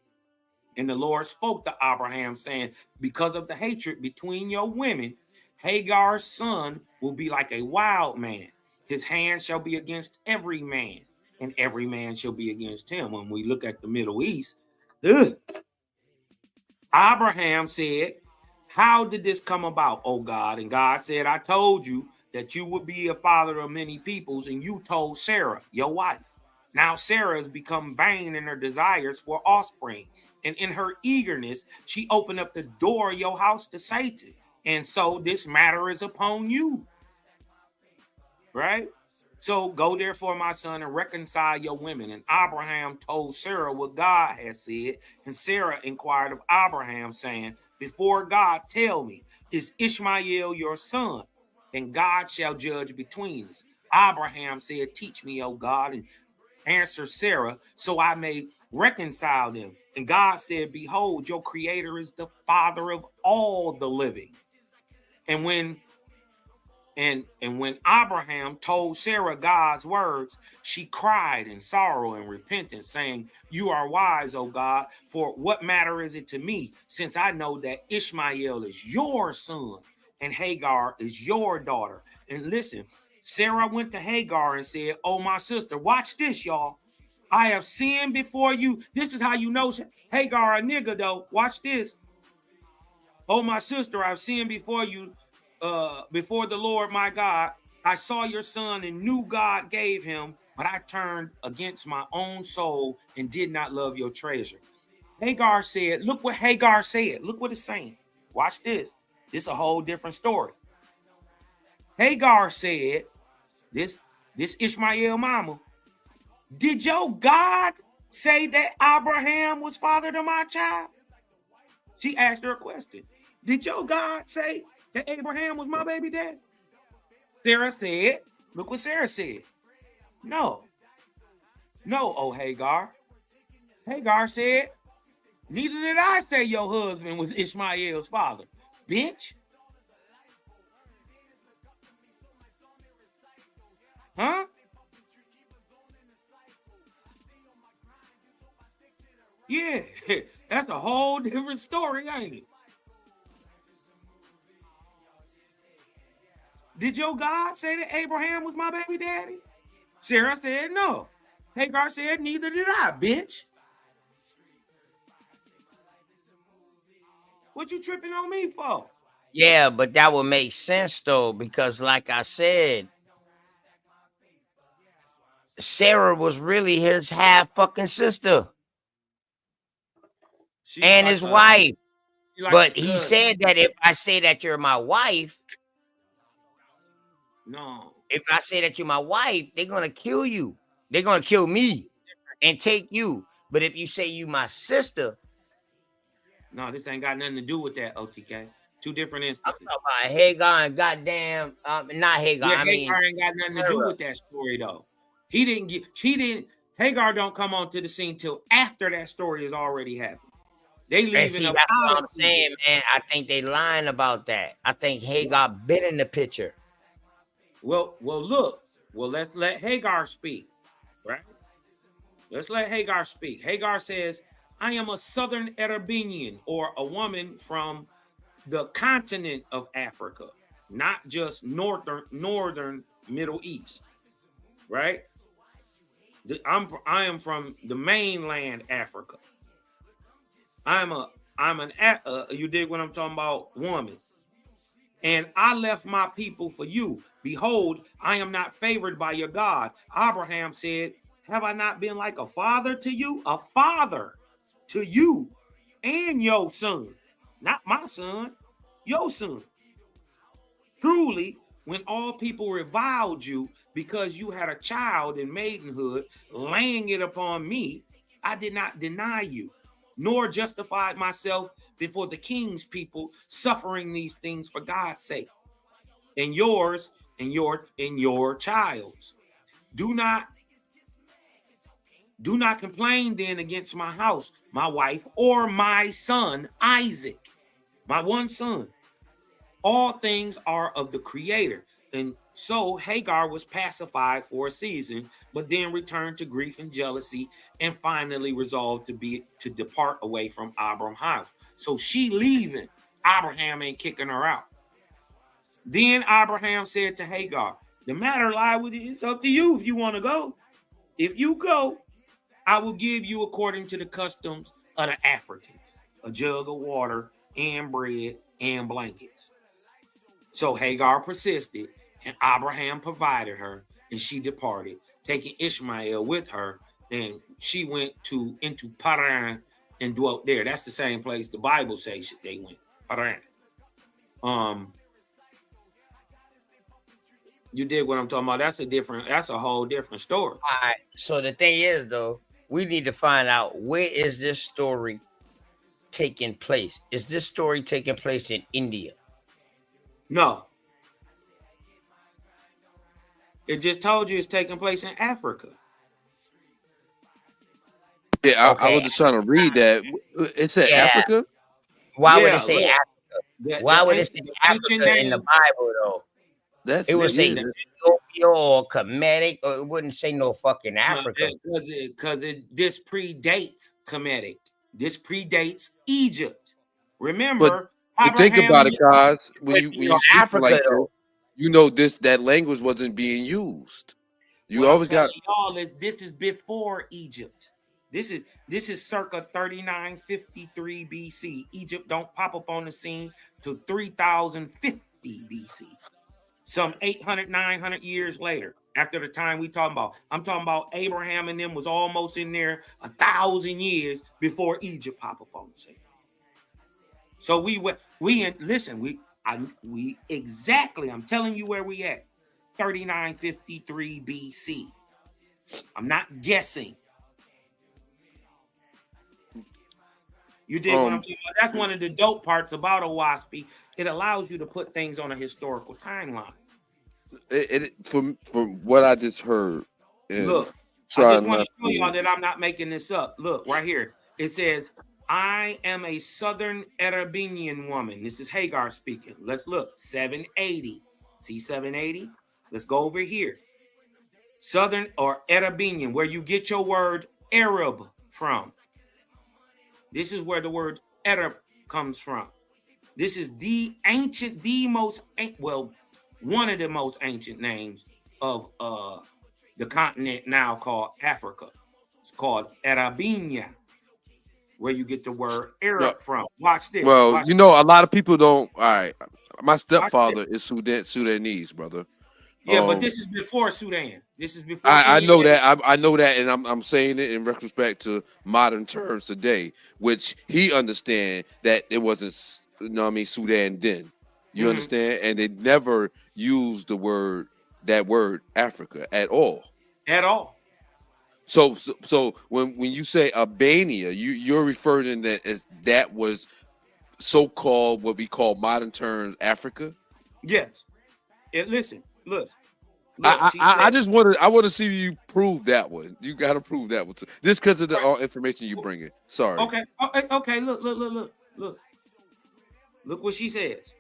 And the Lord spoke to Abraham, saying, "Because of the hatred between your women, Hagar's son will be like a wild man. His hand shall be against every man, and every man shall be against him." When we look at the Middle East, Abraham said, "How did this come about, O God?" And God said, "I told you that you would be a father of many peoples, and you told Sarah, your wife. Now Sarah has become vain in her desires for offspring, and in her eagerness, she opened up the door of your house to Satan. And so this matter is upon you." Right? "So go therefore, my son, and reconcile your women." And Abraham told Sarah what God had said. And Sarah inquired of Abraham, saying, "Before God, tell me, is Ishmael your son?" and God shall judge between us. Abraham said, teach me, O God, and answer Sarah, so I may reconcile them. And God said, behold, your creator is the father of all the living. And when Abraham told Sarah God's words, she cried in sorrow and repentance, saying, you are wise, O God, for what matter is it to me, since I know that Ishmael is your son and Hagar is your daughter. And listen, Sarah went to Hagar and said, oh, my sister, watch this, y'all. I have sinned before you. This is how you know Hagar a nigga, though. Watch this. Oh, my sister, I've sinned before you, before the Lord my God. I saw your son and knew God gave him, but I turned against my own soul and did not love your treasure. Hagar said, look what Hagar said. Look what it's saying. Watch this. This is a whole different story. Hagar said, this Ishmael mama, did your God say that Abraham was father to my child? She asked her a question. Did your God say that Abraham was my baby dad? Sarah said, look what Sarah said. No, oh Hagar. Hagar said, neither did I say your husband was Ishmael's father, bitch. Huh? Yeah, that's a whole different story, ain't it? Did your God say that Abraham was my baby daddy? Sarah said no. Hagar said, neither did I, bitch. What you tripping on me for? Yeah, but that would make sense though, because like I said, Sarah was really his half fucking sister and like his wife. But he cousin. said that if I say that you're my wife, no. If I say that you're my wife, they're gonna kill you. They're gonna kill me and take you. But if you say you my sister, no, this ain't got nothing to do with that, OTK. Two different instances. I'm talking about Hagar and goddamn, not Hagar. Yeah, I mean, Hagar ain't got nothing to do with that story though. Hagar don't come onto the scene till after that story has already happened. They leaving and see, up that's out what of I'm saying, man. I think they lying about that. I think Hagar been in the picture. Well, look. Well, let's let Hagar speak, right? Let's let Hagar speak. Hagar says, I am a Southern Arabian, or a woman from the continent of Africa, not just northern Middle East, right? I am from the mainland Africa. I'm an you dig what I'm talking about, woman. And I left my people for you. Behold, I am not favored by your God. Abraham said, have I not been like a father to you? A father to you and your son. Not my son, your son. Truly, when all people reviled you because you had a child in maidenhood, laying it upon me, I did not deny you, nor justified myself before the king's people, suffering these things for God's sake, and yours, and your child's. Do not complain then against my house, my wife, or my son Isaac, my one son. All things are of the Creator. And so Hagar was pacified for a season, but then returned to grief and jealousy, and finally resolved to depart away from Abraham's house. So she leaving. Abraham ain't kicking her out. Then Abraham said to Hagar, the matter lie with you. It's up to you if you want to go. If you go, I will give you according to the customs of the Africans, a jug of water and bread and blankets. So Hagar persisted, and Abraham provided her, and she departed, taking Ishmael with her. And she went into Paran and dwelt there. That's the same place the Bible says they went, Paran. You did what I'm talking about. That's a whole different story. All right. So the thing is, though, we need to find out, where is this story taking place? Is this story taking place in India? No. It just told you it's taking place in Africa. Yeah, I was just trying to read that. It said Yeah. Africa. Why would Yeah, it say look, Africa? Why would it say ancient Africa in the name. Bible though? That's It would say yeah. Ethiopia or Kemetic, or it wouldn't say no fucking Africa. Because this predates Kemetic. This predates Egypt. Remember, But think Abraham. about it, guys. When But, you speak Africa like though. this, you know that language wasn't being used. You What always I'm telling got. y'all is this is before Egypt. This is circa 3953 BC. Egypt don't pop up on the scene till 3050 BC. Some 800, 900 years later, after the time we talking about. I'm talking about Abraham and them was almost in there 1,000 years before Egypt pop up on the scene. So we exactly, I'm telling you where we at. 3953 BC. I'm not guessing. You did what I'm talking about. That's one of the dope parts about OWASP. It allows you to put things on a historical timeline. From what I just heard. Look, I just want to show y'all that I'm not making this up. Look, right here. It says, I am a Southern Arabian woman. This is Hagar speaking. Let's look. 780. See 780? Let's go over here. Southern or Arabian, where you get your word Arab from. This is where the word Arab comes from. This is one of the most ancient names of the continent now called Africa. It's called Arabinia, where you get the word Arab from. Watch this. Well, Watch a lot of people don't. All right, my stepfather is Sudanese, brother. Yeah, but this is before Sudan. This is before. I know that. I know that, and I'm saying it in retrospect to modern terms today, which he understand that it wasn't. Sudan then. You understand, and they never used that word Africa at all. At all. So when you say Albania, you're referring to that was so-called what we call modern terms Africa. Yes. Listen. I just want to see you prove that one. You got to prove that one too. Just because of the information you bring in. Sorry. Okay. Look what she says.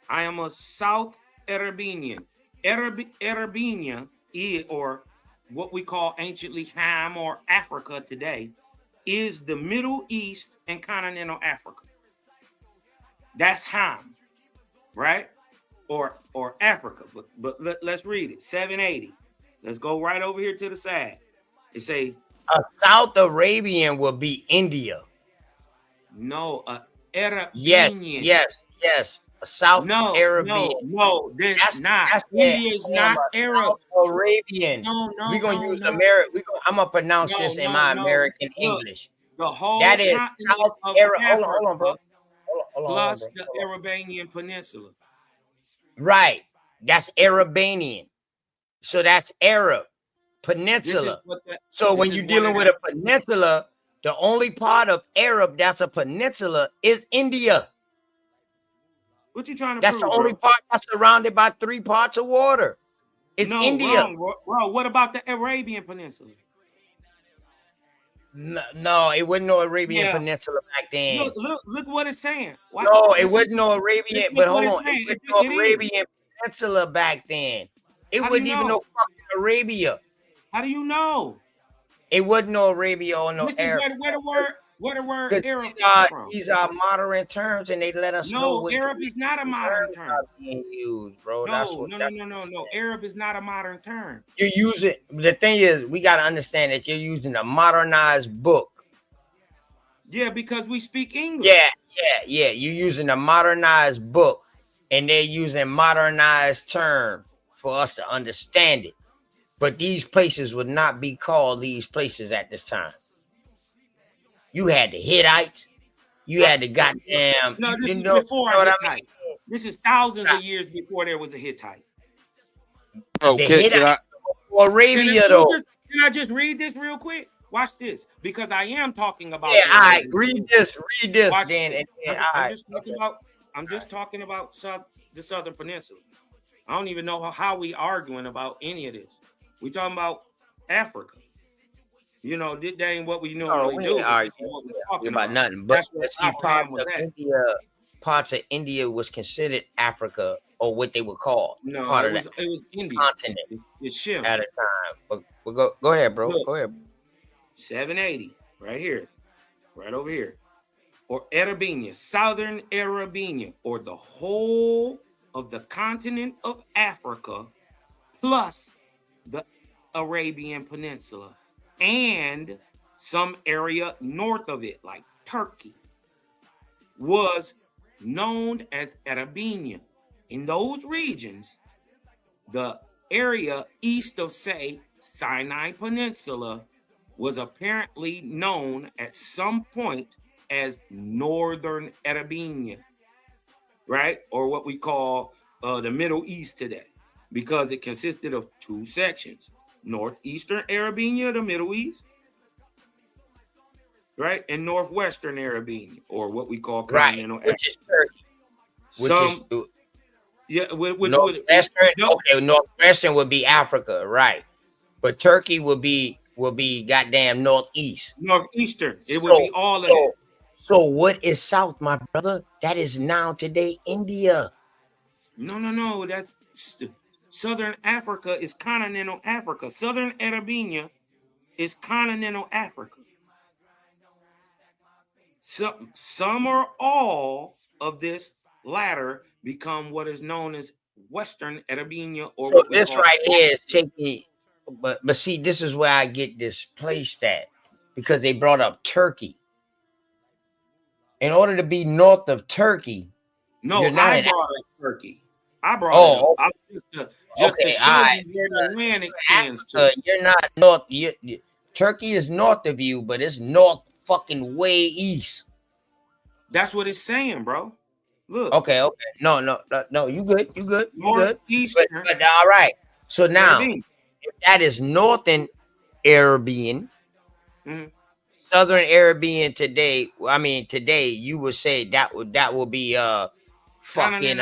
I am a South Arabian. Arabia, or what we call anciently Ham or Africa today, is the Middle East and continental Africa. That's Ham, right? Or Africa. But let's read it. 780. Let's go right over here to the side. It say a South Arabian will be India. No, Arabian. Yes. A South Arabian. No, that's not. India is not Arab. South Arabian. No. We're gonna use American. I'm gonna pronounce this in my American English. The whole that is South Arab. Hold on, bro. Plus the Arabian Peninsula. Right. That's Arabanian. So that's Arab Peninsula. So when you're dealing with a peninsula, the only part of Arab that's a peninsula is India. What you trying to That's prove, the only part that's surrounded by 3 parts of water. It's India. Wrong, bro. What about the Arabian Peninsula? No, it wasn't no Arabian Peninsula back then. Look what it's saying. It wasn't no Arabian, but hold on. It wasn't no Arabian Peninsula back then. It wasn't even no fucking Arabia. How do you know? It wasn't no Arabia or no Arab. Where the word Arab from? These are modern terms, and they let us know. No, Arab is not a modern term. Being used, bro. No. Arab is not a modern term. You use it. The thing is, we got to understand that you're using a modernized book. Yeah, because we speak English. Yeah. You're using a modernized book, and they're using modernized term for us to understand it. But these places would not be called these places at this time. You had the Hittites. You had the goddamn. No, this is before a Hittite. This is thousands of years before there was a Hittite. Okay, Arabia though. Can I just read this real quick? Watch this, because I am talking about. Yeah, all right. Read this. I'm just talking about the Southern Peninsula. I don't even know how we arguing about any of this. We talking about Africa. You know, that ain't what we Oh, normally we do, ain't but this is arguing what we're talking about about. nothing. That's where But see, Abraham was at. Parts of India was considered Africa, or what they would call No, part it of that was India. continent It's Shem. at a time. But go ahead, bro. Look, Go ahead. 780, right here, right over here. Or Arabia, Southern Arabia, or the whole of the continent of Africa, plus the Arabian Peninsula, and some area north of it, like Turkey, was known as Arabia. In those regions, the area east of, say, Sinai Peninsula was apparently known at some point as Northern Arabia, right? Or what we call the Middle East today, because it consisted of two sections: Northeastern Arabia, the Middle East, right? And Northwestern Arabia, or what we call continental Africa. Which is Turkey. Which Northwestern. Okay, Northwestern would be Africa, right? But Turkey would be goddamn northeast. Northeastern. It would be all of it. So what is south, my brother? That is now today India. No. That's Southern Africa is continental Africa. Southern Arabia is continental Africa. Some or all of this latter become what is known as Western Arabia, or so what we this call right here is taking. But see, this is where I get this placed at, because they brought up Turkey. In order to be north of Turkey, no, you're not I brought up Turkey. I brought it up. Just to show you where the land extends to. You're not north. Turkey is north of you, but it's north fucking way east. That's what it's saying, bro. Look. Okay. No. You good. You good. Northeastern. But all right. So now, Arabian. if that is Northern Arabian, Southern Arabian today. I mean, today you would say that would be fucking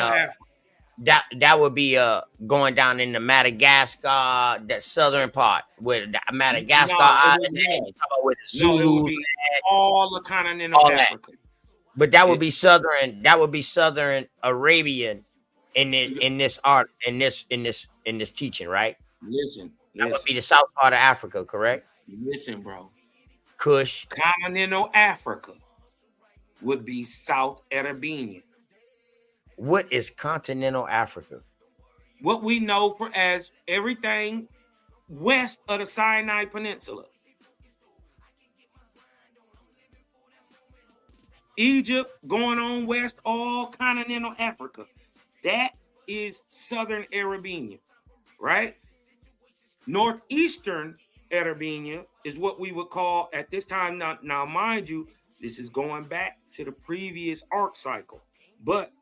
that would be going down in the Madagascar, that southern part where the Madagascar Island. It would be all the continental Africa. But that would be southern. That would be Southern Arabian in this art, in this teaching, right? Listen. That would be the south part of Africa, correct? Listen, bro. Kush. Continental Africa would be South Arabia. What is continental Africa? What we know for as everything west of the Sinai Peninsula. Egypt going on west, all continental Africa. That is Southern Arabia, right? Northeastern Arabia is what we would call at this time. Now, mind you, this is going back to the previous arc cycle, but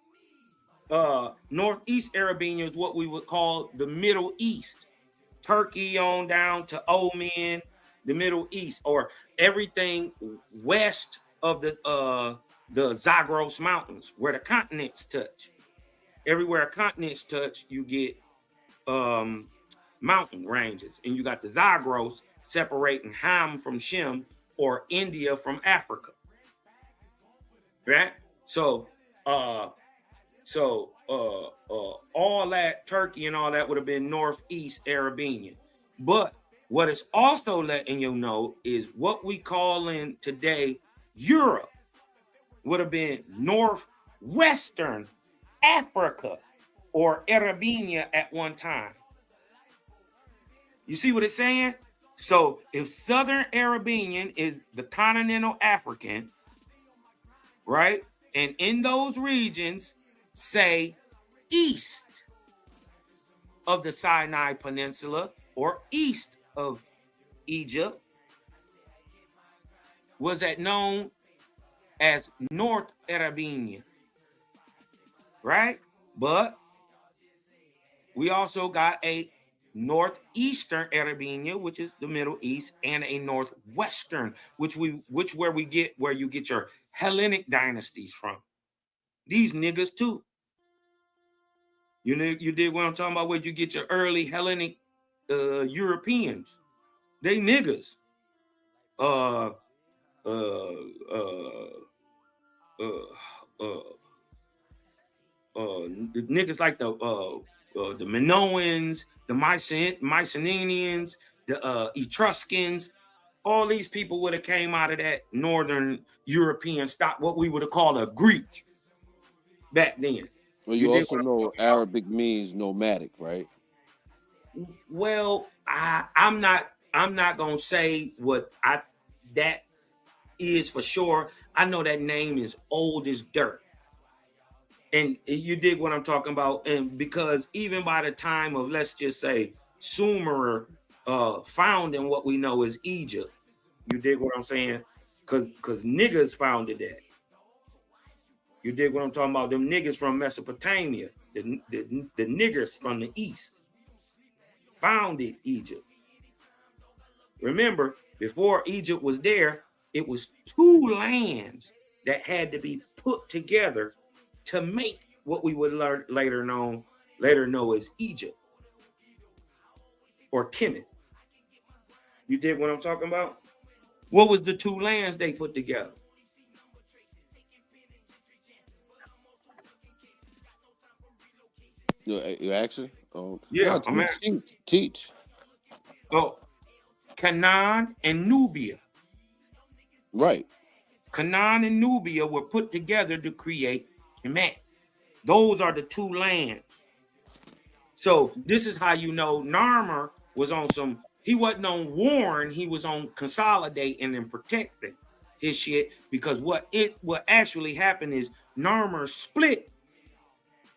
Northeast Arabia is what we would call the Middle East. Turkey on down to Oman, the Middle East, or everything west of the Zagros Mountains, where the continents touch. Everywhere continents touch, you get mountain ranges, and you got the Zagros separating Ham from Shem, or India from Africa. Right? So all that Turkey and all that would have been Northeast Arabian. But what it's also letting you know is what we call in today Europe would have been Northwestern Africa, or Arabia at one time. You see what it's saying? So if Southern Arabian is the continental African, right? And in those regions, say east of the Sinai Peninsula or east of Egypt, was that known as North Arabia, right? But we also got a Northeastern Arabia, which is the Middle East, and a Northwestern, where you get your Hellenic dynasties from. These niggas too. You know, you did what I'm talking about. Where you get your early Hellenic Europeans, they niggas. Niggas like the Minoans, the Mycenaeans, the Etruscans. All these people would have came out of that northern European stock, what we would have called a Greek back then. Well, you also know Arabic means nomadic, right? Well, I'm not gonna say what that is for sure. I know that name is old as dirt. And you dig what I'm talking about? And because even by the time of, let's just say, Sumer found in what we know as Egypt, you dig what I'm saying? Because niggas founded that. You dig what I'm talking about? Them niggas from Mesopotamia, the niggers from the east, founded Egypt. Remember, before Egypt was there, it was two lands that had to be put together to make what we would later know as Egypt or Kemet. You dig what I'm talking about? What was the two lands they put together? You actually? Yeah, no, teach. Oh, Canaan and Nubia. Right. Canaan and Nubia were put together to create Kemet. Those are the two lands. So this is how you know Narmer was on some, he wasn't on warn, he was on consolidating and protecting his shit, because what actually happened is Narmer split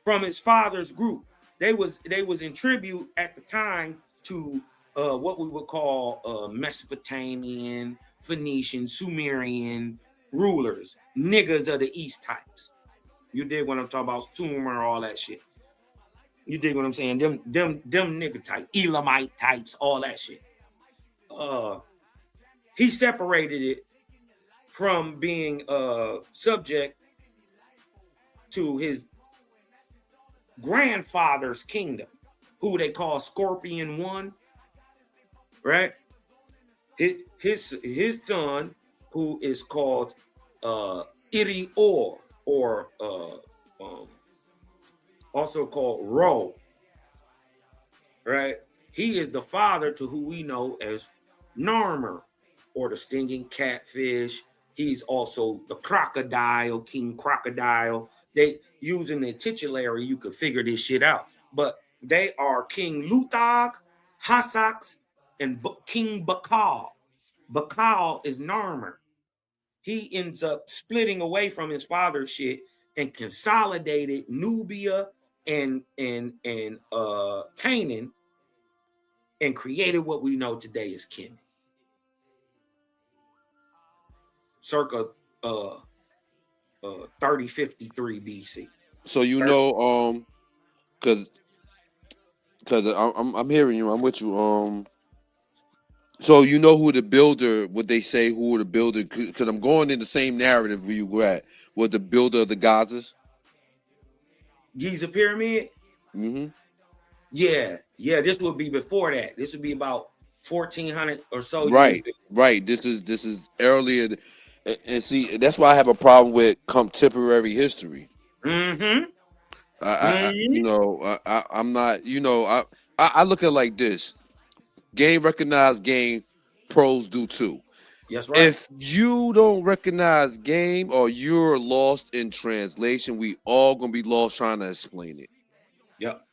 from his father's group. They was in tribute at the time to what we would call Mesopotamian, Phoenician, Sumerian rulers, niggas of the East types. You dig what I'm talking about? Sumer, all that shit. You dig what I'm saying? Them nigga type, Elamite types, all that shit. He separated it from being subject to his grandfather's kingdom, who they call Scorpion One, right? His son, who is called Irior, or also called Ro, right? He is the father to who we know as Narmer, or the stinging catfish. He's also the crocodile, King Crocodile. They using the titulary, you could figure this shit out. But they are King Luthag, Hasax, and King Bakal. Bakal is Narmer. He ends up splitting away from his father's shit and consolidated Nubia and Canaan, and created what we know today as Kemet. Circa 3053 BC. So you know, because I'm hearing you, I'm with you. So you know who the builder? Would they say who the builder? Because I'm going in the same narrative where you were at. Was the builder of the Gazas? Giza pyramid. Mm-hmm. Yeah. This would be before that. This would be about 1400 or so. Right. This is earlier, and see, that's why I have a problem with contemporary history. Mm-hmm. I'm not. I look at it like this: game recognized, game pros do too. That's right. If you don't recognize game, or you're lost in translation, we all gonna be lost trying to explain it. Yep.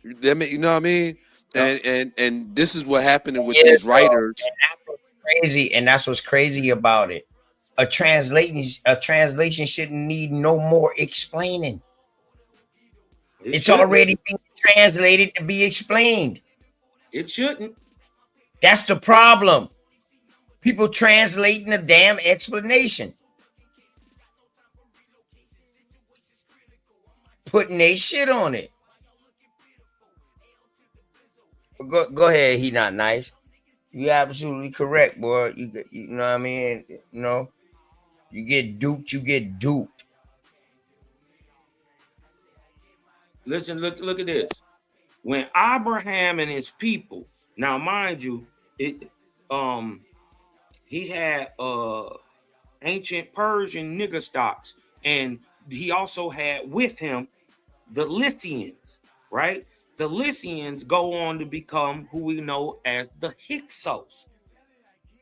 You know what I mean? Yep. And this is what happened with these writers. And that's what's crazy. And that's what's crazy about it. A translation shouldn't need no more explaining. It's already being translated to be explained. It shouldn't. That's the problem. People translating the damn explanation. Putting their shit on it. Go ahead, he not nice. You're absolutely correct, boy. You know what I mean? You know, you get duped, you get duped. Listen, look at this. When Abraham and his people, now mind you, he had ancient Persian nigger stocks, and he also had with him the Lycians, right? The Lycians go on to become who we know as the Hyksos,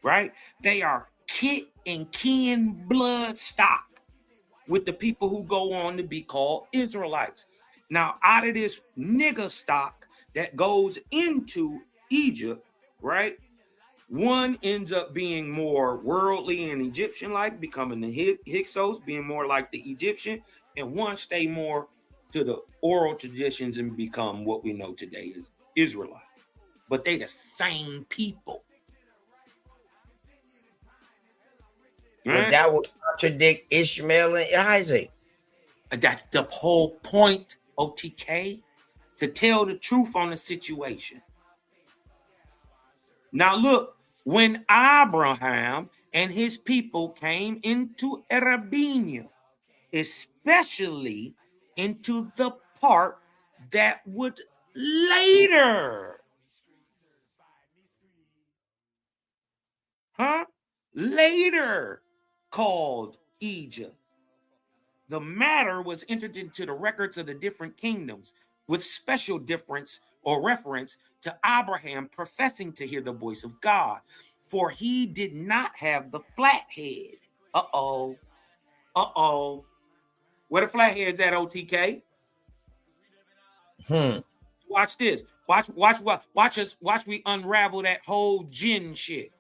right? They are kit and kin blood stock with the people who go on to be called Israelites. Now, out of this nigger stock that goes into Egypt, right? One ends up being more worldly and Egyptian-like, becoming the Hyksos, being more like the Egyptian, and one stay more to the oral traditions and become what we know today as Israelite. But they the same people. But that would contradict Ishmael and Isaac. That's the whole point, OTK, to tell the truth on the situation. Now look, when Abraham and his people came into Arabia, especially into the part that would later, later called Egypt. The matter was entered into the records of the different kingdoms with special difference or reference to Abraham professing to hear the voice of God, for he did not have the flathead. Uh-oh. Where the flatheads at, OTK? Watch this. Watch we unravel that whole jinn shit.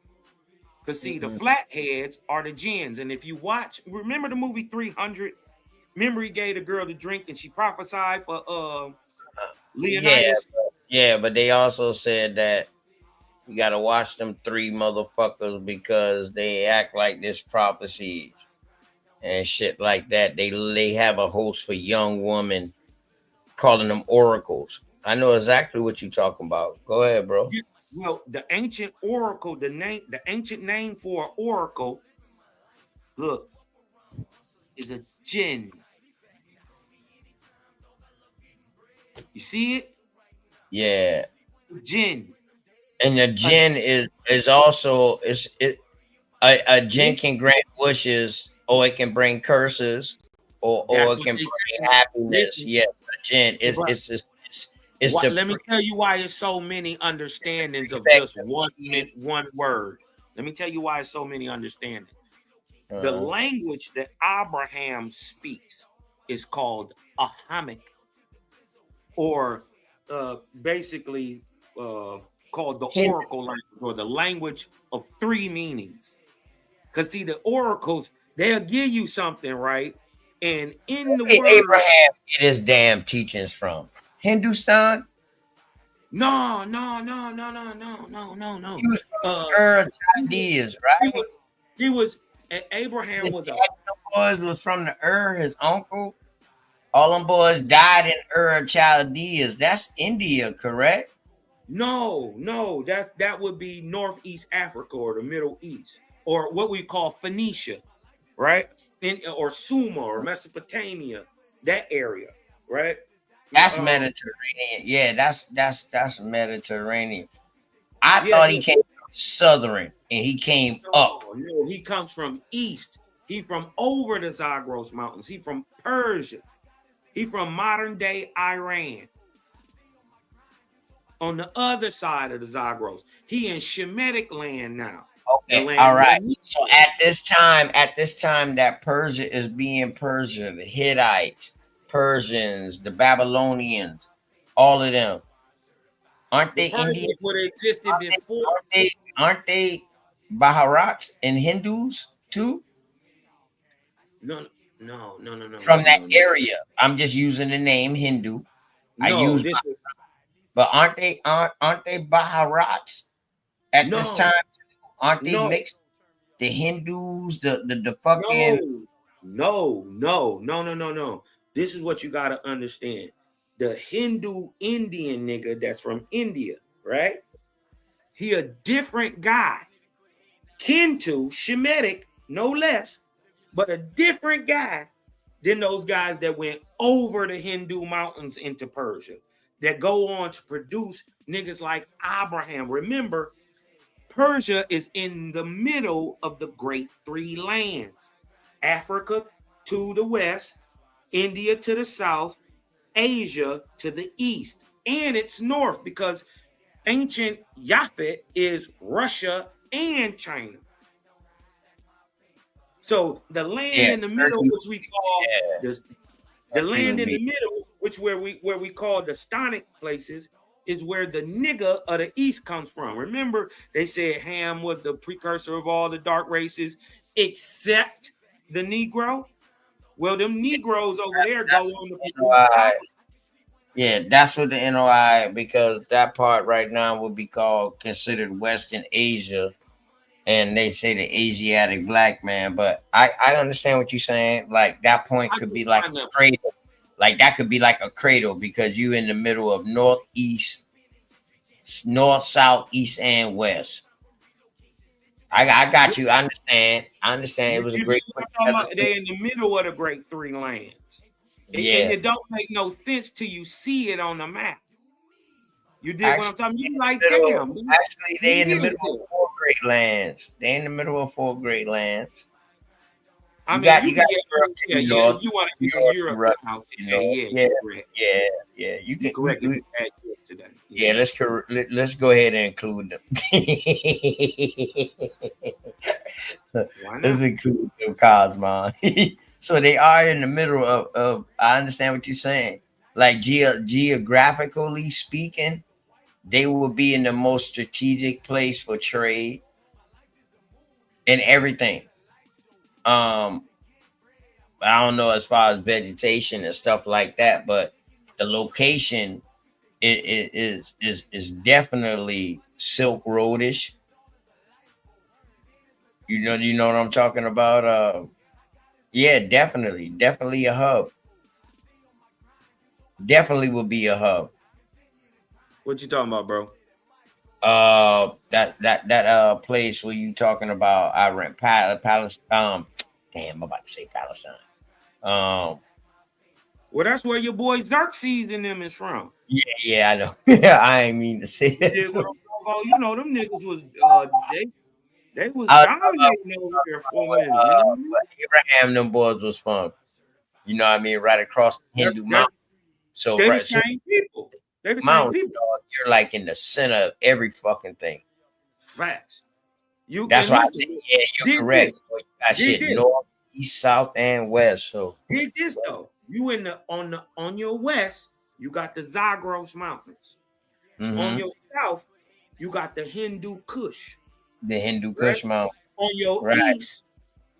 Because see, the flatheads are the jinns. And if you watch, remember the movie 300? Remember he gave the girl the drink and she prophesied for Leonidas? Yeah, but they also said that you gotta watch them 3 motherfuckers because they act like this prophecies and shit like that. They have a host for young women calling them oracles. I know exactly what you're talking about. Go ahead, bro. Yeah, well, the ancient oracle, the ancient name for an oracle, look, is a jinn. You see it? Yeah. Jinn. And the jinn is also a jinn can grant wishes, or it can bring curses, or it can bring happiness. Listen, Yeah, the jinn it's let me tell you why it's so many understandings of just one word. Let me tell you why it's so many understandings. The language that Abraham speaks is called Ahamic, or basically called the oracle language, or the language of 3 meanings. Because see, the oracles, they'll give you something, right? And in the word Abraham get his damn teachings from Hindustan. No. He was from Chaldeans, right? He was Abraham was boys was from the his uncle. All them boys died in Chaldeans. That's India, correct? No, that would be Northeast Africa or the Middle East, or what we call Phoenicia, right? Or Sumer or Mesopotamia, that area, right? That's Mediterranean. Yeah, that's Mediterranean. I thought he came from Southern and he came up. No, he comes from east. He from over the Zagros Mountains. He from Persia. He from modern day Iran. On the other side of the Zagros. He in Shemitic land now. Okay, all right. So at this time that Persia is being Persia, the Hittites, Persians, the Babylonians, all of them, aren't they Indian? Would have existed before. Aren't they Baharats and Hindus too? No. From that area. I'm just using the name Hindu. But aren't they Baharats at this time? Aren't they mixed? The Hindus, the fucking No. This is what you gotta understand. The Hindu Indian nigga that's from India, right? He a different guy. Kin to Shemitic, no less, but a different guy Then those guys that went over the Hindu mountains into Persia, that go on to produce niggas like Abraham. Remember, Persia is in the middle of the Great Three Lands. Africa to the west, India to the south, Asia to the east. And it's north because ancient Yaphet is Russia and China. So the land in the middle, which we call the land in the middle, which where we call the Stonic places, is where the nigga of the east comes from. Remember, they said Ham was the precursor of all the dark races, except the Negro. Well, them Negroes over there go on to NOI. Yeah, that's what the NOI, because that part right now would be considered Western Asia, and they say the Asiatic black man. But I understand what you're saying. Like that point could be like a cradle. Like that could be like a cradle because you in the middle of north, south, east, and west. I got you. I understand. It was a great. They're in the middle of the Great Three Lands. Yeah. And it don't make no sense till you see it on the map. You did what I'm talking about? You like, damn. Actually, they in the middle of 4 Great Lands. They in the middle of 4 Great Lands. You got Europe to the north. You want to get Europe out today. Yeah. You can correct today. Yeah, let's go ahead and include them. Let's include them, Cosmo. So they are in the middle of I understand what you're saying. Like geographically speaking, they will be in the most strategic place for trade and everything. I don't know as far as vegetation and stuff like that, but the location is definitely Silk Roadish. You know what I'm talking about? Yeah, definitely a hub. Definitely will be a hub. What you talking about, bro? That place where you talking about Iran, Palestine. Damn, I'm about to say Palestine. Well, that's where your boy Xerxes and them is from. Yeah, I know. Yeah, I ain't mean to say that. You know, them niggas was they was dominating over there for a minute. Abraham, them boys was from, you know what I mean, right across the Hindu mountain. So they're the same people. They're the same people. You're like in the center of every fucking thing. Facts. That's why I said, yeah, you're correct. You got shit north, east, south, and west. So did this though. You on your west, you got the Zagros Mountains. Mm-hmm. On your south, you got the Hindu Kush. The Hindu Kush Mountain. On your east,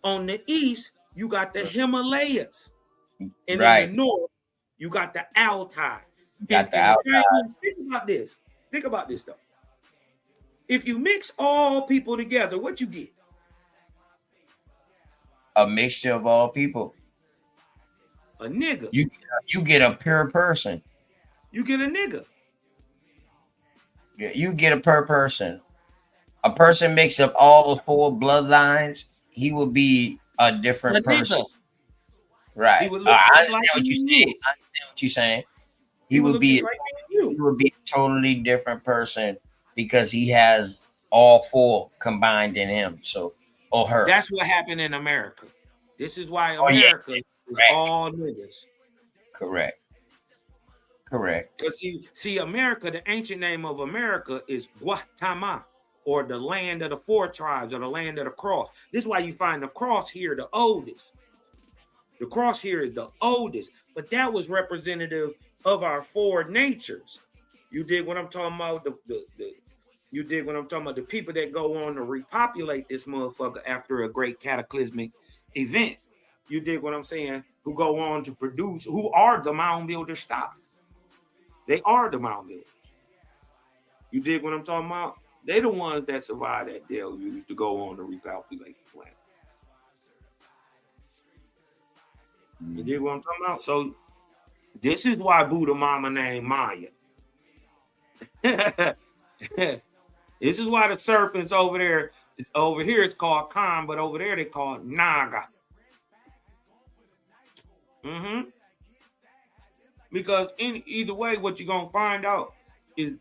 on the east, you got the Himalayas. And in the north, you got the Altai. Think about this. Think about this though. If you mix all people together, what you get? A mixture of all people. A nigga. You get a pure person. You get a nigga. Yeah, you get a pure person. A person makes up all the 4 bloodlines. He will be a different person. Right. I understand what you're saying. I understand what you're saying. He will be a totally different person because he has all 4 combined in him. So, or her. That's what happened in America. This is why America is all niggas. Correct. Because see, America, the ancient name of America is Guatemala, or the land of the 4 tribes, or the land of the cross. This is why you find the cross here the oldest. The cross here is the oldest, but that was representative of our 4 natures. You dig what I'm talking about? You dig what I'm talking about? The people that go on to repopulate this motherfucker after a great cataclysmic event. You dig what I'm saying? Who go on to produce, who are the mound builder stock. They are the mound builders. You dig what I'm talking about? They the ones that survived that deluge to go on to repopulate the planet. You dig what I'm talking about? So this is why Buddha mama named Maya. This is why the serpents over there, here it's called Khan, but over there they call it Naga. Mm-hmm. Because in either way, what you're gonna find out is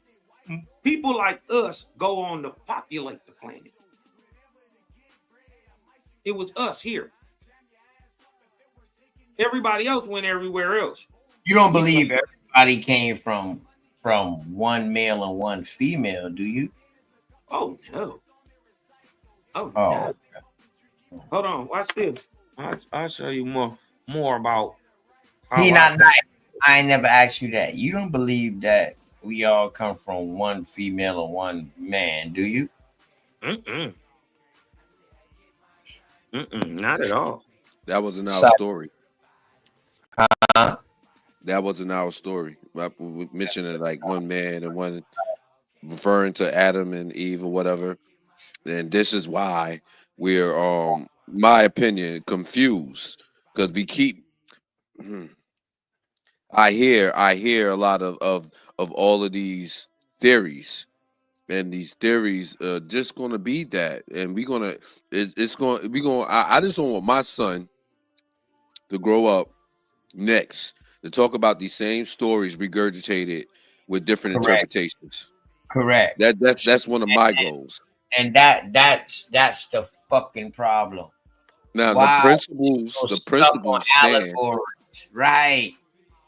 people like us go on to populate the planet. It was us here. Everybody else went everywhere else. You don't believe everybody came from one male and one female, do you? Oh no. Oh Oh, no. Hold on, watch this. I'll show you more about how he I not think. nice. I ain't never asked you that. You don't believe that we all come from one female and one man, do you? Mm-mm. Not at all. That wasn't our So, story. huh? That wasn't our story. We mentioned like one man and one referring to Adam and Eve or whatever. And this is why we're my opinion confused because we keep I hear a lot of all of these theories, and these theories are just gonna be that, and it's going we going I just don't want my son to grow up next to talk about these same stories regurgitated with different Correct. interpretations. Correct. That's one of my goals. And that's the fucking problem. Now Why are we so the stuck on principles stand. allegories? Right.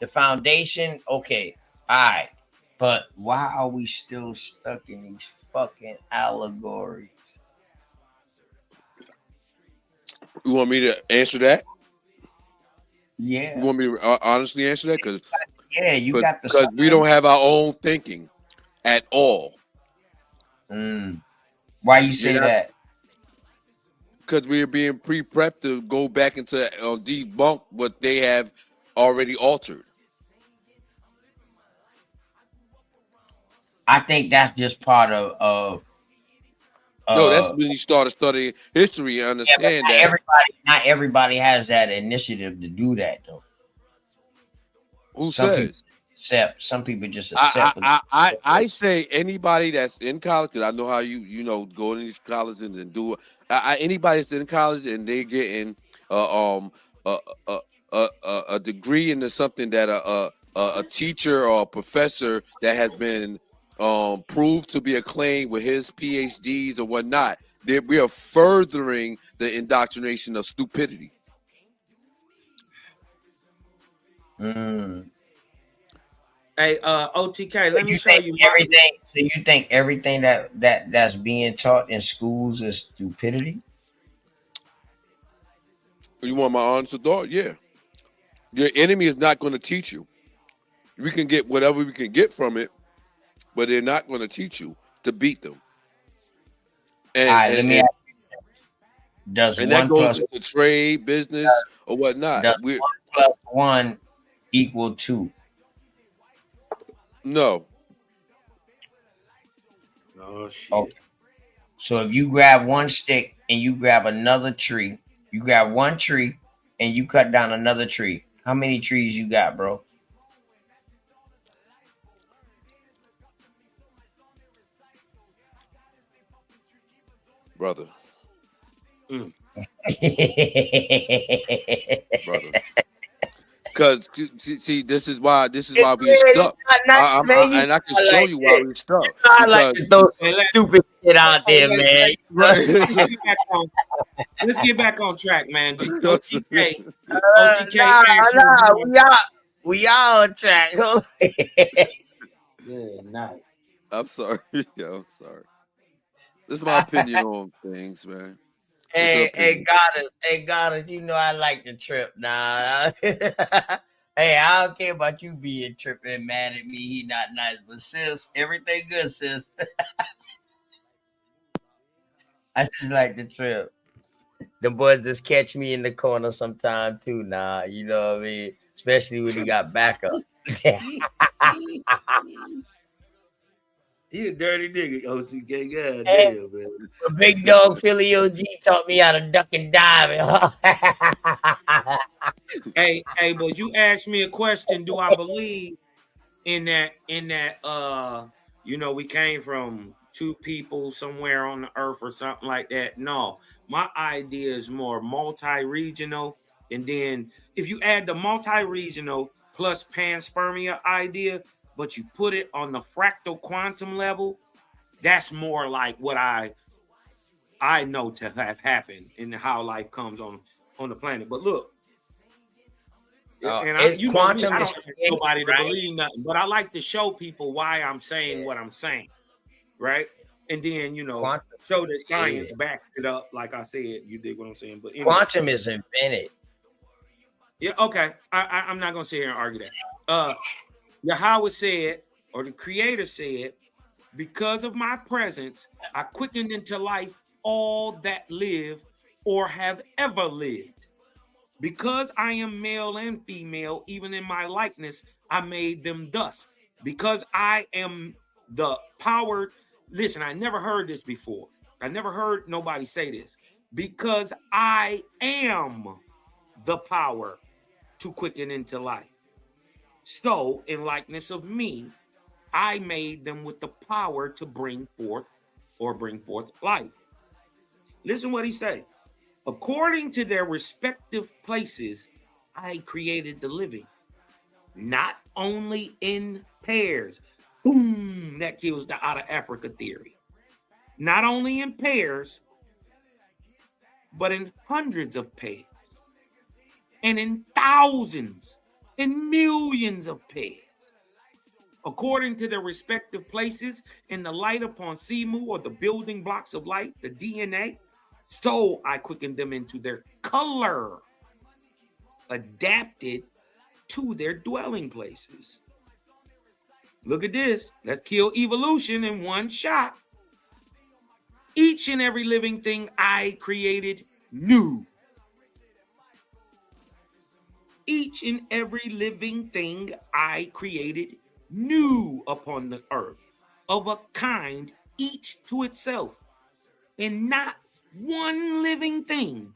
The foundation, okay, all right. But why are we still stuck in these fucking allegories? You want me to answer that? Yeah. You want me to honestly answer that? Because Yeah, you got the because we don't have our own thinking at all. Why you say that? Because we're being pre-prepped to go back into debunk what they have already altered. I think that's just part of No, that's when you start studying history and understand that. not everybody has that initiative to do that though. Who Some says? some people just accept. I say anybody that's in college, because I know how you go to these colleges and do it. Anybody that's in college and they're getting a degree into something that a teacher or a professor that has been proved to be acclaimed with his PhDs or whatnot, we are furthering the indoctrination of stupidity. Hey, OTK, So let me show you everything. So you think everything that's being taught in schools is stupidity? You want my honest thought? Yeah. Your enemy is not going to teach you. We can get whatever we can get from it, but they're not going to teach you to beat them. And, All right, let me ask you, does and 1 that goes plus into trade, business, or whatnot. does 1 plus 1 equal 2? No. Oh shit. Okay. So if you grab one stick and you grab another tree, you grab one tree and you cut down another tree. How many trees you got, bro? Brother. Brother. Because see, this is why we stuck. And I can show you why we stuck. I like to throw some stupid shit out there, man. Let's get back on track, man. OTK, we all on track. Good night. I'm sorry. Yo, I'm sorry. This is my opinion on things, man. Hey, goddess, you know I like to trip now. Hey, I don't care about you being tripping mad at me. He not nice, but sis, everything good, sis. I just like to trip. The boys just catch me in the corner sometime too. Nah, you know what I mean. Especially when he got backup. He a dirty nigga, OTK. God Hey, damn, man. a big dog Philly OG taught me how to duck and dive. Hey, but you asked me a question. Do I believe in that we came from two people somewhere on the earth or something like that? No. My idea is more multi-regional And then if you add the multi-regional plus panspermia idea, but you put it on the fractal quantum level, that's more like what I know to have happened in how life comes on the planet. But look, and you know me, quantum I is don't expect nobody to right? believe nothing, but I like to show people why I'm saying what I'm saying, right? And then, you know, Quantum, show that science backs it up, like I said. You dig what I'm saying? But anyway. Quantum is invented. Yeah, okay. I'm not gonna sit here and argue that. Yahweh said, or the Creator said, because of my presence, I quickened into life all that live or have ever lived. Because I am male and female, even in my likeness, I made them thus. Because I am the power. Listen, I never heard this before. I never heard nobody say this. Because I am the power to quicken into life. So, in likeness of me, I made them with the power to bring forth life. Listen what he said. According to their respective places, I created the living, not only in pairs. Boom, that kills the out of Africa theory. Not only in pairs, but in hundreds of pairs, and in thousands and millions of pairs. According to their respective places in the light upon Simu, or the building blocks of light, the DNA, so I quickened them into their color, adapted to their dwelling places. Look at this. Let's kill evolution in one shot. Each and every living thing I created new. Each and every living thing I created new upon the earth, of a kind, each to itself. And not one living thing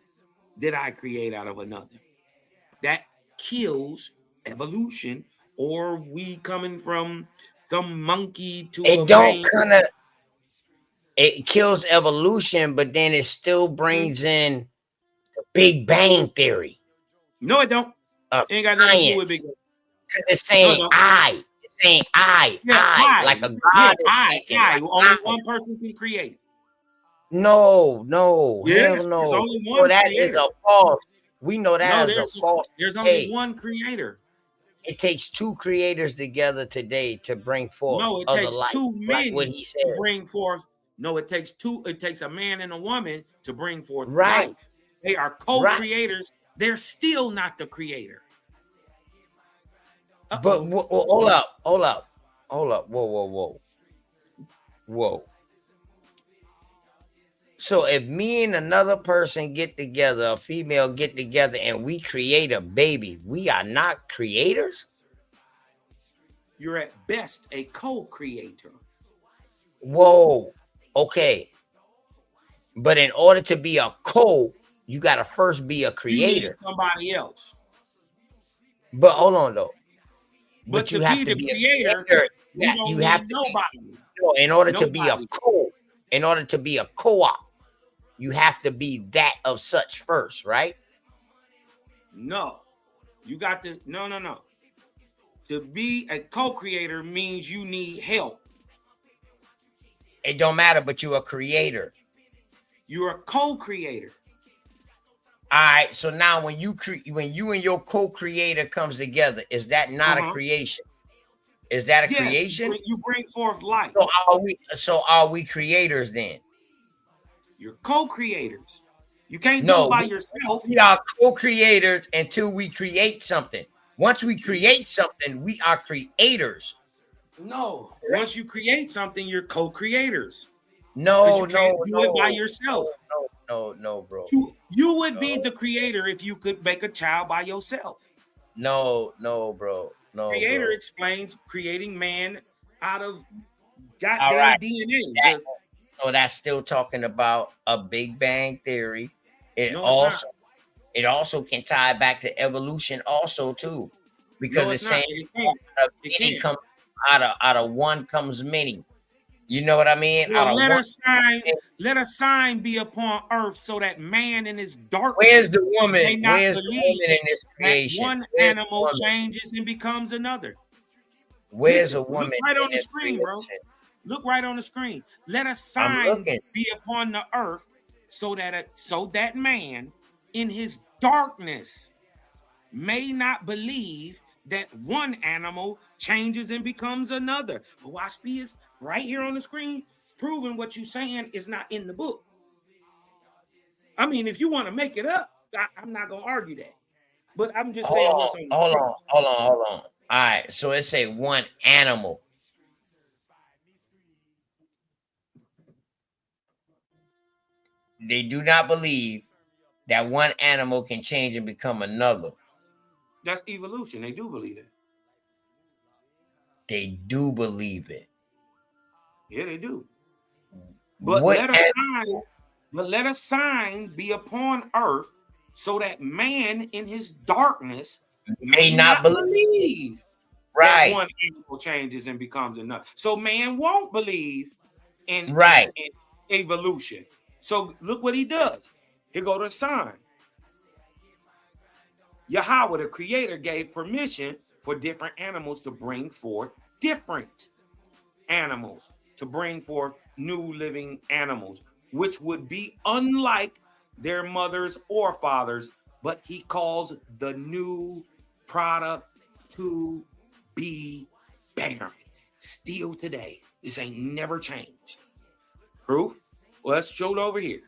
did I create out of another. That kills evolution, or we coming from some monkey to It a don't man. kind of, it kills evolution, but then it still brings in the Big Bang Theory. No, it don't. Of Ain't got nothing to do with science. Big Bang. It's No, it saying don't. I. It's saying I. Like a God is thinking. Like only I. one person can create. No, hell Yes, there's no. only We know one that is creator. a false. We know No, that is a false. there's only Hey, one creator. it takes two creators together today to bring forth No, it other takes life. two Like men what he said. to bring forth. No, it takes two. It takes a man and a woman to bring forth Right. life. They are co-creators. They're still not the creator. But hold up. Whoa. So if me and another person get together, a female get together, and we create a baby, we are not creators? You're at best a co-creator. Whoa. Okay. But in order to be a you got to first be a creator. You need somebody else. But hold on though. But you to have be to the be creator, you don't need nobody. In order to be a in order to be a co-op, you have to be that of such first, right? No. You got to no. To be a co-creator means you need help. It don't matter, but you're a creator. You're a co-creator. All right. So now when you and your co-creator comes together, is that not a creation? Is that a creation? You bring forth life. So are we creators then? You're co-creators. You can't do it by yourself. We are co-creators until we create something. Once we create something, we are creators. No. Once you create something, you're co-creators. No, do it by yourself. No, bro. You would be the creator if you could make a child by yourself. No, bro. No. Creator explains creating man out of goddamn DNA. So that's still talking about a Big Bang Theory. It also can tie back to evolution also too, because it's saying it comes out of one comes many. You know what I mean? Well, Out of one, let a sign be upon earth so that man in his darkness where's the woman? may not Where's the believe woman in this that creation? one Where's the animal woman? changes and becomes another. Where's Listen, a woman look right in on the this screen, bro. creation? Look right on the screen. Let a I'm sign looking. be upon the earth so that man in his darkness may not believe that one animal changes and becomes another. Waspi is right here on the screen proving what you're saying is not in the book. I mean, if you want to make it up, I'm not going to argue that. But I'm just saying what's on the Hold screen. on. All right. So it say one animal. They do not believe that one animal can change and become another. That's evolution. They do believe it. They do believe it. Yeah, they do. But let a sign be upon earth so that man in his darkness may not believe that one animal changes and becomes another. So man won't believe in evolution. So look what he does. Here go the sign. Yahweh, the creator, gave permission for different animals to bring forth different animals, to bring forth new living animals, which would be unlike their mothers or fathers, but he calls the new product to be barren. Still today, this ain't never changed. Proof? Well, let's show it over here.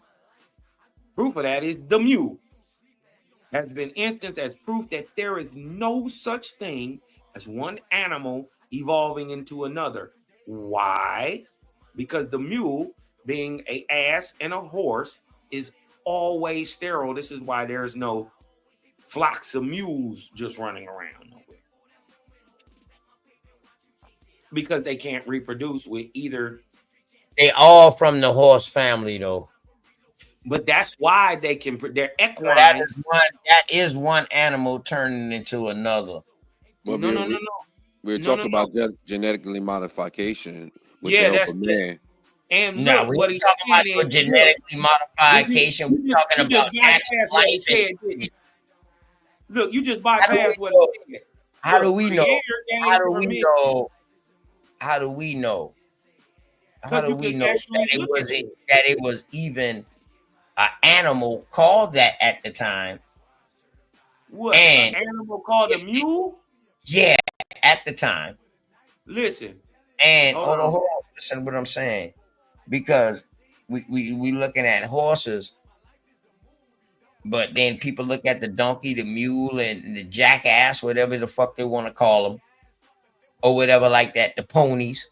Proof of that is the mule. Has been instanced as proof that there is no such thing as one animal evolving into another. Why? Because the mule, being an ass and a horse, is always sterile. This is why there's no flocks of mules just running around nowhere. Because they can't reproduce with either. They all from the horse family, though. But that's why they're equines. So that is one animal turning into another. Well, No. We're talking about genetically modification with Yeah, the help that's of man. And no, look, we're what he's talking about saying is genetically modification. We're talking about bypassed what he said, didn't you? Look, you just bypassed what he said. How do we know? How do we permission. know? How do we know? How do we know that it was even an animal called that at the time? What? An animal called a mule? Yeah, at the time. Listen. And hold on. Listen to what I'm saying. Because we looking at horses, but then people look at the donkey, the mule, and the jackass, whatever the fuck they want to call them, or whatever like that, the ponies.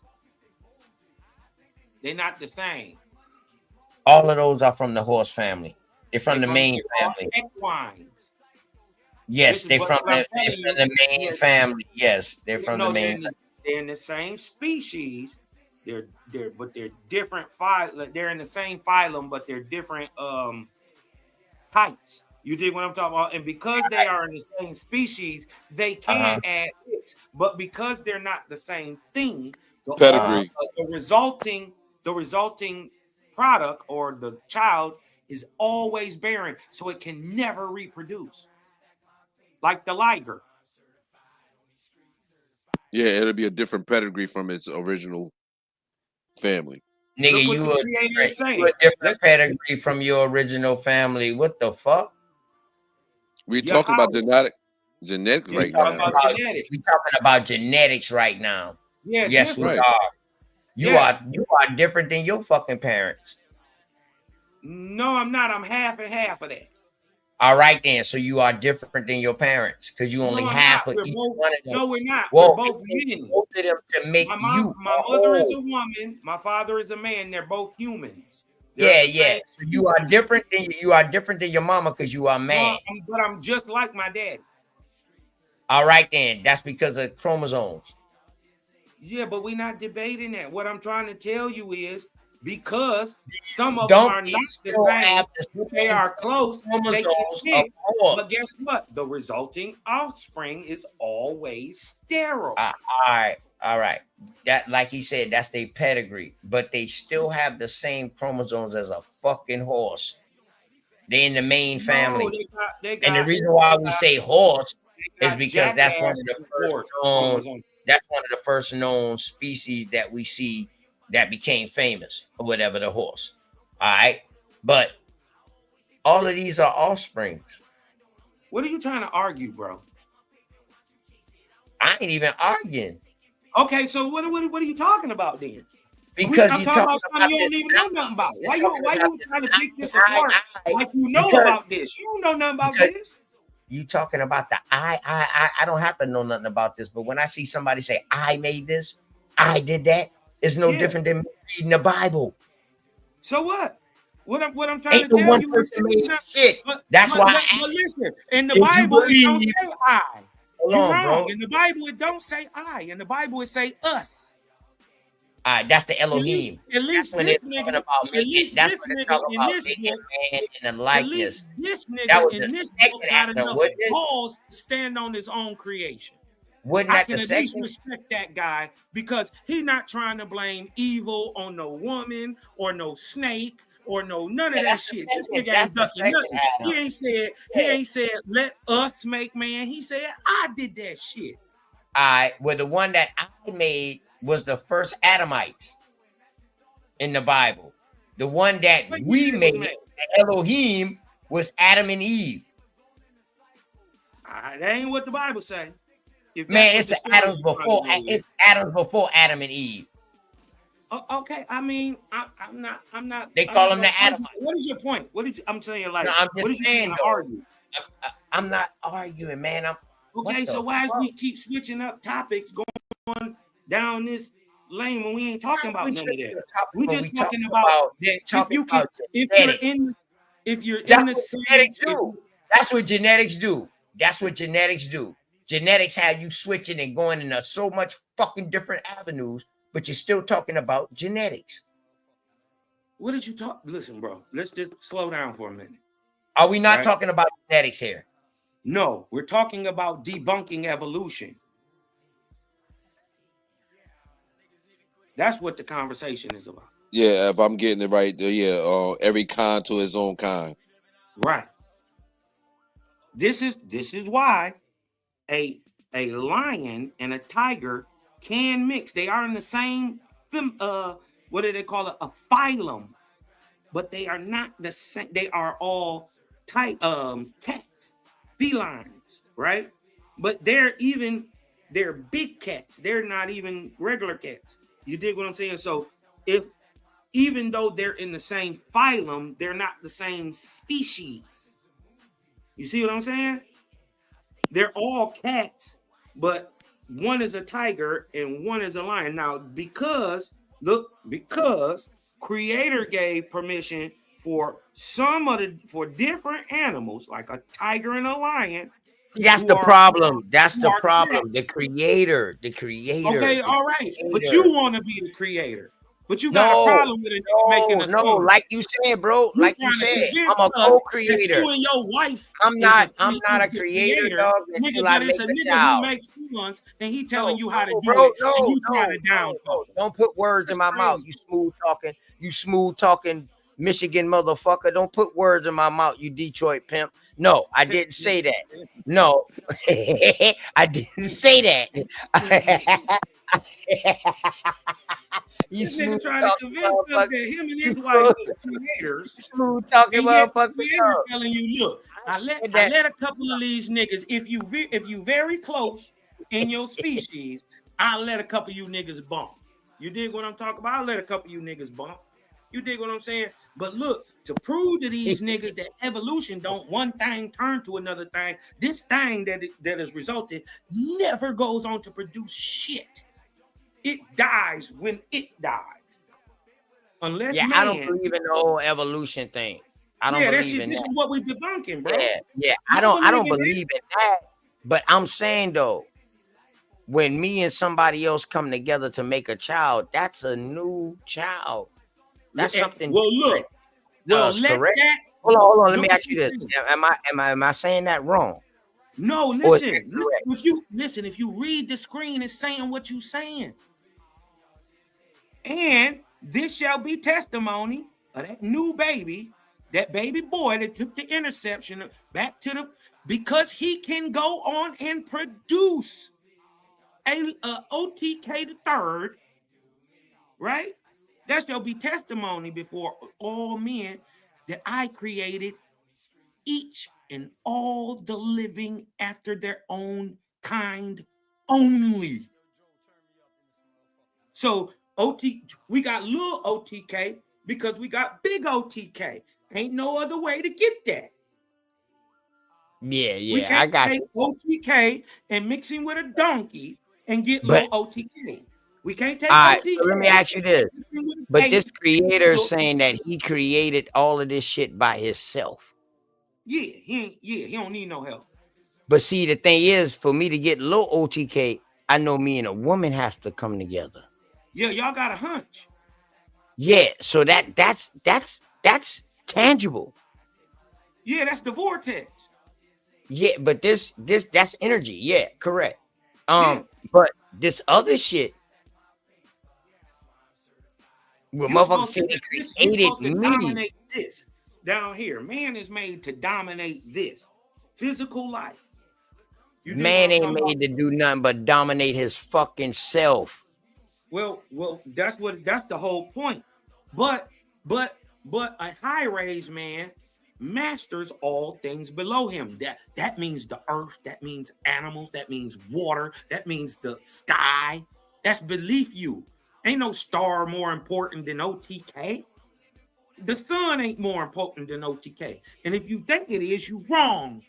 They're not the same. All of those are from the horse family. They're from the main family. Equines. Yes, they're from the main family. Yes, they're from the main. They're in the same species. They're different they're in the same phylum, but they're different types. You dig what I'm talking about? And because they are in the same species, they can add mix. But because they're not the same thing, the resulting product or the child is always barren, so it can never reproduce. Like the liger. Yeah, it'll be a different pedigree from its original family. Nigga, you a different pedigree from your original family. What the fuck? We're talking about genetics right now. We're talking about genetics right now. Yeah, yes, we are. You are different than your fucking parents. No, I'm not. I'm half and half of that. All right, then. So you are different than your parents because you only half of each one of them. No, we're not. Well, we're both men. Both of them to make you. My mother is a woman. My father is a man. They're both humans. Yeah. So you are different than your mama because you are man. But I'm just like my daddy. All right, then. That's because of chromosomes. Yeah, but we're not debating that. What I'm trying to tell you is because some of them are not the same, but they are close. They can mix. But guess what? The resulting offspring is always sterile. All All right. That, like he said, that's their pedigree, but they still have the same chromosomes as a fucking horse. They in the main family. No, And the reason why we say horse is got because that's one of jackass the and first horse known. chromosome. That's one of the first known species that we see that became famous or whatever, the horse. All right, but all of these are offsprings. What are you trying to argue, bro? I ain't even arguing. Okay, so what are you talking about then? Because I'm you talking talking about something you don't even know nothing about. Why you trying to pick this apart like you know about this? You don't know nothing about this. You talking about the I don't have to know nothing about this, but when I see somebody say I made this, I did that, it's no different than reading the Bible. So what? What I'm trying Ain't to no tell one you person is made shit. That's why I asked. listen, in the Did you Bible it don't believe- say I. Hold You're on, wrong. bro. In the Bible it don't say I. In the Bible it say us. All right, that's the Elohim. At least that's when this they're nigga, talking about at making. least That's this when they're nigga talking in about this making book, man in the at likeness. least this That nigga was in the this second book got Adam, enough wasn't it? balls to stand on his own creation. Wasn't I that can the at least second? respect that guy because he's not trying to blame evil on no woman or no snake or no none of that shit. This nigga ain't ducking nothing. He ain't said let us make man. He said I did that shit. Well, the one that I made was the first Adamites in the Bible. The one that we made, the Elohim, was Adam and Eve. That ain't what the Bible say. Man, it's the Adams before. It's Adams before Adam and Eve. Okay, I mean, I'm not. They call them the Adamites. What is your point? I'm saying, like, No, I'm just what is you saying, trying to though, argue? I'm not arguing, man. Okay, so why is we keep switching up topics, going down this lane when we ain't talking about none of that? We just talking about that. If you're in the same, genetics do. That's what genetics do. That's what genetics do. Genetics have you switching and going in so much fucking different avenues, but you're still talking about genetics. What did you talk? Listen, bro, let's just slow down for a minute. Are we not talking about genetics here? No, we're talking about debunking evolution. That's what the conversation is about. Yeah, if I'm getting it right, every kind to his own kind. Right. This is why a lion and a tiger can mix. They are in the same what do they call it? A phylum, but they are not the same. They are all cats, felines, right? But they're big cats. They're not even regular cats. You dig what I'm saying? So even though they're in the same phylum, they're not the same species. You see what I'm saying? They're all cats, but one is a tiger and one is a lion. Now, because Creator gave permission for for different animals, like a tiger and a lion. That's the problem. That's the problem. The creator. Okay, all right. But you want to be the creator. But you got a problem with it making a song. Like you said, bro. Like you said, I'm a co-creator. You and your wife. I'm not a creator, dog. Nigga, but it's a nigga who makes songs and he telling you how to do it. And you trying to down. Don't put words in my mouth. You smooth talking Michigan motherfucker. Don't put words in my mouth, you Detroit pimp. No, I didn't say that. No, I didn't say that. You this nigga trying to convince us that him and his wife are creators. Smooth talking motherfucker. Creator telling you, look, I let a couple of these niggas, if you very close in your species, I'll let a couple of you niggas bump. You dig what I'm talking about? I'll let a couple of you niggas bump. You dig what I'm saying? But look, to prove to these niggas that evolution don't one thing turn to another thing, this thing that has resulted never goes on to produce shit. It dies when it dies. Unless I don't believe in the whole evolution thing. I don't believe in that. This is what we debunking, bro. Yeah. I don't believe in that. But I'm saying though, when me and somebody else come together to make a child, that's a new child. That's something. Well, look. Well, correct. Hold on. Let me ask you this: Am I saying that wrong? No, Or is listen. Listen, if you read the screen, it's saying what you saying. And this shall be testimony of that new baby, that baby boy that took the interception back to the, because he can go on and produce a OTK the third, right? That shall be testimony before all men that I created each and all the living after their own kind only. So we got little OTK because we got big OTK. Ain't no other way to get that. Yeah, We yeah, I can't got take you. OTK and mix him with a donkey and get But little OTK. We can't take all right, OTK. so let me ask you this. and mix him with a But this ape. creator is saying that he created all of this shit by himself. Yeah, he don't need no help. But see, the thing is, for me to get low OTK, I know me and a woman have to come together. Yeah, y'all got a hunch. Yeah, so that's tangible. Yeah, that's the vortex. Yeah, but that's energy. Yeah, correct. Yeah. But this other shit, well, You're motherfuckers supposed say to, they you're created supposed to me. dominate this down here. Man is made to dominate this physical life. You dig what Man I'm ain't talking about? made to do nothing but dominate his fucking self. Well, that's the whole point. But a high raised man masters all things below him. That means the earth, that means animals, that means water, that means the sky. That's beneath you. Ain't no star more important than OTK. The sun ain't more important than OTK. And if you think it is, you wrong.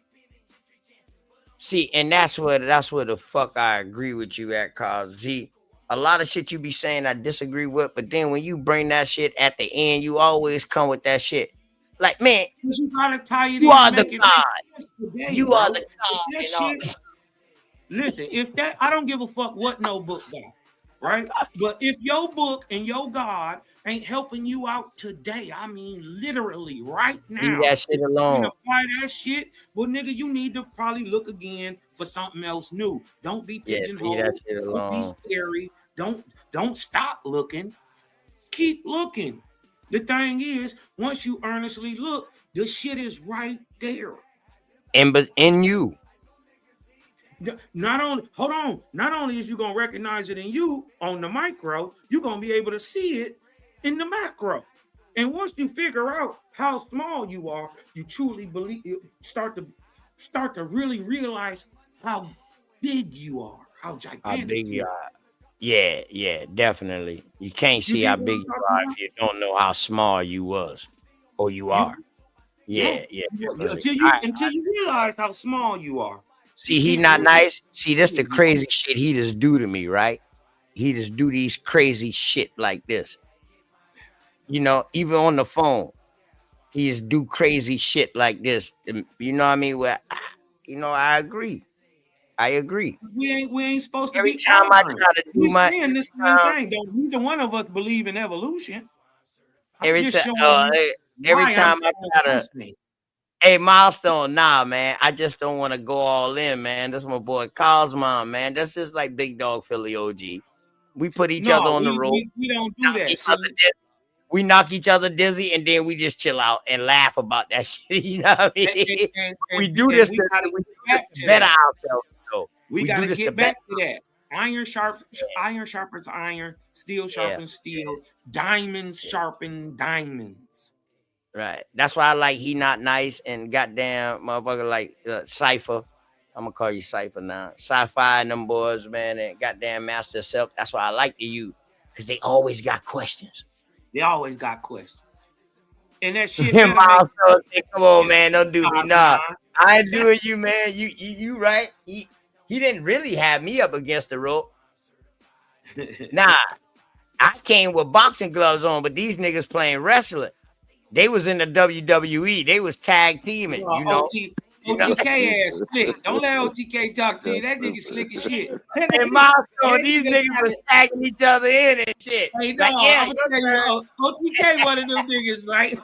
See, and that's where the fuck I agree with you at, cause see, a lot of shit you be saying I disagree with, but then when you bring that shit at the end, you always come with that shit. Like, man, You gotta tie it you in to are the make it God. make sense today, You bro. are the If God that and all. shit, listen, if that, I don't give a fuck what no book got, right? But if your book and your God ain't helping you out today, I mean literally right Leave now, that shit if you alone. can apply that shit, well, nigga, you need to probably look again for something else new. Don't be Yeah, leave pigeonholed. that shit Don't be alone. scary. Don't stop looking. Keep looking. The thing is, once you earnestly look, the shit is right there. But in you. Not only is you gonna recognize it in you on the micro, you're gonna be able to see it in the macro. And once you figure out how small you are, you truly believe, you start to really realize how big you are, how How gigantic big you you are. are. Yeah, definitely. You can't You see get how what big I'm you talking are about? if you don't know how small you was or you are. Yeah. Yeah, definitely. Until you realize how small you are. See, he not nice. See, this the crazy shit he just do to me, right? He just do these crazy shit like this. You know, even on the phone, he just do crazy shit like this. You know what I mean? Well, I agree. We ain't supposed to Every be time I arguing. try to do We my, saying the same thing. Don't neither one of us believe in evolution. I'm every just time, showing you every why I'm time I saying try what I'm to, saying. hey, Milestone, nah, man, I just don't want to go all in, man. That's my boy Cosmon, man. That's just like Big Dog Philly OG. We put each other No, on the rope, we don't do that. See, we knock each other dizzy, and then we just chill out and laugh about that shit. You know what I mean? We do and this we to gotta get back to better that. ourselves, though. We We do gotta this to get better. back to that. Iron sharpens iron, steel sharpens steel, diamonds sharpen diamonds. Right. That's why I like He Not Nice and goddamn motherfucker like Cypher. I'm gonna call you Cypher now. Sci-fi and them boys, man, and goddamn Master Self. That's why I like you, because they always got questions. They always got questions. And that shit Come better make on, man, don't do me. Nah, Cosmon. I ain't doing you, man. You right. He didn't really have me up against the rope. Nah, I came with boxing gloves on, but these niggas playing wrestling. They was in the WWE. They was tag teaming, you know. OTK ass slick. Don't let OTK talk to you. That nigga slick as shit. Hey, Milestone, these niggas was tagging each other in and shit. Hey, no, Like, yeah, I'm gonna tell you, OTK one of them niggas, right?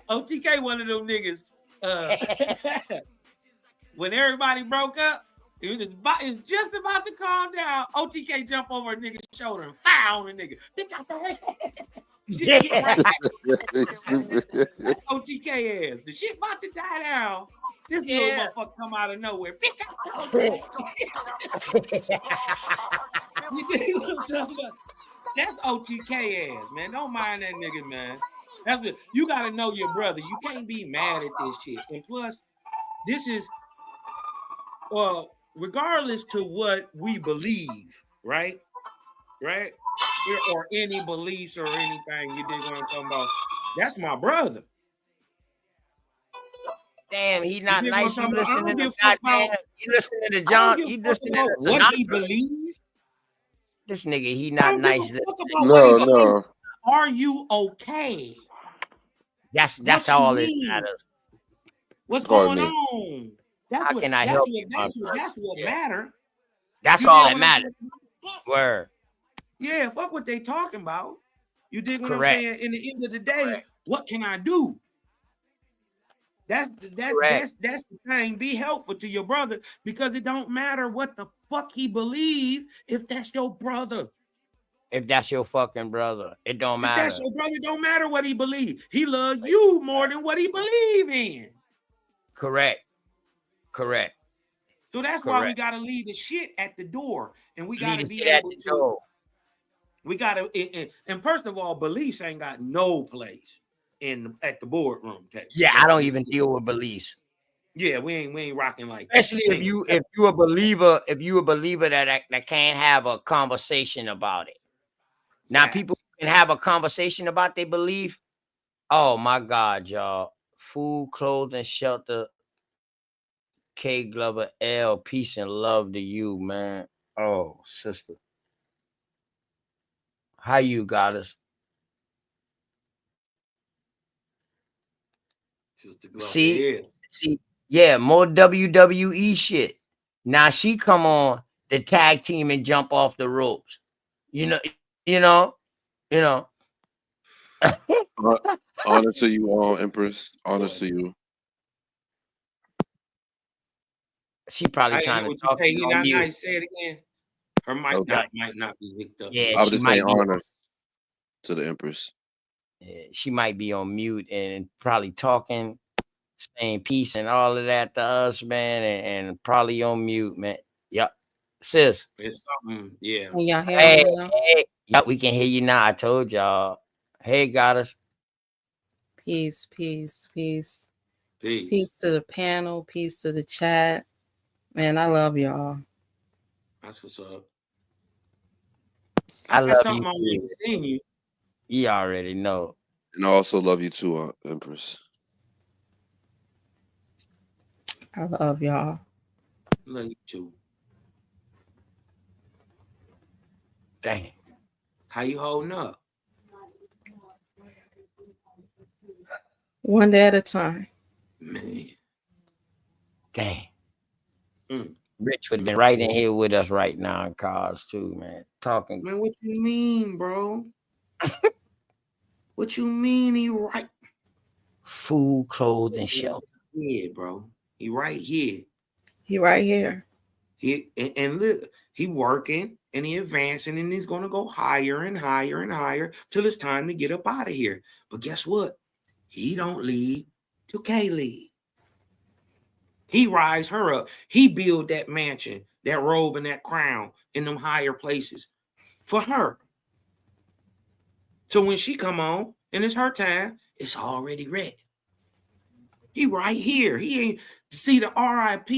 OTK one of them niggas. when everybody broke up, it was just about to calm down. OTK jump over a nigga's shoulder and foul on a nigga. Bitch out there. That's OTK ass. The shit about to die down. This little motherfucker come out of nowhere. Bitch out there. You dig what I'm talking about? That's OTK ass, man. Don't mind that nigga, man. That's what you gotta know your brother. You can't be mad at this shit. And plus, this is regardless to what we believe, right? Right? Or any beliefs or anything, you dig what I'm talking about? That's my brother. Damn, he not nice. You listening to goddamn? You listening to John? You listening to what he believes? This nigga, he not nice. No. Are you okay? That's all it matters. What's going on? How can I help you? That's what matters. That's all that matters. Word. Yeah, fuck what they talking about. You dig what I'm saying? In the end of the day, what can I do? That's the thing. Be helpful to your brother because it don't matter what the fuck he believe if that's your brother. If that's your fucking brother, it don't matter. If that's your brother, it don't matter what he believe. He love you more than what he believe in. Correct. So that's why we gotta leave the shit at the door, and we gotta be able to. We gotta, and first of all, beliefs ain't got no place at the boardroom table. Yeah, I don't even deal with beliefs. Yeah, we ain't rocking like especially that. if you a believer, that can't have a conversation about it. Now people can have a conversation about their belief. Oh my God, y'all. Food, clothing, shelter. K Glover L, peace and love to you, man. Oh, sister. How you got us? See, yeah, more WWE shit. Now she come on the tag team and jump off the ropes. You know. Honor to you, Empress. Honor to you. She probably trying to talk to you. Nice. Say it again. Her mic might not be hooked up. Yeah, I was just saying honor to the Empress. Yeah, she might be on mute and probably talking, saying peace and all of that to us, man, and probably on mute, man. Yep, sis. It's something, yeah. Hey, yep, we can hear you now. I told y'all. Hey, goddess. Peace to the panel. Peace to the chat. Man, I love y'all. That's what's up. I love you. Too. Seeing you. You already know. And I also love you too, Empress. I love y'all. Love you too. Dang. How you holding up? One day at a time. Man. Dang. Rich would have been right in here with us right now in cars too, man. Talking. Man, what you mean, bro? What you mean he right? Food, clothing, shelter. Yeah, bro. He right here. He right here. And look, he working and he advancing and he's gonna go higher and higher and higher till it's time to get up out of here. But guess what? He don't leave till K leave. He rise her up. He build that mansion, that robe, and that crown in them higher places for her. So when she come on and it's her time, it's already ready. He right here. He ain't see the RIP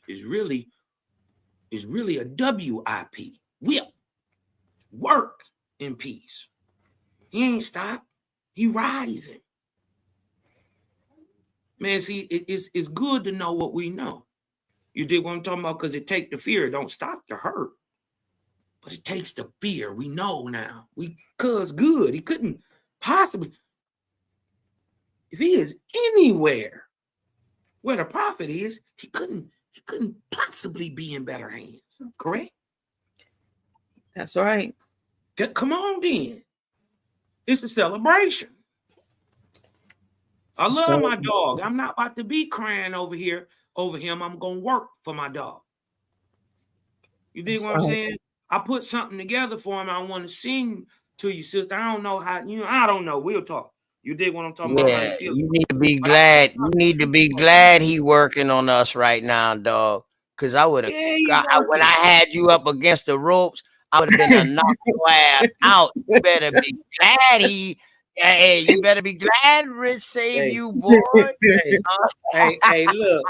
is really a WIP. Will work in peace. He ain't stopped. He rising. Man, see, it's good to know what we know. You dig what I'm talking about? Because it take the fear. It don't stop the hurt. But it takes the fear. We know now. Cuz good. He couldn't possibly. If he is anywhere where the prophet is, he couldn't possibly be in better hands. Correct? That's right. Come on then. It's a celebration. I love my dog. I'm not about to be crying over him. I'm gonna work for my dog. You dig what I'm saying? I put something together for him. I want to sing to you, sister. I don't know how, I don't know. We'll talk. You dig what I'm talking about? How Yeah, you feel? you need to be glad. You need to be glad he working on us right now, dog. Cause I would have, when I had you up against the ropes, I would have been a knock your ass out. You better be glad hey, you better be glad Rich saved you, boy. Hey, look.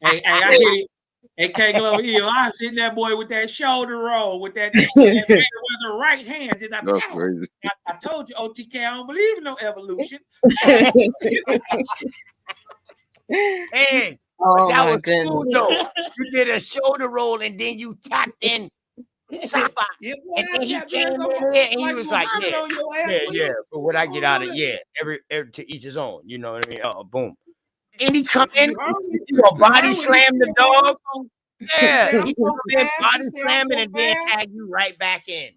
Hey, I hit it. Hey, K Glover Hill, I was hitting that boy with that shoulder roll, with that Mayweather right hand. Just That's crazy. I told you, OTK, I don't believe in no evolution. Hey, Oh that my was goodness. cool though. You did a shoulder roll and then you tapped in Safa. And then he came in here and he was like, yeah. But what I get out of every to each his own. You know what I mean? Oh, boom. And he come in, you know, body slam the dog. Yeah, he come in, body slamming, and then tag you right back in.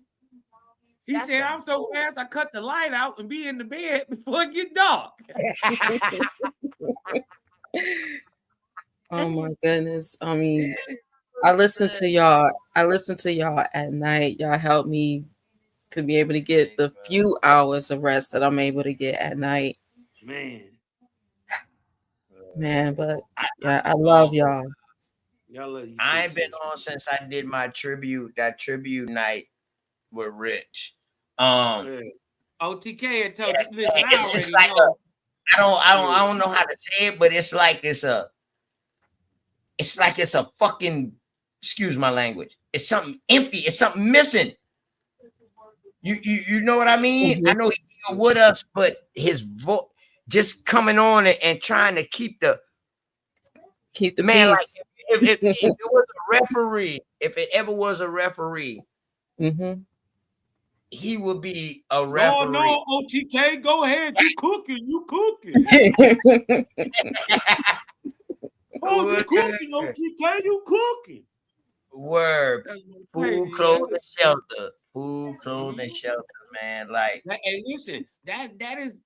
He said, I'm so fast, I cut the light out and be in the bed before it get dark. Oh my goodness. I mean, I listen to y'all at night. Y'all help me to be able to get the few hours of rest that I'm able to get at night. Man, but yeah, I love y'all. I ain't been on since I did my tribute night with Rich. OTK and told you, listen, it's like I don't know how to say it, but it's like it's a fucking, excuse my language. It's something empty. It's something missing. You know what I mean? I know he's here with us, but his voice just coming on and trying to keep the man. Like if it was a referee, if it ever was a referee, he would be a referee. No, OTK, go ahead. You cooking. You cooking, OTK, you cooking. Word. Food, clothes, and shelter. Food, clothes, and shelter, man. Like, hey, listen, that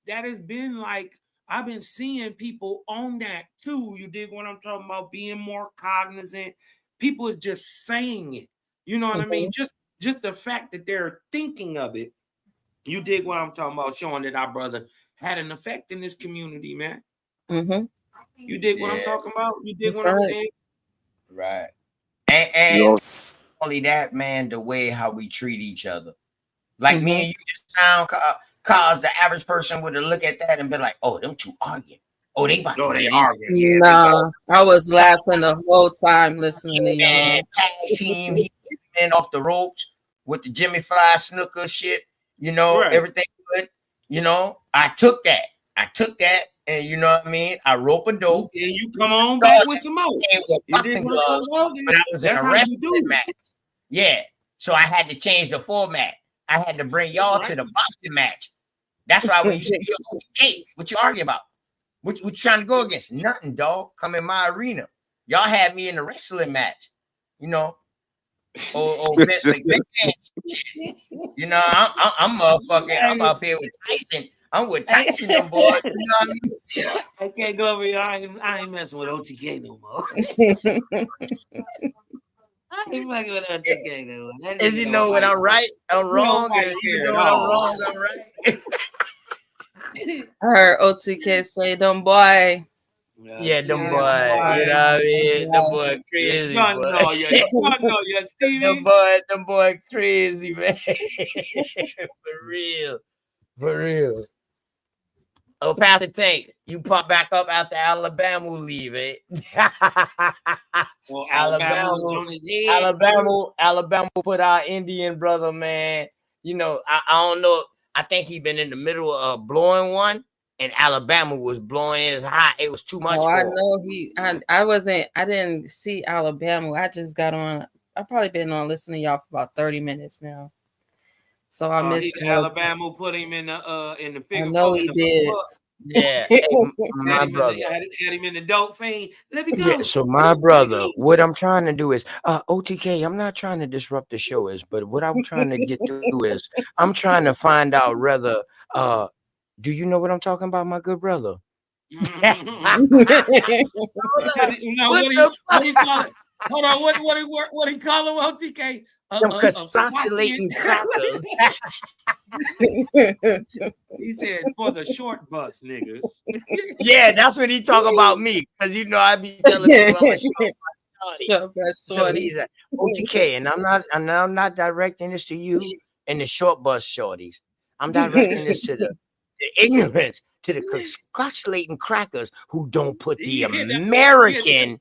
has been like, I've been seeing people on that too. You dig what I'm talking about? Being more cognizant. People is just saying it. You know what I mean? Just the fact that they're thinking of it. You dig what I'm talking about? Showing that our brother had an effect in this community, man. You dig what I'm talking about? You dig what I'm saying? Right. And only that, man, the way how we treat each other. Like me and you just sound cause the average person would have looked at that and be like, oh, them two arguing. Oh, they about to get arguing. Nah, I was laughing the whole time listening to y'all. Tag team, he went off the ropes with the Jimmy Fly snooker shit. You know, everything good. You know, I took that, and you know what I mean. I rope a dope, and you come on back with some more. You did gloves, but I was in a wrestling match. Yeah, so I had to change the format. I had to bring y'all to the boxing match. That's why when you say, hey, what you arguing about? What you trying to go against? Nothing, dog. Come in my arena. Y'all had me in the wrestling match. You know. Oh, Vince McMahon. You know, I'm motherfucking. I'm up here with Tyson. I'm with Tyson, them boys. You know what I mean? I can't go over here. I ain't messing with OTK no more. I ain't fucking with OTK no more. Is he know when I'm right? I'm wrong. Is he know when I'm wrong? I'm right. I heard OTK say, "Them boy." Yeah, them boy. You know what I mean? Them boy crazy. Them boy crazy, man. For real. Oh, Pastor Tanks, you pop back up after Alabama leave, eh? Well, Alabama put our Indian brother, man. You know, I don't know. I think he been in the middle of blowing one, and Alabama was blowing his high. It was too much. Oh, I know I didn't see Alabama. I just got on. I've probably been on listening to y'all for about 30 minutes now. So I missed Alabama put him in the figure. I know he did. Yeah, my brother had him in the dope fiend. Let me go. Yeah, so my brother, what I'm trying to do is, OTK. I'm not trying to disrupt the show, but what I'm trying to get through is, I'm trying to find out whether, do you know what I'm talking about, my good brother? What he call it? Hold on, what he call him, OTK? Them congratulating crackers. He said for the short bus niggas. Yeah, that's when he talk about me, because you know I be telling people I'm a short bus shorty. So he's like, OTK, and I'm not directing this to you and the short bus shorties. I'm directing this to the ignorance, to the congratulating crackers who don't put the American,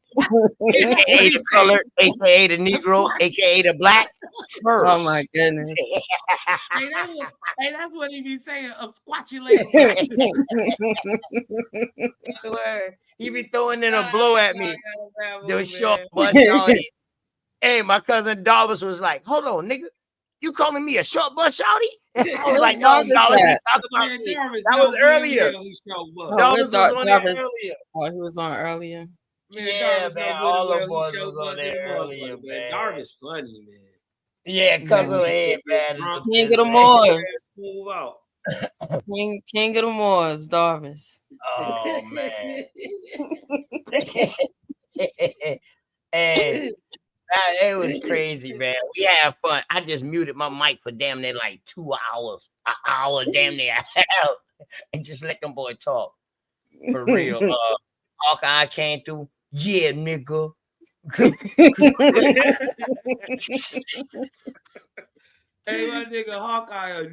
aka the color, aka the Negro, aka the black first. Oh my goodness. Hey, that's what he be saying. Squatulating. He be throwing in a blow at me. The short bus shorty. Hey, my cousin Darvis was like, "Hold on, nigga. You calling me a short bus shouty?" I was like, "No, dog, we talk about me." That was earlier. Darvis was on there earlier. Oh, he was on earlier. Yeah, man. All the boys was on there earlier, man. Darvis funny, man. Yeah, cousin head bad. King of the Moors. King of the Moors, Darvis. Oh man. Hey. It was crazy, man. We had fun. I just muted my mic for damn near like 2 hours, an hour, damn near and just let them boy talk. For real. Hawkeye came through. Yeah, nigga. Hey, my nigga Hawkeye,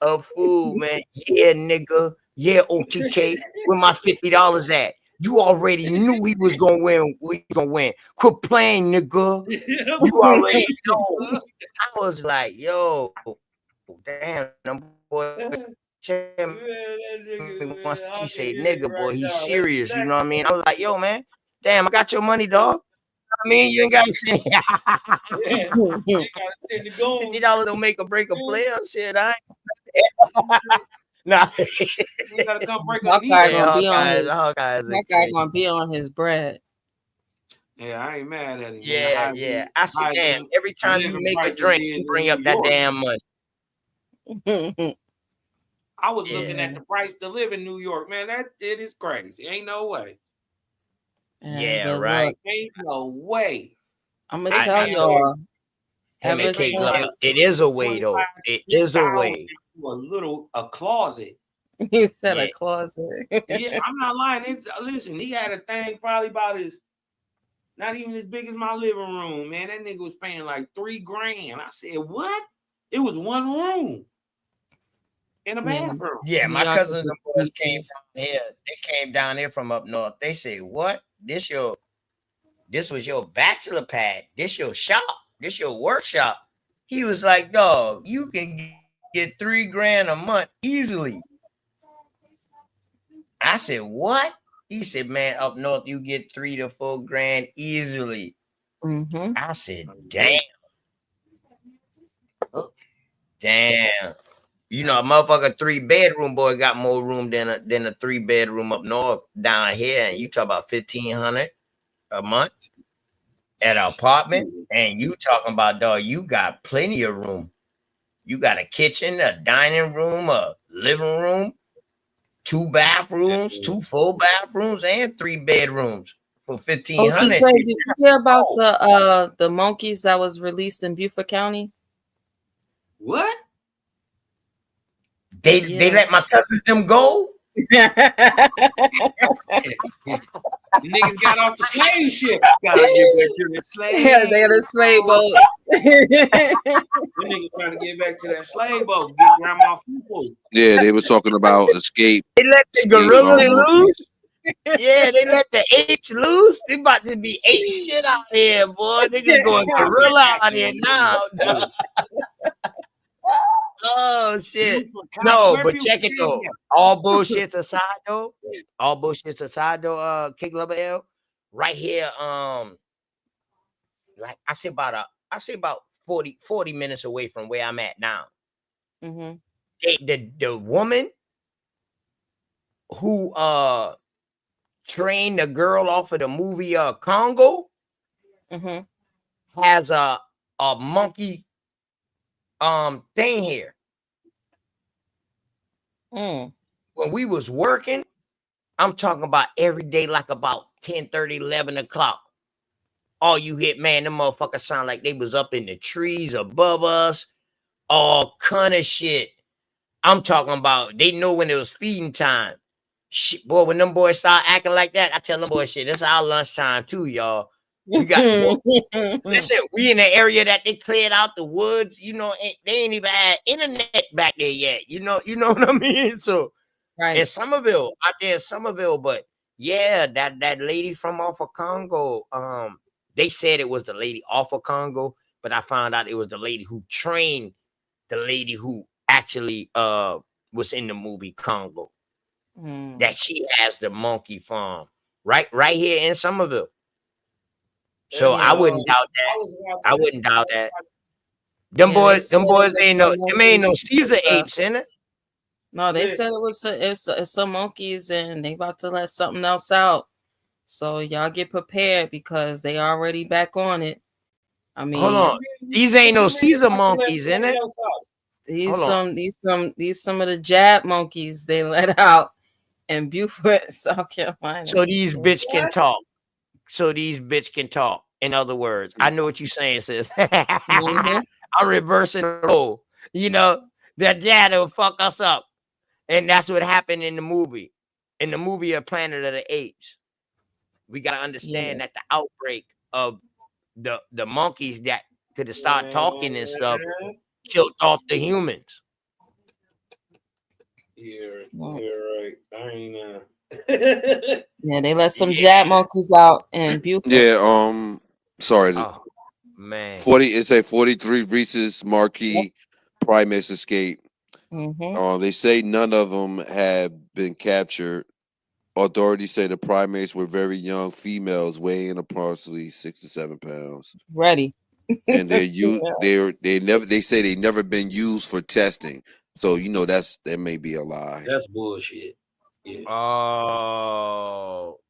a fool, man. Yeah, nigga. Yeah, OTK. Where my $50 at? You already knew he was gonna win. We gonna win. Quit playing, nigga. You already know. I was like, yo, damn, them boy. Once she say nigga, boy, he's serious. You know what I mean? I was like, yo, man, damn, I got your money, dog. I mean, you ain't gotta say $50 don't make or break a player. Shit, I ain't. Nah, you gotta come break up. Hawkeye gonna be on his bread. Yeah, I ain't mad at him. Yeah, yeah. I said, damn, every time you make a drink, you bring up that damn money. I was looking at the price to live in New York, man. It is crazy. Ain't no way. Yeah, right. Ain't no way. I'm gonna tell y'all. It is a way, though. It is a way. A closet. He said a closet. Yeah, I'm not lying. Listen, he had a thing probably about not even as big as my living room, man. That nigga was paying like $3,000. I said, what? It was one room in a bathroom. Yeah, my cousins and boys came from here. They came down here from up north. They say, what? This was your bachelor pad. This your shop. This your workshop. He was like, dog, you can get $3,000 a month easily. I said, what? He said, man, up north you get $3,000 to $4,000 easily. I said, damn. Damn. You know, a motherfucker 3-bedroom boy got more room than a 3-bedroom up north down here. And you talk about $1,500 a month at an apartment. And you talking about, dog, you got plenty of room. You got a kitchen, a dining room, a living room, 2 bathrooms, 2 full bathrooms, and 3 bedrooms for $1,500. Did you hear about the monkeys that was released in Beaufort County? What? They let my cousins them go? Niggas got off the slave ship. Gotta get back to the slave. Yeah, they had a slave boat. The niggas trying to get back to that slave boat. Get grandma food. Yeah, they were talking about escape. They let the gorillas loose. Yeah, they let the apes loose. They about to be ape shit out here, boy. Niggas going gorilla out here now. Oh shit. No, but check it though. All bullshits aside though. Kick Lover L. Right here, like I say about 40 minutes away from where I'm at now. The woman who trained the girl off of the movie Congo has a monkey thing here. Mm. When we was working, I'm talking about every day, like about 10:30, 11 o'clock. All you hit, man, them motherfuckers sound like they was up in the trees above us. All kind of shit. I'm talking about they know when it was feeding time. Shit, boy, when them boys start acting like that, I tell them boys, shit, this our lunchtime too, y'all. We got listen, we in the area that they cleared out the woods, you know, they ain't even had internet back there yet. You know what I mean? So in Somerville, out there in Somerville, but yeah, that lady from off of Congo, they said it was the lady off of Congo, but I found out it was the lady who trained the lady who actually was in the movie Congo. That she has the monkey farm right here in Somerville. So I wouldn't doubt that. I wouldn't doubt that. Them boys ain't no Caesar apes in it. No, they said it was it's some monkeys, and they about to let something else out. So y'all get prepared because they already back on it. I mean, hold on, these ain't no Caesar monkeys in it. These some of the jab monkeys they let out in Beaufort, South Carolina. So these bitch can talk. In other words, I know what you're saying, sis. I'm reversing the role. You know, that dad will fuck us up. And that's what happened in the movie. In the movie of Planet of the Apes. We got to understand that the outbreak of the monkeys that could have started talking and stuff killed off the humans. You're right. I ain't yeah, they let some jab monkeys out in Beaufort. Yeah, sorry. Oh, man. 43 rhesus marquee primates escape. They say none of them have been captured. Authorities say the primates were very young females weighing approximately 6 to 7 pounds. Ready. And they say they never been used for testing. So you know that may be a lie. That's bullshit. Yeah. Oh.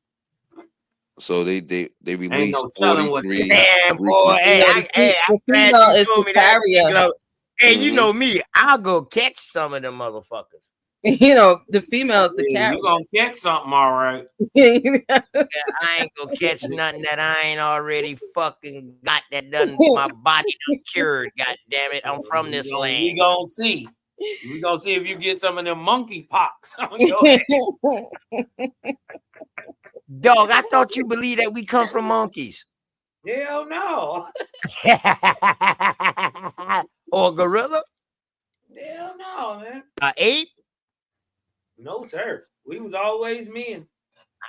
So they released no telling what 43. Damn, boy. Hey, I'm glad you told me that. Hey, you know me. I'll go catch some of them motherfuckers. You know, the females, the carrier. You gonna catch something, all right. I ain't gonna catch nothing that I ain't already fucking got that done my body done cured. God damn it. I'm from this land. We gonna see. We gonna see if you get some of them monkey pox on your head. Dog, I thought you believed that we come from monkeys. Hell no. Or gorilla? Hell no, man. Ape? No, sir. We was always men.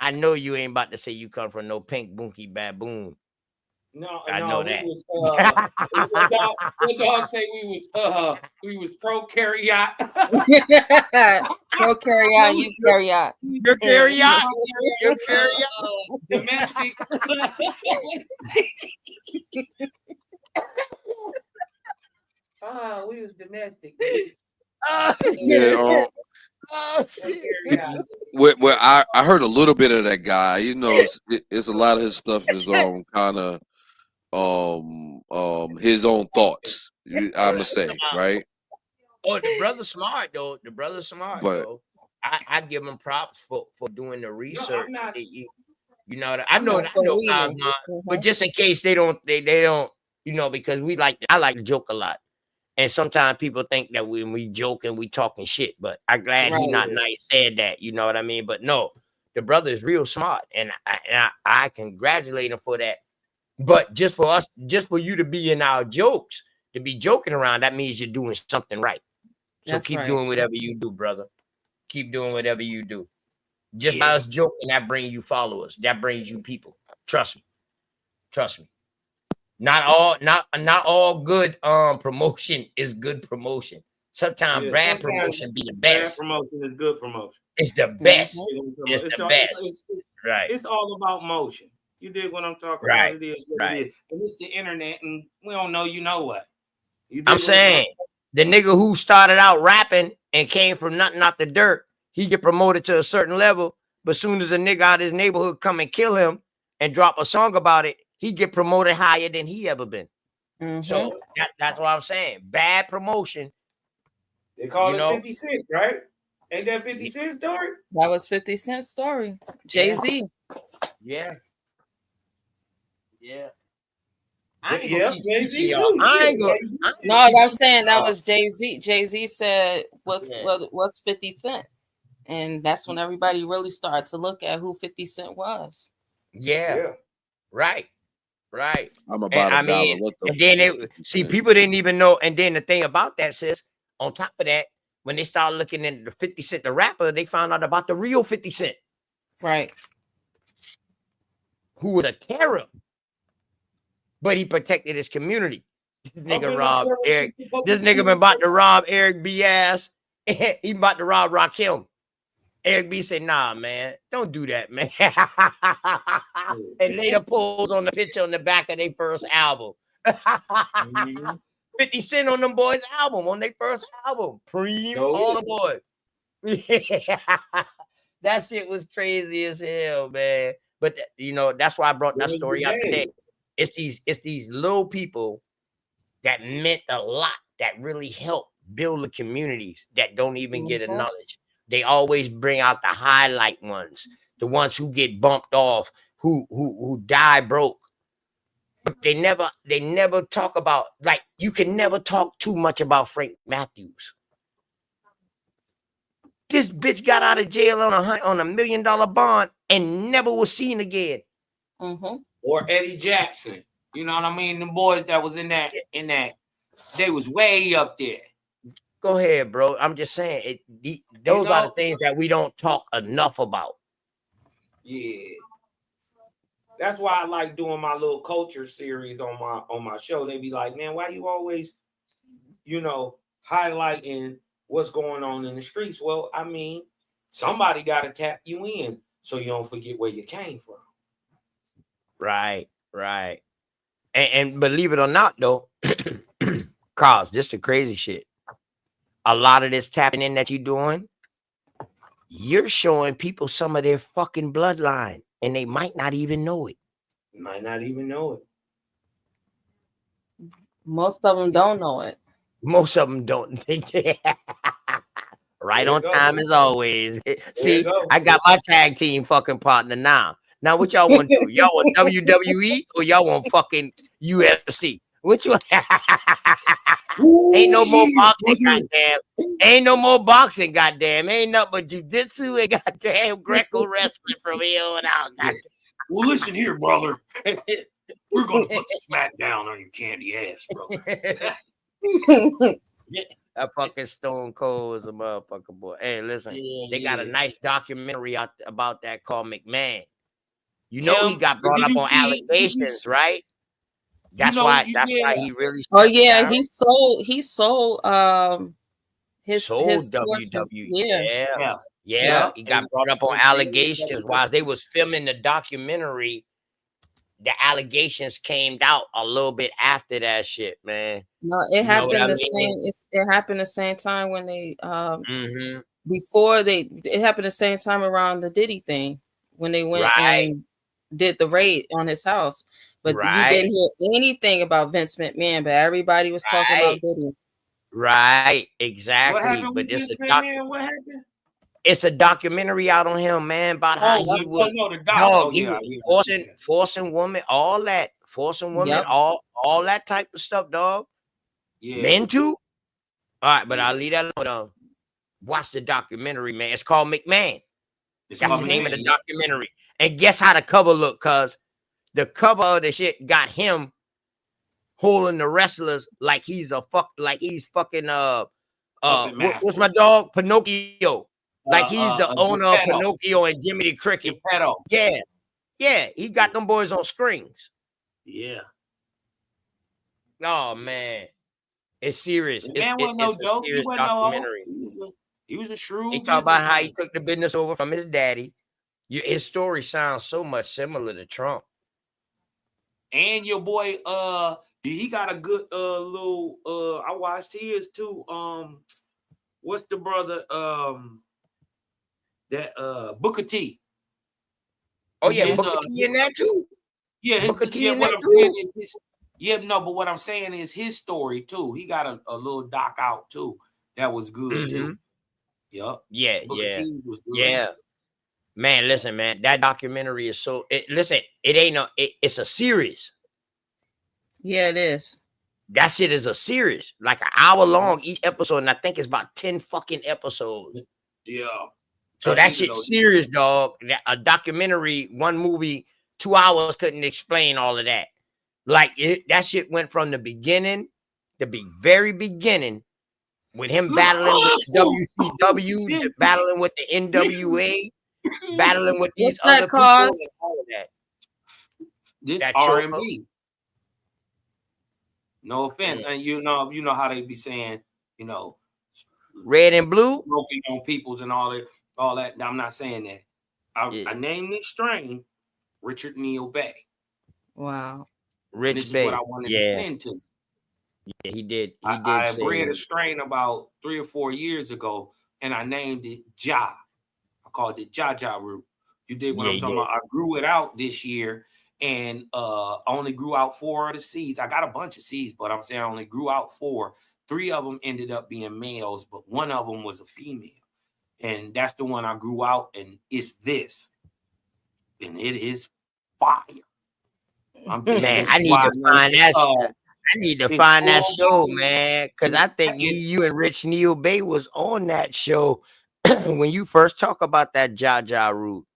I know you ain't about to say you come from no pink bunky baboon. No, I know that. What dog say we was prokaryote? Prokaryote, eukaryote. Eukaryote? Domestic. We was domestic. Yeah. Well, I heard a little bit of that guy. You know, it's a lot of his stuff is kind of his own thoughts. I'ma say, right? Oh, the brother's smart though. Though. I give him props for doing the research. No, you know, I know Cosmo, but just in case they don't, you know, because I like to joke a lot. And sometimes people think that when we joking, we talking shit. But I'm glad he not nice said that. You know what I mean? But no, the brother is real smart, and I congratulate him for that. But just for you to be in our jokes, to be joking around, that means you're doing something right. So keep doing whatever you do, brother. Keep doing whatever you do. Just by us joking, that brings you followers. That brings you people. Trust me. Not all good promotion is good promotion. Sometimes bad promotion be the best. Bad promotion is good promotion. It's the best. It's the best. Right. It's all about motion. You dig what I'm talking about? It is what it is. And it's the internet, and we don't know you know what. I'm saying the nigga who started out rapping and came from nothing out the dirt, he get promoted to a certain level. But soon as a nigga out of his neighborhood come and kill him and drop a song about it, he get promoted higher than he ever been. So that's what I'm saying. Bad promotion. They call it 56, right? Ain't that 50 Cent story? That was 50 Cent's story. Jay-Z. Yeah. I ain't gonna keep Jay-Z y'all. I ain't gonna. No, I'm saying that was Jay-Z. Jay-Z said, what's 50 Cent? And that's when everybody really started to look at who 50 Cent was. Yeah. Right. I'm about $1. What the and then people didn't even know. And then the thing about that, sis, on top of that, when they started looking into the 50 Cent, the rapper, they found out about the real 50 Cent. Right. Who was a terror. But he protected his community. This nigga robbed Eric. This nigga been about to rob Eric B. ass. He about to rob Rakim. Eric B said, nah, man, don't do that, man. And later pulls on the picture on the back of their first album. 50 Cent on them boys' album, on their first album. All the boys. That shit was crazy as hell, man. But that's why I brought that story out today. It's these little people that meant a lot, that really help build the communities that don't even get acknowledged. They always bring out the highlight ones, the ones who get bumped off, who die broke. But they never talk about, like, you can never talk too much about Frank Matthews. This bitch got out of jail on $1 million bond and never was seen again. Or Eddie Jackson. You know what I mean? The boys that was in that, they was way up there. Go ahead, bro. I'm just saying, those are the things that we don't talk enough about. Yeah. That's why I like doing my little culture series on my show. They be like, man, why you always, highlighting what's going on in the streets? Well, I mean, somebody got to tap you in so you don't forget where you came from. Right. And believe it or not, though, Carl, this is the crazy shit. A lot of this tapping in that you're doing, you're showing people some of their fucking bloodline, and they might not even know it. Most of them don't know it. Most of them don't think it. Right on time as always. See, I got my tag team fucking partner now. Now, what y'all want to do? Y'all want WWE or y'all want fucking UFC? Which one? Ain't no more boxing, goddamn. Ain't no more boxing, goddamn. Ain't nothing but jiu-jitsu and goddamn Greco wrestling from here on out. Goddamn. Well, listen here, brother. We're going to put the smack down on your candy ass, brother. That fucking Stone Cold is a motherfucker, boy. Hey, listen, they got a nice documentary out about that called McMahon. He got brought up on allegations, right? That's why he really. Oh yeah, he sold his WWE. Yeah. He got brought up on allegations while they was filming the documentary. The allegations came out a little bit after that shit, man. No, it happened the same. It happened the same time when they it happened the same time around the Diddy thing when they went and did the raid on his house. But you didn't hear anything about Vince McMahon, but everybody was talking about Diddy. Right, exactly. What happened with Vince McMahon? What happened? It's a documentary out on him, man, about how he was forcing women, all that, all that type of stuff, dog. Yeah. Men too. All right, but I'll leave that alone. Watch the documentary, man. It's called McMahon. That's the name of the documentary. And guess how the cover looked? Cause the cover of the shit got him holding the wrestlers like he's fucking what's my dog? Pinocchio. Like he's the owner of Pinocchio and Jimmy the Cricket. Yeah, he got them boys on screens. Yeah. Oh man, it's serious. Man wasn't no joke. He wasn't documentary. He was a shrewd. He talked about how he took the business over from his daddy. His story sounds so much similar to Trump. And your boy, he got a good little. I watched his too. What's the brother? That Booker T. Oh yeah, Booker T in that too. Yeah, Booker T in that too. But what I'm saying is his story too. He got a little doc out too. That was good too. Yup. Yeah, Booker yeah, T was good. yeah. Man, listen, man, that documentary is so. Listen, it ain't no. It's a series. Yeah, it is. That shit is a series, like an hour long each episode, and I think it's about 10 fucking episodes. Yeah. So that shit serious, dog. A documentary, one movie, 2 hours couldn't explain all of that. Like that shit went from the beginning, very beginning, with him battling with the WCW, battling with the NWA, battling with these What's other that people, cause? and all of that. This That R&B. No offense, Yeah. and you know how they be saying, you know, red and blue, smoking on peoples and all that. I'm not saying that. I named this strain Richard Neal Bay. Wow. Rich This is Bay. what I wanted to send to. Yeah, he did. I say bred a strain about 3 or 4 years ago, and I named it Ja. I called it Ja root. You did what I'm talking about. I grew it out this year, and I only grew out 4 of the seeds. I got a bunch of seeds, but I'm saying I only grew out 4. 3 of them ended up being males, but 1 of them was a female. And that's the one I grew out, and it's this. And it is fire. I'm telling man, you, I need to find that. I need to find that show, man, because I think you and Rich Neal Bay was on that show when you first talk about that Ja root.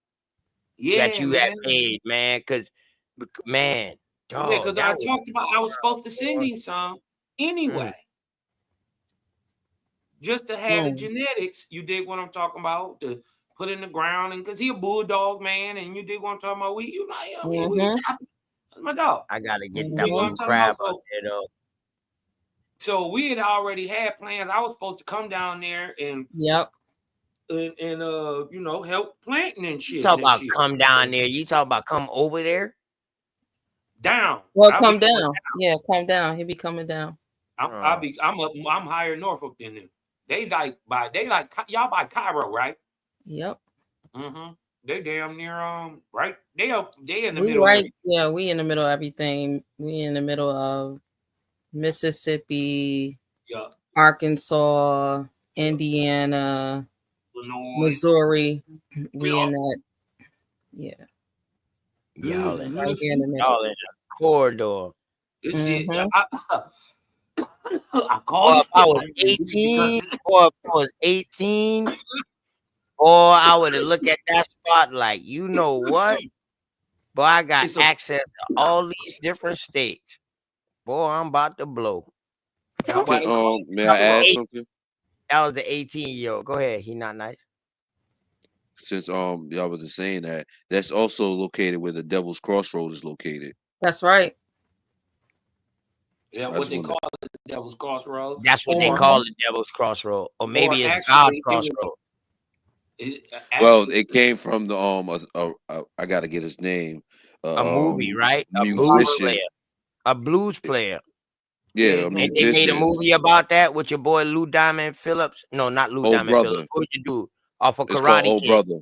Yeah, that you man. had made, man. Because, man, dog, yeah, because I talked about I was supposed to send him some anyway. Just to have the genetics, you dig what I'm talking about? To put in the ground, and because he a bulldog, man, and you dig what I'm talking about? We chopping. That's my dog. I gotta get that blue crab up there, though. So we had already had plans. I was supposed to come down there and you know, help planting and shit. You talk about come down there. You talk about come over there. Down. Well, come down. Yeah, come down. He'll be coming down. I'm higher Norfolk than them. They like y'all by Cairo, right? Yep. Mm-hmm. They damn near right. They in the We middle. right. Yeah, we in the middle of everything. We in the middle of Mississippi, Arkansas, Indiana, Illinois, Missouri. We in that. Yeah. Y'all in Right here in the middle. y'all in the corridor. I called if I was 18, or if I was 18, or I would have looked at that spot like, you know what? Boy, I got access to all these different states. Boy, I'm about to blow. May I add something? That was the 18-year-old. Go ahead. He not nice. Since y'all was just saying that, that's also located where the Devil's Crossroad is located. That's right. Yeah, what they call it, the Devil's Crossroad. That's what they call it, Devil's Crossroad, or maybe it's God's Crossroad. Well, it came from the I gotta get his name. A movie, right? A musician. Blues player. Yeah, and they made a movie about that with your boy Lou Diamond Phillips. No, not Lou Diamond Phillips. What you do off of Karate Old Kid? Brother.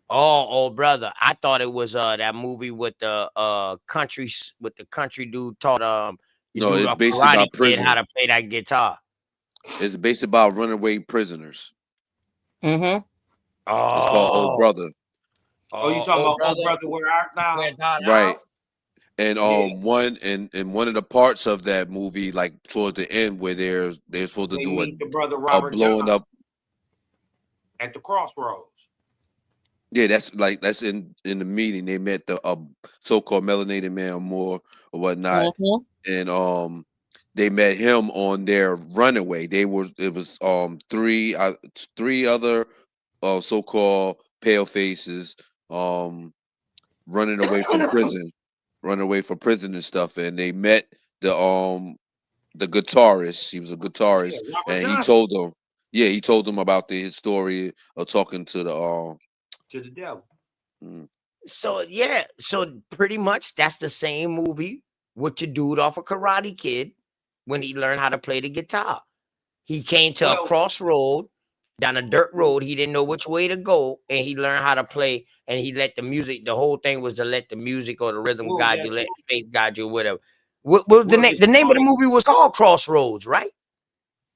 Oh, Old Brother. I thought it was that movie with the country dude taught no, it's basically about prison. How to play that guitar. It's based about runaway prisoners. Mm-hmm. Oh, it's called Old Brother. Oh, you talking about Old Brother Where Art Thou? Right. And one of the parts of that movie, like towards the end, where they're supposed to do the brother Robert blowing Johnson up at the crossroads. Yeah, that's in the meeting. They met the so-called melanated man or more or whatnot, and they met him on their runaway. It was three other so-called pale faces running away from prison. Run away from prison and stuff, and they met the guitarist. He was a guitarist, and he told them, he told them about his story of talking to the devil. So so pretty much that's the same movie with your dude off of Karate Kid when he learned how to play the guitar. He came to a crossroad down a dirt road. He didn't know which way to go, and he learned how to play. And he let the music. The whole thing was to let the music or the rhythm guide you, let faith guide you, whatever. What the name? The name of the movie was called Crossroads, right?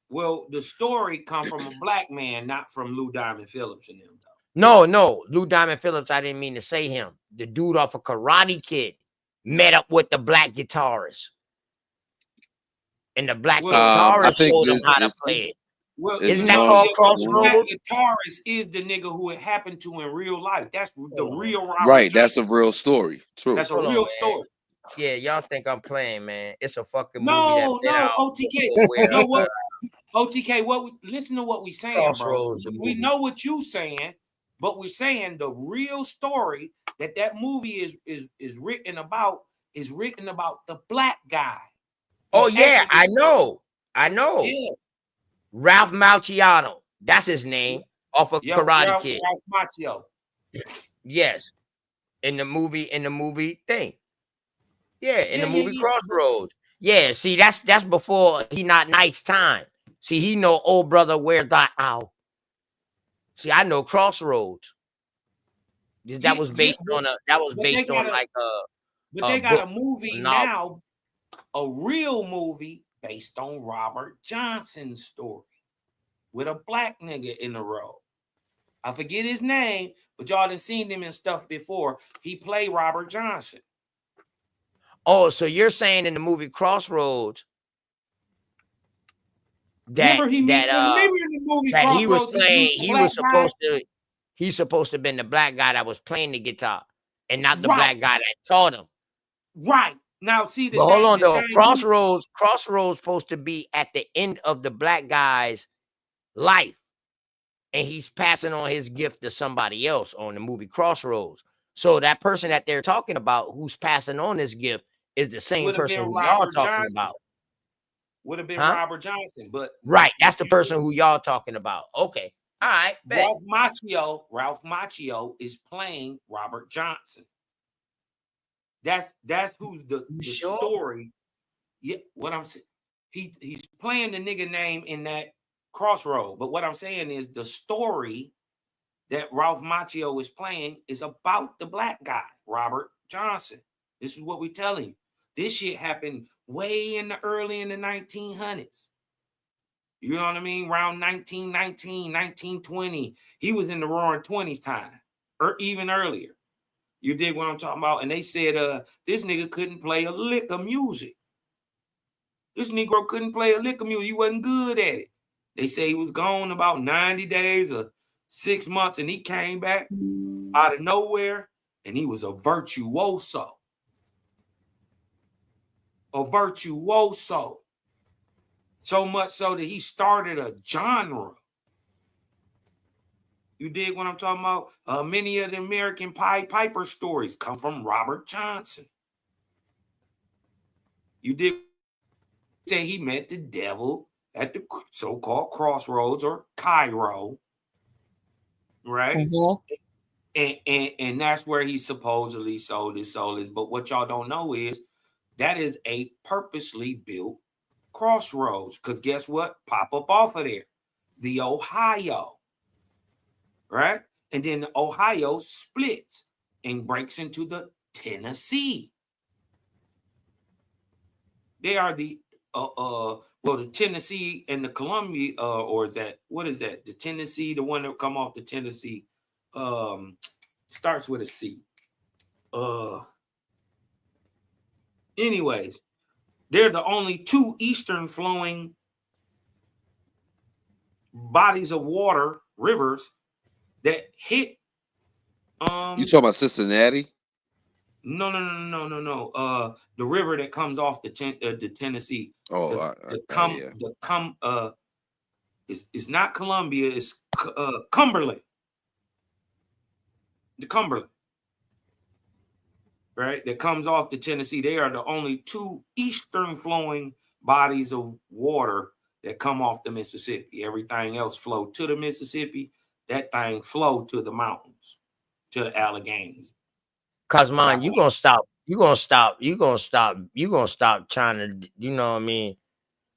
Well, the story come from a black man, not from Lou Diamond Phillips and them. No, Lou Diamond Phillips. I didn't mean to say him. The dude off of Karate Kid met up with the black guitarist, and the black I guitarist think showed him how to this play it. Well, Isn't no, that called yeah, but the black Crossroads? guitarist is the nigga who it happened to in real life. That's the real Robert right. Johnson. That's a real story. True. That's a Hold on, real man. story. Yeah, y'all think I'm playing, man. It's a fucking movie that No, been out OTK. before where No, what? OTK, listen to what we saying, bro. Crossroads, the We movie. know what you saying, but we're saying the real story that movie is written about the black guy. Oh He's yeah, I actually- know. Yeah. Ralph Macchio. That's his name. Off of Karate Kid. Ralph Macchio. Yes. In the movie thing. Yeah, in the Yeah, movie yeah. Crossroads. Yeah, see, that's before He Not Nice Time. See, he know Old Brother Where Thy Ow. See, I know Crossroads. That was based on like But they got a book, movie a novel. now, a real movie based on Robert Johnson's story with a black nigga in the role. I forget his name, but y'all done seen him in stuff before. He played Robert Johnson. Oh, so you're saying in the movie Crossroads that Remember in the movie that he was Crossroads, playing, he was he's supposed to have been the black guy that was playing the guitar and not the Right. black guy that taught him. Right. Now see But hold on though, Crossroads supposed to be at the end of the black guy's life. And he's passing on his gift to somebody else on the movie Crossroads. So that person that they're talking about who's passing on this gift is the same person who y'all talking about. Would have been Huh? Robert Johnson, but Right, that's the person who y'all talking about. Okay. All right. Bet. Ralph Macchio is playing Robert Johnson. That's who the story. Yeah, what I'm saying. He's playing the nigga name in that Crossroad. But what I'm saying is the story that Ralph Macchio is playing is about the black guy, Robert Johnson. This is what we're telling you. This shit happened way early in the 1900s. You know what I mean? Around 1919, 1920. He was in the roaring 20s time, or even earlier. You dig what I'm talking about? And they said this nigga couldn't play a lick of music. This Negro couldn't play a lick of music. He wasn't good at it. They say he was gone about 90 days or 6 months, and he came back out of nowhere, and he was a virtuoso. A virtuoso. So much so that he started a genre. You dig what I'm talking about? Many of the American Pied Piper stories come from Robert Johnson. You dig? Say he met the devil at the so-called Crossroads or Cairo, right? Mm-hmm. And that's where he supposedly sold his soul. But what y'all don't know is that is a purposely built crossroads. Because guess what? Pop up off of there. The Ohio. Right? And then the Ohio splits and breaks into the Tennessee. They are the the Tennessee and the Columbia, or is that, what is that? The Tennessee, the one that come off the Tennessee, starts with a C. Anyways, they're the only two eastern flowing bodies of water, rivers, that hit. You talking about Cincinnati? No. The river that comes off the Tennessee. Oh, it's not Columbia. It's Cumberland. The Cumberland, right? That comes off the Tennessee. They are the only two eastern flowing bodies of water that come off the Mississippi. Everything else flow to the Mississippi. That thing flow to the mountains, to the Alleghenies. Cause man, you gonna stop trying to, you know what I mean?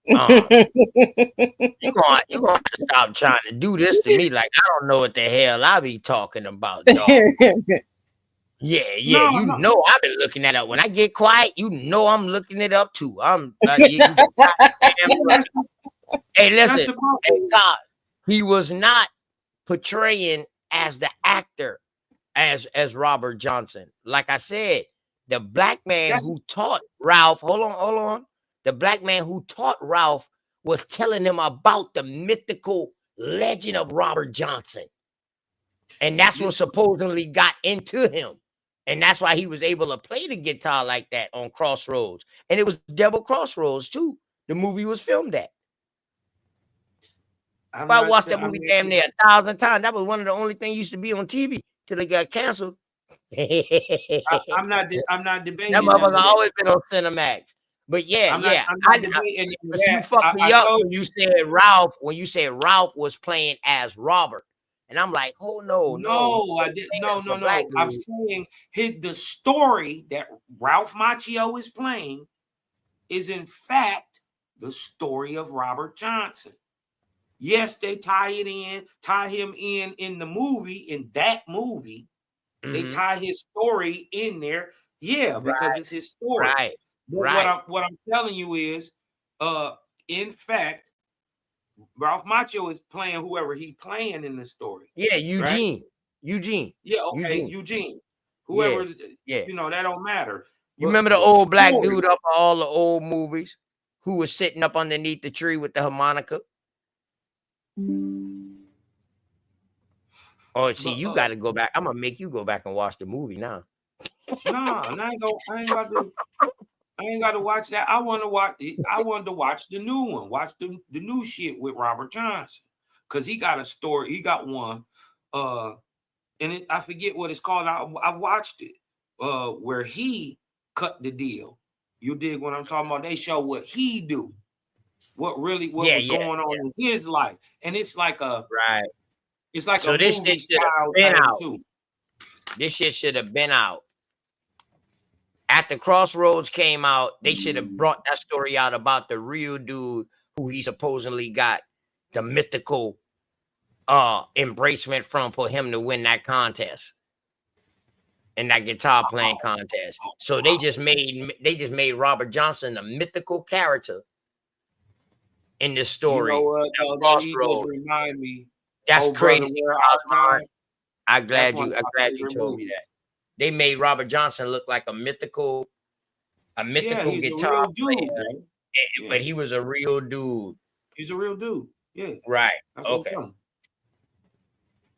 You're gonna stop trying to do this to me. Like, I don't know what the hell I be talking about, dog. Yeah. No. Know I've been looking that up. When I get quiet, you know I'm looking it up too. Hey, That's listen, the crossroads. hey, God, he was not portraying as the actor as Robert Johnson. Like I said, the black man That's who taught Ralph, hold on. The black man who taught Ralph was telling him about the mythical legend of Robert Johnson. And that's what supposedly got into him. And that's why he was able to play the guitar like that on Crossroads. And it was Devil Crossroads, too. The movie was filmed at. I watched that movie damn near 1,000 times. That was one of the only things used to be on TV till they got canceled. I'm not debating That that. motherfucker always been on Cinemax. But yeah, I'm not debating but you that. fucked me I up told when you said Ralph. When you said Ralph was playing as Robert, and I'm like, oh no, No, I did no. I'm saying the story that Ralph Macchio is playing is in fact the story of Robert Johnson. Yes, they tie him in the movie, in that movie. They tie his story in there, because it's his story. Right. But what I'm telling you is, in fact, Ralph Macchio is playing whoever he's playing in the story. Yeah, Right? Eugene. Yeah, okay, Eugene. Whoever, yeah. That don't matter. You remember the old black dude up all the old movies who was sitting up underneath the tree with the harmonica? Oh, see, you got to go back. I'm gonna make you go back and watch the movie now. Nah, I ain't got to watch that. I wanted to watch the new one. Watch the new shit with Robert Johnson, because he got a story. He got one. I forget what it's called. I watched it. Where he cut the deal. You dig what I'm talking about? They show what he do, what was going on in his life, and it's like a It's like so a this movie shit should have style been thing out. too. This shit should have been out. After Crossroads came out, they should have brought that story out about the real dude who he supposedly got the mythical embracement from for him to win that contest. In that guitar playing contest. So they just made Robert Johnson a mythical character in this story. You know what? He just remind me. That's crazy. Brother, I'm glad you told me that. They made Robert Johnson look like a mythical guitar player. But he was a real dude. He's a real dude. Yeah. Right. That's okay.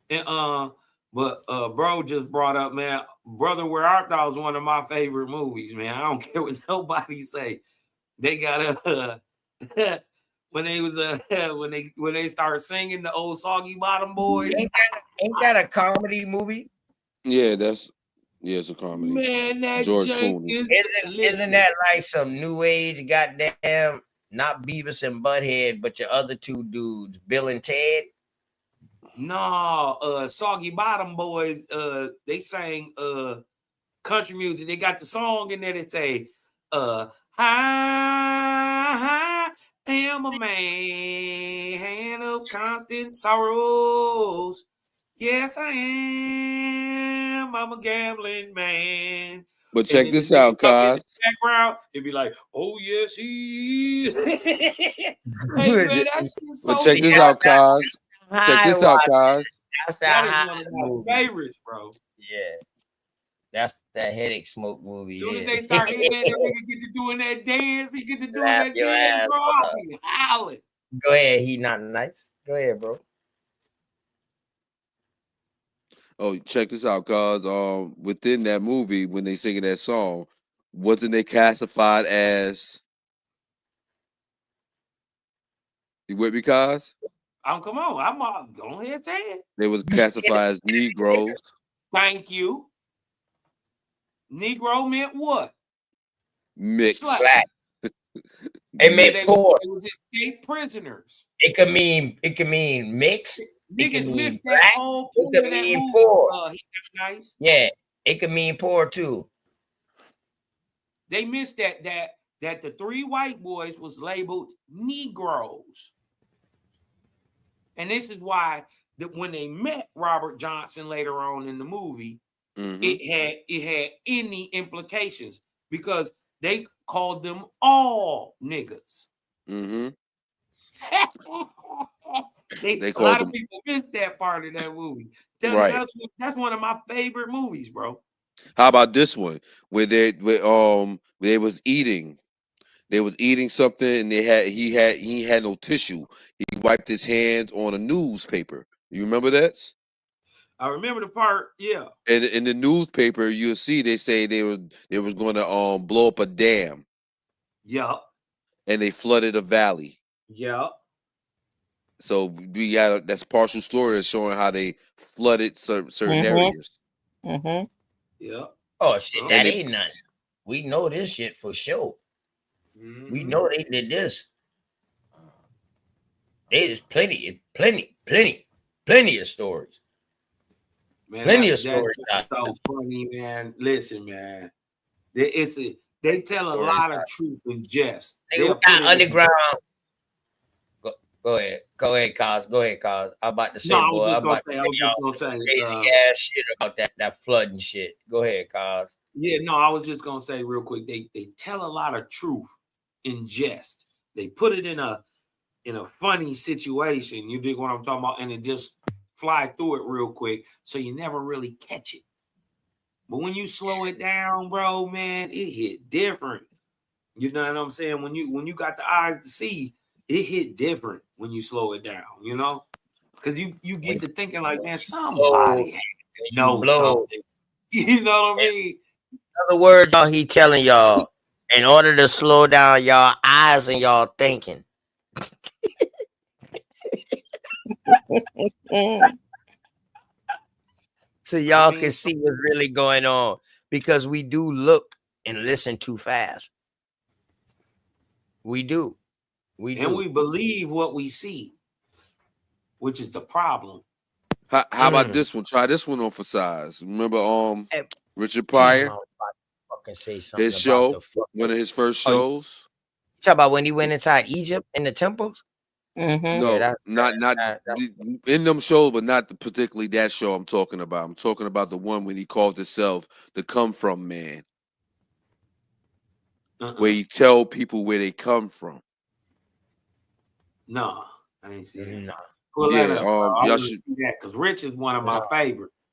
And but bro just brought up, man, Brother Where Art Thou is one of my favorite movies, man. I don't care what nobody say. They got when they start singing the old Soggy Bottom Boys. Ain't that a comedy movie? Yeah, it's a comedy. Man, that George jank Clooney. Isn't that like some new age goddamn, not Beavis and Butthead, but your other two dudes, Bill and Ted? No, Soggy Bottom Boys, they sang country music. They got the song in there that say, I am a man of constant sorrows. Yes, I am. I'm a gambling man. But check this out, Cos. Background, it'd be like, oh yes, he is. Hey, man, that's so. But check this out, Cos. Check this out, Cos. That is one of my favorites, bro. Yeah. That's that headache smoke movie. As soon as they start hitting that nigga get to doing that dance, he get to doing that dance, bro. I'll be howling. Go ahead, he not nice. Go ahead, bro. Oh, check this out, cause within that movie, when they singing that song, wasn't they classified as? You with me, cause? Come on, I'm go ahead, say it. They was classified as Negroes. Thank you. Negro meant what? Mixed. Black. It meant poor. It was escaped prisoners. It could mean mixed. Niggas missed that whole point of that movie. Poor. Nice. Yeah, it could mean poor too. They missed that the three white boys was labeled Negroes. And this is why when they met Robert Johnson later on in the movie, it had any implications because they called them all niggas. They A called lot of them people missed that part of that movie. right. That's one of my favorite movies, bro. How about this one where they was eating? They was eating something and he had no tissue. He wiped his hands on a newspaper. You remember that? I remember the part, yeah. And in the newspaper, you'll see they say they was going to blow up a dam. Yup. And they flooded a valley. Yup. So we got that's partial story showing how they flooded certain areas. Mm-hmm. Yeah. Oh shit, And that it- ain't nothing. We know this shit for sure. We Mm-hmm. know they did this. There's plenty of stories. Man, Plenty of that stories out so funny, man. Listen, man. They tell a lot of truth in jest. They They'll got put it in- underground. Go ahead, Cos. Go ahead, Cos. I'm about to say, No, I boy. was just I'm gonna about to say, tell y'all crazy uh, ass shit about that flooding shit. Go ahead, Cos. yeah, no, I was just gonna say real quick. They tell a lot of truth in jest. They put it in a funny situation. You dig what I'm talking about? And it just fly through it real quick, so you never really catch it. But when you slow it down, bro, man, it hit different. You know what I'm saying? When you got the eyes to see, it hit different when you slow it down, you know? Because you get to thinking like, man, somebody had to know something. You know what I mean? In other words, y'all, he telling y'all, in order to slow down y'all eyes and y'all thinking. So y'all can see what's really going on, because we do look and listen too fast. We do. We believe what we see, which is the problem. How about this one? Try this one on for size. Remember Richard Damn, I Pryor? was about to fucking say something His about show, the fucking. one of his first Oh, you shows. talk about when he went inside Egypt in the temples? Mm-hmm. No, Yeah, not in them shows, but not particularly that show I'm talking about. I'm talking about the one when he calls himself the Come From Man, where he tell people where they come from. No, I ain't see that. No. Pull that up, bro. I y'all want to should. see that because Rich is one of my favorites.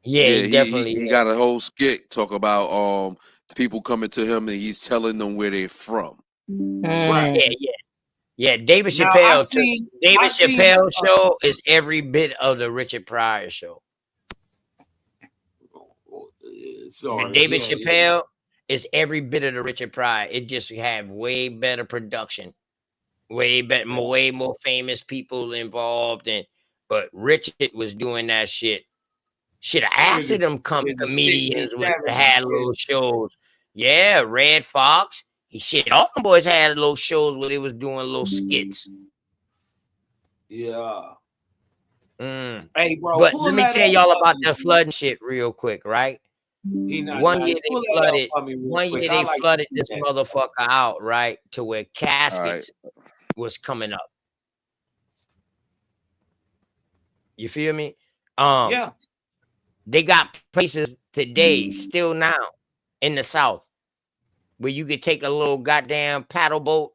Yeah, he definitely he got a whole skit talk about people coming to him and he's telling them where they're from. Right. Yeah. David Now, Chappelle. I seen, Chappelle show is every bit of the Richard Pryor show. Sorry, The David Chappelle is every bit of the Richard Pryor. It just have way better production, way more famous people involved, but Richard was doing that shit. Should have asked them comedians had little shows. Yeah, Red Fox. All them boys had little shows where they was doing little skits. Yeah. Hey, bro, but pull let me that tell up y'all for about me. the flooding shit real quick, right? He not One nice. year they Pull that up flooded. for me real One quick. year I they like to flooded see this that. motherfucker out, right, to where caskets was coming up. You feel me? Yeah. They got places today, still now, in the South, where you could take a little goddamn paddle boat,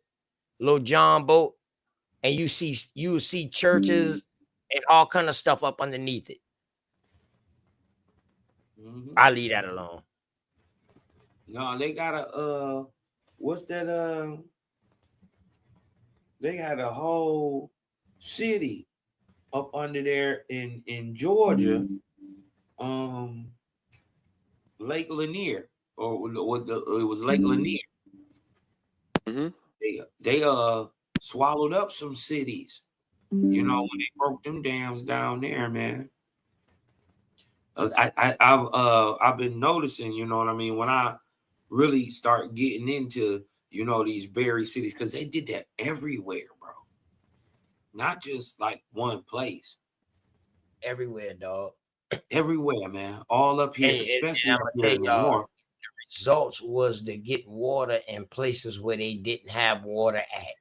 little John boat, and you see churches and all kind of stuff up underneath it. I leave that alone. No, they got a what's that? They got a whole city up under there in Georgia, Lake Lanier, or it was Lake Lanier. They swallowed up some cities. You know, when they broke them dams down there, man. I've been noticing, you know what I mean, when I really start getting into, you know, these buried cities, because they did that everywhere, bro. Not just like one place. Everywhere, dog. Everywhere, man. All up here, especially I'm up gonna here tell in the y'all, north. the results was to get water in places where they didn't have water at,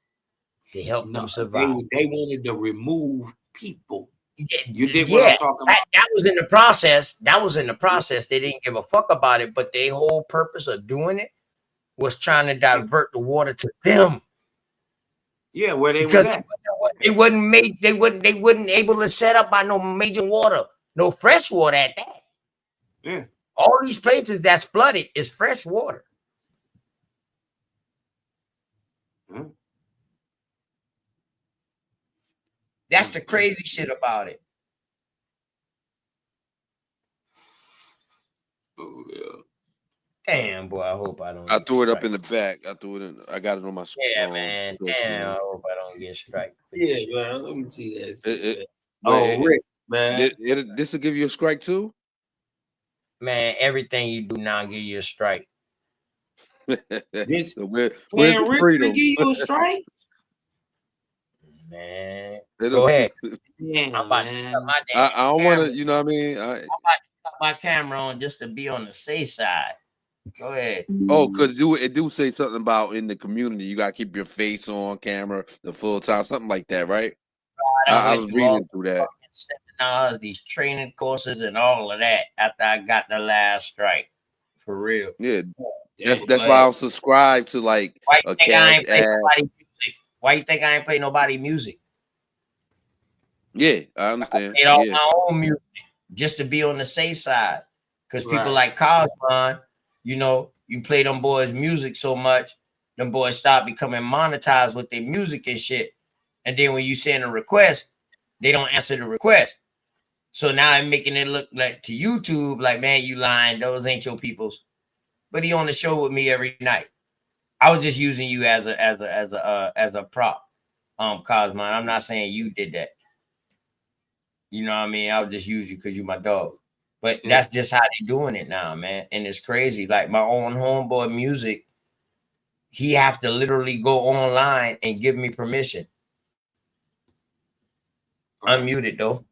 to help them survive. They wanted to remove people. You did what Yeah, I'm talking about. that was in the process. That was in the process. They didn't give a fuck about it, but their whole purpose of doing it was trying to divert the water to them. Yeah, where they Because was at. They wouldn't able to set up by no major water, no fresh water at that. Yeah. All these places that's flooded is fresh water. That's the crazy shit about it. Oh yeah. Damn, boy, I hope I don't. I threw it up in the back. I threw it in. I got it on my screen. Yeah, man. Damn, I hope I don't get strike. Yeah, man. Let me see that. But Rick, man. This will give you a strike too. Man, everything you do now give you a strike. This so where's man, the Rick freedom? give you a strike? Man, go ahead. I'm about to cut my damn I don't want camera. to. You know what I mean? I'm about to cut my camera on just to be on the safe side. Go ahead. Oh, cause it do say something about in the community you gotta keep your face on camera the full time, something like that, right? I was reading through that. Seminars, these training courses, and all of that after I got the last strike. For real. Yeah, that's why I'll subscribe to like a cat ad. Why you think I ain't play nobody music? Yeah, I understand. I played all my own music just to be on the safe side. Because people like Cosmon, you know, you play them boys' music so much, them boys start becoming monetized with their music and shit. And then when you send a request, they don't answer the request. So now I'm making it look like to YouTube, like, man, you lying. Those ain't your peoples. But he on the show with me every night. I was just using you as a prop, Cosmon. I'm not saying you did that. You know what I mean? I would just use you because you my dog. But that's just how they doing it now, man. And it's crazy. Like my own homeboy music, he have to literally go online and give me permission. Unmuted though.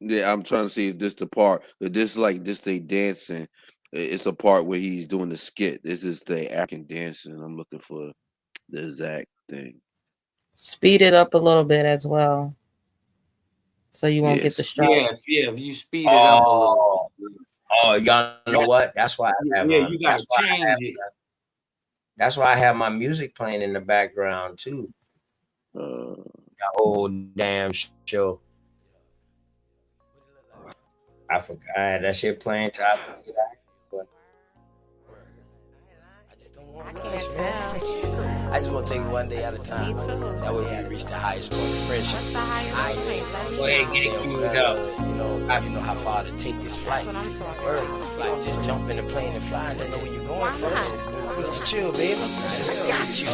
Yeah, I'm trying to see if this the part. If this they dancing. It's a part where he's doing the skit. This is the African dancing. I'm looking for the exact thing. Speed it up a little bit as well, so you won't get the strike. Yes, yeah. If you speed it up a little. Oh, y'all know what? That's why I have you gotta change it. That's why I have my music playing in the background too. The whole damn show. I forgot I had that shit playing till I forget. I just want to take it one day at a time. That way we reach the highest point of friendship. Go ahead and get it queued up. You know how far to take this flight. You don't just jump in the plane and fly and don't know where you're going first. Just chill, baby. Got you.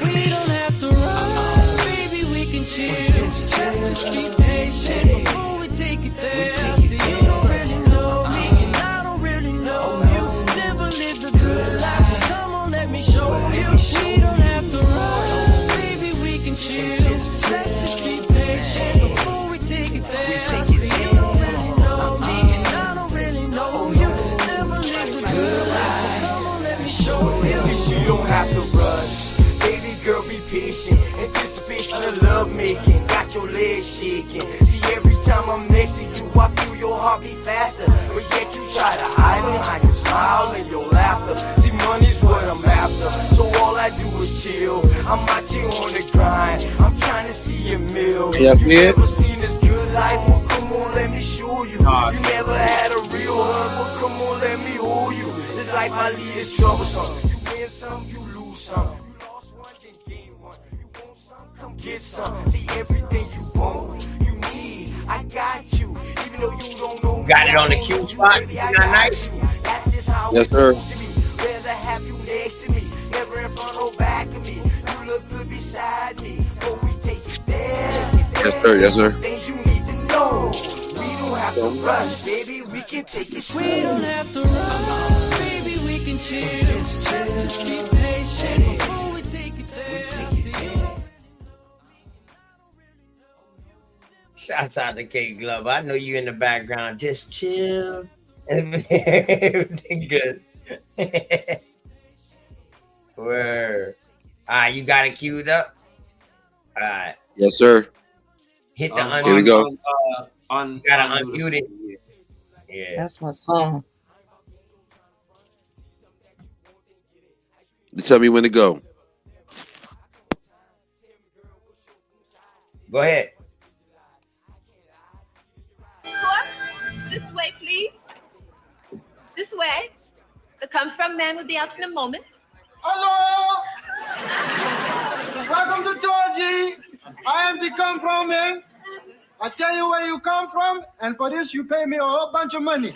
We don't have to run, baby. We can chill. Just be patient before we take it there. See, you don't really know me, and I don't really know you. Never lived a good life. Come on, let me show you. We don't have to run, baby. We can chill. Let's just be patient before we take it there. See, you don't really know me, and I don't really know you. Never lived a good life. Come on, let me show you. See, you don't have to rush. Baby girl, be patient. Anticipation of love making. Got your legs shaking. See, every time I'm next to you, I feel your heart beat faster. But yet you try to hide behind your smile and your laughter. See, money's what I'm after. So all I do is chill. I'm out here on the grind. I'm trying to see a meal. Yeah, you never seen this good life. Well, come on, let me show you. You never had a real hug. Well, come on, let me hold you. This life I lead is troublesome. You win some, you lose some. Come get some, see everything you want, you need, I got you, even though you don't know. Got it on the cue spot, you not nice? That's just how yes, sir. Rather have you next to me, never in front or back of me. You look good beside me, but we take it there. Yes, sir. Yes, sir. Things you need to know. We don't have to rush, baby. We can take it slow. We don't have to run, baby. We can chill. Just be patient before we take it there. Shouts out to K Glove. I know you in the background. Just chill. Everything good. Word. All right, you got it queued up? All right. Yes, sir. Hit the unmute. Here we go. You gotta unmute it. Yeah. That's my song. You tell me when to go. Go ahead. This way, please. This way. The come from man will be out in a moment. Hello. Welcome to Georgie. I am the come from man. I tell you where you come from, and for this you pay me a whole bunch of money.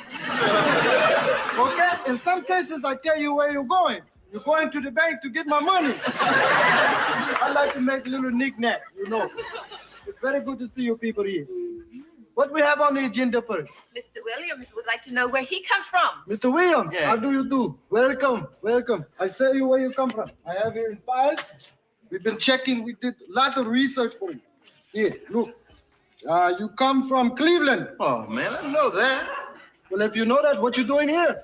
Okay? In some cases, I tell you where you're going. You're going to the bank to get my money. I like to make little knickknacks, you know. It's very good to see you people here. What we have on the agenda first? Mr. Williams would like to know where he comes from. Mr. Williams, how do you do? Welcome, welcome. I say you where you come from. I have here in files. We've been checking. We did a lot of research for you. Here, look. You come from Cleveland. Oh, man, I know that. Well, if you know that, what you doing here?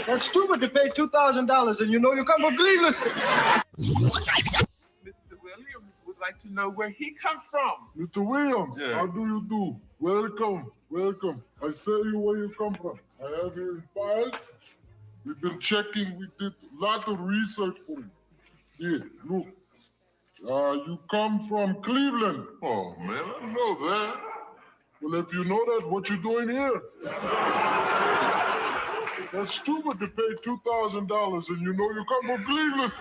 That's stupid to pay $2,000 and you know you come from Cleveland. Mr. Williams would like to know where he comes from. Mr. Williams, how do you do? Welcome, welcome. I say you where you come from. I have here in files. We've been checking. We did a lot of research for you. Here, look. You come from Cleveland. Oh, man, I know that. Well, if you know that, what you doing here? That's stupid to pay $2,000 and you know you come from Cleveland.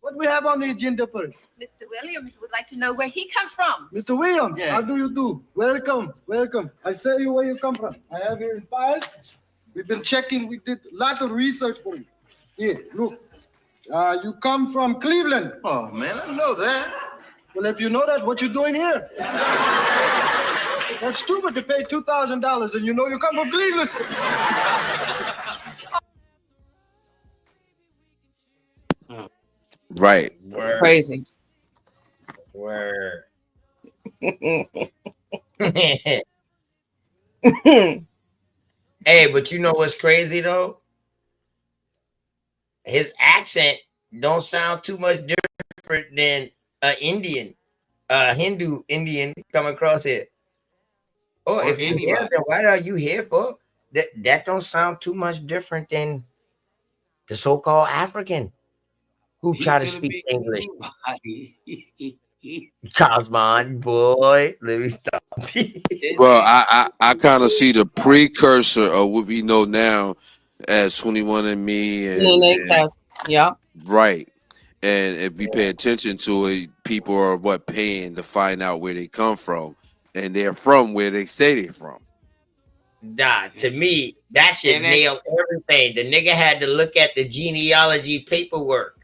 What we have on the agenda first? Mr. Williams would like to know where he comes from. Mr. Williams, how do you do? Welcome, welcome. I say you where you come from. I have here in files. We've been checking. We did a lot of research for you. Here, look. You come from Cleveland. Oh, man, I know that. Well, if you know that, what you doing here? That's stupid to pay $2,000 and you know you come from Cleveland. Right. Word. Crazy. Word. Hey, but you know what's crazy though? His accent don't sound too much different than an Indian, Hindu Indian coming across here. Oh, if you here, then what are you here for? That don't sound too much different than the so-called African who try to speak English. Cosmon, boy, let me stop. Well, I kind of see the precursor of what we know now as 21andMe and, The next house. Yeah. right. And if we pay attention to it, people are paying to find out where they come from, and they're from where they say they're from. Nah, to me, that should nail everything. The nigga had to look at the genealogy paperwork.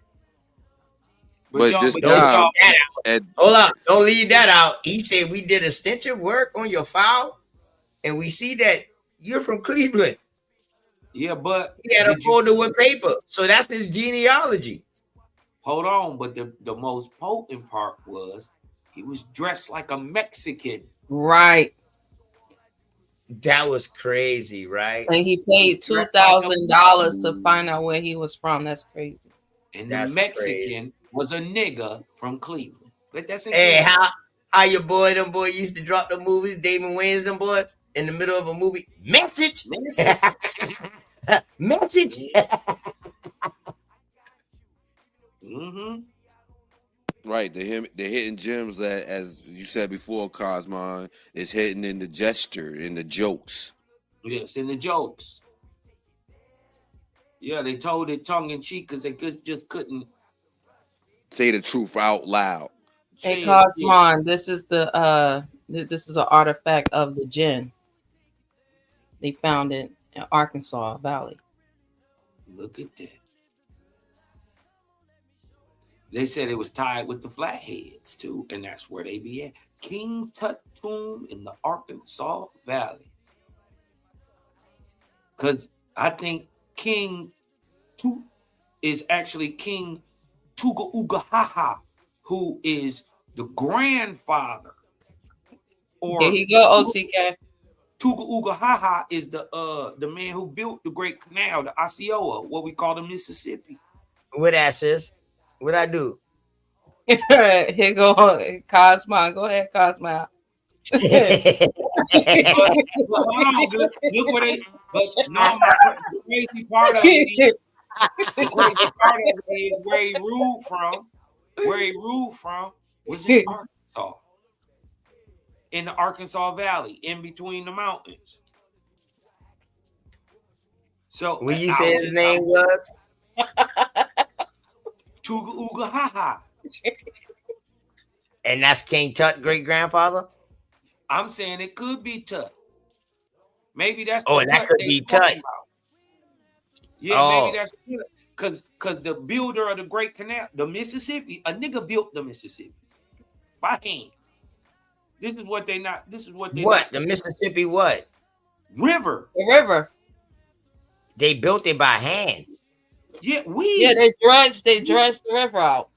But this don't guy, leave that out. Hold on, don't leave that out. He said we did extensive work on your file, and we see that you're from Cleveland. Yeah, but he had a folder with paper, so that's his genealogy. Hold on, but the most potent part was he was dressed like a Mexican. Right. That was crazy, right? And he paid $2,000 to find out where he was from. That's crazy. And the Mexican was a nigga from Cleveland. But that's hey, how your boy, them boy used to drop the movies, Damon Wayans, them boys, in the middle of a movie. Message. Message. Mm-hmm. Right, the hidden gems that, as you said before, Cosmon, is hidden in the gesture, in the jokes. Yes, in the jokes. Yeah, they told it tongue in cheek because they just couldn't say the truth out loud. Hey, Cosmon, this is this is an artifact of the jinn. They found it in Arkansas Valley. Look at that. They said it was tied with the Flatheads too, and that's where they be at. King Tut tomb in the Arkansas Valley. Because I think King Tut is actually King Tuga Ugahaha, who is the grandfather. Or here you go, OTK. Tuga Ugahaha is the man who built the Great Canal, the Osceola, what we call the Mississippi. What that sis? What I do? Here go Cosmo. Go ahead, Cosmo. But hold on, look what they. But no, the crazy part of it is where he ruled from. Where he ruled from was in Arkansas, in the Arkansas Valley, in between the mountains. So When you say his name was Tuga Uga Ha Ha. And that's King Tut great grandfather? I'm saying it could be Tut. Maybe that's the that Tut could they be talking Tut. about. Yeah, maybe that's because the builder of the Great Canal, the Mississippi, a nigga built the Mississippi by hand. This is what they not. The Mississippi what? River. The river. They built it by hand. Yeah, they dredged the river out.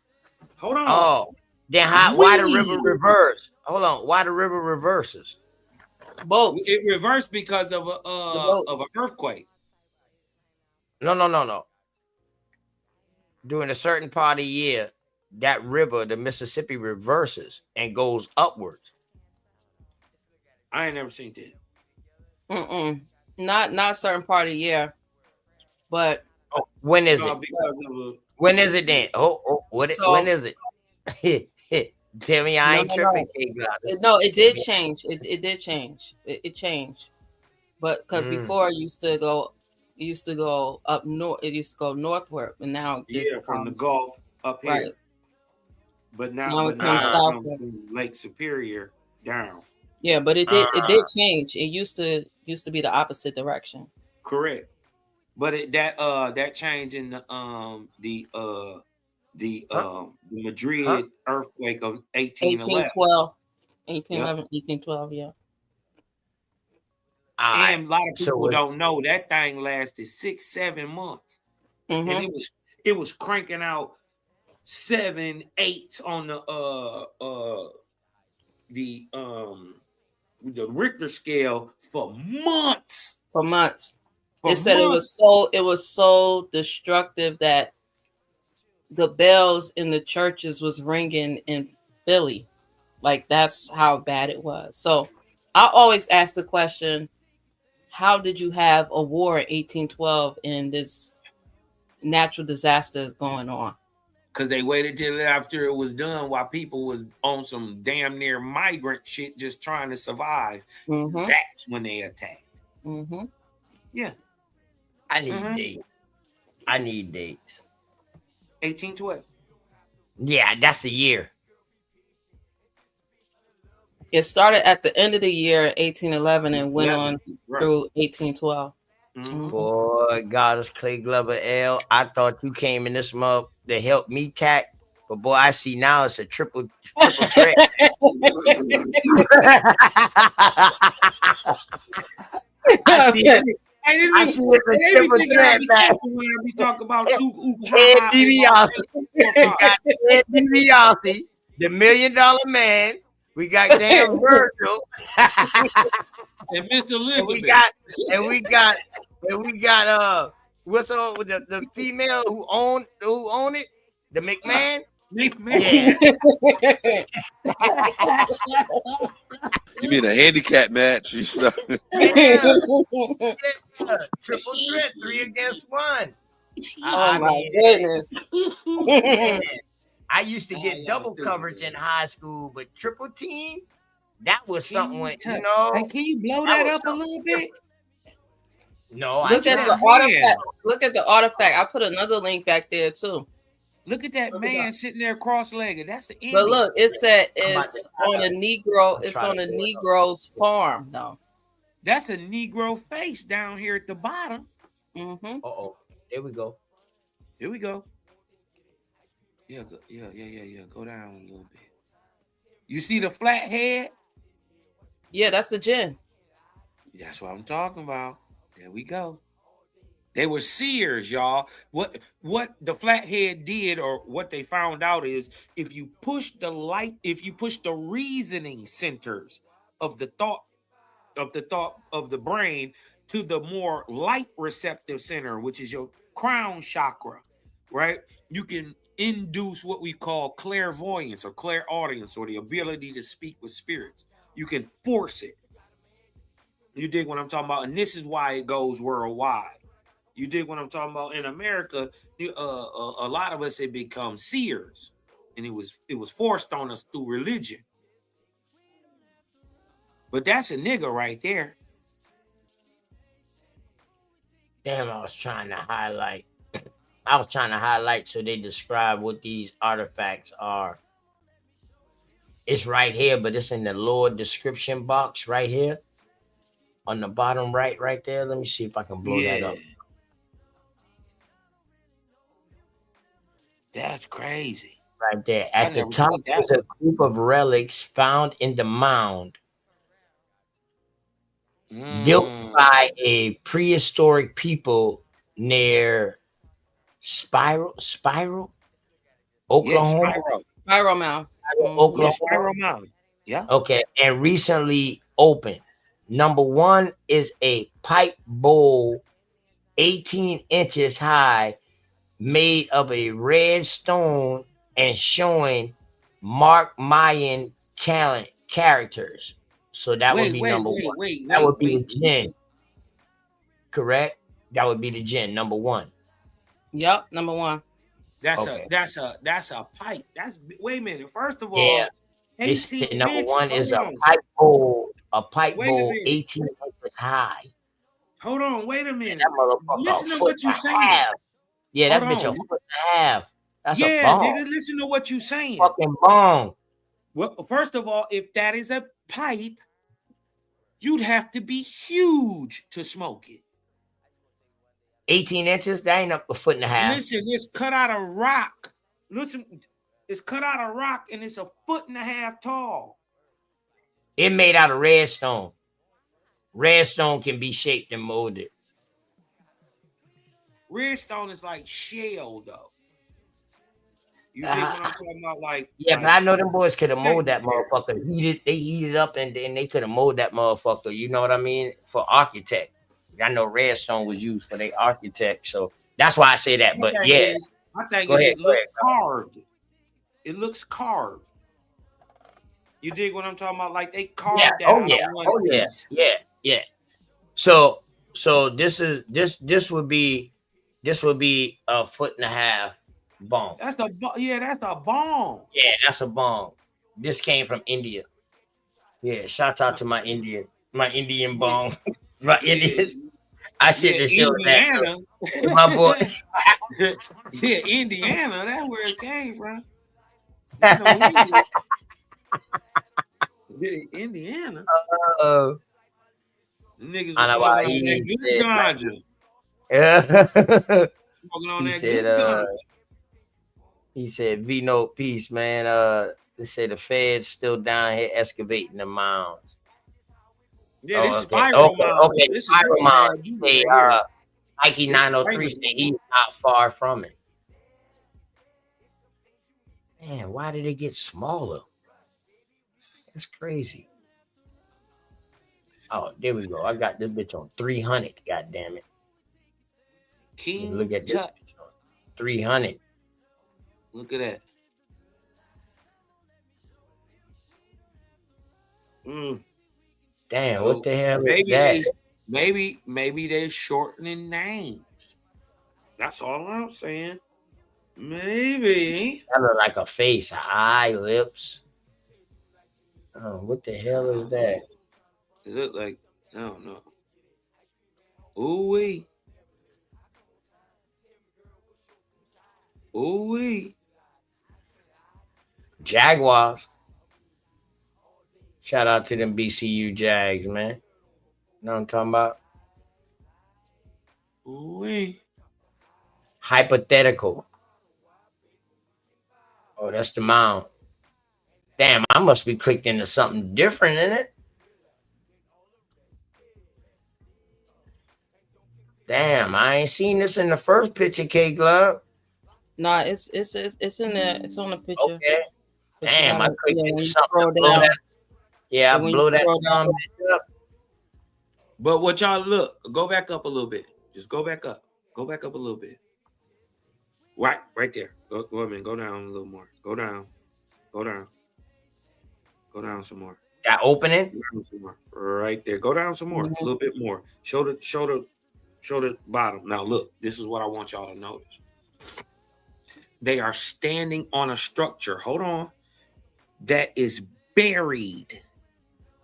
Hold on. Oh, then why the river reverse? Hold on, why the river reverses? Boats. It reversed because of an earthquake. No. During a certain part of the year, that river, the Mississippi, reverses and goes upwards. I ain't never seen that. Not certain part of the year, but when is it? When is it then? When is it? Tell me I ain't tripping. No, it did change. It did change. It changed, but because before it used to go up north. It used to go northward, and now it's from the Gulf up here. Right. But now it comes from Lake Superior down. Yeah, but it did change. It used to be the opposite direction. Correct. But that change in the Madrid earthquake of 1811. 1812, yeah. And a lot of people don't know that thing lasted 6-7 months. Mm-hmm. And it was cranking out 7, 8 on the Richter scale for months. It said it was so destructive that the bells in the churches was ringing in Philly. Like, that's how bad it was. So I always ask the question, how did you have a war in 1812 and this natural disaster is going on? Because they waited till after it was done while people was on some damn near migrant shit just trying to survive. Mm-hmm. That's when they attacked. Mm-hmm. Yeah. I need dates. 1812. Yeah, that's the year. It started at the end of the year, 1811, and went on through 1812. Mm-hmm. Boy, Goddess Clay Glover L. I thought you came in this month to help me tack, but boy, I see now it's a triple threat. I see it's a triple threat back. When we talk about Ted DiBiase, the $1 million man. We got damn Virgil. And Mr. Elizabeth. And we got what's up with the female who own it? The McMahon? McMahon. Yeah. You mean a handicap match? Triple threat, 3 against 1. Oh my goodness. I used to get double coverage in high school, but triple team, that was something when, Hey, can you blow that up a little bit? No, Look at the artifact. Look at the artifact. I put another link back there too. Look at that man sitting there cross-legged. That's the But look, it said it's on a Negro. It's on a Negro's farm, though. That's a Negro face down here at the bottom. Mm-hmm. Uh-oh. Here we go. Here we go. Yeah. Go down a little bit. You see the flat head? Yeah, that's the gin. That's what I'm talking about. There we go. They were seers, y'all. What the flathead did, or what they found out, is if you push the reasoning centers of the thought of the brain to the more light receptive center, which is your crown chakra, right? You can induce what we call clairvoyance or clairaudience, or the ability to speak with spirits. You can force it. You dig what I'm talking about? And this is why it goes worldwide. You dig what I'm talking about? In America, a lot of us have become seers. and it was forced on us through religion. But that's a nigga right there. Damn, I was trying to highlight. I was trying to highlight so they describe what these artifacts are. It's right here, but it's in the lower description box right here. On the bottom right there. Let me see if I can blow that up. That's crazy. Right there. At the top is a group of relics found in the mound. Built by a prehistoric people near Spiral, Oklahoma. Yeah, Spiral Mound. Oklahoma. Yeah, Spiral Mound. Yeah. Okay, and recently opened. Number one is a pipe bowl, 18 inches high, made of a red stone and showing Mark Mayan characters. So that would be number one. That would be the jinn. Correct? That would be the jinn, number one. Yep, number one. That's a pipe. Wait a minute. First of all, they said number one is a pipe bowl, 18 inches high. Hold on, wait a minute. That listen to what you're saying. Yeah, that bitch a foot and a half. That's a bomb. Nigga, listen to what you're saying. Fucking bomb. Well, first of all, if that is a pipe, you'd have to be huge to smoke it. 18 inches? That ain't up a foot and a half. Listen, it's cut out of rock. Listen, it's cut out of rock and it's a foot and a half tall. It made out of red stone. Red stone can be shaped and molded. Red stone is like shell, though. You think what I'm talking about? Like, but I know them boys could have molded that motherfucker. They heated up and then they could have molded that motherfucker. You know what I mean? For architect. I know redstone was used for the architect, so that's why I say that. But yeah, I think it looks carved. It looks carved. You dig what I'm talking about? Like they carved that. Yeah. So this would be a foot and a half bomb. That's a bomb. Yeah, that's a bomb. This came from India. Yeah, shouts out to my Indian bomb. My Indian. I shit this shit Indiana. My boy. Yeah, Indiana. That's where it came from. Indiana. Niggas was smoking that good ganja. Smoking on that good ganja. He said, "V note peace, man. They say the Fed's still down here excavating the mounds." Yeah, this Spiral Mound. Okay, this Spiral Mound. He say, Mikey 903 said he's not far from it. Man, why did it get smaller? That's crazy. Oh, there we go. I got this bitch on 300. God damn it. Look at this. 300. Look at that. Damn, so what the hell is that? Maybe they're shortening names. That's all I'm saying. Maybe. That look like a face, an eye, lips. Oh, what the hell is that? It look like, I don't know. Ooh-wee. Ooh-wee. Jaguars. Shout out to them BCU Jags, man. Know what I'm talking about? Ooh-wee. Hypothetical. Oh, that's the mound. Damn, I must be clicked into something different in it. Damn, I ain't seen this in the first picture, K Glove. No, it's in there. It's on the picture. Okay. Damn, I clicked into something. Yeah, I blow that up. But what y'all look, go back up a little bit. Just go back up. Go back up a little bit. Right there. Go ahead, go down a little more. Go down. Go down. Go down some more. That opening? Go down some more. Right there. Go down some more. A little bit more. Show the bottom. Now look, this is what I want y'all to notice. They are standing on a structure. Hold on. That is buried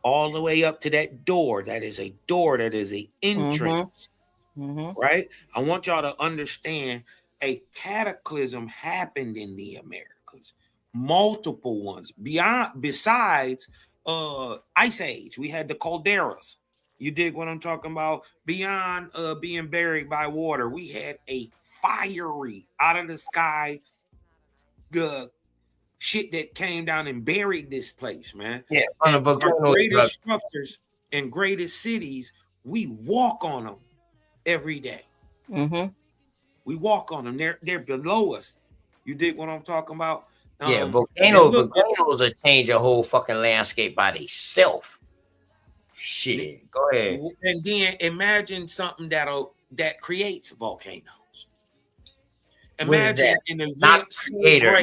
all the way up to that door. That is a door. That is an entrance. Right? I want y'all to understand a cataclysm happened in the Americas. Multiple ones. Besides Ice Age, we had the calderas. You dig what I'm talking about? Beyond being buried by water, we had a fiery out of the sky shit that came down and buried this place, man. Yeah, and our greatest structures and greatest cities, we walk on them every day. We walk on them. They're below us. You dig what I'm talking about? Yeah, volcanoes will change a whole fucking landscape by themselves. Shit, go ahead. And then imagine something that creates volcanoes. Imagine an event. Not creator.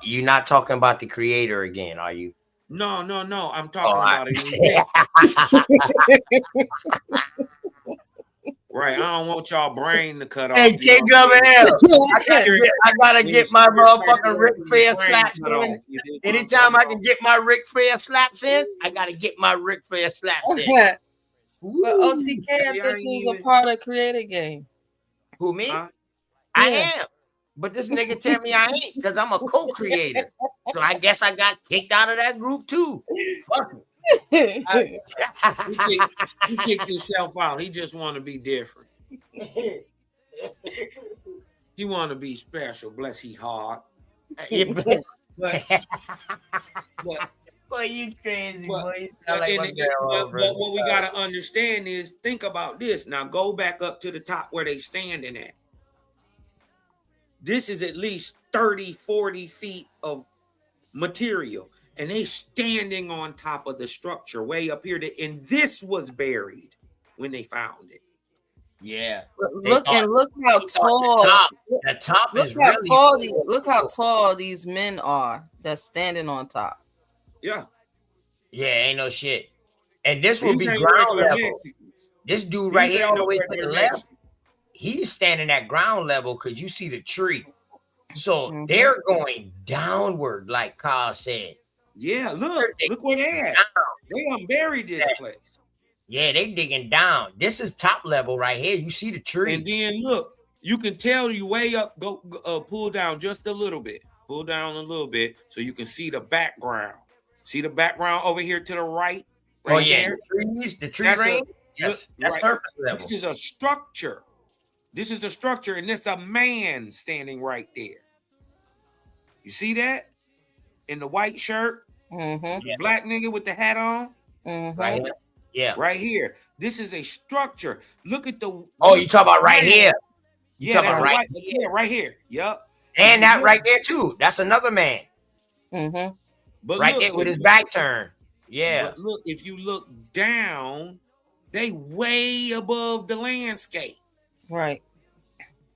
You're not talking about the creator again, are you? No. I'm talking about an event. Right. I don't want y'all brain to cut off. Hey, King I gotta get my motherfucking Ric Flair slaps in. Anytime I can get my Ric Flair slaps in, I gotta get my Ric Flair slaps in. But OTK, I thought you was a part of Creator Game. Who, me? I am. But this nigga tell me I ain't because I'm a co-creator. So I guess I got kicked out of that group too. Fuck me. He kicked himself out. He just want to be different. He want to be special. Bless he heart. But boy, you crazy, boy. You but what we got to understand is, think about this. Now go back up to the top where they standing at. This is at least 30, 40 feet of material. And they standing on top of the structure way up here. And this was buried when they found it. Yeah. Look how tall. The top is how really tall. Look how tall these men are that's standing on top. Yeah. Yeah, ain't no shit. And this will be ground level. This dude right here all the way to the left, he's standing at ground level because you see the tree. So they're going downward, like Carl said. Yeah, look where they at. They unburied this place. Yeah, they digging down. This is top level right here. You see the tree. And then look, you can tell you way up, go pull down just a little bit. Pull down a little bit so you can see the background. See the background over here to the right? Oh, yeah. There? The tree range? Yes, that's surface level. This is a structure. This is a structure, and there's a man standing right there. You see that? In the white shirt? The black nigga with the hat on? Right here. Yeah. Right here. This is a structure. Look at the... Oh, you talking about right here? You yeah, talking about right here? Yeah, right here. Yep. And that right there, too. That's another man. But right look, there with his back turned. Yeah. But look, if you look down, they way above the landscape. Right.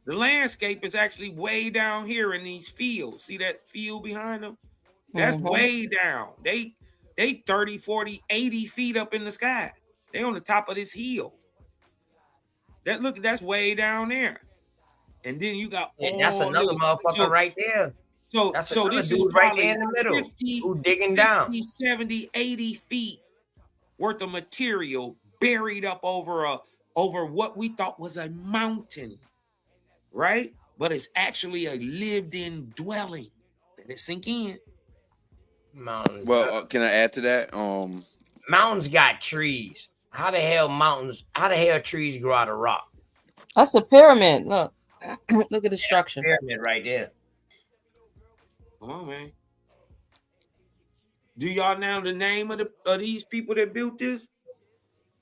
The landscape is actually way down here in these fields. See that field behind them? That's way down. They 30, 40, 80 feet up in the sky. They on the top of this hill. That's way down there. And then you got that's another motherfucker right there. So this is right there in the middle 50, who digging 60, down 70, 80 feet worth of material buried up over what we thought was a mountain, right? But it's actually a lived-in dwelling. Let it sink in. Mountains. Well, can I add to that? Mountains got trees. How the hell trees grow out of rock? That's a pyramid. Look. Look at the structure. Pyramid right there. Come on, man. Do y'all know the name of these people that built this?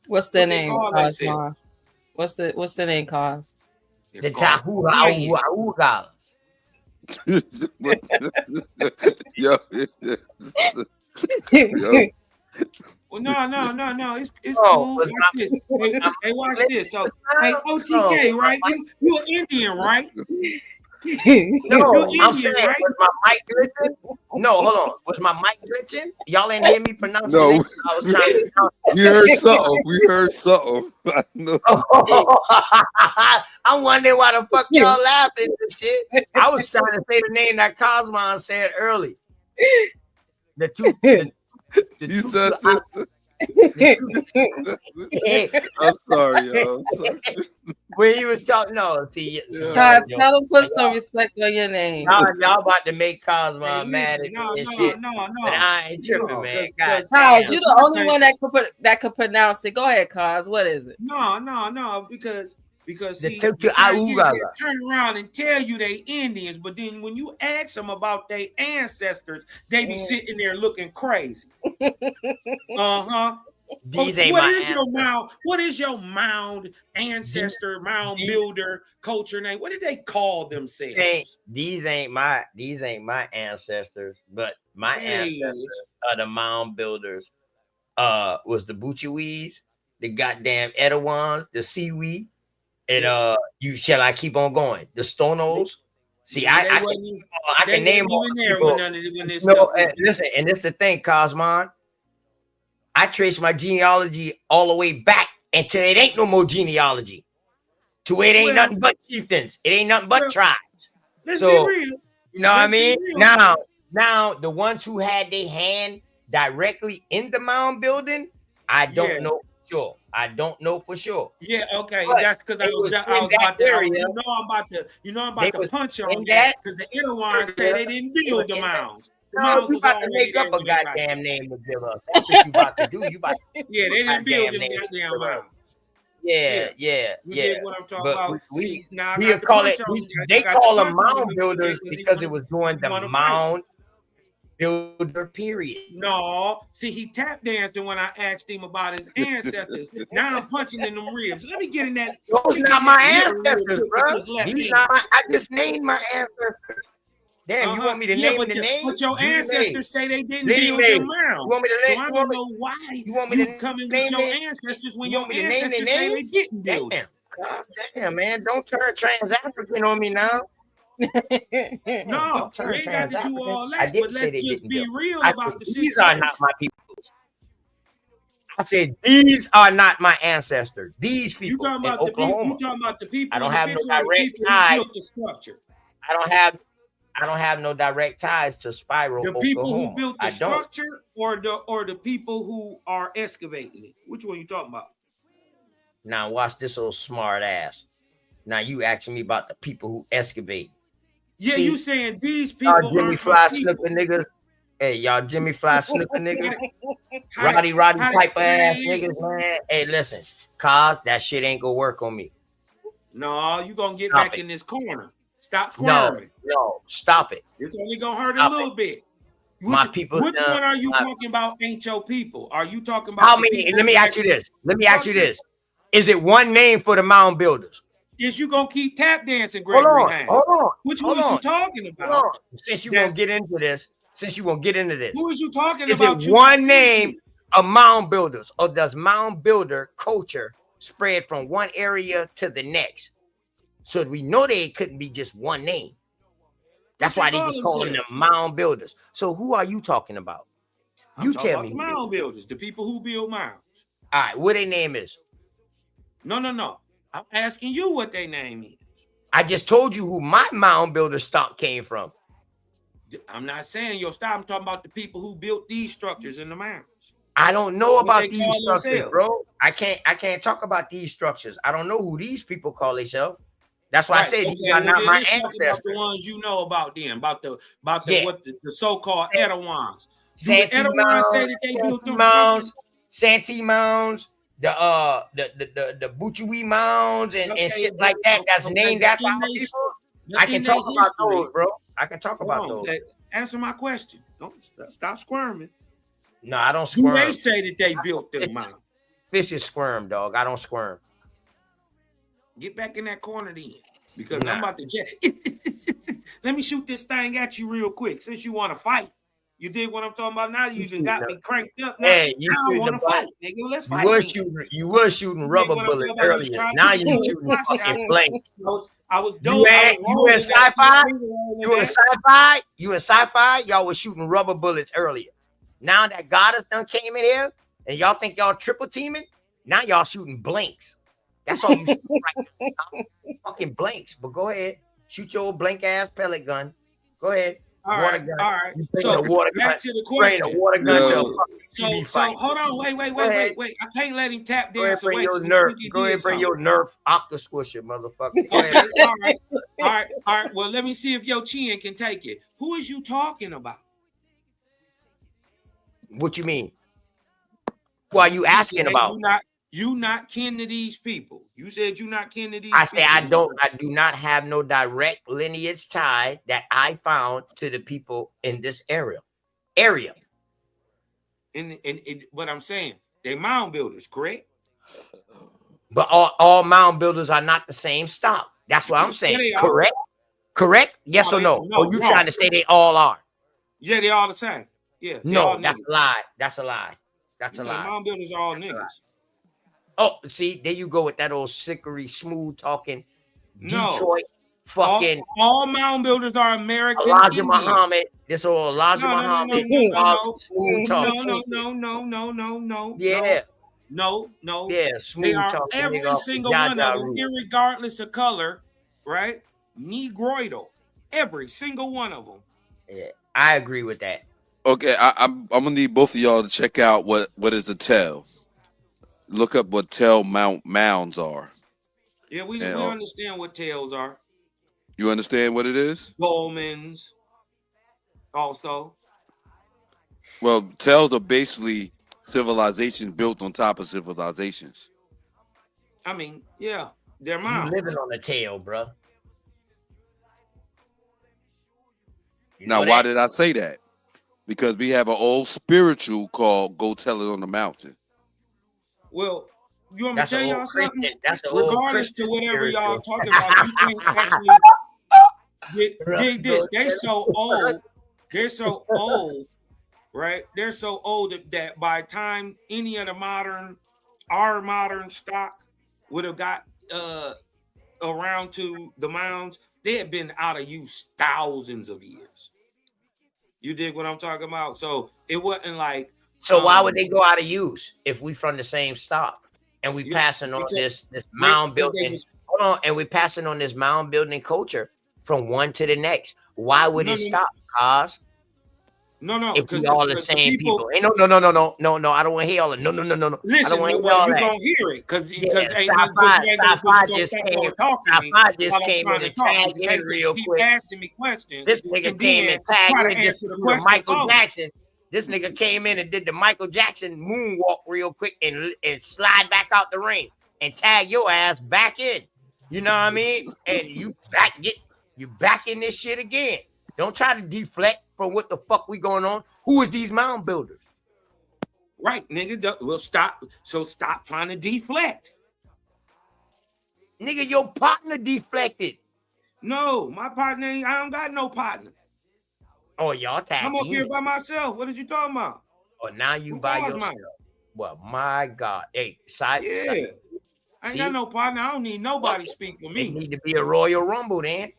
What's their name? What's the name, Cause? The Tahuga. Yo. Well, no. It's cool. Watch this. Hey, watch this. So, hey, OTK, right? You an Indian, right? No, I'm saying, Indian, right? was my mic glitching? No, hold on. Was my mic glitching? Y'all didn't hear me pronounce No, it. I was trying to pronounce it. we heard something. We heard something. I know. I'm wondering why the fuck y'all laughing and shit. I was trying to say the name that Cosmon said early. The two. You said I'm sorry, yo. I'm sorry. When he was talking, no, see, Cos, tell him put some respect on your name. y'all about to make Cosmon mad at me and shit. No. But I ain't tripping, man. God Cos, damn. you the only one that could pronounce it. Go ahead, Cos. What is it? No, because see, the turn around and tell you they Indians, but then when you ask them about their ancestors, they be sitting there looking crazy. These ain't What my is your mound? What is your mound ancestor, mound builder culture name? What did they call themselves? These ain't my ancestors, but my ancestors are the mound builders. Was the Buchiwis, the goddamn Edawans, the Siwi, and you shall I keep on going? The Stonos. See, I can name all the people. Listen, and this the thing, Cosmon. I trace my genealogy all the way back until it ain't no more genealogy. To it ain't nothing but chieftains. It ain't nothing but tribes. So, be real. You know what I mean? Now, the ones who had their hand directly in the mound building, I don't know for sure. I don't know for sure. Yeah, okay. But That's because I was about to, I'm about to punch on that because the inner ones say they didn't build the mounds. No, you about to make up a goddamn name to give us. That's what you about to do. You about to they didn't build them goddamn mounds. Yeah. You get what I'm talking about? We call it. They call them mound builders because it was during the mound builder period. No, see, he tap dancing when I asked him about his ancestors. Now I'm punching in them ribs. Let me get in that. Those not my ancestors, bro. These not my. I just named my ancestors. Damn, you want me to name the name? But your ancestors say they didn't build them mounds. You want me to name? So I don't know why you want me to come in with your ancestors when your ancestors say they didn't build them. God damn, man! Don't turn trans-African on me now. No, you ain't got to do all that. But let's just be real about the situation. These are not my people. I said these are not my ancestors. These people in Oklahoma. You talking about the people? I don't have no direct ties. I don't have no direct ties to Spiral. The people Oklahoma. who built the structure, or the people who are excavating it. Which one you talking about? Now watch this old smart ass. Now you asking me about the people who excavate. Yeah, you saying these people y'all Jimmy Fly Snooker niggas. Hey, y'all Jimmy Fly Snooker niggas. Roddy Piper ass niggas, man. Hey, listen, cause that shit ain't gonna work on me. No, you gonna get back in this corner. Stop squirming. No, stop it. It's only gonna hurt a little bit. My people. Which one are you talking about? Ain't your people? Are you talking about? How many? Let me ask you this. Is it one name for the mound builders? Is you gonna keep tap dancing, Gregory Hines? Hold on. Which one are you talking about? Since you won't get into this. Who is you talking about? Is it one name of mound builders, or does mound builder culture spread from one area to the next? So we know they couldn't be just one name. That's why they just call them the mound builders. So who are you talking about? You tell me. Mound builders, the people who build mounds. All right, what their name is? No. I'm asking you what their name is. I just told you who my mound builder stock came from. I'm not saying your stock. I'm talking about the people who built these structures in the mounds. I don't know about these structures, bro. I can't talk about these structures. I don't know who these people call themselves. That's why I said these are not my ancestors. The ones you know about them, about the so-called Edawans. Santee Edawans say that they built them structures. Santee mounds, the Buchiwi mounds and shit like that. That's named after our people. I can talk about those, bro. I can talk about those. Answer my question. Don't stop squirming. No, I don't squirm. Do they say that they built them mounds? Fishes squirm, dog. I don't squirm. Get back in that corner then, because I'm about to let me shoot this thing at you real quick. Since you want to fight, You did what I'm talking about now. You just got me cranked up. Now, Hey, you now I shooting want to the fight, blank. nigga. Let's You fight. were then. shooting. You were shooting You dig rubber what I'm bullets talking about? You was earlier. trying Now to you get shooting my shot. fucking blanks. I was You dope. I in was you rolling in that sci-fi? finger roll in You in that. sci-fi? You in sci-fi? Y'all was shooting rubber bullets earlier. Now that Goddess done came in here, and y'all think y'all triple teaming, now y'all shooting blanks. That's all you shoot right now. Fucking blanks. But go ahead, shoot your old blank ass pellet gun. Go ahead. All Water right, gun. all right. You bring So the water gun. back to the Bring the question. water gun to a Yo. fucking TV fight. Hold on, wait. I can't let him tap Go ahead, dance bring away your because nerf. he Go ahead, did bring something. your nerf octa squisher, motherfucker. Go Okay, ahead. all right. Well, let me see if your chin can take it. Who is you talking about? What you mean? Who are you asking said about? You not kin to these people. You said you not kin to these I people. say I do not have no direct lineage tie that I found to the people in this area. And what I'm saying, they mound builders, correct? But all mound builders are not the same stock. That's what I'm saying. Yeah, they are. Correct? Yes or no? Or you trying to say they all are? Yeah, they all the same. Yeah, they No, all that's niggas. a lie. That's a lie. That's a The lie. mound builders are all niggas. Oh, see, there you go with that old sickery, smooth talking, No. Detroit, fucking all mound builders are American Elijah Indian. Muhammad. This old Elijah Muhammad. Smooth talking. No. Yeah. No. Yeah, They smooth are talking. every nigga off the single one of Jaja them, route. irregardless of color, right? Negroidal. Every single one of them. Yeah, I agree with that. Okay, I'm gonna need both of y'all to check out what is a tell. Look up what tell mounds are. Yeah, we understand what tails are. You understand what it is? Dolmens. Also. Well, tells are basically civilizations built on top of civilizations. I mean, yeah, they're You mounds. living on the tail, bro. Now, why did I say that? Because we have an old spiritual called "Go Tell It on the Mountain." Well, you want me to That's an tell y'all old something? Christian. That's an old Regardless to Christian whatever y'all spiritual. talking about, you can't actually dig this. They're so old. They're so old, right? They're so old that by the time any of our modern stock would have got around to the mounds, they had been out of use thousands of years. You dig what I'm talking about? So it wasn't like. So why would they go out of use if we from the same stock and we Yeah, passing on because this mound because they building? was- Hold on, and we passing on this mound building culture from one to the next. Why would it stop, cause? No, if we all the same people. Ain't no. I don't want to hear all that. No. I Listen, don't want to hear well, all you that. gonna hear it because Sci-fi just came in and tagged in real quick. Asking me questions. This nigga came and tagged in just through the Michael Jackson. This nigga came in and did the Michael Jackson moonwalk real quick and slide back out the ring and tag your ass back in. You know what I mean? And you back in this shit again. Don't try to deflect from what the fuck we going on. Who is these mound builders? Right, nigga. Well, stop. So stop trying to deflect. Nigga, your partner deflected. No, my partner ain't. I don't got no partner. Oh, y'all tag I'm up here by myself. What is you talking about? Oh, now you by yourself. Well, my God. Hey, side. I ain't got no partner. I don't need nobody speak for me. It need to be a Royal Rumble then.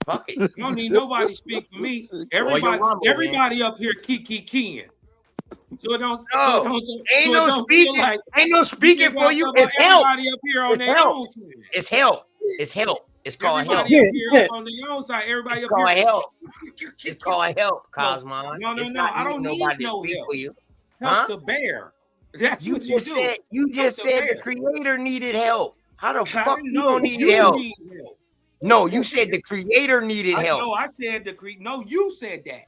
Fuck it. You don't need nobody speak for me. Everybody up here keying. So don't. Ain't no speaking for you. It's help. Everybody up here on their own side. It's help. It's help. It's called help. Everybody up here on their own side. Everybody up here. Help. It's called help, Cosmon. No. I don't need no help. For you. Help the bear. That's what you do. You just said the creator needed help. How the fuck you know don't need you help? need help. No, you said the creator needed help. No, I said No, you said that.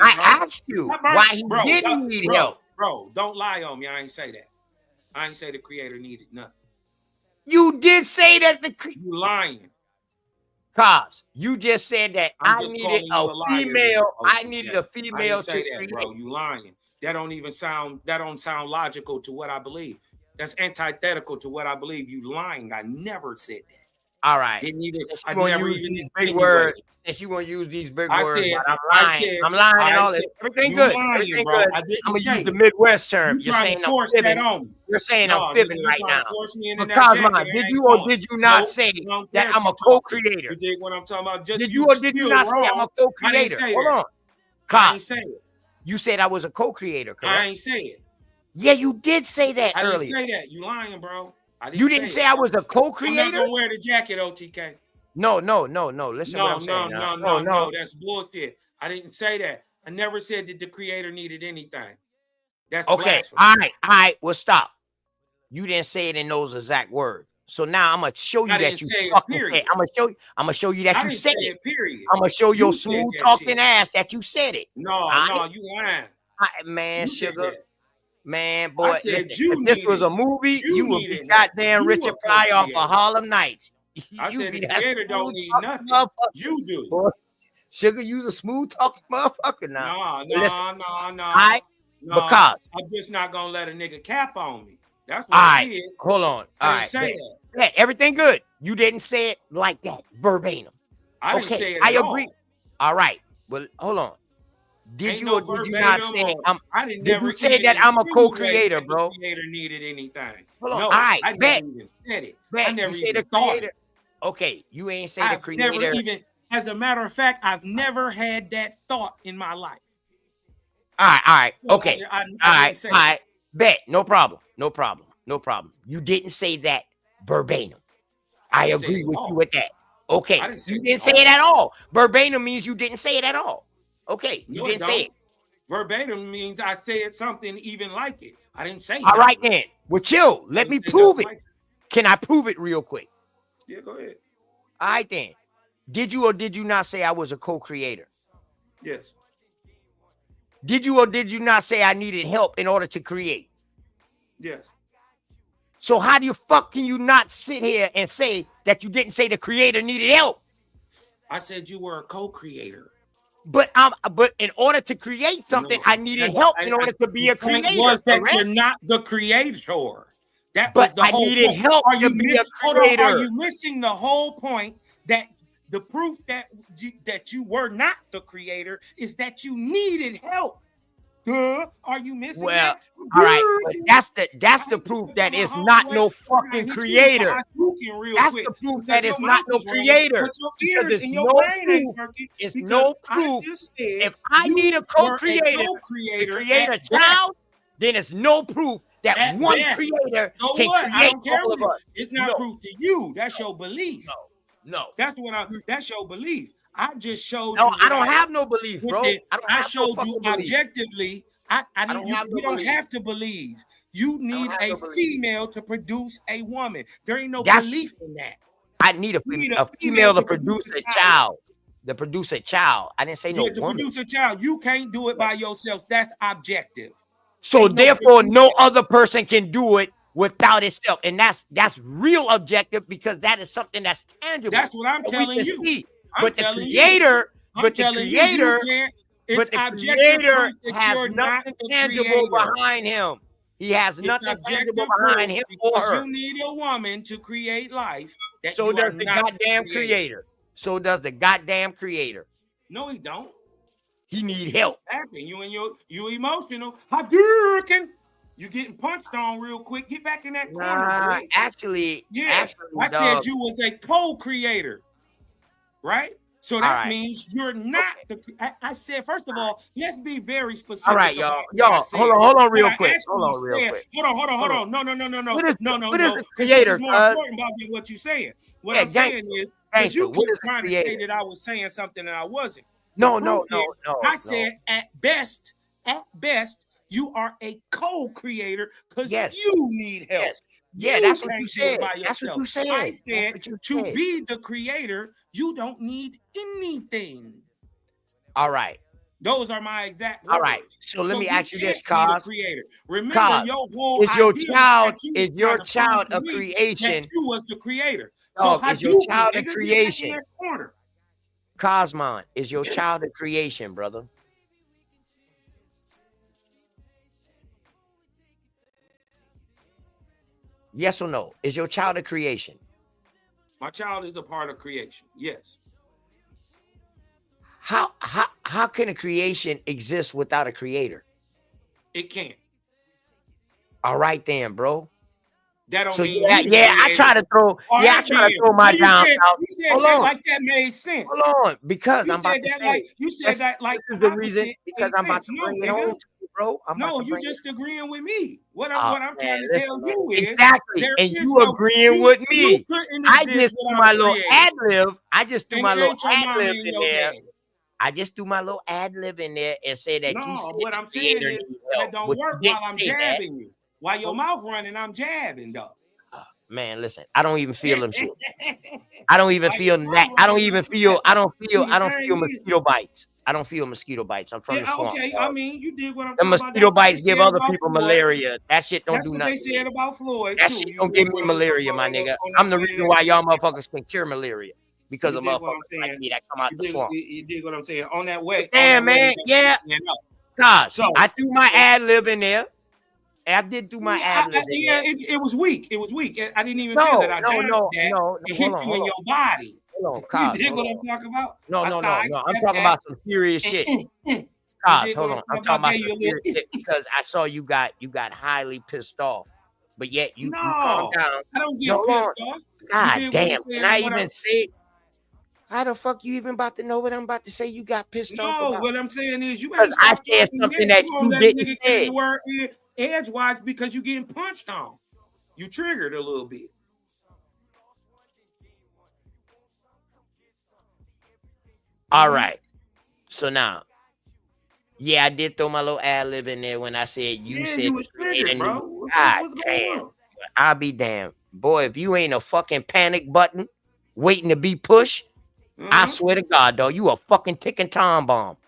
I asked you why he didn't need help. Bro, don't lie on me. I ain't say that. I ain't say the creator needed nothing. You did say that you lying. Cause you just said that I needed a female. I needed a I female didn't say to that, create. bro. You lying. That don't sound logical to what I believe. That's antithetical to what I believe. You lying. I never said that. All right. Didn't even. Since I you want to never use even these big insinuated. words, since you want to use these big I words, said, but I'm I lying. said, I'm lying and I all this. said, Everything you good. lying, Everything bro. good. I I'm didn't gonna say use the it. Midwest term. You You're trying saying to I'm force that fibbing. on me? You're saying No, I'm nigga, fibbing you're right trying now. to force me into But that Cosmo, jacket. did I you ain't or going. did you not Nope. say I don't that care if I'm you a talking. co-creator? You dig what I'm talking about? Just Did you you or did you still not say I'm wrong. a I didn't co-creator? say Hold that. on. I Cos, ain't say it. you said I was a co-creator, I correct? ain't say it. Yeah, you did say that I didn't earlier. say that. You lying, bro. I didn't You say didn't it. say I was a I'm not co-creator? gonna wear the jacket, OTK. No. Listen what I'm saying now. No. That's bullshit. I didn't say that. I never said that the creator needed anything. That's Okay. blasphemy. All right. Well, stop. You didn't say it in those exact words. So now I'm gonna show you I that didn't you say it, fucking period. said. I'm gonna show you that I you didn't said say it. it, period. I'm gonna show your You said smooth that talking shit. ass that you said it. No, All right? no, you lying. Man, You said sugar. that. Man, I boy, said listen. you If this was a needed. movie, You you would be needed help. goddamn You Richard a Pryor off co-creator. of Harlem Nights. I You said be the that creator don't smooth need talking nothing. motherfucker. You do. Boy, sugar, you's a smooth talking motherfucker now. But listen, No. I because I'm just not gonna let a nigga cap on me. That's all what it right, is. hold on. I All didn't right, say that. yeah, everything good. You didn't say it like that verbatim. I didn't Okay, say it I at agree. all. All right, well, hold on. Did Ain't you no or did you not verbatim. say I didn't did never you say even that I'm a insinuate co-creator, that the bro? creator needed anything. Hold on. No, All right, I never bet. even said it. I Bet. You never say even the thought creator. it. Okay, you ain't say the I've never creator. even, as a matter of fact, I've never had that thought in my life. All right. So Okay. I didn't say All right. Bet. No problem. You didn't say that verbatim. I didn't say it agree at with you all. with that. I Okay. didn't say You it didn't at say it at all. Verbatim means you didn't say it at all. Okay. You No, it didn't say don't. it. Verbatim means I said something even like it. I didn't say All right nothing. then. Well, chill. I Let didn't me say prove nothing it. like Can I prove it real quick? Yeah, go ahead. All right then. Did you or did you not say I was a co-creator? Yes. Did you or did you not say I needed help in order to create? Yes. So how do you fuck can you not sit here and say that you didn't say the creator needed help? I said you were a co-creator. But in order to create something, No, I needed help in order to be a the point creator. was that Correct? you're not the creator. That But was the I whole needed point. help Are to you be a hold on? Are creator. you missing the whole point? That the proof that you were not the creator is that you needed help. Duh. Are you missing Well, that? all right, but that's the proof that it's not no fucking creator. That's the proof that it's not no creator. Because Because it's your no brain ain't proof. working. It's Because no I proof. just said If I need a co-creator to co-creator create a at child, then it's no proof that At one best. creator So can what? I create don't care. all of us. It's not No. proof to you. That's your belief. No. That's your belief. I just showed No, you. I don't have no belief, bro. I showed you objectively. You don't belief. have to believe. You need have a no belief. female to produce a woman. There ain't no That's- belief in that. I need a female to produce a child. To produce a child. I didn't say no To woman. produce a child, you can't do it by yourself. That's objective. So Ain't no therefore, belief. no other person can do it without itself. And that's real objective because that is something that's tangible. That's what I'm that we telling can you. see. I'm But the telling you. creator, I'm but the telling creator, you can't. but It's the objective creator proof that has you're not nothing the tangible creator. behind him. He has It's nothing objective tangible behind proof him or because her. you need a woman to create life. That So you are does the not goddamn creator. So does the goddamn creator. No, he don't. He need help. Happened. You emotional. Hadouken. You getting punched on real quick. Get back in that corner, boy. Actually, I said you was a co-creator, right? So that means you're not the. I said, first of all, let's be very specific. All right, about y'all. what I said. Hold on real What I quick. actually Hold on real said- quick. Hold on. No. What is the This creator, is more cuz? important about what you saying. What Yeah, I'm saying is, because you What keep is the trying to say creator? that I was saying something that I wasn't. No. I said at best, you are a co-creator because you need help. Yes. Yeah, You that's what can't you do it said. by That's what yourself. you said. I That's said what you to said. be the creator, you don't need anything. All right. Those are my exact words. All right. So let me ask you this, can't be the Cos. creator. Remember Cos, your whole is your idea child that you is was your trying to child prove a to me creation? that you was the creator. Dog, So is your Hadouken, child a nigga, get back in creation? that corner. Cosmon, is your child a creation, brother? Yes or no? Is your child a creation? My child is a part of creation. Yes. How can a creation exist without a creator? It can't. All right then, bro. That don't So mean I try to throw my down out. You said Hold that on. like that made sense. Hold on, because you I'm about said to that say like you said that like this is the the reason opposite because made I'm about sense. to bring No, it nigga. home to you, bro. No, you just agreeing with me. What Oh, I'm man, trying to listen, tell man. you is Exactly, there and is you no agreeing you, with you me. couldn't I exist just threw without my a little creator. ad lib. I just threw And my it little ain't your ad mama lib and in your there. daddy. I just threw my little ad lib in there and said that you No, said what the I'm saying creator is needs that help. don't But work you while didn't I'm say that. jabbing you. While your mouth running, I'm jabbing though. Man, listen, I don't even feel them shit. I don't even feel that. I don't feel mosquito bites. I don't feel mosquito bites. I'm from the swamp. Okay, Dog. I mean, you did what I'm The talking about. mosquito That's what they bites give said other about people Floyd. malaria. That shit don't That's do what nothing they to me. said about Floyd That too. shit You don't give did me what malaria, my nigga. I'm the reason why y'all motherfuckers can cure malaria because You of dig what I'm motherfuckers like saying? me that come out the swamp. You dig what I'm saying? On that way. Damn, man. Yeah. Gosh, So I threw my ad lib in there. I did do my ad lib in there. It was weak. It was weak. I didn't even feel that. I jabbed that. It hit you in your body. Hold on, You Cos, dig what I'm talking about? No. I'm talking about some serious shit. Cos, hold on. I'm talking about some serious shit because I saw you got highly pissed off, but yet you calm down. I don't get pissed off. God damn! Can I even say? How the fuck you even about to know what I'm about to say? You got pissed off about? No, what I'm saying is you better Because I stop said talking something yet. that You gonna you let didn't nigga get say. the word edgewise because you getting punched on. You triggered a little bit. All right. So now, yeah, I did throw my little ad lib in there when I said you said you was triggered, bro. God damn. I'll be damned. Boy, if you ain't a fucking panic button waiting to be pushed, I swear to God, dog, you a fucking ticking time bomb.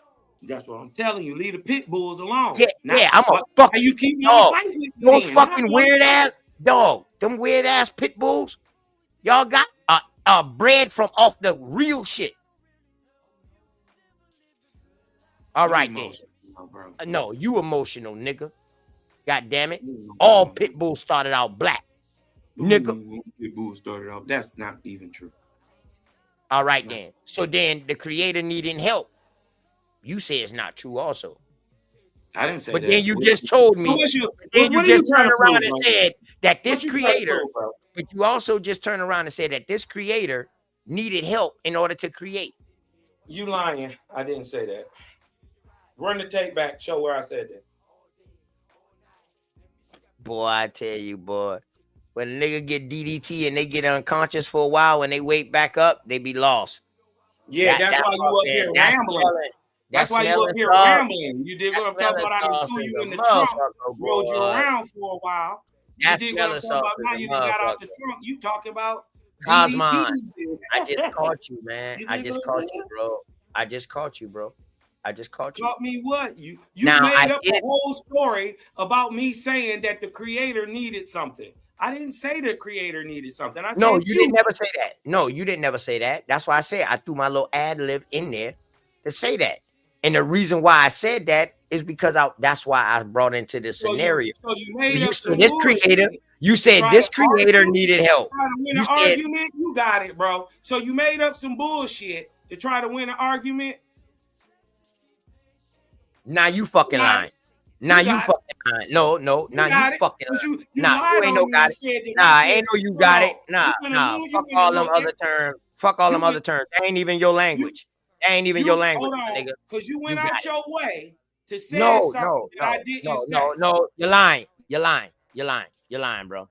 That's what I'm telling you. Leave the pit bulls alone. Yeah, I'm a fucking you keep dog. fight with Those fucking weird ass dog, them weird ass pit bulls, y'all got bred from off the real shit. All right, then. No, you emotional, nigga. God damn it. All pit bulls started out black. Nigga. Pit bulls started out. That's not even true. All right, then. So then the creator needing help. You say it's not true also. I didn't say but that. Then you just told me. Then you just turned around and said that this creator, but you also just turned around and said that this creator needed help in order to create. You lying. I didn't say that. Run the tape back. Show where I said that. Boy, I tell you, boy. When a nigga get DDT and they get unconscious for a while, when they wake back up, they be lost. Yeah, that's why you up here rambling. That's why you up here rambling. You did what I'm talking about. I done threw you in the trunk, rolled you around for a while. You did what I'm talking about. Now you done got out the trunk. You talking about Cosmon. I just caught you, man. I just caught you, bro. I just caught you, bro. I just caught you. Caught me what? You made up a whole story about me saying that the creator needed something. I didn't say the creator needed something. I no, said you didn't never say that. No, you didn't never say that. That's why I said I threw my little ad lib in there to say that. And the reason why I said that is because that's why I brought into this scenario. So you made up said this creator. You said this creator needed help. Try to win an argument. You got it, bro. So you made up some bullshit to try to win an argument. Now you fucking lying. Now you fucking lying. No. Now you fucking lying. Nah, you ain't no got it. Nah, ain't no you got it. Nah. Fuck all them other terms. Fuck all them other terms. That ain't even your language. That ain't even your language, nigga. Because you went out your way to say something that I didn't say. No. You're lying. You're lying, bro.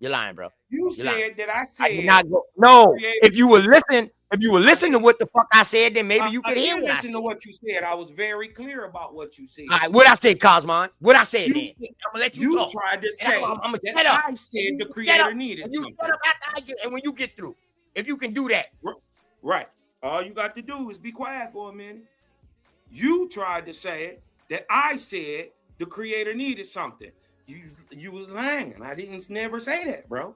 You're lying, bro. You said that I said. I did not go. No. If you would listen to what the fuck I said, then maybe you could hear what I said. Listen to what you said. I was very clear about what you said. All right, what I said, Cosmon. What I said then. I'm gonna let you talk. You tried to say that I said the creator needed something. And when you get through, if you can do that. Right. All you got to do is be quiet for a minute. You tried to say that I said the creator needed something. You was lying. I didn't never say that, bro.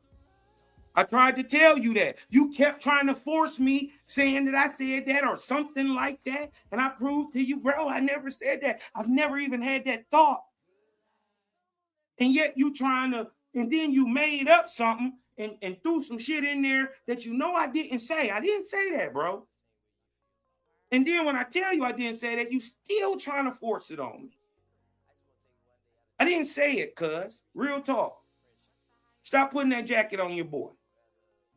I tried to tell you that. You kept trying to force me saying that I said that or something like that. And I proved to you, bro, I never said that. I've never even had that thought. And yet you trying to, and then you made up something and threw some shit in there that you know I didn't say. I didn't say that, bro. And then when I tell you I didn't say that, you still trying to force it on me. I didn't say it, cuz. Real talk. Stop putting that jacket on your boy.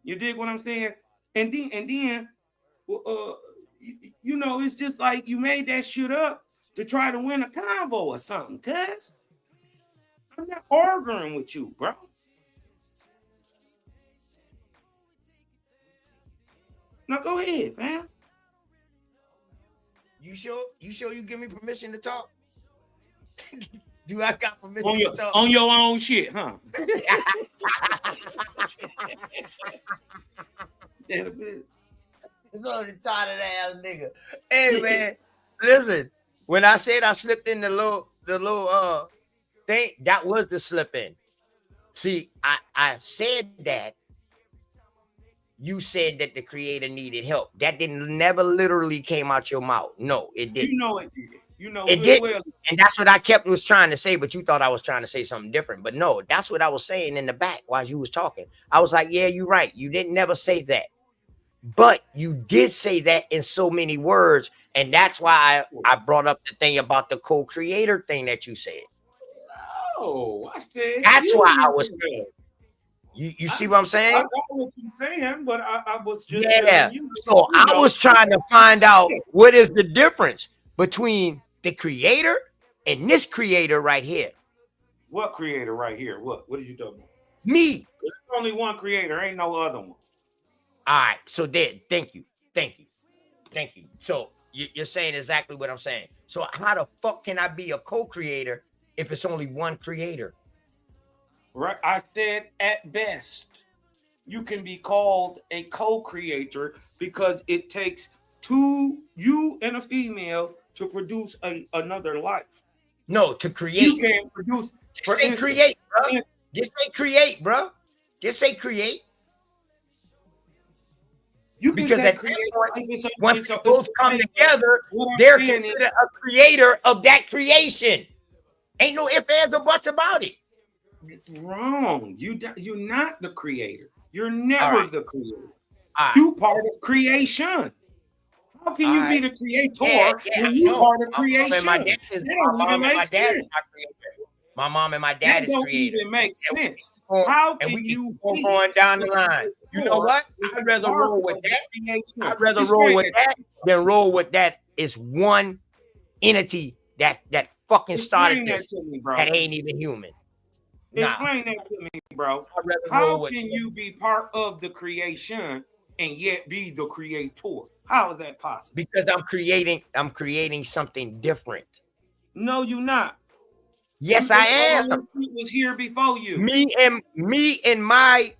You dig what I'm saying? And then, you know, it's just like you made that shit up to try to win a convo or something, cuz. I'm not arguing with you, bro. Now go ahead, man. You sure you give me permission to talk? Do I got permission on to talk? On your own shit, huh? It's on the tired ass nigga. Hey man, listen. When I said I slipped in the little thing, that was the slip in. See, I said that. You said that the creator needed help. That never literally came out your mouth. No, it didn't. You know it did. You know it did. Well. And that's what I was trying to say, but you thought I was trying to say something different. But no, that's what I was saying in the back while you was talking. I was like, yeah, you're right. You didn't never say that. But you did say that in so many words. And that's why I brought up the thing about the co-creator thing that you said. Oh, I said that's why I was saying. You see what I'm saying? I got what you're saying, but I was just telling you. So I was trying to find out what is the difference between the creator and this creator right here. What creator right here? What are you talking about? Me. There's only one creator, ain't no other one. All right, so then thank you. So you're saying exactly what I'm saying. So how the fuck can I be a co-creator if it's only one creator? Right, I said at best you can be called a co-creator because it takes you and a female to produce another life. No, to create. You can't produce. Just say create, bro. Just say create, bro. Just say create. You can because say at create. that point, once they both come together, they're considered a creator of that creation. Ain't no ifs, ands, or buts about it. It's wrong. You're not the creator. You're never the creator. You part of creation. How can you be the creator when you part of creation? That don't even make sense. My mom and my dad is creators. That don't even make sense. How can you be going down the line? You know what? I'd rather roll with that. I'd rather roll with that than roll with that. It's one entity that fucking started this that ain't even human. Explain that to me, bro. How can you be part of the creation and yet be the creator? How is that possible? Because I'm creating something different. No, you're not. Yes, I am. Was here before you. Me and my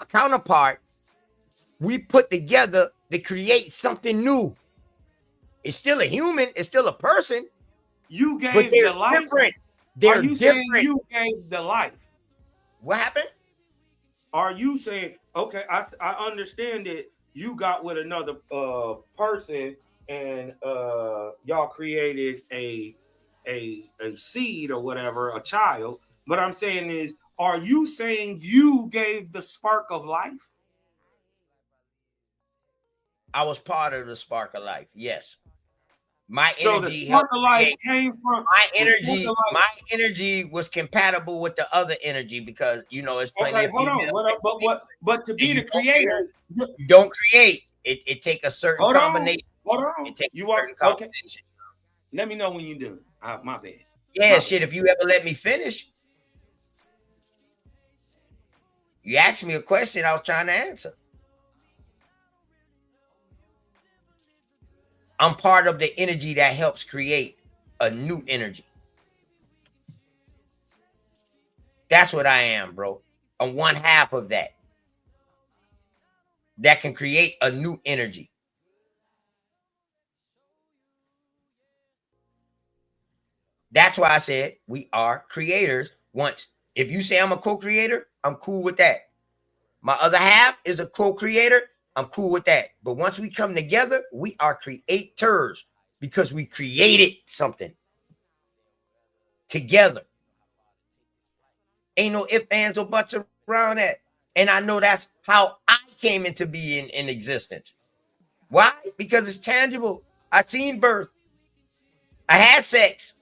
counterpart, we put together to create something new. It's still a human. It's still a person. You gave the life. Different. Are you saying you gave the life? What happened? Are you saying, okay, I understand that you got with another person and y'all created a seed or whatever, a child. What I'm saying is, are you saying you gave the spark of life? I was part of the spark of life, yes. My energy, so the spark of life came from my energy was compatible with the other energy because you know it's plenty of females. But to be the creator, you don't create. It take a certain combination. Hold on. It takes you are okay. Let me know when you're done. My bad. Yeah, shit. If you ever let me finish, you asked me a question I was trying to answer. I'm part of the energy that helps create a new energy. That's what I am, bro. I'm one half of that. That can create a new energy. That's why I said we are creators once. If you say I'm a co-creator, I'm cool with that. My other half is a co-creator. I'm cool with that. But once we come together, we are creators because we created something together. Ain't no ifs, ands, or buts around that. And I know that's how I came into being in existence. Why? Because it's tangible. I seen birth. I had sex.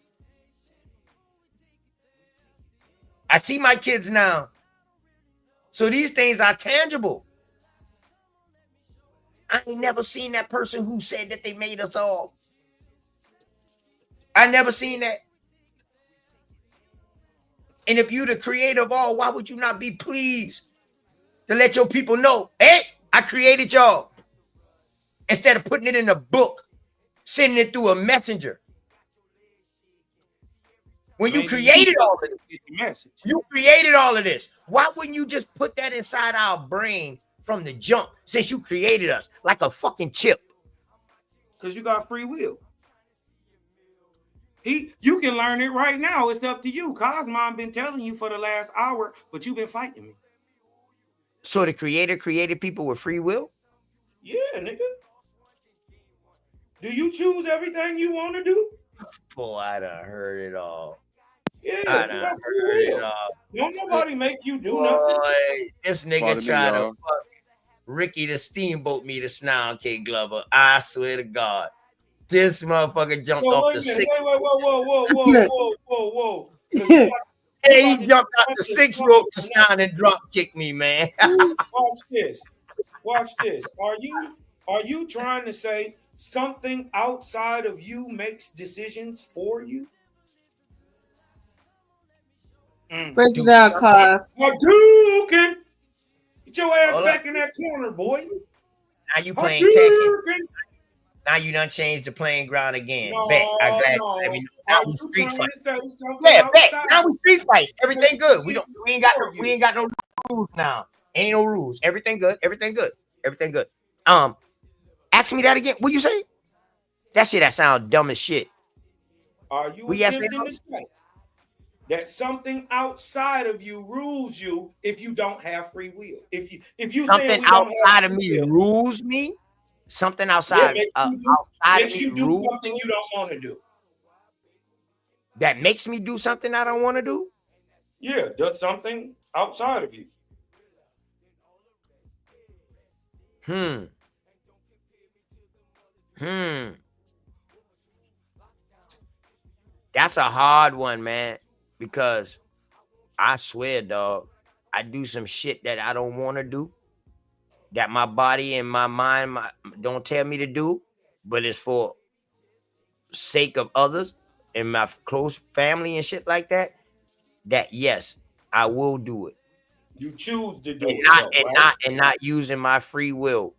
I see my kids now. So these things are tangible. I ain't never seen that person who said that they made us all. I never seen that. And if you're the creator of all, why would you not be pleased to let your people know, hey, I created y'all? Instead of putting it in a book, sending it through a messenger. When you created all of this, you created all of this. Why wouldn't you just put that inside our brain from the jump, since you created us like a fucking chip? Because you got free will. You can learn it right now. It's up to you. Cosmon been telling you for the last hour, but you've been fighting me. So the creator created people with free will? Yeah, nigga. Do you choose everything you want to do? Boy, I done heard it all. Yeah, I you done got free heard it will. all. Don't nobody make you do Boy, nothing. this nigga tried to fuck Ricky the Steamboat me to Snow K Glover. I swear to God. This motherfucker jumped off the six. Whoa. Hey, he jumped out the 6 rope to Snow and drop kicked me, man. Watch this. Are you trying to say something outside of you makes decisions for you? Break it down, cuz. Hadouken! Get your ass back in that corner, boy. Now you playing Tekken. Now you done changed the playing ground again. Bet. I'm glad you let me know. Now we street fight. Yeah, bet. Now we street fight. Everything good. We ain't got no rules now. Ain't no rules. Everything good. Everything good. Everything good. Ask me that again. What you say? That shit that sound dumb as shit. Are you attempting to say that something outside of you rules you if you don't have free will? If you something outside of me rules me, something outside makes you do something you don't want to do. That makes me do something I don't want to do? Yeah, does something outside of you. That's a hard one, man, because I swear, dog, I do some shit that I don't want to do, that my body and my mind don't tell me to do, but it's for sake of others and my close family and shit like that, that yes, I will do it. You choose to do it. And not using my free will.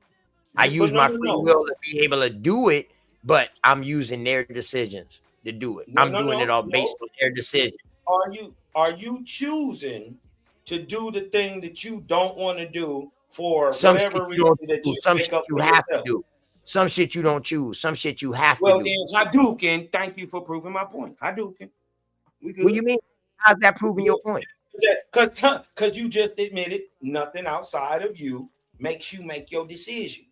I use my free will to be able to do it, but I'm using their decisions to do it. I'm doing it all based on their decision. Are you choosing to do the thing that you don't want to do for whatever reason that you some shit you have to do? Some shit you don't choose. Some shit you have to do. Well, then Hadouken, thank you for proving my point. Hadouken. What do you mean? How's that proving your point? Because you just admitted nothing outside of you makes you make your decision.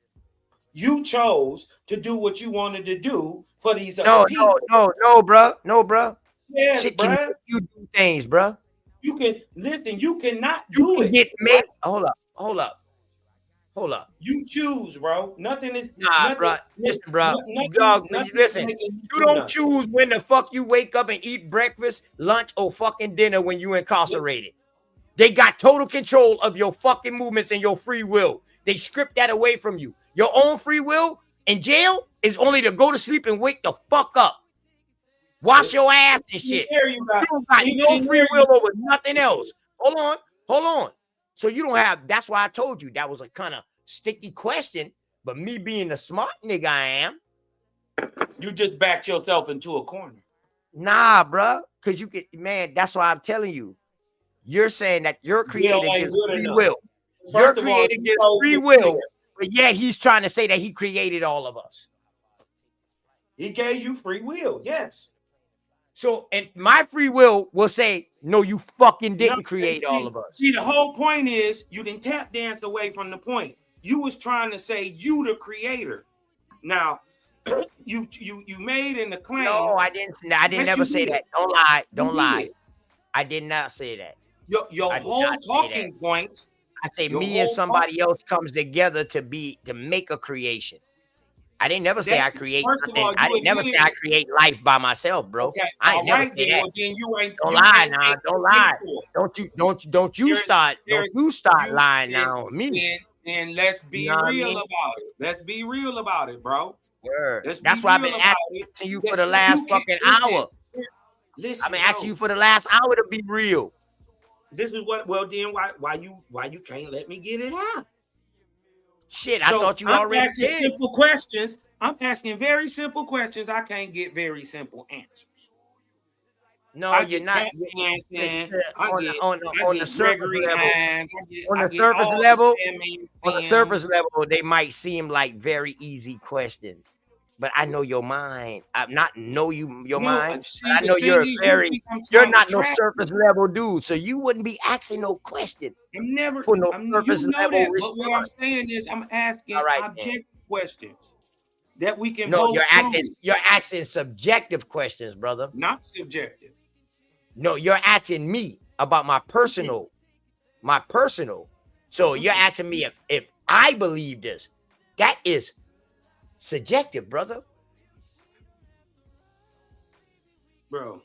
You chose to do what you wanted to do for these other people. No, bro. Yes, shit bro. can make you do things, bro. You can listen. You cannot do it. Hold up. You choose, bro. Nothing is. Bro. Listen, bro. Listen. You don't choose when the fuck you wake up and eat breakfast, lunch, or fucking dinner when you incarcerated. They got total control of your fucking movements and your free will. They stripped that away from you. Your own free will in jail is only to go to sleep and wake the fuck up. Wash your ass and shit. You don't got no free will over nothing else. Hold on. So you don't have, that's why I told you that was a kind of sticky question, but me being the smart nigga I am. You just backed yourself into a corner. Nah, bro. Because you can, man, that's why I'm telling you. You're saying that your creator gives free will. Your creator gives free will, but yeah, he's trying to say that he created all of us. He gave you free will, yes. So, and my free will say, no, you fucking didn't create all of us. See, the whole point is you didn't tap dance away from the point. You was trying to say you the creator. Now, you made in the claim. No, I didn't never say that. Don't lie. I did not say that. Your whole talking point. I say Your me and whole somebody else comes together to make a creation. I didn't never say I create first of nothing. all, I you didn't never say I admitted. create life by myself, bro. Okay, I all ain't never right say then. that. Well, then you ain't. Don't You lie ain't now. Don't paid lie. for it. Don't you start lying Then, now on me. then let's You be know what I real mean? about it. Let's be real about it, bro. Word. Let's That's be why I've real been about it. asking you That for the you last can fucking listen. hour. Listen, I've been bro. asking you for the last hour to be real. This is what. Well, then why you can't let me get it out? Shit, I So thought you I'm already asking did. simple questions. I'm asking very simple questions. I can't get very simple answers. No, I you're get not. Captain Hansen. I On the get surface Gregory level. Hines. On I the get surface all level, the Sandman on the surface Sims. level, they might seem like very easy questions, but I know your mind. I'm not know your No, mind, see, but I the know thing you're is, you very. think I'm You're trying to not no trap surface you. level dude, so you wouldn't be asking no question I'm never. for no You surface know level that, but what I'm response. saying is, I'm asking All right, then. objective questions that we can No, both prove, you're asking subjective questions, brother. not subjective. No, you're asking me about my personal. So you're asking me if I believe this. That is subjective, brother. Bro.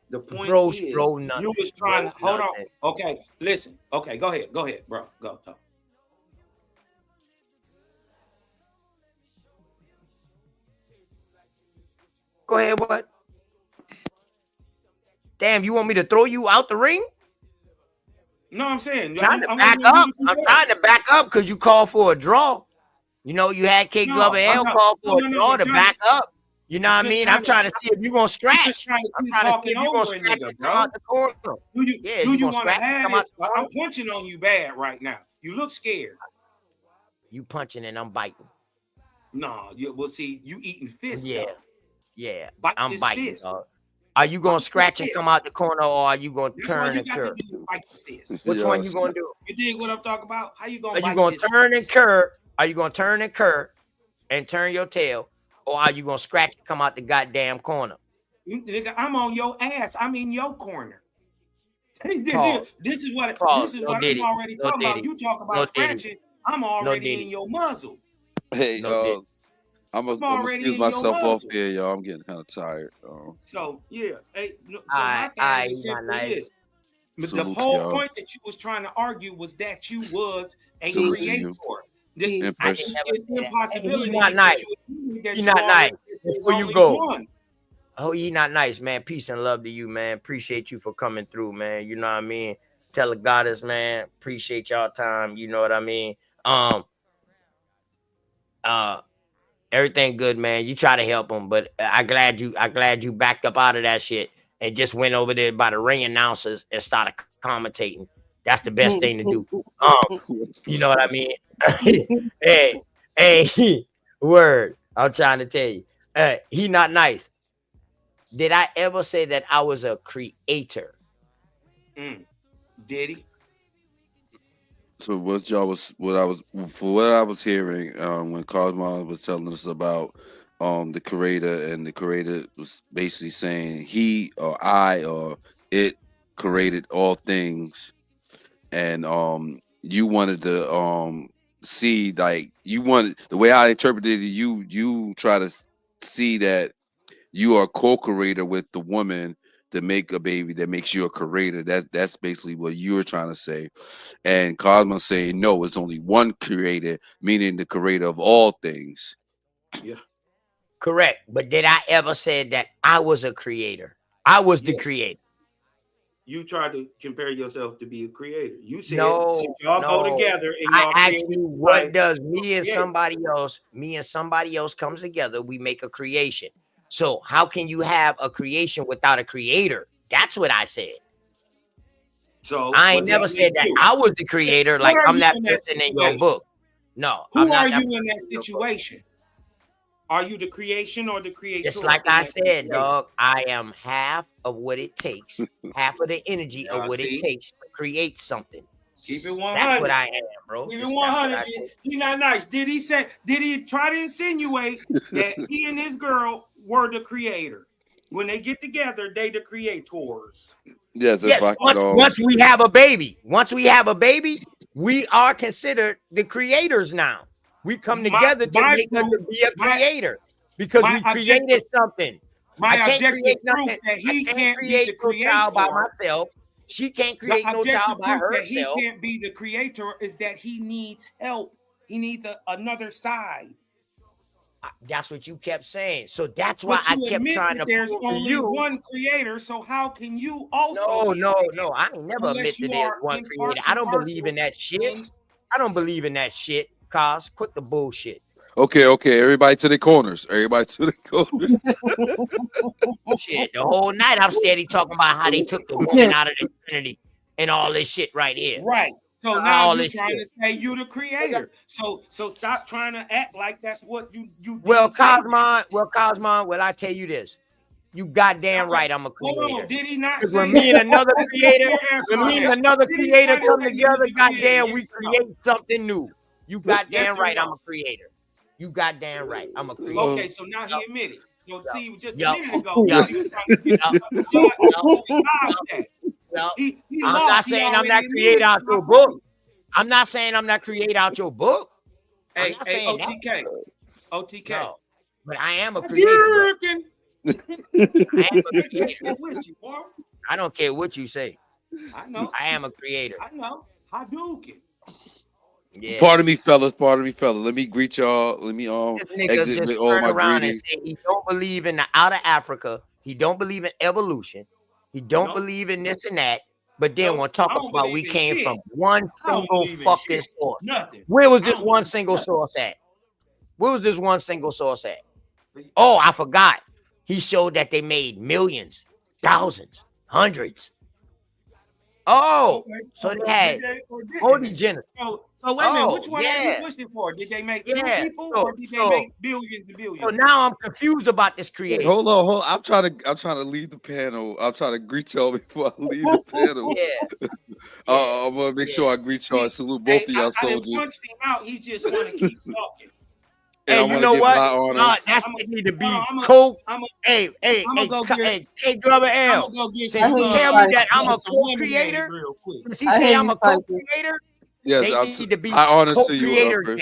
The point Bro, is, nothing. you was trying to hold nothing. on. Okay, listen. Okay, go ahead, bro. Go talk. Go ahead, what? Damn, you want me to throw you out the ring? No, I'm saying I'm trying to back up because you called for a draw. You know, you had K Glover L call for a draw to back up. You know what I mean? I'm trying to see if you're gonna scratch. I'm trying to see if you're gonna scratch and come out the corner. Do you want to have this? I'm punching on you bad right now. You look scared. You punching and I'm biting. No, well, see, you eating fists. Yeah, though. yeah. Bite I'm this biting. fist. Dog. Are you gonna scratch and come out the corner, or are you gonna turn and curve? Bite the fist. Which one you gonna do? You dig what I'm talking about? How you gonna? Are you gonna turn and curve? Are you gonna turn and curve and turn your tail, or are you gonna scratch and come out the goddamn corner? Nigga, I'm on your ass. I'm in your corner. Pause. This is what Pause. I'm already talking about. You talk about scratching. I'm already in your muzzle. Hey, I'm gonna excuse myself off here, y'all. I'm getting kind of tired. So yeah, hey, so my thing is simply this. The whole point that you was trying to argue was that you was a creator. It's impossibility. He's not nice. He's not nice. Before you go. Oh, he not nice, man. Peace and love to you, man. Appreciate you for coming through, man. You know what I mean? Tell the goddess, man. Appreciate y'all time. You know what I mean? Everything good, man. You try to help him, but I glad you backed up out of that shit and just went over there by the ring announcers and started commentating. That's the best thing to do. You know what I mean? hey, word. I'm trying to tell you. He not nice. Did I ever say that I was a creator? Did he? So what I was hearing when Cosmo was telling us about the creator, and the creator was basically saying he or I or it created all things, and you wanted to see, like, you wanted, the way I interpreted it, you try to see that you are a co-creator with the woman to make a baby that makes you a creator. That's basically what you're trying to say. And Cosmo's saying no, it's only one creator, meaning the creator of all things. Yeah. Correct. But did I ever say that I was a creator? I was the creator. You tried to compare yourself to be a creator. You said no, y'all go together and y'all I asked you what does me and somebody else comes together, we make a creation. So how can you have a creation without a creator? That's what I said. So I ain't never said that I was the creator, like I'm that person in your book. No. Who are you in that situation? Are you the creation or the creator? Just like I said, dog, I am half of what it takes, half of the energy of what it takes to create something. Keep it 100. That's what I am, bro. Keep it 100. He not nice. Did he try to insinuate that he and his girl were the creator? When they get together, they the creators. Yes, once we have a baby, we are considered the creators now. We come together to make us to be a creator because we created something. I can't create nothing. That he can't create be the no child by creator. myself. She can't create no child by herself. That he can't be the creator is that he needs help. He needs another side. That's what you kept saying. So that's why I kept trying to there's prove only to you. one creator. So how can you also? No. I ain't never admit that there's one creator. I don't believe in that shit. I don't believe in that shit. Cause quit the bullshit. Okay. Everybody to the corners. Shit, the whole night I'm steady talking about how they took the woman out of the Trinity and all this shit right here. Right. So now you're trying to say you the creator. So stop trying to act like that's what you Well, Cosmon, well, I tell you this. You goddamn right I'm a creator. Hold on, did he not say when me and another creator come together, goddamn, we create something new. You goddamn right I'm a creator. You goddamn right I'm a creator. Okay, so now he admitted. So see, just a minute ago, he was trying to I'm not saying I'm not creating out your book. I'm not saying I'm not creating out your book. Hey, OTK. No, but I am a creator. I don't care what you say. I know. I am a creator. I know. Hadouken. Yeah. Pardon me, fellas. Let me greet y'all. Let me exit with all my greetings. And say he don't believe in the out of Africa. He don't believe in evolution. He don't believe in this and that. But then we'll talk about we came from one single fucking source. Nothing. Where was this one single source at? Where was this one single source at? Oh, I forgot. He showed that they made millions, thousands, hundreds. Oh, so they had Indigenous. So wait a minute, which one are you pushing for? Did they make two people or did they make billions and billions? So now I'm confused about this creation. Hold on. I'm trying to leave the panel. I'm trying to greet y'all before I leave the panel. I'm gonna make sure I greet y'all and salute both of y'all soldiers. I punched him out. He just want to keep talking. Hey, you know what? No, that's what need to be Hey, Glover L. Tell me that I'm a co-creator. Does he say I'm a co-creator? Yes, I honestly you.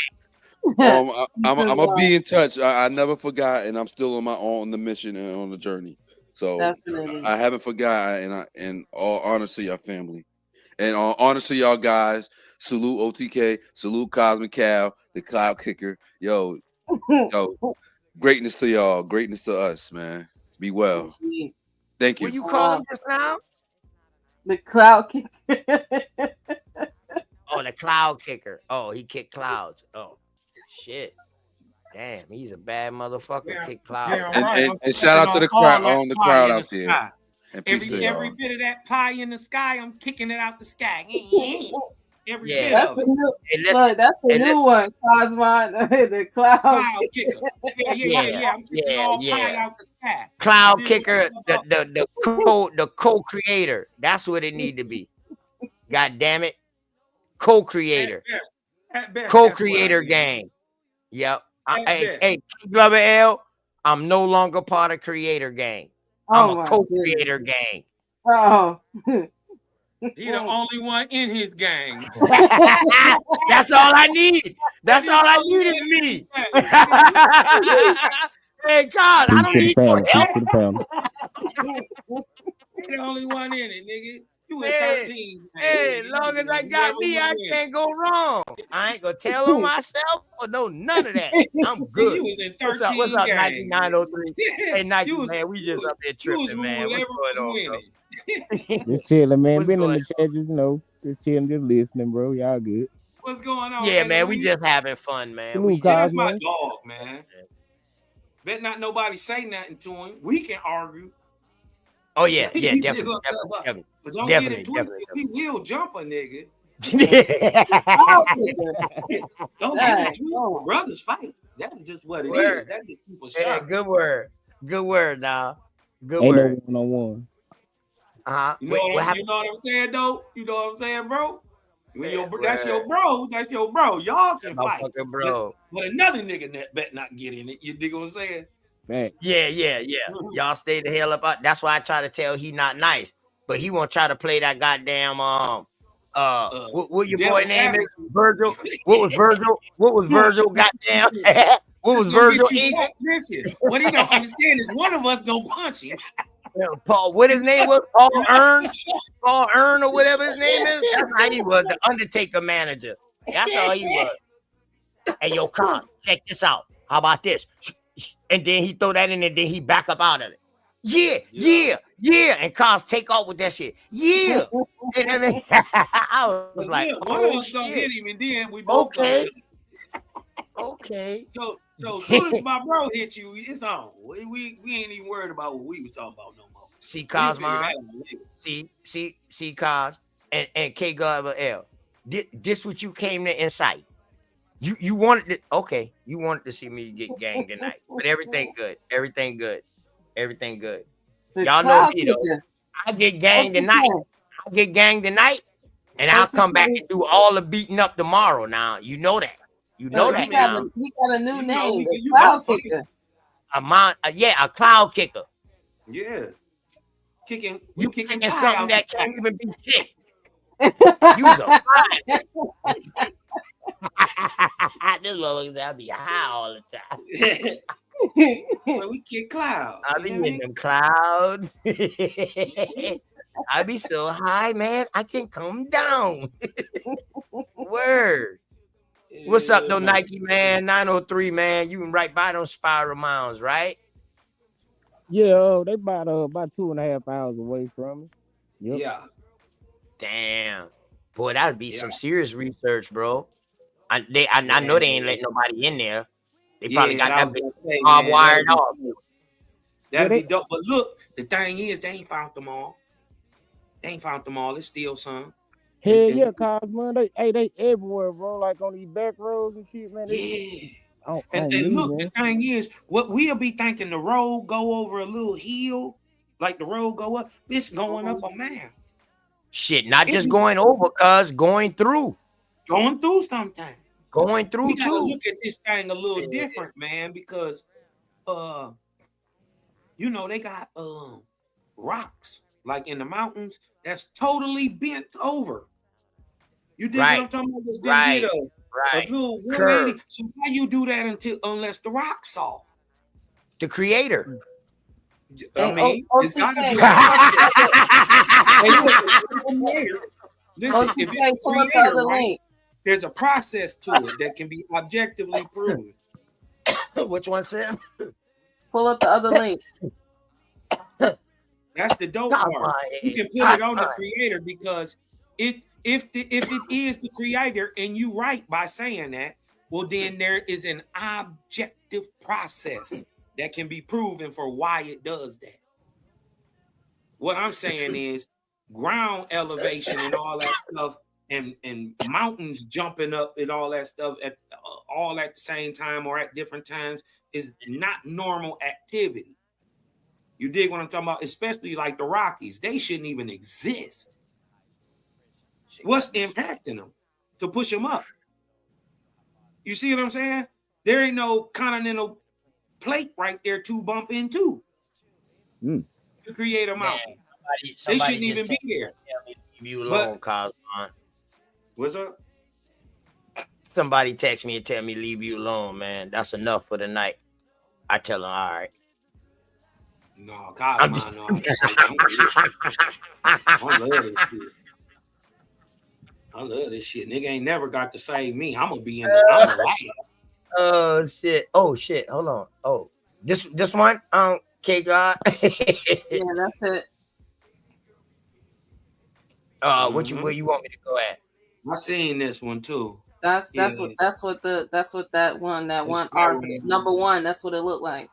I'm gonna be in touch. I never forgot, and I'm still on the mission and on the journey. So I haven't forgotten, and all honor to your family, and all honor to y'all guys. Salute OTK, salute Cosmic Cal, the Cloud Kicker. Yo, greatness to y'all, greatness to us, man. Be well. Thank you. What you call him just now? The Cloud Kicker. Oh, the Cloud Kicker. Oh, he kicked clouds. Oh, shit. Damn, he's a bad motherfucker. Kick clouds. And shout out to the crowd out there. Every bit of that pie in the sky, I'm kicking it out the sky. Every bit that's of a new, look, that's a new one, Cosmon. The Cloud Kicker. Yeah. I'm kicking all pie out the sky. Cloud Kicker, the co-creator. That's what it need to be. God damn it. Co-creator. Co-creator gang. Yep. Hey, Glover L, I'm no longer part of creator gang. I'm a co-creator gang. Oh. He the only one in his gang. That's all I need. That's all I need is me. Hey, God, I don't need no help. He the only one in it, nigga. You in 13. Hey, as long as I got me, I can't go wrong. I ain't gonna tell on myself or none of that. I'm good. You was in 13. What's up, 9903? Hey, Nike, man, we just up there tripping, man. What's going on, bro? Just chilling, man. Been in the chat, just chilling, just listening, bro. Y'all good? What's going on? Yeah, man, we just having fun, man. That's my dog, man. Bet not nobody say nothing to him. We can argue. Oh yeah, definitely. But don't get it twisted. We will jump a nigga. Don't get it twisted. Brothers fight. That's just what it is. That's just people shot. Good word, now. Good Ain't word. No one-on-one. You know what I'm saying, though? You know what I'm saying, bro? That's your bro. Y'all can fight. Bro. But another nigga that bet not get in it. You dig what I'm saying? Fact. Yeah. Y'all stay the hell up. That's why I try to tell he not nice, but he won't try to play that goddamn what your boy name is? Virgil. What was Virgil? Goddamn. What was Virgil? Listen, what he don't understand is one of us gonna punch him. Paul, what his name was? Paul Earn or whatever his name is. That's how he was, the Undertaker manager. That's all he was. Hey, yo, Con, check this out. How about this? And then he throw that in and then he back up out of it. Yeah. And Cons take off with that shit. Yeah. And then I was like, one of us gonna hit him, and then we both okay. So as soon as my bro hit you, it's on. We ain't even worried about what we was talking about no more. See, Cos, man. See, Cos, and K God L. This what you came to incite. You wanted to, okay. You wanted to see me get ganged tonight, but everything good. Y'all know me though. I get ganged tonight. And I'll come back and do all the beating up tomorrow. Now you know that. You know that now. He got a new name, the Cloud Kicker. A cloud kicker. Yeah. Kicking something that can't even be kicked. Use a fire. This motherfucker, I'll be high all the time. Well, we kick clouds. I'll be in them clouds. I be so high, man. I can come down. Word. What's up, though, Nike, man? 903, man. You can right by those Spiral Mounds, right? Yeah, they about 2.5 hours away from me. Yep. Yeah. Damn. Boy, that'd be some serious research, bro. I know they ain't letting nobody in there. They probably got that big wired off. That'd be dope. But look, the thing is, they ain't found them all. It's still some. Hell yeah, Cos, man. They everywhere, bro. Like on these back roads and shit, man. And look, the thing is, what we'll be thinking the road go over a little hill, like the road go up. It's going up a mile. Shit, not just going over, cuz going through. Going through sometimes. Going through we gotta too. Look at this thing a little different, man, because they got rocks like in the mountains that's totally bent over. You dig what I'm talking about? This Right. A little 180. So how you do that unless the rock's soft? The creator. I mean, it's gotta be. Listen, if it's pull up the other link. There's a process to it that can be objectively proven. Which one, Sam? Pull up the other link. That's the dope part. You can put it on the creator because if it is the creator and you right by saying that, well, then there is an objective process that can be proven for why it does that. What I'm saying is ground elevation and all that stuff and mountains jumping up and all that stuff all at the same time or at different times is not normal activity. You dig what I'm talking about? Especially like the Rockies. They shouldn't even exist. What's impacting them to push them up? You see what I'm saying? There ain't no continental plate right there to bump into to create a mountain. They shouldn't even be there. Leave you alone, Cosmon. What's up? Somebody text me and tell me leave you alone, man. That's enough for the night. I tell them, all right. No, Cosmon, no. I love this shit. I love this shit. Nigga ain't never got to save me. I'm gonna be in the I'm gonna laugh. Oh shit. Hold on. Oh, this one? K God. Yeah, that's it. Where you want me to go at? I seen this one too. That's what that one argument number one. That's what it looked like.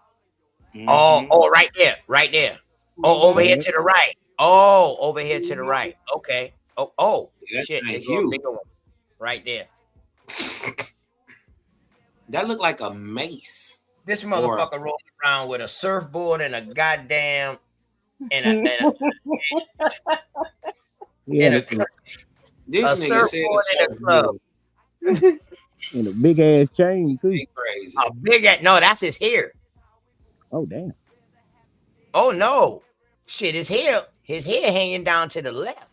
Oh, right there. Oh, over here to the right. Oh, over here to the right. Okay. Oh, shit. It's a bigger one. Right there. That looked like a mace. This motherfucker rolling around with a surfboard and a goddamn Yeah, this nigga said and a club. And a big ass chain too. Crazy. No, that's his hair. Oh damn. Oh no. Shit, his hair hanging down to the left.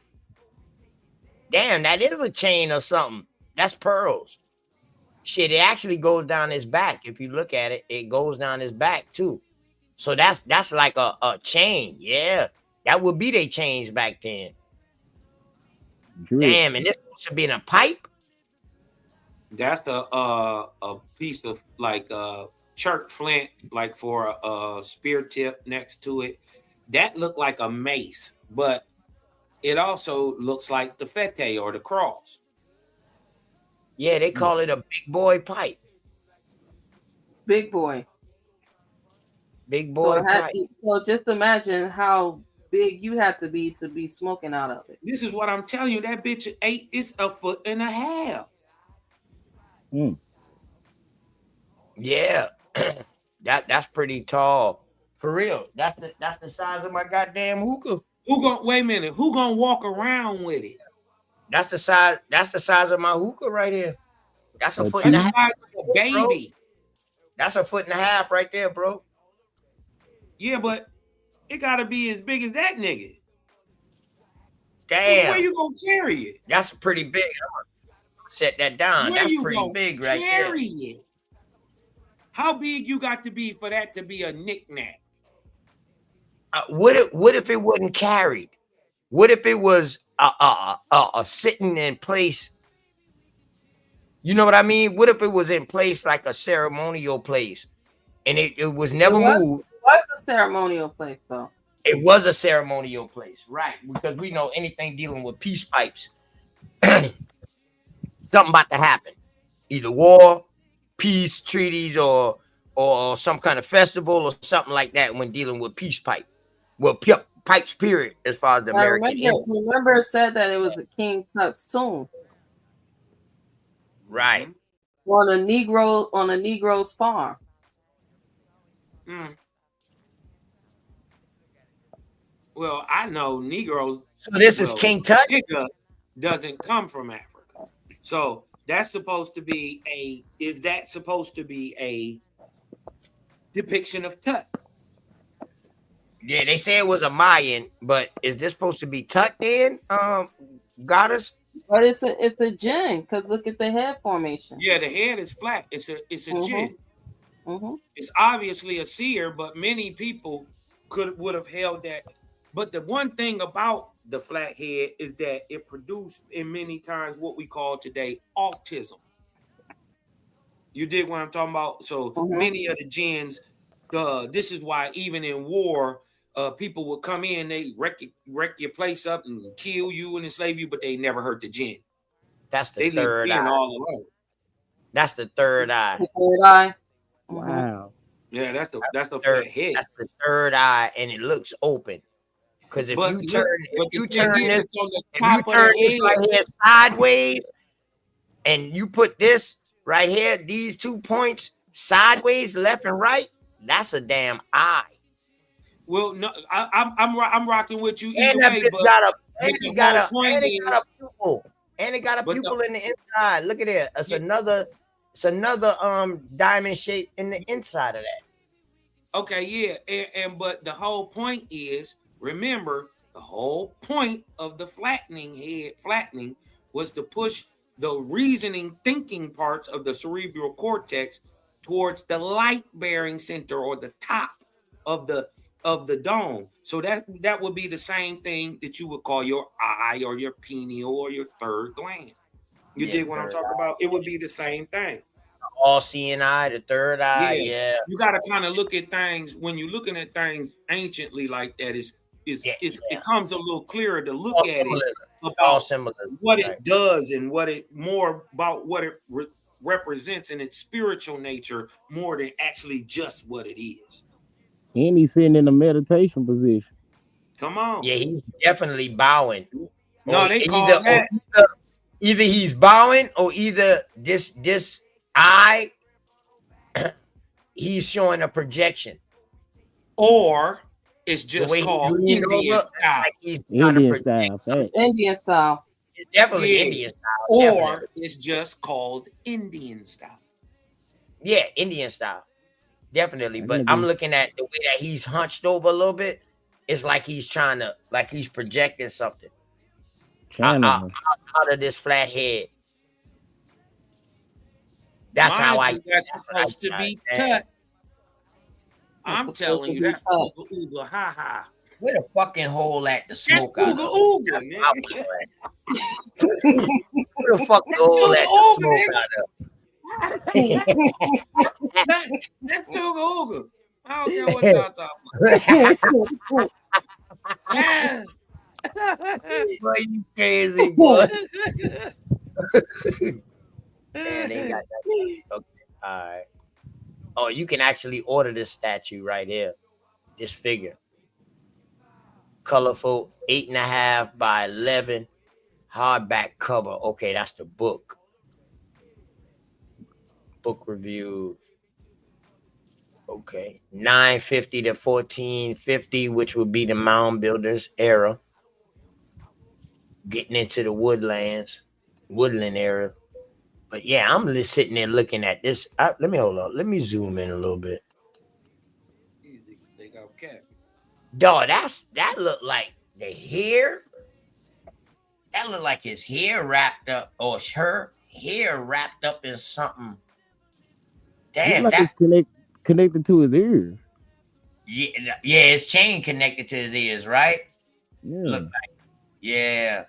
Damn, that is a chain or something. That's pearls. Shit, it actually goes down his back. If you look at it, it goes down his back too. So that's like a chain. Yeah. That would be their chains back then. Drip. Damn, and this supposed to be in a pipe? That's a piece of like church flint, like for a spear tip next to it. That looked like a mace, but it also looks like the fete or the cross. Yeah, they call it a big boy pipe. Big boy. Big boy pipe. So just imagine how big you had to be smoking out of it. This is what I'm telling you. That bitch is a foot and a half. Yeah. That's pretty tall. For real. That's the size of my goddamn hookah. Wait a minute. Who gonna walk around with it? That's the size of my hookah right here. That's a foot and a half. Size of a baby. Bro. That's a foot and a half right there, bro. Yeah, but it gotta be as big as that nigga. Damn. Where you gonna carry it? That's pretty big. Set that down. Where That's you pretty gonna big right carry there. it? How big you got to be for that to be a knick-knack? What if it wasn't carried? What if it was a sitting in place? You know what I mean? What if it was in place like a ceremonial place, and it was never moved? It was a ceremonial place, though. It was a ceremonial place, right? Because we know anything dealing with peace pipes, something about to happen. Either war, peace treaties, or some kind of festival or something like that when dealing with peace pipe. Well, pipes, period, as far as the American. Remember it said that it was a King Tut's tomb. Right. On a Negro's farm. Well, I know Negroes. So this is King Tut? Nigga doesn't come from Africa. So that's supposed to be is that supposed to be a depiction of Tut? Yeah, they say it was a Mayan, but is this supposed to be Tut then? Goddess? But it's a jinn, because look at the head formation. Yeah, the head is flat. It's a jinn. Mm-hmm. It's obviously a seer, but many people would have held that. But the one thing about the flat head is that it produced in many times what we call today autism. You dig what I'm talking about? So many of the jinns, this is why even in war, people would come in, they wreck your place up and kill you and enslave you, but they never hurt the jinn. That's the third eye. All alone. That's the third eye. The third eye. Wow. Yeah, that's the third head. That's the third eye, and it looks open. Because if you turn this right here sideways, and you put this right here, these 2 points sideways, left and right, that's a damn eye. Well, no, I'm rocking with you either And that way. bitch But got a pupil. And it got a pupil in the inside. Look at it. It's another diamond shape in the inside of that. Okay, yeah. But the whole point is, remember, the whole point of the flattening was to push the reasoning, thinking parts of the cerebral cortex towards the light-bearing center or the top of the dome. So that would be the same thing that you would call your eye or your pineal or your third gland. You dig what I'm talking about? It would be the same thing. All-seeing eye, the third eye, yeah. You got to kind of look at things when you're looking at things anciently like that. It comes a little clearer to look at it about what it does and more about what it represents in its spiritual nature more than actually just what it is. And he's sitting in a meditation position. Come on. Yeah, he's definitely bowing. No, they call that. Either he's bowing or either this eye, he's showing a projection. Or it's just called Indian style. Indian style. Indian style. It's definitely Indian style. Or it's just called Indian style. Yeah, Indian style. definitely. That But I'm nigga looking at the way that he's hunched over a little bit. It's like he's trying to, like he's projecting something China. out of this flat head. That's how Mind I. you, that's That's what I supposed to be understand. tut. It's I'm supposed telling to you, be that's tough. ooga ooga ha ha. Where the fucking hole at to That's smoke out ooga of? ooga, That's nigga. what I want to know. Where the fuck the That's hole ooga at to ooga, smoke nigga. out of? That's ooga ooga. I don't care what y'all talking about. Yeah. Boy, you crazy, boy. Man, they got that. Okay, all right. Oh, you can actually order this statue right here. This figure. Colorful, 8.5 by 11, hardback cover. Okay, that's the book. Book review. Okay, 950 to 1450, which would be the mound builders era. Getting into the woodland era. But yeah, I'm just sitting there looking at this. Let me hold on. Let me zoom in a little bit. They got cat. Dog, that looked like the hair. That looked like his hair wrapped up, or her hair wrapped up in something. Look Damn, like that it's connected to his ears. yeah, his chain connected to his ears, right? Yeah. Look like, yeah.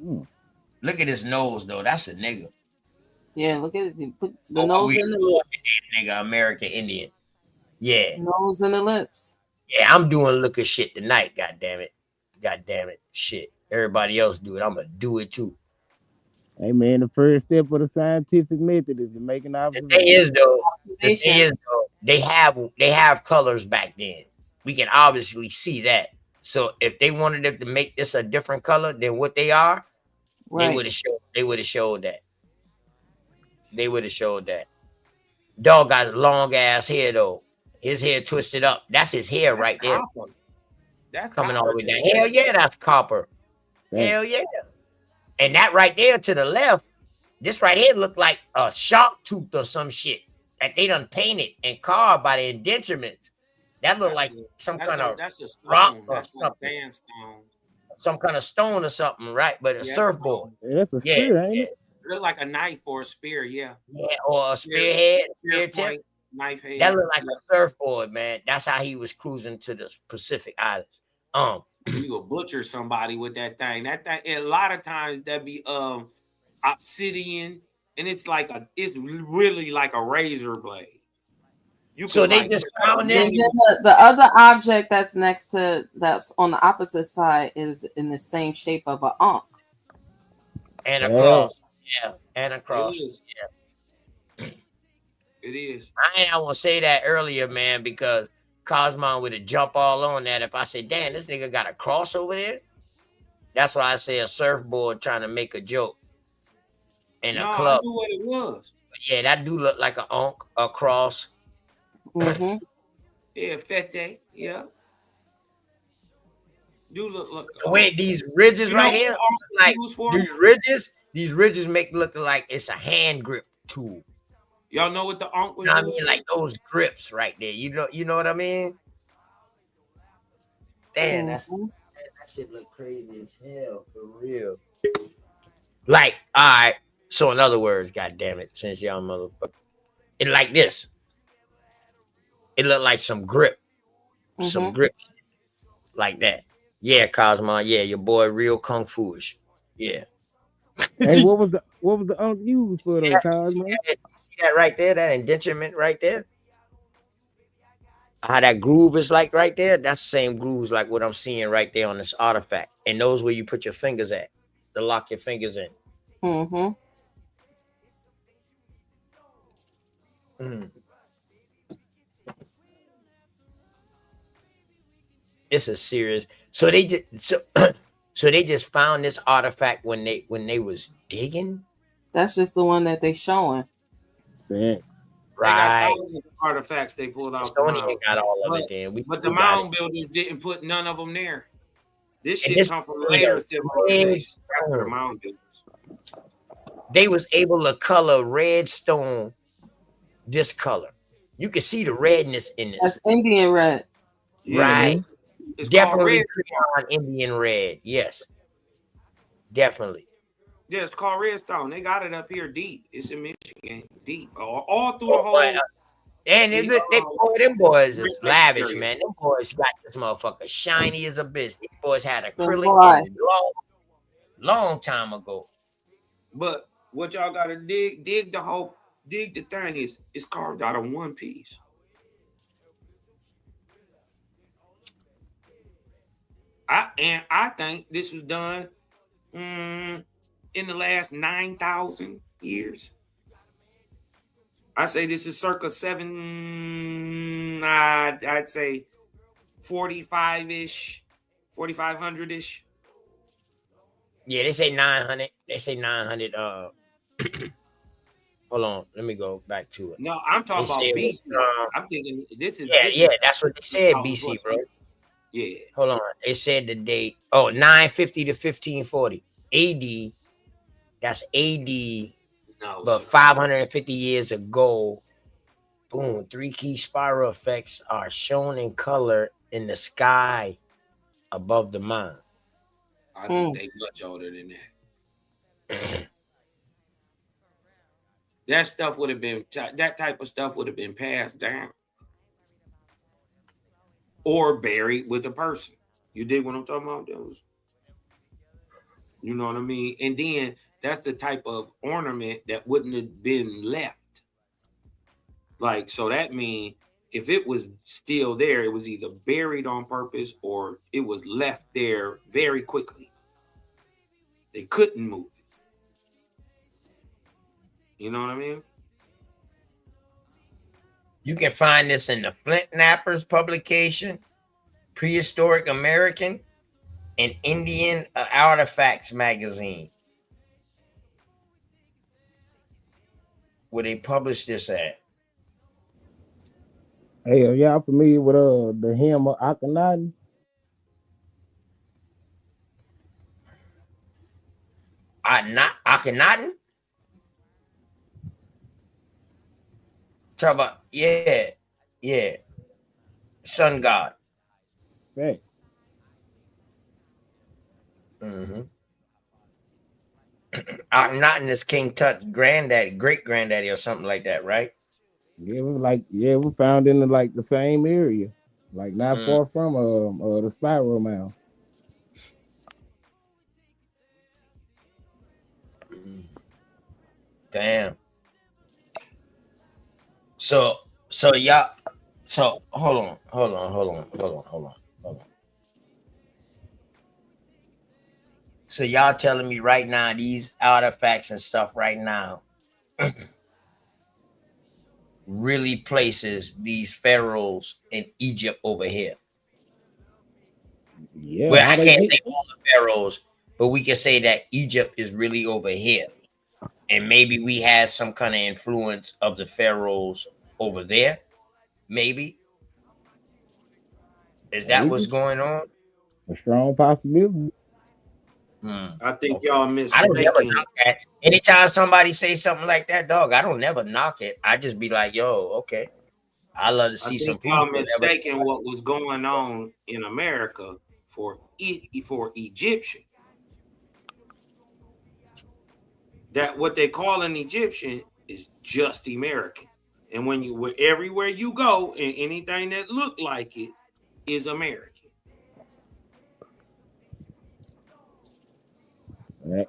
Hmm. Look at his nose though. That's a nigga. Yeah, look at it. Put the nose and the lips. Nigga, American Indian. Yeah. Nose and the lips. Yeah, I'm doing look at shit tonight. God damn it. Shit. Everybody else do it. I'm gonna do it too. Hey man, the first step of the scientific method is to make an The observation. thing is though, they have colors back then. We can obviously see that. So if they wanted them to make this a different color than what they are, they Right. would have showed that. They would have showed that. Dog got long ass hair though. His hair twisted up. That's his hair That's right there. copper. That's Coming all the copper way to down. the Hell left. yeah, that's copper. Thanks. Hell yeah. And that right there to the left, this right here looked like a shark tooth or some shit that they done painted and carved by the indenturements. That looked like some kind of that's a stone. rock or That's like something. sandstone. Some kind of stone or something, right? But a Yeah, surfboard. Yeah, that's a Yeah, spear, ain't yeah. it? Look like a knife or a spear, yeah. Yeah, or a spearhead, spear tip. point, knife head. That looked like a surfboard, man. That's how he was cruising to the Pacific Islands. You go butcher somebody with that thing. That thing, and a lot of times that be obsidian, and it's really like a razor blade. So they just found this. The other object that's that's on the opposite side is in the same shape of an ankh. And a cross. Yeah, and a cross. It is. Yeah. It is. I want to say that earlier, man, because Cosmo would have jumped all on that if I said, damn, this nigga got a cross over there. That's why I say a surfboard trying to make a joke. In a club. I knew what it was. But yeah, that do look like a cross. Mm-hmm. Yeah, fete. Yeah. Do look. Wait, these ridges right here, like these ridges make look like it's a hand grip tool. Y'all know what the ankh was? You know what I mean? Like those grips right there. You know what I mean? Damn, that shit look crazy as hell for real. Like, all right. So in other words, god damn it, since y'all motherfucker, it like this. It looked like some grip. Some grip like that. Yeah, Cosmo. Yeah, your boy real kung fu-ish. Yeah. Hey, what was the ankh used for though, Cosmo? See that right there? That indenturement right there? How that groove is like right there? That's the same grooves like what I'm seeing right there on this artifact. And those where you put your fingers at to lock your fingers in. Mm-hmm. It's a serious. So they just found this artifact when they was digging. That's just the one that they showing. Yeah. Right. They got thousands of artifacts they pulled out. Stony got all of it then. But the mound builders didn't put none of them there. This shit come from later civilizations after the mound builders. They was able to color red stone this color. You can see the redness in this. That's Indian red. Right. It's called Definitely red. Creon Indian red. Yes. Definitely. Yeah, it's called redstone. They got it up here deep. It's in Michigan, deep, all through the whole. And them boys is redneck lavish, area. man. Them boys got this motherfucker shiny as a bitch. These boys had acrylic boy. long time ago. But what y'all gotta dig the thing is it's carved out of one piece. I think this was done in the last 9,000 years. I say this is circa I'd say 45-ish, 4,500-ish. Yeah, they say 900. They say 900. Hold on, let me go back to it. No, I'm talking about BC. I'm thinking this is that's what they said, BC, bro. Yeah. Hold on. It said the date. 950 to 1540 AD. That's AD. No, but 550 years ago, boom, 3 key spiral effects are shown in color in the sky above the mound. I think they much older than that. That stuff would have been that type of stuff would have been passed down or buried with a person. You dig what I'm talking about? Those, you know what I mean? And then that's the type of ornament that wouldn't have been left. Like, so that means if it was still there, it was either buried on purpose or it was left there very quickly. They couldn't move it. You know what I mean? You can find this in the Flint Knappers publication, Prehistoric American, and Indian Artifacts magazine, where they published this at. Hey, are y'all familiar with the hymn of Akhenaten? Akhenaten? Talk about yeah, sun god. Right. Akhenaten is King Tut's granddaddy, great granddaddy, or something like that, right? Yeah, we found in the same area, like not far from the spiral mound. Damn. So y'all. So hold on. So y'all telling me right now these artifacts and stuff right now really places these pharaohs in Egypt over here? Yeah. Well, I can't say all the pharaohs, but we can say that Egypt is really over here. And maybe we had some kind of influence of the pharaohs over there. Maybe. Is that what's going on? A strong possibility. I think y'all miss. I don't never knock that. Anytime somebody say something like that, dog, I don't never knock it. I just be like, yo, okay. I love to see some people. I'm mistaken what was going on in America for Egyptian. That what they call an Egyptian is just American. And when you everywhere you go and anything that looked like it is American. Right.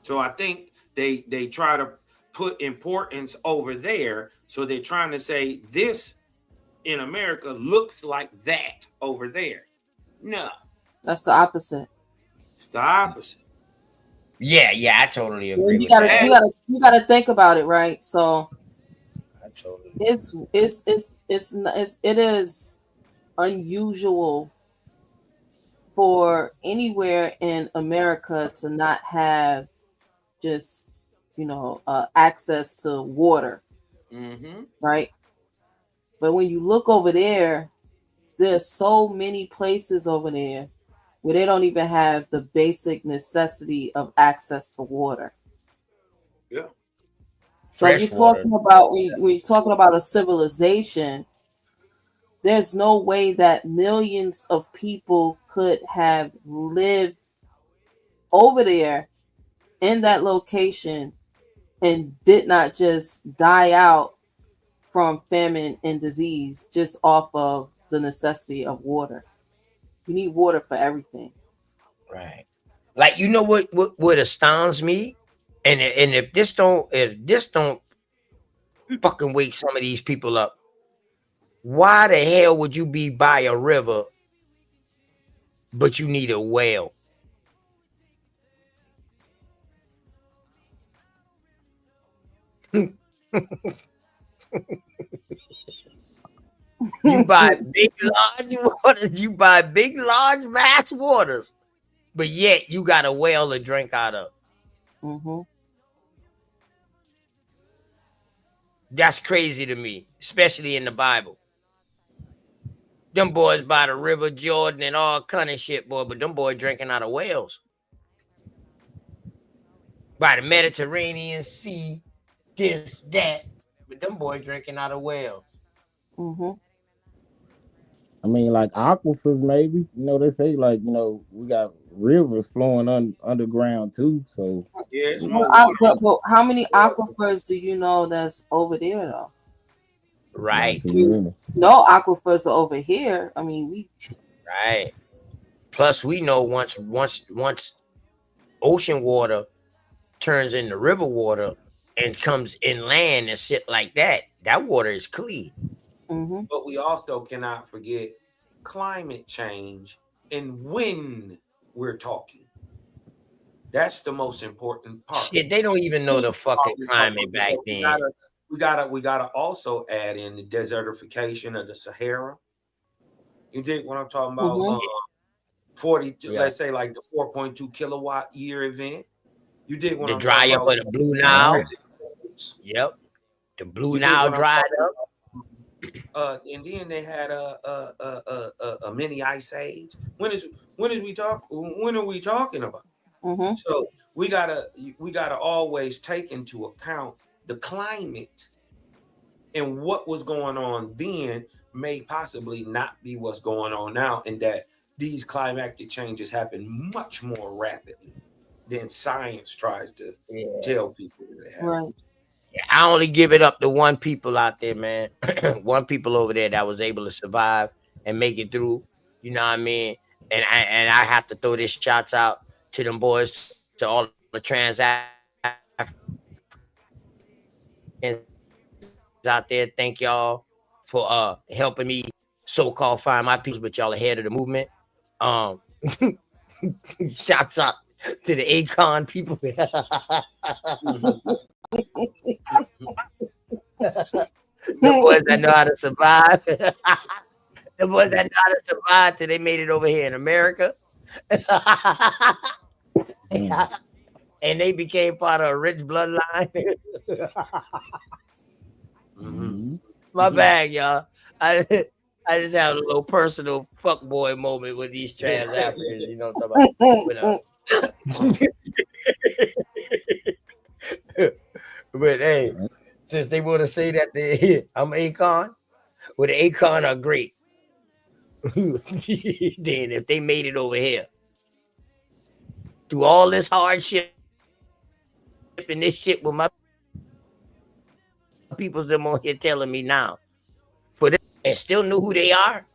So I think they try to put importance over there. So they're trying to say this in America looks like that over there. No. That's the opposite. It's the opposite. Yeah, I totally agree. You gotta think about it, right? So it is unusual for anywhere in America to not have just access to water, right? But when you look over there, there's so many places over there where they don't even have the basic necessity of access to water. Yeah. So if you're talking about when you're talking about a civilization, there's no way that millions of people could have lived over there in that location and did not just die out from famine and disease just off of the necessity of water. You need water for everything. Right. Like, you know what astounds me? And if this don't fucking wake some of these people up, why the hell would you be by a river but you need a well? You buy big large waters, you buy big large vast waters, but yet you got a well to drink out of. That's crazy to me, especially in the Bible. Them boys by the River Jordan and all kind of shit, boy, but them boys drinking out of wells. By the Mediterranean Sea, this, that, but them boys drinking out of wells. I mean, like aquifers, maybe. You know, they say like, you know, we got rivers flowing underground too. So yeah, but how many aquifers do you know that's over there though? Right. No aquifers are over here. I mean, we. Right. Plus, we know once ocean water turns into river water and comes inland and shit like that, that water is clean. But we also cannot forget climate change and when we're talking. That's the most important part. Shit, they don't even know the fucking climate back then. We gotta also add in the desertification of the Sahara. You dig what I'm talking about? 42, let's say like the 4.2 kilowatt year event. You dig what the I'm dry talking up about? of the Blue Nile. Yep, the Blue Nile dried up. And then they had a mini ice age. When are we talking about? So we gotta always take into account the climate and what was going on then may possibly not be what's going on now, and that these climatic changes happen much more rapidly than science tries to tell people that they happen. Right. I only give it up to one people out there, man. One people over there that was able to survive and make it through. You know what I mean? And I have to throw this shouts out to them boys, to all the trans out there. Thank y'all for helping me so-called find my peace, but y'all ahead of the movement. Shouts out to the Akon people. The boys that know how to survive. The boys that know how to survive till they made it over here in America. And they became part of a rich bloodline. My bag, y'all. I just have a little personal fuckboy moment with these trans Africans, you know what I'm talking about? But hey, since they want to say that I'm Akon, well, the Akon are great. Then if they made it over here through all this hardship and this shit with my people's them on here telling me now, for them and still knew who they are,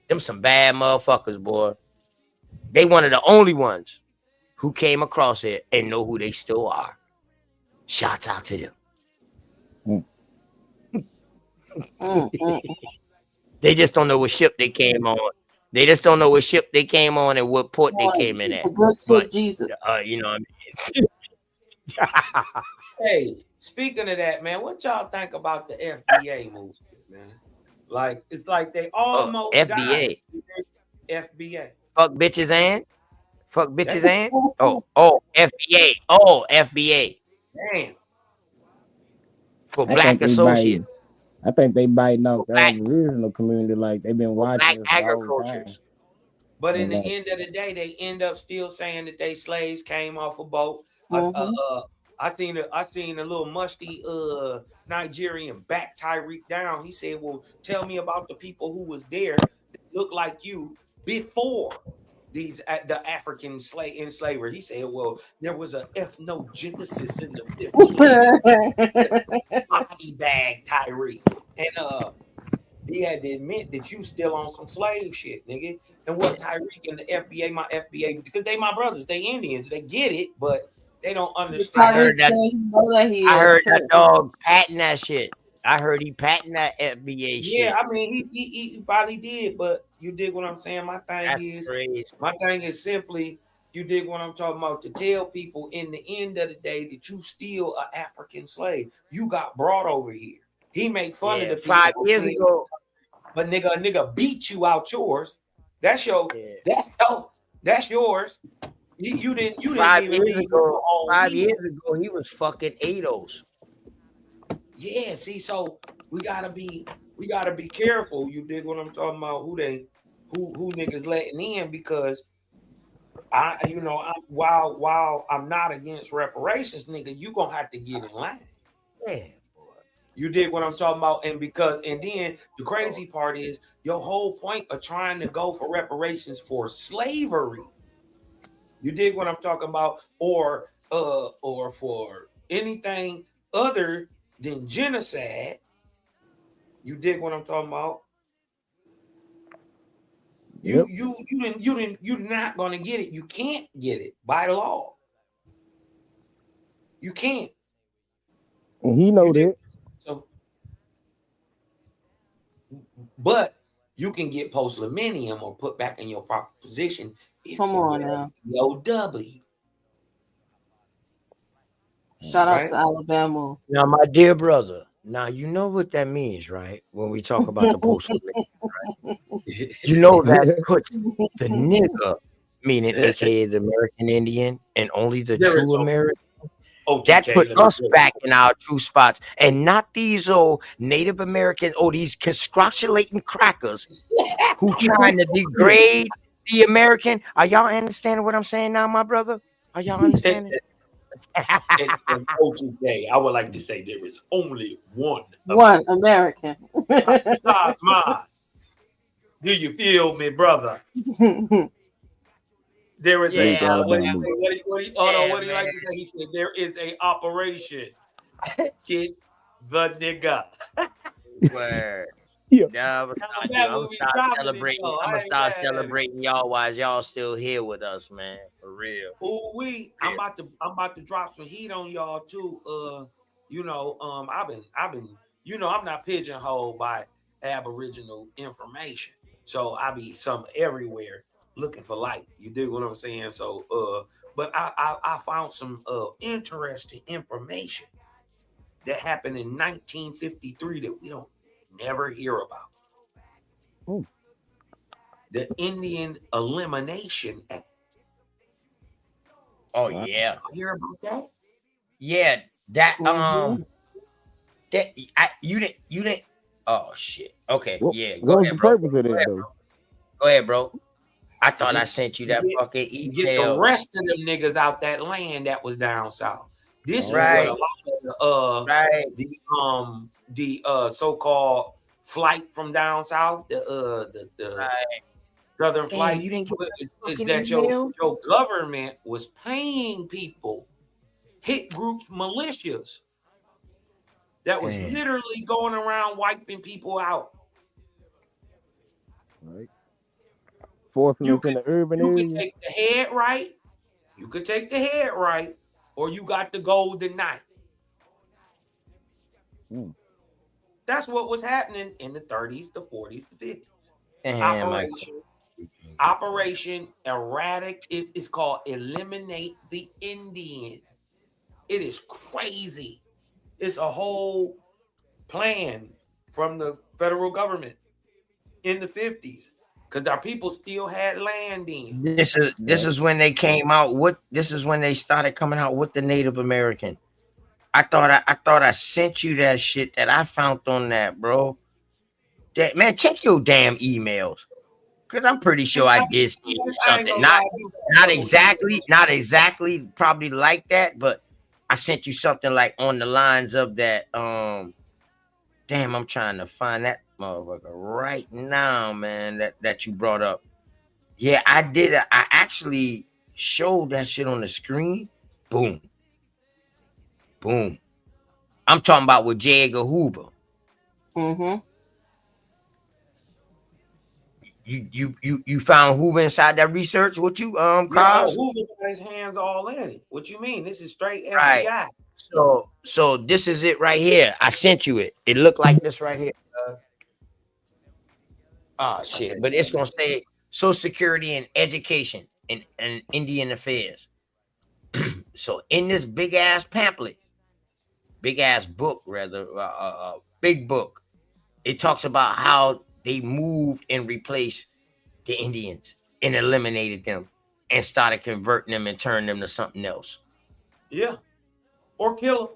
them some bad motherfuckers, boy. They one of the only ones who came across it and know who they still are. Shouts out to them. They just don't know what ship they came on. They just don't know what ship they came on and what port they came in at. The good ship, Jesus. You know what I mean? Hey, speaking of that, man, what y'all think about the FBA movement, man? Like, it's like they almost FBA. FBA. Fuck bitches and? Fuck bitches and? Oh, FBA. Oh, FBA. Damn. For black associates. I think they biting off the Aboriginal community, like they've been watching black agricultures. But in the end of the day, they end up still saying that they slaves came off a boat. I seen a little musty Nigerian back Tyreek down. He said, "Well, tell me about the people who was there that look like you before these the African enslaver." He said, "Well, there was a ethnogenesis in the 15th body bag Tyreek." And he had to admit that you still on some slave shit, nigga. And what Tyreek and the FBA, my FBA, because they my brothers, they Indians, they get it, but they don't understand. I heard that. I heard that too. dog patting that shit. I heard he patting that FBA shit. Yeah, I mean he probably did, but you dig what I'm saying? My thing is simply, you dig what I'm talking about, to tell people in the end of the day that you still an African slave. You got brought over here. He make fun of the people 5 years ago. But a nigga beat you out yours. That's yours. You didn't 5 even years ago. 5 years ago, he was fucking ADOS. Yeah, see, so we gotta be careful. You dig what I'm talking about? Who niggas letting in, because while I'm not against reparations, nigga, you gonna have to get in line. Yeah. You dig what I'm talking about? And then the crazy part is your whole point of trying to go for reparations for slavery. You dig what I'm talking about? Or for anything other than genocide. You dig what I'm talking about? Yep. You're not gonna get it. You can't get it by law. You can't. And he know that. So, but you can get post-millennium or put back in your proper position. Come on now. POW. Shout out to Alabama. Now, my dear brother, now you know what that means, right? When we talk about the post-millennium, right? You know that puts the nigga, meaning aka the American Indian, and only the true American. That put us back in our true spots, and not these old Native Americans, these congratulating crackers who trying to degrade the American. Are y'all understanding what I'm saying now, my brother? Are y'all understanding? And OTK, I would like to say there is only one American. God's mine. Do you feel me, brother? There is what do you like to say? He said there is a operation. Get the nigga. Word. Yeah. I'm gonna start celebrating y'all while y'all still here with us, man. For real. I'm about to drop some heat on y'all too. I've been I'm not pigeonholed by Aboriginal information. So I be some everywhere looking for light. You dig what I'm saying? So but I found some interesting information that happened in 1953 that we don't never hear about. Ooh. The Indian Elimination Act. Oh yeah. You hear about that? Yeah, that you didn't. Oh shit. Okay, yeah. What was the purpose of that, though? Go ahead, bro. I thought I sent you that fucking email. Get the rest of them niggas out that land that was down south. This is right. what a lot of the so-called flight from down south, the southern flight. You didn't is that your government was paying people, hit groups, militias that was literally going around wiping people out. Right. Forcing us in the urban area. You could take the head right. You could take the head right, or you got the golden knife. That's what was happening in the 30s, the 40s, the 50s. Operation Erratic is called Eliminate the Indian. It is crazy. It's a whole plan from the federal government in the 50s. Because our people still had land in. This is when they came out with. This is when they started coming out with the Native American. I thought I sent you that shit that I found on that, bro. Man, check your damn emails, cause I'm pretty sure I did see something. Not exactly, probably like that, but I sent you something like on the lines of that. Damn, I'm trying to find that motherfucker right now, man. That you brought up. Yeah, I did. I actually showed that shit on the screen. Boom, boom. I'm talking about with J. Edgar Hoover. Mm-hmm. You found Hoover inside that research? What you Yeah, Cos? Hoover got his hands all in it. What you mean? This is straight Right. FBI. So this is it right here. I sent you it. It looked like this right here. Oh shit! But it's gonna say Social Security and Education and Indian Affairs. So in this big ass pamphlet, big ass book rather, big book, it talks about how they moved and replaced the Indians and eliminated them and started converting them and turning them to something else. Yeah. Or kill them.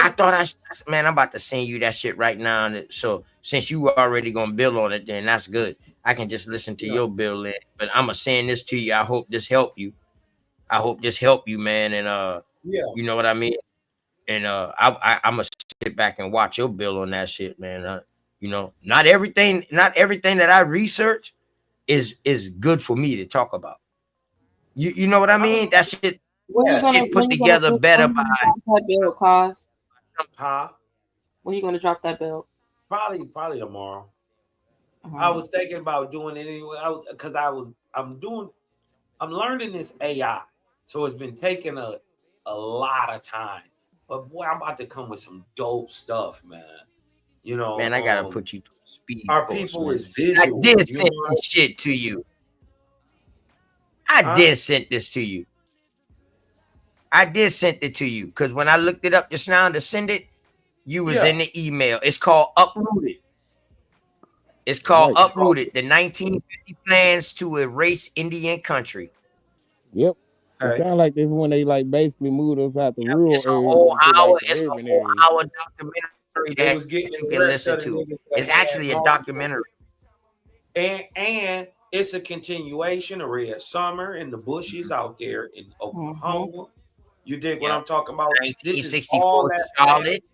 I thought man, I'm about to send you that shit right now. So since you were already gonna bill on it, then that's good. I can just listen to your bill. But I'm gonna send this to you. I hope this help you. I hope this help you, man. And you know what I mean. And I'm gonna sit back and watch your bill on that shit, man. You know, not everything that I research is good for me to talk about. You know what I mean? That shit get put together better by. That bill cost? Huh? When you gonna drop that bill? Probably tomorrow. Uh-huh. I was thinking about doing it anyway. I'm learning this AI, so it's been taking a lot of time. But boy, I'm about to come with some dope stuff, man. You know, man, I gotta put you through speed. Our course, people man. is visual. I did send this shit to you. I did send this to you. I did send it to you because when I looked it up just now to send it, you was in the email. It's called Uprooted. It's called Uprooted. The 1950 plans to erase Indian country. Yep. It sounds like this when they like basically moved us out the rural It's a areas whole into hour. like the It's a urban whole areas. hour documentary They that was getting you the can rest listen of the to. niggas that It's had actually a home. documentary. And it's a continuation of Red Summer and the bushes out there in Oklahoma. You dig what I'm talking about? This is all 1964 that Charlotte.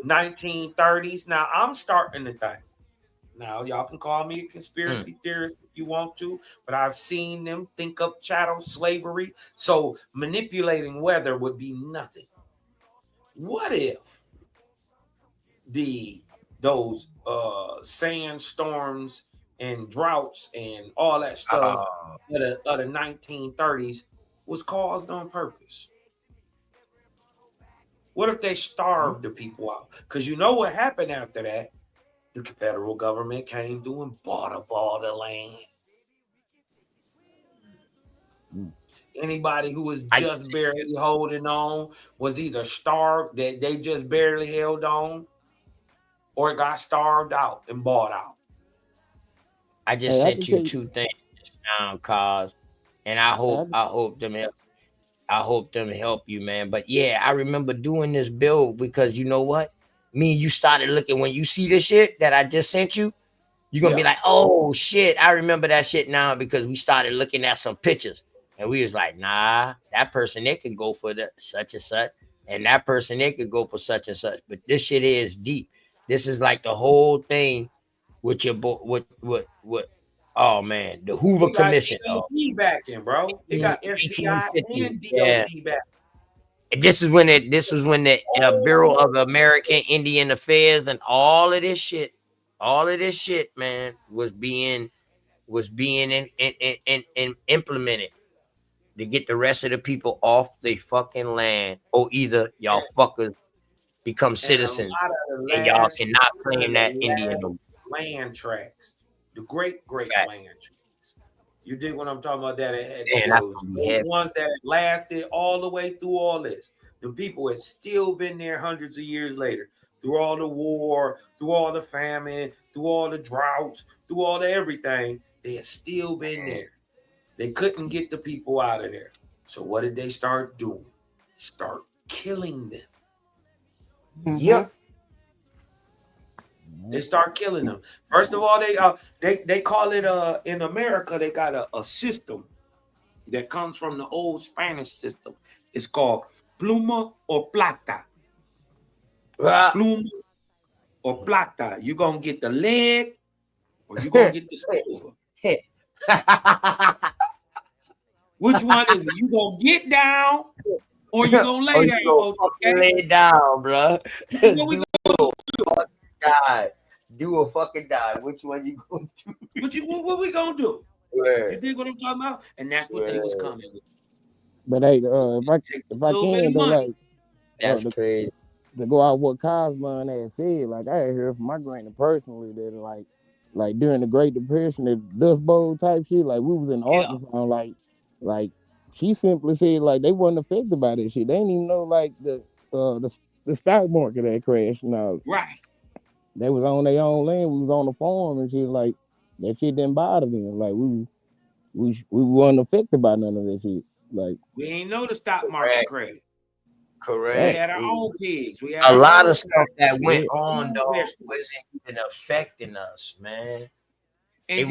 1930s. Now I'm starting to think. Now y'all can call me a conspiracy theorist if you want to, but I've seen them think up chattel slavery. So manipulating weather would be nothing. What if those sandstorms and droughts and all that stuff of the 1930s was caused on purpose? What if they starved the people out? Because you know what happened after that? The federal government came through and bought up all the land. Anybody who was just barely holding on was either starved, that they just barely held on, or got starved out and bought out. I just sent you two things just now, cause, and I hope them help you, man. But yeah, I remember doing this bill because you know what? Me and you started looking when you see this shit that I just sent you. You're gonna be like, oh shit, I remember that shit now because we started looking at some pictures and we was like, nah, that person they could go for the such and such, and that person they could go for such and such. But this shit is deep. This is like the whole thing with your boy, what? Oh man, the Hoover Commission. DOD backing, bro. It got FBI and DOD backing. This is when the Bureau of American Indian Affairs and all of this shit, man, was being implemented to get the rest of the people off the fucking land, or either y'all fuckers become citizens and y'all cannot claim that Indian land tracks, the great land tracks. You dig what I'm talking about? That those ones that lasted all the way through all this. The people have still been there hundreds of years later, through all the war, through all the famine, through all the droughts, through all the everything. They have still been there. They couldn't get the people out of there. So what did they start doing? Start killing them. Yep. They start killing them. First of all, they call it in America, they got a system that comes from the old Spanish system. It's called Pluma or plata? Pluma or plata? You gonna get the leg or you gonna get the silver? Which one is it? You gonna get down or you gonna lay down? Lay down, bro. What we gonna die? Do a fucking die. Which one you gonna do? What we gonna do? Word. You dig what I'm talking about? And that's what they was coming with. But hey, if I can though, like that's crazy. To go out what Cosmo had said, like I had heard from my granny personally that like during the Great Depression, the Dust Bowl type shit, like we was in Arkansas, like she simply said like they wasn't affected by this shit. They didn't even know like the stock market had crashed and all. Right. They was on their own land. We was on the farm and shit. Like that shit didn't bother them. Like we wasn't affected by none of that shit. Like we ain't know the stock market crash. Correct. We had our own pigs. We had a lot of stuff that went on though wasn't even affecting us, man. And it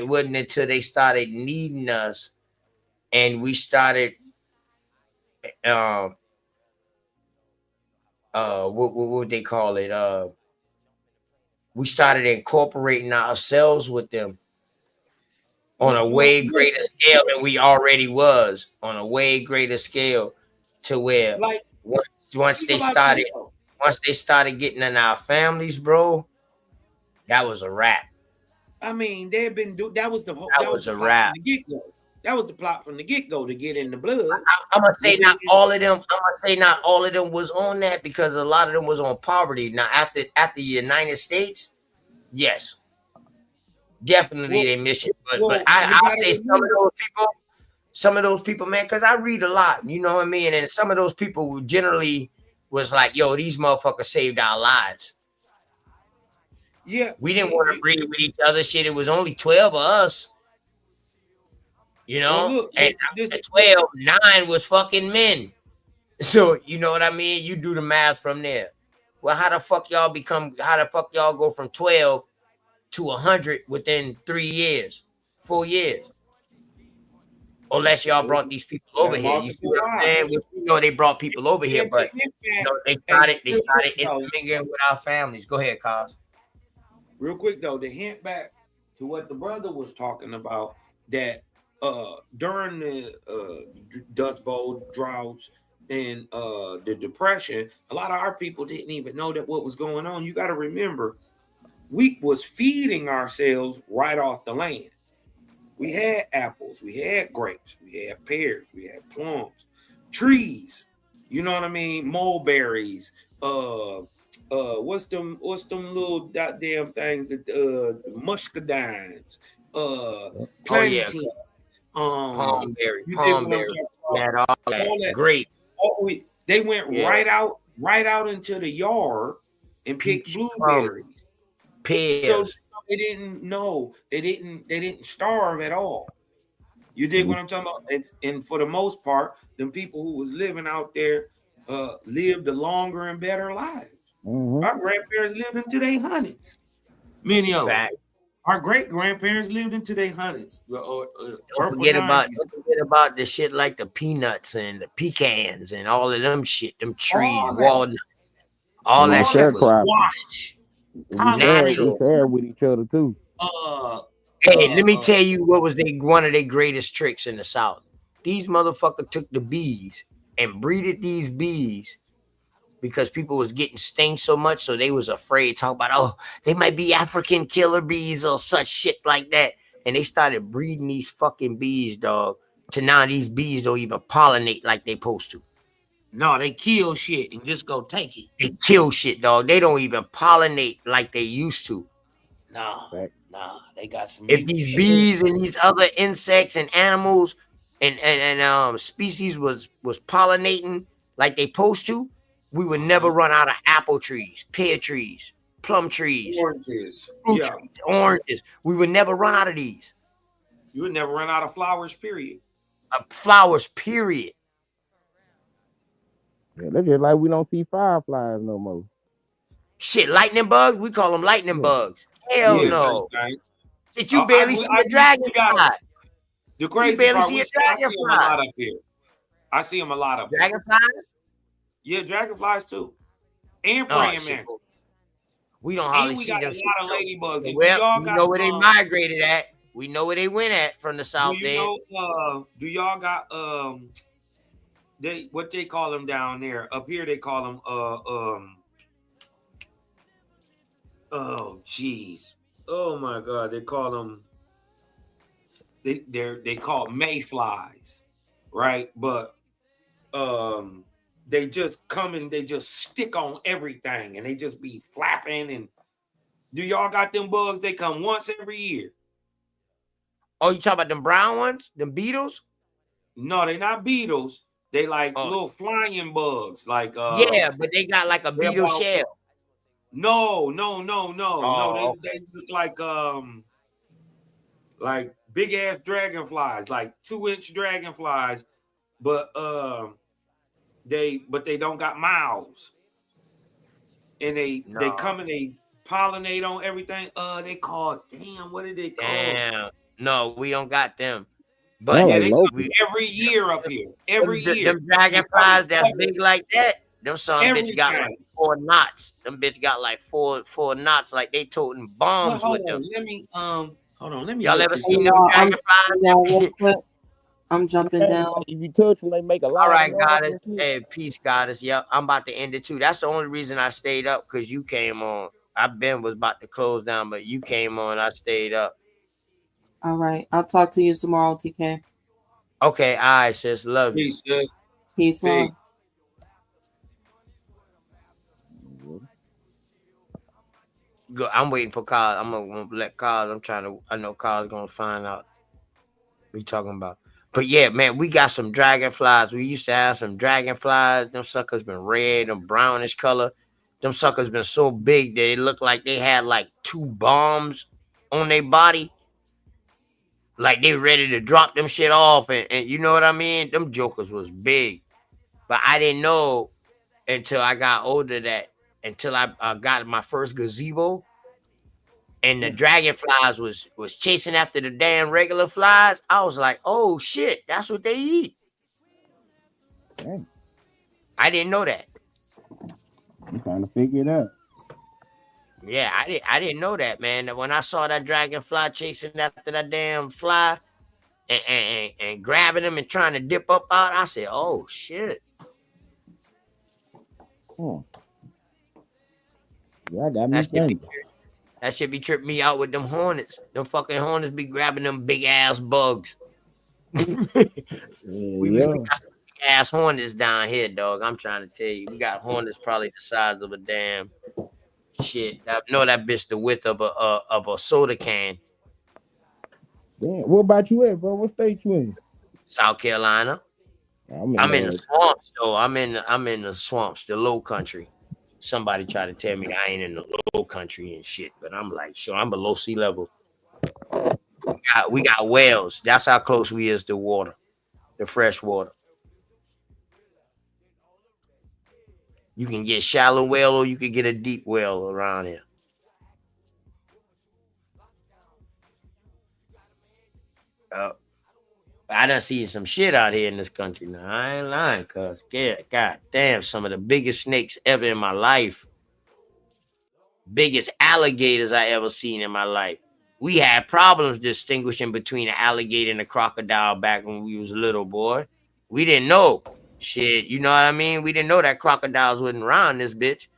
wasn't until they started needing us, and we started what would they call it? We started incorporating ourselves with them on a way greater scale than we already was, on a way greater scale, to where like once they started getting in our families, bro, that was a wrap. I mean, they've been that was the whole that was a wrap. That was the plot from the get-go to get in the blood. I'm gonna say not all of them. I'm gonna say not all of them was on that, because a lot of them was on poverty. Now after the United States, yes, definitely they miss it. But I'll say some of those people, man, because I read a lot, you know what I mean? And some of those people generally was like, yo, these motherfuckers saved our lives. Yeah. We didn't want to breed with each other. Shit, it was only 12 of us. You know? Well, look, and 12, 9 was fucking men. So, you know what I mean? You do the math from there. Well, how the fuck y'all go from 12 to 100 within 3 years, 4 years? Unless y'all brought these people over here. You see what I'm saying? You know they brought people over here, but you know, they started intermingling with our families. Go ahead, Cos. Real quick though, to hint back to what the brother was talking about, that during the Dust Bowl droughts and the Depression, a lot of our people didn't even know that what was going on. You got to remember, we was feeding ourselves right off the land. We had apples, we had grapes, we had pears, we had plums, trees. You know what I mean? Mulberries. What's them little goddamn things? The muscadines. Plantain. Palm berry. Had all that. Great. They went right out into the yard and picked blueberries. Pears. So they didn't know. They didn't starve at all. You dig what I'm talking about? And for the most part, them people who was living out there lived a longer and better lives. Our grandparents lived into their hundreds. Many of them. Our great grandparents lived into their hundreds. Don't forget about the shit like the peanuts and the pecans and all of them shit, them trees, walnuts, all that shit was washed. Natural. We shared with each other too. Hey, let me tell you what was one of their greatest tricks in the South. These motherfuckers took the bees and breeded these bees because people was getting stung so much, so they was afraid, talk about, oh, they might be African killer bees or such shit like that. And they started breeding these fucking bees, dog, to now these bees don't even pollinate like they supposed to. No, they kill shit and just go take it. They kill shit, dog. They don't even pollinate like they used to. Nah, they got some. If these bees and these other insects and animals and species was pollinating like they supposed to, we would never run out of apple trees, pear trees, plum trees, oranges, trees, oranges. We would never run out of these. You would never run out of flowers, period. Flowers, period. Yeah, that's just like we don't see fireflies no more. Shit, lightning bugs? We call them lightning bugs. Hell no. Shit, you barely see a dragonfly. The crazy part, we still see them a lot up here. I see them a lot up here. Dragonflies? Yeah, dragonflies too. And Oh, praying shit. mantis. We don't And hardly we see got a them shit. lot of ladybugs. And do Well, y'all we got know where they migrated at. We know where they went at from the do south you end. know do y'all got they what they call them down there? Up here they call them oh jeez. Oh my god, they call them they call mayflies, right? But they just come and they just stick on everything and they just be flapping. And do y'all got them bugs? They come once every year. Oh, you talking about them brown ones? Them beetles? No, they not beetles. They like little flying bugs. Like yeah, but they got like a beetle shell. No. Oh, They look like big ass dragonflies, like 2-inch dragonflies, but they don't got mouths. And they come and they pollinate on everything. They called what did they call? Damn. No, we don't got them. But yeah, they come every year up here. Every year. Them dragonflies that's big like that, them son bitch got like Everything. 4 knots. Them bitch got like four knots, like they toting bombs Well, with them. Let me hold on. Let me. Y'all look ever this seen up. them dragonflies? I'm jumping down. If you touch them, they make a lot. All right, of goddess. Hey, peace, goddess. Yep, I'm about to end it too. That's the only reason I stayed up, because you came on. Was about to close down, but you came on. I stayed up. All right. I'll talk to you tomorrow, TK. Okay, all right, sis. Love you. Peace, sis. Peace, love. Good. I'm waiting for Kyle. I'm gonna let Kyle. I know Kyle's gonna find out what you talking about. But yeah, man, we got some dragonflies. We used to have some dragonflies. Them suckers been red and brownish color. Them suckers been so big that it looked like they had like 2 bombs on their body. Like they ready to drop them shit off. And you know what I mean? Them jokers was big. But I didn't know until I got older until I got my first gazebo. And the dragonflies was chasing after the damn regular flies. I was like, oh shit, that's what they eat. Damn. I didn't know that. I'm trying to figure it out. Yeah, I didn't know that, man. When I saw that dragonfly chasing after that damn fly and grabbing him and trying to dip up out, I said, oh shit. Yeah, I got me thinking. That should be tripping me out with them hornets. Them fucking hornets be grabbing them big ass bugs. We got some big ass hornets down here, dog. I'm trying to tell you. We got hornets probably the size of a damn shit. I know that bitch the width of a soda can. Damn. What about you at, bro? What state you in? South Carolina. I'm in the swamps, though. I'm in the swamps, the low country. Somebody tried to tell me I ain't in the low country and shit, but I'm like, sure, I'm below sea level. We got wells. That's how close we is to water, the fresh water. You can get shallow well or you can get a deep well around here. I done seen some shit out here in this country now. I ain't lying, cuz. Yeah, god damn, some of the biggest snakes ever in my life. Biggest alligators I ever seen in my life. We had problems distinguishing between an alligator and a crocodile back when we was little, boy. We didn't know. Shit, you know what I mean? We didn't know that crocodiles wasn't around this bitch.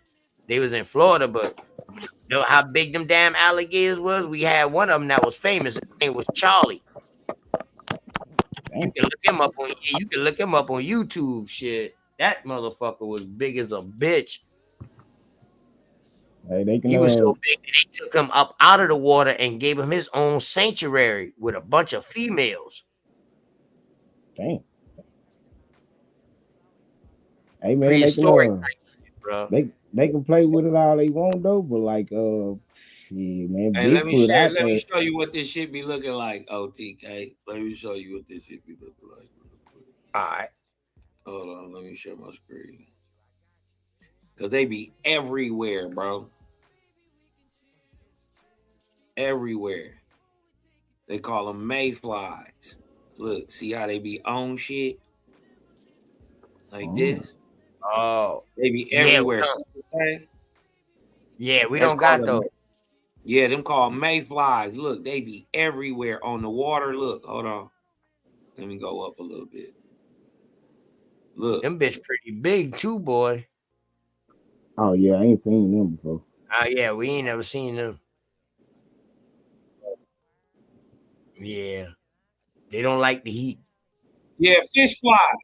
They was in Florida, but you know how big them damn alligators was? We had one of them that was famous. His name was Charlie. You can look him up on YouTube. Shit, that motherfucker was big as a bitch. Hey, He was so big that they took him up out of the water and gave him his own sanctuary with a bunch of females. Damn. Hey man, Prehistoric, bro. They can play with it all they want though, but like shit, man. Hey, let me show you what this shit be looking like, OTK. Let me show you what this shit be looking like. All right. Hold on, let me share my screen. Cause they be everywhere, bro. Everywhere. They call them mayflies. Look, see how they be on shit? like this. Oh, They be yeah, we everywhere. don't, See this thing? we That's don't got called those. yeah, them called mayflies. Look, they be everywhere on the water. Look, hold on. Let me go up a little bit. Look. Them bitch pretty big too, boy. Oh yeah, I ain't seen them before. Yeah, we ain't never seen them. Yeah, they don't like the heat. Yeah, fish fly.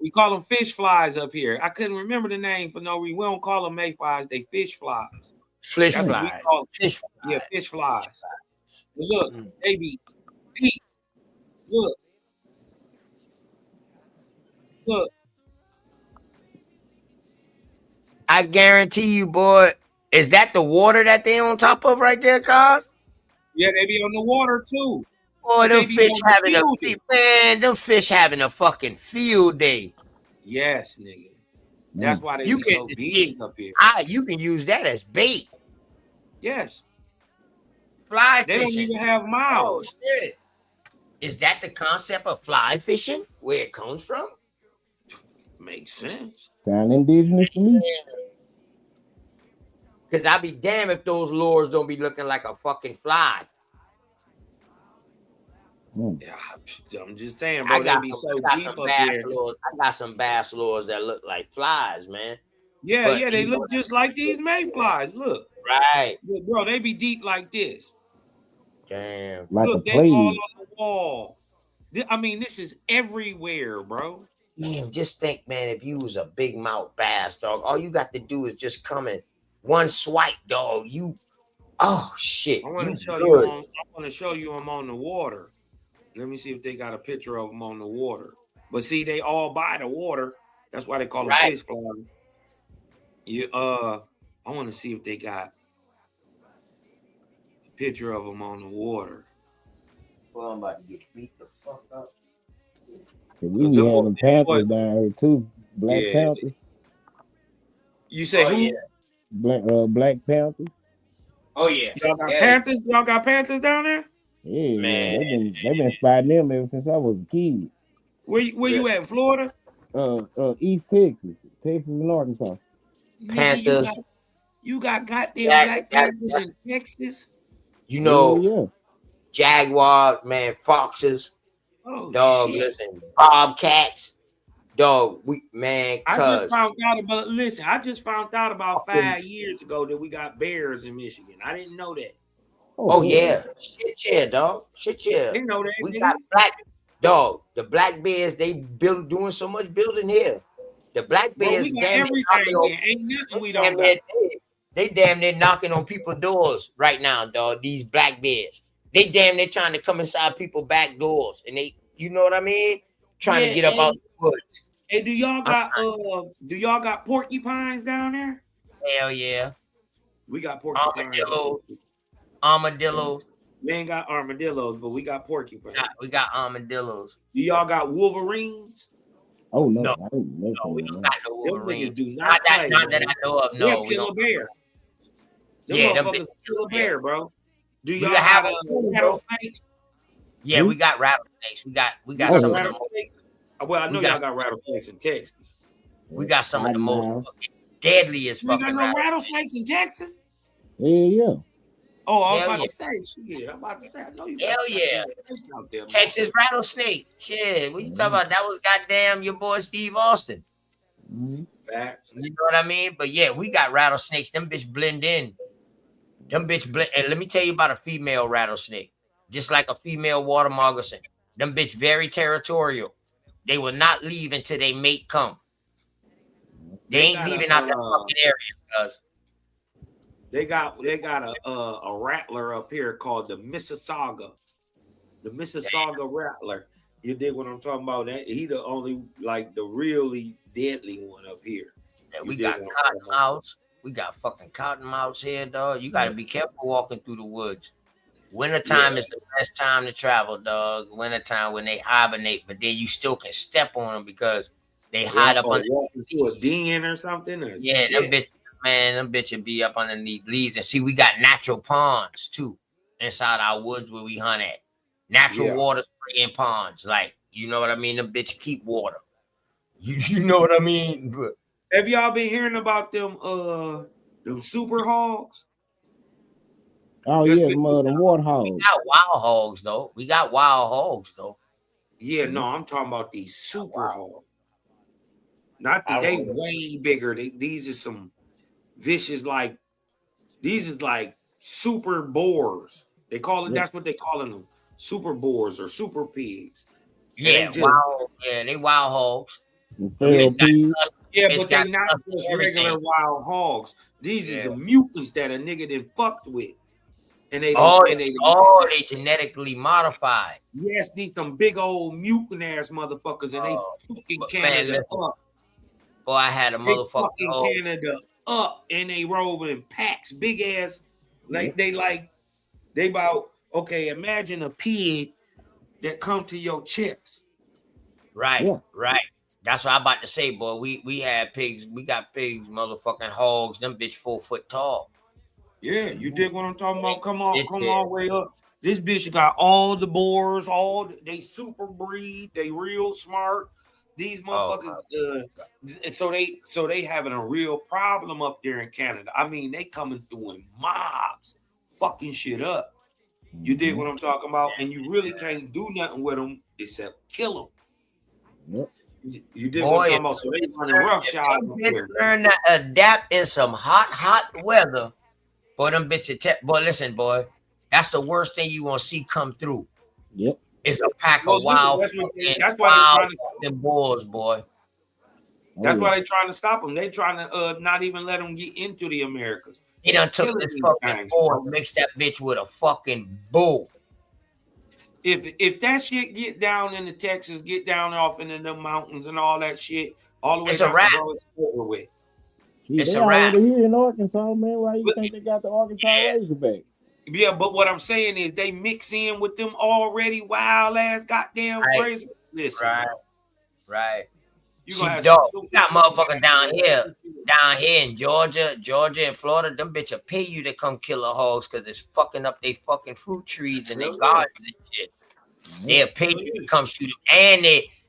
We call them fish flies up here. I couldn't remember the name for no reason. We don't call them mayflies. They fish flies. Fish That's what we flies. call them. Fish flies. Yeah, fish flies. But look, they be deep. Look. Look. I guarantee you, boy. Is that the water that they on top of right there, cuz? Yeah, they be on the water too. Boy, them They be fish on the having a field. man. Them fish having a fucking field day. Yes, nigga. That's why they You be can so big up here. you can use that as bait. Yes. Fly they fishing. don't even have mouths. Oh, shit. Is that the concept of fly fishing? Where it comes from? Makes sense. Sound indigenous to me. Because I'd be damned if those lures don't be looking like a fucking fly. Yeah, I'm just saying, bro. They be so deep up here. I got some bass lures that look like flies, man. Yeah, But yeah, they look just like these mayflies. Look. Right. Look, bro, they be deep like this. Damn. Like look, a they plate. all on the wall. I mean, this is everywhere, bro. Damn, just think, man, if you was a big mouth bass, dog, all you got to do is just come in one swipe, dog. Oh shit. I want to show you them on the water. Let me see if they got a picture of them on the water. But see, they all by the water. That's why they call them fish flies. I want to see if they got a picture of them on the water. Well, I'm about to get beat the fuck up. We be having Panthers down here too. Black Panthers. You say who? Yeah. Black Panthers. Oh yeah. Y'all got Panthers? Y'all got Panthers down there? Yeah, man. They've been spotting them ever since I was a kid. Where you at, Florida? East Texas, and Arkansas. Panthers. Nigga, you got goddamn Black Panthers in Texas. You know, yeah. Jaguar, man, foxes. Oh, dog, shit. Listen, bobcats. Dog, I just found out about 5 years ago that we got bears in Michigan. I didn't know that. Oh yeah. Shit yeah, dog. Shit yeah. They know that. We got the black bears, they doing so much building here. The black bears we got everything. Ain't nothing we don't got. They damn near knocking on people's doors right now, dog. These black bears. They damn near trying to come inside people's back doors. And they, you know what I mean? Trying to get up out the woods. Hey, do y'all got porcupines down there? Hell yeah. We got porcupines. Armadillos. We ain't got armadillos, but we got porcupines. We got armadillos. Do y'all got wolverines? Oh no, we don't got no wolverines. Them niggas do not play. Not that I know of. No, they'll kill a bear. Them motherfuckers kill a bear, bro. Do y'all have rattlesnakes? Yeah, we got rattlesnakes. We got some rattlesnakes. Well, I know y'all got rattlesnakes in Texas. We got some of the most deadliest. You got no rattlesnakes in Texas? Yeah. Oh, I was about to say, shit. I'm about to say, I know you got rattlesnakes out there. Texas rattlesnake. Shit, what you talking about? That was goddamn your boy Steve Austin. Facts. You know what I mean? But yeah, we got rattlesnakes. Them bitch blend in. And let me tell you about a female rattlesnake. Just like a female water moccasin. Them bitch very territorial. They will not leave until they mate come. They ain't leaving out that fucking area, cuz. They got a rattler up here called the Mississauga. The Mississauga rattler. You dig what I'm talking about? He the only, like, the really deadly one up here. Yeah, we got cottonmouths. We got fucking cottonmouths here, dog. You gotta be careful walking through the woods. Wintertime is the best time to travel, dog. Wintertime when they hibernate, but then you still can step on them because they hide up under a den or something. Them bitches be up underneath leaves. And see, we got natural ponds too inside our woods where we hunt at. Natural water spraying ponds, like, you know what I mean? Them bitches keep water. You know what I mean? But have y'all been hearing about them super hogs? Oh Just yeah, been- the warthogs. we got wild hogs though. We got wild hogs though. Yeah, no, I'm talking about these super hogs. Not I that they don't know. way bigger. These are some vicious, like these is like super boars. They call it. Yeah. That's what they calling them. Super boars or super pigs. And Yeah, they just they wild hogs. Feral pigs. yeah, It's but they got not dust and just everything. regular wild hogs. These is Yeah. the mutants that a nigga done fucked with, and they Oh, and they they genetically modified. yes, these some big old mutant ass motherfuckers, and they fucking But Canada man, listen, up. boy, I had a They motherfucking fucking hog. Canada up, and they roll in packs, big ass. They about okay. Imagine a pig that come to your chest. Right, Yeah. right. That's what I'm about to say, boy. We had pigs. We got pigs, motherfucking hogs. Them bitch 4 foot tall. Yeah, you dig what I'm talking about? Come on, Shit, come yeah. all the way up. This bitch got all the boars, they super breed, they real smart. These motherfuckers, so they having a real problem up there in Canada. I mean, they coming through in mobs, fucking shit up. You dig what I'm talking about? And you really can't do nothing with them except kill them. Yep. You dig what I'm talking about? So they running roughshod up Bitch there. learn to adapt in some hot weather. Boy, them bitches. Boy, listen, boy. That's the worst thing you gonna see come through. Yep. It's a pack Well, of wild, that's why they wild trying to fucking boars, boy. That's why they trying to stop them. They trying to not even let them get into the Americas. He done took this fucking boar and mixed that bitch with a fucking bull. If that shit get down into Texas, get down off into the mountains and all that shit, all the way It's a down wrap. to it's over with. It's they a wrap. already here in Arkansas, man. Why you think they got the Arkansas Razorbacks? Yeah, but what I'm saying is they mix in with them already wild ass goddamn crazy. Listen, Right. You See, gonna have dog, some we got motherfuckers down here in Georgia and Florida. Them bitch will pay you to come kill a hogs because it's fucking up they fucking fruit trees and their gardens and shit. They'll pay you to come shoot them,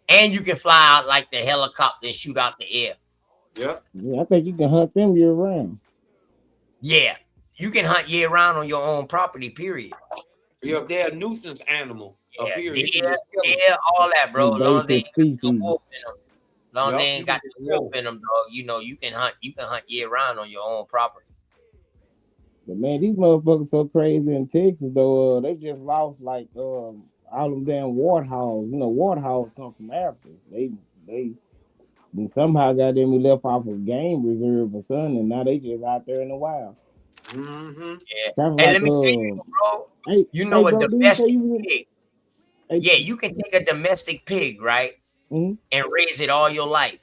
and you can fly out like the helicopter and shoot out the air. Yep. Yeah, I think you can hunt them year round. Yeah, you can hunt year round on your own property. Period. Yeah, they're a nuisance animal. Yeah, Here. You can just kill them. all that, bro. Long as they ain't got no species. wolf in them. Long as they Yup, ain't you got can the just kill wolf in them, dog. You know you can hunt year round on your own property. But man, these motherfuckers so crazy in Texas though. They just lost like all them damn warthogs. You know, warthogs come from Africa. They somehow got them left off of game reserve or something, and now they just out there in the wild. Mm-hmm. Yeah. Kind of Hey, like, let me tell you, bro. Hey, You know a bro, didn't you say domestic you was pig. Yeah, you can take a domestic pig, right? Mhm. And raise it all your life.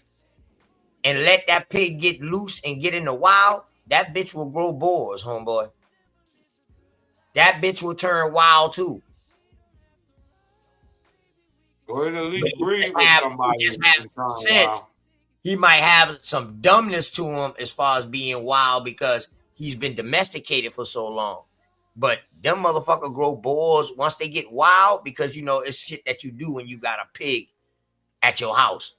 And let that pig get loose and get in the wild, that bitch will grow boars, homeboy. That bitch will turn wild too. Or at least But breed with somebody. just have sense. He might have some dumbness to him as far as being wild because he's been domesticated for so long. But them motherfucker grow boars once they get wild because you know it's shit that you do when you got a pig at your house.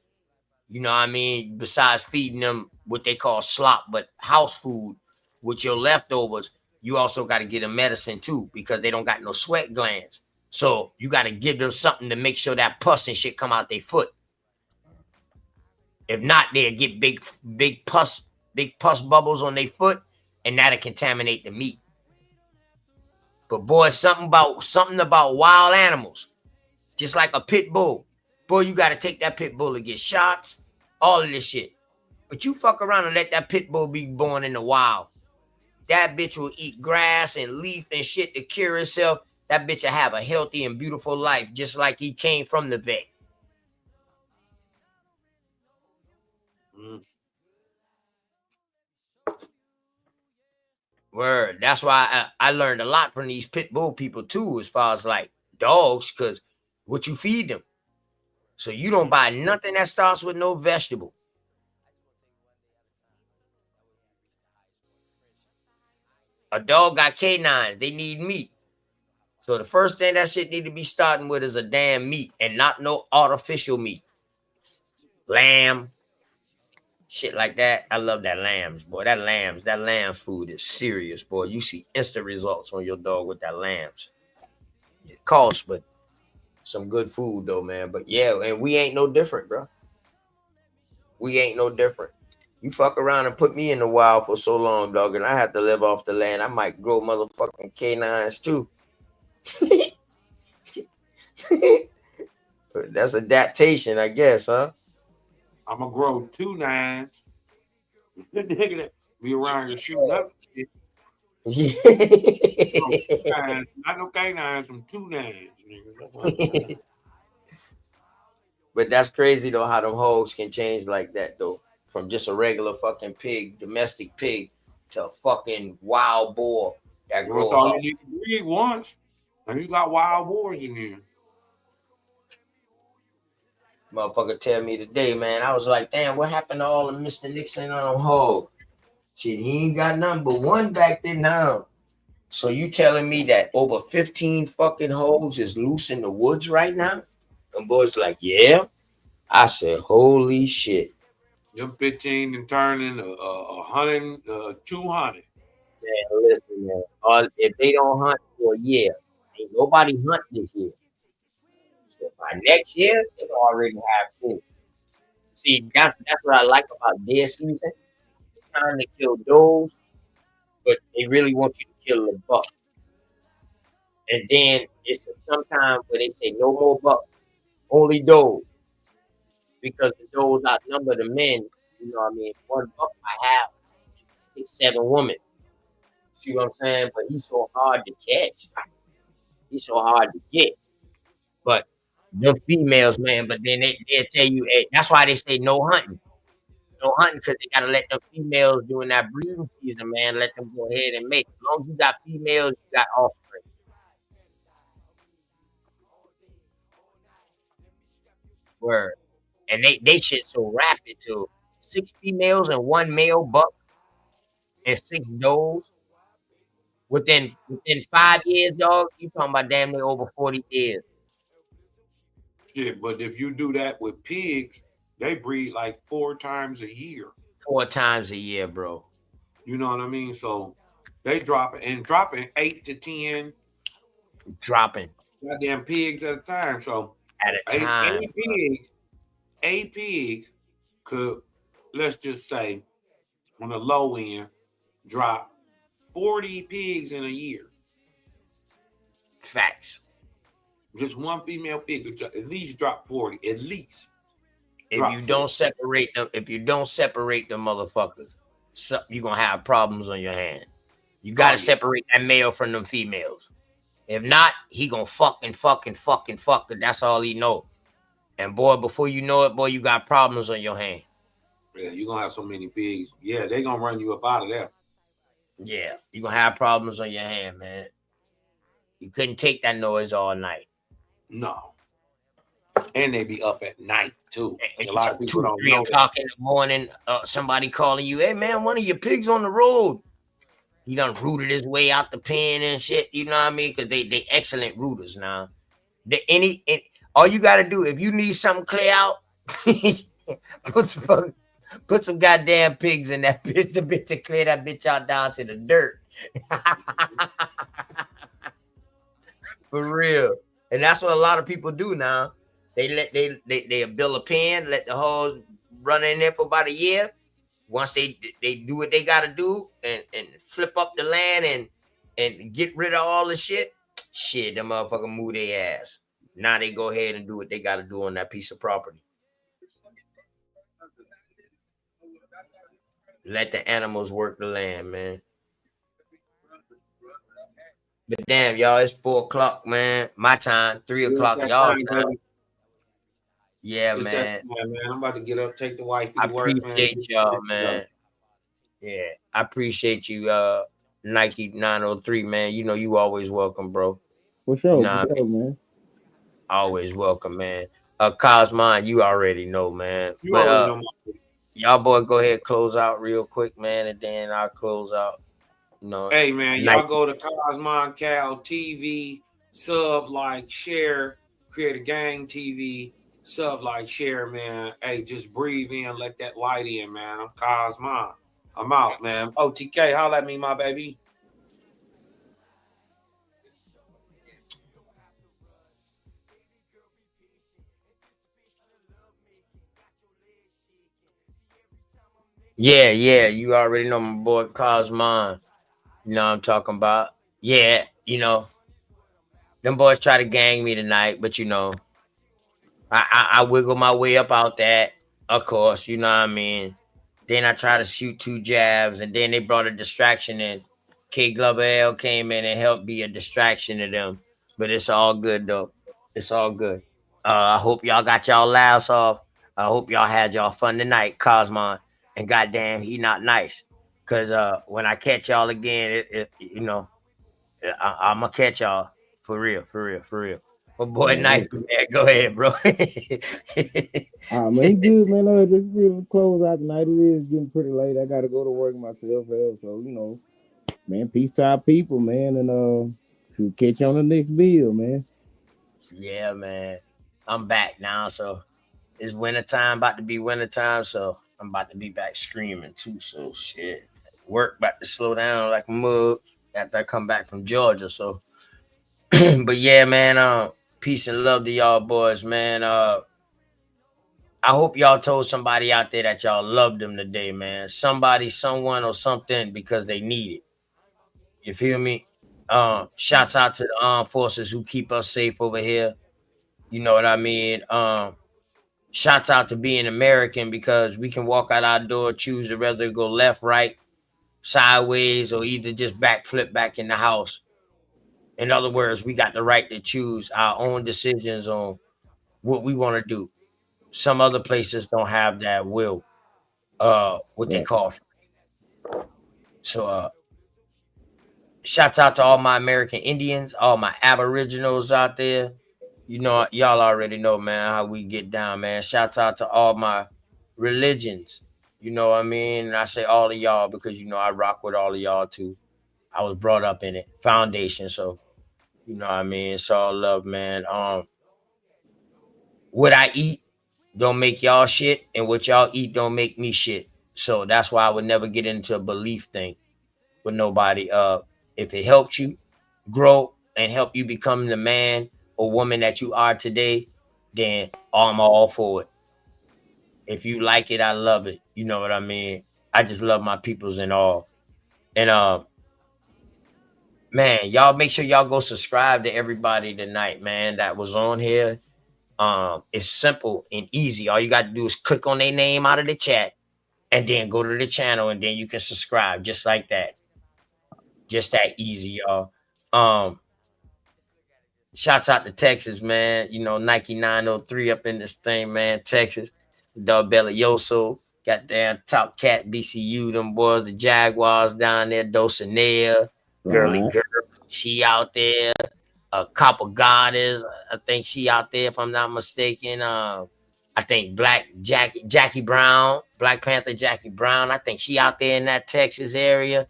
You know what I mean? Besides feeding them what they call slop, but house food with your leftovers, you also got to get them medicine too because they don't got no sweat glands. So you got to give them something to make sure that pus and shit come out their foot. If not, they'll get big pus bubbles on their foot, and that'll contaminate the meat. But boy, something about wild animals, just like a pit bull. Boy, you got to take that pit bull to get shots, all of this shit. But you fuck around and let that pit bull be born in the wild. That bitch will eat grass and leaf and shit to cure itself. That bitch will have a healthy and beautiful life, just like he came from the vet. Word. That's why I learned a lot from these pit bull people too, as far as like dogs, because what you feed them. So you don't buy nothing that starts with no vegetable. A dog got canines. They need meat. So the first thing that shit need to be starting with is a damn meat and not no artificial meat. lamb, shit like that. I love that lambs, boy. That lambs food is serious, boy. You see instant results on your dog with that lambs. It costs, but some good food though, man. But yeah, and we ain't no different, bro. We ain't no different. You fuck around and put me in the wild for so long, dog, and I have to live off the land. I might grow motherfucking canines too. That's adaptation, I guess, huh? I'm gonna grow 2 nines. Be around here shooting up shit. Nines, not no canines, some 2 nines, nigga. But that's crazy though, how them hoes can change like that though. From just a regular fucking pig, domestic pig, to a fucking wild boar that You grows all up. you need to breed once, and you got wild boars in here. Motherfucker tell me today, man. I was like, damn, what happened to all of Mr. Nixon on them hoes? Shit, he ain't got nothing but one back there now. So you telling me that over 15 fucking hoes is loose in the woods right now? Them boys like, yeah. I said, holy shit. Them 15 and turning 100, 200. Man, listen, man. If they don't hunt for a year, ain't nobody hunt this year. So by next year, they already have food. See, that's what I like about deer season. They're trying to kill does, but they really want you to kill the buck. And then it's sometimes where they say no more bucks, only does. Because the does outnumber the men, you know what I mean? One buck might have 6, 7 women. See what I'm saying? But he's so hard to catch. He's so hard to get. But them females, man, but then they'll tell you, hey, that's why they say no hunting. No hunting, because they gotta let them females during that breeding season, man, let them go ahead and mate. As long as you got females, you got offspring. Word. And they shit so rapid too. 6 females and 1 male buck and 6 does. Within 5 years, dog, you talking about damn near over 40 years. Shit, but if you do that with pigs, they breed like 4 times a year. 4 times a year, bro. You know what I mean? So they dropping 8 to 10 dropping goddamn pigs at a time. So at a time, a pig could, let's just say, on the low end, drop 40 pigs in a year. Facts. Just one female pig could at least drop 40. At least. If you don't separate them, the motherfuckers, you're gonna have problems on your hand. You gotta separate that male from them females. If not, he gonna fucking. That's all he know. And boy, before you know it, boy, you got problems on your hand. Yeah, you're gonna have so many pigs. Yeah, they gonna run you up out of there. Yeah, you're gonna have problems on your hand, man. You couldn't take that noise all night. No. And they be up at night too. A lot of people 2, don't 3 know o'clock in the morning, somebody calling you, hey man, one of your pigs on the road. He done rooted his way out the pen and shit, you know what I mean? Because they excellent rooters now. All you gotta do, if you need something clear out, put some goddamn pigs in that bitch, the bitch to clear that bitch out down to the dirt. For real. And that's what a lot of people do now. They build a pen, let the hoes run in there for about a year. Once they do what they gotta do and flip up the land and get rid of all the shit, them motherfucker move their ass. Now they go ahead and do what they gotta do on that piece of property. Let the animals work the land, man. But damn, y'all, it's 4 o'clock, man. My time, 3 o'clock, y'all time. Yeah, it's man. Man. I'm about to get up, take the wife I to work, appreciate y'all, man. Yeah, I appreciate you, Nike 903, man. You know you always welcome, bro. For sure, you know man. Always welcome, man. Cosmine, you already know, man. You already know. Y'all boy, go ahead, close out real quick, man, and then I'll close out. Hey man, y'all go to Cosmine Cal TV, sub, like, share, create a gang TV. Sub, like, share, man. Hey, just breathe in, let that light in, man. I'm Cosmon. I'm out, man. OTK, holla at me, my baby. Yeah, you already know my boy Cosmon. You know what I'm talking about. Yeah, them boys try to gang me tonight, but I wiggle my way up out that, of course, you know what I mean. Then I try to shoot 2 jabs, and then they brought a distraction in. K Glover L came in and helped be a distraction to them. But it's all good though. It's all good. I hope y'all got y'all laughs off. I hope y'all had y'all fun tonight, Cosmon. And goddamn, he not nice. Cause when I catch y'all again, I'm gonna catch y'all for real, for real, for real. But boy, nice man. Go ahead, bro. Man, he good, man. Just really close out tonight. It is getting pretty late. I gotta go to work myself, so man, peace to our people, man, and we'll catch you on the next video, man. Yeah, man. I'm back now, so it's wintertime, about to be wintertime, so I'm about to be back screaming too. So shit. Work about to slow down like a mug after I come back from Georgia. So but yeah, man, peace and love to y'all boys, man. I hope y'all told somebody out there that y'all loved them today, man. Somebody, someone, or something, because they need it. You feel me? Shouts out to the armed forces who keep us safe over here. You know what I mean? Shouts out to being American, because we can walk out our door, choose to whether go left, right, sideways, or either just backflip back in the house. In other words, we got the right to choose our own decisions on what we want to do. Some other places don't have that will, what they call. So shouts out to all my American Indians, all my Aboriginals out there. Y'all already know, man, how we get down, man. Shouts out to all my religions. You know what I mean? And I say all of y'all because I rock with all of y'all too. I was brought up in it. Foundation, so you know what I mean. It's all love, man. What I eat don't make y'all shit, and what y'all eat don't make me shit. So that's why I would never get into a belief thing with nobody. If it helps you grow and help you become the man or woman that you are today, then I'm all for it. If you like it, I love it. You know what I mean? I just love my peoples and all. And man, y'all make sure y'all go subscribe to everybody tonight, man, that was on here. It's simple and easy. All you got to do is click on their name out of the chat and then go to the channel, and then you can subscribe just like that. Just that easy, y'all. Shouts out to Texas, man. Nike 903 up in this thing, man. Texas. Dog Yoso. Goddamn Top Cat BCU, them boys, the Jaguars down there, Dulcinea, Girly Girl. She out there. Copper Goddess. I think she out there, if I'm not mistaken. I think Jackie Brown, Black Panther Jackie Brown. I think she out there in that Texas area.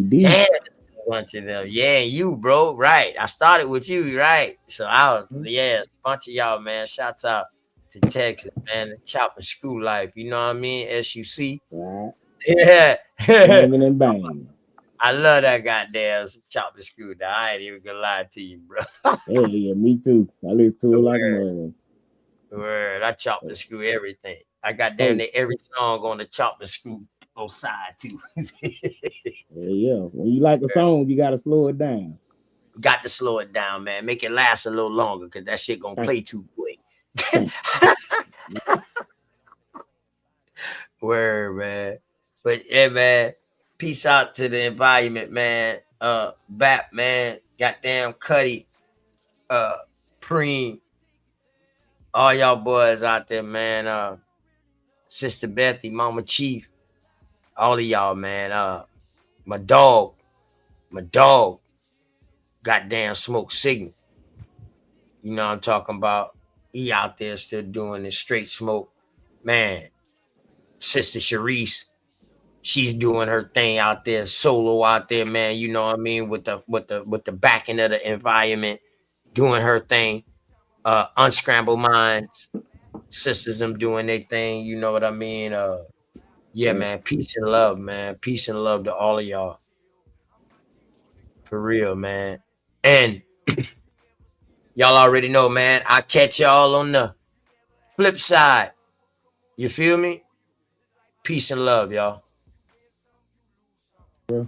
Damn, a bunch of them. Yeah, you, bro. Right. I started with you, right? So a bunch of y'all, man. Shouts out to Texas, man. The chop and screw life. You know what I mean? SUC. Yeah. Banging and banging. I love that goddamn chop and screw. Now, I ain't even gonna lie to you, bro. Yeah, me too. I listen to it like a man. Word. I chop and screw everything. I got damn near every song on the chop and screw both side too. Yeah. When you like a song, you gotta slow it down. Got to slow it down, man. Make it last a little longer, because that shit gonna play too quick. Word, man. But yeah, man. Peace out to the environment, man. Bap, man. Goddamn Cuddy. Preem. All y'all boys out there, man. Sister Bethy, Mama Chief. All of y'all, man. My dog. Goddamn Smoke Signal. You know what I'm talking about? He out there still doing the straight smoke. Man. Sister Sharice. She's doing her thing out there, solo out there, man. You know what I mean? With the backing of the environment, doing her thing. Unscrambled Minds. sisters them doing their thing. You know what I mean? Yeah, man. Peace and love, man. Peace and love to all of y'all. For real, man. And y'all already know, man. I catch y'all on the flip side. You feel me? Peace and love, y'all. Yeah.